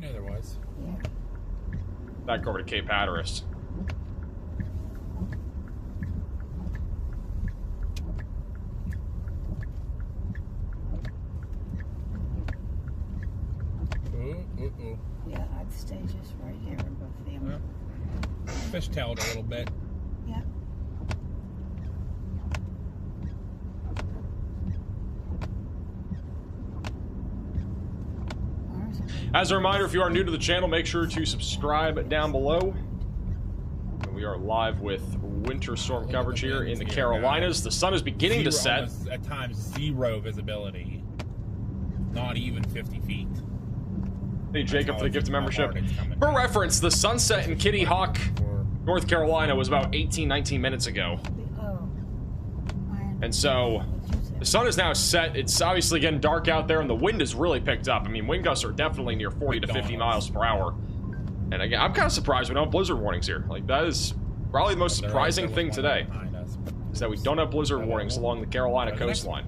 Yeah, there was. Back over to Cape Hatteras. Ooh. Yeah, I'd stay just right here with them. Yeah. Fishtailed a little bit. Yeah. As a reminder, if you are new to the channel, make sure to subscribe down below. We are live with winter storm coverage here in the Carolinas. The sun is beginning to set. Almost, at times, zero visibility. Not even 50 feet. Hey, Jacob, for the gift of membership. For reference, the sunset in Kitty Hawk, North Carolina was about 18, 19 minutes ago. Oh, I And so the sun is now set. It's obviously getting dark out there, and the wind has really picked up. I mean, wind gusts are definitely near 40 to 50 miles per hour. And again, I'm kind of surprised we don't have blizzard warnings here. Like, that is probably the most surprising thing today, is that we don't have blizzard warnings along the Carolina coastline.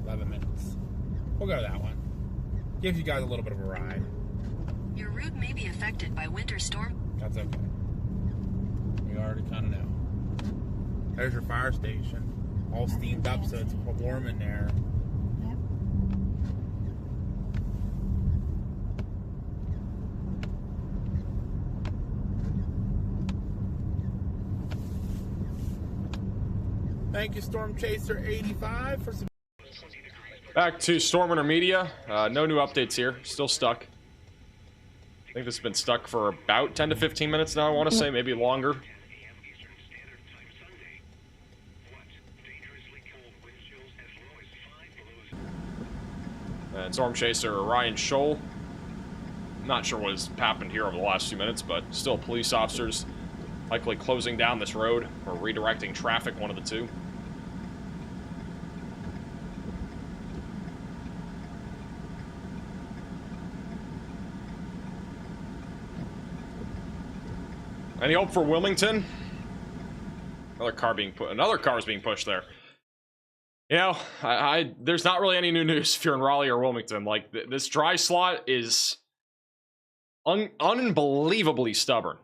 11 minutes. We'll go to that one. Gives you guys a little bit of a ride. Your route may be affected by winter storm. That's okay. We already kind of know. There's your fire station. All steamed up so it's warm in there. Thank you, Storm Chaser 85 for some. Back to Storm Intermedia. No new updates here. Still stuck. I think this has been stuck for about 10 to 15 minutes now, I want to say. Maybe longer. And Storm Chaser Ryan Scholl. Not sure what has happened here over the last few minutes, but still police officers likely closing down this road or redirecting traffic, one of the two. Any hope for Wilmington? Another car is being pushed there. You know, there's not really any new news if you're in Raleigh or Wilmington. Like, this dry slot is unbelievably stubborn.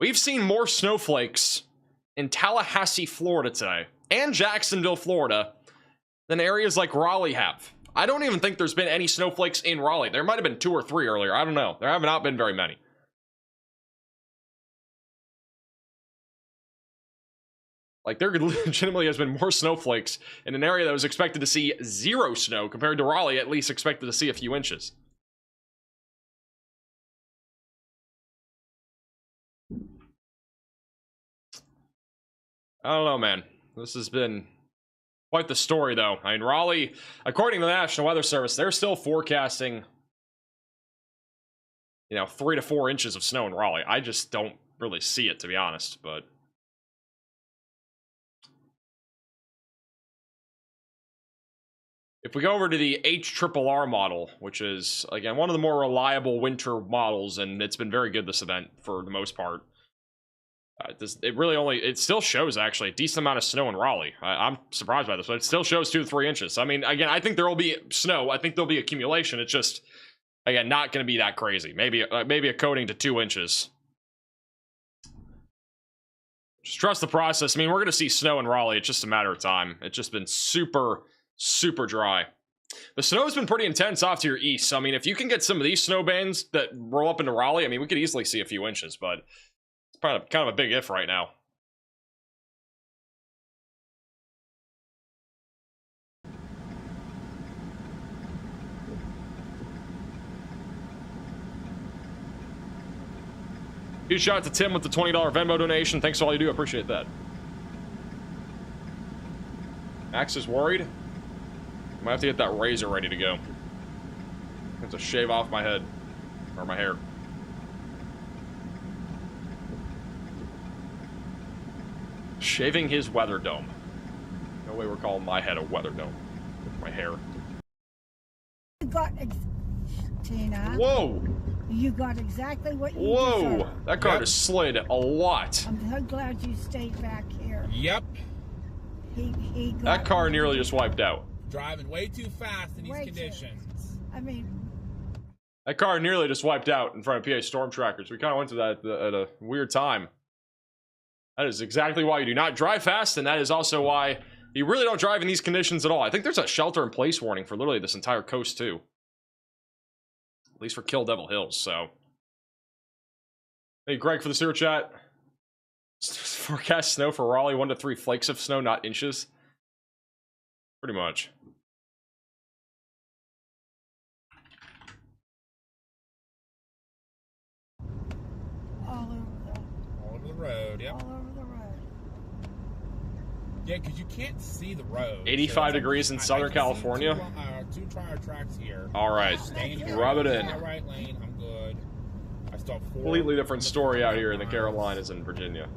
We've seen more snowflakes in Tallahassee, Florida today, and Jacksonville, Florida, than areas like Raleigh have. I don't even think there's been any snowflakes in Raleigh. There might have been 2 or 3 earlier. I don't know. There have not been very many. Like, there legitimately has been more snowflakes in an area that was expected to see 0 snow compared to Raleigh, at least expected to see a few inches. I don't know, man. This has been quite the story, though. I mean, Raleigh, according to the National Weather Service, they're still forecasting, 3 to 4 inches of snow in Raleigh. I just don't really see it, to be honest, but if we go over to the HRRR model, which is, again, one of the more reliable winter models, and it's been very good this event for the most part. It still shows, actually, a decent amount of snow in Raleigh. I'm surprised by this, but it still shows 2 to 3 inches. I mean, again, I think there will be snow. I think there'll be accumulation. It's just, again, not going to be that crazy. Maybe a coating to 2 inches. Just trust the process. I mean, we're going to see snow in Raleigh. It's just a matter of time. It's just been super dry. The snow's been pretty intense off to your east. So, I mean, if you can get some of these snow bands that roll up into Raleigh, I mean, we could easily see a few inches, but it's kind of a big if right now. Huge shout out to Tim with the $20 Venmo donation. Thanks for all you do. I appreciate that. Max is worried. Might have to get that razor ready to go. I have to shave off my head. Or my hair. Shaving his weather dome. No way we're calling my head a weather dome. My hair. You got Tina. Whoa! You got exactly what you Whoa! deserve. That car just slid a lot. I'm so glad you stayed back here. Yep. He got That car nearly just wiped out. Driving way too fast in these conditions. I mean, that car nearly just wiped out in front of PA Storm Trackers. We kind of went to that at a weird time. That is exactly why you do not drive fast, and that is also why you really don't drive in these conditions at all. I think there's a shelter-in-place warning for literally this entire coast, too. At least for Kill Devil Hills, so. Hey, Greg, for the super chat. Forecast snow for Raleigh, 1 to 3 flakes of snow, not inches. Pretty much. all over the road, yep. All over the road. Yeah, because you can't see the road. 85 degrees in Southern California. Two tire tracks here. All right, rub it in. My right lane, I'm good. I still have 4. Completely different story out here in the Carolinas and Virginia.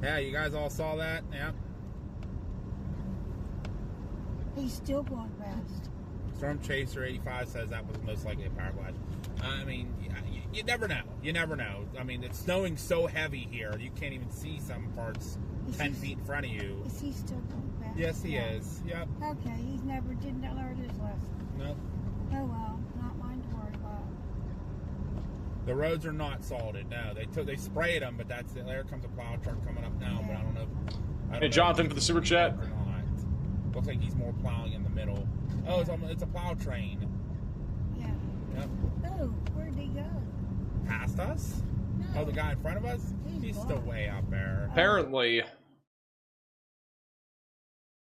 Yeah, you guys all saw that? Yeah. He's still going fast. Storm Chaser 85 says that was most likely a power flash. I mean, you never know. You never know. I mean, it's snowing so heavy here, you can't even see some parts 10 feet in front of you. Is he still going fast? Yes, he is. Yep. Okay, he's never didn't learn his lesson. Nope. Oh well, not mine to worry about. The roads are not salted. No, they sprayed them, but that's it. There comes a plow truck coming up now, but I don't know. Hey, Jonathan, for the super chat. Or not. Looks like he's more plowing in the middle. Oh, it's a plow train. Yeah. Yep. Oh, where'd he go? Past us? No. Oh, the guy in front of us? He's still way out there. Apparently,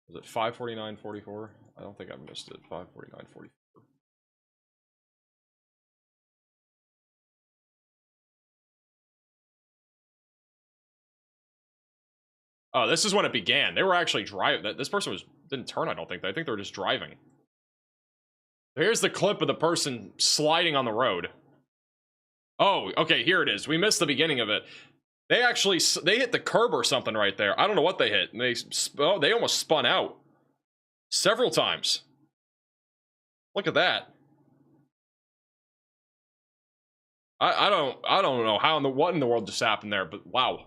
was it 5:49:44? I don't think I missed it. 5:49:44. Oh, this is when it began. They were actually driving. This person didn't turn, I don't think. I think they were just driving. Here's the clip of the person sliding on the road. Oh, okay, here it is. We missed the beginning of it. They hit the curb or something right there. I don't know what they hit. They almost spun out several times. Look at that. I don't know what in the world just happened there, but wow.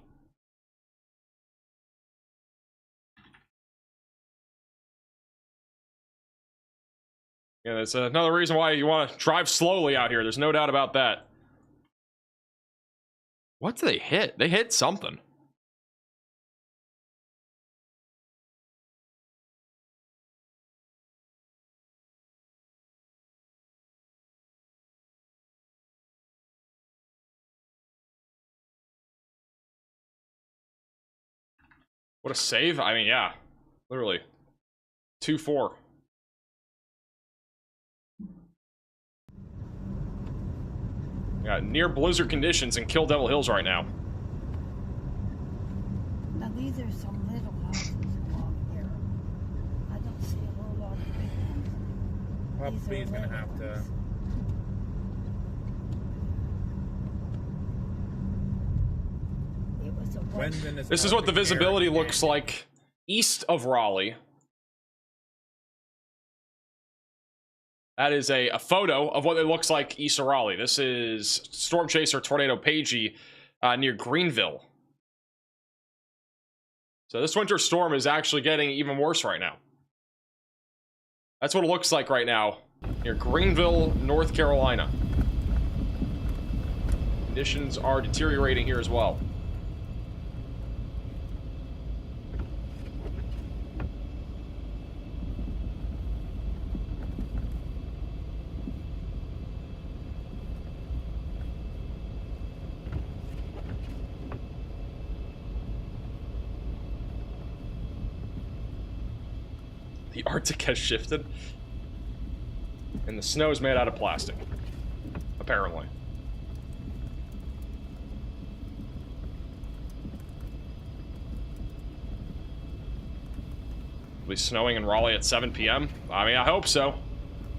Yeah, that's another reason why you want to drive slowly out here. There's no doubt about that. What did they hit? They hit something. What a save. I mean, yeah. Literally. 2-4. Yeah, near blizzard conditions in Kill Devil Hills right now. Now these are some little houses along here. I don't see a whole lot of big ones. Well, These are B's gonna little have to. It was a This is what the visibility looks like east of Raleigh. That is a photo of what it looks like east of Raleigh. This is Storm Chaser Tornado Pagey near Greenville. So this winter storm is actually getting even worse right now. That's what it looks like right now near Greenville, North Carolina. Conditions are deteriorating here as well. The Arctic has shifted. And the snow is made out of plastic. Apparently. It'll be snowing in Raleigh at 7 p.m. I mean, I hope so.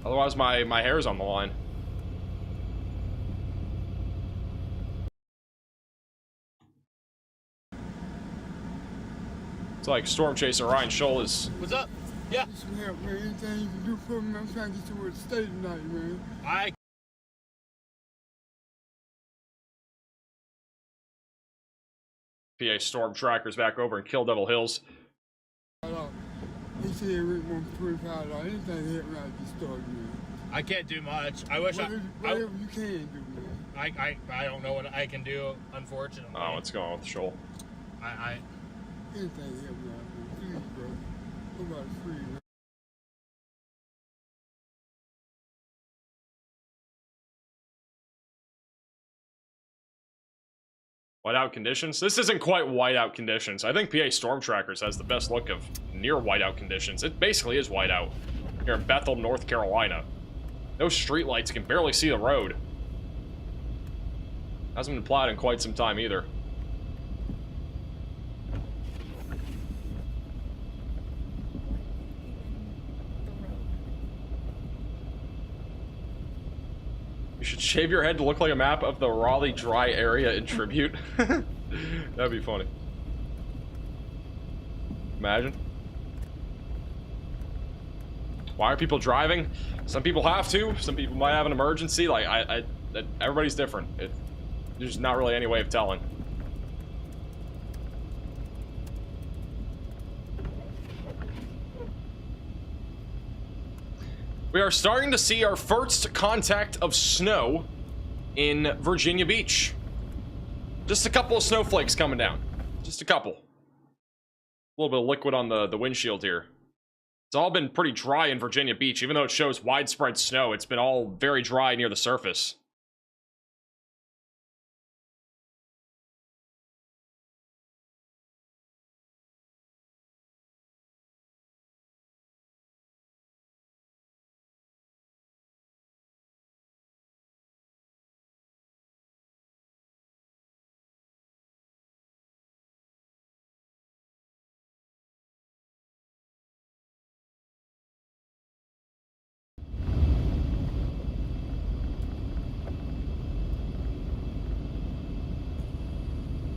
Otherwise, my hair's on the line. It's like Storm Chaser Ryan Scholl is... What's up? Yeah. Some help, man. Anything you can do for me, I'm trying to get to the state tonight, man. PA Storm Trackers back over in Kill Devil Hills. He said it went $125. Anything to help me out, just start, man. I can't do much. I wish whatever you can do, man. I don't know what I can do, unfortunately. Oh, what's going on with Scholl? Anything to help me out, man. Please, bro. Nobody's free, man. Whiteout conditions? This isn't quite whiteout conditions. I think PA Storm Trackers has the best look of near whiteout conditions. It basically is whiteout here in Bethel, North Carolina. No streetlights, you can barely see the road. Hasn't been plowed in quite some time either. shave your head to look like a map of the Raleigh dry area in tribute. That'd be funny. Imagine. Why are people driving? Some people have to. Some people might have an emergency. Like everybody's different. There's not really any way of telling. We are starting to see our first contact of snow in Virginia Beach. Just a couple of snowflakes coming down. Just a couple. A little bit of liquid on the windshield here. It's all been pretty dry in Virginia Beach. Even though it shows widespread snow, it's been all very dry near the surface.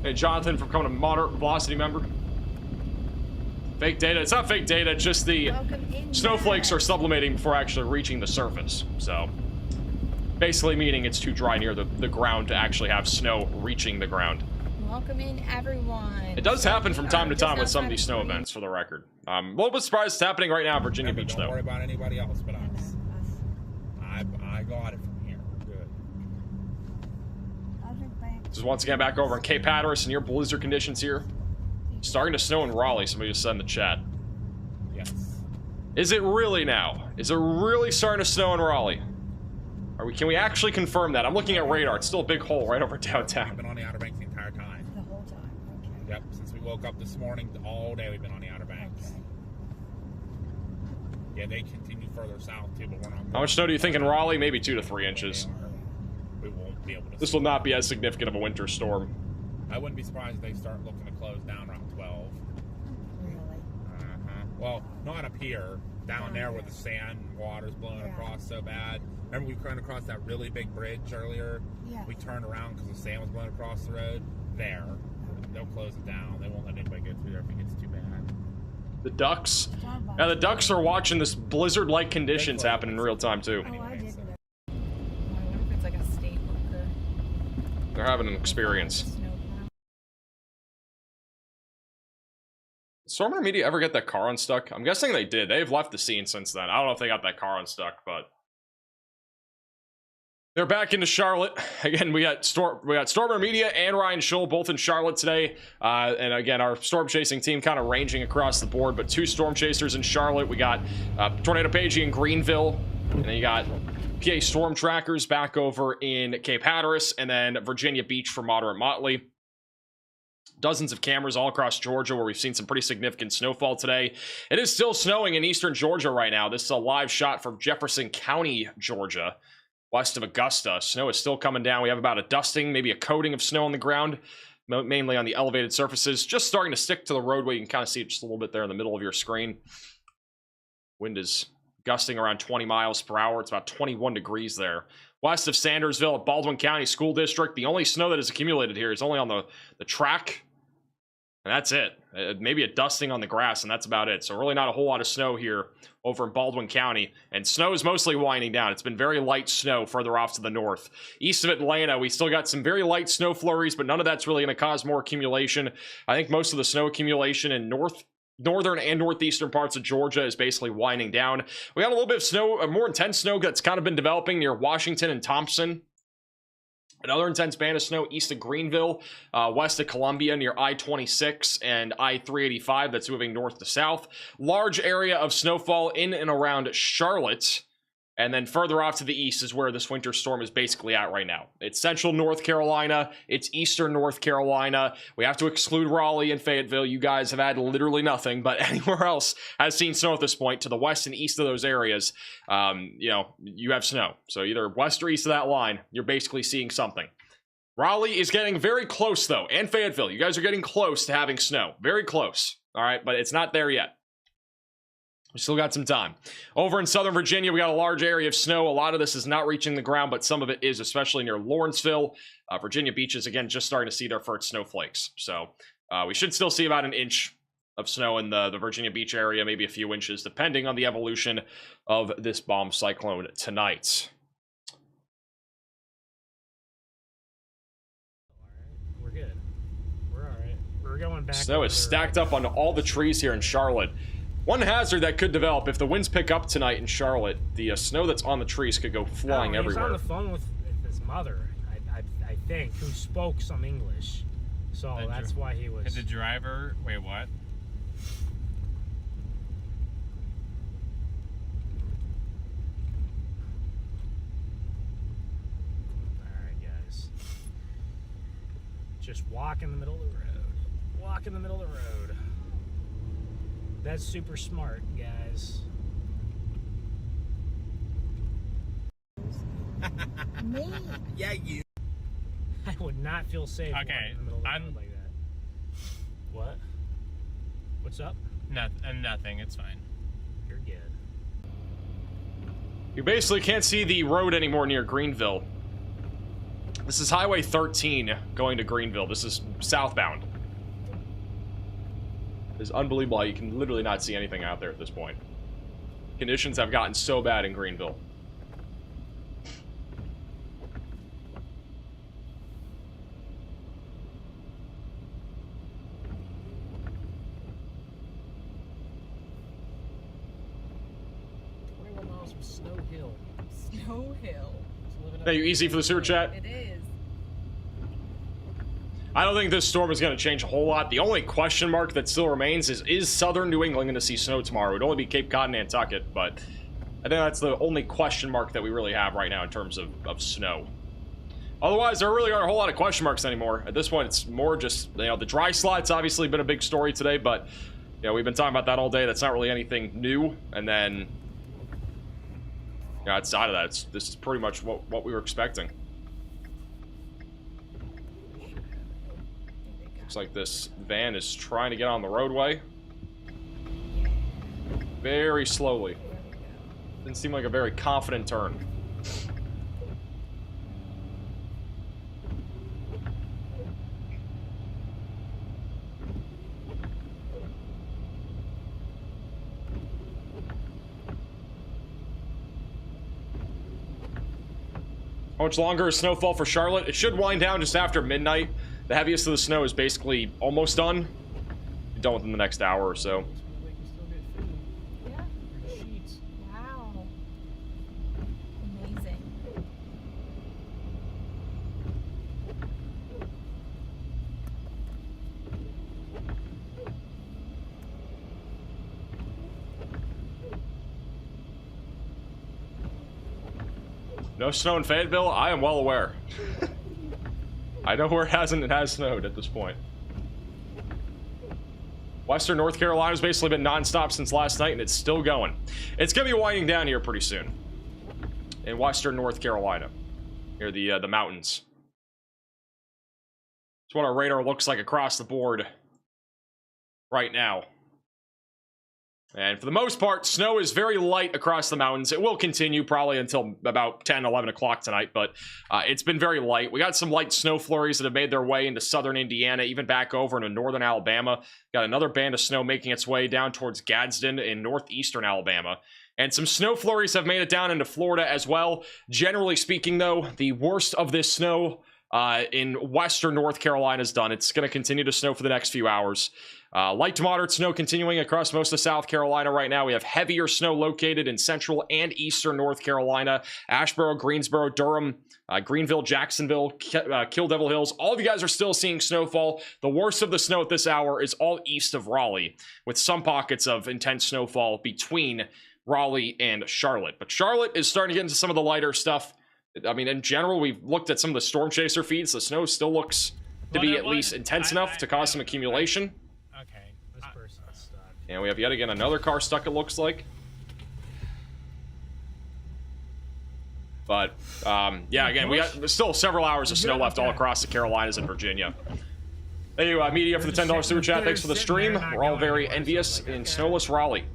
Hey, Jonathan, for becoming a moderate velocity member. Fake data. It's not fake data, just the snowflakes are sublimating before actually reaching the surface. So, basically meaning it's too dry near the ground to actually have snow reaching the ground. Welcome in, everyone. It does happen from time to time with some of these snow events, for the record. I'm a little bit surprised it's happening right now in Virginia Beach, though. Don't worry about anybody else but us. I got it from here. We're good. Just once again back over in Cape Hatteras and your blizzard conditions here. Starting to snow in Raleigh, somebody just said in the chat. Yes. Is it really now? Is it really starting to snow in Raleigh? Can we actually confirm that? I'm looking at radar. It's still a big hole right over downtown. We've been on the Outer Banks the entire time. The whole time, okay. Yep, since we woke up this morning, all day we've been on the Outer Banks. Okay. Yeah, they continue further south too, but we're not. How much snow do you think in Raleigh? Maybe 2 to 3 inches. We won't be able to. This will not be as significant of a winter storm. I wouldn't be surprised if they start looking to close down around 12. Really? Well, not up here. Down there where the sand and water's blowing across so bad. Remember we ran across that really big bridge earlier? Yeah. We turned around because the sand was blowing across the road. There. They'll close it down. They won't let anybody go through there if it gets too bad. The ducks. Yeah, the ducks are watching this blizzard-like conditions happen in real time, too. Oh, I did. I wonder if it's like a state worker. They're having an experience. Stormer Media ever get that car unstuck? I'm guessing they did. They've left the scene since then. I don't know if they got that car unstuck, but they're back into Charlotte. Again, we got Stormer Media and Ryan Schull both in Charlotte today. And again, our storm chasing team kind of ranging across the board, but 2 storm chasers in Charlotte. We got Tornado Pagey in Greenville, and then you got PA Storm Trackers back over in Cape Hatteras, and then Virginia Beach for Moderate Motley. Dozens of cameras all across Georgia where we've seen some pretty significant snowfall today. It is still snowing in eastern Georgia right now. This is a live shot from Jefferson County, Georgia, west of Augusta. Snow is still coming down. We have about a dusting, maybe a coating of snow on the ground, mainly on the elevated surfaces. Just starting to stick to the roadway. You can kind of see it just a little bit there in the middle of your screen. Wind is gusting around 20 miles per hour. It's about 21 degrees there. West of Sandersville at Baldwin County School District. The only snow that is accumulated here is only on the track. And that's it. Maybe a dusting on the grass, and that's about it. So really not a whole lot of snow here over in Baldwin County. And snow is mostly winding down. It's been very light snow further off to the north. East of Atlanta, we still got some very light snow flurries, but none of that's really going to cause more accumulation. I think most of the snow accumulation in northern and northeastern parts of Georgia is basically winding down. We got a little bit of snow, more intense snow that's kind of been developing near Washington and Thompson. Another intense band of snow east of Greenville, west of Columbia near I-26 and I-385 that's moving north to south. Large area of snowfall in and around Charlotte. And then further off to the east is where this winter storm is basically at right now. It's central North Carolina. It's eastern North Carolina. We have to exclude Raleigh and Fayetteville. You guys have had literally nothing, but anywhere else has seen snow at this point. To the west and east of those areas, you have snow. So either west or east of that line, you're basically seeing something. Raleigh is getting very close, though, and Fayetteville. You guys are getting close to having snow. Very close. All right, but it's not there yet. We still got some time. Over in Southern Virginia, we got a large area of snow. A lot of this is not reaching the ground, but some of it is, especially near Lawrenceville. Virginia beaches, again, just starting to see their first snowflakes. So we should still see about an inch of snow in the Virginia Beach area, maybe a few inches, depending on the evolution of this bomb cyclone tonight. We're good. We're all right. We're going back. Snow is stacked up on all the trees here in Charlotte. One hazard that could develop if the winds pick up tonight in Charlotte, the snow that's on the trees could go flying everywhere. He's on the phone with his mother, I think, who spoke some English. So that's why he was. The driver. Wait, what? All right, guys. Just walk in the middle of the road. Walk in the middle of the road. That's super smart, guys. Me? Yeah, you. I would not feel safe walking in the middle of the road like that. What? What's up? Nothing. It's fine. You're good. You basically can't see the road anymore near Greenville. This is Highway 13 going to Greenville. This is southbound. It's unbelievable. You can literally not see anything out there at this point. Conditions have gotten so bad in Greenville. Snow Hill. Snow Hill. Thank you, Easy, for the super chat. It is. I don't think this storm is going to change a whole lot. The only question mark that still remains is southern New England going to see snow tomorrow? It would only be Cape Cod and Nantucket, but I think that's the only question mark that we really have right now in terms of snow. Otherwise, there really aren't a whole lot of question marks anymore. At this point, it's more just, you know, the dry slot's obviously been a big story today, but, you know, we've been talking about that all day. That's not really anything new. And then, you know, outside of that, this is pretty much what we were expecting. Looks like this van is trying to get on the roadway. Very slowly. Didn't seem like a very confident turn. How much longer is snowfall for Charlotte? It should wind down just after midnight. The heaviest of the snow is basically almost done. Be done within the next hour or so. Yeah. Wow. Amazing. No snow in Fayetteville? I am well aware. I know where it hasn't and has snowed at this point. Western North Carolina's basically been non-stop since last night, and it's still going. It's going to be winding down here pretty soon. In Western North Carolina. Near the mountains. That's what our radar looks like across the board right now. And for the most part, snow is very light across the mountains. It will continue probably until about 10, 11 o'clock tonight, but it's been very light. We got some light snow flurries that have made their way into southern Indiana, even back over into northern Alabama. Got another band of snow making its way down towards Gadsden in northeastern Alabama. And some snow flurries have made it down into Florida as well. Generally speaking, though, the worst of this snow in western North Carolina is done. It's going to continue to snow for the next few hours. Light to moderate snow continuing across most of South Carolina right now. We have heavier snow located in central and eastern North Carolina. Asheboro, Greensboro, Durham, Greenville, Jacksonville, Kill Devil Hills. All of you guys are still seeing snowfall. The worst of the snow at this hour is all east of Raleigh, with some pockets of intense snowfall between Raleigh and Charlotte. But Charlotte is starting to get into some of the lighter stuff. I mean, in general, we've looked at some of the storm chaser feeds. The snow still looks to be at least intense enough to cause some accumulation. Okay, this person's stuck. And we have yet again another car stuck, it looks like. But, yeah, again, we got still several hours of snow left all across the Carolinas and Virginia. Thank you, Media, for the $10 super chat. Thanks for the stream. We're all very envious in snowless Raleigh.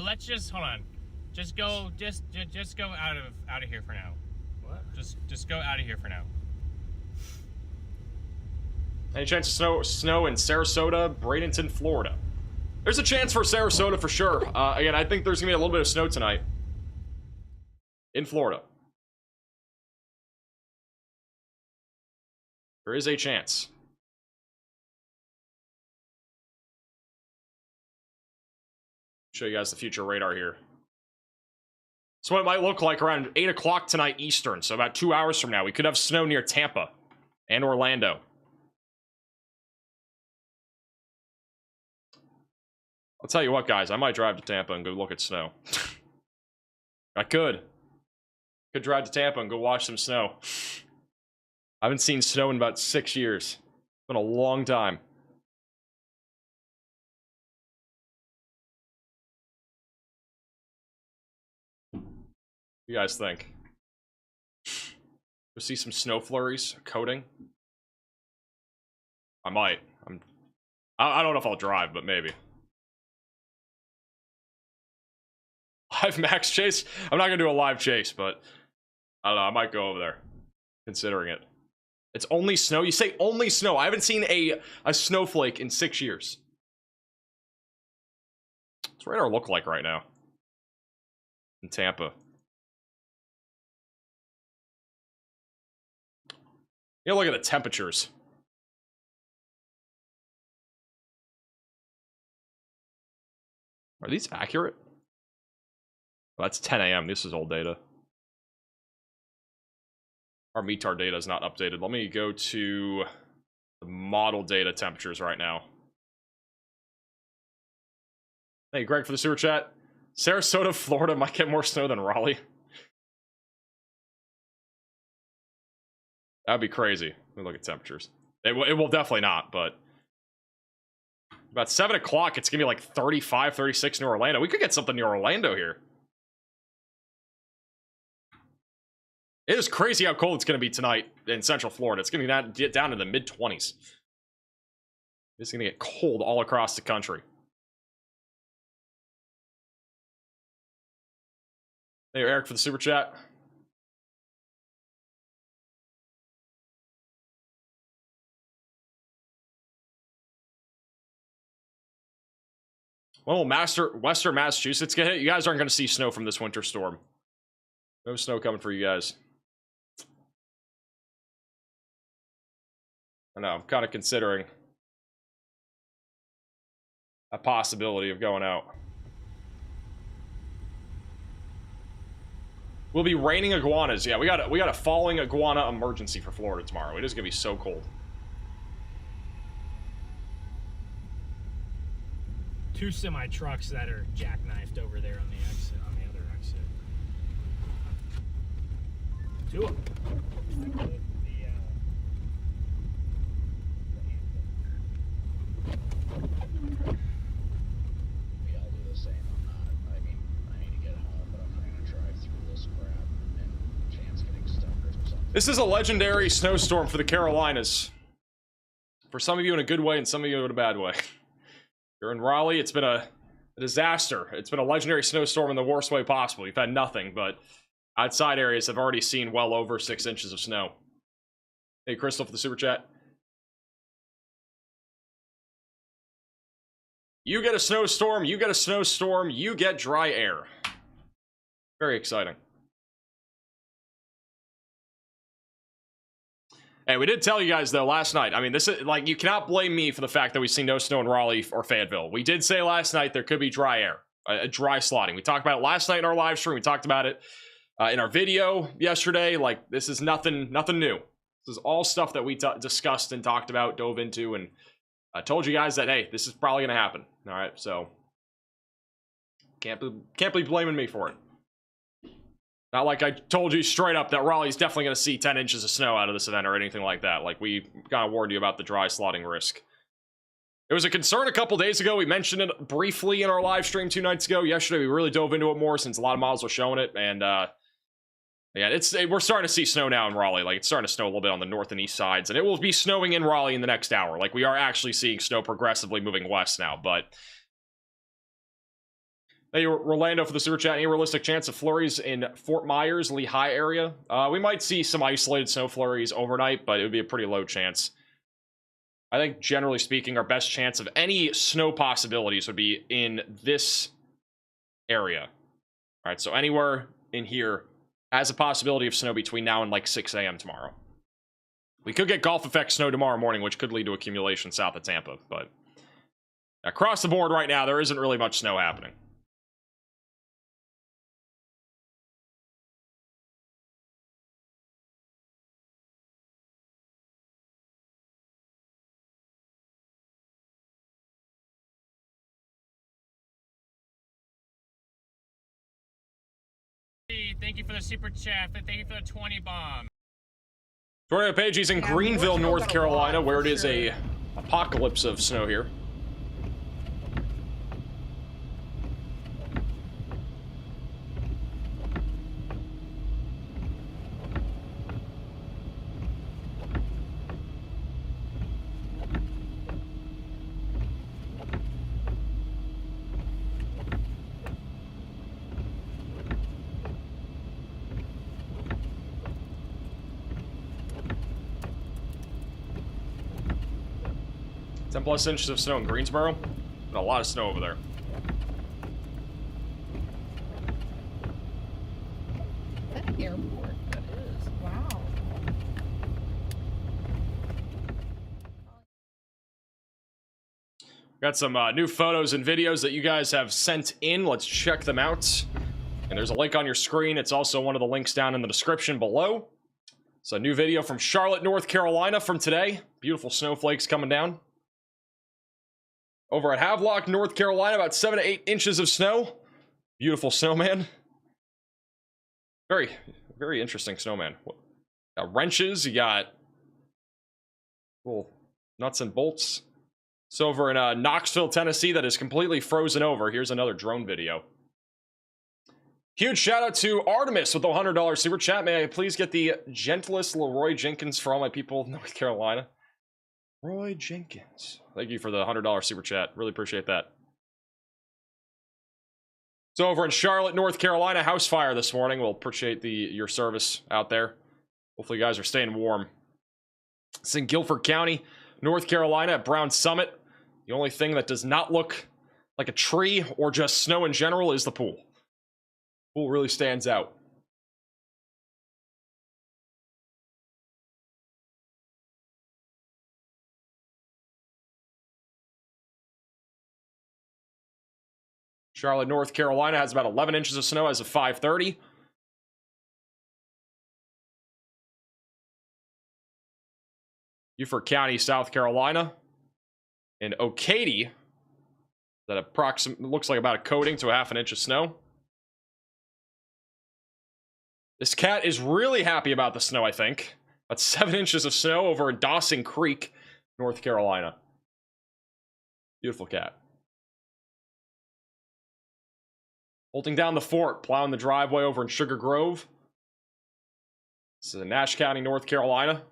let's just hold on. Just go out of here for now. What? Just go out of here for now. Any chance of snow in Sarasota, Bradenton, Florida? There's a chance for Sarasota for sure. Again, I think there's gonna be a little bit of snow tonight in Florida. There is a chance. Show you guys the future radar here. So what it might look like around 8 o'clock tonight Eastern, so about 2 hours from now, we could have snow near Tampa and Orlando. I'll tell you what, guys, I might drive to Tampa and go look at snow. I could drive to Tampa and go watch some snow. I haven't seen snow in about 6 years. It's been a long time. What do you guys think? Go see some snow flurries, coating. I might. I don't know if I'll drive, but maybe. Live max chase? I'm not gonna do a live chase, but I don't know, I might go over there. Considering it. It's only snow? You say only snow. I haven't seen a snowflake in 6 years. What's radar look like right now? In Tampa. You know, look at the temperatures. Are these accurate? Well, that's 10 a.m. This is old data. Our METAR data is not updated. Let me go to the model data temperatures right now. Hey, Greg, for the super chat. Sarasota, Florida might get more snow than Raleigh. That'd be crazy. Let me look at temperatures. It will definitely not, but about 7 o'clock, it's going to be like 35, 36 near Orlando. We could get something near Orlando here. It is crazy how cold it's going to be tonight in Central Florida. It's going to get down to the mid-20s. It's going to get cold all across the country. Thank you, Eric, for the super chat. Well, Western Massachusetts get hit. You guys aren't going to see snow from this winter storm. No snow coming for you guys. I know, I'm kind of considering a possibility of going out. We'll be raining iguanas. Yeah, we got a falling iguana emergency for Florida tomorrow. It is going to be so cold. Two semi trucks that are jackknifed over there on the exit, on the other exit. Two of them. We all do the same. I mean, I need to get home, but I'm not gonna drive through this crap and chance getting stuck or something. This is a legendary snowstorm for the Carolinas. For some of you in a good way and some of you in a bad way. You're in Raleigh, it's been a disaster. It's been a legendary snowstorm in the worst way possible. You've had nothing, but outside areas have already seen well over 6 inches of snow. Hey, Crystal, for the super chat. You get a snowstorm, you get a snowstorm, you get dry air. Very exciting. Hey, we did tell you guys, though, last night. I mean, this is, like, you cannot blame me for the fact that we've seen no snow in Raleigh or Fayetteville. We did say last night there could be dry air, dry slotting. We talked about it last night in our live stream. We talked about it in our video yesterday. Like, this is nothing new. This is all stuff that we discussed and talked about, dove into, and I told you guys that, hey, this is probably going to happen. All right, so can't be blaming me for it. Not like I told you straight up that Raleigh's definitely going to see 10 inches of snow out of this event or anything like that. Like, we kind of warned you about the dry slotting risk. It was a concern a couple days ago. We mentioned it briefly in our live stream 2 nights ago. Yesterday, we really dove into it more since a lot of models were showing it. And, yeah, we're starting to see snow now in Raleigh. Like, it's starting to snow a little bit on the north and east sides. And it will be snowing in Raleigh in the next hour. Like, we are actually seeing snow progressively moving west now. But Thank you, Rolando, for the super chat. Any realistic chance of flurries in Fort Myers, Lehigh area? We might see some isolated snow flurries overnight, but it would be a pretty low chance. I think, generally speaking, our best chance of any snow possibilities would be in this area. All right, so anywhere in here has a possibility of snow between now and like 6 a.m. tomorrow. We could get Gulf effect snow tomorrow morning, which could lead to accumulation south of Tampa, but across the board right now, there isn't really much snow happening. Thank you for the super chat. Thank you for the 20 bomb. Tornado Page, he's in Greenville, North Carolina, where it is a apocalypse of snow here. +10 inches of snow in Greensboro. And a lot of snow over there. That airport, that is. Wow. Got some new photos and videos that you guys have sent in. Let's check them out. And there's a link on your screen. It's also one of the links down in the description below. It's a new video from Charlotte, North Carolina from today. Beautiful snowflakes coming down. Over at Havelock, North Carolina, about 7 to 8 inches of snow. Beautiful snowman. Very, very interesting snowman. Got wrenches, you got little nuts and bolts. It's over in Knoxville, Tennessee, that is completely frozen over. Here's another drone video. Huge shout out to Artemis with the $100 super chat. May I please get the gentlest Leroy Jenkins for all my people in North Carolina? Roy Jenkins. Thank you for the $100 super chat. Really appreciate that. So over in Charlotte, North Carolina, house fire this morning. We'll appreciate your service out there. Hopefully you guys are staying warm. It's in Guilford County, North Carolina at Brown Summit. The only thing that does not look like a tree or just snow in general is the pool. Pool really stands out. Charlotte, North Carolina has about 11 inches of snow as of 5:30. Beaufort County, South Carolina. In Ocady, that looks like about a coating to a ½ inch of snow. This cat is really happy about the snow, I think. About 7 inches of snow over in Dawson Creek, North Carolina. Beautiful cat. Holding down the fort, plowing the driveway over in Sugar Grove. This is in Nash County, North Carolina.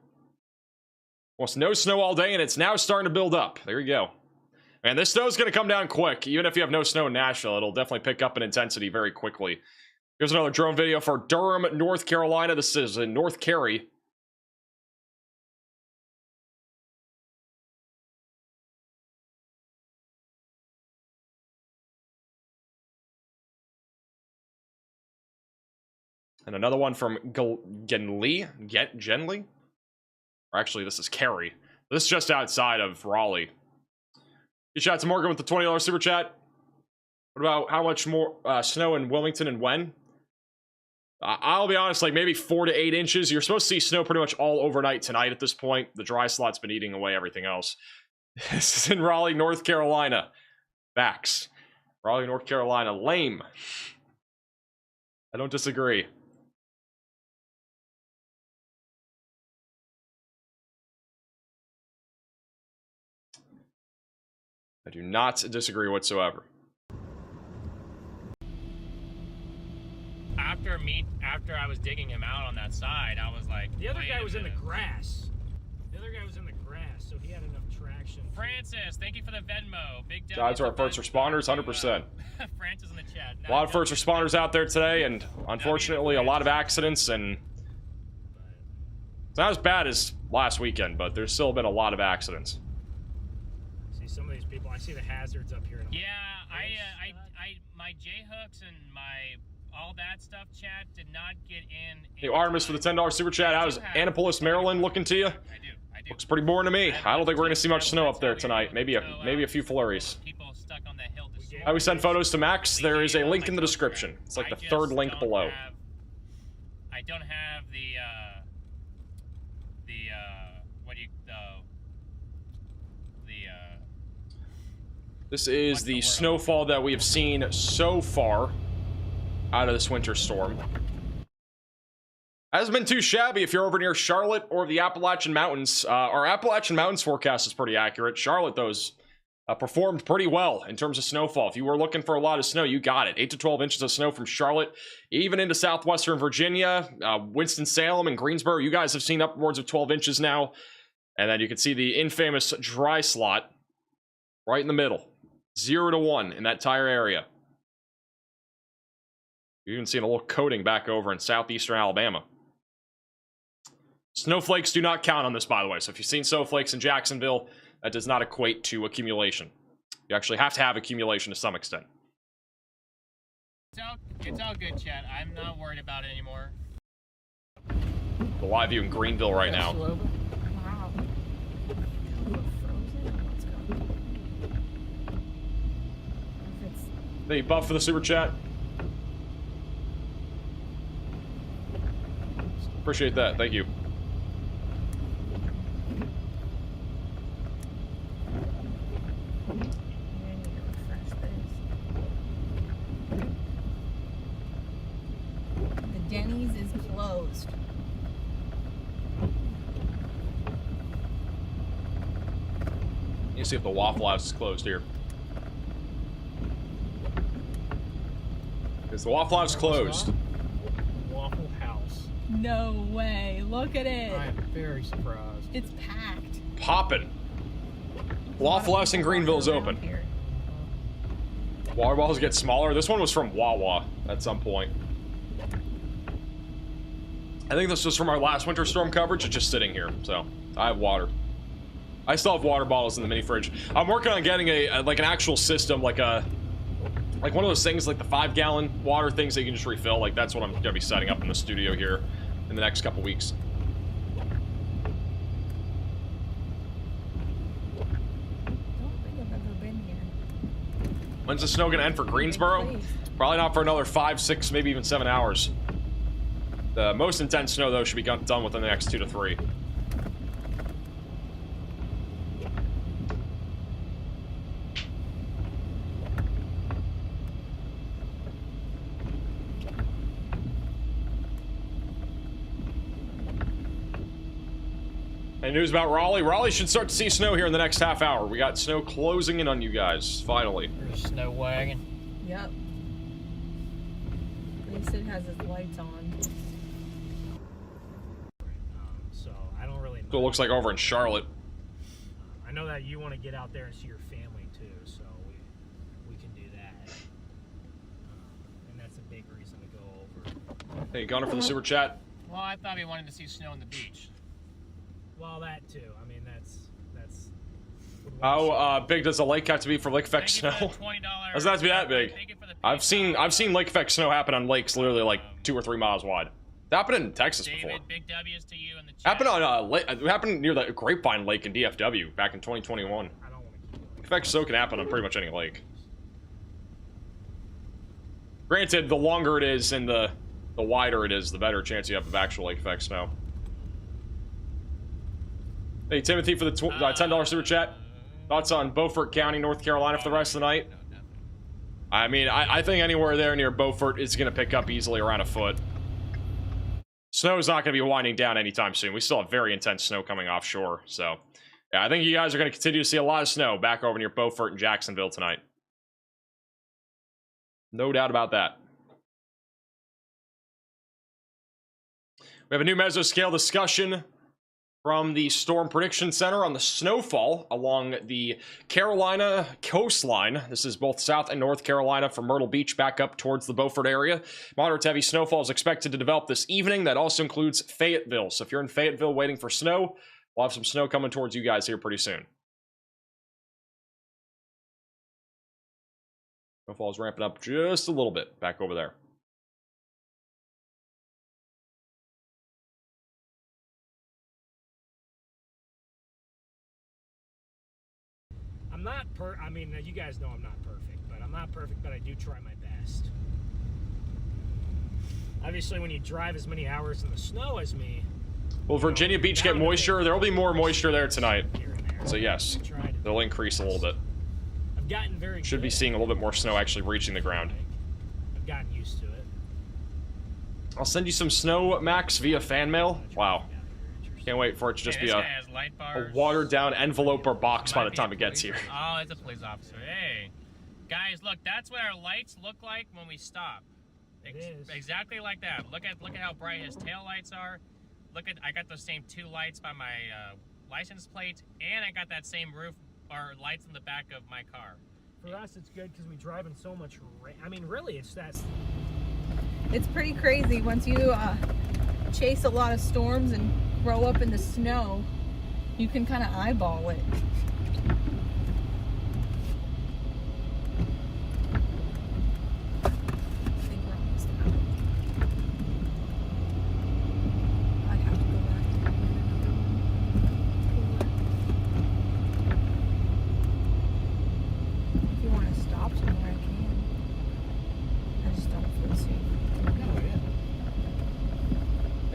Almost no snow all day, and it's now starting to build up. There you go. And this snow's going to come down quick. Even if you have no snow in Nashville, it'll definitely pick up in intensity very quickly. Here's another drone video for Durham, North Carolina. This is in North Cary. And another one from Genly? Or actually, this is Cary. This is just outside of Raleigh. Good shout out to Morgan with the $20 super chat. What about how much more snow in Wilmington and when? I'll be honest, like maybe 4 to 8 inches. You're supposed to see snow pretty much all overnight tonight at this point. The dry slot's been eating away everything else. This is in Raleigh, North Carolina. Facts. Raleigh, North Carolina. Lame. I don't disagree. I do not disagree whatsoever. After I was digging him out on that side, I was like, the other guy was in the grass. The other guy was in the grass. so he had enough traction. Francis, thank you for the Venmo. Big Shout out to our first responders, 100%. Francis in the chat. A lot of first responders out there today, and unfortunately, a lot of accidents, and it's not as bad as last weekend, but there's still been a lot of accidents. See some of these people. I see the hazards up here. And I'm Yeah, my J hooks and my all that stuff, chat, did not get in. Hey, Artemis for the $10 super chat. How's Annapolis, Maryland looking to you? I do. Looks pretty boring to me. I don't think we're gonna see much snow up there tonight. Maybe a few flurries. How we send photos to Max? There is a link in the description. It's like the third link below. I don't have This is the snowfall that we have seen so far out of this winter storm. Hasn't been too shabby if you're over near Charlotte or the Appalachian Mountains. Our Appalachian Mountains forecast is pretty accurate. Charlotte, though, performed pretty well in terms of snowfall. If you were looking for a lot of snow, you got it. 8 to 12 inches of snow from Charlotte, even into southwestern Virginia, Winston-Salem, and Greensboro. You guys have seen upwards of 12 inches now. And then you can see the infamous dry slot right in the middle. 0 to 1 in that entire area. You can see a little coating back over in southeastern Alabama. Snowflakes do not count on this, by the way. So if you've seen snowflakes in Jacksonville, that does not equate to accumulation. You actually have to have accumulation to some extent. It's all good, chat. I'm not worried about it anymore. The live view in Greenville right now. Wow. Hey, Buff for the super chat. Appreciate that. Thank you. The Denny's is closed. You see if the Waffle House is closed here. Is the Waffle House closed? Waffle House. No way. Look at it. I am very surprised. It's packed. Poppin'. Waffle House in Greenville is open. Water bottles get smaller. This one was from Wawa at some point. I think this was from our last winter storm coverage. It's just sitting here, so I have water. I still have water bottles in the mini fridge. I'm working on getting like an actual system, like one of those things, like the 5-gallon water things that you can just refill. Like that's what I'm gonna be setting up in the studio here in the next couple weeks. When's the snow gonna end for Greensboro? Probably not for another 5, 6, maybe even 7 hours. The most intense snow, though, should be done within the next 2 to 3. Any news about Raleigh? Raleigh should start to see snow here in the next half hour. We got snow closing in on you guys, finally. There's a snow wagon. Yep. At least it has its lights on. So I don't really know. So it looks like over in Charlotte. I know that you want to get out there and see your family too, so we can do that. And that's a big reason to go over. Hey, Gunner for the super chat. Well, I thought we wanted to see snow on the beach. Well, that too. I mean, that's. How big does a lake have to be for lake effect snow? Doesn't have to be that big. I've seen lake effect snow happen on lakes literally like 2 or 3 miles wide. It happened in Texas before. Big W's to you in the chat. Happened on it happened near the Grapevine Lake in DFW back in 2021. Lake effect snow can happen on pretty much any lake. Granted, the longer it is and the wider it is, the better chance you have of actual lake effect snow. Hey, Timothy for the $10 super chat. Thoughts on Beaufort County, North Carolina for the rest of the night? I mean, I think anywhere there near Beaufort is going to pick up easily around a foot. Snow's not going to be winding down anytime soon. We still have very intense snow coming offshore. So, yeah, I think you guys are going to continue to see a lot of snow back over near Beaufort and Jacksonville tonight. No doubt about that. We have a new mesoscale discussion from the Storm Prediction Center on the snowfall along the Carolina coastline. This is both South and North Carolina from Myrtle Beach back up towards the Beaufort area. Moderate to heavy snowfall is expected to develop this evening. That also includes Fayetteville. So if you're in Fayetteville waiting for snow, we'll have some snow coming towards you guys here pretty soon. Snowfall is ramping up just a little bit back over there. I'm not I mean, you guys know I'm not perfect, but I'm not perfect, but I do try my best. Obviously, when you drive as many hours in the snow as me... Will Virginia Beach get moisture? There will be more moisture there tonight. So yes, they'll increase a little bit. I've gotten very Should be seeing a little bit more snow actually reaching the ground. I've gotten used to it. I'll send you some snow, Max, via fan mail. Wow. Can't wait for it to just be a watered down envelope or box by the time it gets here. Oh, it's a police officer. Hey. Guys, look, that's what our lights look like when we stop. Exactly like that. Look at how bright his tail lights are. Look at, I got those same 2 lights by my license plate, and I got that same roof or lights in the back of my car. For us, it's good because we drive in so much rain. I mean, really, it's pretty crazy once you chase a lot of storms and grow up in the snow. You can kind of eyeball it.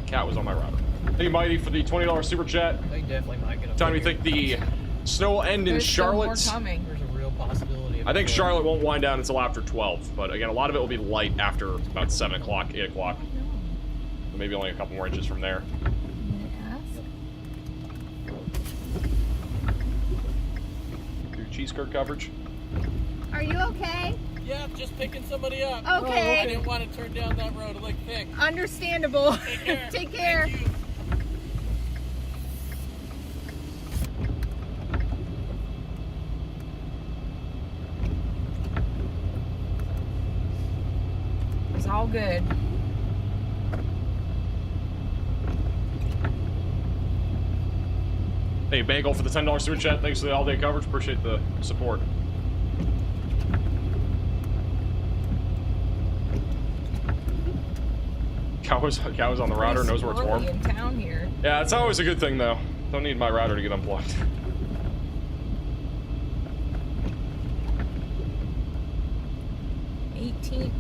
Cat was on my router. Thank you, Mighty, for the $20 super chat. They definitely might get a Time you think the snow will end in Charlotte? There's a real possibility. I think Charlotte won't wind down until after 12, but again, a lot of it will be light after about 7 o'clock, 8 o'clock. Maybe only a couple more inches from there. Do cheese curd coverage. Are you okay? Yeah, just picking somebody up. Okay. I didn't want to turn down that road. It looked thick. Understandable. Take care. Take care. Thank you. It's all good. Hey, Bagel, for the $10 super chat. Thanks for the all-day coverage. Appreciate the support. Cow was on the router, knows where it's warm. In town here. Yeah, it's always a good thing, though. Don't need my router to get unplugged. 18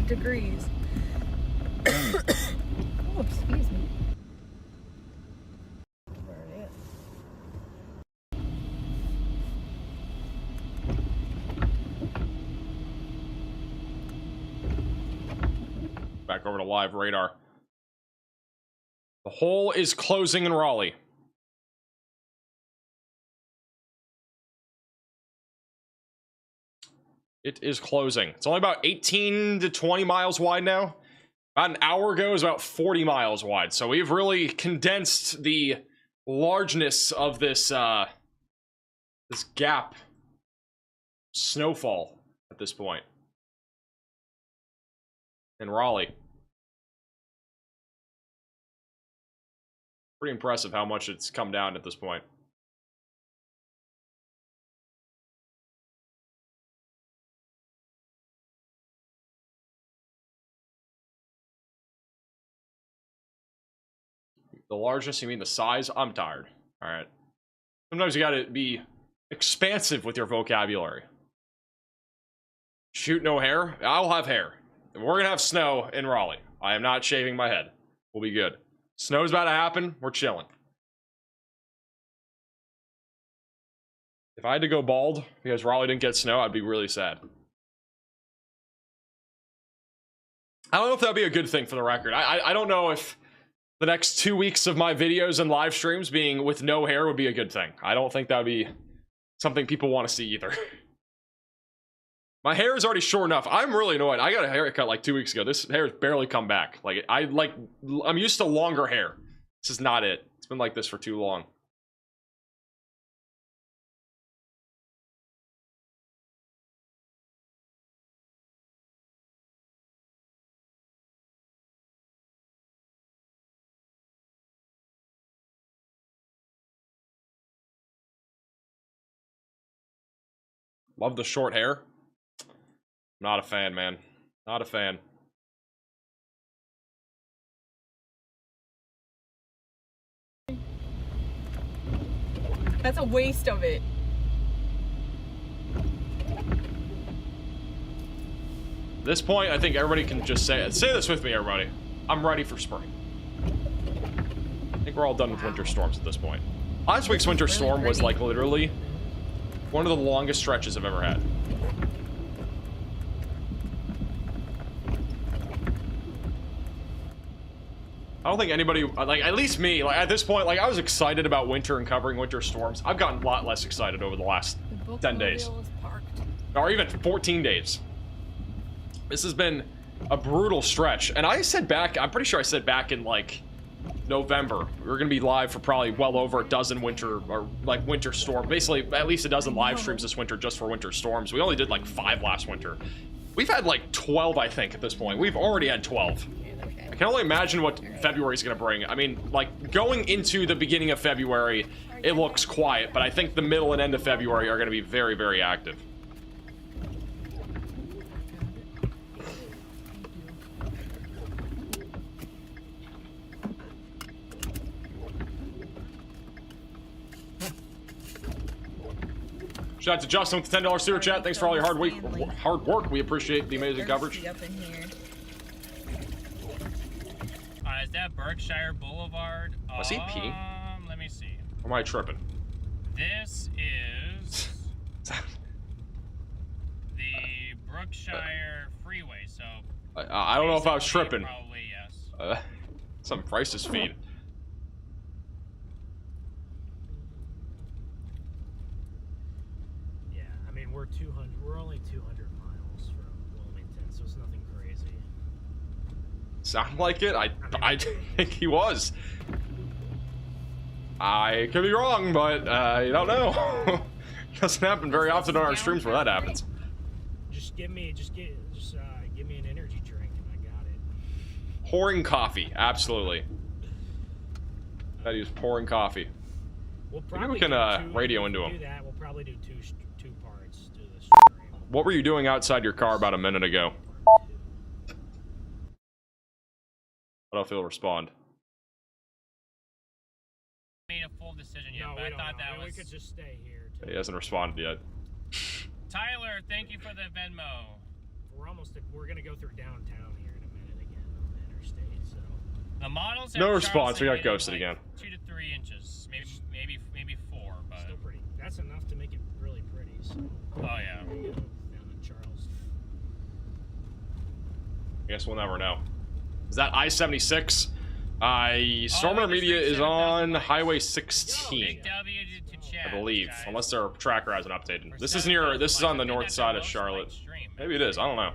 degrees. Oh, excuse me. Back over to live radar. The hole is closing in Raleigh. It is closing. It's only about 18 to 20 miles wide now. About an hour ago, it was about 40 miles wide. So we've really condensed the largeness of this this gap snowfall at this point in Raleigh. Pretty impressive how much it's come down at this point. The largest, you mean the size? I'm tired. All right. Sometimes you gotta be expansive with your vocabulary. Shoot, no hair? I'll have hair. We're gonna have snow in Raleigh. I am not shaving my head. We'll be good. Snow's about to happen. We're chilling. If I had to go bald because Raleigh didn't get snow, I'd be really sad. I don't know if that'd be a good thing for the record. I don't know if the next 2 weeks of my videos and live streams being with no hair would be a good thing. I don't think that would be something people want to see either. My hair is already short enough. I'm really annoyed. I got a haircut like 2 weeks ago. This hair has barely come back. I'm used to longer hair. This is not it. It's It's been like this for too long. Love the short hair. Not a fan, man. Not a fan. That's a waste of it. At this point, I think everybody can just say it. Say this with me, everybody. I'm ready for spring. I think we're all done with winter storms at this point. Last week's winter storm was like literally one of the longest stretches I've ever had. I don't think anybody, like, at least me, like, at this point, like, I was excited about winter and covering winter storms. I've gotten a lot less excited over the last 10 days. Or even 14 days. This has been a brutal stretch. And I said back, I'm pretty sure I said back in, like, November, we were going to be live for probably well over a dozen winter, or, like, winter storm. Basically, at least a dozen live streams this winter just for winter storms. We only did, like, 5 last winter. We've had, like, 12, I think, at this point. We've already had 12. I can only imagine what February is going to bring. I mean, like, going into the beginning of February, it looks quiet, but I think the middle and end of February are going to be very, very active. Shout out to Justin with the $10 super chat. Thanks for all your hard work. We appreciate the amazing coverage. Is that Berkshire Boulevard? Was he peeing? Let me see. Or am I tripping? This is the Brookshire Freeway, so... I don't know if I was tripping. Probably, yes. Some prices feed. Yeah, I mean, we're only 200 miles from Wilmington, so it's nothing crazy. Sound like it? I think he was. I could be wrong, but you don't know. Doesn't happen very often on our streams where that happens. Just give me an energy drink and I got it. Pouring coffee, absolutely. That he was pouring coffee. Maybe we can radio into him. We'll probably do two parts to this. What were you doing outside your car about a minute ago? I don't know if he'll respond. Made a full decision yet, No, but we I don't thought know. that was... We could just stay here. He hasn't responded yet. Tyler, thank you for the Venmo. We're gonna go through downtown here in a minute again on the interstate. So the models. No response. We got ghosted like again. 2 to 3 inches, maybe 4, but still pretty. That's enough to make it really pretty. So. Oh yeah. There you go, down in Charles. I guess we'll never know. Is that I-76? Stormer Media is on Highway 16. I believe, unless their tracker hasn't updated. This is on the north side of Charlotte. Maybe it is. I don't know.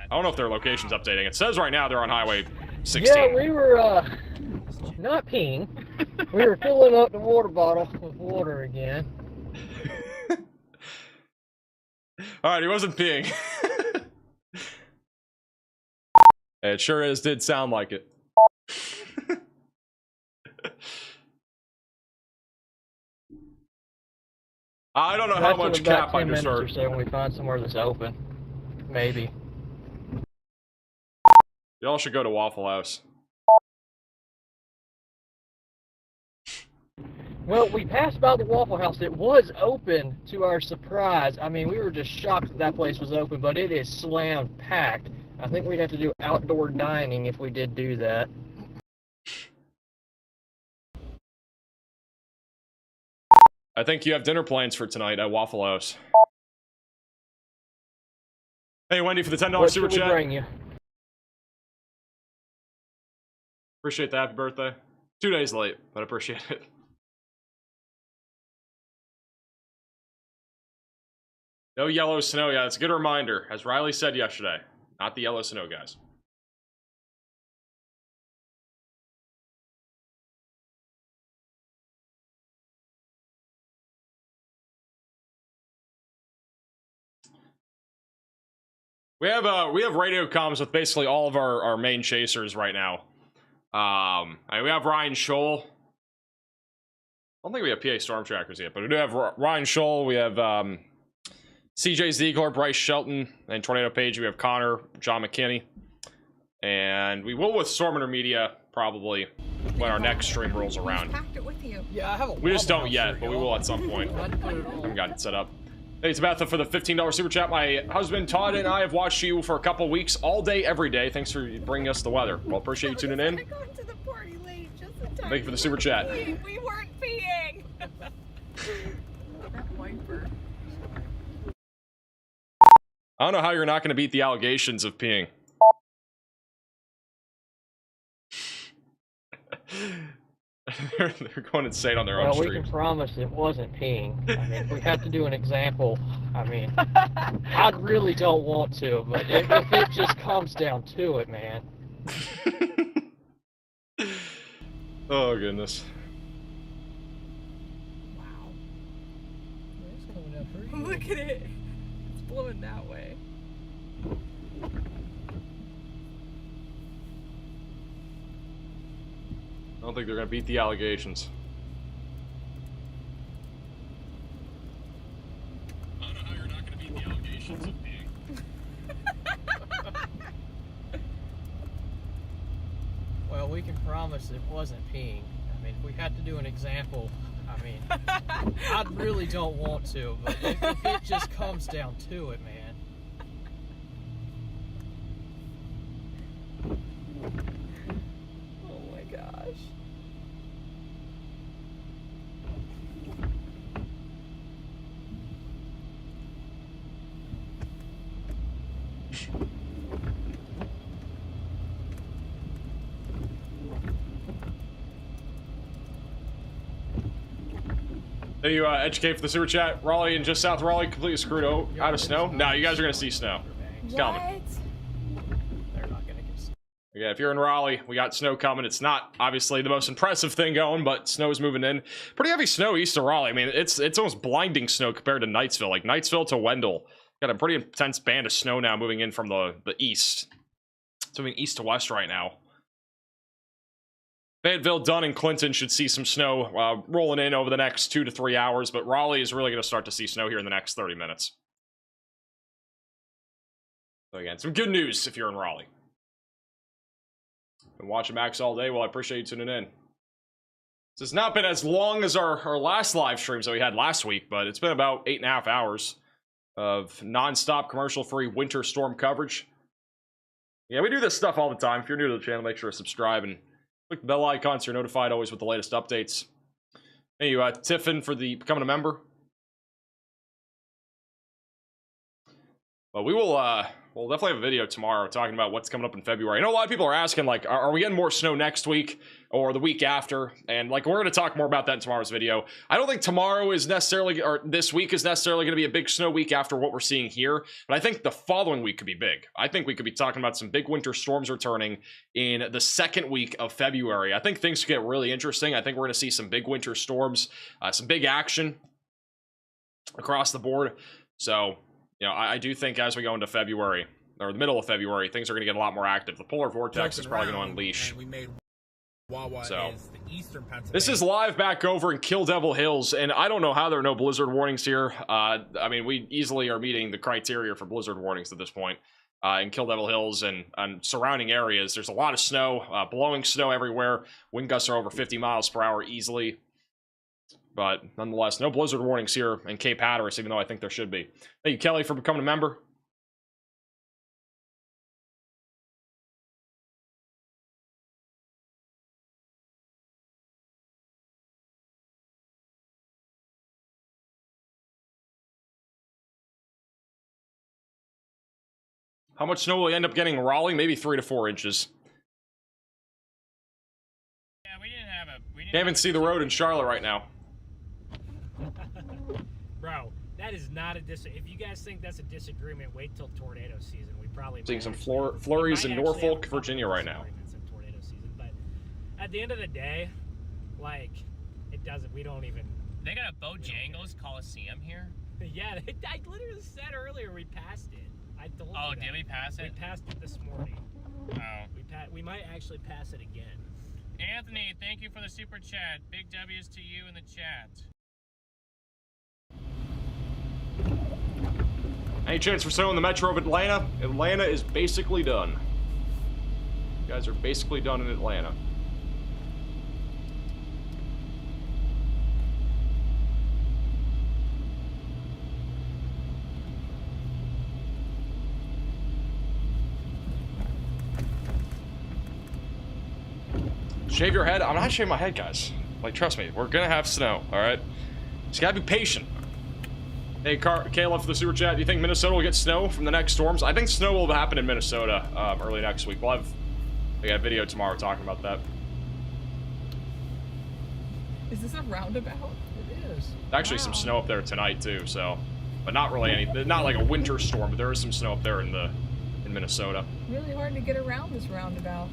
I don't know if their location's updating. It says right now they're on Highway 16. Yeah, we were not peeing. We were filling up the water bottle with water again. All right, he wasn't peeing. It sure did sound like it. I don't know how much cap I just heard. So when we find somewhere that's open, maybe. Y'all should go to Waffle House. Well, we passed by the Waffle House. It was open to our surprise. I mean, we were just shocked that that place was open, but it is slammed packed. I think we'd have to do outdoor dining if we did do that. I think you have dinner plans for tonight at Waffle House. Hey, Wendy, for the $10 super chat. Bring you? Appreciate the happy birthday. 2 days late, but I appreciate it. No yellow snow. Yeah, it's a good reminder. As Riley said yesterday, not the yellow snow, guys. We have radio comms with basically all of our main chasers right now. We have Ryan Scholl. I don't think we have PA Storm Trackers yet, but we do have Ryan Scholl. We have CJ Ziegler, Bryce Shelton, and Tornado Page. We have Connor, John McKinney. And we will with Storm Intermedia probably when our next stream rolls around. Packed it with you. Yeah, I have a We just don't yet, but we will at some point. I haven't got it set up. Thanks, Tabitha, for the $15 super chat. My husband Todd and I have watched you for a couple weeks, all day, every day. Thanks for bringing us the weather. Well, appreciate you tuning in. I got to the party late, just in time. Thank you for the super chat. We weren't peeing. That wiper. I don't know how you're not going to beat the allegations of peeing. they're going insane on their own Well, we streams. can promise it wasn't peeing. I mean, if we have to do an example, I mean, I really don't want to, but if it just comes down to it, man. Oh, goodness. Look at it. It's blowing that way. I don't think they're going to beat the allegations. I don't know how you're not going to beat the allegations of being. Well, we can promise it wasn't peeing. I mean, if we had to do an example, I mean, I really don't want to, but if it just comes down to it, man. Oh my gosh. Thank you, Educate, for the super chat. Raleigh and just south of Raleigh completely screwed out of snow. No, you guys are going to see snow. It's coming. They're not gonna get. Yeah, if you're in Raleigh, we got snow coming. It's not obviously the most impressive thing going, but snow is moving in. Pretty heavy snow east of Raleigh. I mean, it's almost blinding snow compared to Knightsville. Like Knightsville to Wendell, got a pretty intense band of snow now moving in from the east. It's moving east to west right now. Fayetteville, Dunn, and Clinton should see some snow rolling in over the next 2 to 3 hours, but Raleigh is really going to start to see snow here in the next 30 minutes. So again, some good news if you're in Raleigh. Been watching Max all day. Well, I appreciate you tuning in. This has not been as long as our last live streams that we had last week, but it's been about 8.5 hours of non-stop commercial-free winter storm coverage. Yeah, we do this stuff all the time. If you're new to the channel, make sure to subscribe and click the bell icon so you're notified always with the latest updates. Thank you, Tiffin, for becoming a member. Well, we'll definitely have a video tomorrow talking about what's coming up in February. I know a lot of people are asking, like, are we getting more snow next week or the week after? And, like, we're going to talk more about that in tomorrow's video. I don't think tomorrow is necessarily, or this week is necessarily going to be a big snow week after what we're seeing here, but I think the following week could be big. I think we could be talking about some big winter storms returning in the second week of February. I think things could get really interesting. I think we're going to see some big winter storms, some big action across the board. So, you know, I do think as we go into February, or the middle of February, things are going to get a lot more active. The polar vortex is probably going to unleash. We made Wawa So, is the eastern Pennsylvania. this is live back over in Kill Devil Hills, and I don't know how there are no blizzard warnings here. I mean, we easily are meeting the criteria for blizzard warnings at this point. In Kill Devil Hills and surrounding areas, there's a lot of snow, blowing snow everywhere. Wind gusts are over 50 miles per hour easily. But nonetheless, no blizzard warnings here in Cape Hatteras, even though I think there should be. Thank you, Kelly, for becoming a member. How much snow will we end up getting in Raleigh? Maybe 3 to 4 inches. Yeah, we didn't have a. We didn't Can't even see the road in Charlotte right now. Bro, that is not a if you guys think that's a disagreement, wait till tornado season. We probably Seeing some might flurries in actually Norfolk, have Virginia right now. disagreements in tornado season, but at the end of the day, like, it doesn't. We don't even. They got a Bojangles Coliseum here. Yeah, I literally said earlier we passed it. I told Oh, you did that. we pass it? We passed it this morning. Oh. We might actually pass it again. Anthony, thank you for the super chat. Big W's to you in the chat. Any chance for snow in the metro of Atlanta? Atlanta is basically done. You guys are basically done in Atlanta. Shave your head? I'm not shaving my head, guys. Like, trust me, we're gonna have snow, alright? Just gotta be patient. Hey, Kayla for the super chat. Do you think Minnesota will get snow from the next storms? I think snow will happen in Minnesota early next week. I got a video tomorrow talking about that. Is this a roundabout? It is. Actually, some snow up there tonight too. So, but not really any. Not like a winter storm, but there is some snow up there in Minnesota. Really hard to get around this roundabout.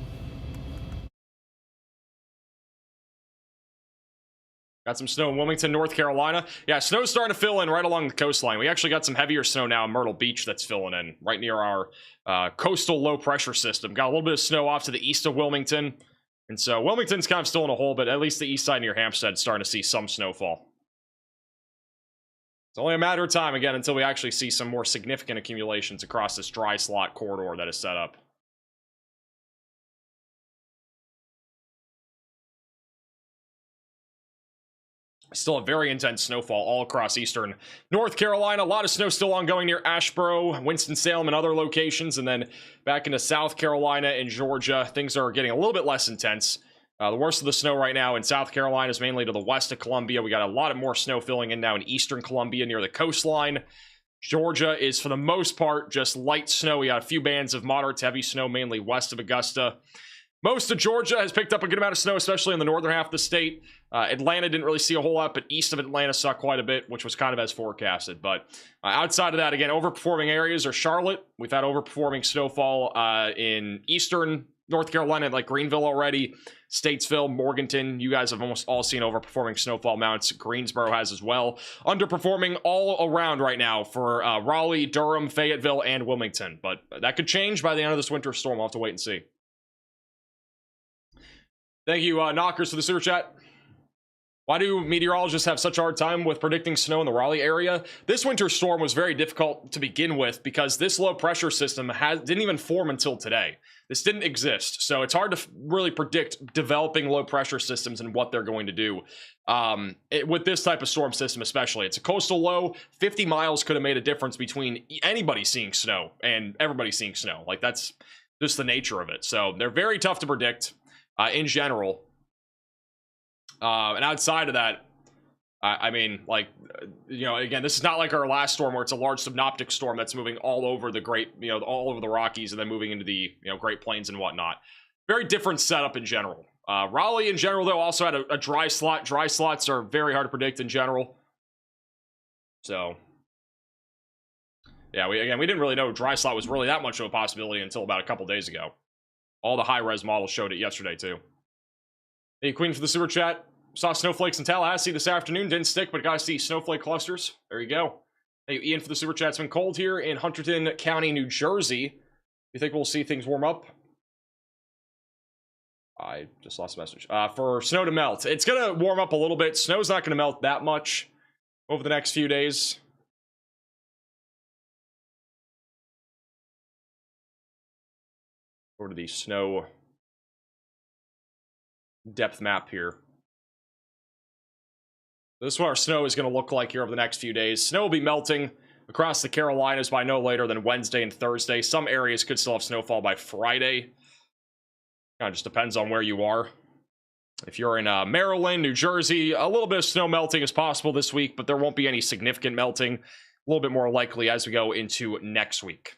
Got some snow in Wilmington, North Carolina. Yeah, snow's starting to fill in right along the coastline. We actually got some heavier snow now in Myrtle Beach that's filling in right near our coastal low pressure system. Got a little bit of snow off to the east of Wilmington. And so Wilmington's kind of still in a hole, but at least the east side near Hampstead is starting to see some snowfall. It's only a matter of time, again, until we actually see some more significant accumulations across this dry slot corridor that is set up. Still a very intense snowfall all across eastern North Carolina. A lot of snow still ongoing near Asheboro, Winston-Salem, and other locations. And then back into South Carolina and Georgia, things are getting a little bit less intense. The worst of the snow right now in South Carolina is mainly to the west of Columbia. We got a lot of more snow filling in now in eastern Columbia near the coastline. Georgia is, for the most part, just light snow. We got a few bands of moderate to heavy snow, mainly west of Augusta. Most of Georgia has picked up a good amount of snow, especially in the northern half of the state. Atlanta didn't really see a whole lot, but east of Atlanta saw quite a bit, which was kind of as forecasted. But outside of that, again, overperforming areas are Charlotte. We've had overperforming snowfall in eastern North Carolina, like Greenville already. Statesville, Morganton, you guys have almost all seen overperforming snowfall amounts. Greensboro has as well. Underperforming all around right now for Raleigh, Durham, Fayetteville, and Wilmington. But that could change by the end of this winter storm. We'll have to wait and see. Thank you, Knockers, for the super chat. Why do meteorologists have such a hard time with predicting snow in the Raleigh area? This winter storm was very difficult to begin with because this low pressure system didn't even form until today. This didn't exist, so it's hard to really predict developing low pressure systems and what they're going to do. With this type of storm system especially. It's a coastal low. 50 miles could have made a difference between anybody seeing snow and everybody seeing snow. Like, that's just the nature of it. So they're very tough to predict. In general, and outside of that, I mean, like, you know, again, this is not like our last storm where it's a large synoptic storm that's moving all over the all over the Rockies and then moving into the, Great Plains and whatnot. Very different setup in general. Raleigh in general, though, also had a dry slot. Dry slots are very hard to predict in general. So, yeah, we didn't really know dry slot was really that much of a possibility until about a couple days ago. All the high-res models showed it yesterday, too. Hey, Queen for the super chat. Saw snowflakes in Tallahassee this afternoon. Didn't stick, but got to see snowflake clusters. There you go. Hey, Ian for the super chat. It's been cold here in Hunterdon County, New Jersey. You think we'll see things warm up? I just lost a message. For snow to melt. It's going to warm up a little bit. Snow's not going to melt that much over the next few days. Go to the snow depth map here. This is what our snow is going to look like here over the next few days. Snow will be melting across the Carolinas by no later than Wednesday and Thursday. Some areas could still have snowfall by Friday. Kind of just depends on where you are. If you're in Maryland, New Jersey, a little bit of snow melting is possible this week, but there won't be any significant melting. A little bit more likely as we go into next week.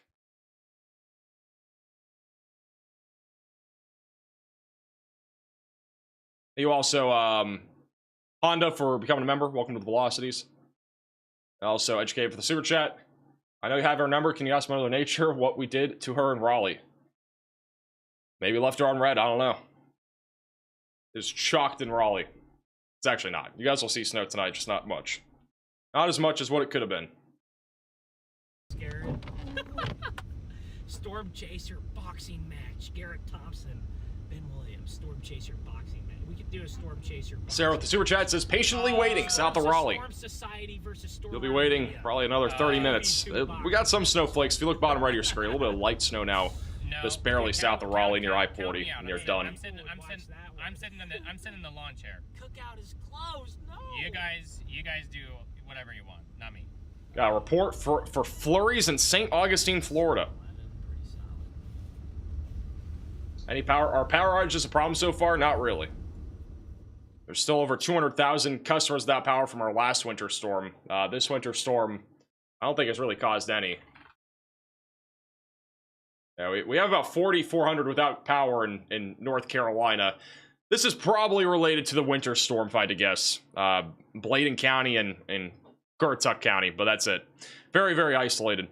You also, Honda for becoming a member. Welcome to the Velocities. Also, Educated for the super chat. I know you have our number. Can you ask Mother Nature what we did to her in Raleigh? Maybe left her on red. I don't know. It's chalked in Raleigh. It's actually not. You guys will see snow tonight, just not much. Not as much as what it could have been. Scary. Storm Chaser boxing match. Garrett Thompson, Ben Williams, Storm Chaser boxing match. We could do a Storm Chaser. Sarah with the super chat says, patiently waiting, south of Raleigh. Storm Society versus Storm You'll be waiting Arabia. probably another 30 minutes. We got some snowflakes. If you look bottom right of your screen, a little bit of light snow now. Just barely south of Raleigh near I-40, and you're done. I'm sitting in the lawn chair. Cookout is closed. No. You guys do whatever you want, not me. Got a report for flurries in St. Augustine, Florida. Any power? Are power outages a problem so far? Not really. There's still over 200,000 customers without power from our last winter storm. This winter storm, I don't think it's really caused any. Yeah, we have about 4,400 without power in North Carolina. This is probably related to the winter storm, if I had to guess. Bladen County and Currituck County, but that's it. Very, very isolated.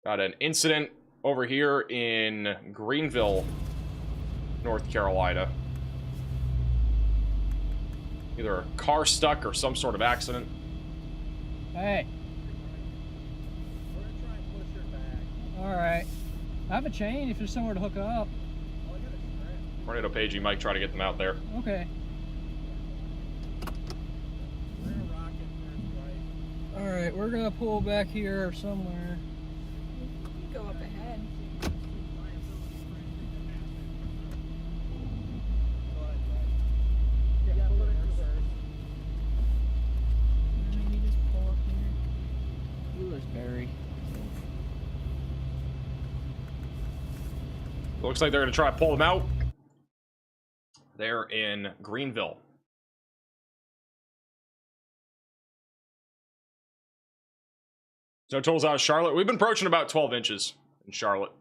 Got an incident over here in Greenville, North Carolina. Either a car stuck or some sort of accident. Hey. Alright. I have a chain if there's somewhere to hook up. Tornado Pagey might try to get them out there. Okay. Alright, we're gonna pull back here somewhere. Go up ahead. Maybe just pull up here. Lewisberry. Looks like they're going to try to pull them out. They're in Greenville. Snow totals out of Charlotte. We've been approaching about 12 inches in Charlotte.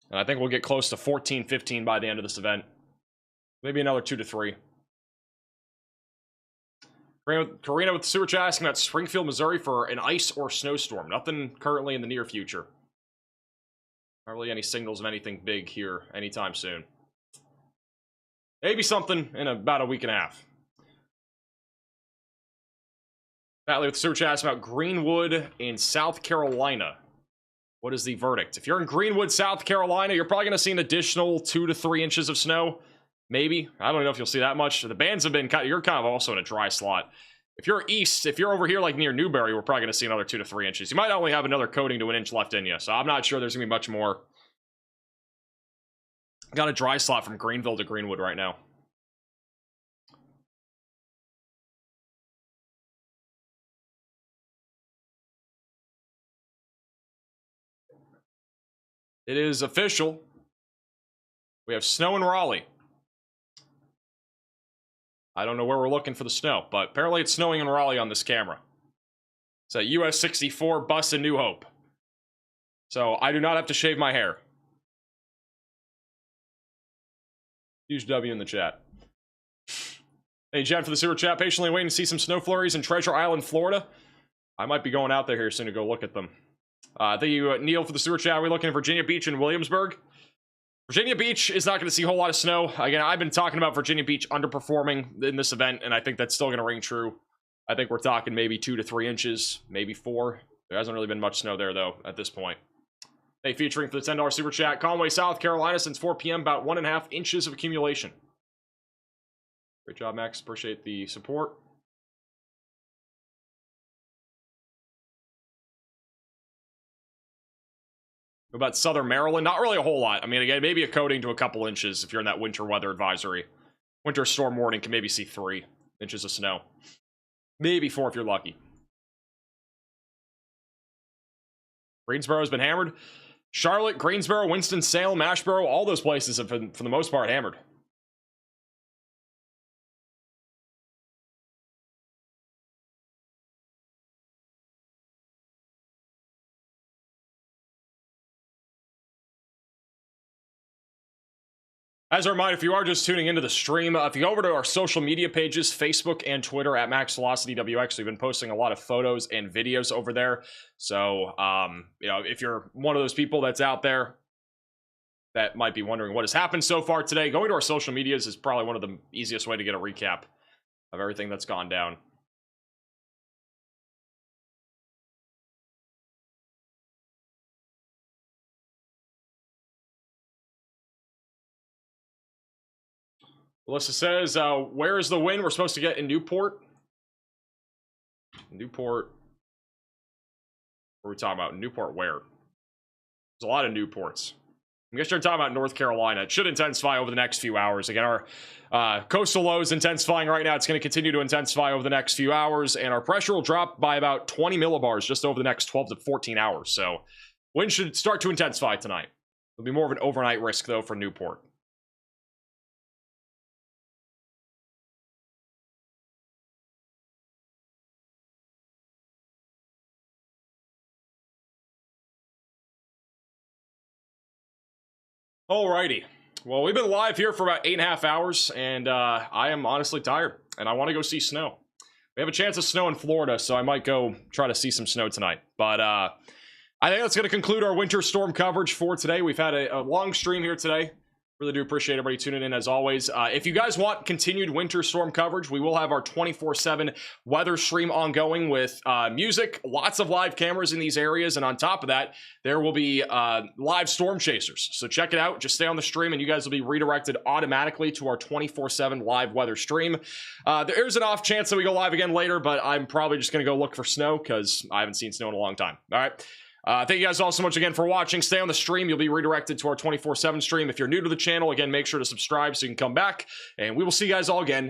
And I think we'll get close to 14, 15 by the end of this event. Maybe another 2 to 3. Karina with the super chat asking about Springfield, Missouri for an ice or snowstorm. Nothing currently in the near future. Not really any signals of anything big here anytime soon. Maybe something in about a week and a half. Natalie with the super chat asking about Greenwood in South Carolina. What is the verdict? If you're in Greenwood, South Carolina, you're probably going to see an additional 2 to 3 inches of snow. Maybe. I don't know if you'll see that much. The bands have been you're kind of also in a dry slot. If you're east, if you're over here like near Newberry, we're probably going to see another 2 to 3 inches. You might only have another coating to an inch left in you, so I'm not sure there's going to be much more. Got a dry slot from Greenville to Greenwood right now. It is official. We have snow in Raleigh. I don't know where we're looking for the snow, but apparently it's snowing in Raleigh on this camera. It's a US 64 bus in New Hope. So I do not have to shave my hair. Huge W in the chat. Hey, Jen for the super chat. Patiently waiting to see some snow flurries in Treasure Island, Florida. I might be going out there here soon to go look at them. Thank you, Neil, for the super chat. We're looking at Virginia Beach and Williamsburg. Virginia Beach is not going to see a whole lot of snow. Again, I've been talking about Virginia Beach underperforming in this event, and I think that's still going to ring true. I think we're talking maybe 2 to 3 inches, maybe 4. There hasn't really been much snow there, though, at this point. Hey, featuring for the $10 super chat, Conway, South Carolina, since 4 p.m., about 1.5 inches of accumulation. Great job, Max. Appreciate the support. About Southern Maryland, not really a whole lot. I mean, again, maybe a coating to a couple inches if you're in that winter weather advisory. Winter storm warning can maybe see 3 inches of snow. Maybe 4 if you're lucky. Greensboro has been hammered. Charlotte, Greensboro, Winston-Salem, Asheboro, all those places have been, for the most part, hammered. As a reminder, if you are just tuning into the stream, if you go over to our social media pages, Facebook and Twitter at MaxVelocityWX, we've been posting a lot of photos and videos over there. So, you know, if you're one of those people that's out there that might be wondering what has happened so far today, going to our social medias is probably one of the easiest way to get a recap of everything that's gone down. Melissa says, where is the wind we're supposed to get in Newport? Newport. What are we talking about? Newport where? There's a lot of Newports. I guess you're talking about North Carolina. It should intensify over the next few hours. Again, our coastal low is intensifying right now. It's going to continue to intensify over the next few hours, and our pressure will drop by about 20 millibars just over the next 12 to 14 hours. So wind should start to intensify tonight. It'll be more of an overnight risk, though, for Newport. Alrighty. Well, we've been live here for about 8.5 hours, and I am honestly tired, and I want to go see snow. We have a chance of snow in Florida, so I might go try to see some snow tonight. But I think that's going to conclude our winter storm coverage for today. We've had a long stream here today. Really do appreciate everybody tuning in as always. If you guys want continued winter storm coverage, we will have our 24/7 weather stream ongoing with music, lots of live cameras in these areas, and on top of that, there will be live storm chasers. So check it out. Just stay on the stream, and you guys will be redirected automatically to our 24/7 live weather stream. There is an off chance that we go live again later, but I'm probably just going to go look for snow because I haven't seen snow in a long time. All right. Thank you guys all so much again for watching. Stay on the stream. You'll be redirected to our 24/7 stream. If you're new to the channel, again, make sure to subscribe so you can come back. And we will see you guys all again